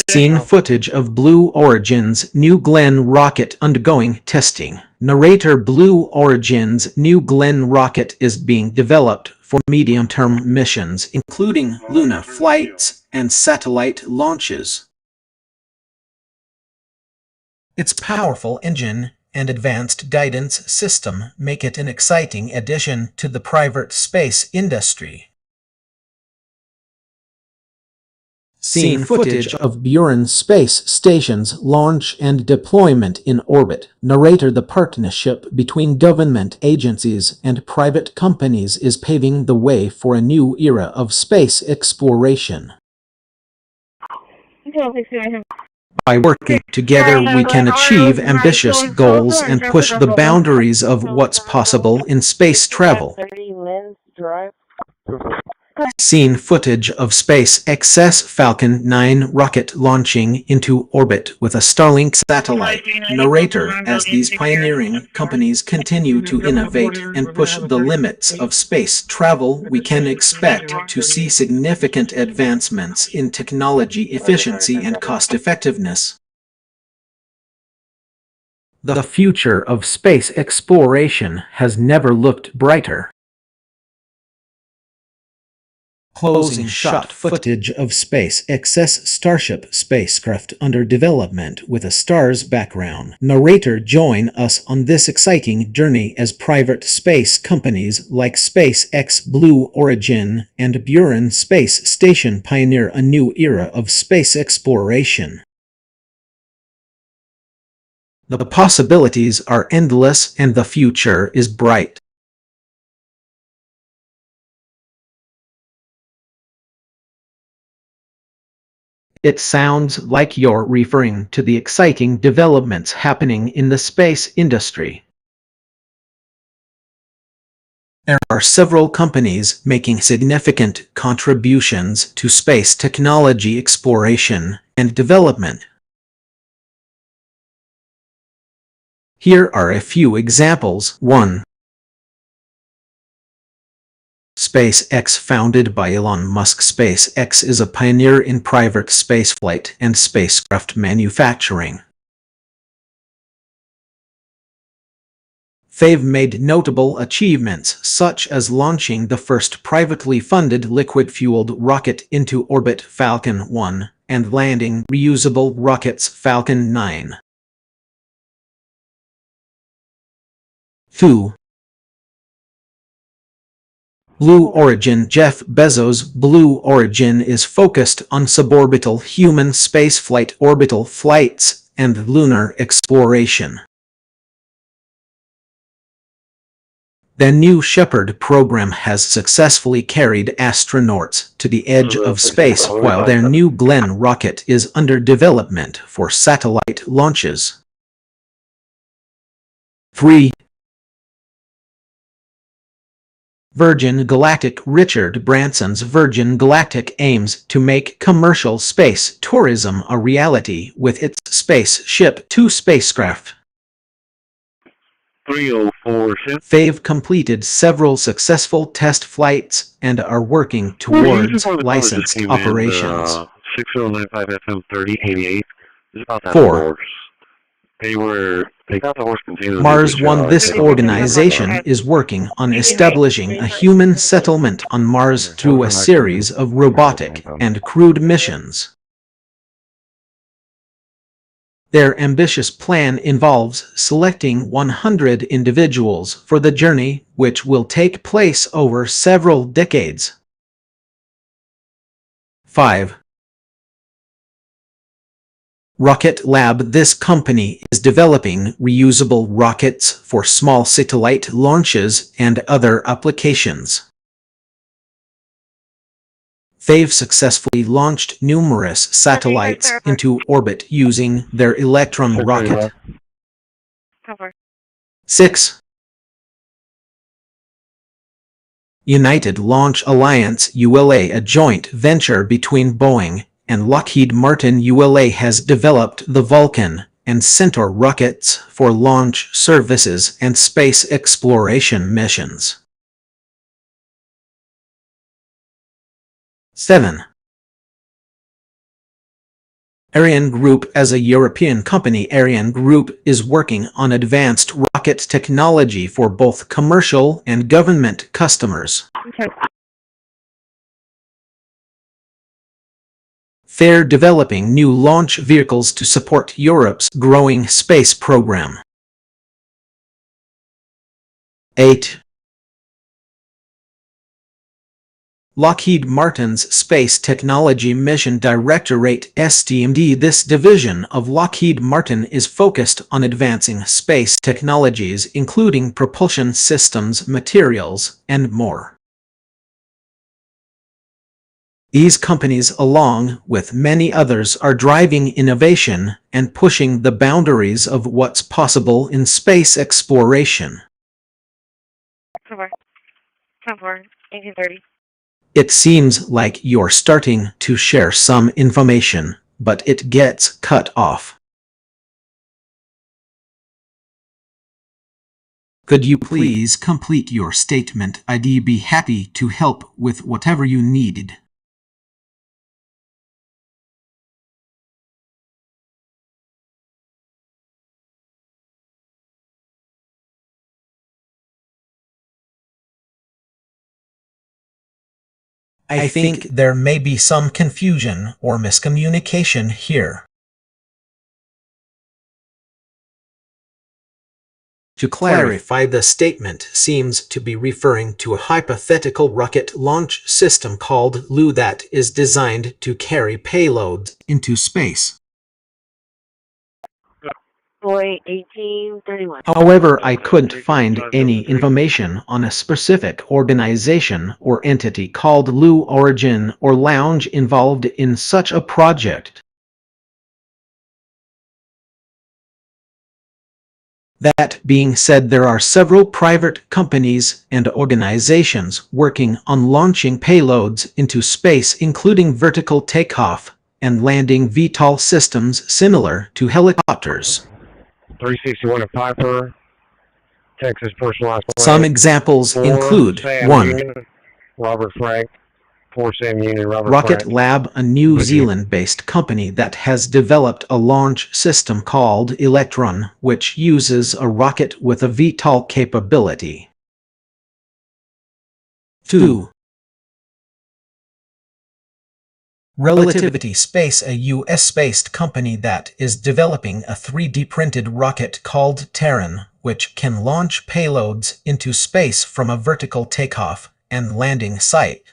Seen footage of Blue Origin's New Glenn rocket undergoing testing. Narrator: Blue Origin's New Glenn rocket is being developed for medium-term missions, including lunar flights and satellite launches. Its powerful engine and advanced guidance system make it an exciting addition to the private space industry. Seen footage of Buran Space Station's launch and deployment in orbit. Narrator: the partnership between government agencies and private companies is paving the way for a new era of space exploration. By working together, we can achieve ambitious goals and push the boundaries of what's possible in space travel. Seen footage of SpaceX's Falcon 9 rocket launching into orbit with a Starlink satellite. Narrator, as these pioneering companies continue to innovate and push the limits of space travel, we can expect to see significant advancements in technology efficiency and cost-effectiveness. The future of space exploration has never looked brighter. Closing shot footage of SpaceX's Starship spacecraft under development with a star's background. Narrator, join us on this exciting journey as private space companies like SpaceX, Blue Origin, and Buran Space Station pioneer a new era of space exploration. The possibilities are endless and the future is bright. It sounds like you're referring to the exciting developments happening in the space industry. There are several companies making significant contributions to space technology exploration and development. Here are a few examples. 1. SpaceX, founded by Elon Musk. SpaceX is a pioneer in private spaceflight and spacecraft manufacturing. They've made notable achievements such as launching the first privately funded liquid-fueled rocket into orbit, Falcon 1, and landing reusable rockets, Falcon 9. 2. Blue Origin. Jeff Bezos' Blue Origin is focused on suborbital human spaceflight, orbital flights, and lunar exploration. The New Shepard program has successfully carried astronauts to the edge of space, while their New Glenn rocket is under development for satellite launches. 3. Virgin Galactic. Richard Branson's Virgin Galactic aims to make commercial space tourism a reality with its Spaceship 2 spacecraft. 304 ship. They've completed several successful test flights and are working towards licensed operations. 6095 FM 3088. It's about that 4. horse. They got the horse container. Mars One. This organization is working on establishing a human settlement on Mars through a series of robotic and crewed missions. Their ambitious plan involves selecting 100 individuals for the journey, which will take place over several decades. 5. Rocket Lab. This company is developing reusable rockets for small satellite launches and other applications. They've successfully launched numerous satellites into orbit using their Electron rocket. 6. United Launch Alliance ULA. A joint venture between Boeing and Lockheed Martin. ULA has developed the Vulcan and Centaur rockets for launch services and space exploration missions. 7. Ariane Group. As a European company, Ariane Group is working on advanced rocket technology for both commercial and government customers. They're developing new launch vehicles to support Europe's growing space program. 8. Lockheed Martin's Space Technology Mission Directorate (STMD). This division of Lockheed Martin is focused on advancing space technologies including propulsion systems, materials, and more. These companies, along with many others, are driving innovation and pushing the boundaries of what's possible in space exploration. 1830. It seems like you're starting to share some information, but it gets cut off. Could you please complete your statement? I'd be happy to help with whatever you needed. I think there may be some confusion or miscommunication here. To clarify, the statement seems to be referring to a hypothetical rocket launch system called LU that is designed to carry payloads into space. Boy, 1831. However, I couldn't find any information on a specific organization or entity called LU Origin or Lounge involved in such a project. That being said, there are several private companies and organizations working on launching payloads into space, including vertical takeoff and landing VTOL systems similar to helicopters. 361 at Piper, Texas personalized plan. Some examples include 1. Robert Frank, 4 Sam Union, Robert Rocket Frank. Lab, a New Zealand-based company that has developed a launch system called Electron, which uses a rocket with a VTOL capability. 2. Relativity Space, a US-based company that is developing a 3D printed rocket called Terran, which can launch payloads into space from a vertical takeoff and landing site.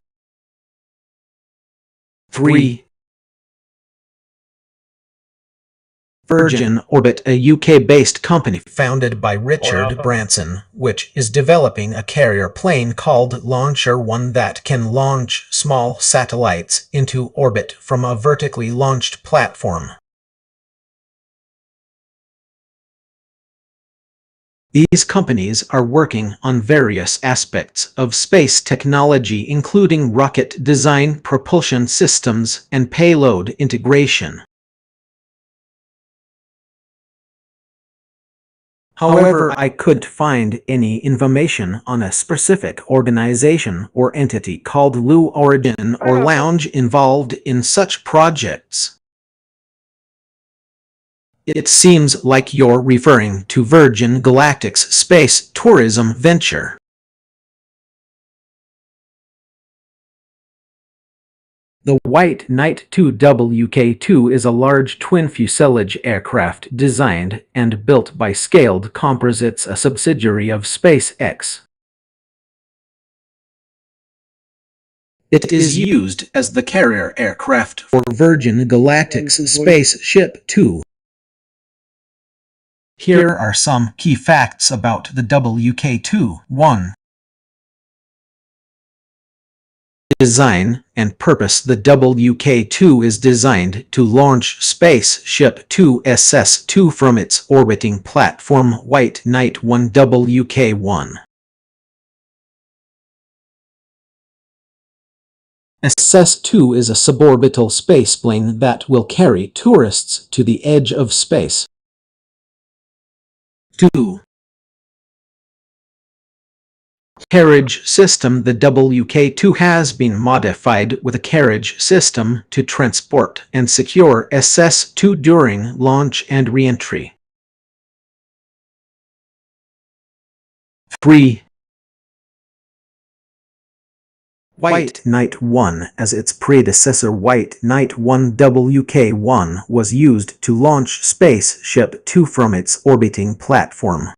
3. Virgin Orbit, a UK-based company founded by Richard Branson, which is developing a carrier plane called Launcher One that can launch small satellites into orbit from a vertically launched platform. These companies are working on various aspects of space technology, including rocket design, propulsion systems, and payload integration. However, I couldn't find any information on a specific organization or entity called LU Origin or Lounge involved in such projects. It seems like you're referring to Virgin Galactic's space tourism venture. The White Knight 2 WK2 is a large twin-fuselage aircraft designed and built by Scaled Composites, a subsidiary of SpaceX. It is used as the carrier aircraft for Virgin Galactic's Spaceship Two. Here are some key facts about the WK2. 1. Design and purpose. The WK2 is designed to launch Spaceship Two SS2 from its orbiting platform White Knight 1 WK1. SS2 is a suborbital spaceplane that will carry tourists to the edge of space. 2. Carriage system. The WK2 has been modified with a carriage system to transport and secure SS2 during launch and re-entry. 3. White Knight 1, as its predecessor White Knight 1 WK1, was used to launch Spaceship Two from its orbiting platform.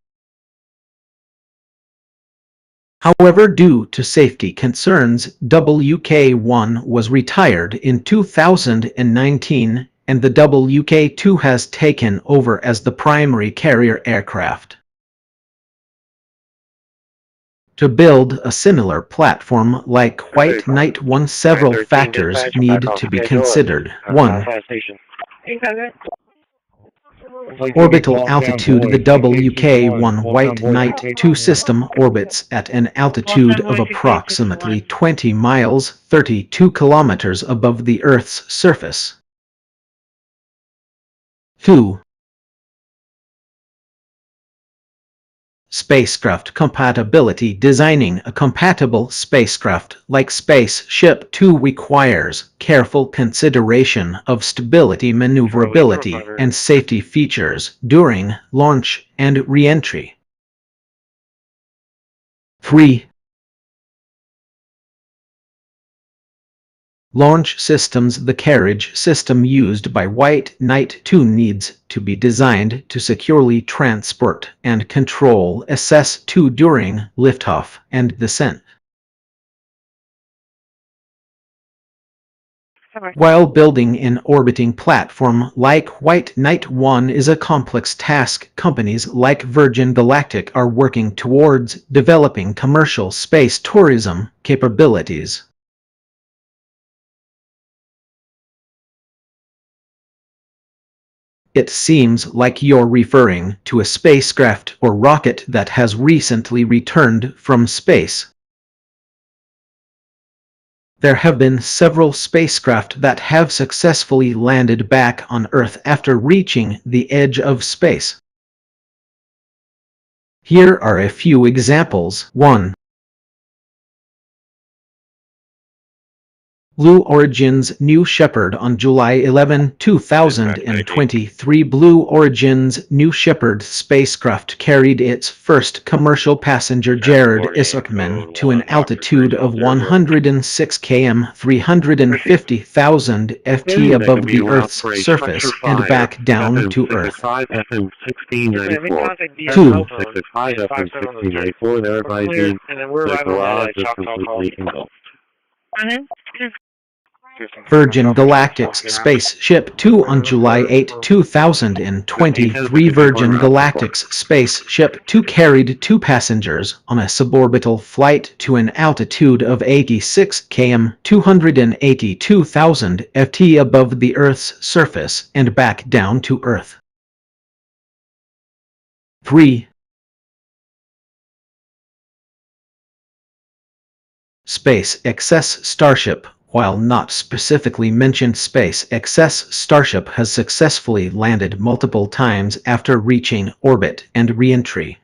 However, due to safety concerns, WK1 was retired in 2019, and the WK2 has taken over as the primary carrier aircraft. To build a similar platform like White Knight 1, several factors need to be considered. 1. Orbital altitude. The WK-1 White Knight 2 system orbits at an altitude of approximately 20 miles 32 kilometers above the Earth's surface. 2. Spacecraft compatibility. Designing a compatible spacecraft like Spaceship Two requires careful consideration of stability, maneuverability, and safety features during launch and re-entry. 3. Launch systems. The carriage system used by White Knight 2 needs to be designed to securely transport and control SS-2 during liftoff and descent. While building an orbiting platform like White Knight 1 is a complex task, companies like Virgin Galactic are working towards developing commercial space tourism capabilities. It seems like you're referring to a spacecraft or rocket that has recently returned from space. There have been several spacecraft that have successfully landed back on Earth after reaching the edge of space. Here are a few examples. 1. Blue Origin's New Shepard. On July 11, 2023, Blue Origin's New Shepard spacecraft carried its first commercial passenger, Jared Isaacman, to an altitude of 106 km 350,000 ft above the Earth's surface and back down to Earth. 2. There by the garage is completely engulfed. Virgin Galactic's Spaceship Two. On July 8, 2023, Virgin Galactic's Spaceship Two carried 2 passengers on a suborbital flight to an altitude of 86 km 282,000 ft above the Earth's surface and back down to Earth. 3. SpaceX's Starship. While not specifically mentioned, SpaceX's Starship has successfully landed multiple times after reaching orbit and re-entry.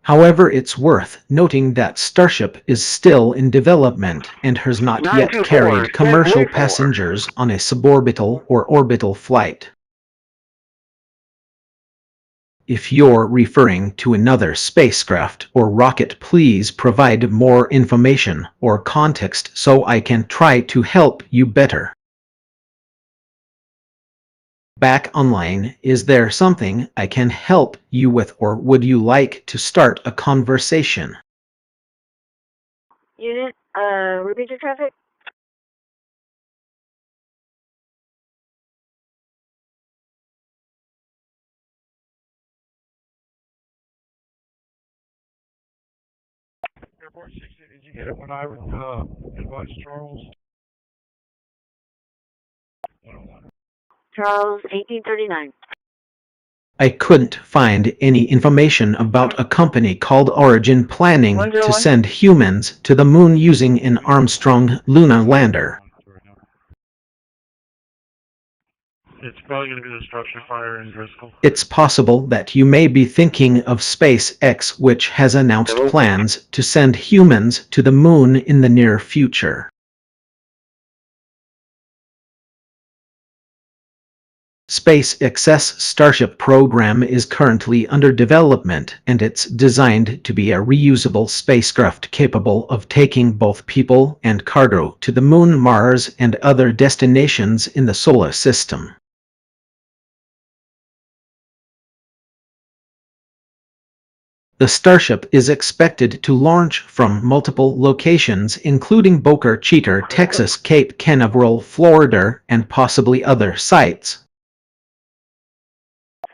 However, it's worth noting that Starship is still in development and has not yet carried commercial passengers on a suborbital or orbital flight. If you're referring to another spacecraft or rocket, please provide more information or context so I can try to help you better. Back online, is there something I can help you with, or would you like to start a conversation? Unit, repeat your traffic? Airport 60, did you get it when I advised Charles? 101. Charles, 1839. I couldn't find any information about a company called Origin planning to send humans to the moon using an Armstrong lunar lander. It's probably going to be the structure fire in Driscoll. It's possible that you may be thinking of SpaceX, which has announced plans to send humans to the moon in the near future. SpaceX's Starship program is currently under development, and it's designed to be a reusable spacecraft capable of taking both people and cargo to the moon, Mars, and other destinations in the solar system. The Starship is expected to launch from multiple locations, including Boca Chica, Texas, Cape Canaveral, Florida, and possibly other sites.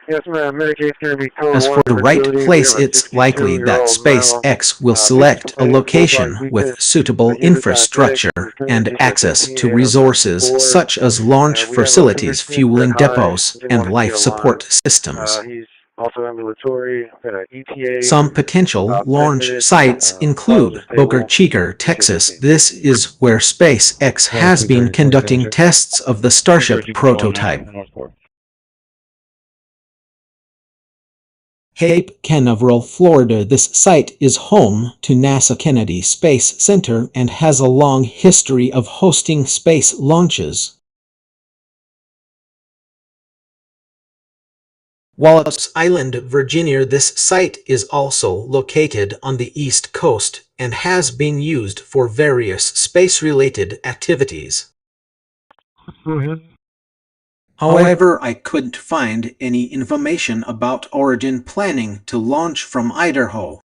Yes, ma'am. Medicaid's going to be code As for the right place, it's likely that SpaceX will select a location with suitable infrastructure and access to resources such as launch facilities, fueling depots, and life support systems. He's also ambulatory, got an ETA. Some potential launch sites include Boca Chica, Texas. This is where SpaceX has been conducting tests of the Starship prototype. Cape Canaveral, Florida. This site is home to NASA Kennedy Space Center and has a long history of hosting space launches. Wallops Island, Virginia. This site is also located on the East Coast and has been used for various space-related activities. However, I couldn't find any information about origin planning to launch from Idaho.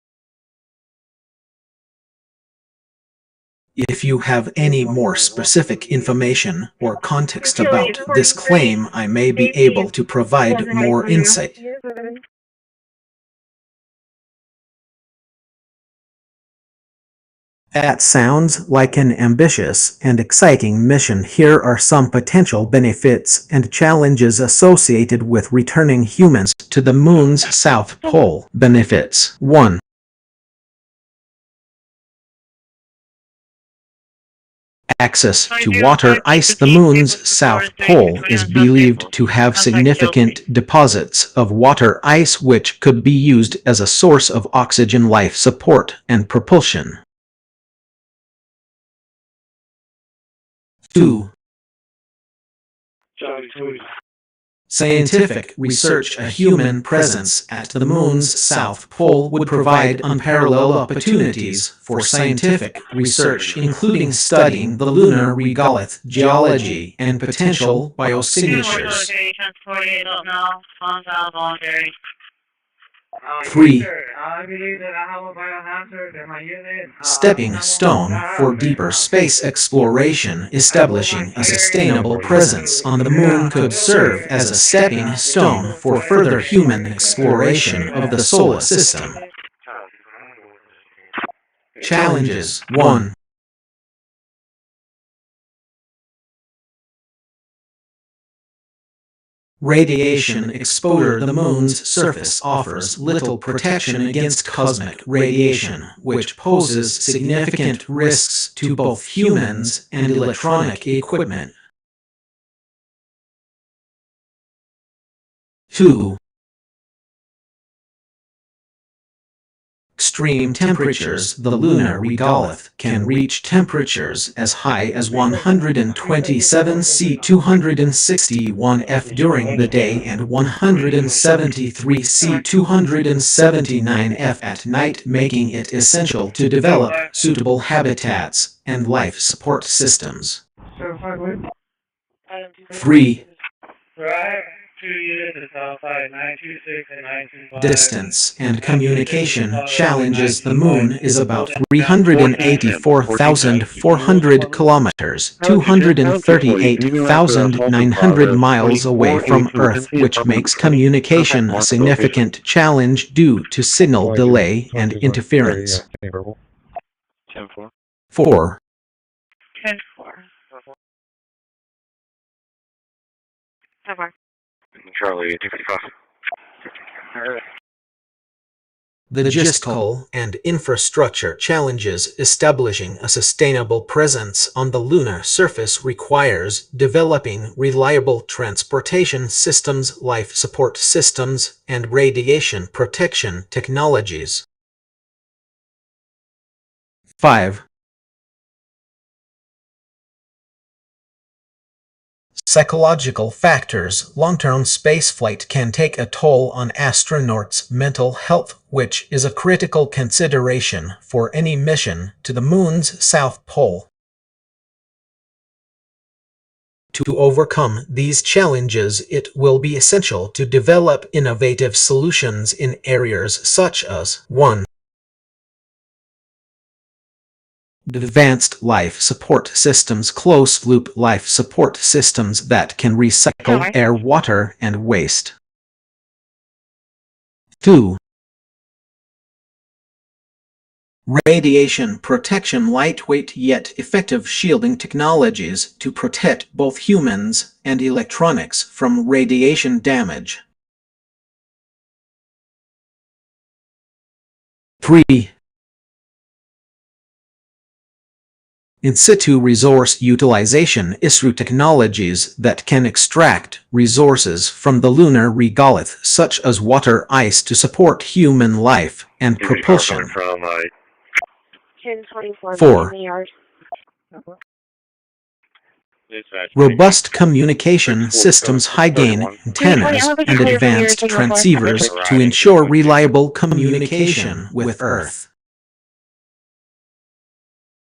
If you have any more specific information or context about this claim, I may be able to provide more insight. That sounds like an ambitious and exciting mission. Here are some potential benefits and challenges associated with returning humans to the Moon's South Pole. Benefits: 1. Access to water ice. The Moon's South Pole is believed to have significant deposits of water ice which could be used as a source of oxygen, life support, and propulsion. 2. Scientific research. A human presence at the Moon's South Pole would provide unparalleled opportunities for scientific research, including studying the lunar regolith, geology, and potential biosignatures. 3. Stepping stone for deeper space exploration. Establishing a sustainable presence on the Moon could serve as a stepping stone for further human exploration of the solar system. Challenges: 1. Radiation exposure. The Moon's surface offers little protection against cosmic radiation, which poses significant risks to both humans and electronic equipment. 2. Extreme temperatures. The lunar regolith can reach temperatures as high as 127 C 261 F during the day and 173 C 279 F at night, making it essential to develop suitable habitats and life support systems. 3. Distance and communication challenges. The Moon is about 384,400 kilometers, 238,900 miles away from Earth, which makes communication a significant challenge due to signal delay and interference. 4. Charlie, 255. Logistical and infrastructure challenges. Establishing a sustainable presence on the lunar surface requires developing reliable transportation systems, life support systems, and radiation protection technologies. 5. Psychological factors. Long-term spaceflight can take a toll on astronauts' mental health, which is a critical consideration for any mission to the Moon's South Pole. To overcome these challenges, it will be essential to develop innovative solutions in areas such as 1. Advanced life support systems, closed-loop life support systems that can recycle air, water, and waste. 2. Radiation protection, lightweight yet effective shielding technologies to protect both humans and electronics from radiation damage. 3. In situ resource utilization through technologies that can extract resources from the lunar regolith, such as water, ice, to support human life and propulsion. 4. Robust communication systems, high-gain antennas, and advanced transceivers to ensure reliable communication with Earth.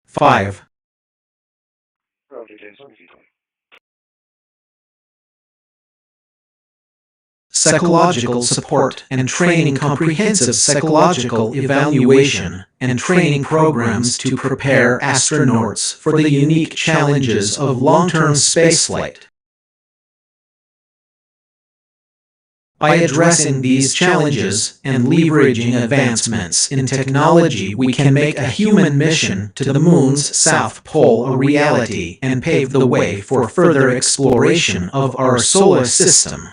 5. Psychological support and training, comprehensive psychological evaluation and training programs to prepare astronauts for the unique challenges of long-term spaceflight. By addressing these challenges and leveraging advancements in technology, we can make a human mission to the moon's south pole a reality and pave the way for further exploration of our solar system.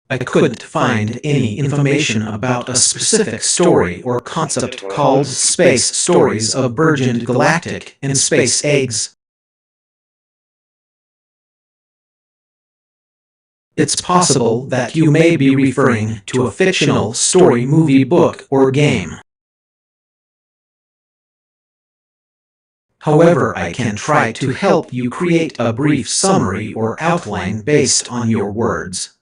I couldn't find any information about a specific story or concept called Space Stories of Burgeoned Galactic and Space Eggs. It's possible that you may be referring to a fictional story, movie, book, or game. However, I can try to help you create a brief summary or outline based on your words.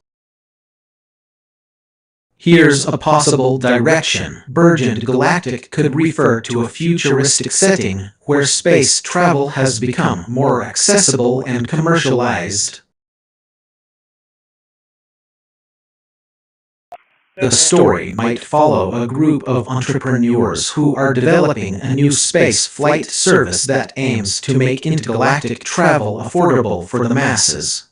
Here's a possible direction. Burgeoned Galactic could refer to a futuristic setting where space travel has become more accessible and commercialized. The story might follow a group of entrepreneurs who are developing a new space flight service that aims to make intergalactic travel affordable for the masses.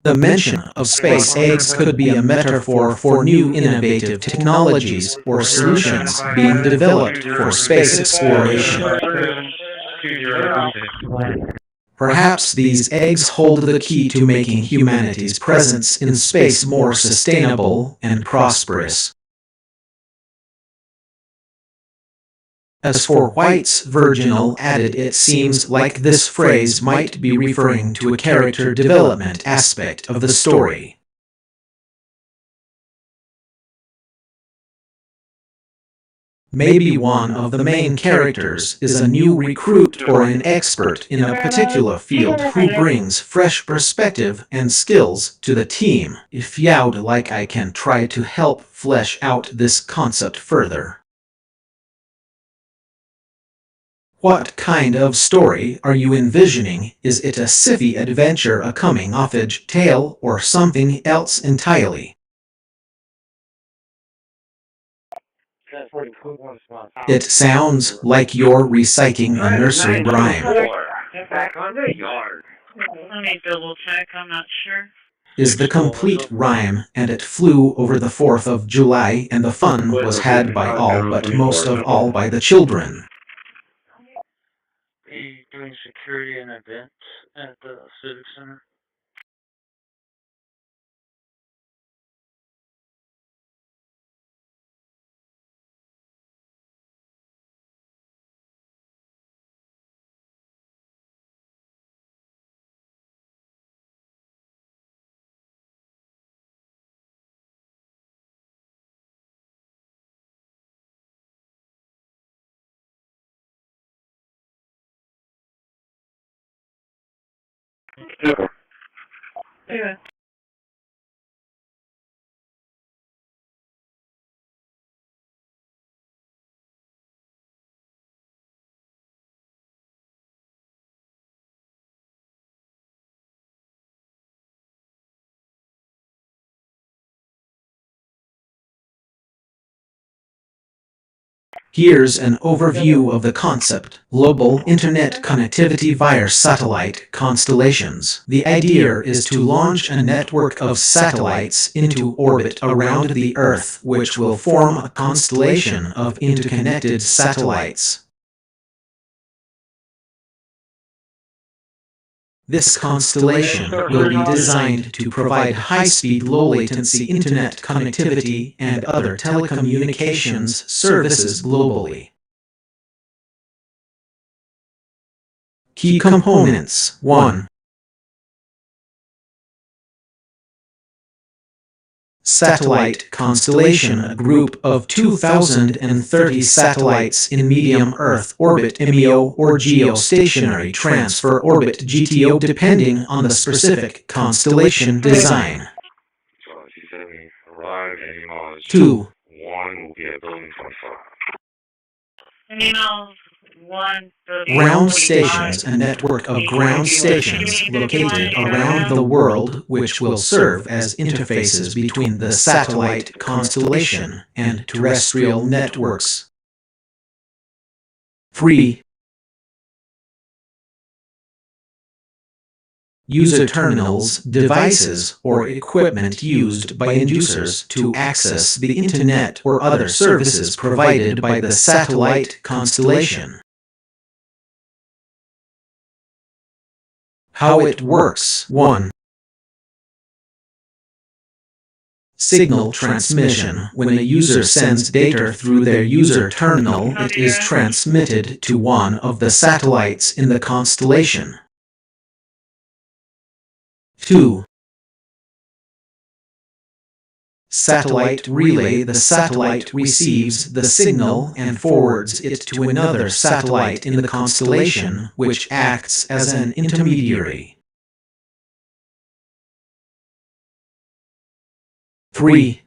The mention of space eggs could be a metaphor for new innovative technologies or solutions being developed for space exploration. Perhaps these eggs hold the key to making humanity's presence in space more sustainable and prosperous. As for White's virginal added, it seems like this phrase might be referring to a character development aspect of the story. Maybe one of the main characters is a new recruit or an expert in a particular field who brings fresh perspective and skills to the team. If you'd like, I can try to help flesh out this concept further. What kind of story are you envisioning? Is it a sci-fi adventure, a coming-of-age tale, or something else entirely? It sounds like you're reciting a nursery rhyme. Back on the yard. Let me double check, I'm not sure. Is the complete rhyme, and it flew over the 4th of July, and the fun was had by all, but most of all by the children. Are you doing security and events at the Civic Center? Yeah. Here's an overview of the concept: global internet connectivity via satellite constellations. The idea is to launch a network of satellites into orbit around the Earth, which will form a constellation of interconnected satellites. This constellation will be designed to provide high-speed, low-latency internet connectivity and other telecommunications services globally. Key components: 1. Satellite constellation, a group of 2,030 satellites in medium Earth orbit MEO or geostationary transfer orbit GTO, depending on the specific constellation design. 2. Ground stations, a network of ground stations located around the world which will serve as interfaces between the satellite constellation and terrestrial networks. 3. User terminals, devices, or equipment used by end users to access the Internet or other services provided by the satellite constellation. How it works: 1. Signal transmission. When a user sends data through their user terminal, it is transmitted to one of the satellites in the constellation. 2. Satellite relay. The satellite receives the signal and forwards it to another satellite in the constellation, which acts as an intermediary. 3.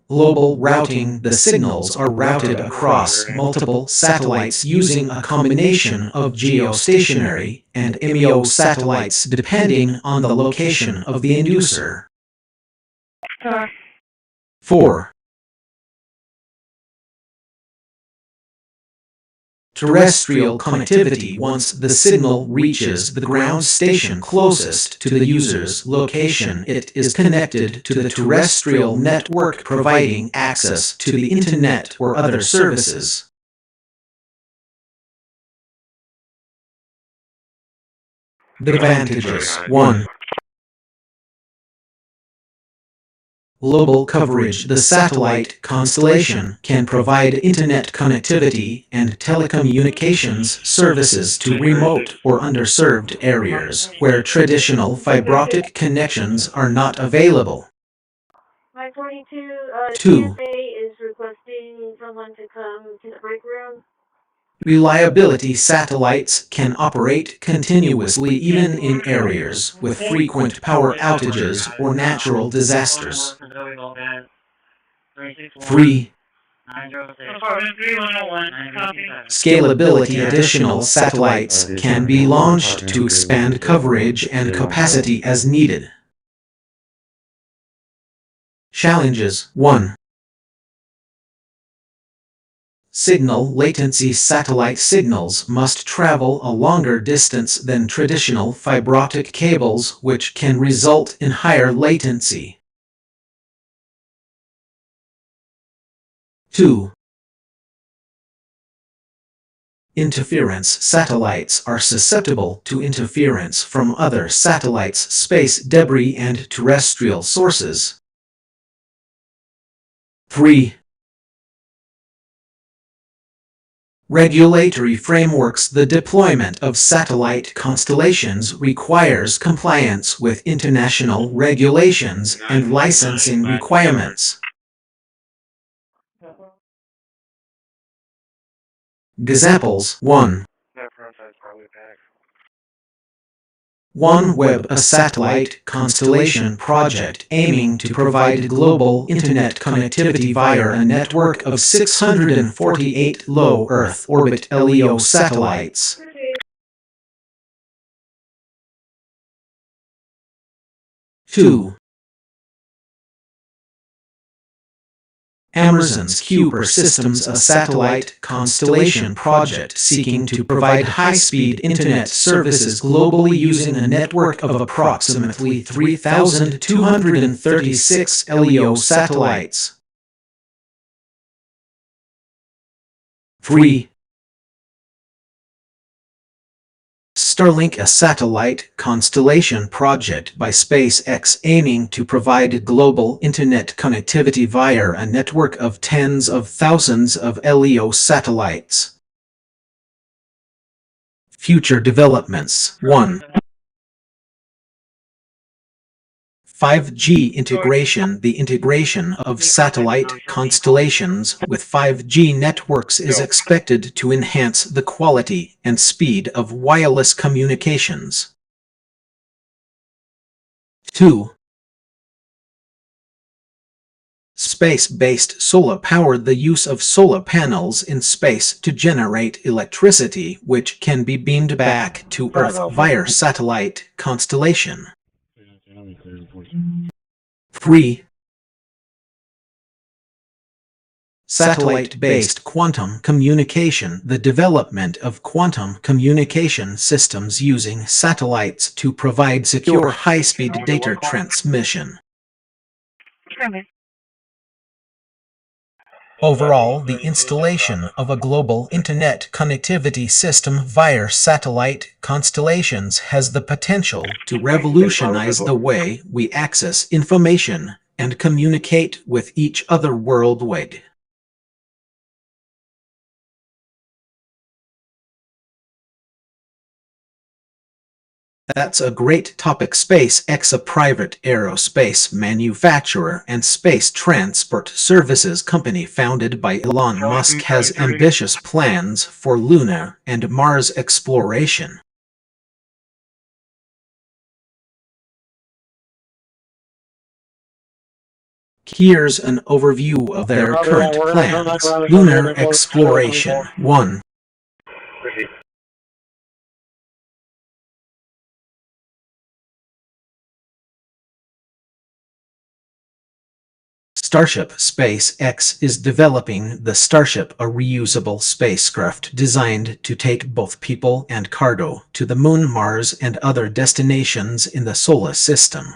Global routing. The signals are routed across multiple satellites using a combination of geostationary and MEO satellites depending on the location of the end user. 4. Terrestrial connectivity. Once the signal reaches the ground station closest to the user's location, it is connected to the terrestrial network, providing access to the Internet or other services. The advantages: 1. Global coverage. The satellite constellation can provide internet connectivity and telecommunications services to remote or underserved areas where traditional fiber optic connections are not available. 2. TSA is requesting someone to come to the break room. Reliability. Satellites can operate continuously even in areas with frequent power outages or natural disasters. 3. Scalability. Additional satellites can be launched to expand coverage and capacity as needed. Challenges: 1. Signal latency. Satellite signals must travel a longer distance than traditional fiber optic cables, which can result in higher latency. 2. Interference. Satellites are susceptible to interference from other satellites, space debris, and terrestrial sources. 3. Regulatory frameworks. The deployment of satellite constellations requires compliance with international regulations and licensing requirements. Examples: 1. OneWeb, a satellite constellation project aiming to provide global internet connectivity via a network of 648 low Earth orbit LEO satellites. 2. Amazon's Kuiper Systems, a satellite constellation project seeking to provide high-speed internet services globally using a network of approximately 3,236 LEO satellites. 3. Starlink, a satellite constellation project by SpaceX aiming to provide global internet connectivity via a network of tens of thousands of LEO satellites. Future developments. 1. 5G integration. The integration of satellite constellations with 5G networks is expected to enhance the quality and speed of wireless communications. 2. Space-based solar power. The use of solar panels in space to generate electricity which can be beamed back to Earth via satellite constellation. 3. Satellite-based quantum communication. The development of quantum communication systems using satellites to provide secure high-speed data transmission. Overall, the installation of a global internet connectivity system via satellite constellations has the potential to revolutionize the way we access information and communicate with each other worldwide. That's a great topic. SpaceX, a private aerospace manufacturer and space transport services company founded by Elon Musk, has ambitious plans for lunar and Mars exploration. Here's an overview of their current plans. Lunar exploration. 1. Starship. SpaceX is developing the Starship, a reusable spacecraft designed to take both people and cargo to the Moon, Mars, and other destinations in the solar system.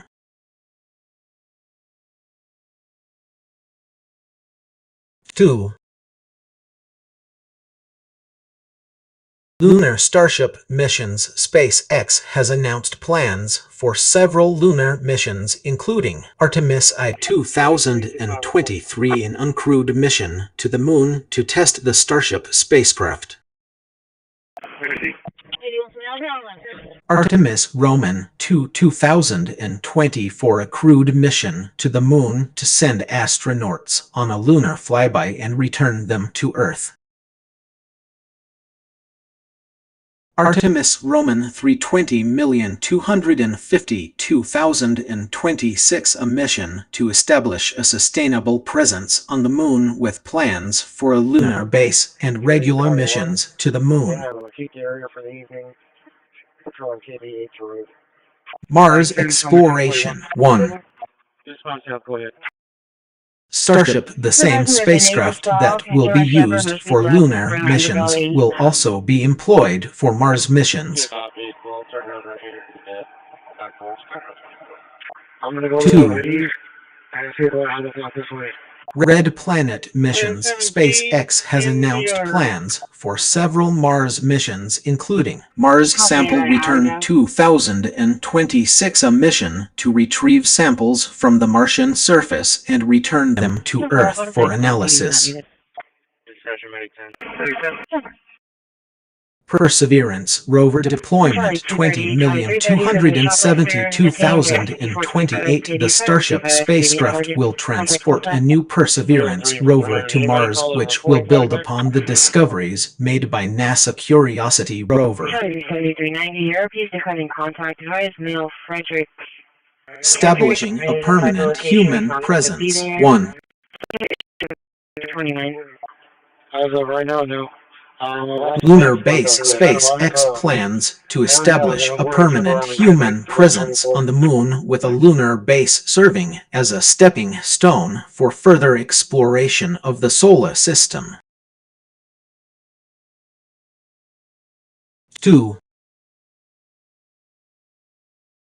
2. Lunar Starship missions. SpaceX has announced plans for several lunar missions, including Artemis I 2023, an uncrewed mission to the Moon to test the Starship spacecraft. Artemis Roman II 2024, a crewed mission to the Moon to send astronauts on a lunar flyby and return them to Earth. Artemis Roman 320,252,026, a mission to establish a sustainable presence on the Moon with plans for a lunar base and regular missions to the Moon. Mars exploration. 1. Starship, the same spacecraft that will be used for lunar missions, will also be employed for Mars missions. 2. Red Planet missions. SpaceX has announced plans for several Mars missions, including Mars Sample Return 2026, a mission to retrieve samples from the Martian surface and return them to Earth for analysis. Perseverance rover deployment 20,272,028. The Starship spacecraft will transport a new Perseverance rover to Mars, which will build upon the discoveries made by NASA Curiosity rover. Establishing a permanent human presence. 1. As of right now, no. Lunar Base SpaceX plans to establish a permanent human presence on the Moon, with a lunar base serving as a stepping stone for further exploration of the solar system. 2.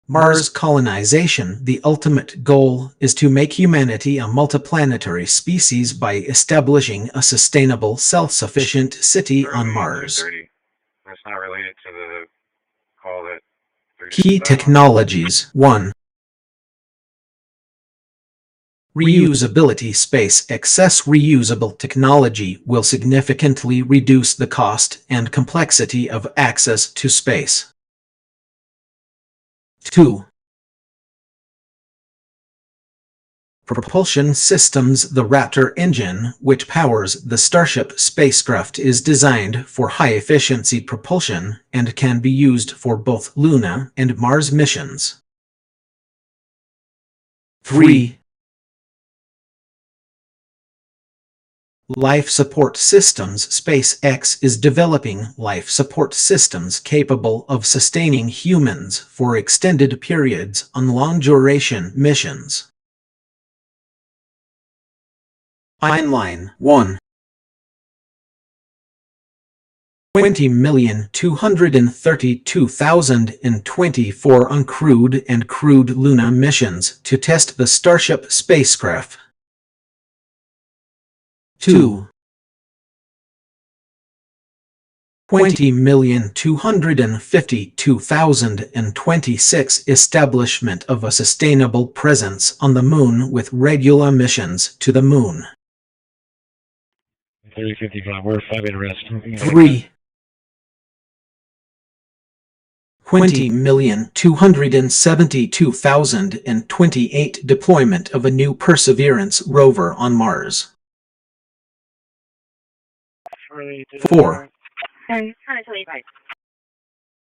Mars colonization. The ultimate goal is to make humanity a multiplanetary species by establishing a sustainable, self-sufficient city on Mars. That's not related to the call that... Key technologies. 1. Reusability. Space excess reusable technology will significantly reduce the cost and complexity of access to space. 2. Propulsion systems. The Raptor engine, which powers the Starship spacecraft, is designed for high-efficiency propulsion and can be used for both Luna and Mars missions. 3. Life support systems. SpaceX is developing life support systems capable of sustaining humans for extended periods on long-duration missions. Timeline. 1. 20,232,024 uncrewed and crewed Luna missions to test the Starship spacecraft. 2. 20,252,026 establishment of a sustainable presence on the Moon with regular missions to the Moon. 3055, we're 5 in rest. 3. 20,272,028 deployment of a new Perseverance rover on Mars. 4.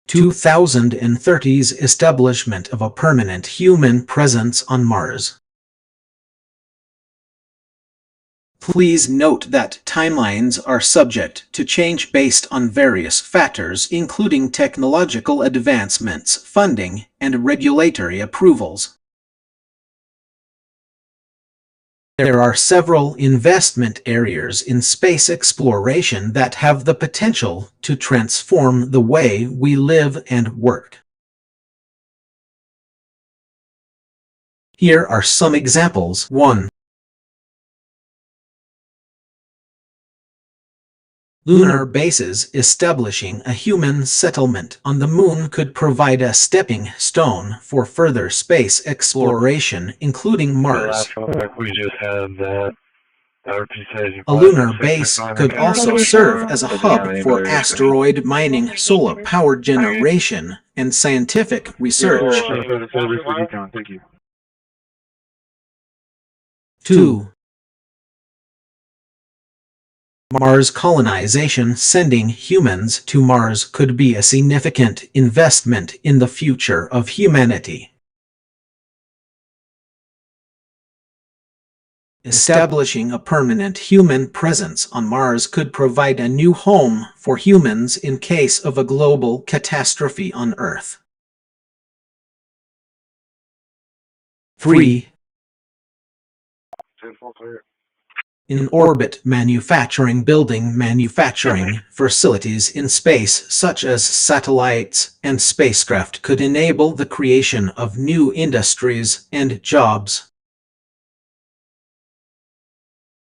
2030's establishment of a permanent human presence on Mars. Please note that timelines are subject to change based on various factors, including technological advancements, funding, and regulatory approvals. There are several investment areas in space exploration that have the potential to transform the way we live and work. Here are some examples. 1. Lunar bases. Establishing a human settlement on the Moon could provide a stepping stone for further space exploration, including Mars. We just had that. A lunar base could also serve as a hub for asteroid mining, solar power generation, and scientific research. 2. Mars colonization. Sending humans to Mars could be a significant investment in the future of humanity. Establishing a permanent human presence on Mars could provide a new home for humans in case of a global catastrophe on Earth. 3. In orbit manufacturing. Building manufacturing facilities in space, such as satellites and spacecraft, could enable the creation of new industries and jobs.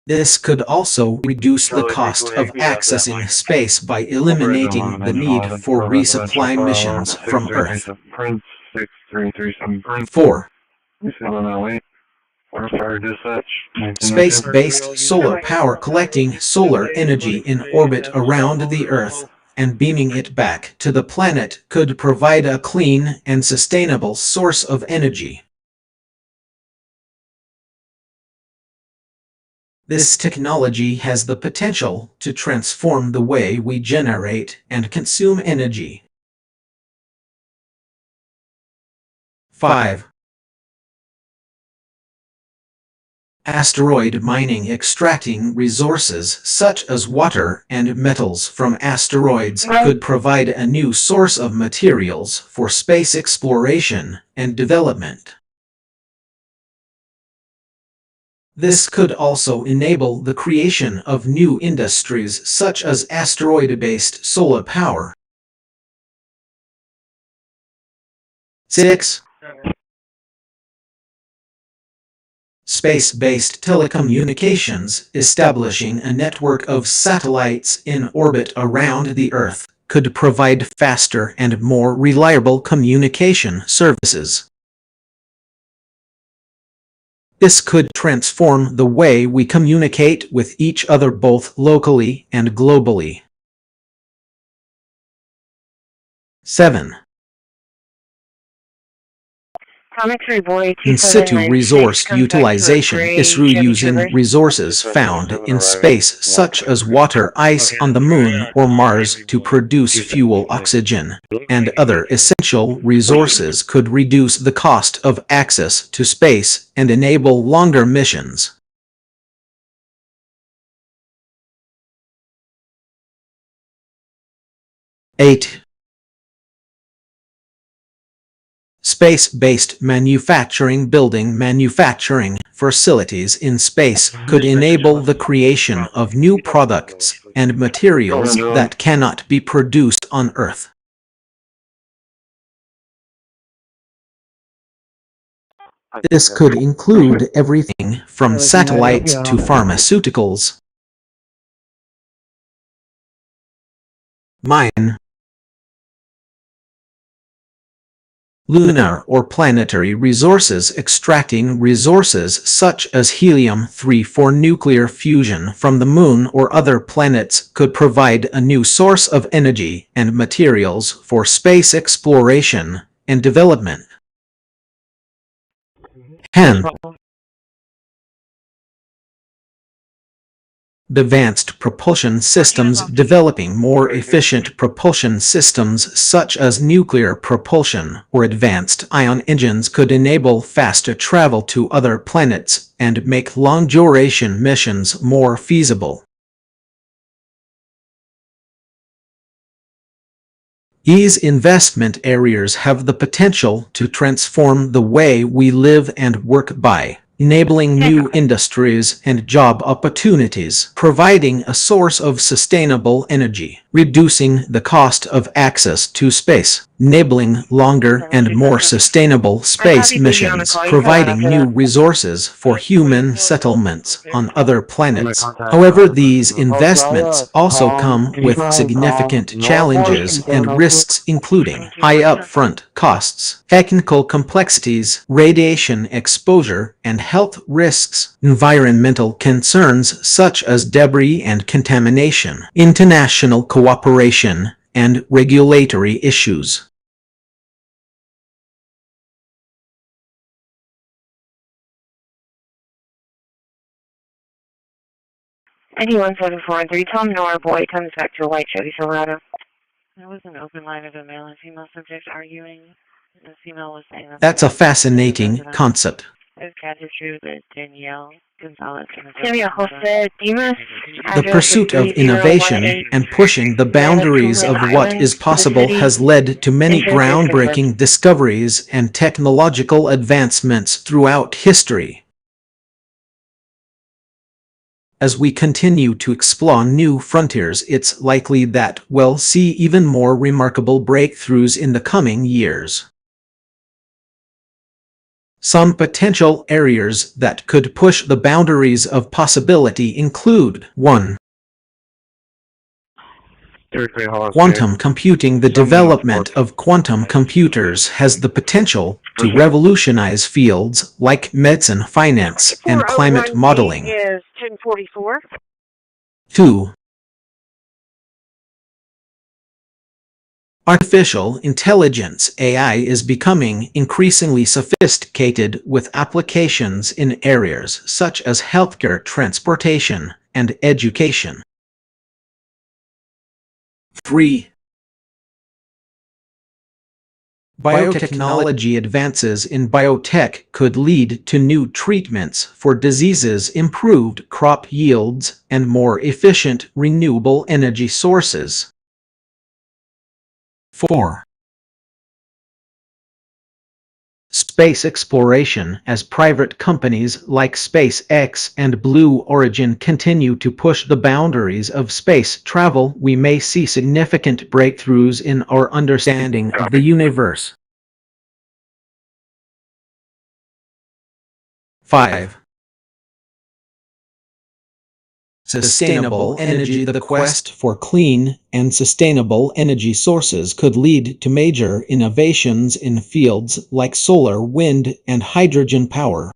This could also reduce the cost of accessing space by eliminating the need for resupply missions from Earth. 4. Space-based solar power. Collecting solar energy in orbit around the Earth and beaming it back to the planet could provide a clean and sustainable source of energy. This technology has the potential to transform the way we generate and consume energy. 5. Asteroid mining, extracting resources such as water and metals from asteroids could provide a new source of materials for space exploration and development. This could also enable the creation of new industries such as asteroid-based solar power. 6. Space-based telecommunications, establishing a network of satellites in orbit around the Earth, could provide faster and more reliable communication services. This could transform the way we communicate with each other both locally and globally. 7. In situ resource utilization is through using resources found in space such as water, ice on the Moon or Mars to produce fuel, oxygen, and other essential resources could reduce the cost of access to space and enable longer missions. 8. Space-based manufacturing, building manufacturing facilities in space could enable the creation of new products and materials that cannot be produced on Earth. This could include everything from satellites to pharmaceuticals. Mine. Lunar or planetary resources, extracting resources such as helium-3 for nuclear fusion from the Moon or other planets could provide a new source of energy and materials for space exploration and development. 10. Advanced propulsion systems, developing more efficient propulsion systems such as nuclear propulsion or advanced ion engines could enable faster travel to other planets and make long-duration missions more feasible. These investment areas have the potential to transform the way we live and work by enabling new industries and job opportunities, providing a source of sustainable energy, reducing the cost of access to space, enabling longer and more sustainable space missions, providing new resources for human settlements on other planets. However, these investments also come with significant challenges and risks, including high upfront costs, technical complexities, radiation exposure, and health risks, environmental concerns such as debris and contamination, international cooperation, and regulatory issues. Anyone 743, tell him Nora Boy comes back to a white Chevy Silverado. There was an open line of a male and female subjects arguing. The female was saying That's a fascinating concept. It's True with Danielle Gonzalez. The pursuit of innovation and pushing the boundaries of what is possible has led to many groundbreaking discoveries and technological advancements throughout history. As we continue to explore new frontiers, it's likely that we'll see even more remarkable breakthroughs in the coming years. Some potential areas that could push the boundaries of possibility include 1. Quantum computing. The development of quantum computers has the potential to revolutionize fields like medicine, finance, and climate modeling. 2. Artificial intelligence (AI) is becoming increasingly sophisticated with applications in areas such as healthcare, transportation, and education. 3. Biotechnology advances in biotech could lead to new treatments for diseases, improved crop yields, and more efficient renewable energy sources. 4. Space exploration. As private companies like SpaceX and Blue Origin continue to push the boundaries of space travel, we may see significant breakthroughs in our understanding of the universe. 5. Sustainable energy. The quest for clean and sustainable energy sources could lead to major innovations in fields like solar, wind, and hydrogen power.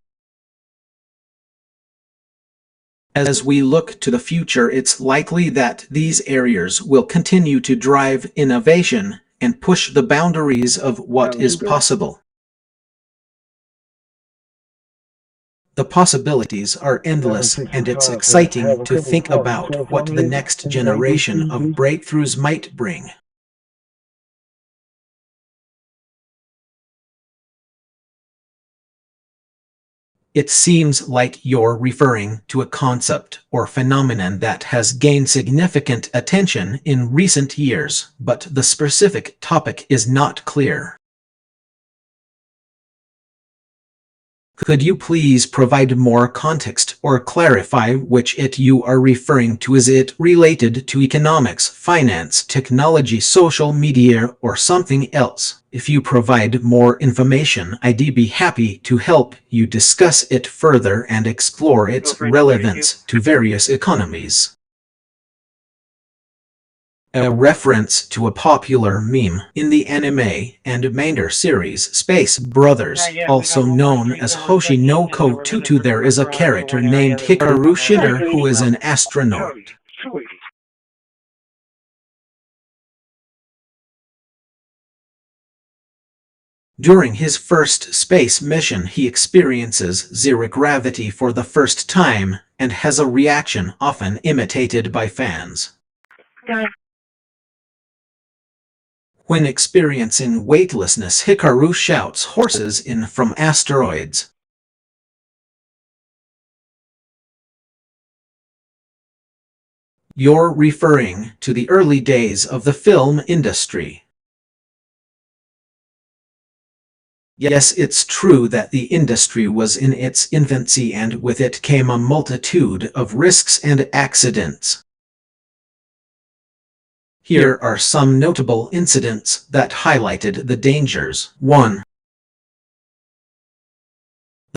As we look to the future, it's likely that these areas will continue to drive innovation and push the boundaries of what is possible. The possibilities are endless, and it's exciting to think about what the next generation of breakthroughs might bring. It seems like you're referring to a concept or phenomenon that has gained significant attention in recent years, but the specific topic is not clear. Could you please provide more context or clarify which it you are referring to? Is it related to economics, finance, technology, social media, or something else? If you provide more information, I'd be happy to help you discuss it further and explore its relevance to various economies. A reference to a popular meme in the anime and manga series Space Brothers, also known as Hoshi no Ko Tutu. There is a character named Hikaru Shida who is an astronaut. During his first space mission, he experiences zero gravity for the first time and has a reaction often imitated by fans. When experiencing weightlessness, Hikaru shouts horses in from asteroids. You're referring to the early days of the film industry. Yes, it's true that the industry was in its infancy, and with it came a multitude of risks and accidents. Here are some notable incidents that highlighted the dangers. 1.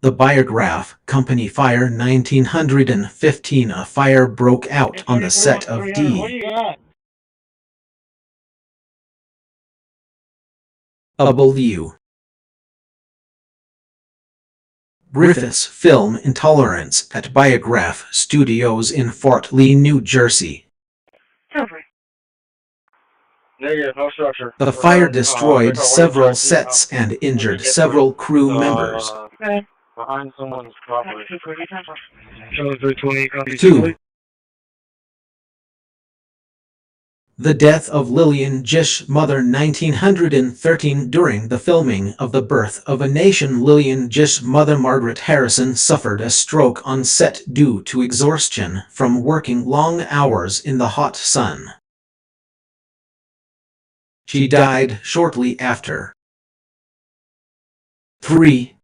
The Biograph Company fire 1915. A fire broke out on the set of D.W. Griffith's film Intolerance at Biograph Studios in Fort Lee, New Jersey. No structure. The fire destroyed several sets and injured several crew members. Behind someone's property. 2. The death of Lillian Gish, mother 1913. During the filming of The Birth of a Nation, Lillian Gish, mother Margaret Harrison, suffered a stroke on set due to exhaustion from working long hours in the hot sun. She died shortly after. 3.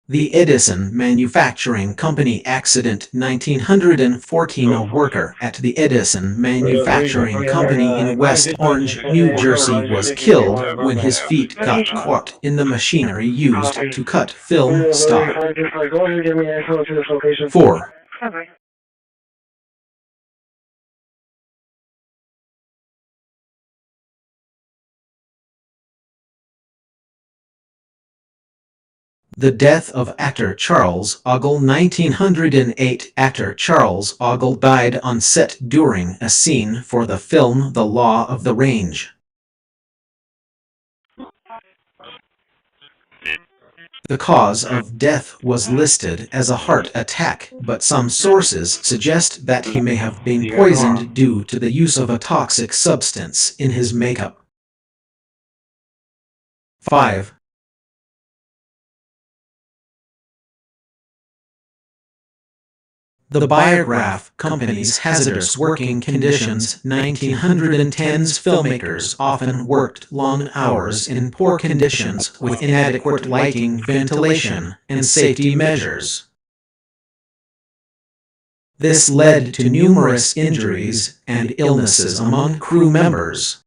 The Edison Manufacturing Company accident 1914. A worker at the Edison Manufacturing Company in West Orange, New Jersey was killed when his feet got caught in the machinery used to cut film stock. 4. The death of actor Charles Ogle 1908. Actor Charles Ogle died on set during a scene for the film The Law of the Range. The cause of death was listed as a heart attack, but some sources suggest that he may have been poisoned due to the use of a toxic substance in his makeup. 5. The Biograph Company's hazardous working conditions. 1910's filmmakers often worked long hours in poor conditions with inadequate lighting, ventilation, and safety measures. This led to numerous injuries and illnesses among crew members.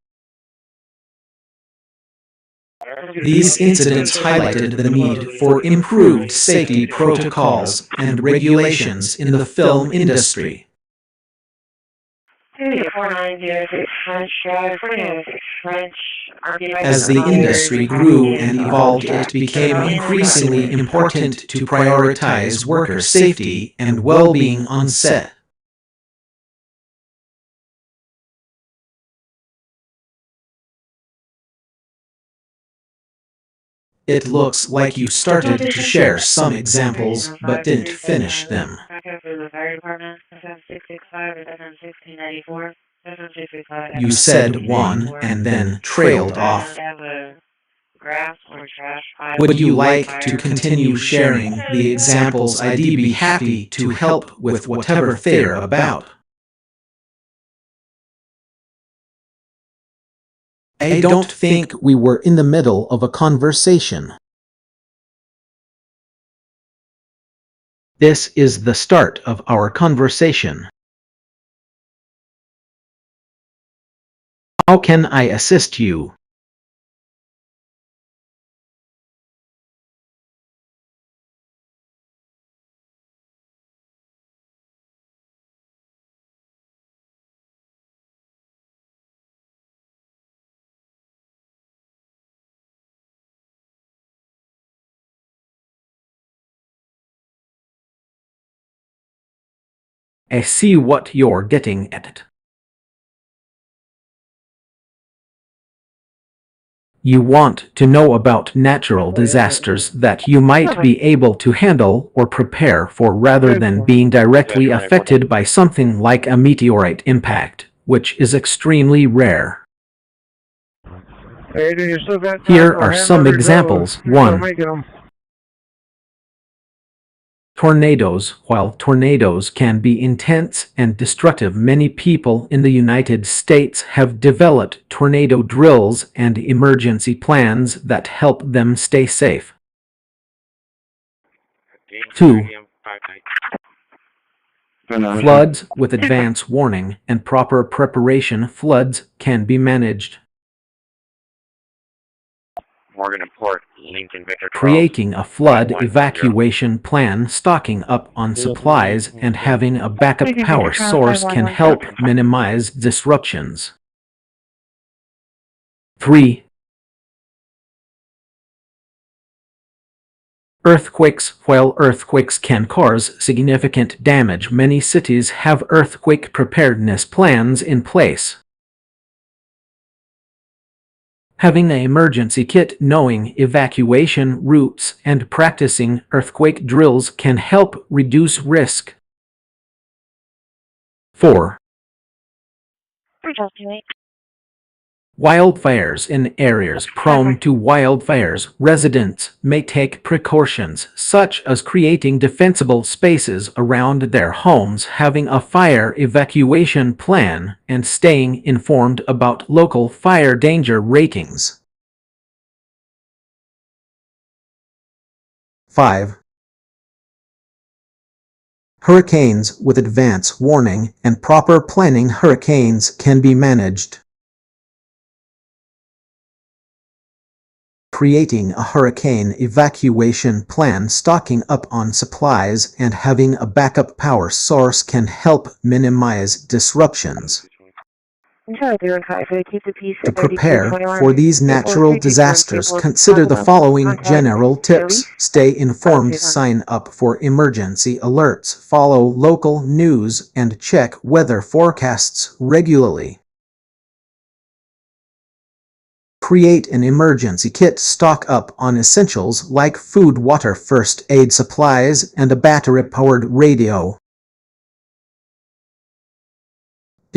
These incidents highlighted the need for improved safety protocols and regulations in the film industry. As the industry grew and evolved, it became increasingly important to prioritize worker safety and well-being on set. It looks like you started to share some examples, but didn't finish them. You said one and then trailed off. Would you like to continue sharing the examples? I'd be happy to help with whatever they're about. I don't think we were in the middle of a conversation. This is the start of our conversation. How can I assist you? I see what you're getting at. You want to know about natural disasters that you might be able to handle or prepare for rather than being directly affected by something like a meteorite impact, which is extremely rare. Here are some examples. 1. Tornadoes. While tornadoes can be intense and destructive, many people in the United States have developed tornado drills and emergency plans that help them stay safe. 2. Floods. With advance warning and proper preparation, floods can be managed. Morgan and Port, Lincoln Victor 12. Creating a flood evacuation plan, stocking up on supplies, and having a backup power source can help minimize disruptions. 3. Earthquakes. While earthquakes can cause significant damage, many cities have earthquake preparedness plans in place. Having an emergency kit, knowing evacuation routes, and practicing earthquake drills can help reduce risk. 4. Wildfires. In areas prone to wildfires, residents may take precautions such as creating defensible spaces around their homes, having a fire evacuation plan, and staying informed about local fire danger ratings. 5. Hurricanes. With advance warning and proper planning, hurricanes can be managed. Creating a hurricane evacuation plan, stocking up on supplies, and having a backup power source can help minimize disruptions. To prepare for these natural disasters, consider the following general tips. Stay informed, sign up for emergency alerts, follow local news, and check weather forecasts regularly. Create an emergency kit, stock up on essentials like food, water, first aid supplies, and a battery-powered radio.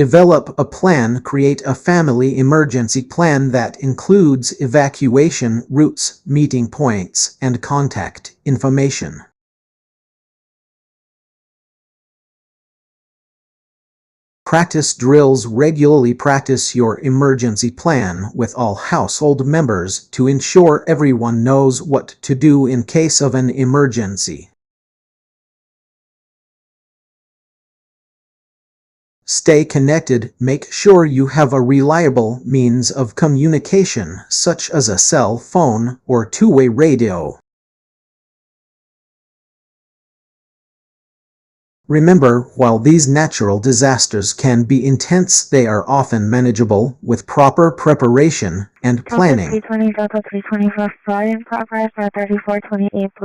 Develop a plan. Create a family emergency plan that includes evacuation routes, meeting points, and contact information. Practice drills. Regularly practice your emergency plan with all household members to ensure everyone knows what to do in case of an emergency. Stay connected. Make sure you have a reliable means of communication, such as a cell phone or two-way radio. Remember, while these natural disasters can be intense, they are often manageable with proper preparation and planning.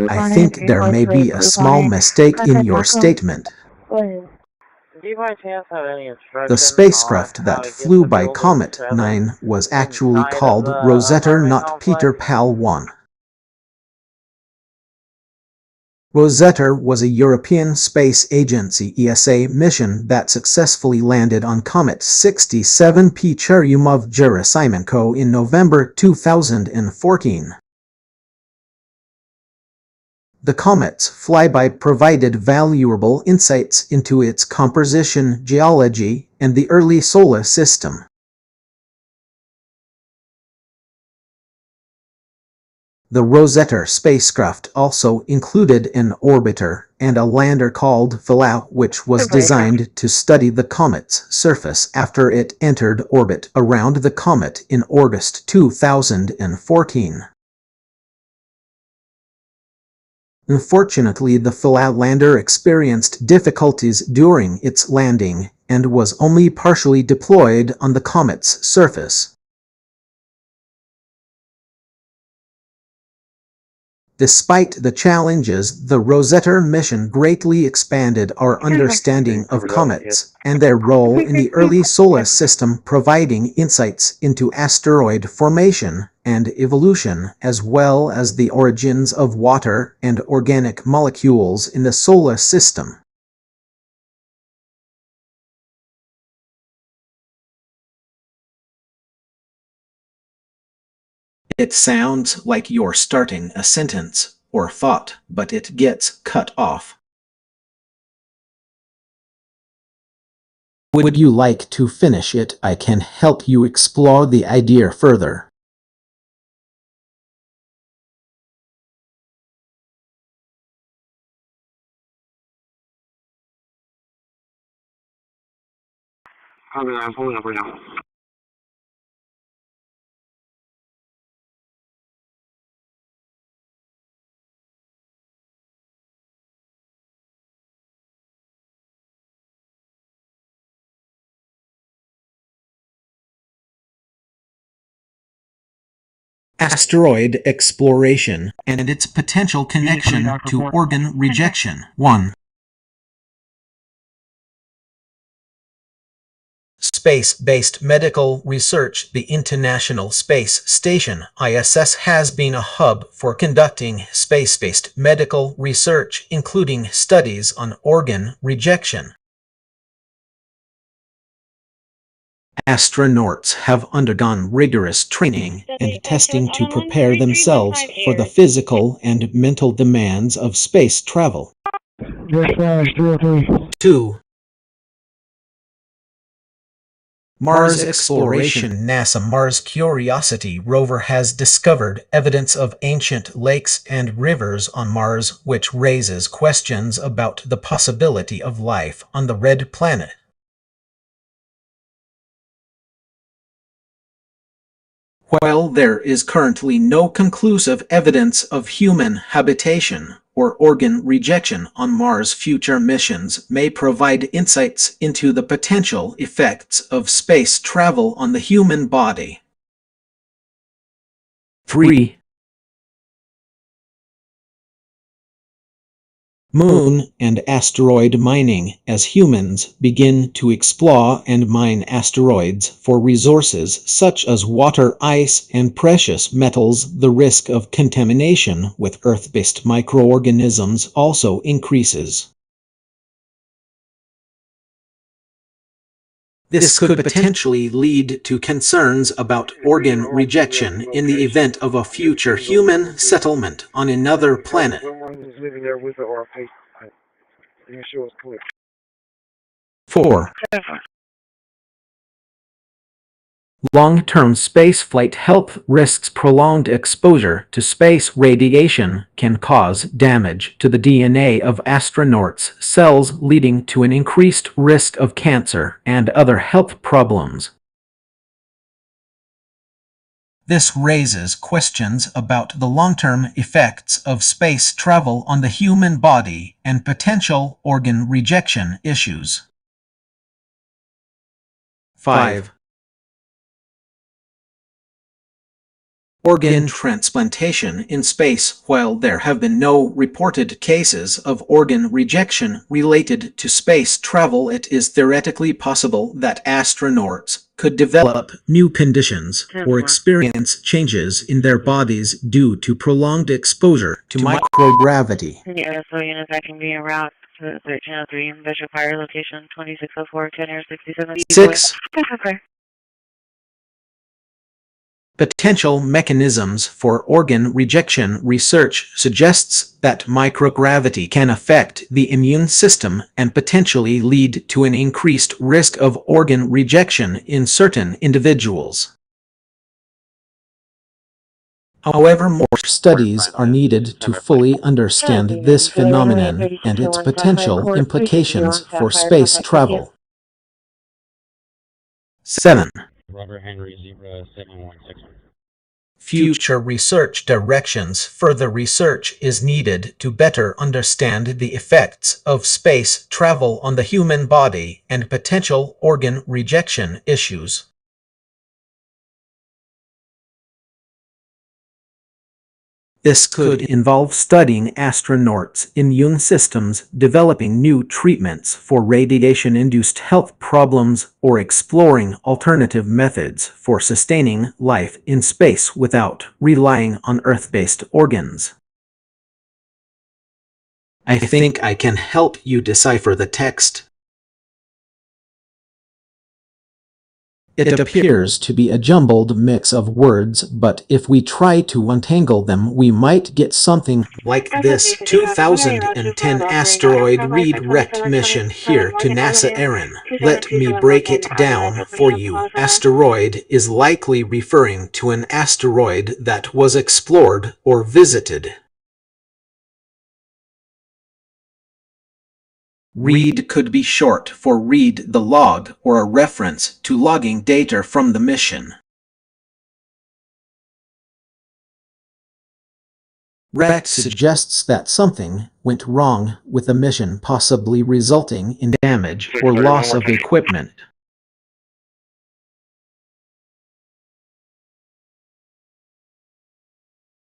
I think there may be a small mistake in your statement. Do you by chance have any instructions? The spacecraft that flew by Comet 9 was actually called Rosetta, not Peter Pal 1. Rosetta was a European Space Agency (ESA) mission that successfully landed on Comet 67P Churyumov-Gerasimenko in November 2014. The comet's flyby provided valuable insights into its composition, geology, and the early solar system. The Rosetta spacecraft also included an orbiter and a lander called Philae, which was designed to study the comet's surface after it entered orbit around the comet in August 2014. Unfortunately, the Philae lander experienced difficulties during its landing and was only partially deployed on the comet's surface. Despite the challenges, the Rosetta mission greatly expanded our understanding of comets and their role in the early solar system, providing insights into asteroid formation and evolution, as well as the origins of water and organic molecules in the solar system. It sounds like you're starting a sentence or thought, but it gets cut off. Would you like to finish it? I can help you explore the idea further. I'm pulling up right now. Asteroid exploration and its potential connection to organ rejection. 1. Space-based medical research. The International Space Station, ISS, has been a hub for conducting space-based medical research, including studies on organ rejection. Astronauts have undergone rigorous training and testing to prepare themselves for the physical and mental demands of space travel. 2. Mars exploration. NASA Mars Curiosity rover has discovered evidence of ancient lakes and rivers on Mars, which raises questions about the possibility of life on the red planet. While there is currently no conclusive evidence of human habitation or organ rejection on Mars, future missions may provide insights into the potential effects of space travel on the human body. 3. Moon and asteroid mining. As humans begin to explore and mine asteroids for resources such as water, ice, and precious metals, the risk of contamination with Earth-based microorganisms also increases. This could potentially lead to concerns about organ rejection in the event of a future human settlement on another planet. Someone who's living there with it or a patient. The issue is clear. 4. Long-term spaceflight health risks. Prolonged exposure to space radiation can cause damage to the DNA of astronauts' cells, leading to an increased risk of cancer and other health problems. This raises questions about the long-term effects of space travel on the human body and potential organ rejection issues. 5. Organ transplantation in space. While there have been no reported cases of organ rejection related to space travel, it is theoretically possible that astronauts could develop new conditions or experience changes in their bodies due to prolonged exposure to microgravity. The SO unit that can be en route to 1303 Bishop Fire location 2604 10 Air 67. 6. Okay. Potential mechanisms for organ rejection. Research suggests that microgravity can affect the immune system and potentially lead to an increased risk of organ rejection in certain individuals. However, more studies are needed to fully understand this phenomenon and its potential implications for space travel. 7. Robert Henry Zebra 7161. Future research directions. Further research is needed to better understand the effects of space travel on the human body and potential organ rejection issues. This could involve studying astronauts' immune systems, developing new treatments for radiation-induced health problems, or exploring alternative methods for sustaining life in space without relying on Earth-based organs. I think I can help you decipher the text. It appears to be a jumbled mix of words, but if we try to untangle them, we might get something like this. 2010 asteroid redirect mission here to NASA Aaron. Let me break it down for you. Asteroid is likely referring to an asteroid that was explored or visited. Read could be short for read the log or a reference to logging data from the mission. Ret suggests that something went wrong with the mission, possibly resulting in damage or loss of equipment.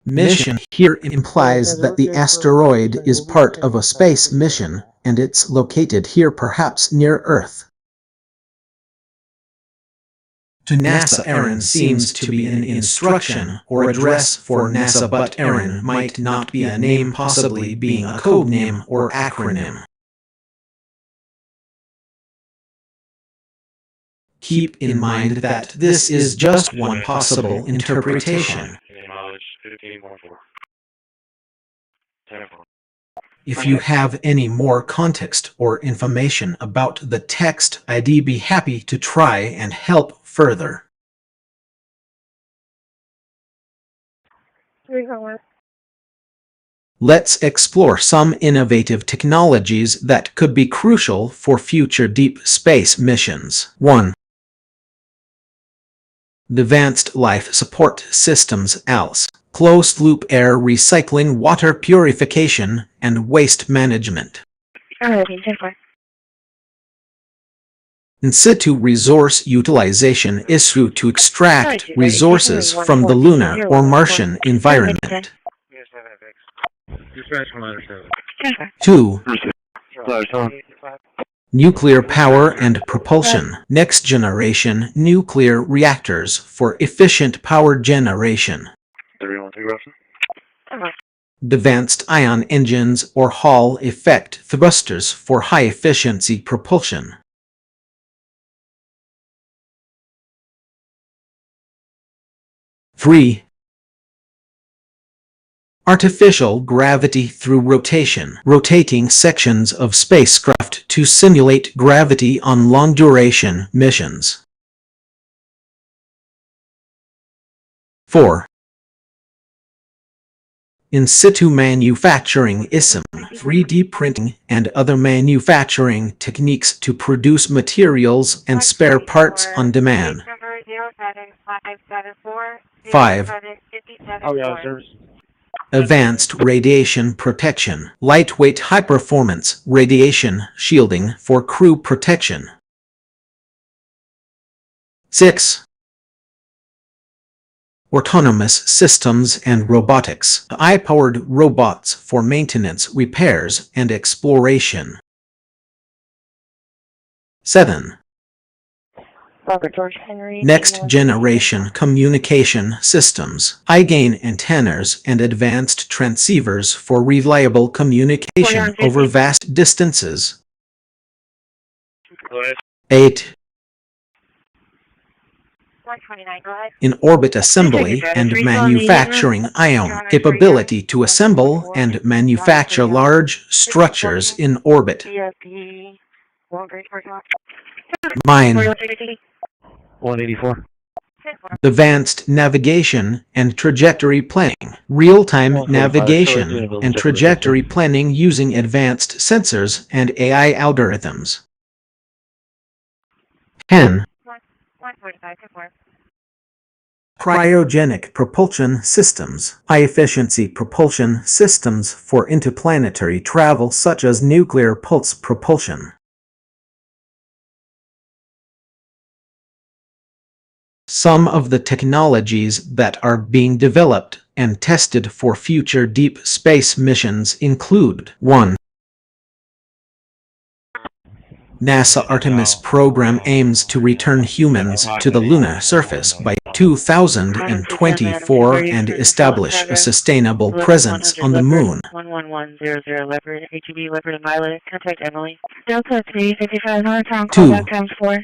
Mission here implies that the asteroid is part of a space mission, and it's located here, perhaps near Earth. To NASA Aaron seems to be an instruction or address for NASA, but Aaron might not be a name, possibly being a code name or acronym. Keep in mind that this is just one possible interpretation. If you have any more context or information about the text, I'd be happy to try and help further. Let's explore some innovative technologies that could be crucial for future deep space missions. 1. Advanced Life Support Systems ALS. Closed-loop air recycling, water purification, and waste management. In situ resource utilization issue to extract resources from the lunar or Martian environment. 2. Nuclear power and propulsion. Next-generation nuclear reactors for efficient power generation. Advanced ion engines or Hall effect thrusters for high-efficiency propulsion. 3. Artificial gravity through rotation, rotating sections of spacecraft to simulate gravity on long-duration missions. 4. In situ manufacturing ISM, 3D printing, and other manufacturing techniques to produce materials and spare parts on demand. 5. Advanced radiation protection, lightweight high-performance radiation shielding for crew protection. 6. Autonomous systems and robotics, AI-powered robots for maintenance, repairs, and exploration. 7. Next-generation communication systems, high-gain antennas and advanced transceivers for reliable communication over vast distances. 8. In-orbit assembly and manufacturing ion capability to assemble and manufacture large structures in orbit. 9. 184. Advanced navigation and trajectory planning, real-time navigation and trajectory planning using advanced sensors and AI algorithms. 10. Cryogenic propulsion systems, high-efficiency propulsion systems for interplanetary travel such as nuclear pulse propulsion. Some of the technologies that are being developed and tested for future deep space missions include 1. NASA Artemis program aims to return humans to the lunar surface by 2024 and establish a sustainable presence on the moon. 1110 Leopard, ATB Leopard and Violet, contact Emily. Delta 355 Northbound, 2. callback times 4.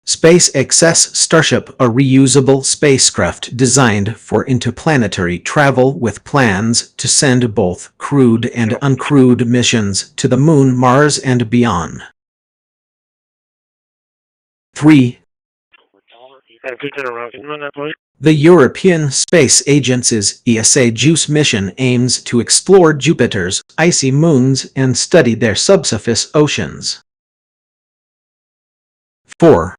SpaceX's Starship, a reusable spacecraft designed for interplanetary travel with plans to send both crewed and uncrewed missions to the Moon, Mars, and beyond. 3. The European Space Agency's ESA JUICE mission aims to explore Jupiter's icy moons and study their subsurface oceans. 4.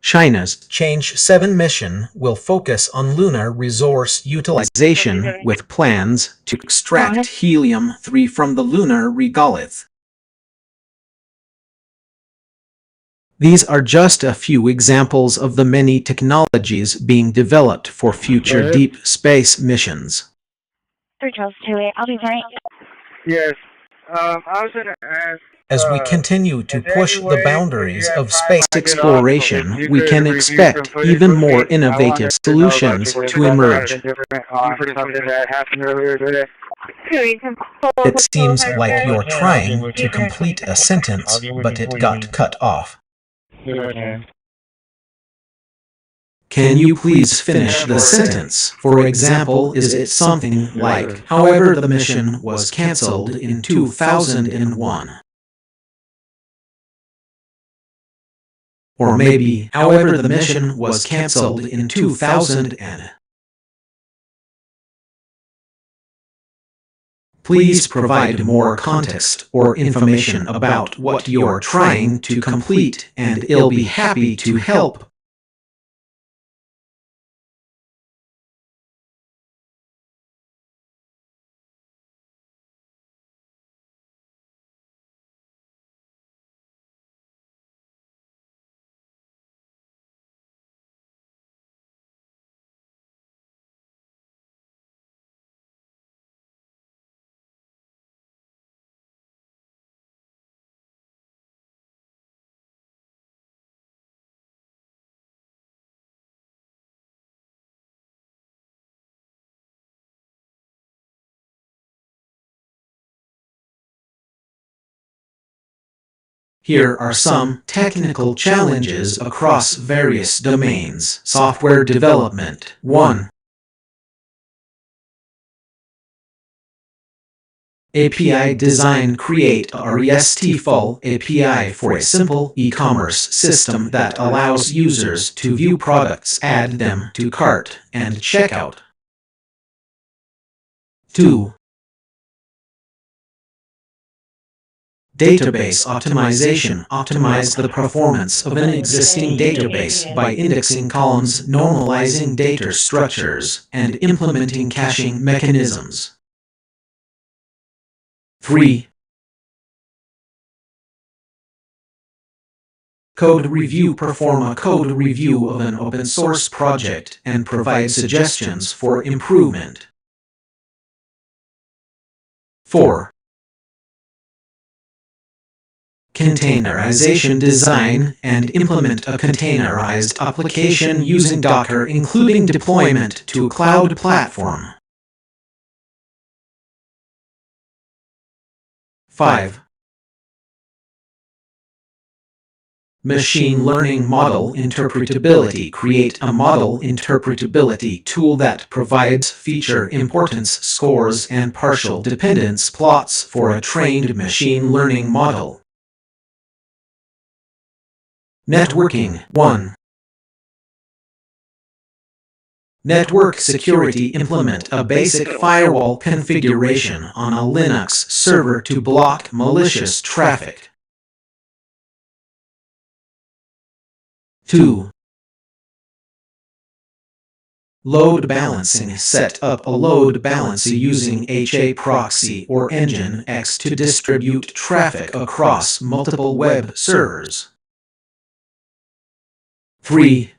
China's Change 7 mission will focus on lunar resource utilization with plans to extract helium-3 from the lunar regolith. These are just a few examples of the many technologies being developed for future deep space missions. 3 Charles 28, I'll be right. Yes. I was going to ask. As we continue to push the boundaries of space exploration, we can expect even more innovative solutions to emerge. It seems like you're trying to complete a sentence, but it got cut off. Can you please finish the sentence? For example, is it something like, however, the mission was cancelled in 2001? Or maybe, however, the mission was cancelled in 2000 and... Please provide more context or information about what you're trying to complete, and I'll be happy to help. Here are some technical challenges across various domains. Software development. 1. API design. Create a RESTful API for a simple e-commerce system that allows users to view products, add them to cart, and checkout. 2. Database optimization. Optimize the performance of an existing database by indexing columns, normalizing data structures, and implementing caching mechanisms. 3. Code review. Perform a code review of an open source project and provide suggestions for improvement. 4. Containerization. Design and implement a containerized application using Docker, including deployment to a cloud platform. 5. Machine learning model interpretability. Create a model interpretability tool that provides feature importance scores and partial dependence plots for a trained machine learning model. Networking. 1. Network security. Implement a basic firewall configuration on a Linux server to block malicious traffic. 2. Load balancing. Set up a load balancer using HA proxy or Nginx to distribute traffic across multiple web servers. 3.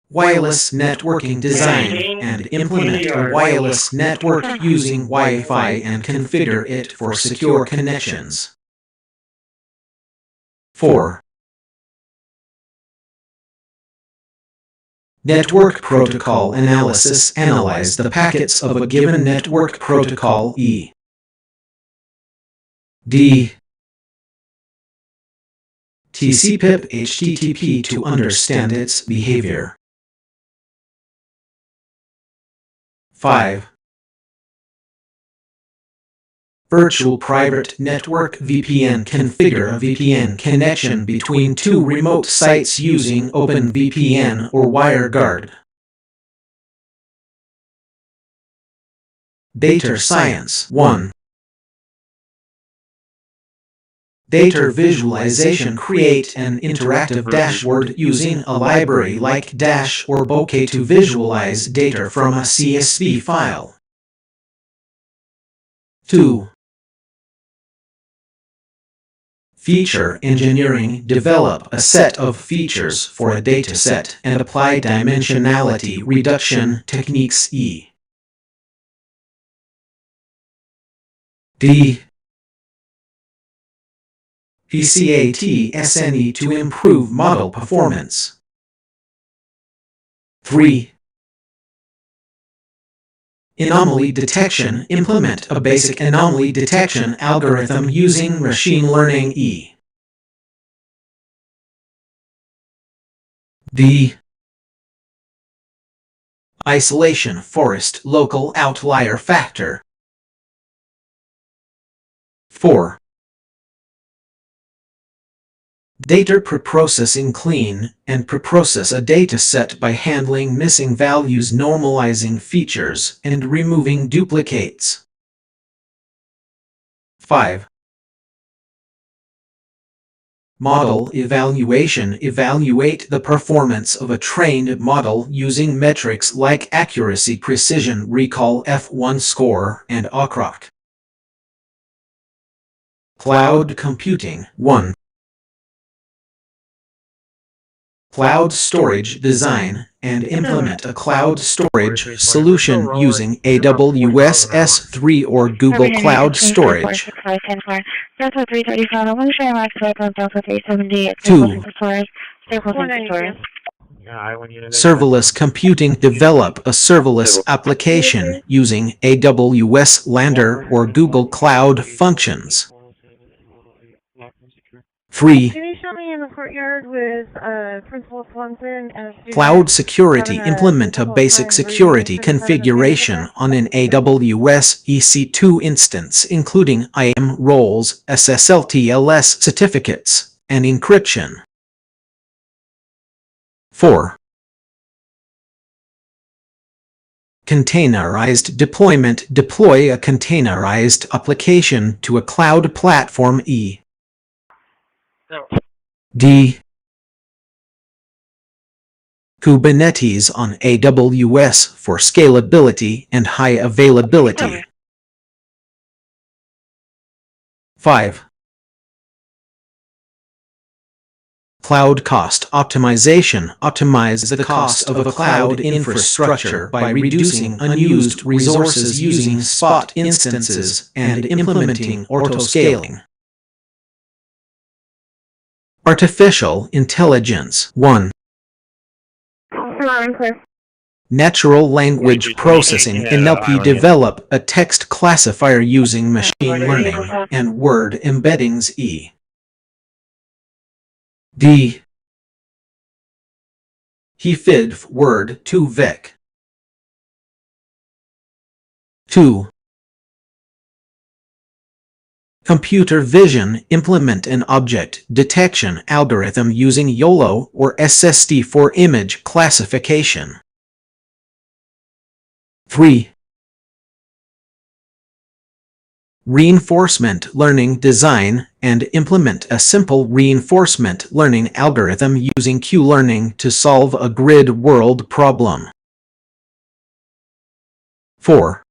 Wireless networking. Design and implement a wireless network using Wi-Fi and configure it for secure connections. 4. Network protocol analysis. Analyze the packets of a given network protocol e.g. TCP/IP HTTP to understand its behavior. 5. Virtual Private Network VPN. Configure a VPN connection between two remote sites using OpenVPN or WireGuard. Data Science. 1. Data visualization. Create an interactive dashboard using a library like Dash or Bokeh to visualize data from a CSV file. 2. Feature engineering. Develop a set of features for a dataset and apply dimensionality reduction techniques e.g. PCAT-SNE to improve model performance. 3. Anomaly detection. Implement a basic anomaly detection algorithm using machine learning e.g. Isolation forest local outlier factor. 4. Data preprocessing. Clean and preprocess a dataset by handling missing values, normalizing features, and removing duplicates. 5. Model evaluation. Evaluate the performance of a trained model using metrics like accuracy, precision, recall, F1 score, and OCROC. Cloud computing. 1. Cloud storage. Design and implement a cloud storage solution using AWS S3 or Google Cloud Storage. 2. Serverless computing. Develop a serverless application using AWS Lander or Google Cloud Functions. 3. Can you show me in the courtyard with Principal Swanson and a student Cloud security. having Implement a difficult basic time security breathing since having a panic configuration attack? on an AWS EC2 instance, including IAM roles, SSL/TLS certificates, and encryption. 4. Containerized deployment. Deploy a containerized application to a cloud platform. D. Kubernetes on AWS for scalability and high availability. 5. Cloud cost optimization. Optimize the cost of a cloud infrastructure by reducing unused resources using spot instances and implementing auto-scaling. Artificial intelligence. 1. Natural language processing. NLP. Develop a text classifier using machine learning and word embeddings. D. He fid word to vec. 2. Computer vision. Implement an object detection algorithm using YOLO or SSD for image classification. 3. Reinforcement learning. Design and implement a simple reinforcement learning algorithm using Q-learning to solve a grid world problem. 4.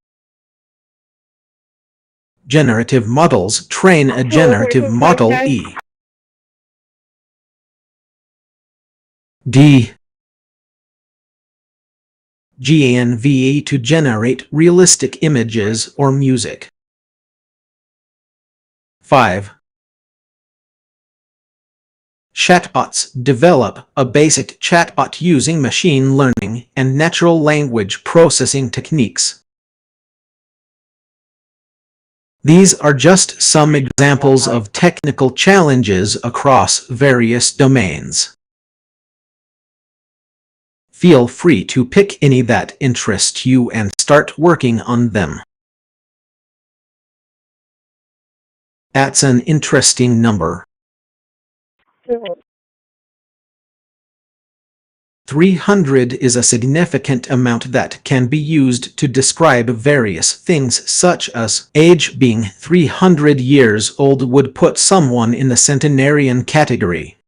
Generative models. Train a generative model. D. GANVE to generate realistic images or music. 5. Chatbots. Develop a basic chatbot using machine learning and natural language processing techniques. These are just some examples of technical challenges across various domains. Feel free to pick any that interest you and start working on them. That's an interesting number. 300 is a significant amount that can be used to describe various things such as age. Being 300 years old would put someone in the centenarian category.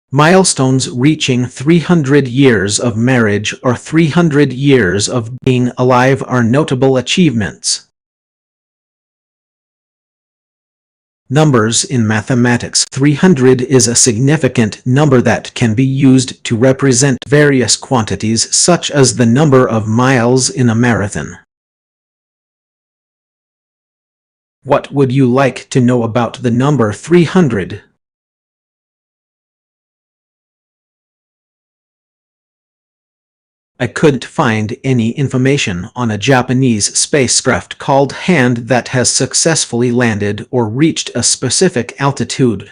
Milestones. Reaching 300 years of marriage or 300 years of being alive are notable achievements. Numbers in mathematics. 300 is a significant number that can be used to represent various quantities such as the number of miles in a marathon. What would you like to know about the number 300? I couldn't find any information on a Japanese spacecraft called Hand that has successfully landed or reached a specific altitude.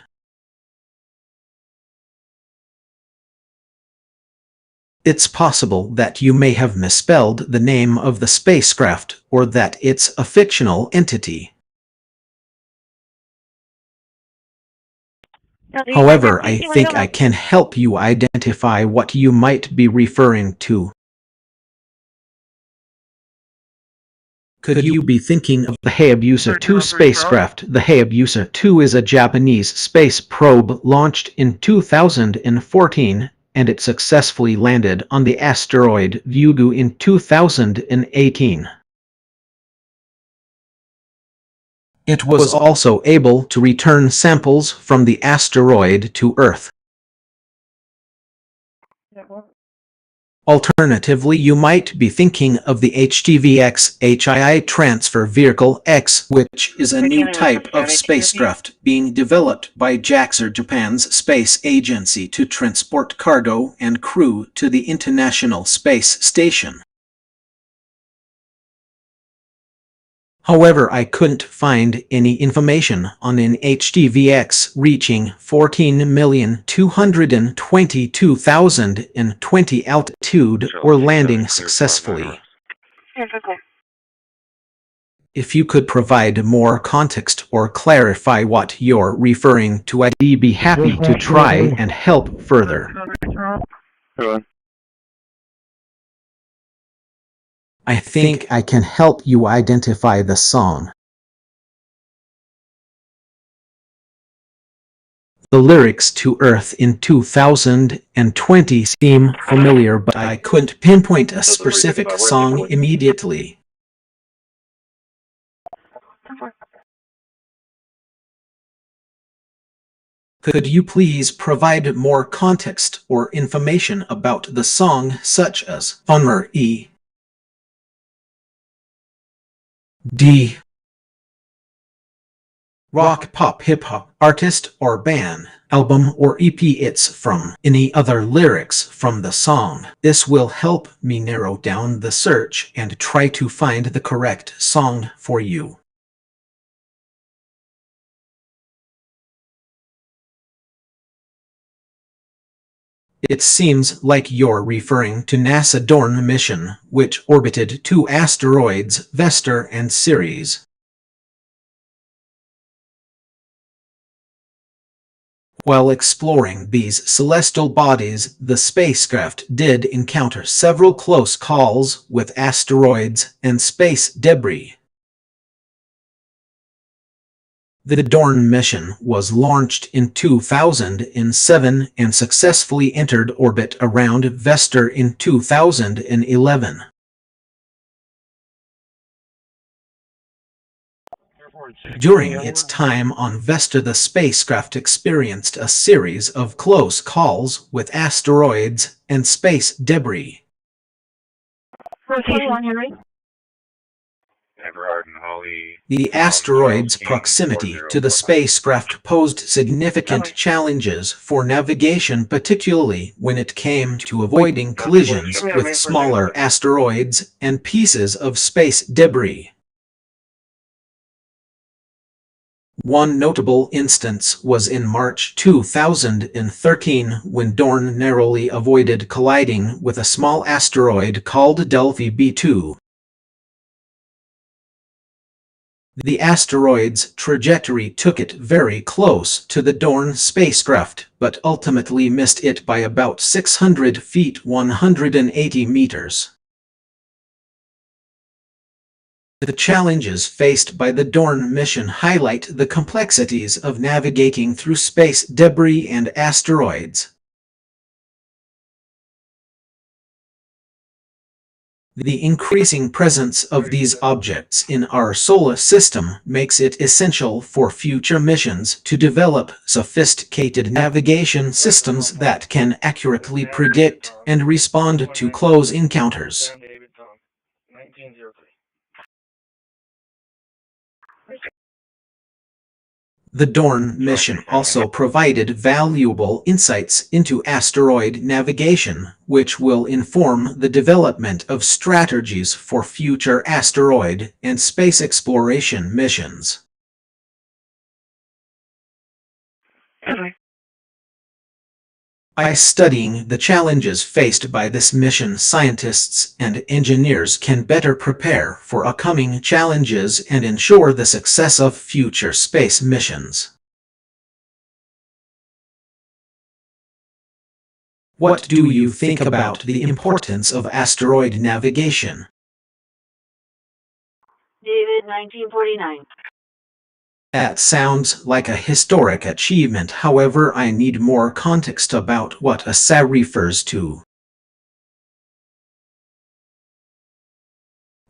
It's possible that you may have misspelled the name of the spacecraft or that it's a fictional entity. However, I think I can help you identify what you might be referring to. Could you be thinking of the Hayabusa 2 spacecraft? The Hayabusa 2 is a Japanese space probe launched in 2014, and it successfully landed on the asteroid Ryugu in 2018. It was also able to return samples from the asteroid to Earth. Alternatively, you might be thinking of the HTVX HII Transfer Vehicle X, which is a new type of spacecraft being developed by JAXA, Japan's space agency, to transport cargo and crew to the International Space Station. However, I couldn't find any information on an HDVX reaching 14,222,020 altitude or landing successfully. Yes, okay. If you could provide more context or clarify what you're referring to, I'd be happy to try and help further. I think I can help you identify the song. The lyrics to Earth in 2020 seem familiar, but I couldn't pinpoint a specific song immediately. Could you please provide more context or information about the song, such as Funmer E. D. Rock, pop, hip-hop, artist or band, album or EP it's from, any other lyrics from the song? This will help me narrow down the search and try to find the correct song for you. It seems like you're referring to NASA Dawn mission, which orbited two asteroids, Vesta and Ceres. While exploring these celestial bodies, the spacecraft did encounter several close calls with asteroids and space debris. The Dawn mission was launched in 2007 and successfully entered orbit around Vesta in 2011. During its time on Vesta, the spacecraft experienced a series of close calls with asteroids and space debris. The asteroid's proximity to the spacecraft posed significant challenges for navigation, particularly when it came to avoiding collisions with smaller asteroids and pieces of space debris. One notable instance was in March 2013 when Dawn narrowly avoided colliding with a small asteroid called Delphi B2. The asteroid's trajectory took it very close to the Dawn spacecraft, but ultimately missed it by about 600 feet 180 meters. The challenges faced by the Dawn mission highlight the complexities of navigating through space debris and asteroids. The increasing presence of these objects in our solar system makes it essential for future missions to develop sophisticated navigation systems that can accurately predict and respond to close encounters. The Dawn mission also provided valuable insights into asteroid navigation, which will inform the development of strategies for future asteroid and space exploration missions. By studying the challenges faced by this mission, scientists and engineers can better prepare for upcoming challenges and ensure the success of future space missions. What do you think about the importance of asteroid navigation? David, 1949. That sounds like a historic achievement. However, I need more context about what ASA refers to.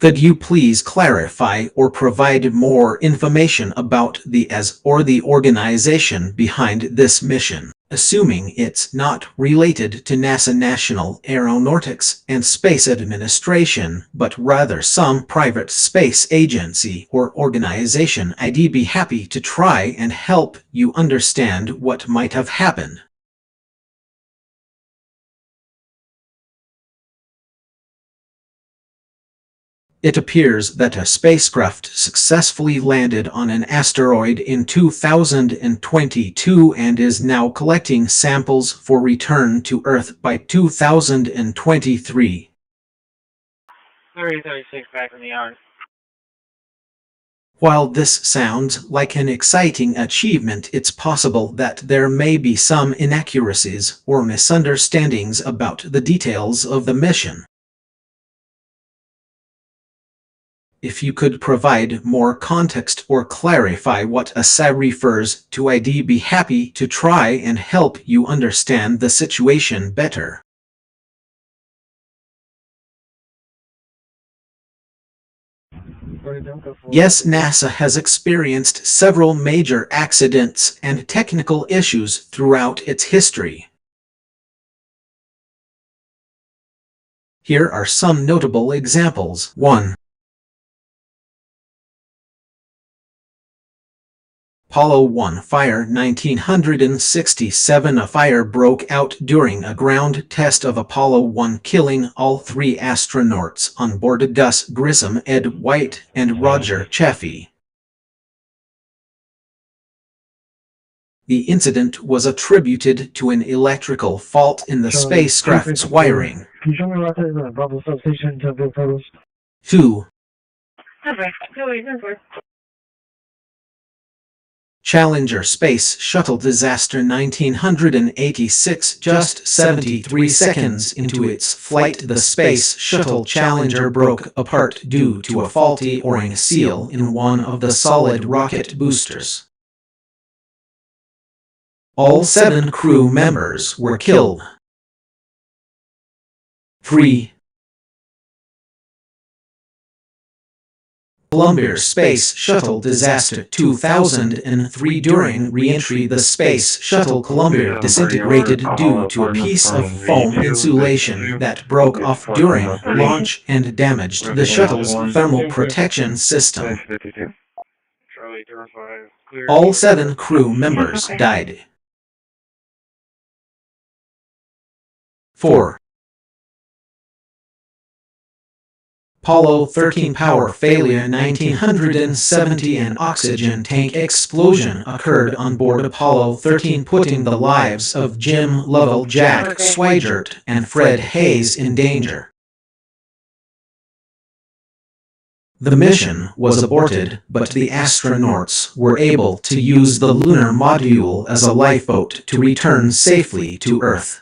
Could you please clarify or provide more information about the AS or the organization behind this mission, assuming it's not related to NASA National Aeronautics and Space Administration, but rather some private space agency or organization? I'd be happy to try and help you understand what might have happened. It appears that a spacecraft successfully landed on an asteroid in 2022 and is now collecting samples for return to Earth by 2023. 3036 back in the yard. While this sounds like an exciting achievement, it's possible that there may be some inaccuracies or misunderstandings about the details of the mission. If you could provide more context or clarify what ASA refers to, I'd be happy to try and help you understand the situation better. Yes, NASA has experienced several major accidents and technical issues throughout its history. Here are some notable examples. 1. Apollo 1 fire 1967. A fire broke out during a ground test of Apollo 1, killing all 3 astronauts on board: Gus Grissom, Ed White, and Roger Chaffee. The incident was attributed to an electrical fault in the spacecraft's wiring. Can you show me right there the Bravo substation to the photos? 2. Challenger Space Shuttle disaster 1986. Just 73 seconds into its flight, the Space Shuttle Challenger broke apart due to a faulty O-ring seal in one of the solid rocket boosters. All 7 crew members were killed. 3. Columbia Space Shuttle disaster 2003. During re-entry, the Space Shuttle Columbia disintegrated due to a piece of foam insulation that broke off during launch and damaged the shuttle's thermal protection system. All 7 crew members died. 4. Apollo 13 power failure 1970. An oxygen tank explosion occurred on board Apollo 13, putting the lives of Jim Lovell, Jack Swigert, and Fred Hayes in danger. The mission was aborted, but the astronauts were able to use the lunar module as a lifeboat to return safely to Earth.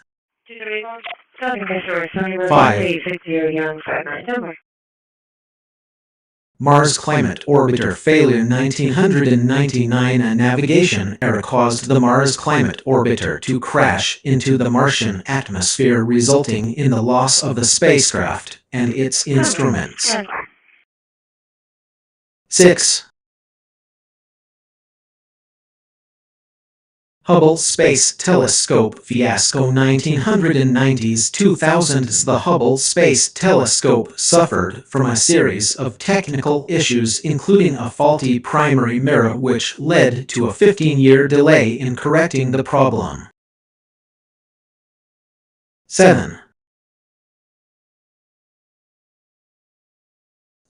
5. Mars Climate Orbiter failure 1999. A navigation error caused the Mars Climate Orbiter to crash into the Martian atmosphere, resulting in the loss of the spacecraft and its instruments. 6. Hubble Space Telescope fiasco 1990s 2000s. The Hubble Space Telescope suffered from a series of technical issues, including a faulty primary mirror, which led to a 15-year delay in correcting the problem. 7.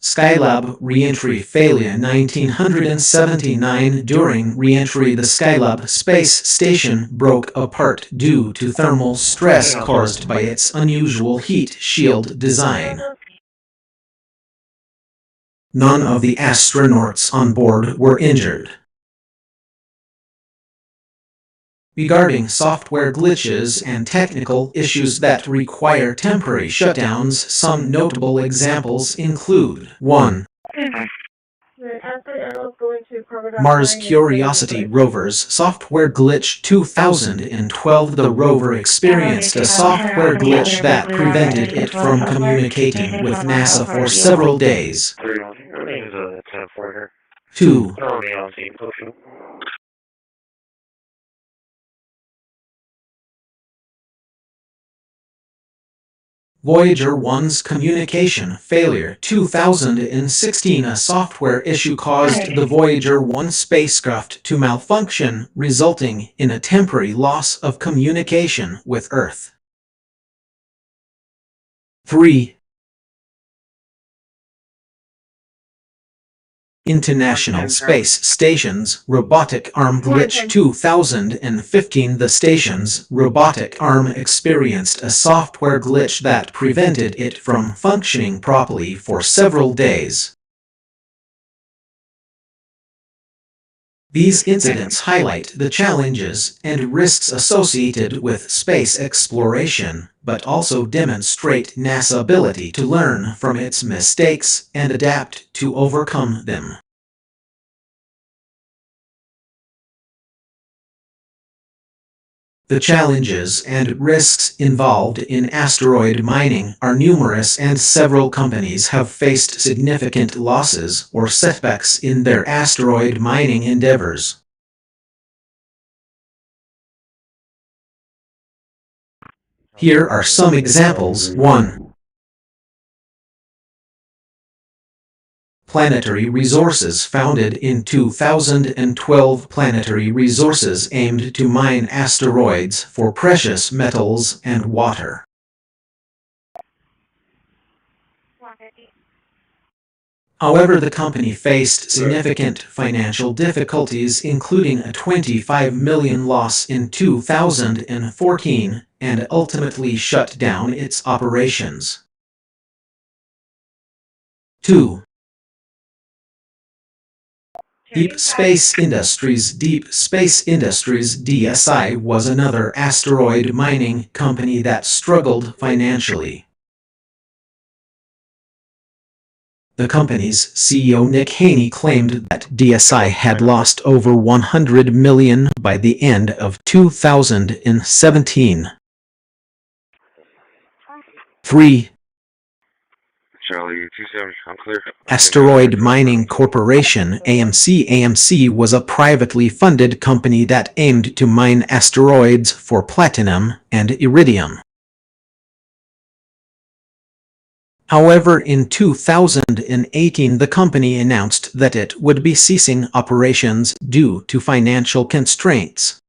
Skylab re-entry failure 1979. During re-entry, the Skylab space station broke apart due to thermal stress caused by its unusual heat shield design. None of the astronauts on board were injured. Regarding software glitches and technical issues that require temporary shutdowns, some notable examples include: 1. Mars Curiosity rover's software glitch 2012. The rover experienced a software glitch that prevented it from communicating with NASA for several days. 2. Voyager 1's communication failure 2016. A software issue caused the Voyager 1 spacecraft to malfunction, resulting in a temporary loss of communication with Earth. 3. International Space Station's robotic arm glitch 2015. The station's robotic arm experienced a software glitch that prevented it from functioning properly for several days. These incidents highlight the challenges and risks associated with space exploration, but also demonstrate NASA's ability to learn from its mistakes and adapt to overcome them. The challenges and risks involved in asteroid mining are numerous, and several companies have faced significant losses or setbacks in their asteroid mining endeavors. Here are some examples. 1. Planetary Resources. Founded in 2012, Planetary Resources aimed to mine asteroids for precious metals and water. However, the company faced significant financial difficulties, including a $25 million loss in 2014, and ultimately shut down its operations. 2. Deep Space Industries. Deep Space Industries (DSI) was another asteroid mining company that struggled financially. The company's CEO Nick Haney claimed that DSI had lost over $100 million by the end of 2017. 3. Charlie 27, I'm clear. Asteroid Mining Corporation (AMC). AMC was a privately funded company that aimed to mine asteroids for platinum and iridium. However, in 2018, the company announced that it would be ceasing operations due to financial constraints.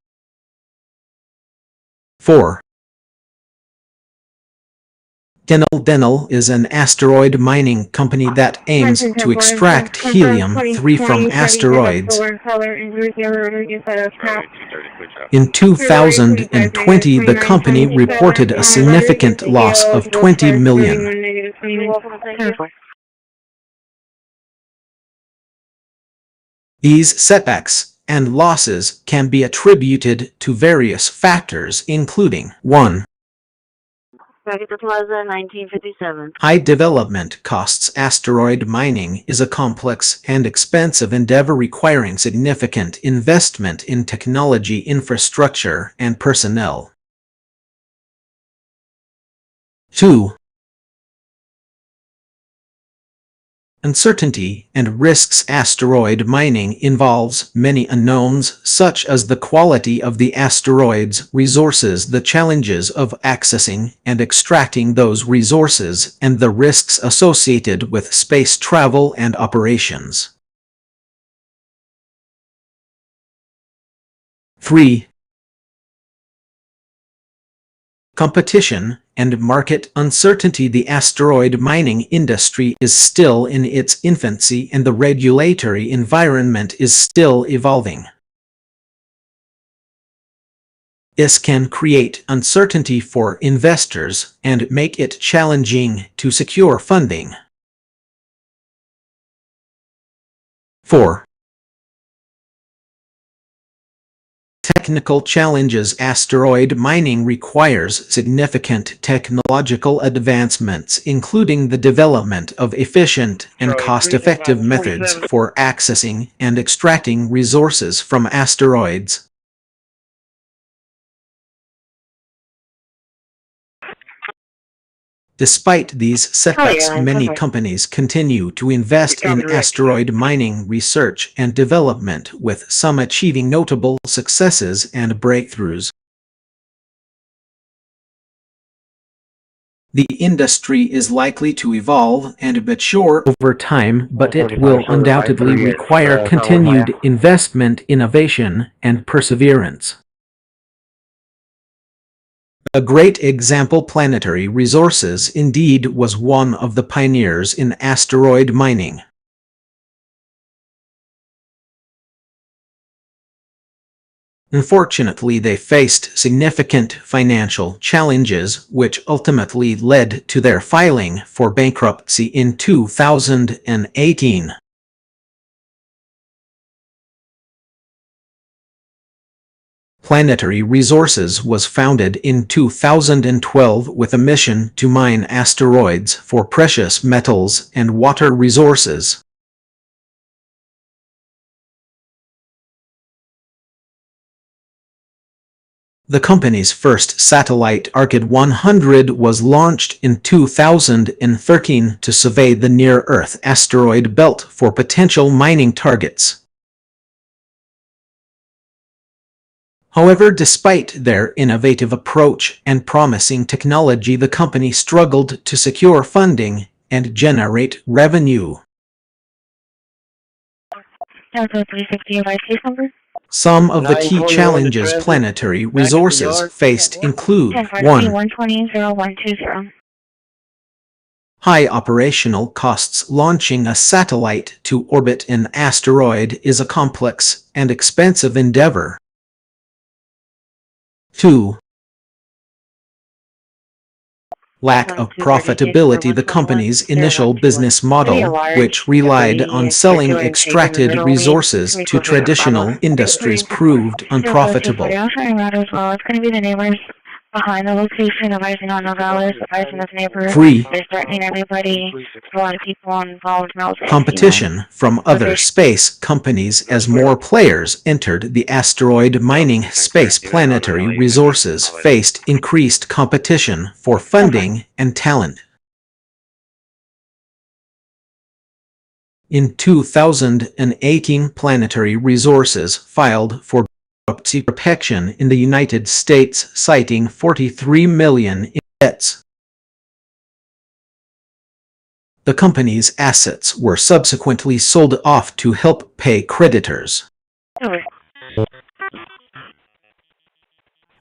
4. Denel is an asteroid mining company that aims to extract helium-3 from asteroids. In 2020, the company reported a significant loss of $20 million. These setbacks and losses can be attributed to various factors, including 1. Plaza, 1957. High development costs. Asteroid mining is a complex and expensive endeavor requiring significant investment in technology, infrastructure, and personnel. 2. Uncertainty and risks. Asteroid mining involves many unknowns, such as the quality of the asteroid's resources, the challenges of accessing and extracting those resources, and the risks associated with space travel and operations. 3. Competition and market uncertainty. The asteroid mining industry is still in its infancy, and the regulatory environment is still evolving. This can create uncertainty for investors and make it challenging to secure funding. 4. Technical challenges. Asteroid mining requires significant technological advancements, including the development of efficient and cost-effective methods for accessing and extracting resources from asteroids. Despite these setbacks, many companies continue to invest in asteroid mining research and development, with some achieving notable successes and breakthroughs. The industry is likely to evolve and mature over time, but it will undoubtedly require continued investment, innovation, and perseverance. A great example. Planetary Resources indeed was one of the pioneers in asteroid mining. Unfortunately, they faced significant financial challenges, which ultimately led to their filing for bankruptcy in 2018. Planetary Resources was founded in 2012 with a mission to mine asteroids for precious metals and water resources. The company's first satellite, Arcade 100, was launched in 2013 to survey the near-Earth asteroid belt for potential mining targets. However, despite their innovative approach and promising technology, the company struggled to secure funding and generate revenue. Some of the key challenges Planetary Resources faced include 1. High operational costs. Launching a satellite to orbit an asteroid is a complex and expensive endeavor. 2. Lack of profitability. The company's initial business model, which relied on selling extracted resources to traditional industries, proved unprofitable. Behind the location of Eisenhower Nogales, Eisenhower's neighbors, 3. they're threatening everybody, a lot of people involved. Competition from other space companies. As more players entered the asteroid mining space, Planetary Resources faced increased competition for funding and talent. In 2018, Planetary Resources filed for bankruptcy protection in the United States, citing $43 million in debts. The company's assets were subsequently sold off to help pay creditors.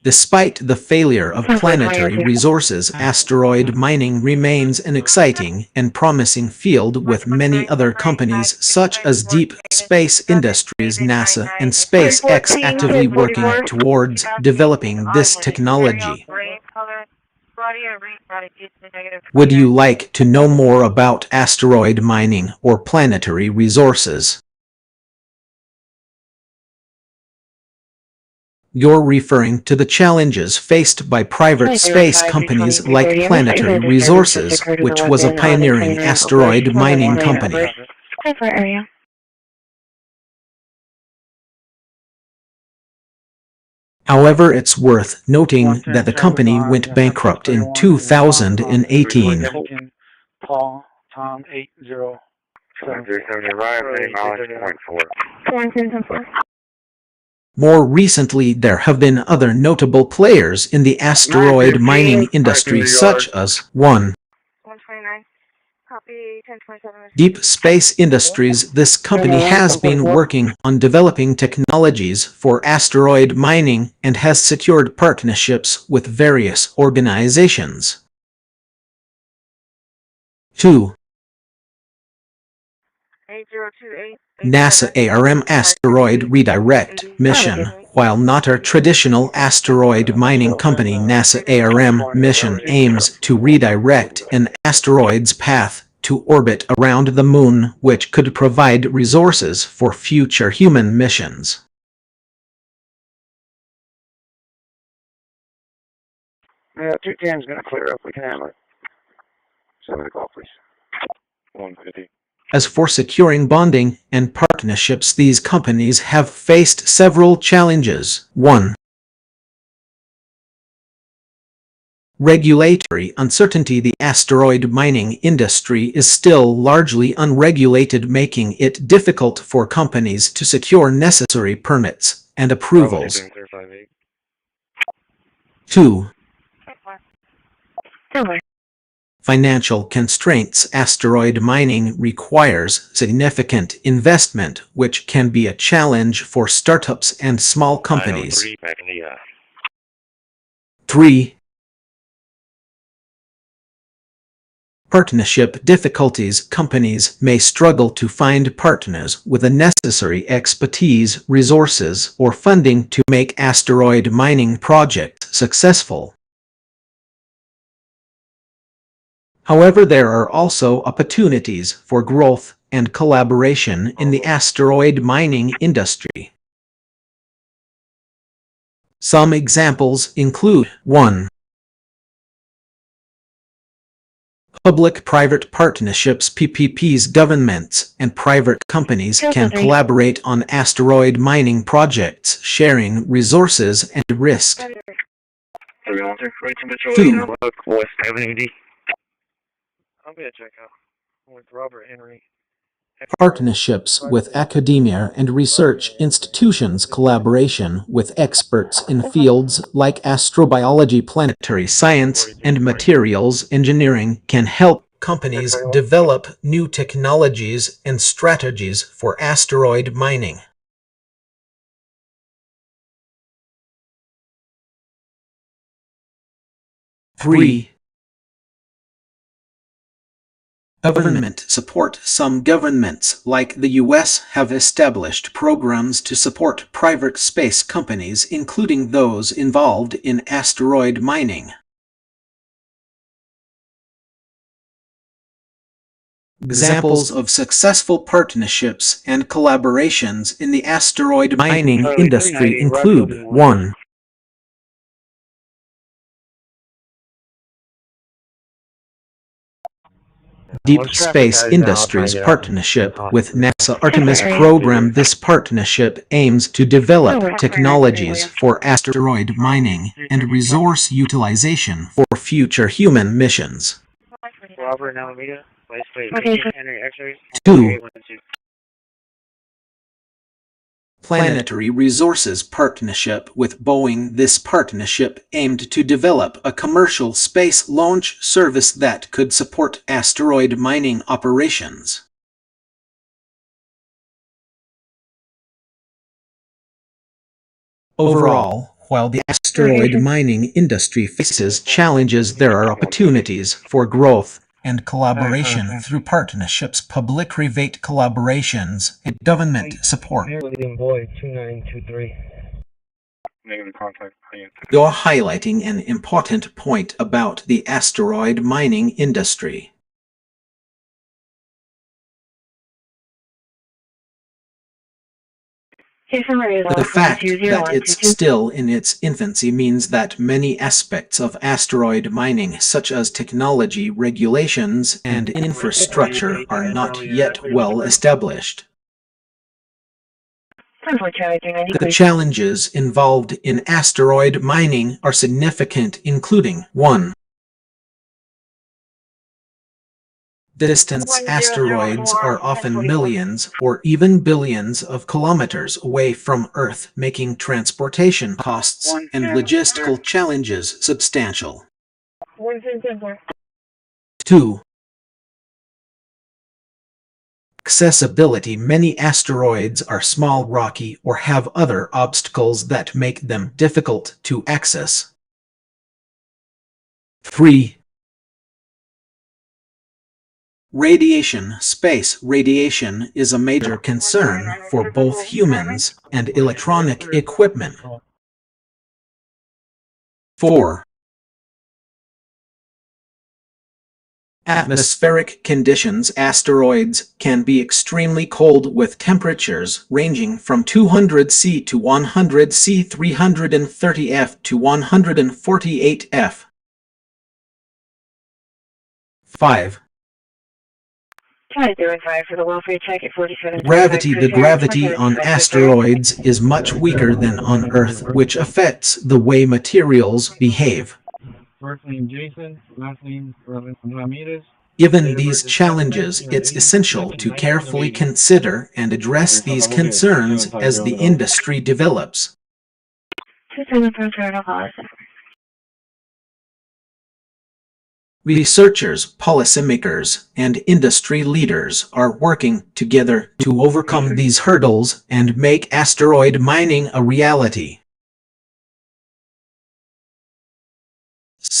Despite the failure of Planetary Resources, asteroid mining remains an exciting and promising field, with many other companies such as Deep Space Industries, NASA, and SpaceX actively working towards developing this technology. Would you like to know more about asteroid mining or Planetary Resources? You're referring to the challenges faced by private space companies like Planetary Resources, which was a pioneering asteroid mining company. However, it's worth noting that the company went bankrupt in 2018. Paul, Tom, 80. 7375, More recently, there have been other notable players in the asteroid mining industry, such as 1. Deep Space Industries. This company has been working on developing technologies for asteroid mining and has secured partnerships with various organizations. 2. NASA ARM Asteroid Redirect Mission. While not a traditional asteroid mining company, NASA ARM mission aims to redirect an asteroid's path to orbit around the Moon, which could provide resources for future human missions. Yeah, 210's going to clear up. We can handle it. 7 o'clock, please. 150. As for securing bonding and partnerships, these companies have faced several challenges. 1. Regulatory uncertainty. The asteroid mining industry is still largely unregulated, making it difficult for companies to secure necessary permits and approvals. 2. Financial constraints. Asteroid mining requires significant investment, which can be a challenge for startups and small companies. 3. partnership difficulties. Companies may struggle to find partners with the necessary expertise, resources, or funding to make asteroid mining projects successful. However, there are also opportunities for growth and collaboration in the asteroid mining industry. Some examples include 1. Public-private partnerships (PPPs). Governments and private companies can collaborate on asteroid mining projects, sharing resources and risk. 2. West Avenue D. I'm gonna check out with Robert Henry. Partnerships with academia and research institutions. Collaboration with experts in fields like astrobiology, planetary science, and materials engineering can help companies develop new technologies and strategies for asteroid mining. Three. Government support. Some governments, like the US, have established programs to support private space companies, including those involved in asteroid mining. Examples of successful partnerships and collaborations in the asteroid mining industry include 1. Deep Space Industries partnership with NASA Artemis program. This partnership aims to develop technologies for asteroid mining and resource utilization for future human missions. Robert Alameda, Henry X-rays. 2. Planetary Resources partnership with Boeing. This partnership aimed to develop a commercial space launch service that could support asteroid mining operations. Overall, while the asteroid mining industry faces challenges, there are opportunities for growth and collaboration through partnerships, public-private collaborations, and government support. William Boyd, 2923. Negative contact. You're highlighting an important point about the asteroid mining industry. The fact that it's still in its infancy means that many aspects of asteroid mining, such as technology, regulations, and infrastructure, are not yet well established. The challenges involved in asteroid mining are significant, including 1. Distance. Asteroids are often millions or even billions of kilometers away from Earth, making transportation costs and logistical challenges substantial. 2. Accessibility. Many asteroids are small, rocky, or have other obstacles that make them difficult to access. 3. Radiation. Space radiation is a major concern for both humans and electronic equipment. 4. Atmospheric conditions. Asteroids can be extremely cold with temperatures ranging from 200 C to 100 C, 330 F to 148 F. 5. Gravity. The gravity on asteroids is much weaker than on Earth, which affects the way materials behave. First name Jason, last name Ramirez. Given these challenges, it's essential to carefully consider and address these concerns as the industry develops. Researchers, policymakers, and industry leaders are working together to overcome these hurdles and make asteroid mining a reality.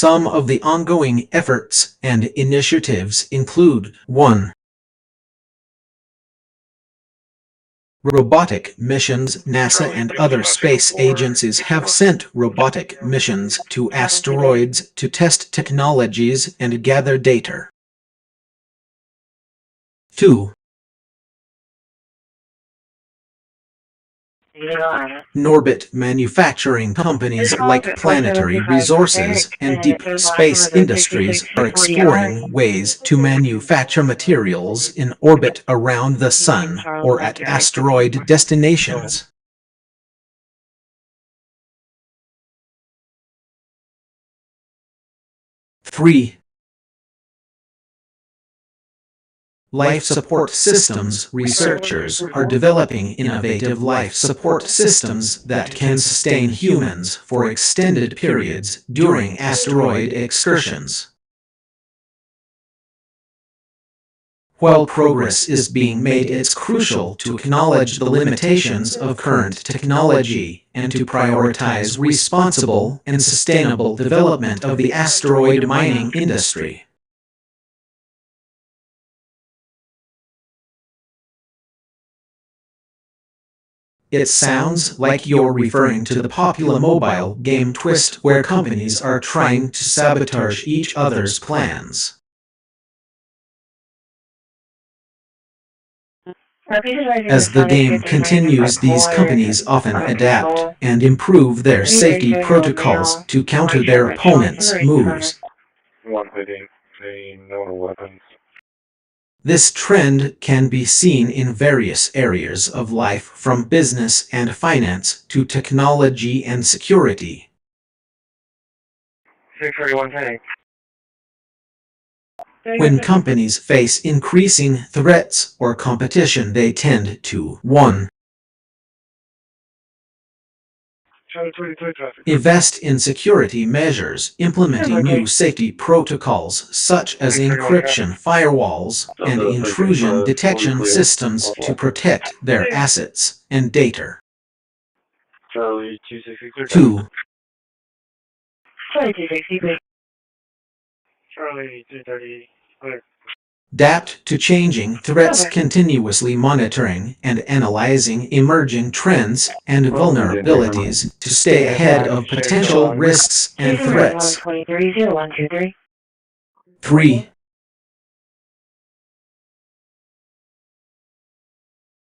Some of the ongoing efforts and initiatives include 1. Robotic missions. NASA and other space agencies have sent robotic missions to asteroids to test technologies and gather data. 2. Norbit manufacturing companies like Planetary Resources and Deep Space Industries are exploring ways to manufacture materials in orbit around the Sun or at asteroid destinations. 3. Life support systems. Researchers are developing innovative life support systems that can sustain humans for extended periods during asteroid excursions. While progress is being made, it's crucial to acknowledge the limitations of current technology and to prioritize responsible and sustainable development of the asteroid mining industry. It sounds like you're referring to the popular mobile game Twist, where companies are trying to sabotage each other's plans. As the game continues, these companies often adapt and improve their safety protocols to counter their opponents' moves. This trend can be seen in various areas of life, from business and finance to technology and security. 63110. When companies face increasing threats or competition, they tend to 1. Invest in security measures, implementing new safety protocols such as encryption, firewalls, and intrusion detection systems to protect their assets and data. 2. Charlie 230. Adapt to changing threats, continuously monitoring and analyzing emerging trends and vulnerabilities to stay ahead of potential risks and threats. 3.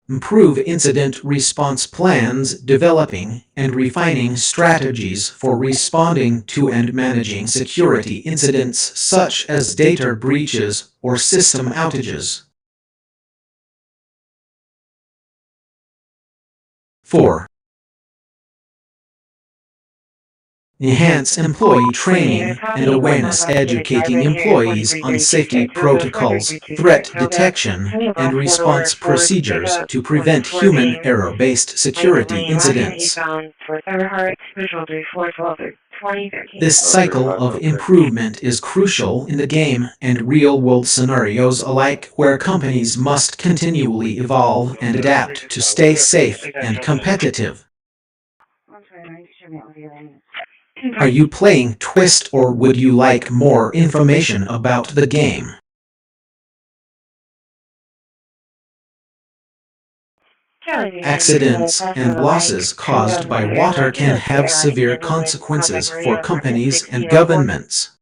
Improve incident response plans, developing and refining strategies for responding to and managing security incidents such as data breaches or system outages. 4. Enhance employee training and awareness, educating employees on safety protocols, threat detection, and response procedures to prevent human error-based security incidents. This cycle of improvement is crucial in the game and real-world scenarios alike, where companies must continually evolve and adapt to stay safe and competitive. Are you playing Twist, or would you like more information about the game? Accidents and losses caused by water can have severe consequences for companies and governments.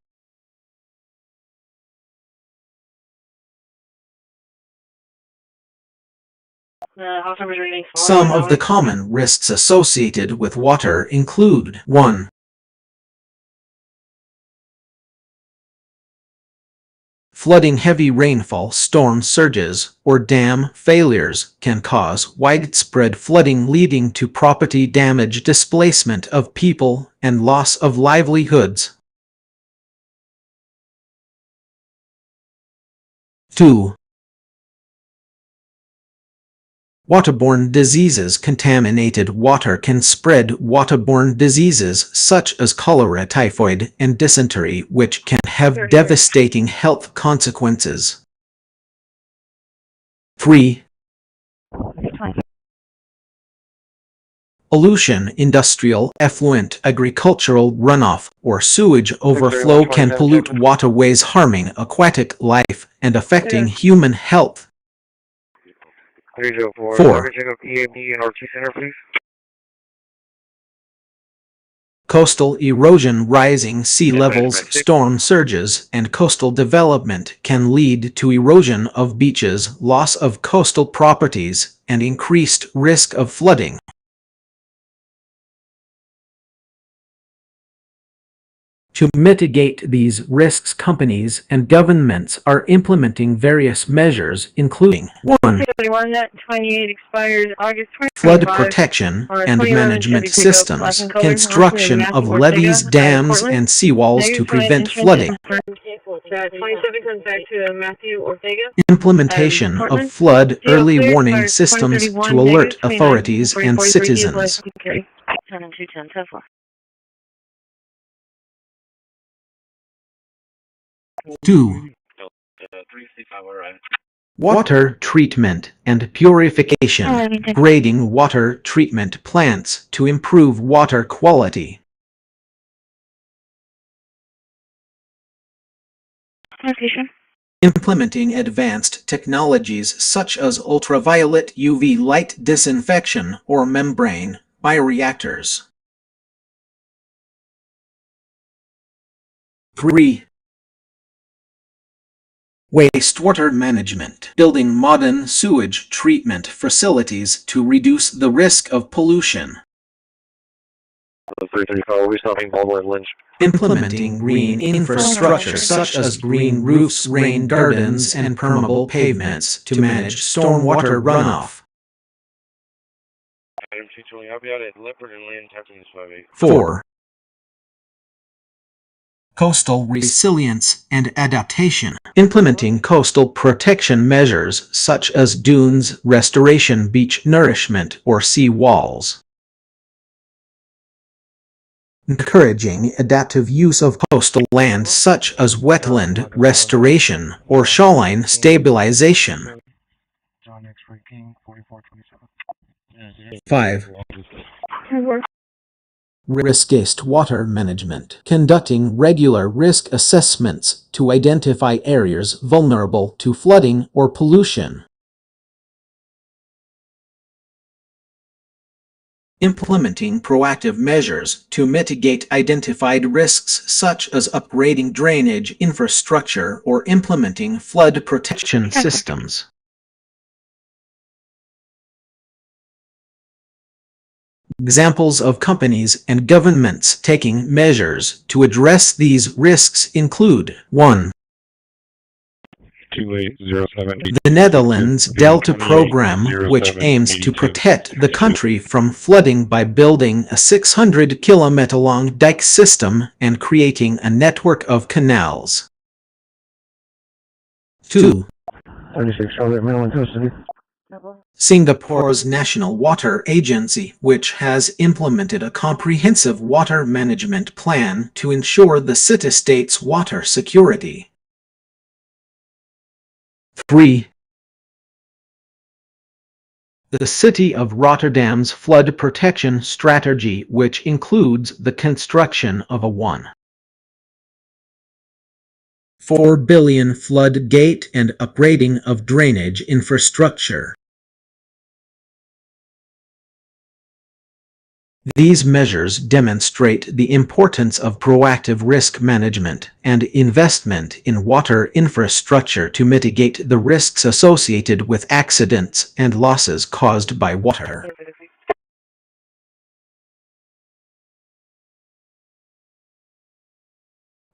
Some of the common risks associated with water include 1. Flooding. Heavy rainfall, storm surges, or dam failures can cause widespread flooding, leading to property damage, displacement of people, and loss of livelihoods. 2. Waterborne diseases. Contaminated water can spread waterborne diseases such as cholera, typhoid, and dysentery, which can have devastating health consequences. 3. Pollution, industrial, effluent, agricultural runoff, or sewage overflow can pollute waterways, harming aquatic life and affecting human health. 304. 4. Check out EAB and RT Center, please. Coastal erosion, rising sea levels, storm surges, and coastal development can lead to erosion of beaches, loss of coastal properties, and increased risk of flooding. To mitigate these risks, companies and governments are implementing various measures, including 1. 28 expires August 2025. Flood protection and management systems, construction of levees, dams, and seawalls to prevent flooding, 27 comes back to Matthew Ortega. implementation of flood early warning systems to alert authorities and citizens. 2. Water treatment and purification, grading water treatment plants to improve water quality. Implementing advanced technologies such as ultraviolet UV light disinfection or membrane bioreactors. 3. Wastewater management, building modern sewage treatment facilities to reduce the risk of pollution. 335, we stopping Baldwin Lynch. Implementing green infrastructure such as green roofs, rain gardens, and permeable pavements to manage stormwater runoff. 4. Coastal resilience and adaptation, implementing coastal protection measures such as dunes, restoration, beach nourishment, or sea walls. Encouraging adaptive use of coastal land such as wetland restoration or shoreline stabilization. 5. Risk-based water management, conducting regular risk assessments to identify areas vulnerable to flooding or pollution. Implementing proactive measures to mitigate identified risks such as upgrading drainage infrastructure or implementing flood protection systems. Examples of companies and governments taking measures to address these risks include 1. The Netherlands Delta Program, which aims to protect the country from flooding by building a 600-kilometer-long dike system and creating a network of canals. 2. Singapore's National Water Agency, which has implemented a comprehensive water management plan to ensure the city-state's water security. 3. The City of Rotterdam's flood protection strategy, which includes the construction of a 1.4 billion flood gate and upgrading of drainage infrastructure. These measures demonstrate the importance of proactive risk management and investment in water infrastructure to mitigate the risks associated with accidents and losses caused by water.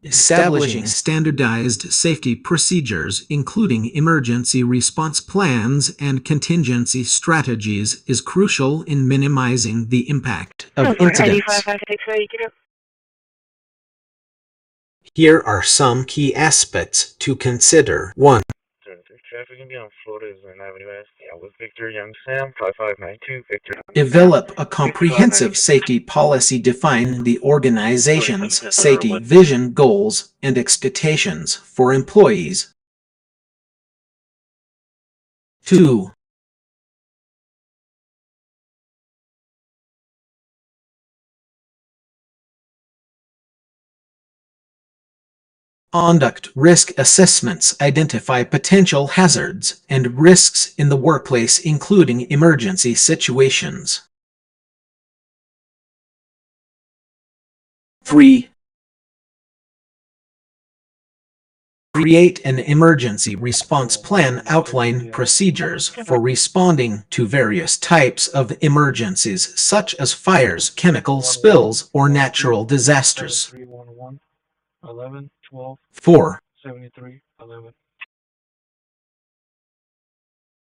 Establishing standardized safety procedures, including emergency response plans and contingency strategies, is crucial in minimizing the impact of incidents. Here are some key aspects to consider. 1. Develop a comprehensive safety policy defining the organization's safety vision, goals, and expectations for employees. 2. Conduct risk assessments, identify potential hazards and risks in the workplace, including emergency situations. 3. Create an emergency response plan. Outline procedures for responding to various types of emergencies, such as fires, chemical spills, or natural disasters. 311 11 12 4. 73 11.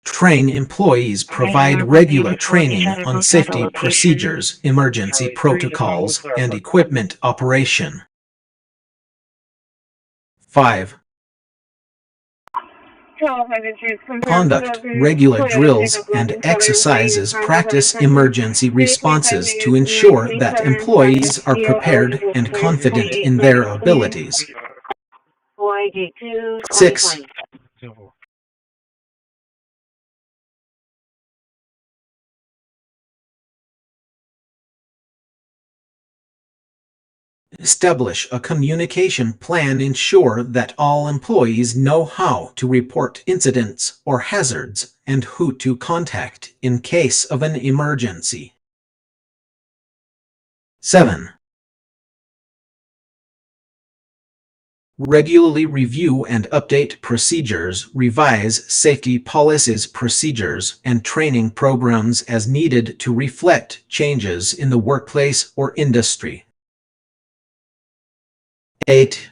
Train employees. Provide regular training on safety procedures, emergency protocols, and equipment operation. 5. Conduct regular drills and exercises. Practice emergency responses to ensure that employees are prepared and confident in their abilities. 6. Establish a communication plan. Ensure that all employees know how to report incidents or hazards and who to contact in case of an emergency. 7. Regularly review and update procedures. Revise safety policies, procedures, and training programs as needed to reflect changes in the workplace or industry. 8.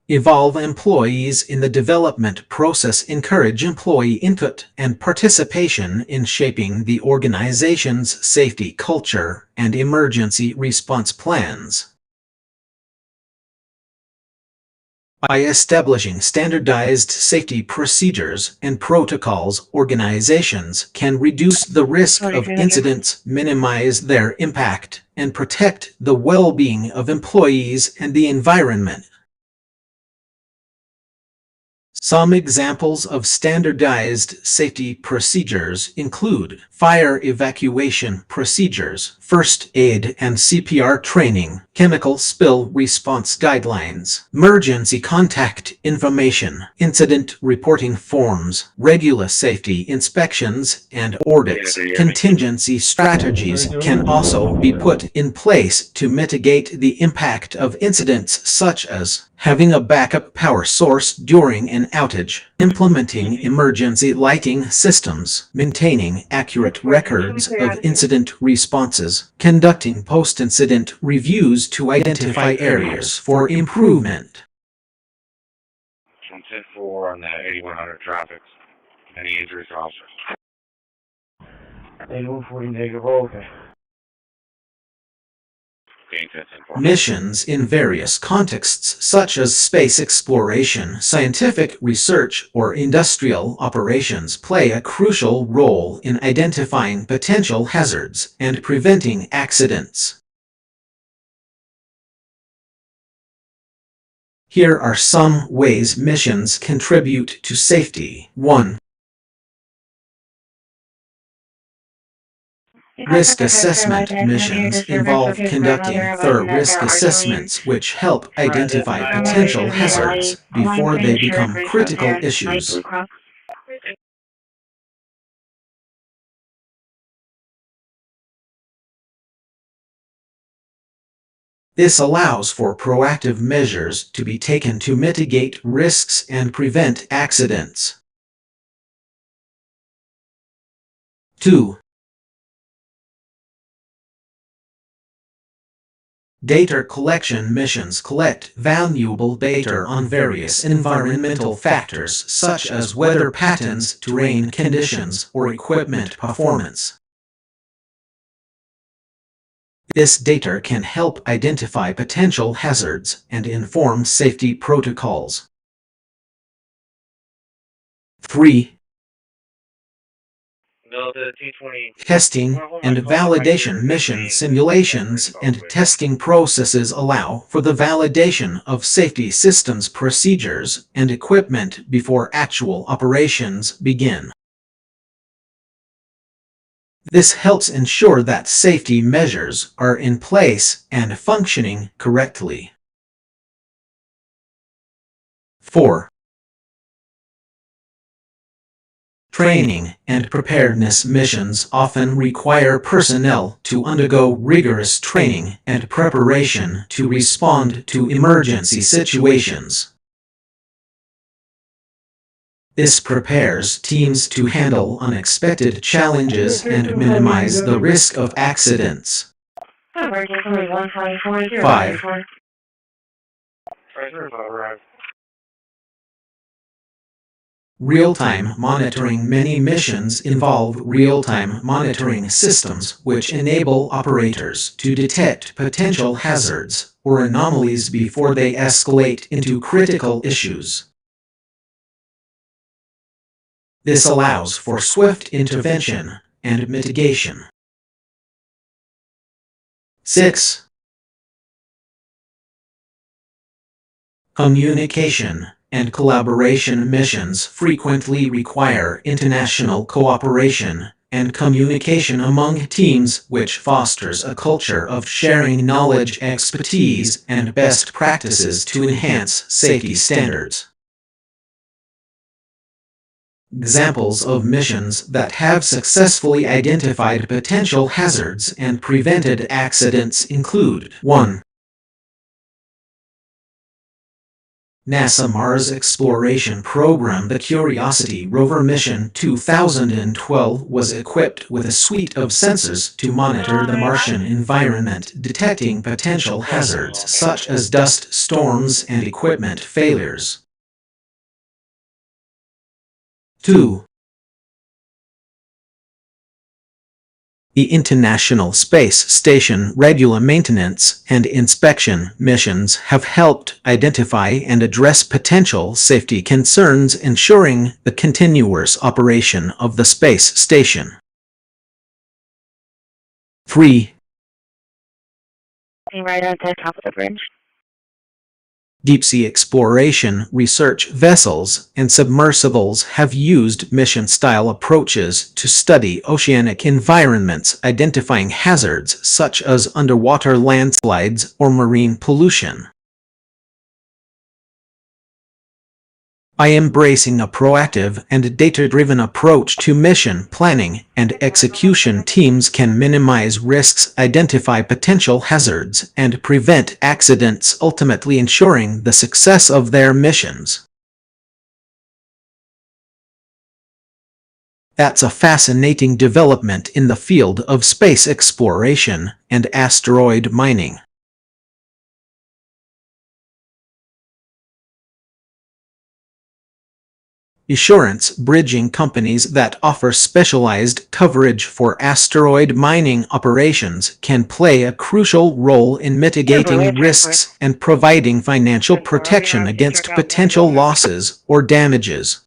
Involve employees in the development process. Encourage employee input and participation in shaping the organization's safety culture and emergency response plans. By establishing standardized safety procedures and protocols, organizations can reduce the risk of incidents, minimize their impact, and protect the well-being of employees and the environment. Some examples of standardized safety procedures include fire evacuation procedures, first aid and CPR training, chemical spill response guidelines, emergency contact information, incident reporting forms, regular safety inspections and audits. Contingency strategies can also be put in place to mitigate the impact of incidents, such as having a backup power source during an outage, implementing emergency lighting systems, maintaining accurate records of incident responses, conducting post-incident reviews to identify areas for improvement. 110-4 on that 8100 traffic. Any injuries to officers? 8140 negative, okay. Missions in various contexts, such as space exploration, scientific research, or industrial operations, play a crucial role in identifying potential hazards and preventing accidents. Here are some ways missions contribute to safety. 1. Risk assessment missions involve conducting thorough risk assessments which help identify potential hazards before they become critical issues. This allows for proactive measures to be taken to mitigate risks and prevent accidents. 2. Data collection missions collect valuable data on various environmental factors such as weather patterns, terrain conditions, or equipment performance. This data can help identify potential hazards and inform safety protocols. 3. Testing and validation mission simulations and testing processes allow for the validation of safety systems, procedures, and equipment before actual operations begin. This helps ensure that safety measures are in place and functioning correctly. 4. Training and preparedness missions often require personnel to undergo rigorous training and preparation to respond to emergency situations. This prepares teams to handle unexpected challenges and minimize the risk of accidents. 5. Real-time monitoring. Many missions involve real-time monitoring systems which enable operators to detect potential hazards or anomalies before they escalate into critical issues. This allows for swift intervention and mitigation. 6. Communication and collaboration. Missions frequently require international cooperation and communication among teams, which fosters a culture of sharing knowledge, expertise, and best practices to enhance safety standards. Examples of missions that have successfully identified potential hazards and prevented accidents include: 1. NASA Mars Exploration Program. The Curiosity rover mission 2012 was equipped with a suite of sensors to monitor the Martian environment, detecting potential hazards such as dust storms and equipment failures. 2. The International Space Station regular maintenance and inspection missions have helped identify and address potential safety concerns, ensuring the continuous operation of the space station. 3. Right at the top of the bridge. Deep-sea exploration research vessels and submersibles have used mission-style approaches to study oceanic environments, identifying hazards such as underwater landslides or marine pollution. By embracing a proactive and data-driven approach to mission planning and execution, teams can minimize risks, identify potential hazards, and prevent accidents, ultimately ensuring the success of their missions. That's a fascinating development in the field of space exploration and asteroid mining. Insurance bridging companies that offer specialized coverage for asteroid mining operations can play a crucial role in mitigating risks and providing financial protection against potential losses or damages.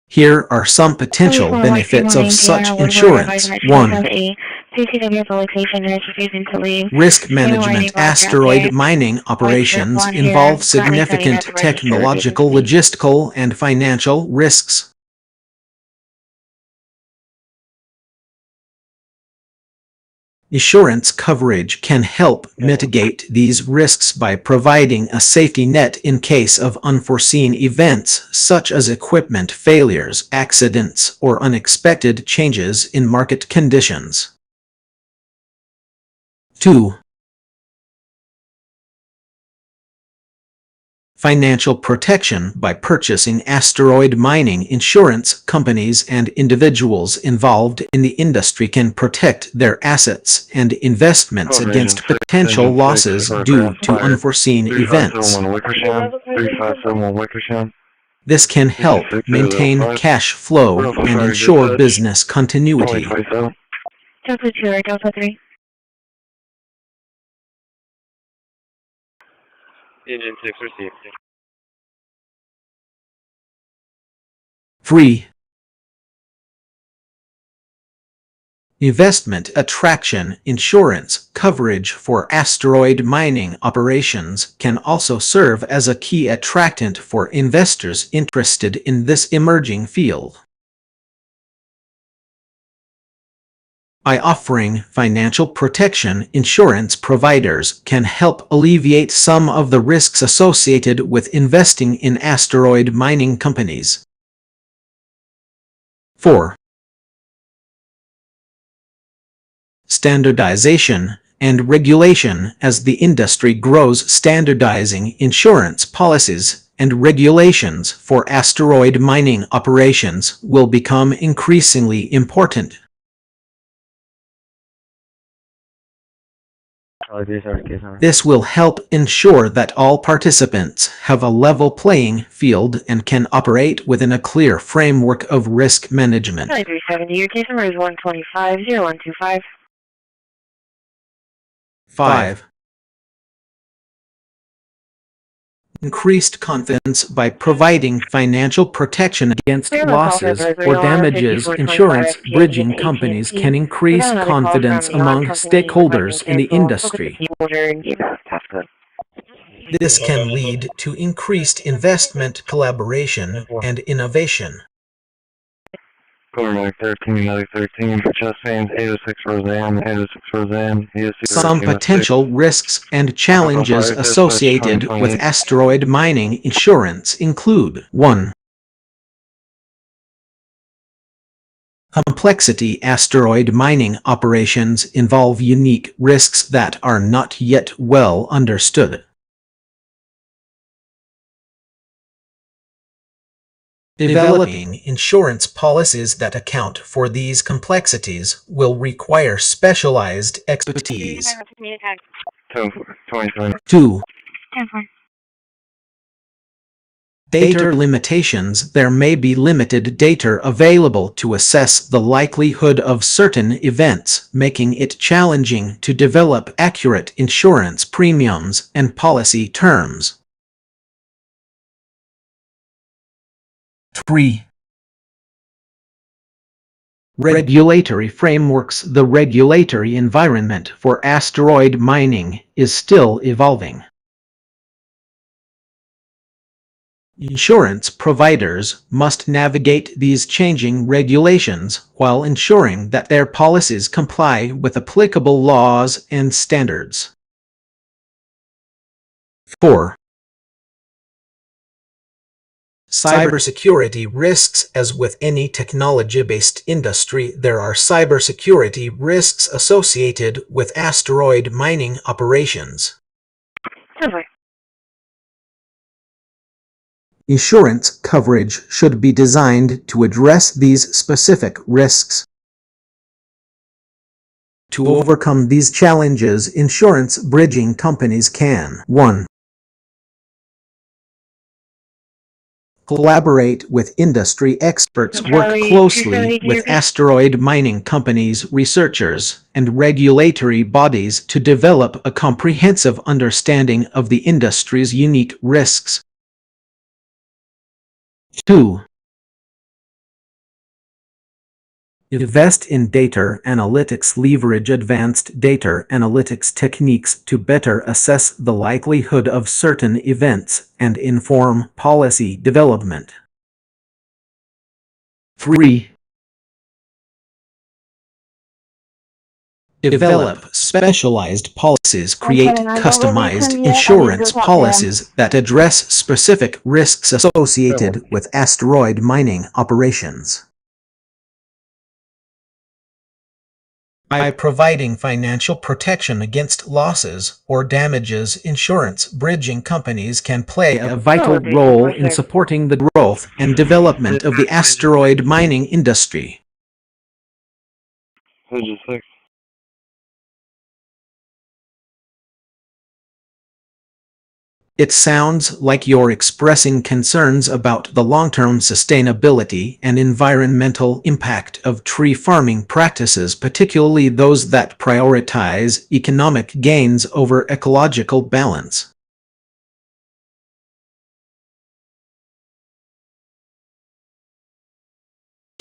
Here are some potential benefits of such insurance. 1. Risk management. Asteroid mining operations involve significant technological, logistical, and financial risks. Insurance coverage can help mitigate these risks by providing a safety net in case of unforeseen events such as equipment failures, accidents, or unexpected changes in market conditions. 2. Financial protection. By purchasing asteroid mining, insurance companies and individuals involved in the industry can protect thetheir assets and investments against potential losses due to unforeseen events. This can help maintain cash flow and ensure business continuity. Delta 2 or Delta 3. Engine 6 received. 3. Investment attraction insurance coverage for asteroid mining operations can also serve as a key attractant for investors interested in this emerging field. By offering financial protection, insurance providers can help alleviate some of the risks associated with investing in asteroid mining companies. 4. Standardization and regulation. As the industry grows, standardizing insurance policies and regulations for asteroid mining operations will become increasingly important. This will help ensure that all participants have a level playing field and can operate within a clear framework of risk management. 937, your case number is 125-0125. 5. Increased confidence by providing financial protection against losses or damages. Insurance bridging companies can increase confidence among stakeholders in the industry. This can lead to increased investment, collaboration, and innovation. Quarterback 13, medic 13, chest pains, 806 Roseanne, 806 Roseanne, Some potential risks and challenges associated with asteroid mining insurance include 1. Complexity. Asteroid mining operations involve unique risks that are not yet well understood. Developing insurance policies that account for these complexities will require specialized expertise. 2. Data limitations. There may be limited data available to assess the likelihood of certain events, making it challenging to develop accurate insurance premiums and policy terms. 3. Regulatory frameworks. The regulatory environment for asteroid mining is still evolving. Insurance providers must navigate these changing regulations while ensuring that their policies comply with applicable laws and standards. 4. Cybersecurity risks. As with any technology-based industry, there are cybersecurity risks associated with asteroid mining operations. Insurance coverage should be designed to address these specific risks. To overcome these challenges, insurance bridging companies can 1. Collaborate with industry experts. Work closely with asteroid mining companies, researchers, and regulatory bodies to develop a comprehensive understanding of the industry's unique risks. 2. Invest in data analytics. Leverage advanced data analytics techniques to better assess the likelihood of certain events and inform policy development. 3. Develop specialized policies. Create customized insurance policies that address specific risks associated with asteroid mining operations. By providing financial protection against losses or damages, insurance bridging companies can play a vital role in supporting the growth and development of the asteroid mining industry. It sounds like you're expressing concerns about the long-term sustainability and environmental impact of tree farming practices, particularly those that prioritize economic gains over ecological balance.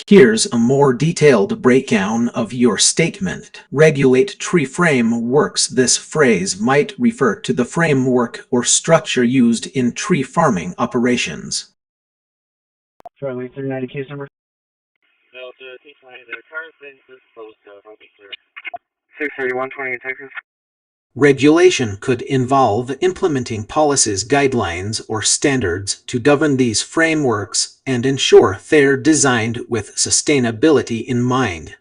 Here's a more detailed breakdown of your statement. Regulate tree frameworks. This phrase might refer to the framework or structure used in tree farming operations. Charlie 390 case number. Delta T20, the current been disposed of. Okay, sir. 631 28 Texas. Regulation could involve implementing policies, guidelines, or standards to govern these frameworks and ensure they're designed with sustainability in mind.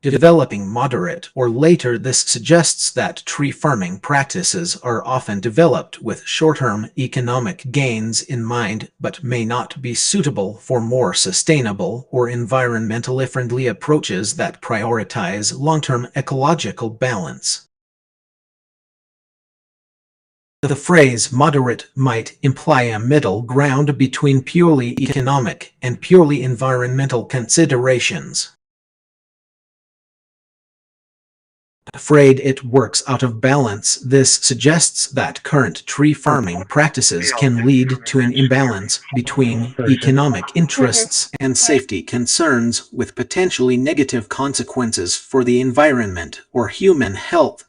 Developing moderate or later. This suggests that tree farming practices are often developed with short-term economic gains in mind, but may not be suitable for more sustainable or environmentally friendly approaches that prioritize long-term ecological balance. The phrase moderate might imply a middle ground between purely economic and purely environmental considerations. Afraid it works out of balance. This suggests that current tree farming practices can lead to an imbalance between economic interests and safety concerns, with potentially negative consequences for the environment or human health.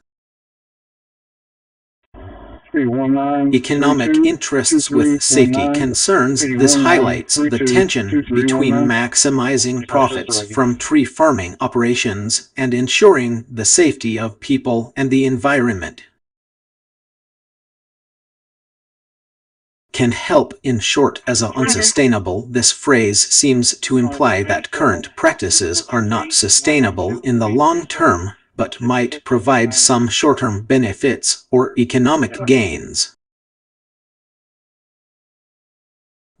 Economic interests with safety concerns. This highlights the tension between maximizing profits from tree farming operations and ensuring the safety of people and the environment. Can help. In short, as unsustainable. This phrase seems to imply that current practices are not sustainable in the long term, but might provide some short-term benefits or economic gains.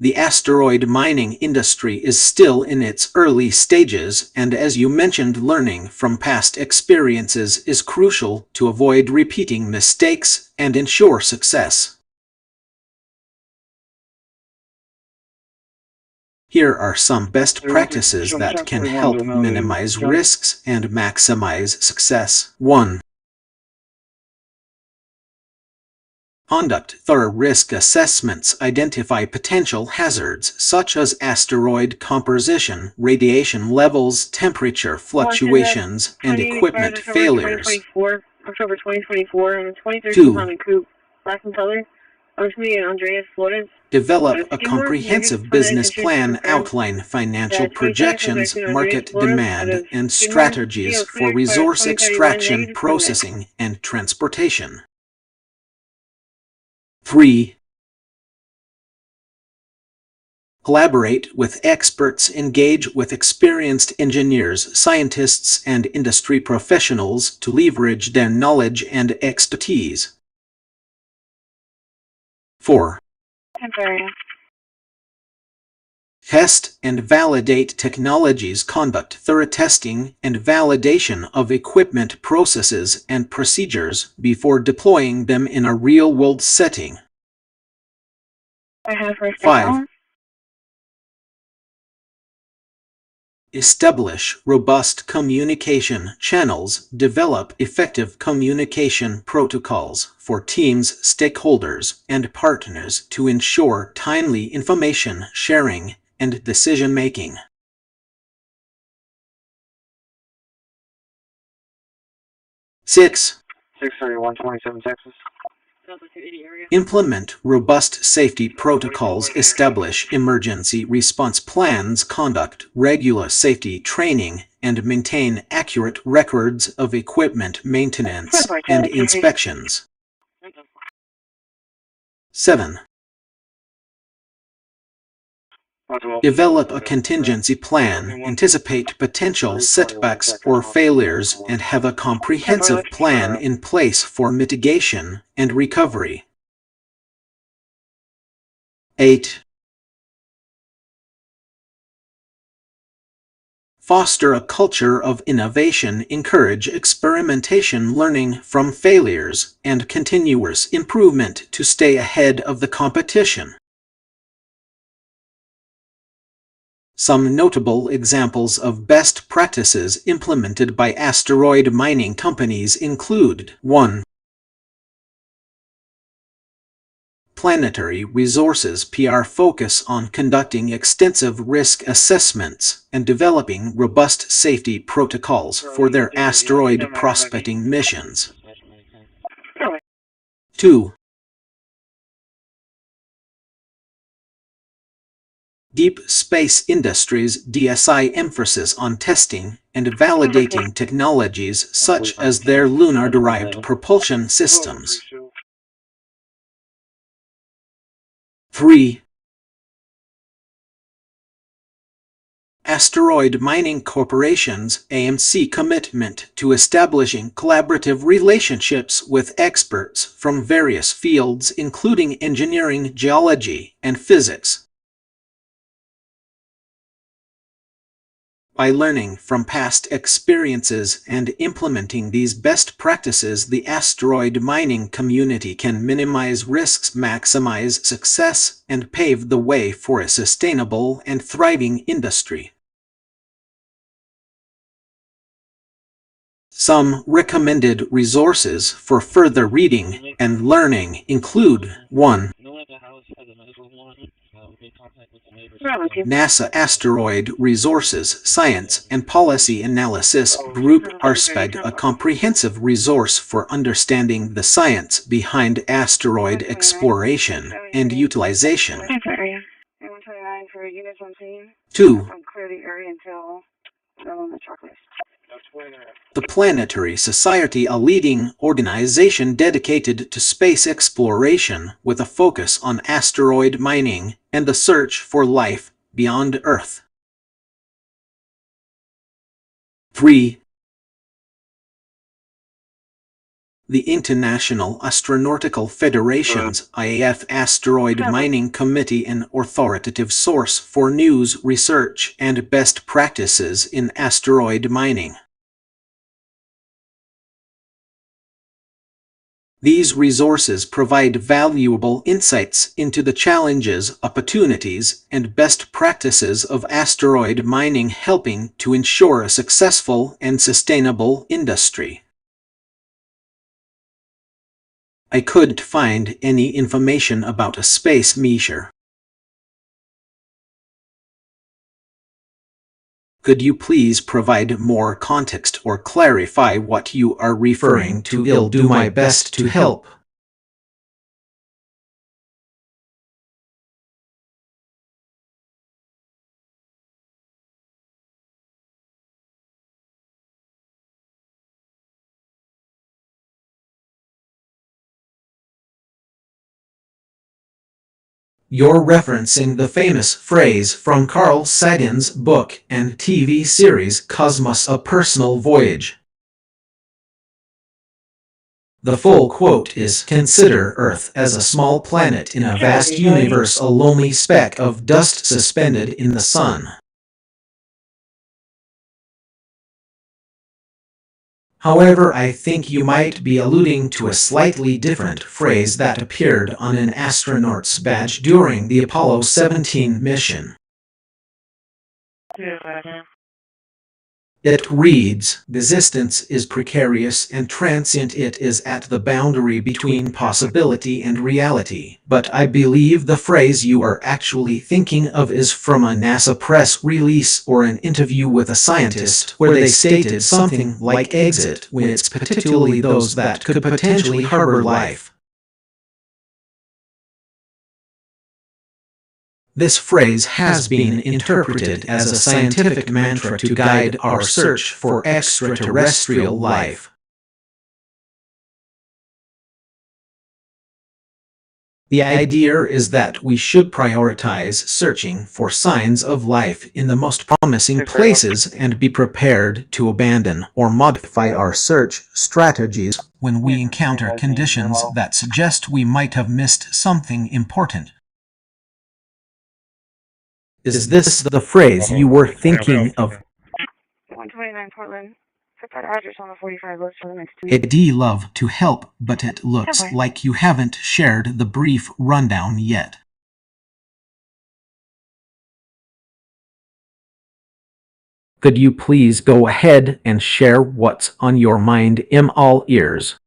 The asteroid mining industry is still in its early stages, and as you mentioned, learning from past experiences is crucial to avoid repeating mistakes and ensure success. Here are some best practices that can help minimize risks and maximize success. 1. Conduct thorough risk assessments. Identify potential hazards such as asteroid composition, radiation levels, temperature fluctuations, and equipment failures. October 2024, and 23 2. Coupe, black in color. I was meeting Andreas Flores. Develop a comprehensive business plan. Outline financial projections, market demand, and strategies for resource extraction, processing, and transportation. 3. Collaborate with experts. Engage with experienced engineers, scientists, and industry professionals to leverage their knowledge and expertise. 4. Test and validate technologies. Conduct thorough testing and validation of equipment, processes, and procedures before deploying them in a real-world setting. 5. Establish robust communication channels. Develop effective communication protocols for teams, stakeholders, and partners to ensure timely information sharing and decision-making. 6. 631-27 Texas. Implement robust safety protocols. Establish emergency response plans. Conduct regular safety training and maintain accurate records of equipment maintenance and inspections. 7. Develop a contingency plan. Anticipate potential setbacks or failures and have a comprehensive plan in place for mitigation and recovery. 8. Foster a culture of innovation. Encourage experimentation, learning from failures, and continuous improvement to stay ahead of the competition. Some notable examples of best practices implemented by asteroid mining companies include: 1. Planetary Resources PR focus on conducting extensive risk assessments and developing robust safety protocols for their asteroid prospecting missions. 2. Deep Space Industries DSI emphasis on testing and validating technologies such as their lunar-derived propulsion systems. 3. Asteroid Mining Corporation's AMC commitment to establishing collaborative relationships with experts from various fields including engineering, geology, and physics. By learning from past experiences and implementing these best practices, the asteroid mining community can minimize risks, maximize success, and pave the way for a sustainable and thriving industry. Some recommended resources for further reading and learning include 1. NASA Asteroid Resources Science and Policy Analysis Group RSPEG, a comprehensive resource for understanding the science behind asteroid exploration and utilization. 2. The Planetary Society, a leading organization dedicated to space exploration with a focus on asteroid mining and the search for life beyond Earth. 3. The International Astronautical Federation's IAF Asteroid Mining Committee, an authoritative source for news, research, and best practices in asteroid mining. These resources provide valuable insights into the challenges, opportunities, and best practices of asteroid mining, helping to ensure a successful and sustainable industry. I couldn't find any information about a space measure. Could you please provide more context or clarify what you are referring to? I'll do my best to help. You're referencing the famous phrase from Carl Sagan's book and TV series Cosmos: A Personal Voyage. The full quote is, "Consider Earth as a small planet in a vast universe, a lonely speck of dust suspended in the sun." However, I think you might be alluding to a slightly different phrase that appeared on an astronaut's badge during the Apollo 17 mission. It reads, "Existence is precarious and transient. It is at the boundary between possibility and reality." But I believe the phrase you are actually thinking of is from a NASA press release or an interview with a scientist where they stated something like exit when it's particularly those that could potentially harbor life. This phrase has been interpreted as a scientific mantra to guide our search for extraterrestrial life. The idea is that we should prioritize searching for signs of life in the most promising places and be prepared to abandon or modify our search strategies when we encounter conditions that suggest we might have missed something important. Is this the phrase you were thinking of? 129 Portland. Set that address on the 45 list for the next 2 I'd love to help, but it looks like you haven't shared the brief rundown yet. Could you please go ahead and share what's on your mind? I'm all ears.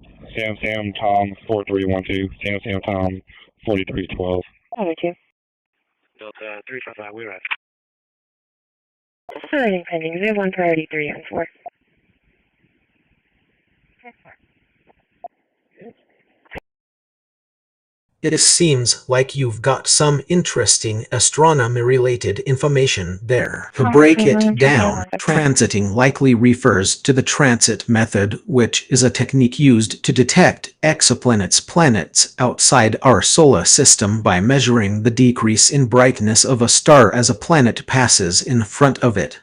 Sam Tom 4312. Sam Tom 4312. Over 2. Delta 355, we're at. Starting pending. 01 priority 3 on 4. It seems like you've got some interesting astronomy-related information there. To break it down, transiting likely refers to the transit method, which is a technique used to detect planets outside our solar system by measuring the decrease in brightness of a star as a planet passes in front of it.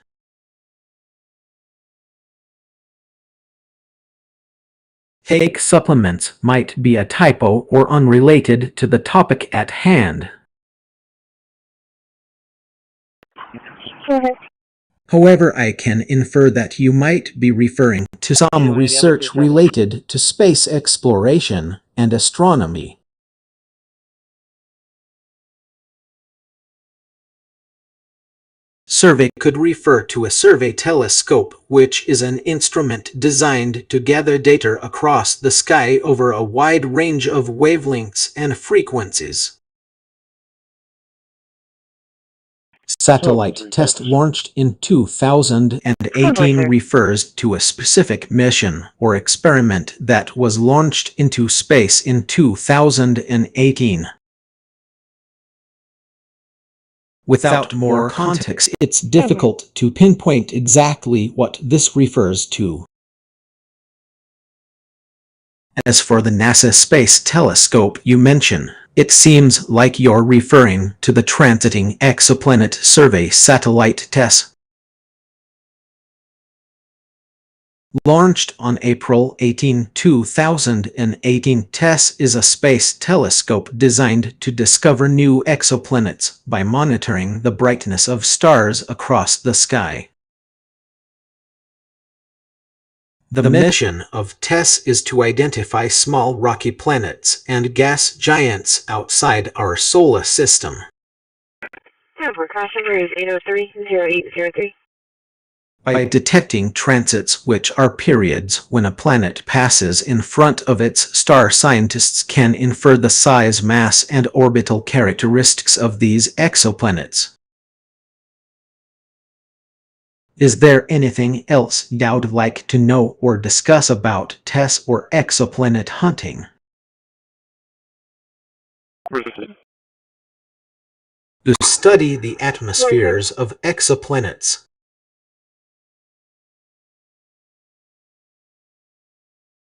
Fake supplements might be a typo or unrelated to the topic at hand. However, I can infer that you might be referring to some research related to space exploration and astronomy. Survey could refer to a survey telescope, which is an instrument designed to gather data across the sky over a wide range of wavelengths and frequencies. Satellite test launched in 2018 refers to a specific mission or experiment that was launched into space in 2018. Without more context, it's difficult to pinpoint exactly what this refers to. As for the NASA Space Telescope you mention, it seems like you're referring to the Transiting Exoplanet Survey satellite test. Launched on April 18, 2018, TESS is a space telescope designed to discover new exoplanets by monitoring the brightness of stars across the sky. The mission of TESS is to identify small rocky planets and gas giants outside our solar system. Number cross number is 803-0803. By detecting transits, which are periods when a planet passes in front of its star, scientists can infer the size, mass, and orbital characteristics of these exoplanets. Is there anything else you'd like to know or discuss about TESS or exoplanet hunting? To study the atmospheres of exoplanets.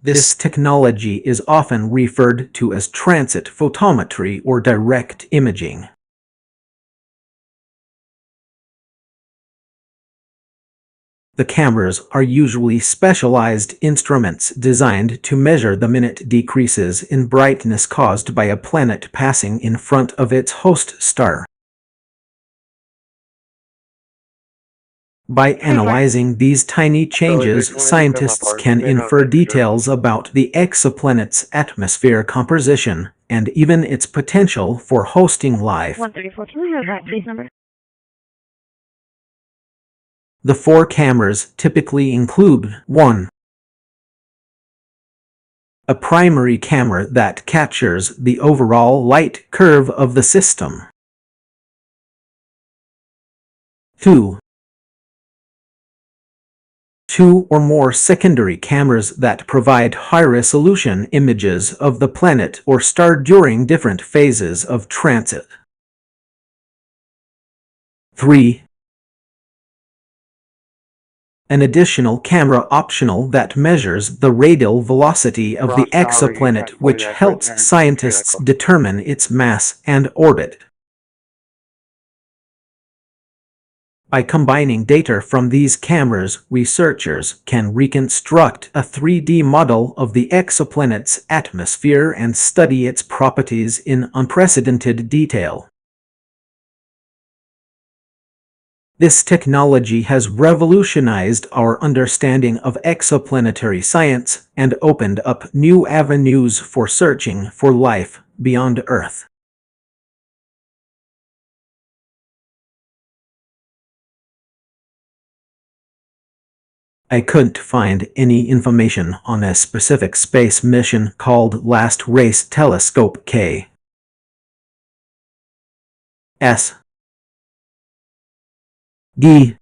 This technology is often referred to as transit photometry or direct imaging. The cameras are usually specialized instruments designed to measure the minute decreases in brightness caused by a planet passing in front of its host star. By analyzing these tiny changes, scientists can infer details about the exoplanet's atmosphere composition and even its potential for hosting life. 134, can we have that please number? The 4 cameras typically include 1. A primary camera that captures the overall light curve of the system. 2. 2 or more secondary cameras that provide high-resolution images of the planet or star during different phases of transit. 3. An additional camera optional that measures the radial velocity of the exoplanet, which helps scientists determine its mass and orbit. By combining data from these cameras, researchers can reconstruct a 3D model of the exoplanet's atmosphere and study its properties in unprecedented detail. This technology has revolutionized our understanding of exoplanetary science and opened up new avenues for searching for life beyond Earth. I couldn't find any information on a specific space mission called Last Race Telescope K. S. D.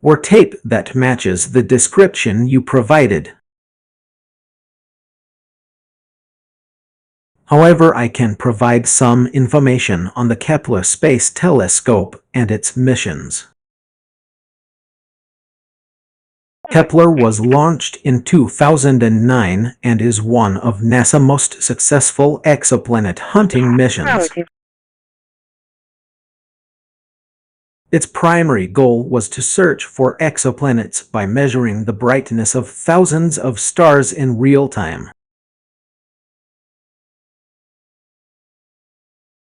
Or tape that matches the description you provided. However, I can provide some information on the Kepler Space Telescope and its missions. Kepler was launched in 2009 and is one of NASA's most successful exoplanet hunting missions. Its primary goal was to search for exoplanets by measuring the brightness of thousands of stars in real time.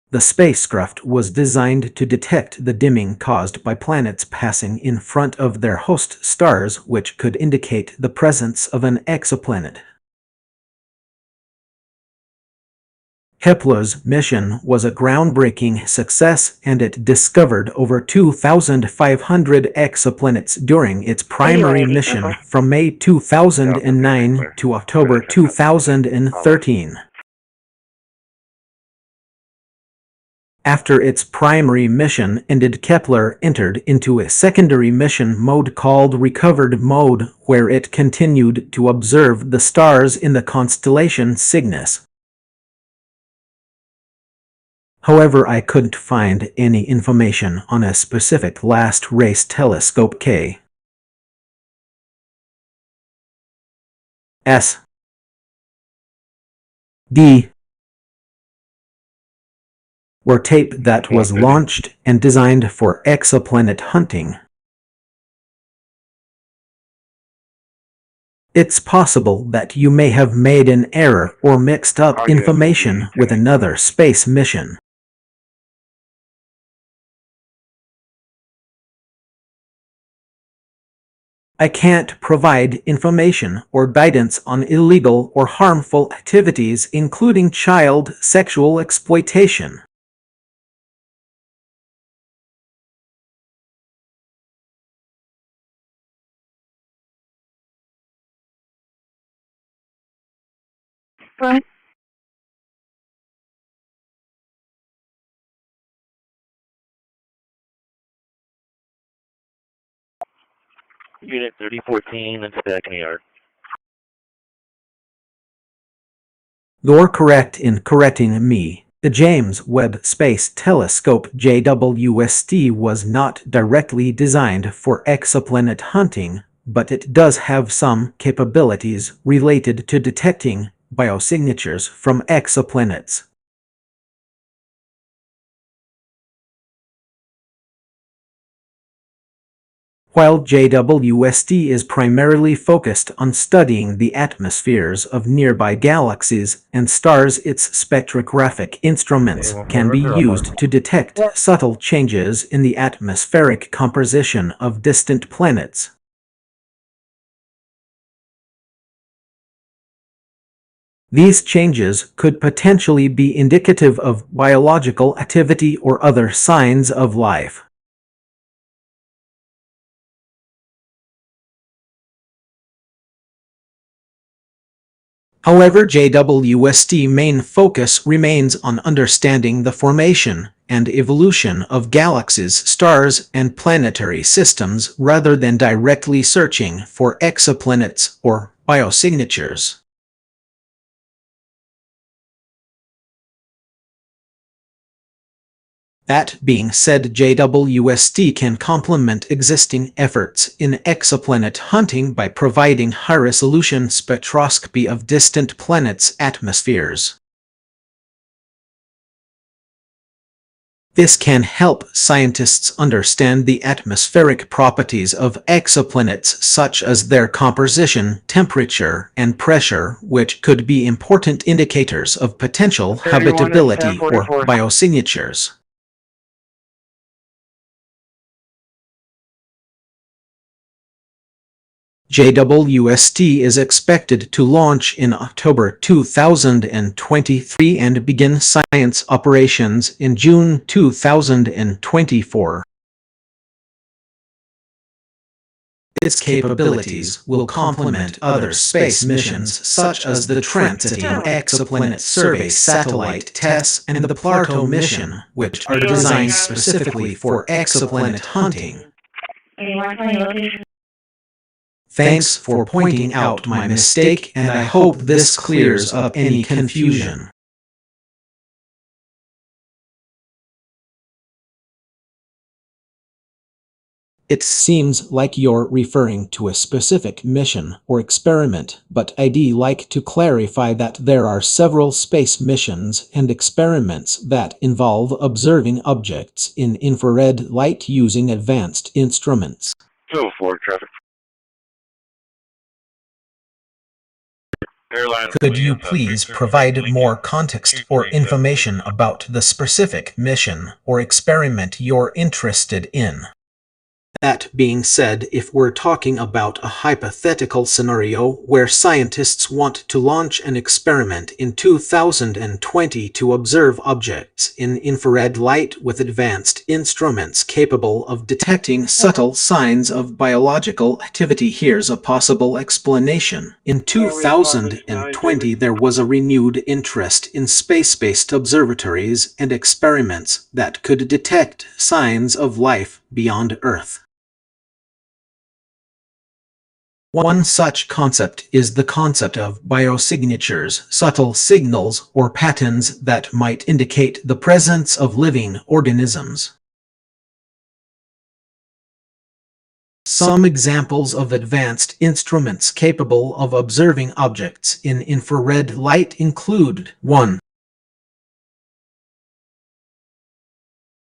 The spacecraft was designed to detect the dimming caused by planets passing in front of their host stars, which could indicate the presence of an exoplanet. Kepler's mission was a groundbreaking success, and it discovered over 2,500 exoplanets during its primary mission from May 2009 to October 2013. After its primary mission ended, Kepler entered into a secondary mission mode called recovered mode, where it continued to observe the stars in the constellation Cygnus. However, I couldn't find any information on a specific Last Race Telescope K. S. D. Or tape that was launched and designed for exoplanet hunting. It's possible that you may have made an error or mixed up information with another space mission. I can't provide information or guidance on illegal or harmful activities, including child sexual exploitation. Right. Unit 3014, and back in the yard. You're correct in correcting me. The James Webb Space Telescope JWST was not directly designed for exoplanet hunting, but it does have some capabilities related to detecting biosignatures from exoplanets. While JWST is primarily focused on studying the atmospheres of nearby galaxies and stars, its spectrographic instruments can be used to detect subtle changes in the atmospheric composition of distant planets. These changes could potentially be indicative of biological activity or other signs of life. However, JWST's main focus remains on understanding the formation and evolution of galaxies, stars, and planetary systems rather than directly searching for exoplanets or biosignatures. That being said, JWST can complement existing efforts in exoplanet hunting by providing high-resolution spectroscopy of distant planets' atmospheres. This can help scientists understand the atmospheric properties of exoplanets, such as their composition, temperature, and pressure, which could be important indicators of potential habitability or biosignatures. JWST is expected to launch in October 2023 and begin science operations in June 2024. Its capabilities will complement other space missions such as the Transiting Exoplanet Survey Satellite TESS and the Plato mission, which are designed specifically for exoplanet hunting. Thanks for pointing out my mistake, and I hope this clears up any confusion. It seems like you're referring to a specific mission or experiment, but I'd like to clarify that there are several space missions and experiments that involve observing objects in infrared light using advanced instruments. Go for traffic. Could you please provide more context or information about the specific mission or experiment you're interested in? That being said, if we're talking about a hypothetical scenario where scientists want to launch an experiment in 2020 to observe objects in infrared light with advanced instruments capable of detecting subtle signs of biological activity, here's a possible explanation. In 2020, there was a renewed interest in space-based observatories and experiments that could detect signs of life beyond Earth. One such concept is the concept of biosignatures, subtle signals or patterns that might indicate the presence of living organisms. Some examples of advanced instruments capable of observing objects in infrared light include 1.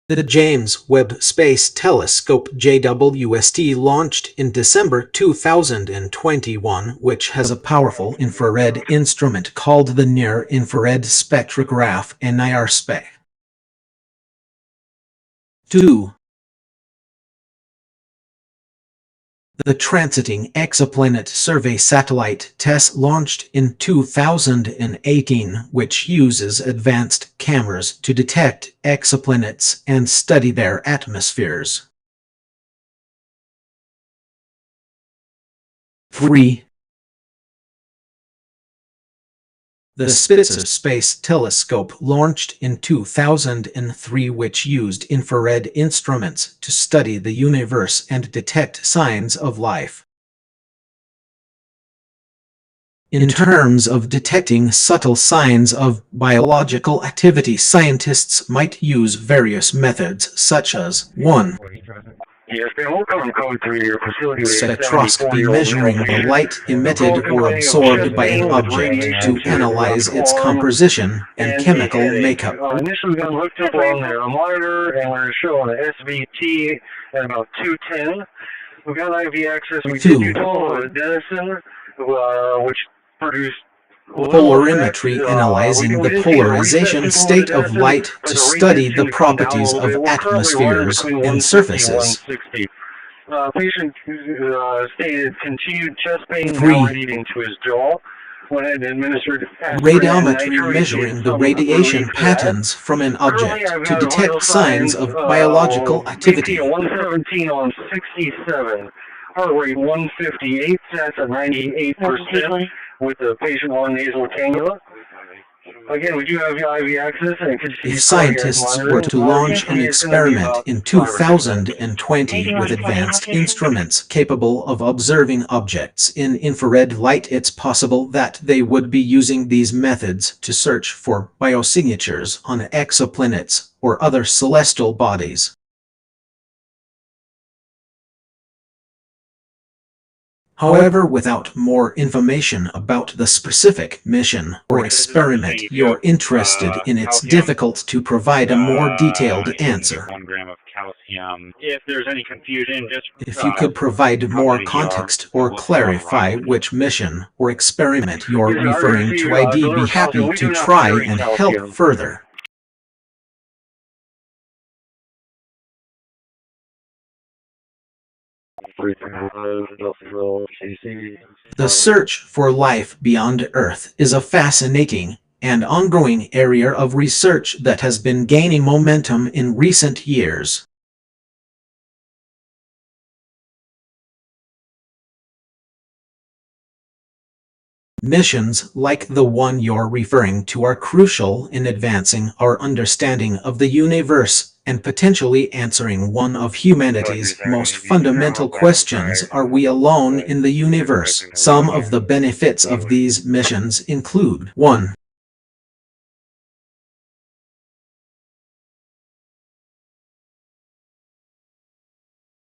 The James Webb Space Telescope JWST launched in December 2021, which has a powerful infrared instrument called the Near Infrared Spectrograph NIRSPE. 2. The Transiting Exoplanet Survey Satellite TESS launched in 2018, which uses advanced cameras to detect exoplanets and study their atmospheres. 3. The Spitzer Space Telescope launched in 2003, which used infrared instruments to study the universe and detect signs of life. In terms of detecting subtle signs of biological activity, scientists might use various methods such as 1. Spectroscopy, measuring the light emitted or absorbed by an object to analyze its composition and chemical makeup. Initially we got hooked up on a monitor and we're showing an SVT at about 210. We got IV access. We did do total Denison, which produced polarimetry, analyzing the polarization state of light to study the properties of atmospheres and surfaces. Patient stated continued chest pain 3. radiating to his jaw. When administered radiometry, measuring the radiation patterns from an object to detect signs of biological activity. 117 on 67. Heart rate 158, that's at 98%. With the patient on nasal cannula. Again, we do have IV access. And if scientists were to launch an experiment in 2020 with advanced instruments capable of observing objects in infrared light, it's possible that they would be using these methods to search for biosignatures on exoplanets or other celestial bodies. However, without more information about the specific mission or experiment you're interested in, it's difficult to provide a more detailed answer. 1 gram of calcium. If there's any confusion, just if you could provide more context or clarify which mission or experiment you're referring to, I'd be happy to try and help further. The search for life beyond Earth is a fascinating and ongoing area of research that has been gaining momentum in recent years. Missions like the one you're referring to are crucial in advancing our understanding of the universe and potentially answering one of humanity's most fundamental questions: are we alone in the universe? Some of the benefits of these missions include: 1.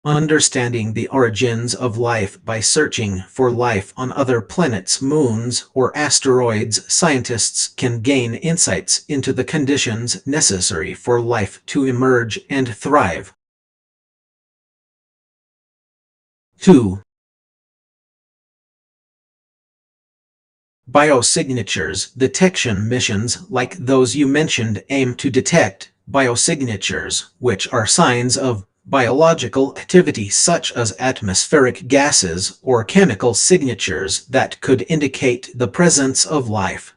Understanding the origins of life. By searching for life on other planets, moons, or asteroids, scientists can gain insights into the conditions necessary for life to emerge and thrive. 2. Biosignatures. Detection missions like those you mentioned aim to detect biosignatures, which are signs of biological activity such as atmospheric gases or chemical signatures that could indicate the presence of life.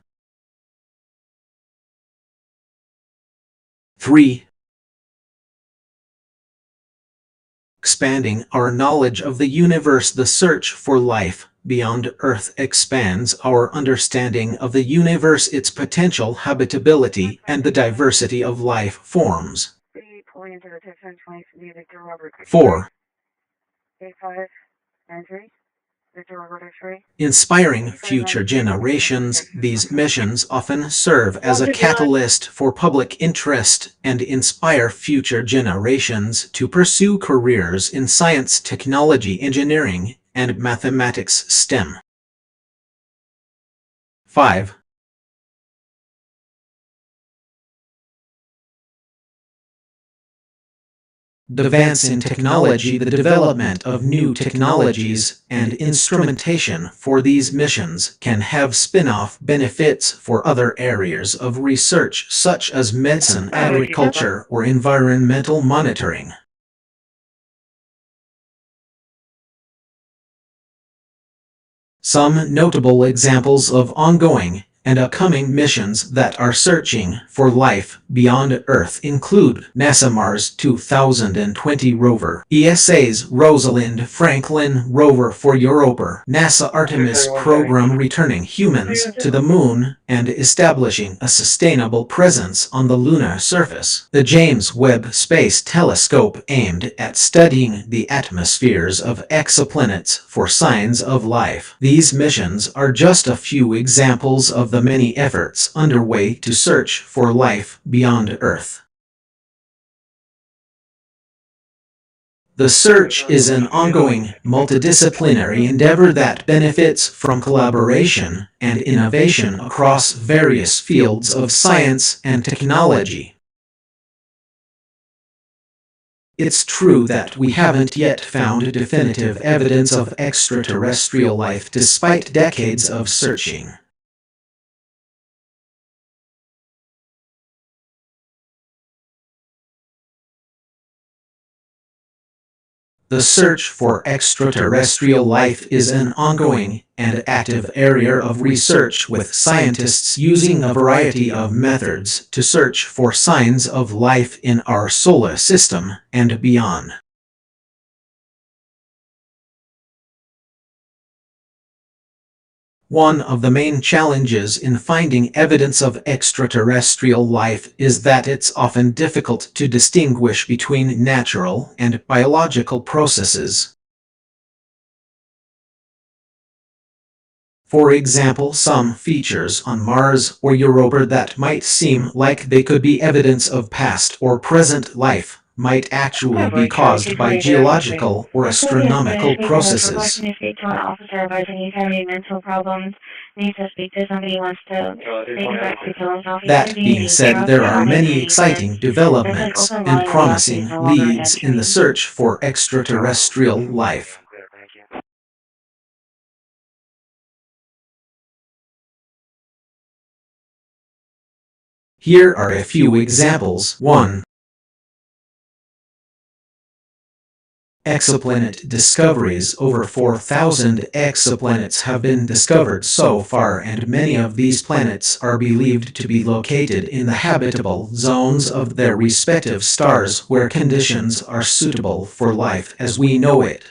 3. Expanding our knowledge of the universe. The search for life beyond Earth expands our understanding of the universe, its potential habitability, and the diversity of life forms. 4. Inspiring future generations. These missions often serve as a catalyst for public interest and inspire future generations to pursue careers in science, technology, engineering, and mathematics (STEM). 5. Advance in technology. The development of new technologies and instrumentation for these missions can have spin-off benefits for other areas of research such as medicine, agriculture, or environmental monitoring. Some notable examples of ongoing and upcoming missions that are searching for life beyond Earth include NASA Mars 2020 rover, ESA's Rosalind Franklin rover for Europa, NASA Artemis program returning humans to the Moon and establishing a sustainable presence on the lunar surface, the James Webb Space Telescope aimed at studying the atmospheres of exoplanets for signs of life. These missions are just a few examples of the many efforts underway to search for life beyond Earth. The search is an ongoing, multidisciplinary endeavor that benefits from collaboration and innovation across various fields of science and technology. It's true that we haven't yet found definitive evidence of extraterrestrial life despite decades of searching. The search for extraterrestrial life is an ongoing and active area of research, with scientists using a variety of methods to search for signs of life in our solar system and beyond. One of the main challenges in finding evidence of extraterrestrial life is that it's often difficult to distinguish between natural and biological processes. For example, some features on Mars or Europa that might seem like they could be evidence of past or present life might actually be caused by geological or astronomical processes. That being said, there are many exciting developments and promising leads in the search for extraterrestrial life. Here are a few examples. 1. Exoplanet discoveries. Over 4,000 exoplanets have been discovered so far, and many of these planets are believed to be located in the habitable zones of their respective stars, where conditions are suitable for life as we know it.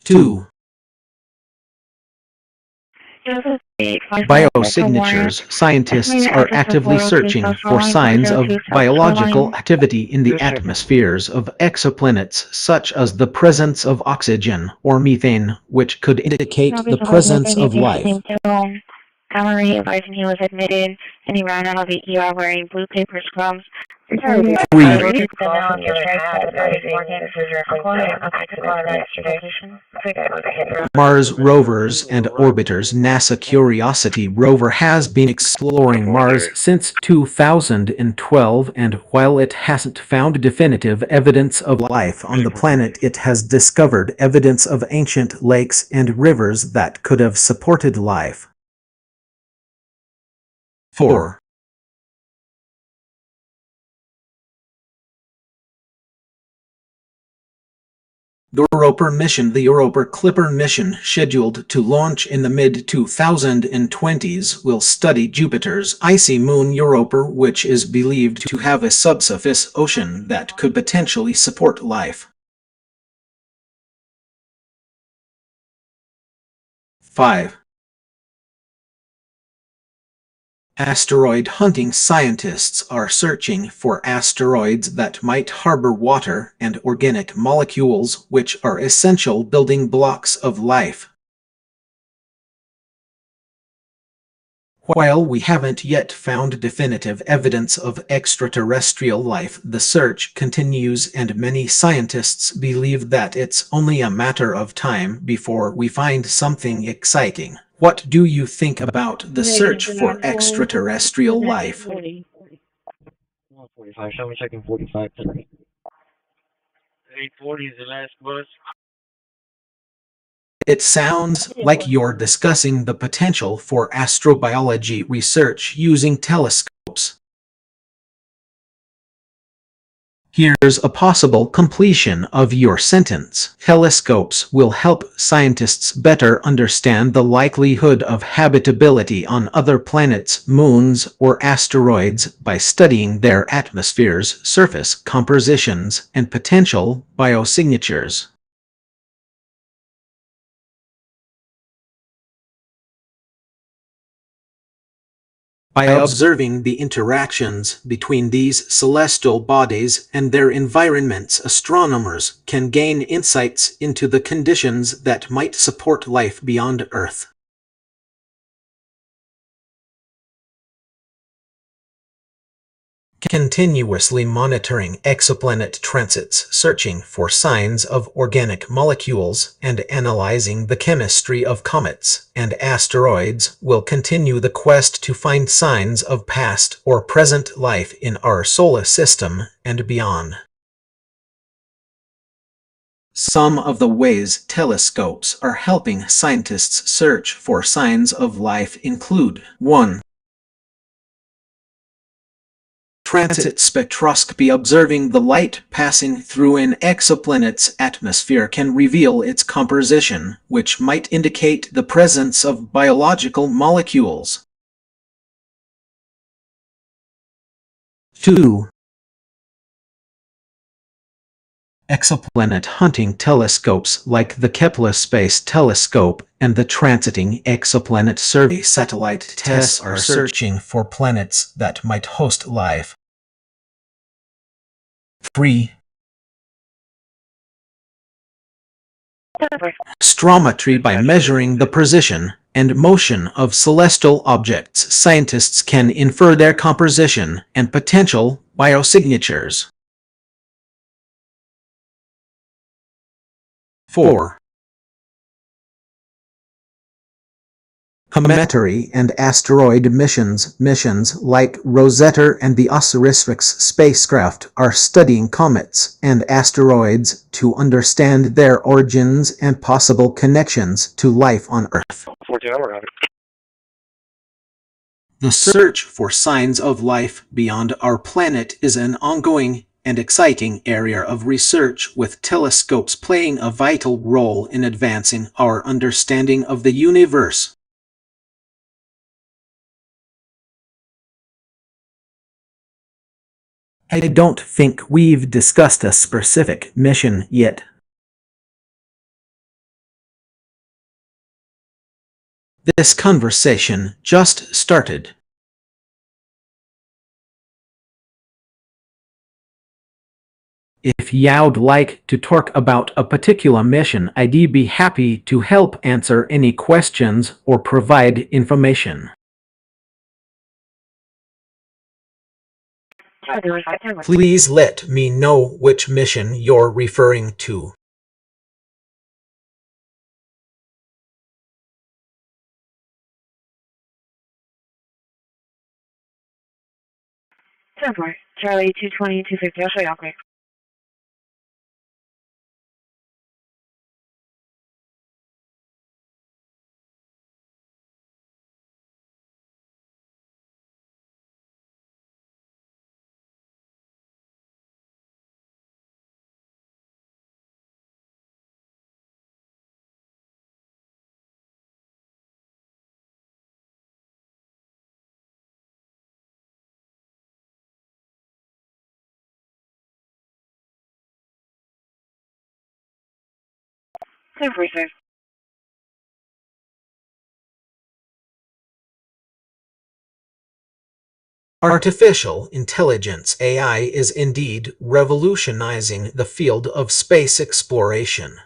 2. Biosignatures. Scientists are actively searching for signs of biological activity in the atmospheres of exoplanets, such as the presence of oxygen or methane, which could indicate the presence of life. Cameron advising he was admitted, and he ran out of the ER wearing blue paper scrubs. 3. Mars rovers and orbiters. NASA Curiosity rover has been exploring Mars since 2012, and while it hasn't found definitive evidence of life on the planet, it has discovered evidence of ancient lakes and rivers that could have supported life. 4. The Europa mission. The Europa Clipper mission, scheduled to launch in the mid-2020s, will study Jupiter's icy moon Europa, which is believed to have a subsurface ocean that could potentially support life. 5. Asteroid hunting. Scientists are searching for asteroids that might harbor water and organic molecules, which are essential building blocks of life. While we haven't yet found definitive evidence of extraterrestrial life, the search continues, and many scientists believe that it's only a matter of time before we find something exciting. What do you think about the search for extraterrestrial life? 45, show me checking 45 tonight. 840 is the last bus. It sounds like you're discussing the potential for astrobiology research using telescopes. Here's a possible completion of your sentence. Telescopes will help scientists better understand the likelihood of habitability on other planets, moons, or asteroids by studying their atmospheres, surface compositions, and potential biosignatures. By observing the interactions between these celestial bodies and their environments, astronomers can gain insights into the conditions that might support life beyond Earth. Continuously monitoring exoplanet transits, searching for signs of organic molecules, and analyzing the chemistry of comets and asteroids will continue the quest to find signs of past or present life in our solar system and beyond. Some of the ways telescopes are helping scientists search for signs of life include: 1. Transit spectroscopy. Observing the light passing through an exoplanet's atmosphere can reveal its composition, which might indicate the presence of biological molecules. 2. Exoplanet hunting. Telescopes like the Kepler Space Telescope and the Transiting Exoplanet Survey satellite tests are searching for planets that might host life. 3. Astrometry. By measuring the position and motion of celestial objects, scientists can infer their composition and potential biosignatures. 4. Cometary and asteroid missions. Missions like Rosetta and the Osiris-Rex spacecraft are studying comets and asteroids to understand their origins and possible connections to life on Earth. 14-hour. The search for signs of life beyond our planet is an ongoing and exciting area of research, with telescopes playing a vital role in advancing our understanding of the universe. I don't think we've discussed a specific mission yet. This conversation just started. If you'd like to talk about a particular mission, I'd be happy to help answer any questions or provide information. Please let me know which mission you're referring to. Charlie 220, 250. I'll show you all quick. Sir. Artificial intelligence (AI) is indeed revolutionizing the field of space exploration.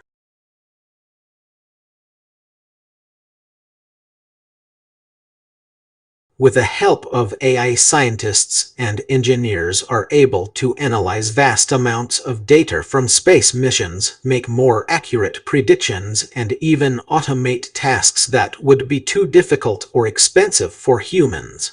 With the help of AI, scientists and engineers are able to analyze vast amounts of data from space missions, make more accurate predictions, and even automate tasks that would be too difficult or expensive for humans.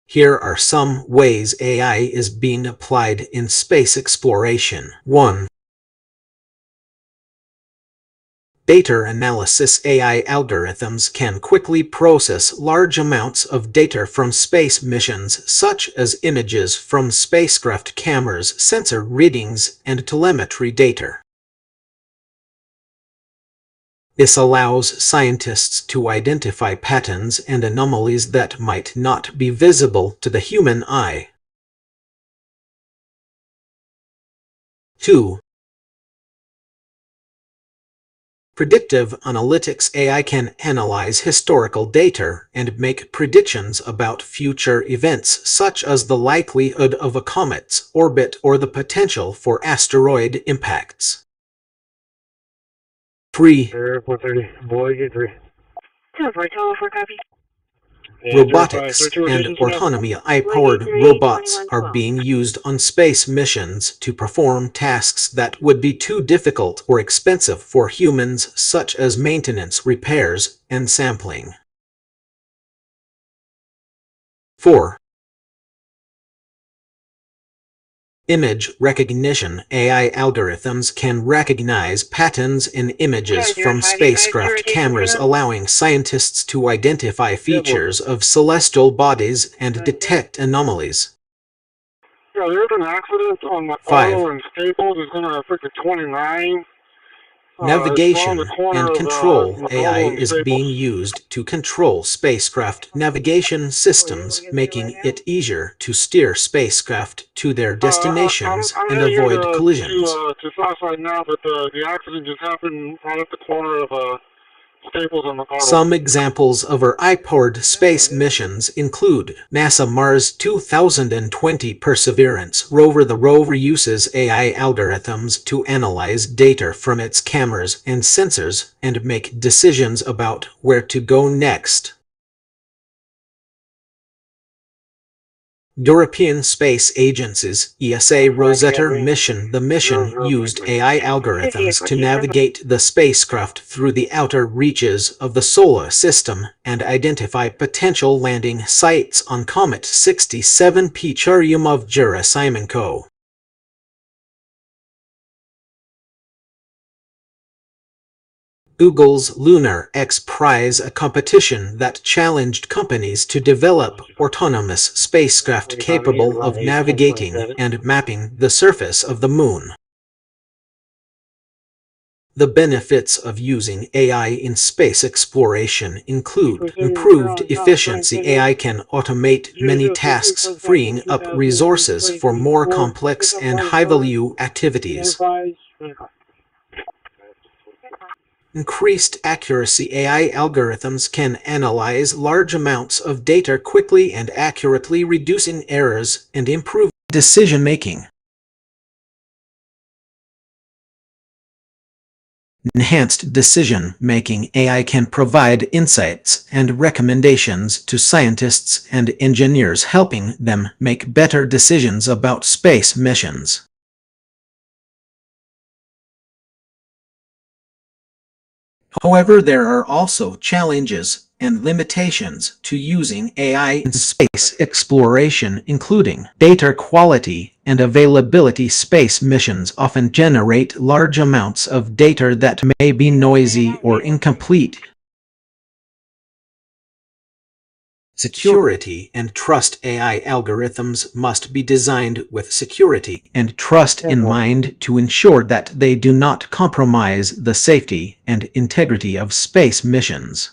Here are some ways AI is being applied in space exploration. 1. Data analysis. AI algorithms can quickly process large amounts of data from space missions, such as images from spacecraft cameras, sensor readings, and telemetry data. This allows scientists to identify patterns and anomalies that might not be visible to the human eye. 2. Predictive analytics. AI can analyze historical data and make predictions about future events, such as the likelihood of a comet's orbit or the potential for asteroid impacts. 3. Robotics and autonomy. AI-powered robots are being used on space missions to perform tasks that would be too difficult or expensive for humans, such as maintenance, repairs, and sampling. 4. Image recognition. AI algorithms can recognize patterns in images from spacecraft cameras, allowing scientists to identify features of celestial bodies and detect anomalies. Yeah, there's an accident on the 5. auto and Staples. It's going to affect the 29. Navigation and control. AI is being used to control spacecraft navigation systems, making it easier to steer spacecraft to their destinations and avoid collisions. To Southside now, but the accident just happened right at the corner of Staples on the auto. Some examples of our AI-powered space missions include NASA Mars 2020 Perseverance rover. The rover uses AI algorithms to analyze data from its cameras and sensors and make decisions about where to go next. European Space Agency's ESA Rosetta mission. The mission used AI algorithms to navigate the spacecraft through the outer reaches of the solar system and identify potential landing sites on Comet 67P Churyumov-Gerasimenko. Google's Lunar X Prize, a competition that challenged companies to develop autonomous spacecraft capable of navigating and mapping the surface of the Moon. The benefits of using AI in space exploration include improved efficiency. AI can automate many tasks, freeing up resources for more complex and high-value activities. Increased accuracy. AI algorithms can analyze large amounts of data quickly and accurately, reducing errors and improving decision-making. Enhanced decision-making. AI can provide insights and recommendations to scientists and engineers, helping them make better decisions about space missions. However, there are also challenges and limitations to using AI in space exploration, including data quality and availability. Space missions often generate large amounts of data that may be noisy or incomplete. Security and trust. AI algorithms must be designed with security and trust in mind to ensure that they do not compromise the safety and integrity of space missions.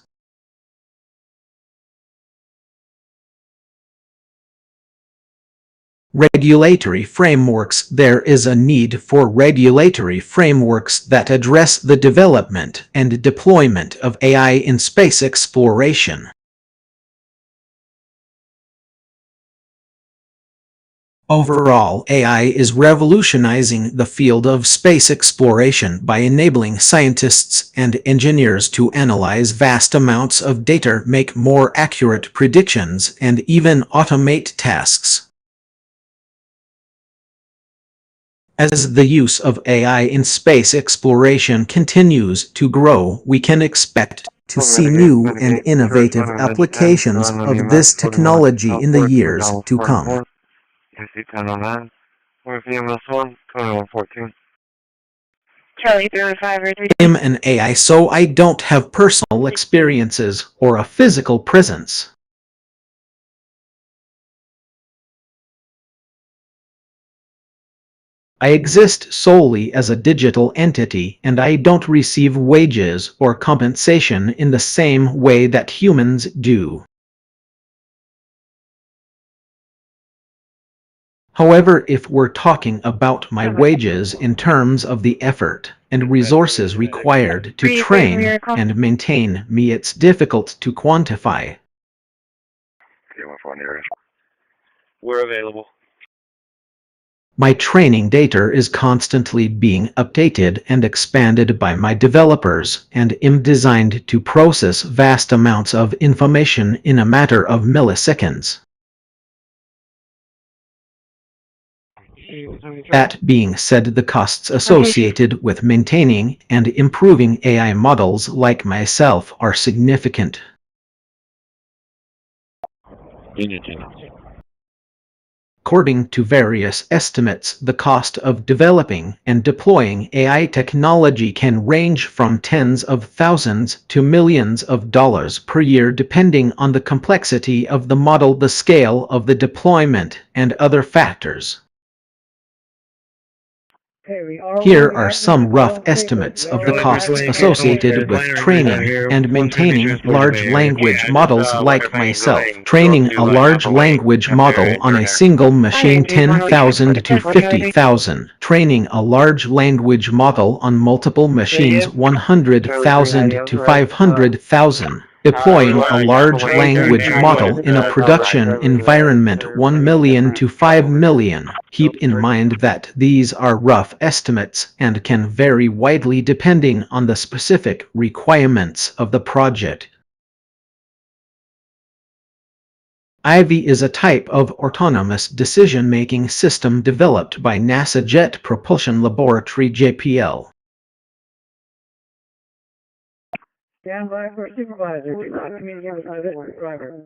Regulatory frameworks. There is a need for regulatory frameworks that address the development and deployment of AI in space exploration. Overall, AI is revolutionizing the field of space exploration by enabling scientists and engineers to analyze vast amounts of data, make more accurate predictions, and even automate tasks. As the use of AI in space exploration continues to grow, we can expect to see new and innovative applications of this technology in the years to come. AC-1009, or VMS 1, 2114. Charlie 305 or 3. I'm an AI, so I don't have personal experiences or a physical presence. I exist solely as a digital entity, and I don't receive wages or compensation in the same way that humans do. However, if we're talking about my wages in terms of the effort and resources required to train and maintain me, it's difficult to quantify. We're available. My training data is constantly being updated and expanded by my developers, and am designed to process vast amounts of information in a matter of milliseconds. That being said, the costs associated with maintaining and improving AI models like myself are significant. According to various estimates, the cost of developing and deploying AI technology can range from tens of thousands to millions of dollars per year, depending on the complexity of the model, the scale of the deployment, and other factors. Here are some rough estimates of the costs associated with training and maintaining large language models like myself. Training a large language model on a single machine, $10,000 to $50,000. Training a large language model on multiple machines, $100,000 to $500,000. Deploying a large language model in a production environment, $1 million to $5 million. Keep in mind that these are rough estimates and can vary widely depending on the specific requirements of the project. IVY is a type of autonomous decision-making system developed by NASA Jet Propulsion Laboratory JPL. Stand by for supervisor. Do not communicate with my driver.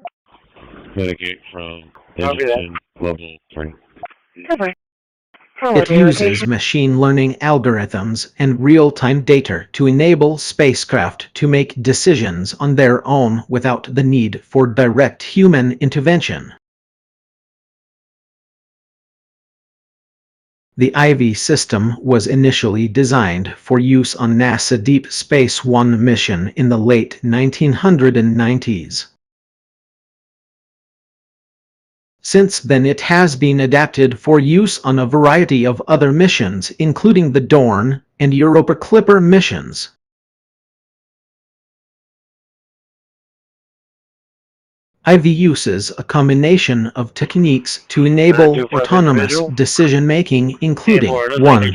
Medicate from Edgerton, level 3. It uses machine learning algorithms and real-time data to enable spacecraft to make decisions on their own without the need for direct human intervention. The IV system was initially designed for use on NASA Deep Space One mission in the late 1990s. Since then it has been adapted for use on a variety of other missions, including the Dawn and Europa Clipper missions. IV uses a combination of techniques to enable autonomous decision-making, including 1.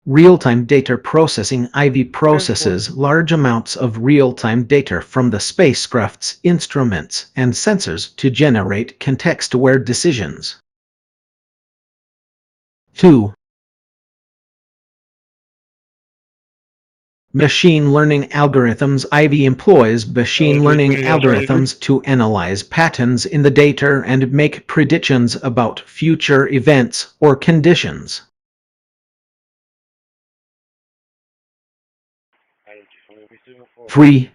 Real-time data processing. IV processes large amounts of real-time data from the spacecraft's instruments and sensors to generate context-aware decisions. 2. Machine learning algorithms. IV employs machine learning algorithms to analyze patterns in the data and make predictions about future events or conditions. 3.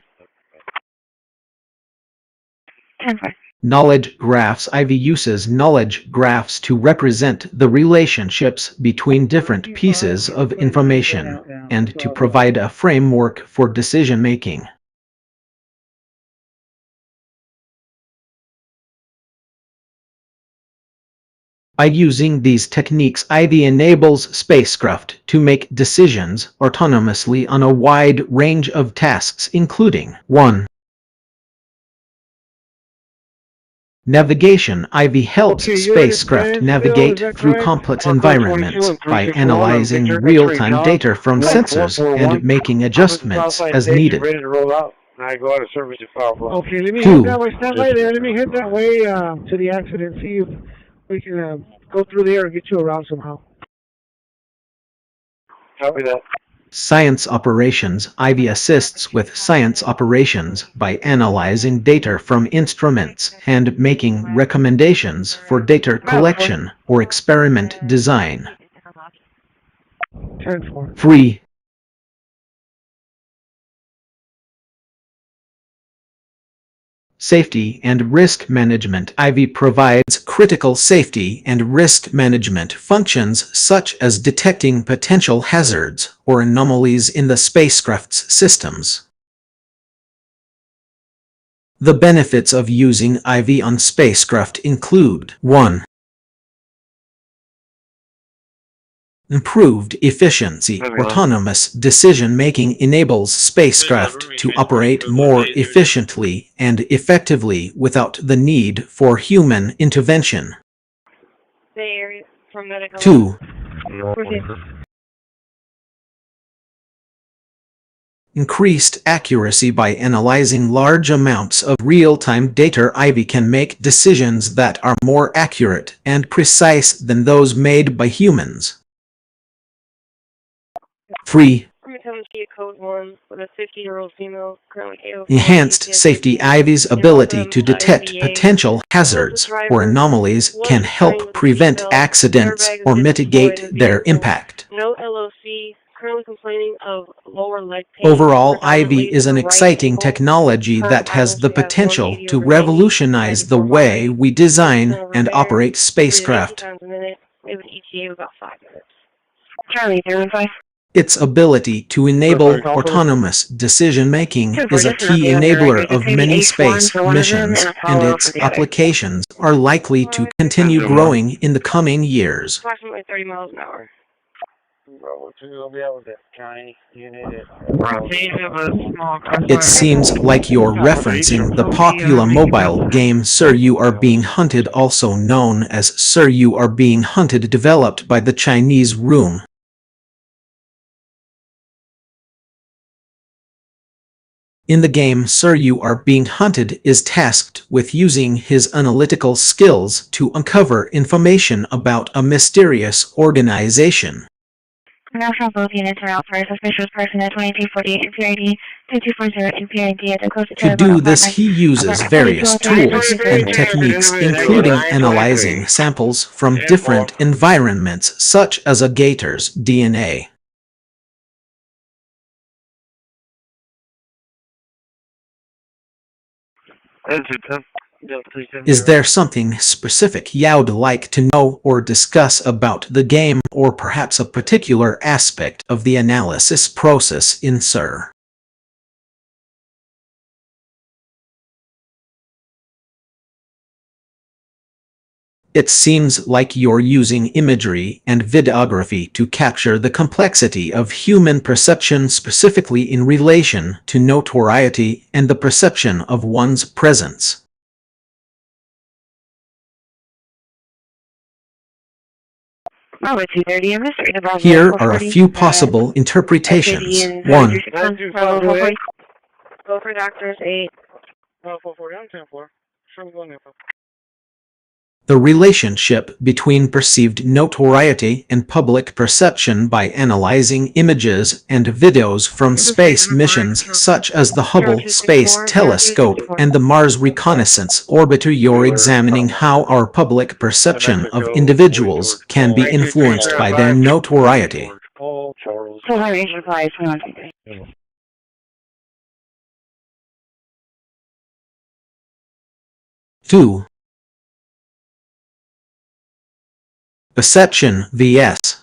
Knowledge graphs. IV uses knowledge graphs to represent the relationships between different pieces of information and to provide a framework for decision-making. By using these techniques, IV enables spacecraft to make decisions autonomously on a wide range of tasks, including 1. Navigation. IV helps spacecraft navigate through complex environments by analyzing real-time data from sensors and making adjustments as needed. Okay, let me head that way. Stand by there. Let me head that way to the accident. See if we can go through there and get you around somehow. Copy that. Science operations. IV assists with science operations by analyzing data from instruments and making recommendations for data collection or experiment design. 3. Safety and risk management. IV provides critical safety and risk management functions such as detecting potential hazards or anomalies in the spacecraft's systems. The benefits of using IV on spacecraft include 1. Improved efficiency. Autonomous decision-making enables spacecraft to operate more efficiently and effectively without the need for human intervention. 2. Increased accuracy. By analyzing large amounts of real-time data, IV can make decisions that are more accurate and precise than those made by humans. 3. Enhanced safety. IV's ability to detect potential hazards or anomalies can help prevent accidents or mitigate their impact. Overall, IV is an exciting technology that has the potential to revolutionize the way we design and operate spacecraft. Its ability to enable autonomous decision-making is a key enabler of many space missions, and its applications are likely to continue growing in the coming years. Approximately 30 miles an hour. It seems like you're referencing the popular mobile game Sir You Are Being Hunted, also known as Sir You Are Being Hunted, developed by the Chinese Room. In the game, Sir You Are Being Hunted is tasked with using his analytical skills to uncover information about a mysterious organization. National both units are out for a suspicious person at 2248 NPID, 2240 NPID at the closest To do this, he uses various tools and techniques, including analyzing samples from different environments, such as a gator's DNA. Engine 10. Is there something specific you'd like to know or discuss about the game, or perhaps a particular aspect of the analysis process in SIR? It seems like you're using imagery and videography to capture the complexity of human perception, specifically in relation to notoriety and the perception of one's presence. Here are a few possible interpretations. 1. Go for doctors 8. Oh, 440, I'm 10-4. Sure, we'll go info. The relationship between perceived notoriety and public perception by analyzing images and videos from space missions such as the Hubble Space Telescope and the Mars Reconnaissance Orbiter. You're examining how our public perception of individuals can be influenced by their notoriety. 2. Perception vs.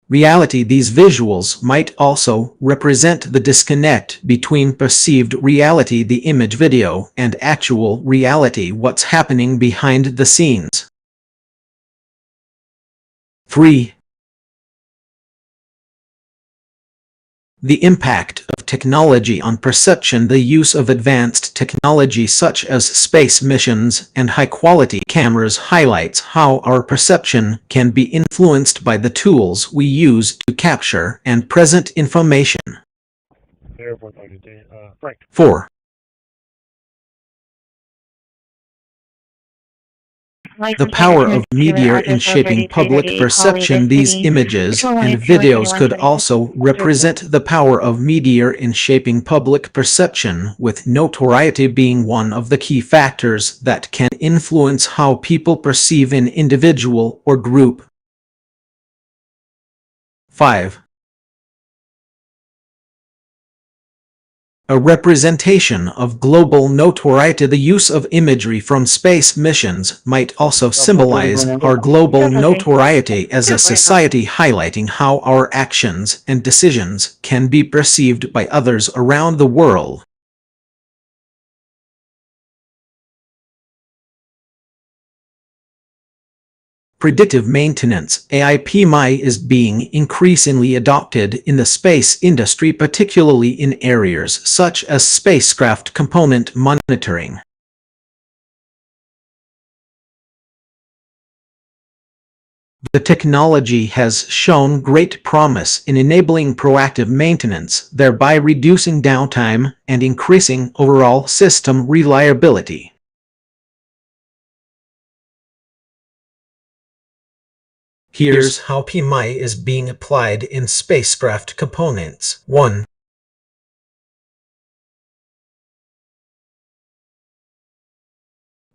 reality. These visuals might also represent the disconnect between perceived reality, the image video, and actual reality, what's happening behind the scenes. 3. The impact of technology on perception. The use of advanced technology such as space missions and high-quality cameras highlights how our perception can be influenced by the tools we use to capture and present information. 4. The power of media in shaping public perception. These images and videos could also represent the power of media in shaping public perception, with notoriety being one of the key factors that can influence how people perceive an individual or group. 5. A representation of global notoriety. The use of imagery from space missions might also symbolize our global notoriety as a society, highlighting how our actions and decisions can be perceived by others around the world. Predictive maintenance. AI/PMI is being increasingly adopted in the space industry, particularly in areas such as spacecraft component monitoring. The technology has shown great promise in enabling proactive maintenance, thereby reducing downtime and increasing overall system reliability. Here's how PMI is being applied in spacecraft components. 1.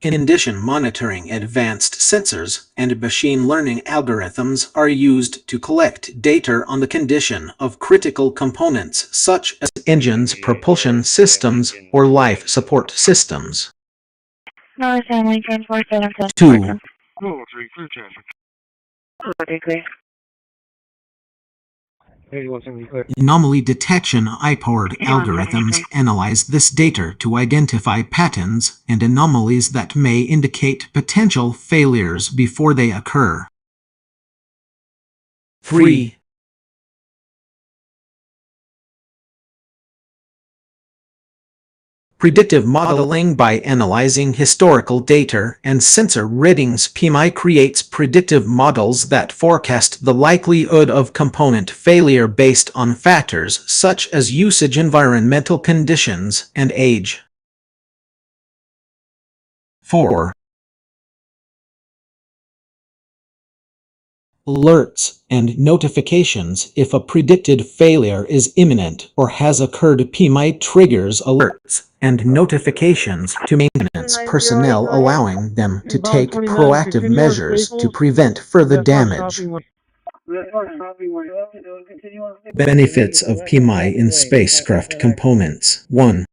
Condition monitoring. Advanced sensors and machine learning algorithms are used to collect data on the condition of critical components such as engines, propulsion systems, or life support systems. 2. Anomaly detection. AI-powered algorithms analyze this data to identify patterns and anomalies that may indicate potential failures before they occur. 3. Predictive modeling. By analyzing historical data and sensor readings, PMI creates predictive models that forecast the likelihood of component failure based on factors such as usage, environmental conditions, and age. 4. Alerts and notifications. If a predicted failure is imminent or has occurred, PMI triggers alerts and notifications to maintenance personnel, allowing them to take proactive measures to prevent further damage. Benefits of PMI in spacecraft components. 1.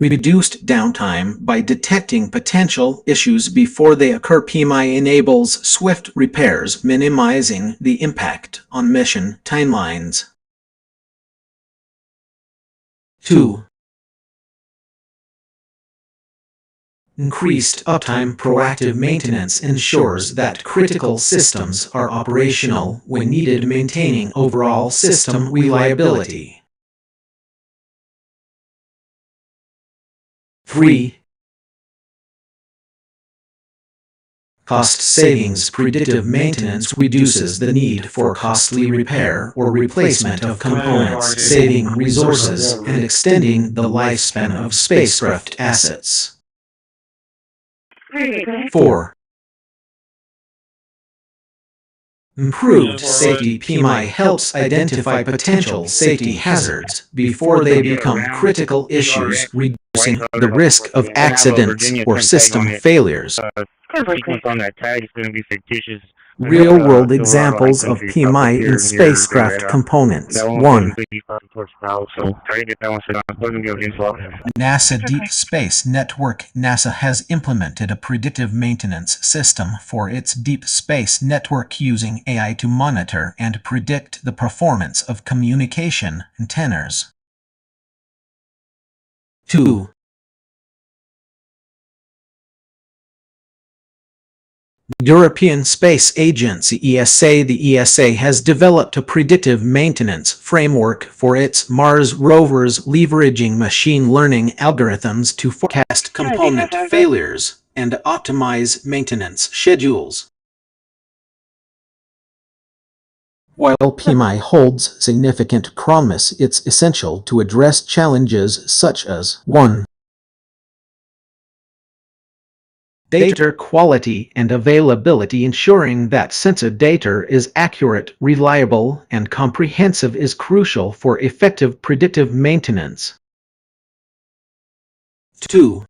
Reduced downtime by detecting potential issues before they occur. PMI enables swift repairs, minimizing the impact on mission timelines. 2. Increased uptime. Proactive maintenance ensures that critical systems are operational when needed, maintaining overall system reliability. 3. Cost savings. Predictive maintenance reduces the need for costly repair or replacement of components, saving resources and extending the lifespan of spacecraft assets. 4. Improved safety. PMI helps identify potential safety hazards before they become critical issues, reducing the risk of accidents or system failures. Sequence on that tag is going to be fictitious. Real-world examples of PMI in spacecraft components. 1. NASA Deep Space Network. NASA has implemented a predictive maintenance system for its Deep Space Network using AI to monitor and predict the performance of communication antennas. 2. European Space Agency ESA. The ESA has developed a predictive maintenance framework for its Mars rovers, leveraging machine learning algorithms to forecast component failures and optimize maintenance schedules. While PMI holds significant promise, it's essential to address challenges such as 1. Data quality and availability. Ensuring that sensor data is accurate, reliable, and comprehensive is crucial for effective predictive maintenance. 2.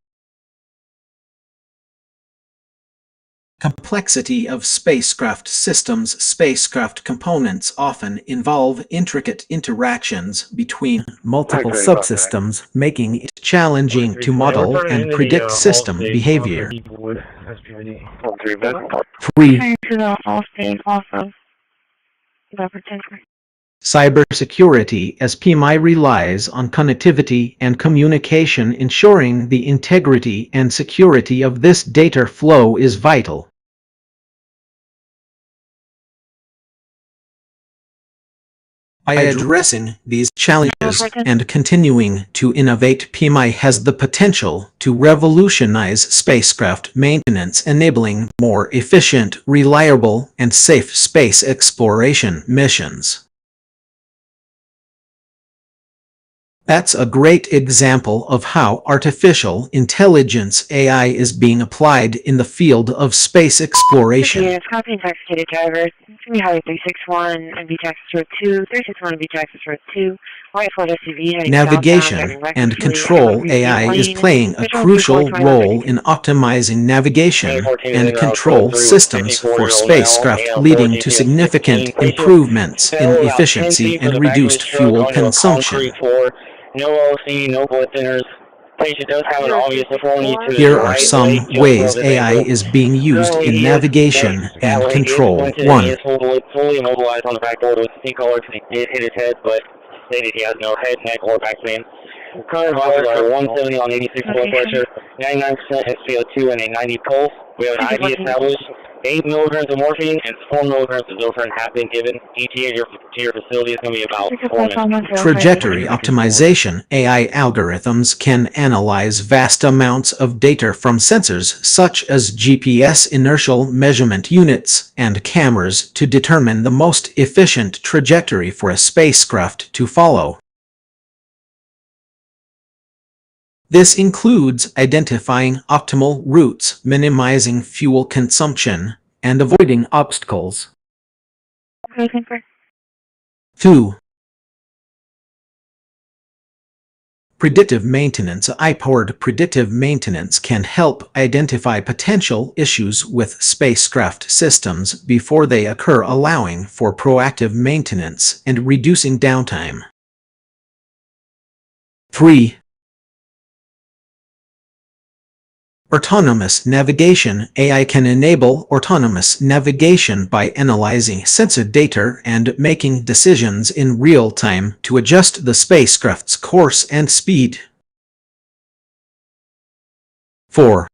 Complexity of spacecraft systems. Spacecraft components often involve intricate interactions between multiple subsystems, making it challenging to model and predict system behavior. 3. Cybersecurity. As PMI relies on connectivity and communication, ensuring the integrity and security of this data flow is vital. By addressing these challenges and continuing to innovate, PMI has the potential to revolutionize spacecraft maintenance, enabling more efficient, reliable, and safe space exploration missions. That's a great example of how artificial intelligence AI is being applied in the field of space exploration. Units, copy and text data drivers. Highway 361 and VTAX 02, 361 and VTAX 02, White Ford SUV heading Navigation and control. AI is playing a crucial role in optimizing navigation and control systems for spacecraft, leading to significant improvements in efficiency and reduced fuel consumption. No OC, no blood thinners. Patient does have an obvious deformity to Here are some ways AI is being used in navigation and control. 1. He is fully immobilized on the backboard with a color because he did hit his head, but stated he has no head, neck, or back pain. Current vitals are 170 on 86 blood pressure, 99% SpO2, and a 90 pulse. We have an IV established. 8 milligrams of morphine and 4 milligrams of Zofran have been given. ETA to your facility is going to be about 4 minutes. Trajectory optimization. AI algorithms can analyze vast amounts of data from sensors such as GPS, inertial measurement units, and cameras to determine the most efficient trajectory for a spacecraft to follow. This includes identifying optimal routes, minimizing fuel consumption, and avoiding obstacles. 2. Predictive maintenance. AI-powered predictive maintenance can help identify potential issues with spacecraft systems before they occur, allowing for proactive maintenance and reducing downtime. 3. Autonomous navigation. AI can enable autonomous navigation by analyzing sensor data and making decisions in real time to adjust the spacecraft's course and speed. 4.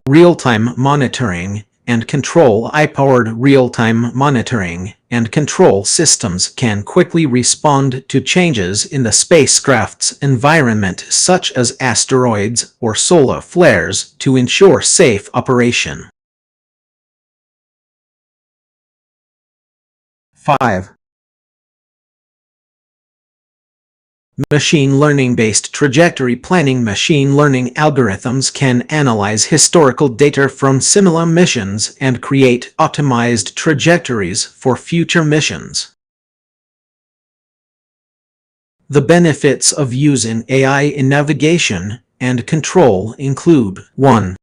Real-time monitoring and control. AI-powered real-time monitoring and control systems can quickly respond to changes in the spacecraft's environment, such as asteroids or solar flares, to ensure safe operation. 5. Machine learning-based trajectory planning. Machine learning algorithms can analyze historical data from similar missions and create optimized trajectories for future missions. The benefits of using AI in navigation and control include: 1.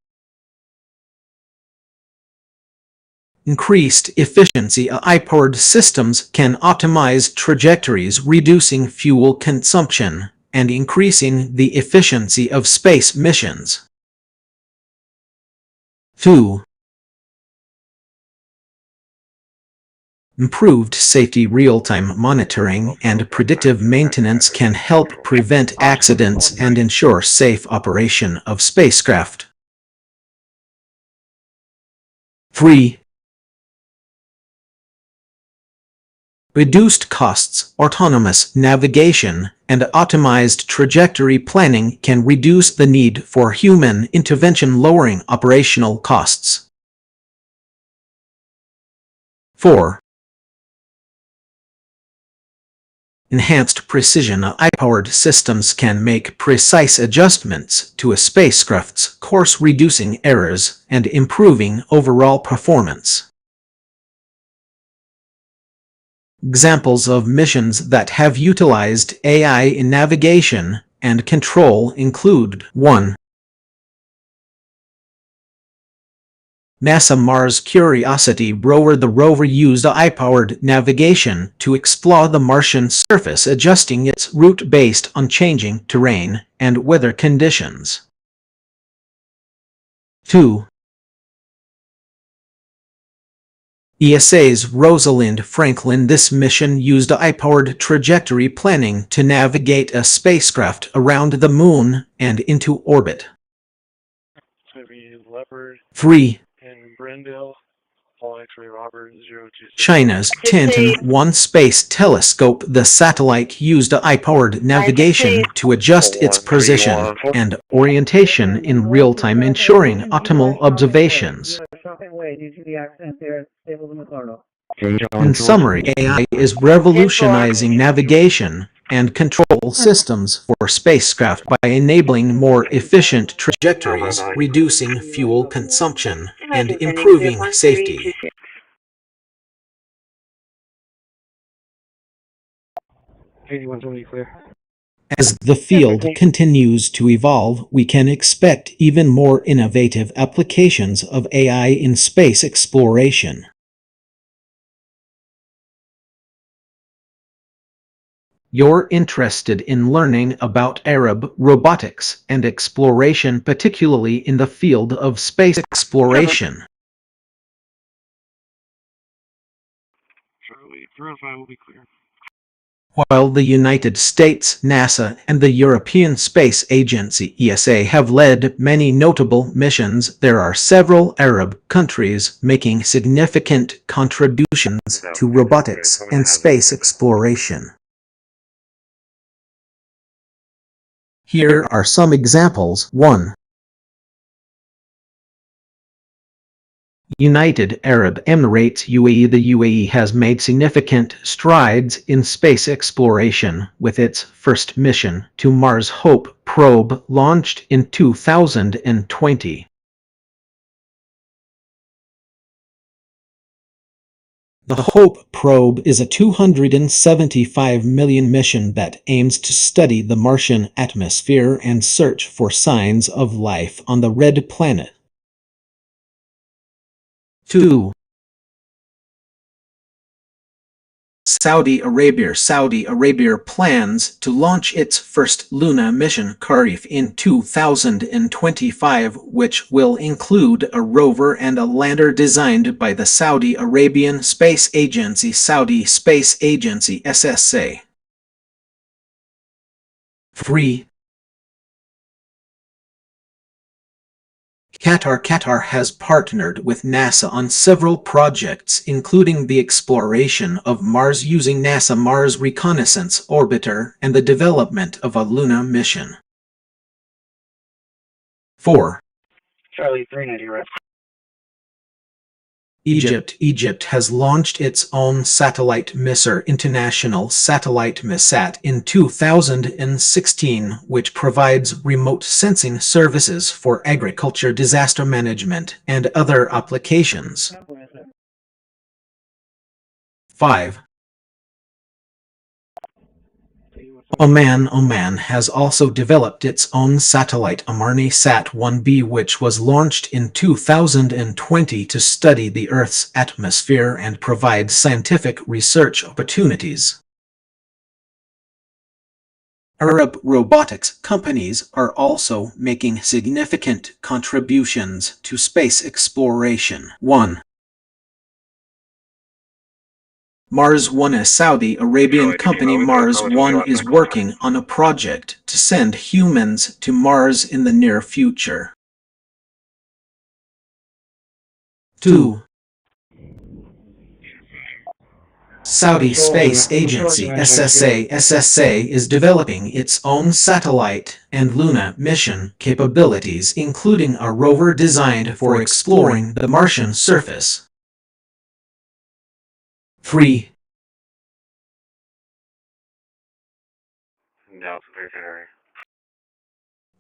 Increased efficiency. AI-powered systems can optimize trajectories, reducing fuel consumption and increasing the efficiency of space missions. 2. Improved safety. Real-time monitoring and predictive maintenance can help prevent accidents and ensure safe operation of spacecraft. 3. Reduced costs. Autonomous navigation and optimized trajectory planning can reduce the need for human intervention, lowering operational costs. 4. Enhanced precision. AI-powered systems can make precise adjustments to a spacecraft's course, reducing errors and improving overall performance. Examples of missions that have utilized AI in navigation and control include: 1. NASA Mars Curiosity rover. The rover used AI-powered navigation to explore the Martian surface, adjusting its route based on changing terrain and weather conditions. 2. ESA's Rosalind Franklin. This mission used AI-powered trajectory planning to navigate a spacecraft around the Moon and into orbit. 3. China's Tiantian-1 space telescope. The satellite used AI-powered navigation to adjust its position and orientation in real time, ensuring optimal observations. In summary, AI is revolutionizing navigation and control systems for spacecraft by enabling more efficient trajectories, reducing fuel consumption, and improving safety. As the field continues to evolve, we can expect even more innovative applications of AI in space exploration. You're interested in learning about Arab robotics and exploration, particularly in the field of space exploration. Charlie, 305 will be clear. While the United States, NASA, and the European Space Agency, ESA, have led many notable missions, there are several Arab countries making significant contributions to robotics and space exploration. Here are some examples. 1. United Arab Emirates UAE. The UAE has made significant strides in space exploration with its first mission to Mars, Hope probe, launched in 2020. The Hope probe is a $275 million mission that aims to study the Martian atmosphere and search for signs of life on the red planet. 2. Saudi Arabia plans to launch its first lunar mission Karif in 2025, which will include a rover and a lander designed by the Saudi Arabian Space Agency SSA. 3. Qatar has partnered with NASA on several projects, including the exploration of Mars using NASA Mars Reconnaissance Orbiter and the development of a lunar mission. 4. Charlie 390, right? Egypt has launched its own satellite Misr International Satellite MISAT in 2016, which provides remote sensing services for agriculture, disaster management, and other applications. 5. Oman has also developed its own satellite Amarni Sat-1B, which was launched in 2020 to study the Earth's atmosphere and provide scientific research opportunities. Arab robotics companies are also making significant contributions to space exploration. 1. Mars One. A Saudi Arabian company, Mars One, is working on a project to send humans to Mars in the near future. 2. Saudi Space Agency SSA is developing its own satellite and lunar mission capabilities, including a rover designed for exploring the Martian surface. 3.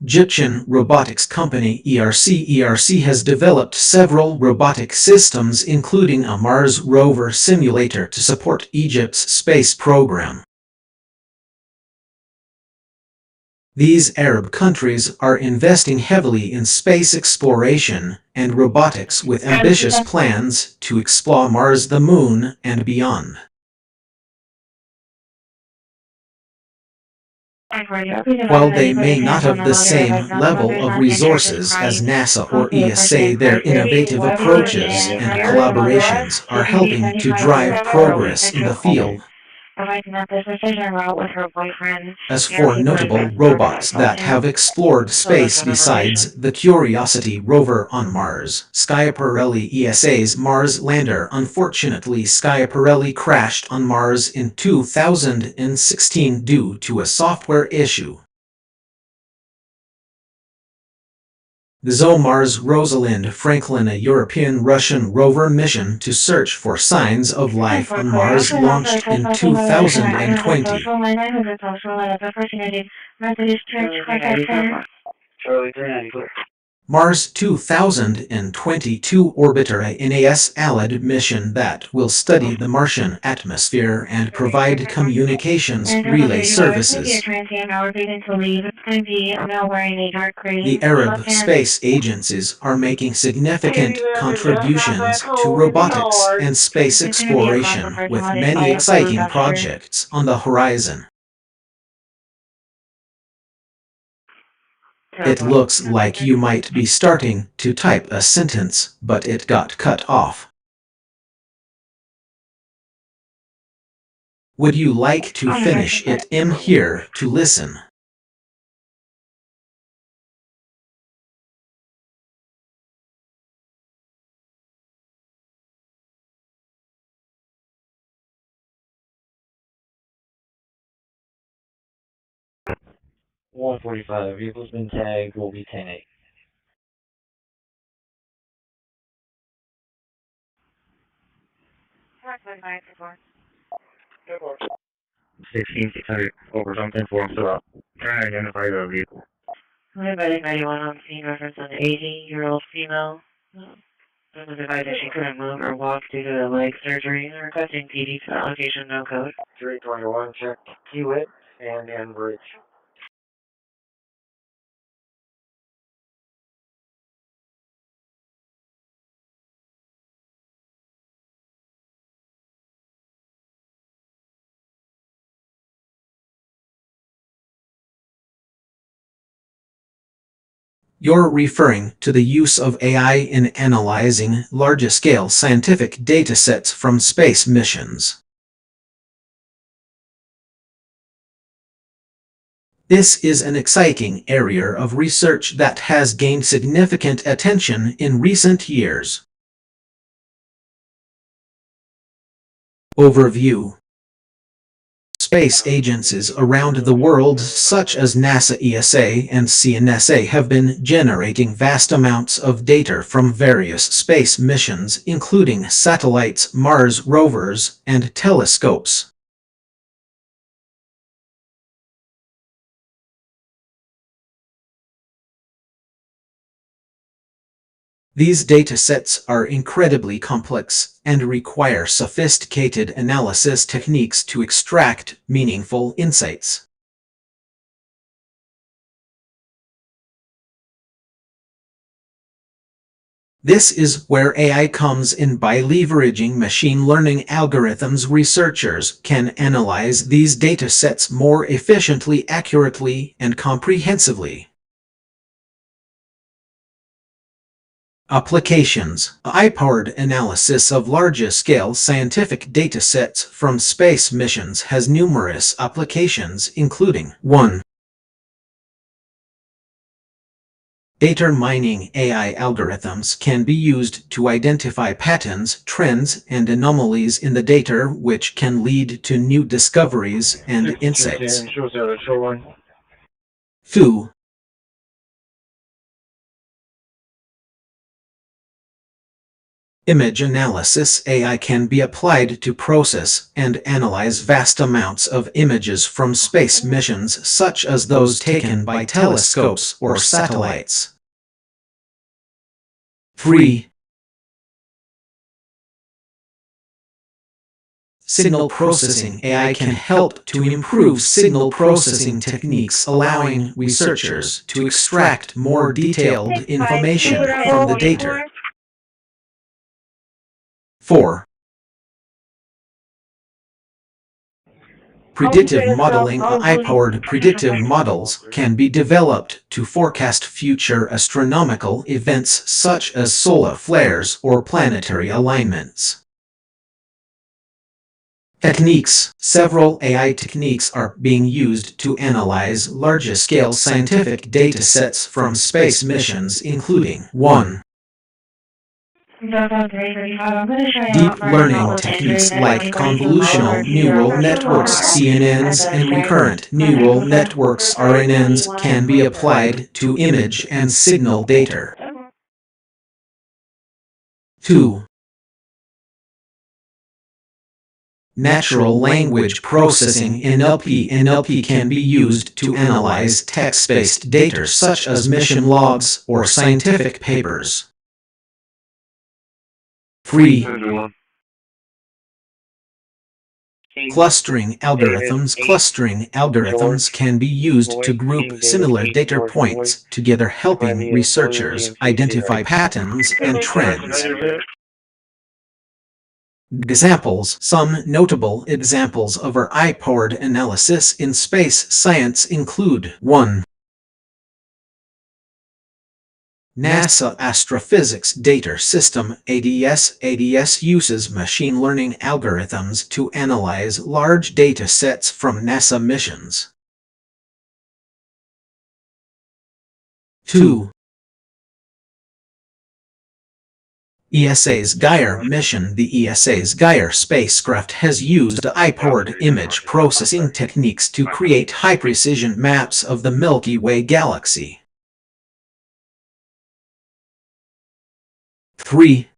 Egyptian robotics company ERC has developed several robotic systems, including a Mars rover simulator to support Egypt's space program. These Arab countries are investing heavily in space exploration and robotics with ambitious plans to explore Mars, the Moon, and beyond. While they may not have the same level of resources as NASA or ESA, their innovative approaches and collaborations are helping to drive progress in the field. As for notable robots that have explored space besides the Curiosity rover on Mars, Schiaparelli ESA's Mars lander. Unfortunately, Schiaparelli crashed on Mars in 2016 due to a software issue. The ExoMars Rosalind Franklin, a European-Russian rover mission to search for signs of life on Mars, launched in 2020. Charlie 390, clear. Mars 2022 Orbiter, a NAS ALID mission that will study the Martian atmosphere and provide communications relay services. The Arab space agencies are making significant contributions to robotics and space exploration, with many exciting projects on the horizon. It looks like you might be starting to type a sentence, but it got cut off. Would you like to finish it in here to listen? $145. Vehicle's been tagged. Will be 10-8. Good work. 16600 over something for him, so trying to identify the vehicle. Anybody 91 on scene, reference an 80-year-old female. It was advised that she couldn't move or walk due to leg surgery. Requesting PD for allocation, no code. 321, check Hewitt and Enbridge. You're referring to the use of AI in analyzing large-scale scientific datasets from space missions. This is an exciting area of research that has gained significant attention in recent years. Overview. Space agencies around the world such as NASA, ESA, and CNSA have been generating vast amounts of data from various space missions, including satellites, Mars rovers, and telescopes. These datasets are incredibly complex and require sophisticated analysis techniques to extract meaningful insights. This is where AI comes in. By leveraging machine learning algorithms, researchers can analyze these datasets more efficiently, accurately, and comprehensively. Applications. AI-powered analysis of large-scale scientific datasets from space missions has numerous applications, including 1. Data mining. AI algorithms can be used to identify patterns, trends, and anomalies in the data, which can lead to new discoveries and insights. 2. Image analysis. AI can be applied to process and analyze vast amounts of images from space missions, such as those taken by telescopes or satellites. 3. Signal processing. AI can help to improve signal processing techniques, allowing researchers to extract more detailed information from the data. 4. Predictive modeling. AI-powered predictive models can be developed to forecast future astronomical events such as solar flares or planetary alignments. Techniques. Several AI techniques are being used to analyze large-scale scientific datasets from space missions, including 1. Deep learning techniques like convolutional neural networks (CNNs) and recurrent neural networks (RNNs) can be applied to image and signal data. 2. Natural language processing (NLP). NLP can be used to analyze text-based data such as mission logs or scientific papers. 3. Clustering algorithms. Clustering algorithms can be used to group similar data points together, helping researchers identify patterns and trends. Examples. Some notable examples of AI-powered analysis in space science include 1. NASA Astrophysics Data System (ADS). ADS uses machine learning algorithms to analyze large data sets from NASA missions. 2. ESA's Gaia mission. The ESA's Gaia spacecraft has used AI-powered image processing techniques to create high-precision maps of the Milky Way galaxy. 3.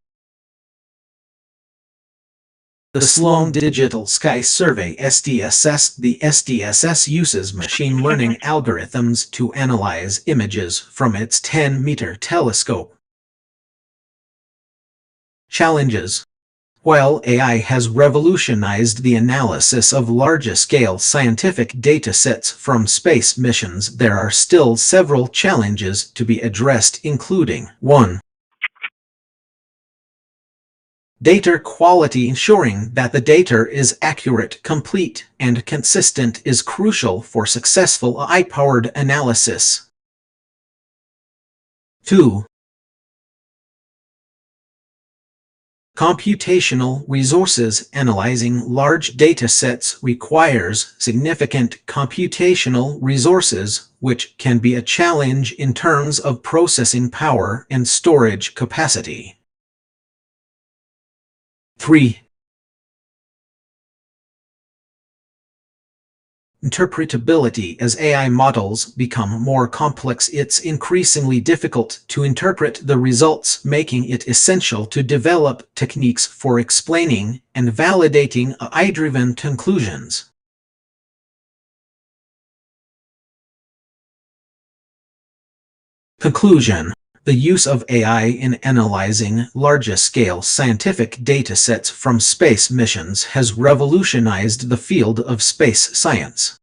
The Sloan Digital Sky Survey (SDSS). The SDSS uses machine learning algorithms to analyze images from its 10-meter telescope. Challenges. While AI has revolutionized the analysis of large-scale scientific datasets from space missions, there are still several challenges to be addressed, including 1. Data quality. Ensuring that the data is accurate, complete, and consistent is crucial for successful AI-powered analysis. 2. Computational resources. Analyzing large data sets requires significant computational resources, which can be a challenge in terms of processing power and storage capacity. 3. Interpretability. As AI models become more complex, it's increasingly difficult to interpret the results, making it essential to develop techniques for explaining and validating AI-driven conclusions. Conclusion. The use of AI in analyzing large-scale scientific datasets from space missions has revolutionized the field of space science.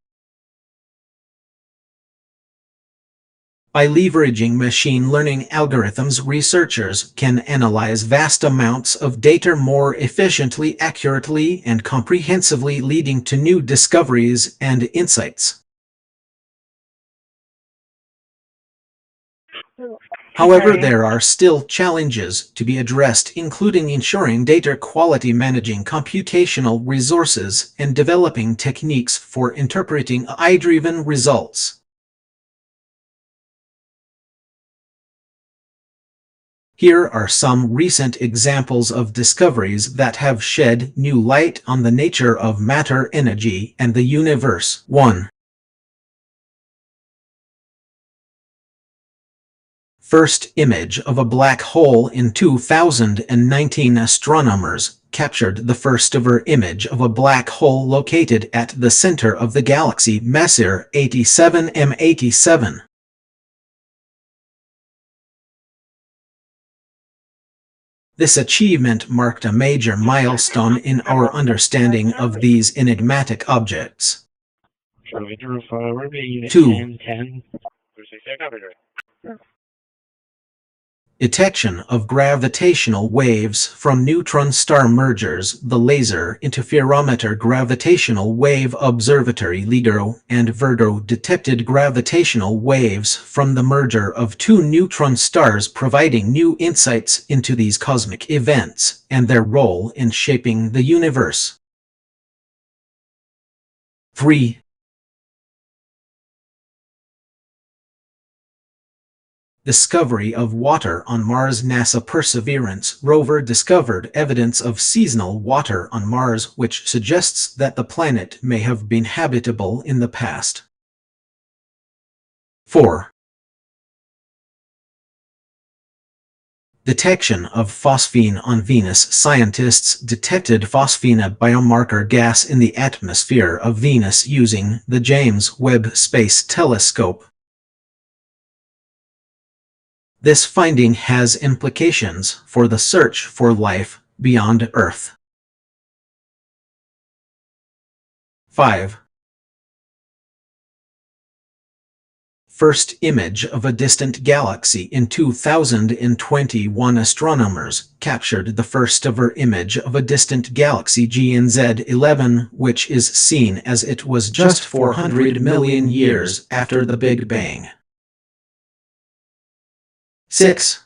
By leveraging machine learning algorithms, researchers can analyze vast amounts of data more efficiently, accurately, and comprehensively, leading to new discoveries and insights. However, there are still challenges to be addressed, including ensuring data quality, managing computational resources, and developing techniques for interpreting AI-driven results. Here are some recent examples of discoveries that have shed new light on the nature of matter, energy, and the universe. 1. First image of a black hole in 2019. Astronomers captured the first-ever image of a black hole located at the center of the galaxy Messier 87 M87. This achievement marked a major milestone in our understanding of these enigmatic objects. 2. Detection of gravitational waves from neutron star mergers. The Laser Interferometer Gravitational Wave Observatory LIGO and Virgo detected gravitational waves from the merger of two neutron stars, providing new insights into these cosmic events and their role in shaping the universe. 3. Discovery of water on Mars. NASA Perseverance rover discovered evidence of seasonal water on Mars, which suggests that the planet may have been habitable in the past. 4. Detection of phosphine on Venus. Scientists detected phosphine, a biomarker gas, in the atmosphere of Venus using the James Webb Space Telescope. This finding has implications for the search for life beyond Earth. 5. First image of a distant galaxy in 2021. Astronomers captured the first-ever image of a distant galaxy GNZ 11, which is seen as it was just 400 million years after the Big Bang. 6.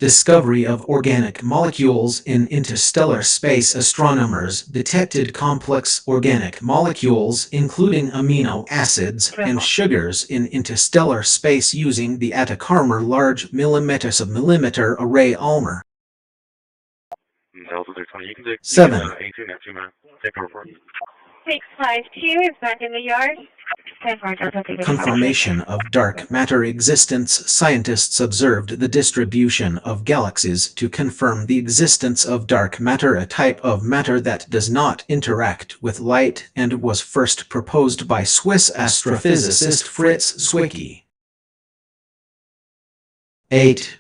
Discovery of organic molecules in interstellar space. Astronomers detected complex organic molecules, including amino acids and sugars, in interstellar space using the Atacama Large Millimeter-Submillimeter Array ALMAR. 7. 652 is back in the yard. Confirmation of dark matter existence. Scientists observed the distribution of galaxies to confirm the existence of dark matter, a type of matter that does not interact with light, and was first proposed by Swiss astrophysicist Fritz Zwicky. 8.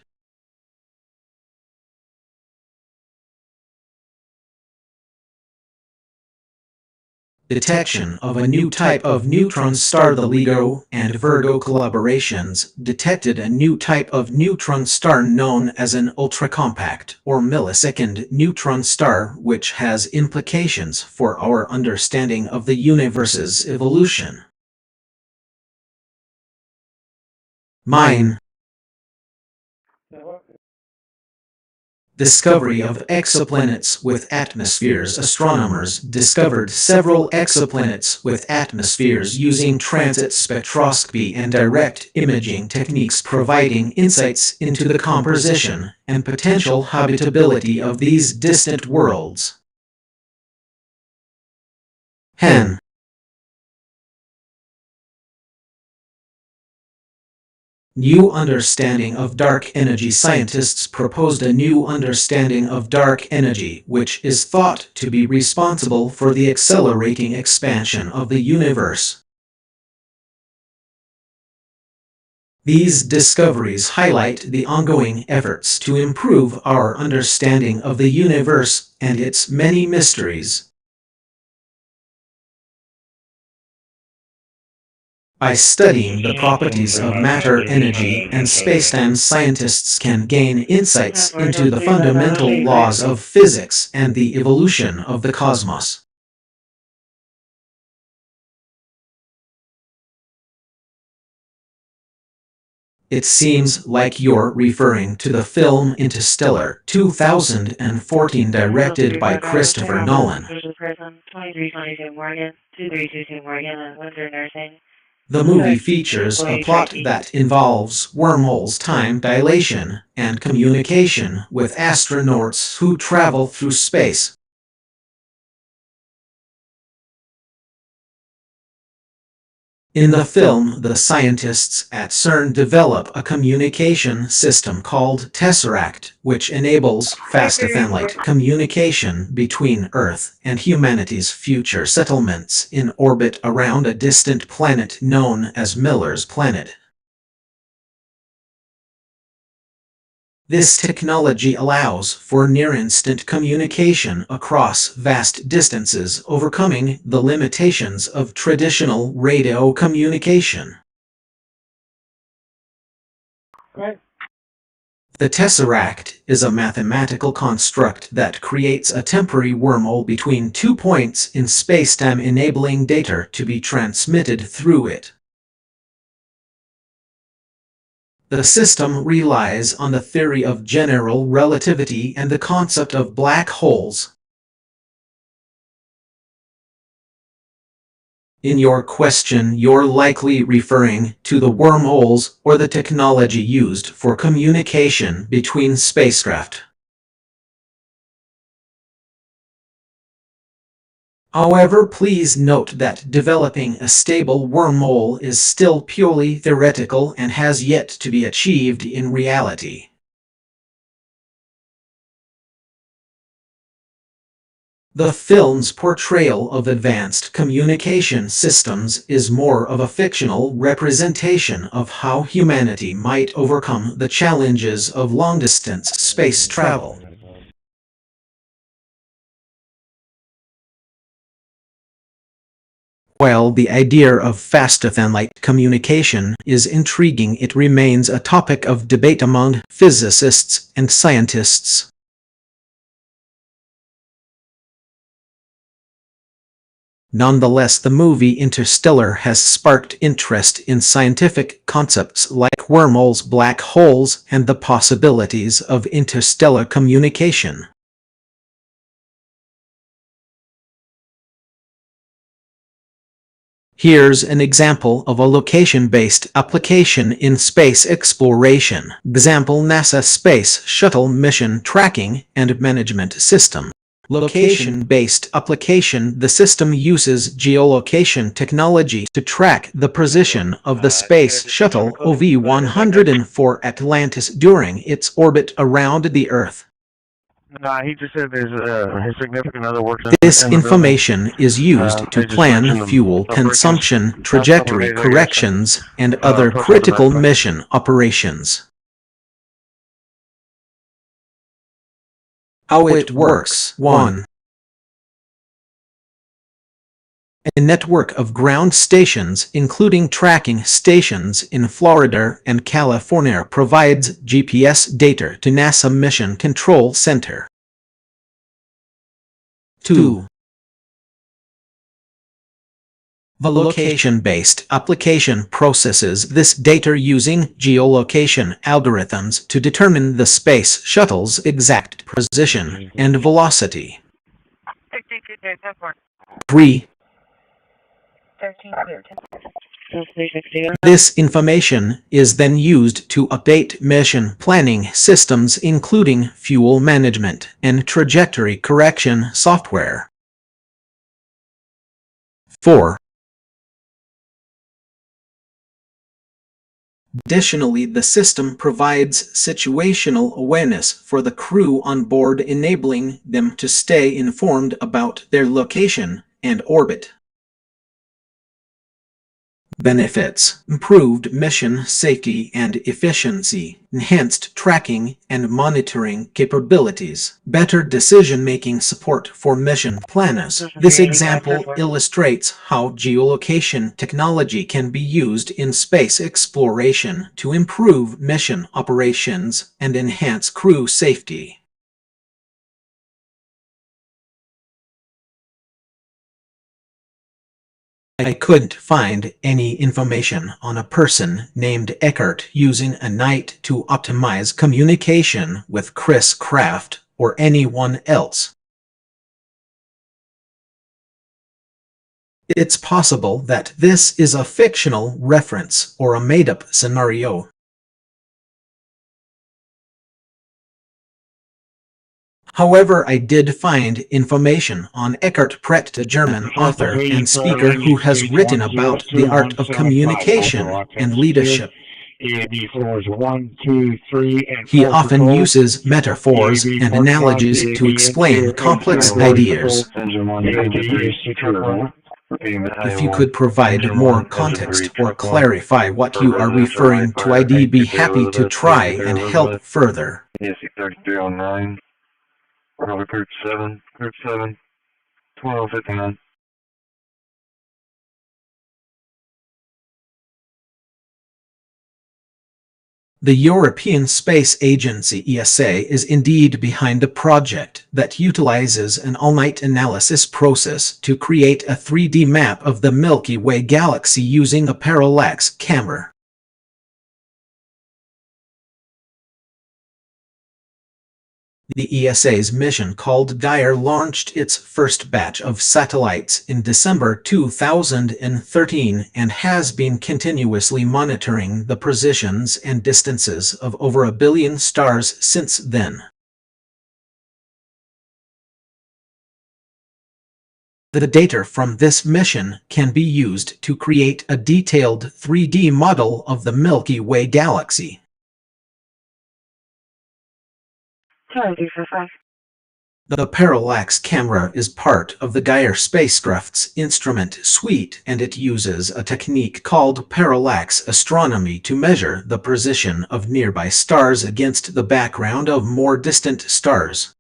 Detection of a new type of neutron star. The LIGO and Virgo collaborations detected a new type of neutron star known as an ultracompact or millisecond neutron star, which has implications for our understanding of the universe's evolution. Mine. Discovery of exoplanets with atmospheres. Astronomers discovered several exoplanets with atmospheres using transit spectroscopy and direct imaging techniques, providing insights into the composition and potential habitability of these distant worlds. Hen. New understanding of dark energy. Scientists proposed a new understanding of dark energy, which is thought to be responsible for the accelerating expansion of the universe. These discoveries highlight the ongoing efforts to improve our understanding of the universe and its many mysteries. By studying the properties of matter, energy, and spacetime, scientists can gain insights into the fundamental laws of physics and the evolution of the cosmos. It seems like you're referring to the film Interstellar 2014, directed by Christopher Nolan. The movie features a plot that involves wormholes, time dilation, and communication with astronauts who travel through space. In the film, the scientists at CERN develop a communication system called Tesseract, which enables fast-light communication between Earth and humanity's future settlements in orbit around a distant planet known as Miller's Planet. This technology allows for near-instant communication across vast distances, overcoming the limitations of traditional radio communication. Right. The tesseract is a mathematical construct that creates a temporary wormhole between 2 points in spacetime, enabling data to be transmitted through it. The system relies on the theory of general relativity and the concept of black holes. In your question, you're likely referring to the wormholes or the technology used for communication between spacecraft. However, please note that developing a stable wormhole is still purely theoretical and has yet to be achieved in reality. The film's portrayal of advanced communication systems is more of a fictional representation of how humanity might overcome the challenges of long-distance space travel. While the idea of faster-than-light communication is intriguing, it remains a topic of debate among physicists and scientists. Nonetheless, the movie Interstellar has sparked interest in scientific concepts like wormholes, black holes, and the possibilities of interstellar communication. Here's an example of a location-based application in space exploration. Example: NASA Space Shuttle Mission Tracking and Management System. Location-based application: the system uses geolocation technology to track the position of the Space Shuttle OV-104 Atlantis during its orbit around the Earth. He just said there's his significant other works. This information is used to plan fuel consumption, trajectory corrections, and other critical mission operations. How it works. 1. A network of ground stations, including tracking stations in Florida and California, provides GPS data to NASA Mission Control Center. 2. The location-based application processes this data using geolocation algorithms to determine the space shuttle's exact position and velocity. 3. This information is then used to update mission planning systems, including fuel management and trajectory correction software. 4. Additionally, the system provides situational awareness for the crew on board, enabling them to stay informed about their location and orbit. Benefits: improved mission safety and efficiency, enhanced tracking and monitoring capabilities, better decision-making support for mission planners. This example illustrates how geolocation technology can be used in space exploration to improve mission operations and enhance crew safety. I couldn't find any information on a person named Eckert using a night to optimize communication with Chris Kraft or anyone else. It's possible that this is a fictional reference or a made-up scenario. However, I did find information on Eckhart Prett, a German author and speaker who has written about the art of communication and leadership. He often uses metaphors and analogies to explain complex ideas. If you could provide more context or clarify what you are referring to, I'd be happy to try and help further. Robert Group 7, 1259. The European Space Agency ESA is indeed behind a project that utilizes an all-night analysis process to create a 3D map of the Milky Way galaxy using a parallax camera. The ESA's mission called Dyer launched its first batch of satellites in December 2013 and has been continuously monitoring the positions and distances of over 1 billion stars since then. The data from this mission can be used to create a detailed 3D model of the Milky Way galaxy. The parallax camera is part of the Dyer spacecraft's instrument suite, and it uses a technique called parallax astronomy to measure the position of nearby stars against the background of more distant stars.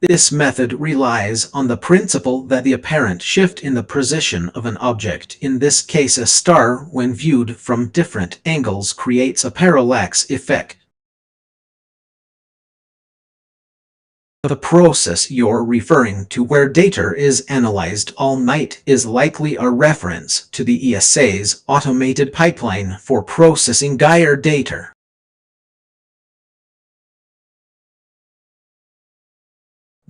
This method relies on the principle that the apparent shift in the position of an object, in this case a star, when viewed from different angles creates a parallax effect. The process you're referring to, where data is analyzed all night, is likely a reference to the ESA's automated pipeline for processing Dyer data.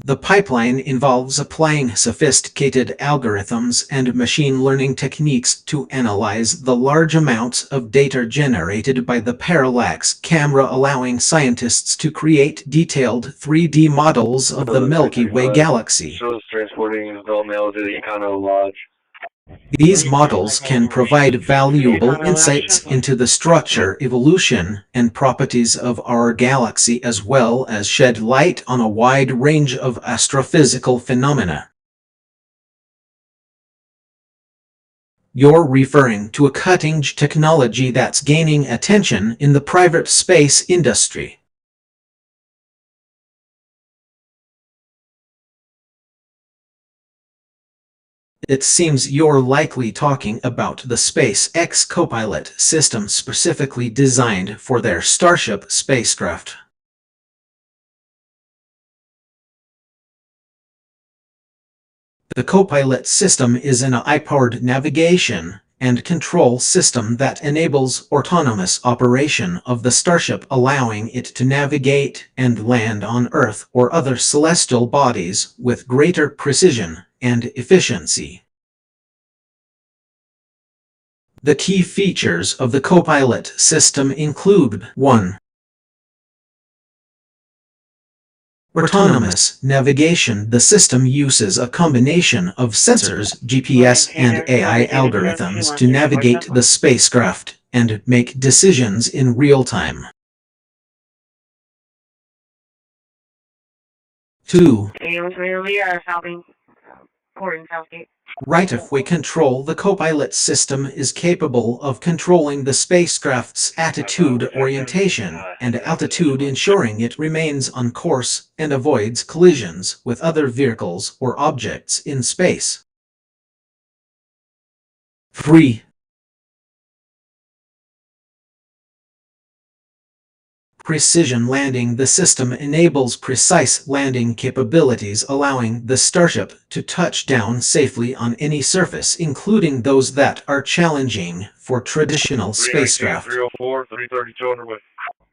The pipeline involves applying sophisticated algorithms and machine learning techniques to analyze the large amounts of data generated by the parallax camera, allowing scientists to create detailed 3D models of the Milky Way galaxy. Shows transporting the mail to the Econo Lodge. These models can provide valuable insights into the structure, evolution, and properties of our galaxy, as well as shed light on a wide range of astrophysical phenomena. You're referring to a cutting-edge technology that's gaining attention in the private space industry. It seems you're likely talking about the SpaceX Copilot system specifically designed for their Starship spacecraft. The Copilot system is an AI-powered navigation and control system that enables autonomous operation of the starship, allowing it to navigate and land on Earth or other celestial bodies with greater precision and efficiency. The key features of the Copilot system include 1. Autonomous navigation. The system uses a combination of sensors, GPS, and AI algorithms to navigate the spacecraft and make decisions in real time. 2. Right-of-way control. The Copilot system is capable of controlling the spacecraft's attitude, orientation, and altitude, ensuring it remains on course and avoids collisions with other vehicles or objects in space. 3. Precision landing. The system enables precise landing capabilities, allowing the starship to touch down safely on any surface, including those that are challenging for traditional spacecraft.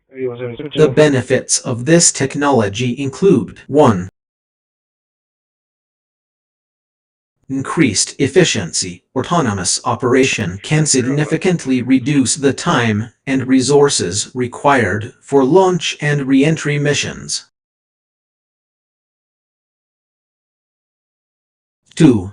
The benefits of this technology include 1. Increased efficiency. Autonomous operation can significantly reduce the time and resources required for launch and re-entry missions. 2.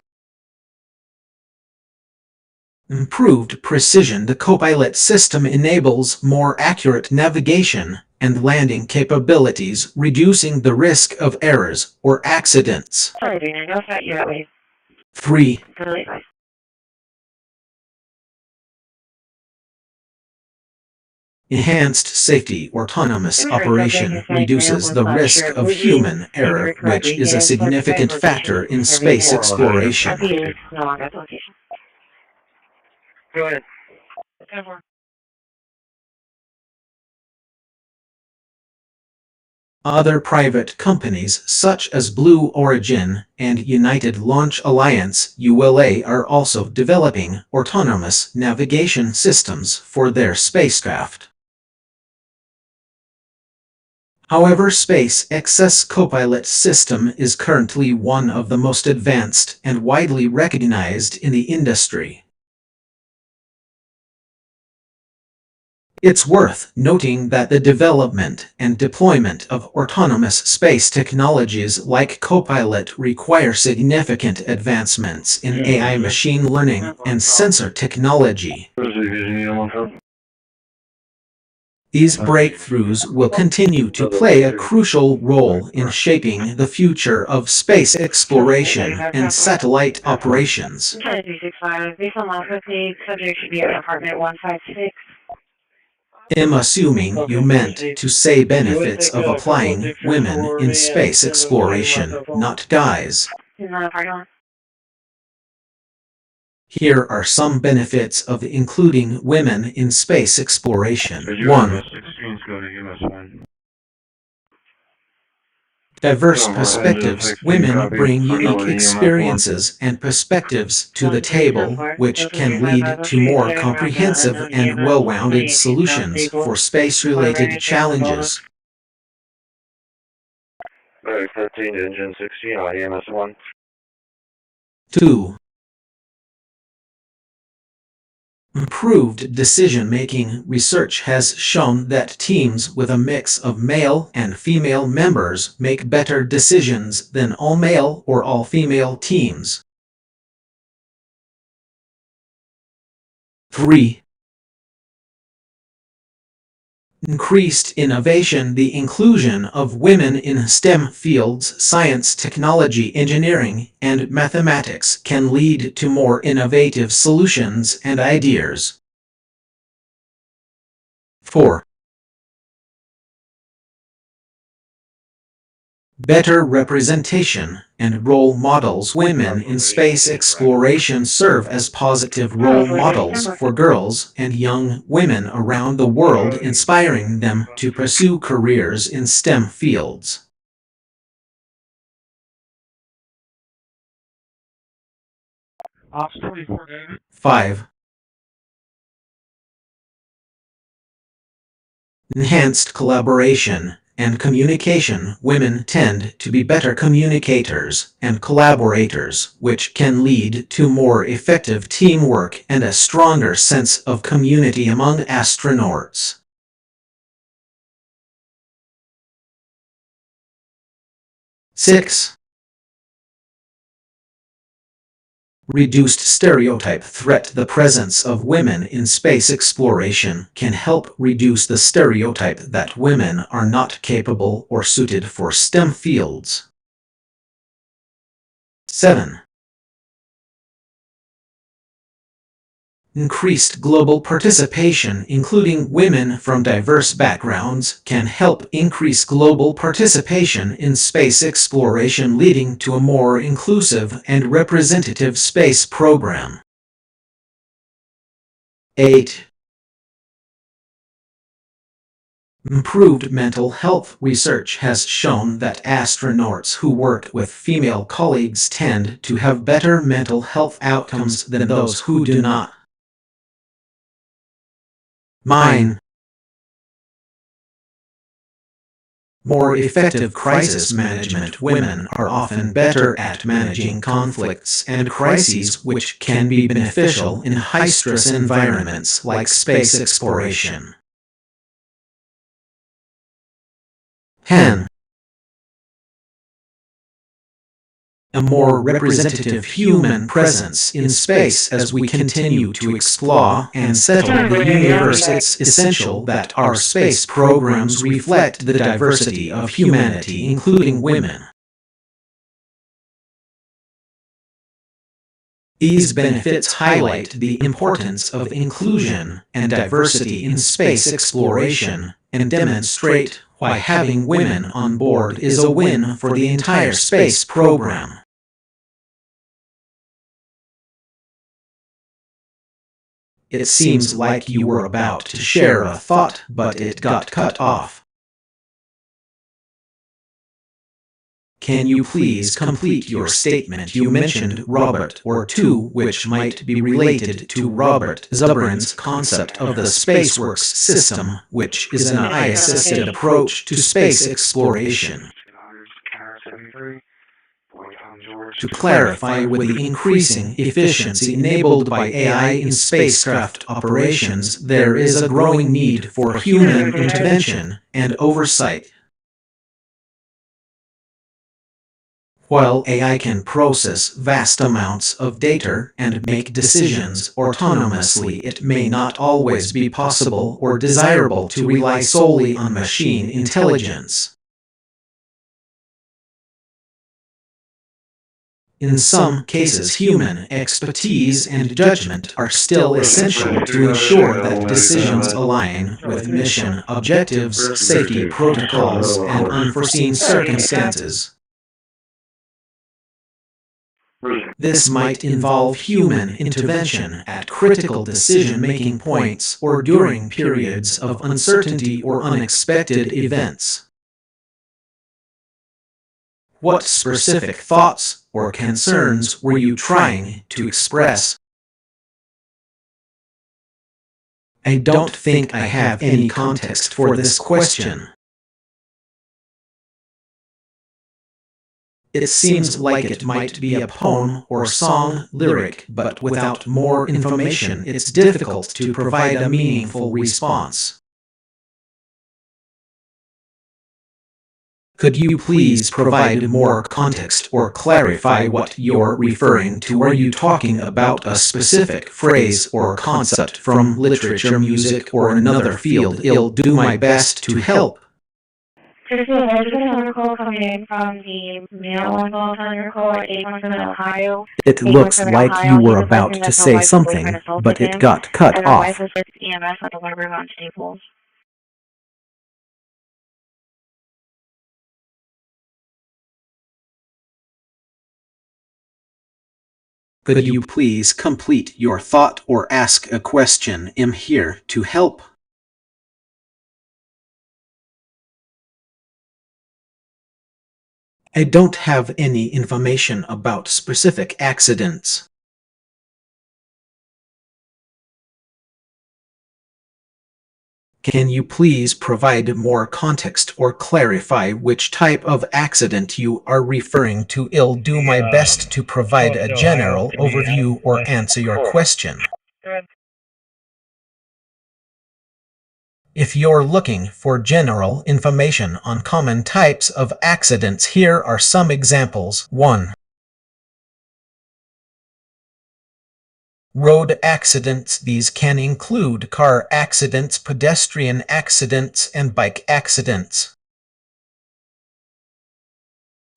Improved precision. The Copilot system enables more accurate navigation and landing capabilities, reducing the risk of errors or accidents. 3. Enhanced safety. Autonomous operation reduces the risk of human error, which is a significant factor in space exploration. Go ahead. Other private companies such as Blue Origin and United Launch Alliance (ULA) are also developing autonomous navigation systems for their spacecraft. However, SpaceX's Copilot system is currently one of the most advanced and widely recognized in the industry. It's worth noting that the development and deployment of autonomous space technologies like Copilot require significant advancements in AI, machine learning, and sensor technology. These breakthroughs will continue to play a crucial role in shaping the future of space exploration and satellite operations. 365, based on last update, subject should be at apartment 156. I'm assuming you meant to say benefits of applying women in space exploration, not guys. Here are some benefits of including women in space exploration. 1. Diverse perspectives. Women bring unique experiences and perspectives to the table, which can lead to more comprehensive and well-rounded solutions for space-related challenges. 13 to engine 16 on EMS-1. 2. Improved decision-making. Research has shown that teams with a mix of male and female members make better decisions than all-male or all-female teams. 3. Increased innovation. The inclusion of women in STEM fields, science, technology, engineering, and mathematics, can lead to more innovative solutions and ideas. 4. Better representation and role models. Women in space exploration serve as positive role models for girls and young women around the world, inspiring them to pursue careers in STEM fields. Ops 24, David. 5. Enhanced collaboration and communication. Women tend to be better communicators and collaborators, which can lead to more effective teamwork and a stronger sense of community among astronauts. 6. Reduced stereotype threat. The presence of women in space exploration can help reduce the stereotype that women are not capable or suited for STEM fields. 7. Increased global participation, including women from diverse backgrounds, can help increase global participation in space exploration, leading to a more inclusive and representative space program. 8. Improved mental health. Research has shown that astronauts who work with female colleagues tend to have better mental health outcomes than those who do not. 9. More effective crisis management. Women are often better at managing conflicts and crises, which can be beneficial in high-stress environments like space exploration. 10. A more representative human presence in space. As we continue to explore and settle the universe, it's essential that our space programs reflect the diversity of humanity, including women. These benefits highlight the importance of inclusion and diversity in space exploration and demonstrate why having women on board is a win for the entire space program. It seems like you were about to share a thought, but it got cut off. Can you please complete your statement? You mentioned Robert or two, which might be related to Robert Zubrin's concept of the SpaceWorks system, which is an AI-assisted approach to space exploration. To clarify, with the increasing efficiency enabled by AI in spacecraft operations, there is a growing need for human intervention and oversight. While AI can process vast amounts of data and make decisions autonomously, it may not always be possible or desirable to rely solely on machine intelligence. In some cases, human expertise and judgment are still essential to ensure that decisions align with mission objectives, safety protocols, and unforeseen circumstances. This might involve human intervention at critical decision-making points or during periods of uncertainty or unexpected events. What specific thoughts or concerns were you trying to express? I don't think I have any context for this question. It seems like it might be a poem or song lyric, but without more information, it's difficult to provide a meaningful response. Could you please provide more context or clarify what you're referring to? Are you talking about a specific phrase or concept from literature, music, or another field? I'll do my best to help. There's a call coming in from the male involved on your call at 817 Ohio. It looks like you were about to say something, but it got cut off. And with EMS at the library on Staples. Could you please complete your thought or ask a question? I'm here to help. I don't have any information about specific accidents. Can you please provide more context or clarify which type of accident you are referring to? I'll do my best to provide a general overview or answer your question. If you're looking for general information on common types of accidents, here are some examples. 1. Road accidents. These can include car accidents, pedestrian accidents, and bike accidents.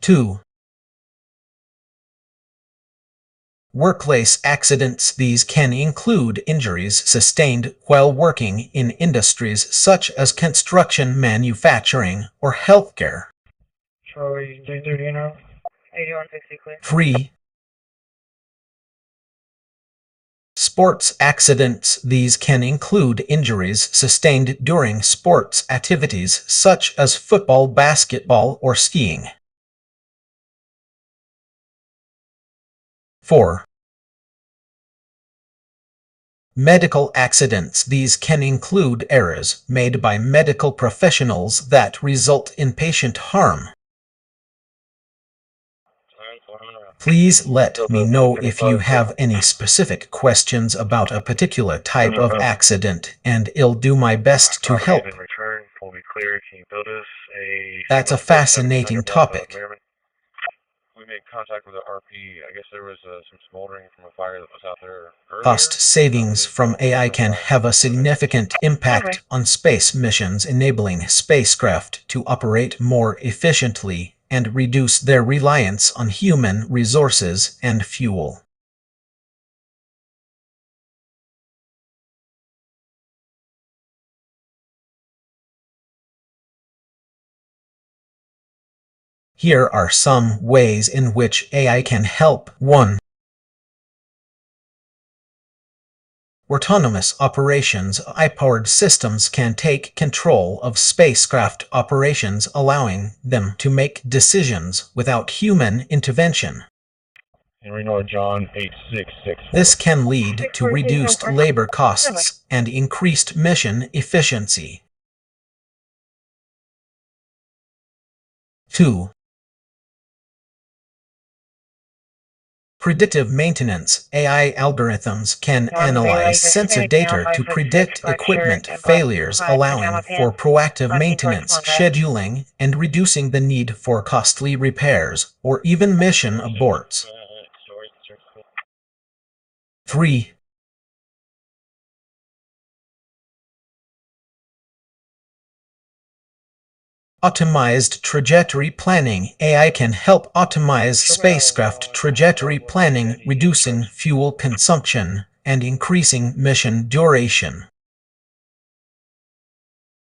2. Workplace accidents. These can include injuries sustained while working in industries such as construction, manufacturing, or healthcare. 3. Sports accidents. These can include injuries sustained during sports activities such as football, basketball, or skiing. 4. Medical accidents. These can include errors made by medical professionals that result in patient harm. Please let me know if you have any specific questions about a particular type of accident, and I'll do my best to help. That's a fascinating topic. We made contact with the RP. I guess there was some smoldering from a fire that was out there earlier. Cost savings from AI can have a significant impact on space missions, enabling spacecraft to operate more efficiently and reduce their reliance on human resources and fuel. Here are some ways in which AI can help. 1. Autonomous operations. AI-powered systems can take control of spacecraft operations, allowing them to make decisions without human intervention. Reno John 8664. This can lead to reduced labor costs and increased mission efficiency. 2. Predictive maintenance. AI algorithms can analyze sensor data to predict equipment failures, allowing for proactive maintenance, scheduling, and reducing the need for costly repairs or even mission aborts. 3. Optimized trajectory planning. AI can help optimize spacecraft trajectory planning, reducing fuel consumption and increasing mission duration.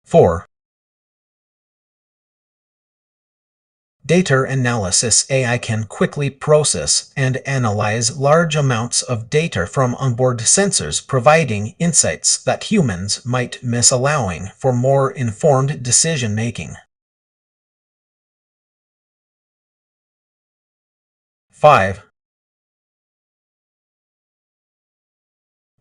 4. Data analysis. AI can quickly process and analyze large amounts of data from onboard sensors, providing insights that humans might miss, allowing for more informed decision-making. 5.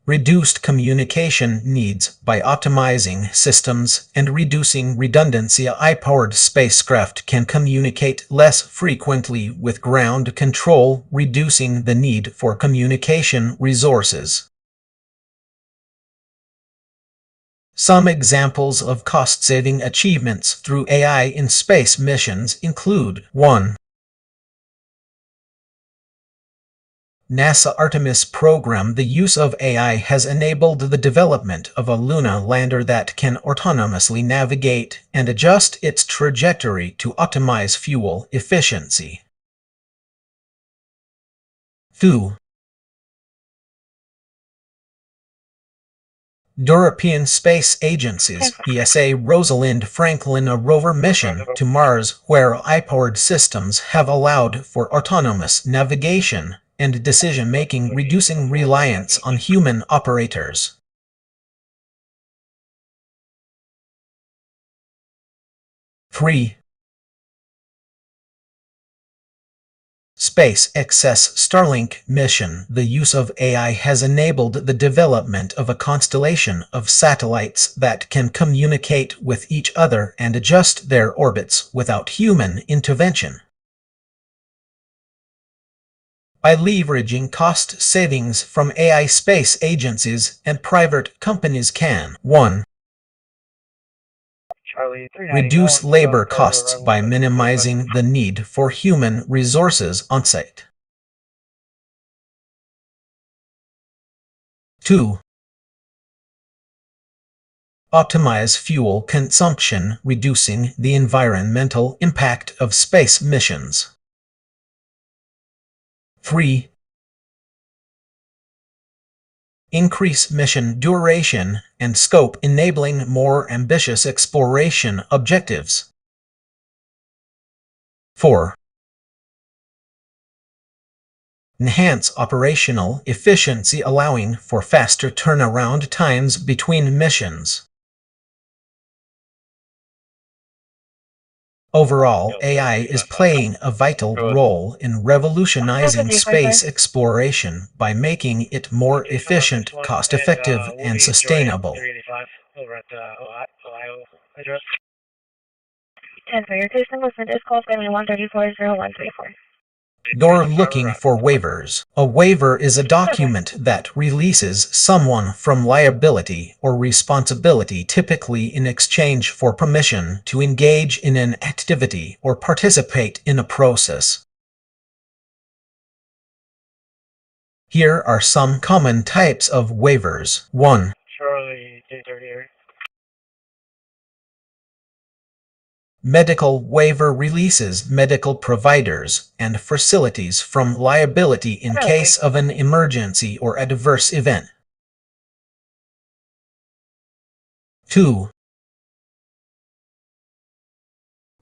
Reduced communication needs. By optimizing systems and reducing redundancy, AI-powered spacecraft can communicate less frequently with ground control, reducing the need for communication resources. Some examples of cost-saving achievements through AI in space missions include: 1. NASA Artemis program. The use of AI has enabled the development of a lunar lander that can autonomously navigate and adjust its trajectory to optimize fuel efficiency. 2. European Space Agency's ESA Rosalind Franklin, a rover mission to Mars, where AI-powered systems have allowed for autonomous navigation and decision-making, reducing reliance on human operators. 3. SpaceX's Starlink mission, the use of AI has enabled the development of a constellation of satellites that can communicate with each other and adjust their orbits without human intervention. By leveraging cost savings from AI, space agencies and private companies can 1. Reduce labor costs by minimizing the need for human resources on site. 2. Optimize fuel consumption, reducing the environmental impact of space missions. 3. Increase mission duration and scope, enabling more ambitious exploration objectives. 4. Enhance operational efficiency, allowing for faster turnaround times between missions. Overall, AI is playing a vital role in revolutionizing space exploration by making it more efficient, cost-effective, and sustainable. 10 for your case number for this call, family 1340134. You're looking for waivers. A waiver is a document that releases someone from liability or responsibility, typically in exchange for permission to engage in an activity or participate in a process. Here are some common types of waivers. 1. Charlie, J38. Medical waiver releases medical providers and facilities from liability in case of an emergency or adverse event. 2.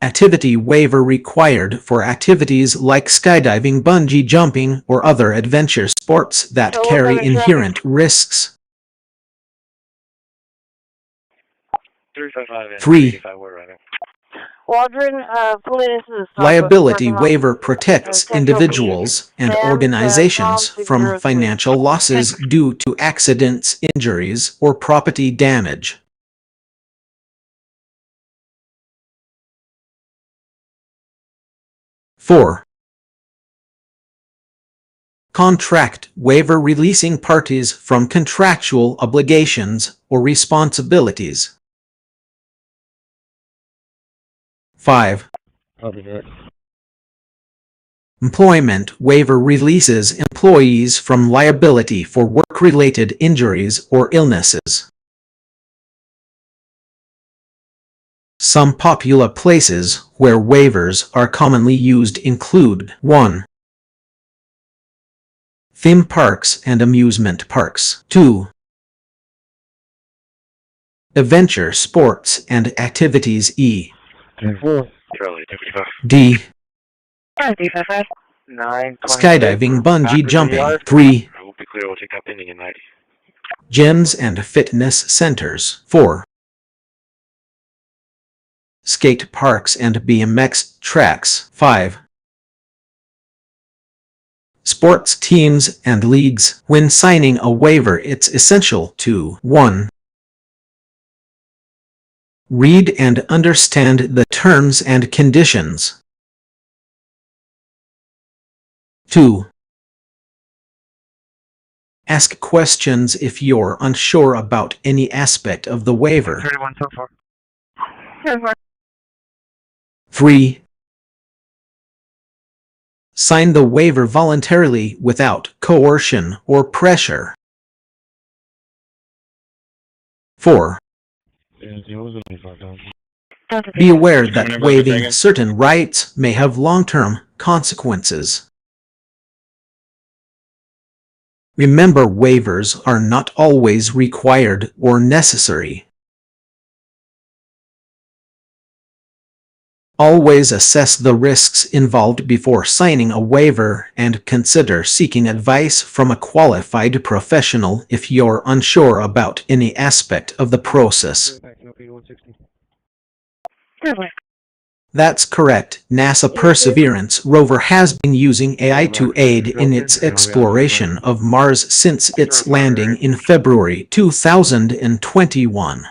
Activity waiver required for activities like skydiving, bungee jumping, or other adventure sports that carry inherent risks. 3. Liability waiver protects individuals and organizations from financial losses due to accidents, injuries, or property damage. 4. Contract waiver, releasing parties from contractual obligations or responsibilities. 5. Employment waiver releases employees from liability for work-related injuries or illnesses. Some popular places where waivers are commonly used include 1. Theme parks and amusement parks. 2. Adventure sports and activities. E. Charlie, 255. D. 355. 9. Skydiving, bungee jumping. 3. I will be clear, we'll take that pending in 90. Gyms and fitness centers. 4. Skate parks and BMX tracks. 5. Sports teams and leagues. When signing a waiver, it's essential to 1. Read and understand the terms and conditions. 2. Ask questions if you're unsure about any aspect of the waiver. 31 so far. 3. Sign the waiver voluntarily without coercion or pressure. 4. Be aware that waiving certain rights may have long-term consequences. Remember, waivers are not always required or necessary. Always assess the risks involved before signing a waiver and consider seeking advice from a qualified professional if you're unsure about any aspect of the process. That's correct. NASA Perseverance rover has been using AI to aid in its exploration of Mars since its landing in February 2021.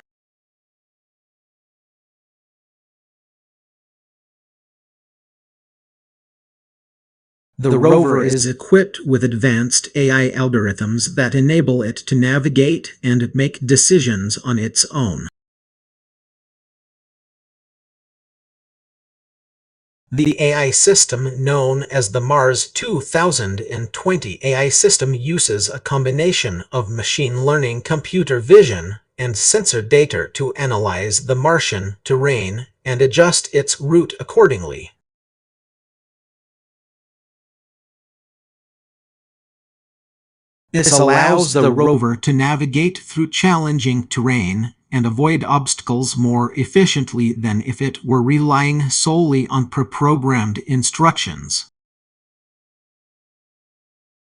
The rover is equipped with advanced AI algorithms that enable it to navigate and make decisions on its own. The AI system, known as the Mars 2020 AI system, uses a combination of machine learning, computer vision, and sensor data to analyze the Martian terrain and adjust its route accordingly. This allows the rover to navigate through challenging terrain and avoid obstacles more efficiently than if it were relying solely on pre-programmed instructions.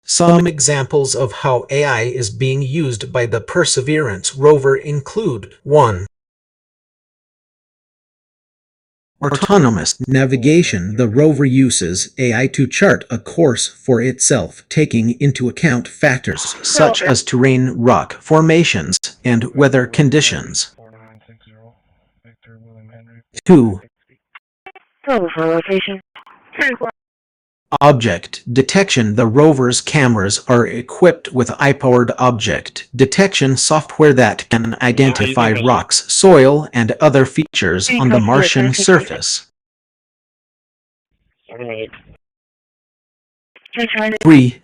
Some examples of how AI is being used by the Perseverance rover include 1. Autonomous navigation. The rover uses AI to chart a course for itself, taking into account factors such as terrain, rock formations, and weather conditions. 2. Object detection. The rover's cameras are equipped with AI-powered object detection software that can identify rocks, soil, and other features on the Martian surface. 3.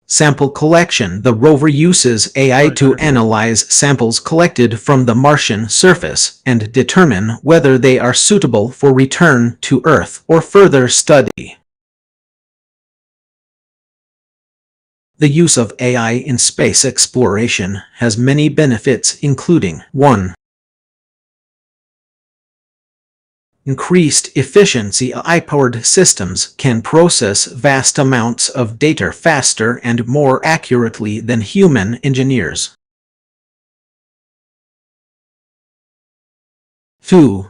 Sample collection. The rover uses AI to analyze samples collected from the Martian surface and determine whether they are suitable for return to Earth or further study. The use of AI in space exploration has many benefits, including 1. Increased efficiency. AI-powered systems can process vast amounts of data faster and more accurately than human engineers. 2.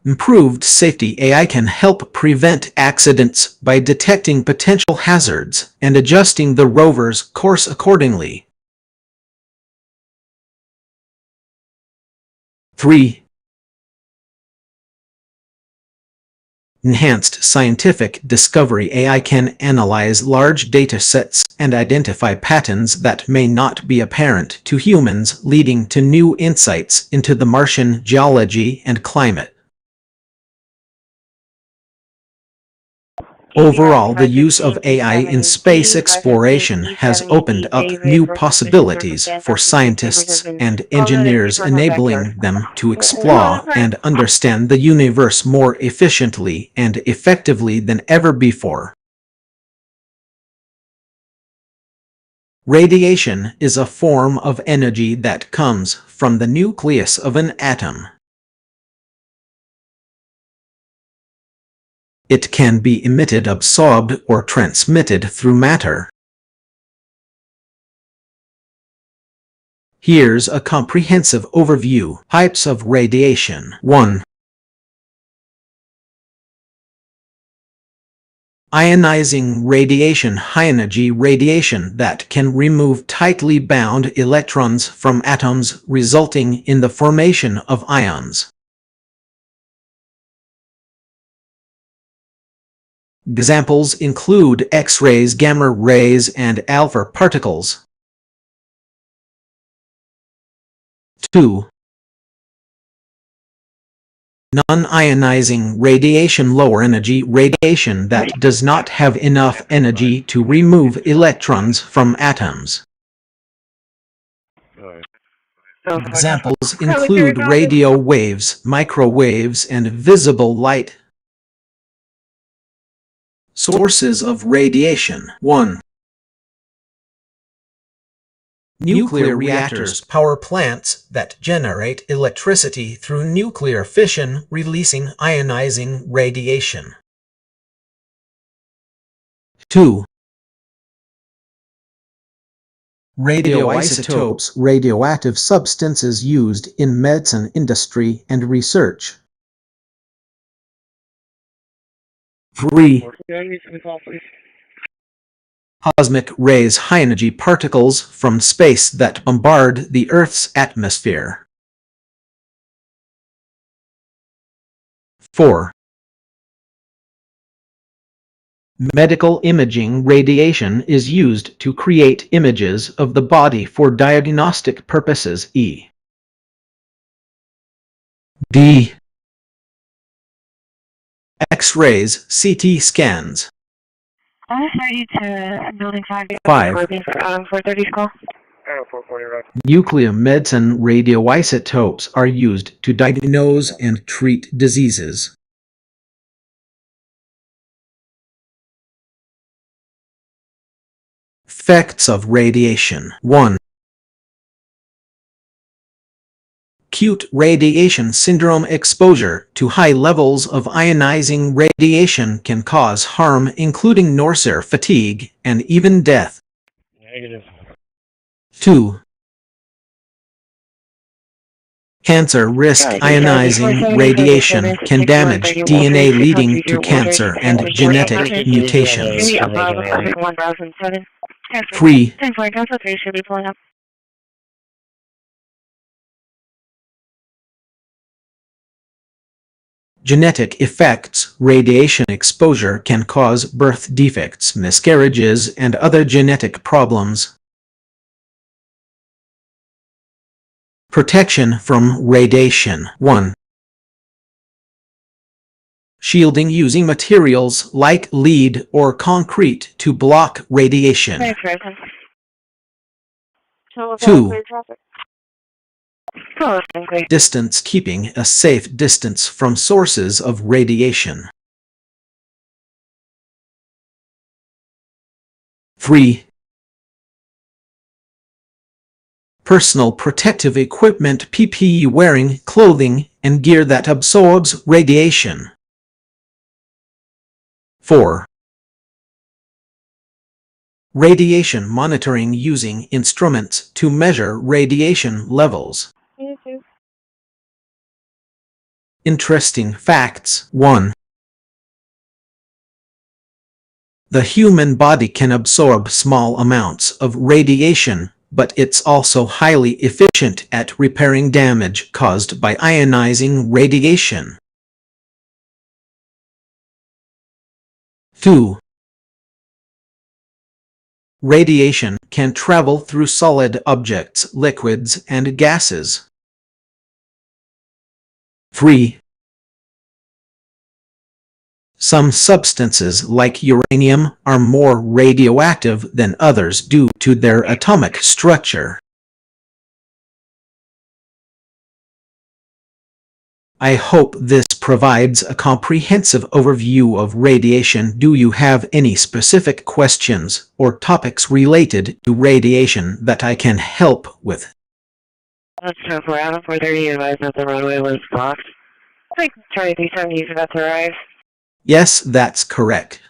Improved safety. AI can help prevent accidents by detecting potential hazards and adjusting the rover's course accordingly. 3. Enhanced scientific discovery. AI can analyze large data sets and identify patterns that may not be apparent to humans, leading to new insights into the Martian geology and climate. Overall, the use of AI in space exploration has opened up new possibilities for scientists and engineers, enabling them to explore and understand the universe more efficiently and effectively than ever before. Radiation is a form of energy that comes from the nucleus of an atom. It can be emitted, absorbed, or transmitted through matter. Here's a comprehensive overview. Types of radiation. 1. Ionizing radiation. High-energy radiation that can remove tightly bound electrons from atoms, resulting in the formation of ions. Examples include X-rays, gamma rays, and alpha particles. 2. Non-ionizing radiation. Lower energy radiation that does not have enough energy to remove electrons from atoms. Examples include radio waves, microwaves, and visible light. Sources of radiation. 1. Nuclear reactors. Power plants that generate electricity through nuclear fission, releasing ionizing radiation. 2. Radioisotopes, radioactive substances used in medicine industry and research. 3. Cosmic rays, high-energy particles from space that bombard the Earth's atmosphere. 4. Medical imaging radiation is used to create images of the body for diagnostic purposes. D. X-rays, CT scans. 30 to building 5. 5. 430 call. 440 right. Nuclear medicine radioisotopes are used to diagnose and treat diseases. Effects of radiation. 1. Acute radiation syndrome. Exposure to high levels of ionizing radiation can cause harm, including nausea, fatigue, and even death. Negative. 2. Cancer risk. Ionizing radiation can damage DNA, leading to cancer and genetic mutations. 3. 10-4, Delta 3 should be pulling up. Genetic effects. Radiation exposure can cause birth defects, miscarriages, and other genetic problems. Protection from radiation. 1. Shielding, using materials like lead or concrete to block radiation. 2. Distance, keeping a safe distance from sources of radiation. 3. Personal protective equipment, PPE, wearing clothing and gear that absorbs radiation. 4. Radiation monitoring, using instruments to measure radiation levels. Interesting facts. 1. The human body can absorb small amounts of radiation, but it's also highly efficient at repairing damage caused by ionizing radiation. 2. Radiation can travel through solid objects, liquids, and gases. 3. Some substances, like uranium, are more radioactive than others due to their atomic structure. I hope this provides a comprehensive overview of radiation. Do you have any specific questions or topics related to radiation that I can help with? Let's go for Adam 430, advise that the runway was blocked. Like Charlie 370 is about to arrive. Yes, that's correct.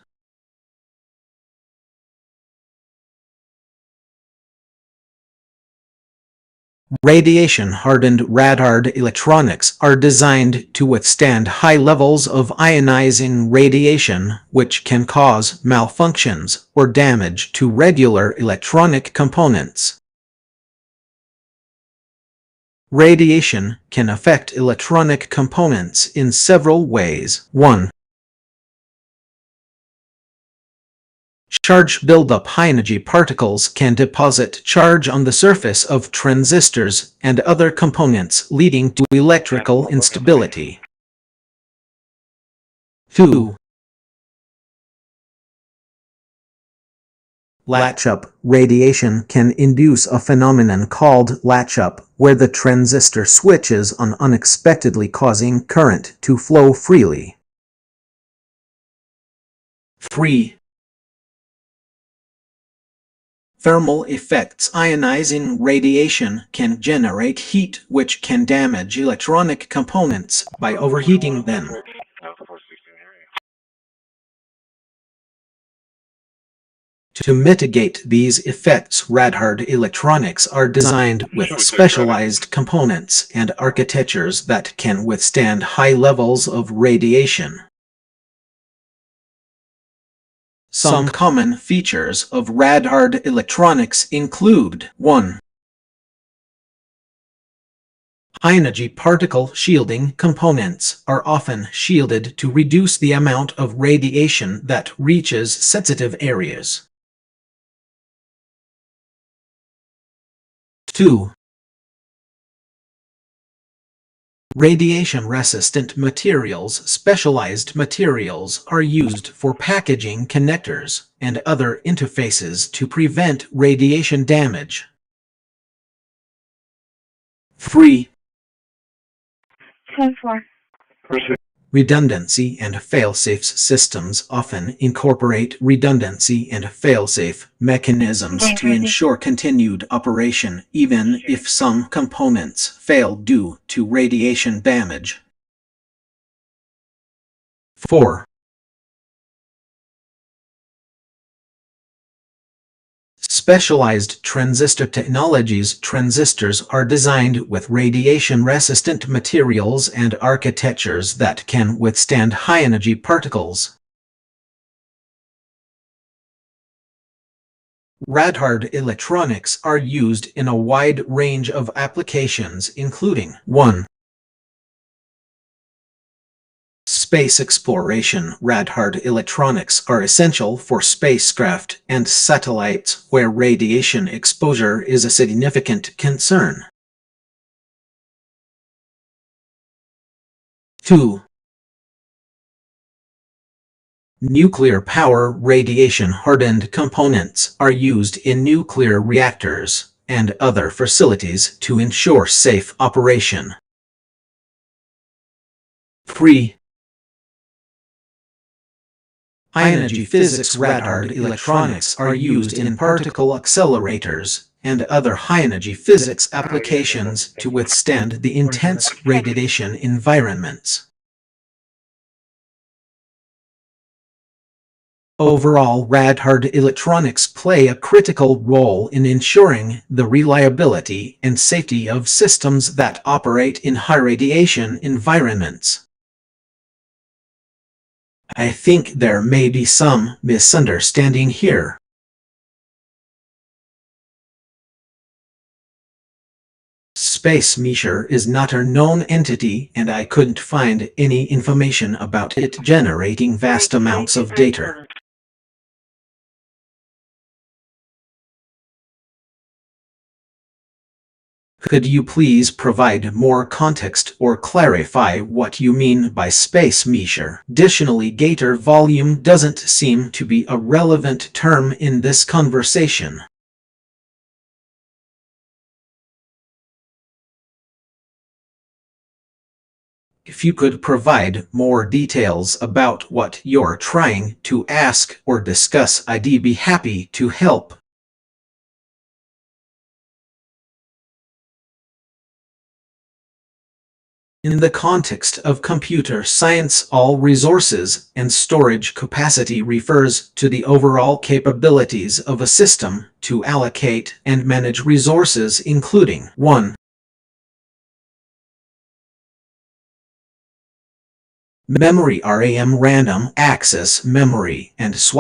Radiation-hardened radar electronics are designed to withstand high levels of ionizing radiation, which can cause malfunctions or damage to regular electronic components. Radiation can affect electronic components in several ways. 1. Charge buildup. High-energy particles can deposit charge on the surface of transistors and other components, leading to electrical instability. 2. Latch-up. Radiation can induce a phenomenon called latch-up, where the transistor switches on unexpectedly, causing current to flow freely. 3. Thermal effects. Ionizing radiation can generate heat, which can damage electronic components by overheating them. To mitigate these effects, rad-hard electronics are designed with specialized components and architectures that can withstand high levels of radiation. Some common features of rad-hard electronics include 1. High-energy particle shielding components are often shielded to reduce the amount of radiation that reaches sensitive areas. 2. Radiation-resistant materials. Specialized materials are used for packaging connectors and other interfaces to prevent radiation damage. 3. 10-4. Redundancy and fail-safe systems often incorporate redundancy and fail-safe mechanisms to ensure continued operation even if some components fail due to radiation damage. 4. Specialized transistor technologies. Transistors are designed with radiation-resistant materials and architectures that can withstand high-energy particles. Rad-hard electronics are used in a wide range of applications, including 1. Space exploration. Rad-hard electronics are essential for spacecraft and satellites where radiation exposure is a significant concern. 2. Nuclear power. Radiation-hardened components are used in nuclear reactors and other facilities to ensure safe operation. 3. High-energy physics. Rad-hard electronics are used in particle accelerators and other high-energy physics applications to withstand the intense radiation environments. Overall, rad-hard electronics play a critical role in ensuring the reliability and safety of systems that operate in high-radiation environments. I think there may be some misunderstanding here. Space measure is not a known entity, and I couldn't find any information about it generating vast amounts of data. Could you please provide more context or clarify what you mean by space measure? Additionally, gator volume doesn't seem to be a relevant term in this conversation. If you could provide more details about what you're trying to ask or discuss, I'd be happy to help. In the context of computer science, all resources and storage capacity refers to the overall capabilities of a system to allocate and manage resources, including 1. Memory RAM, random access memory, and swap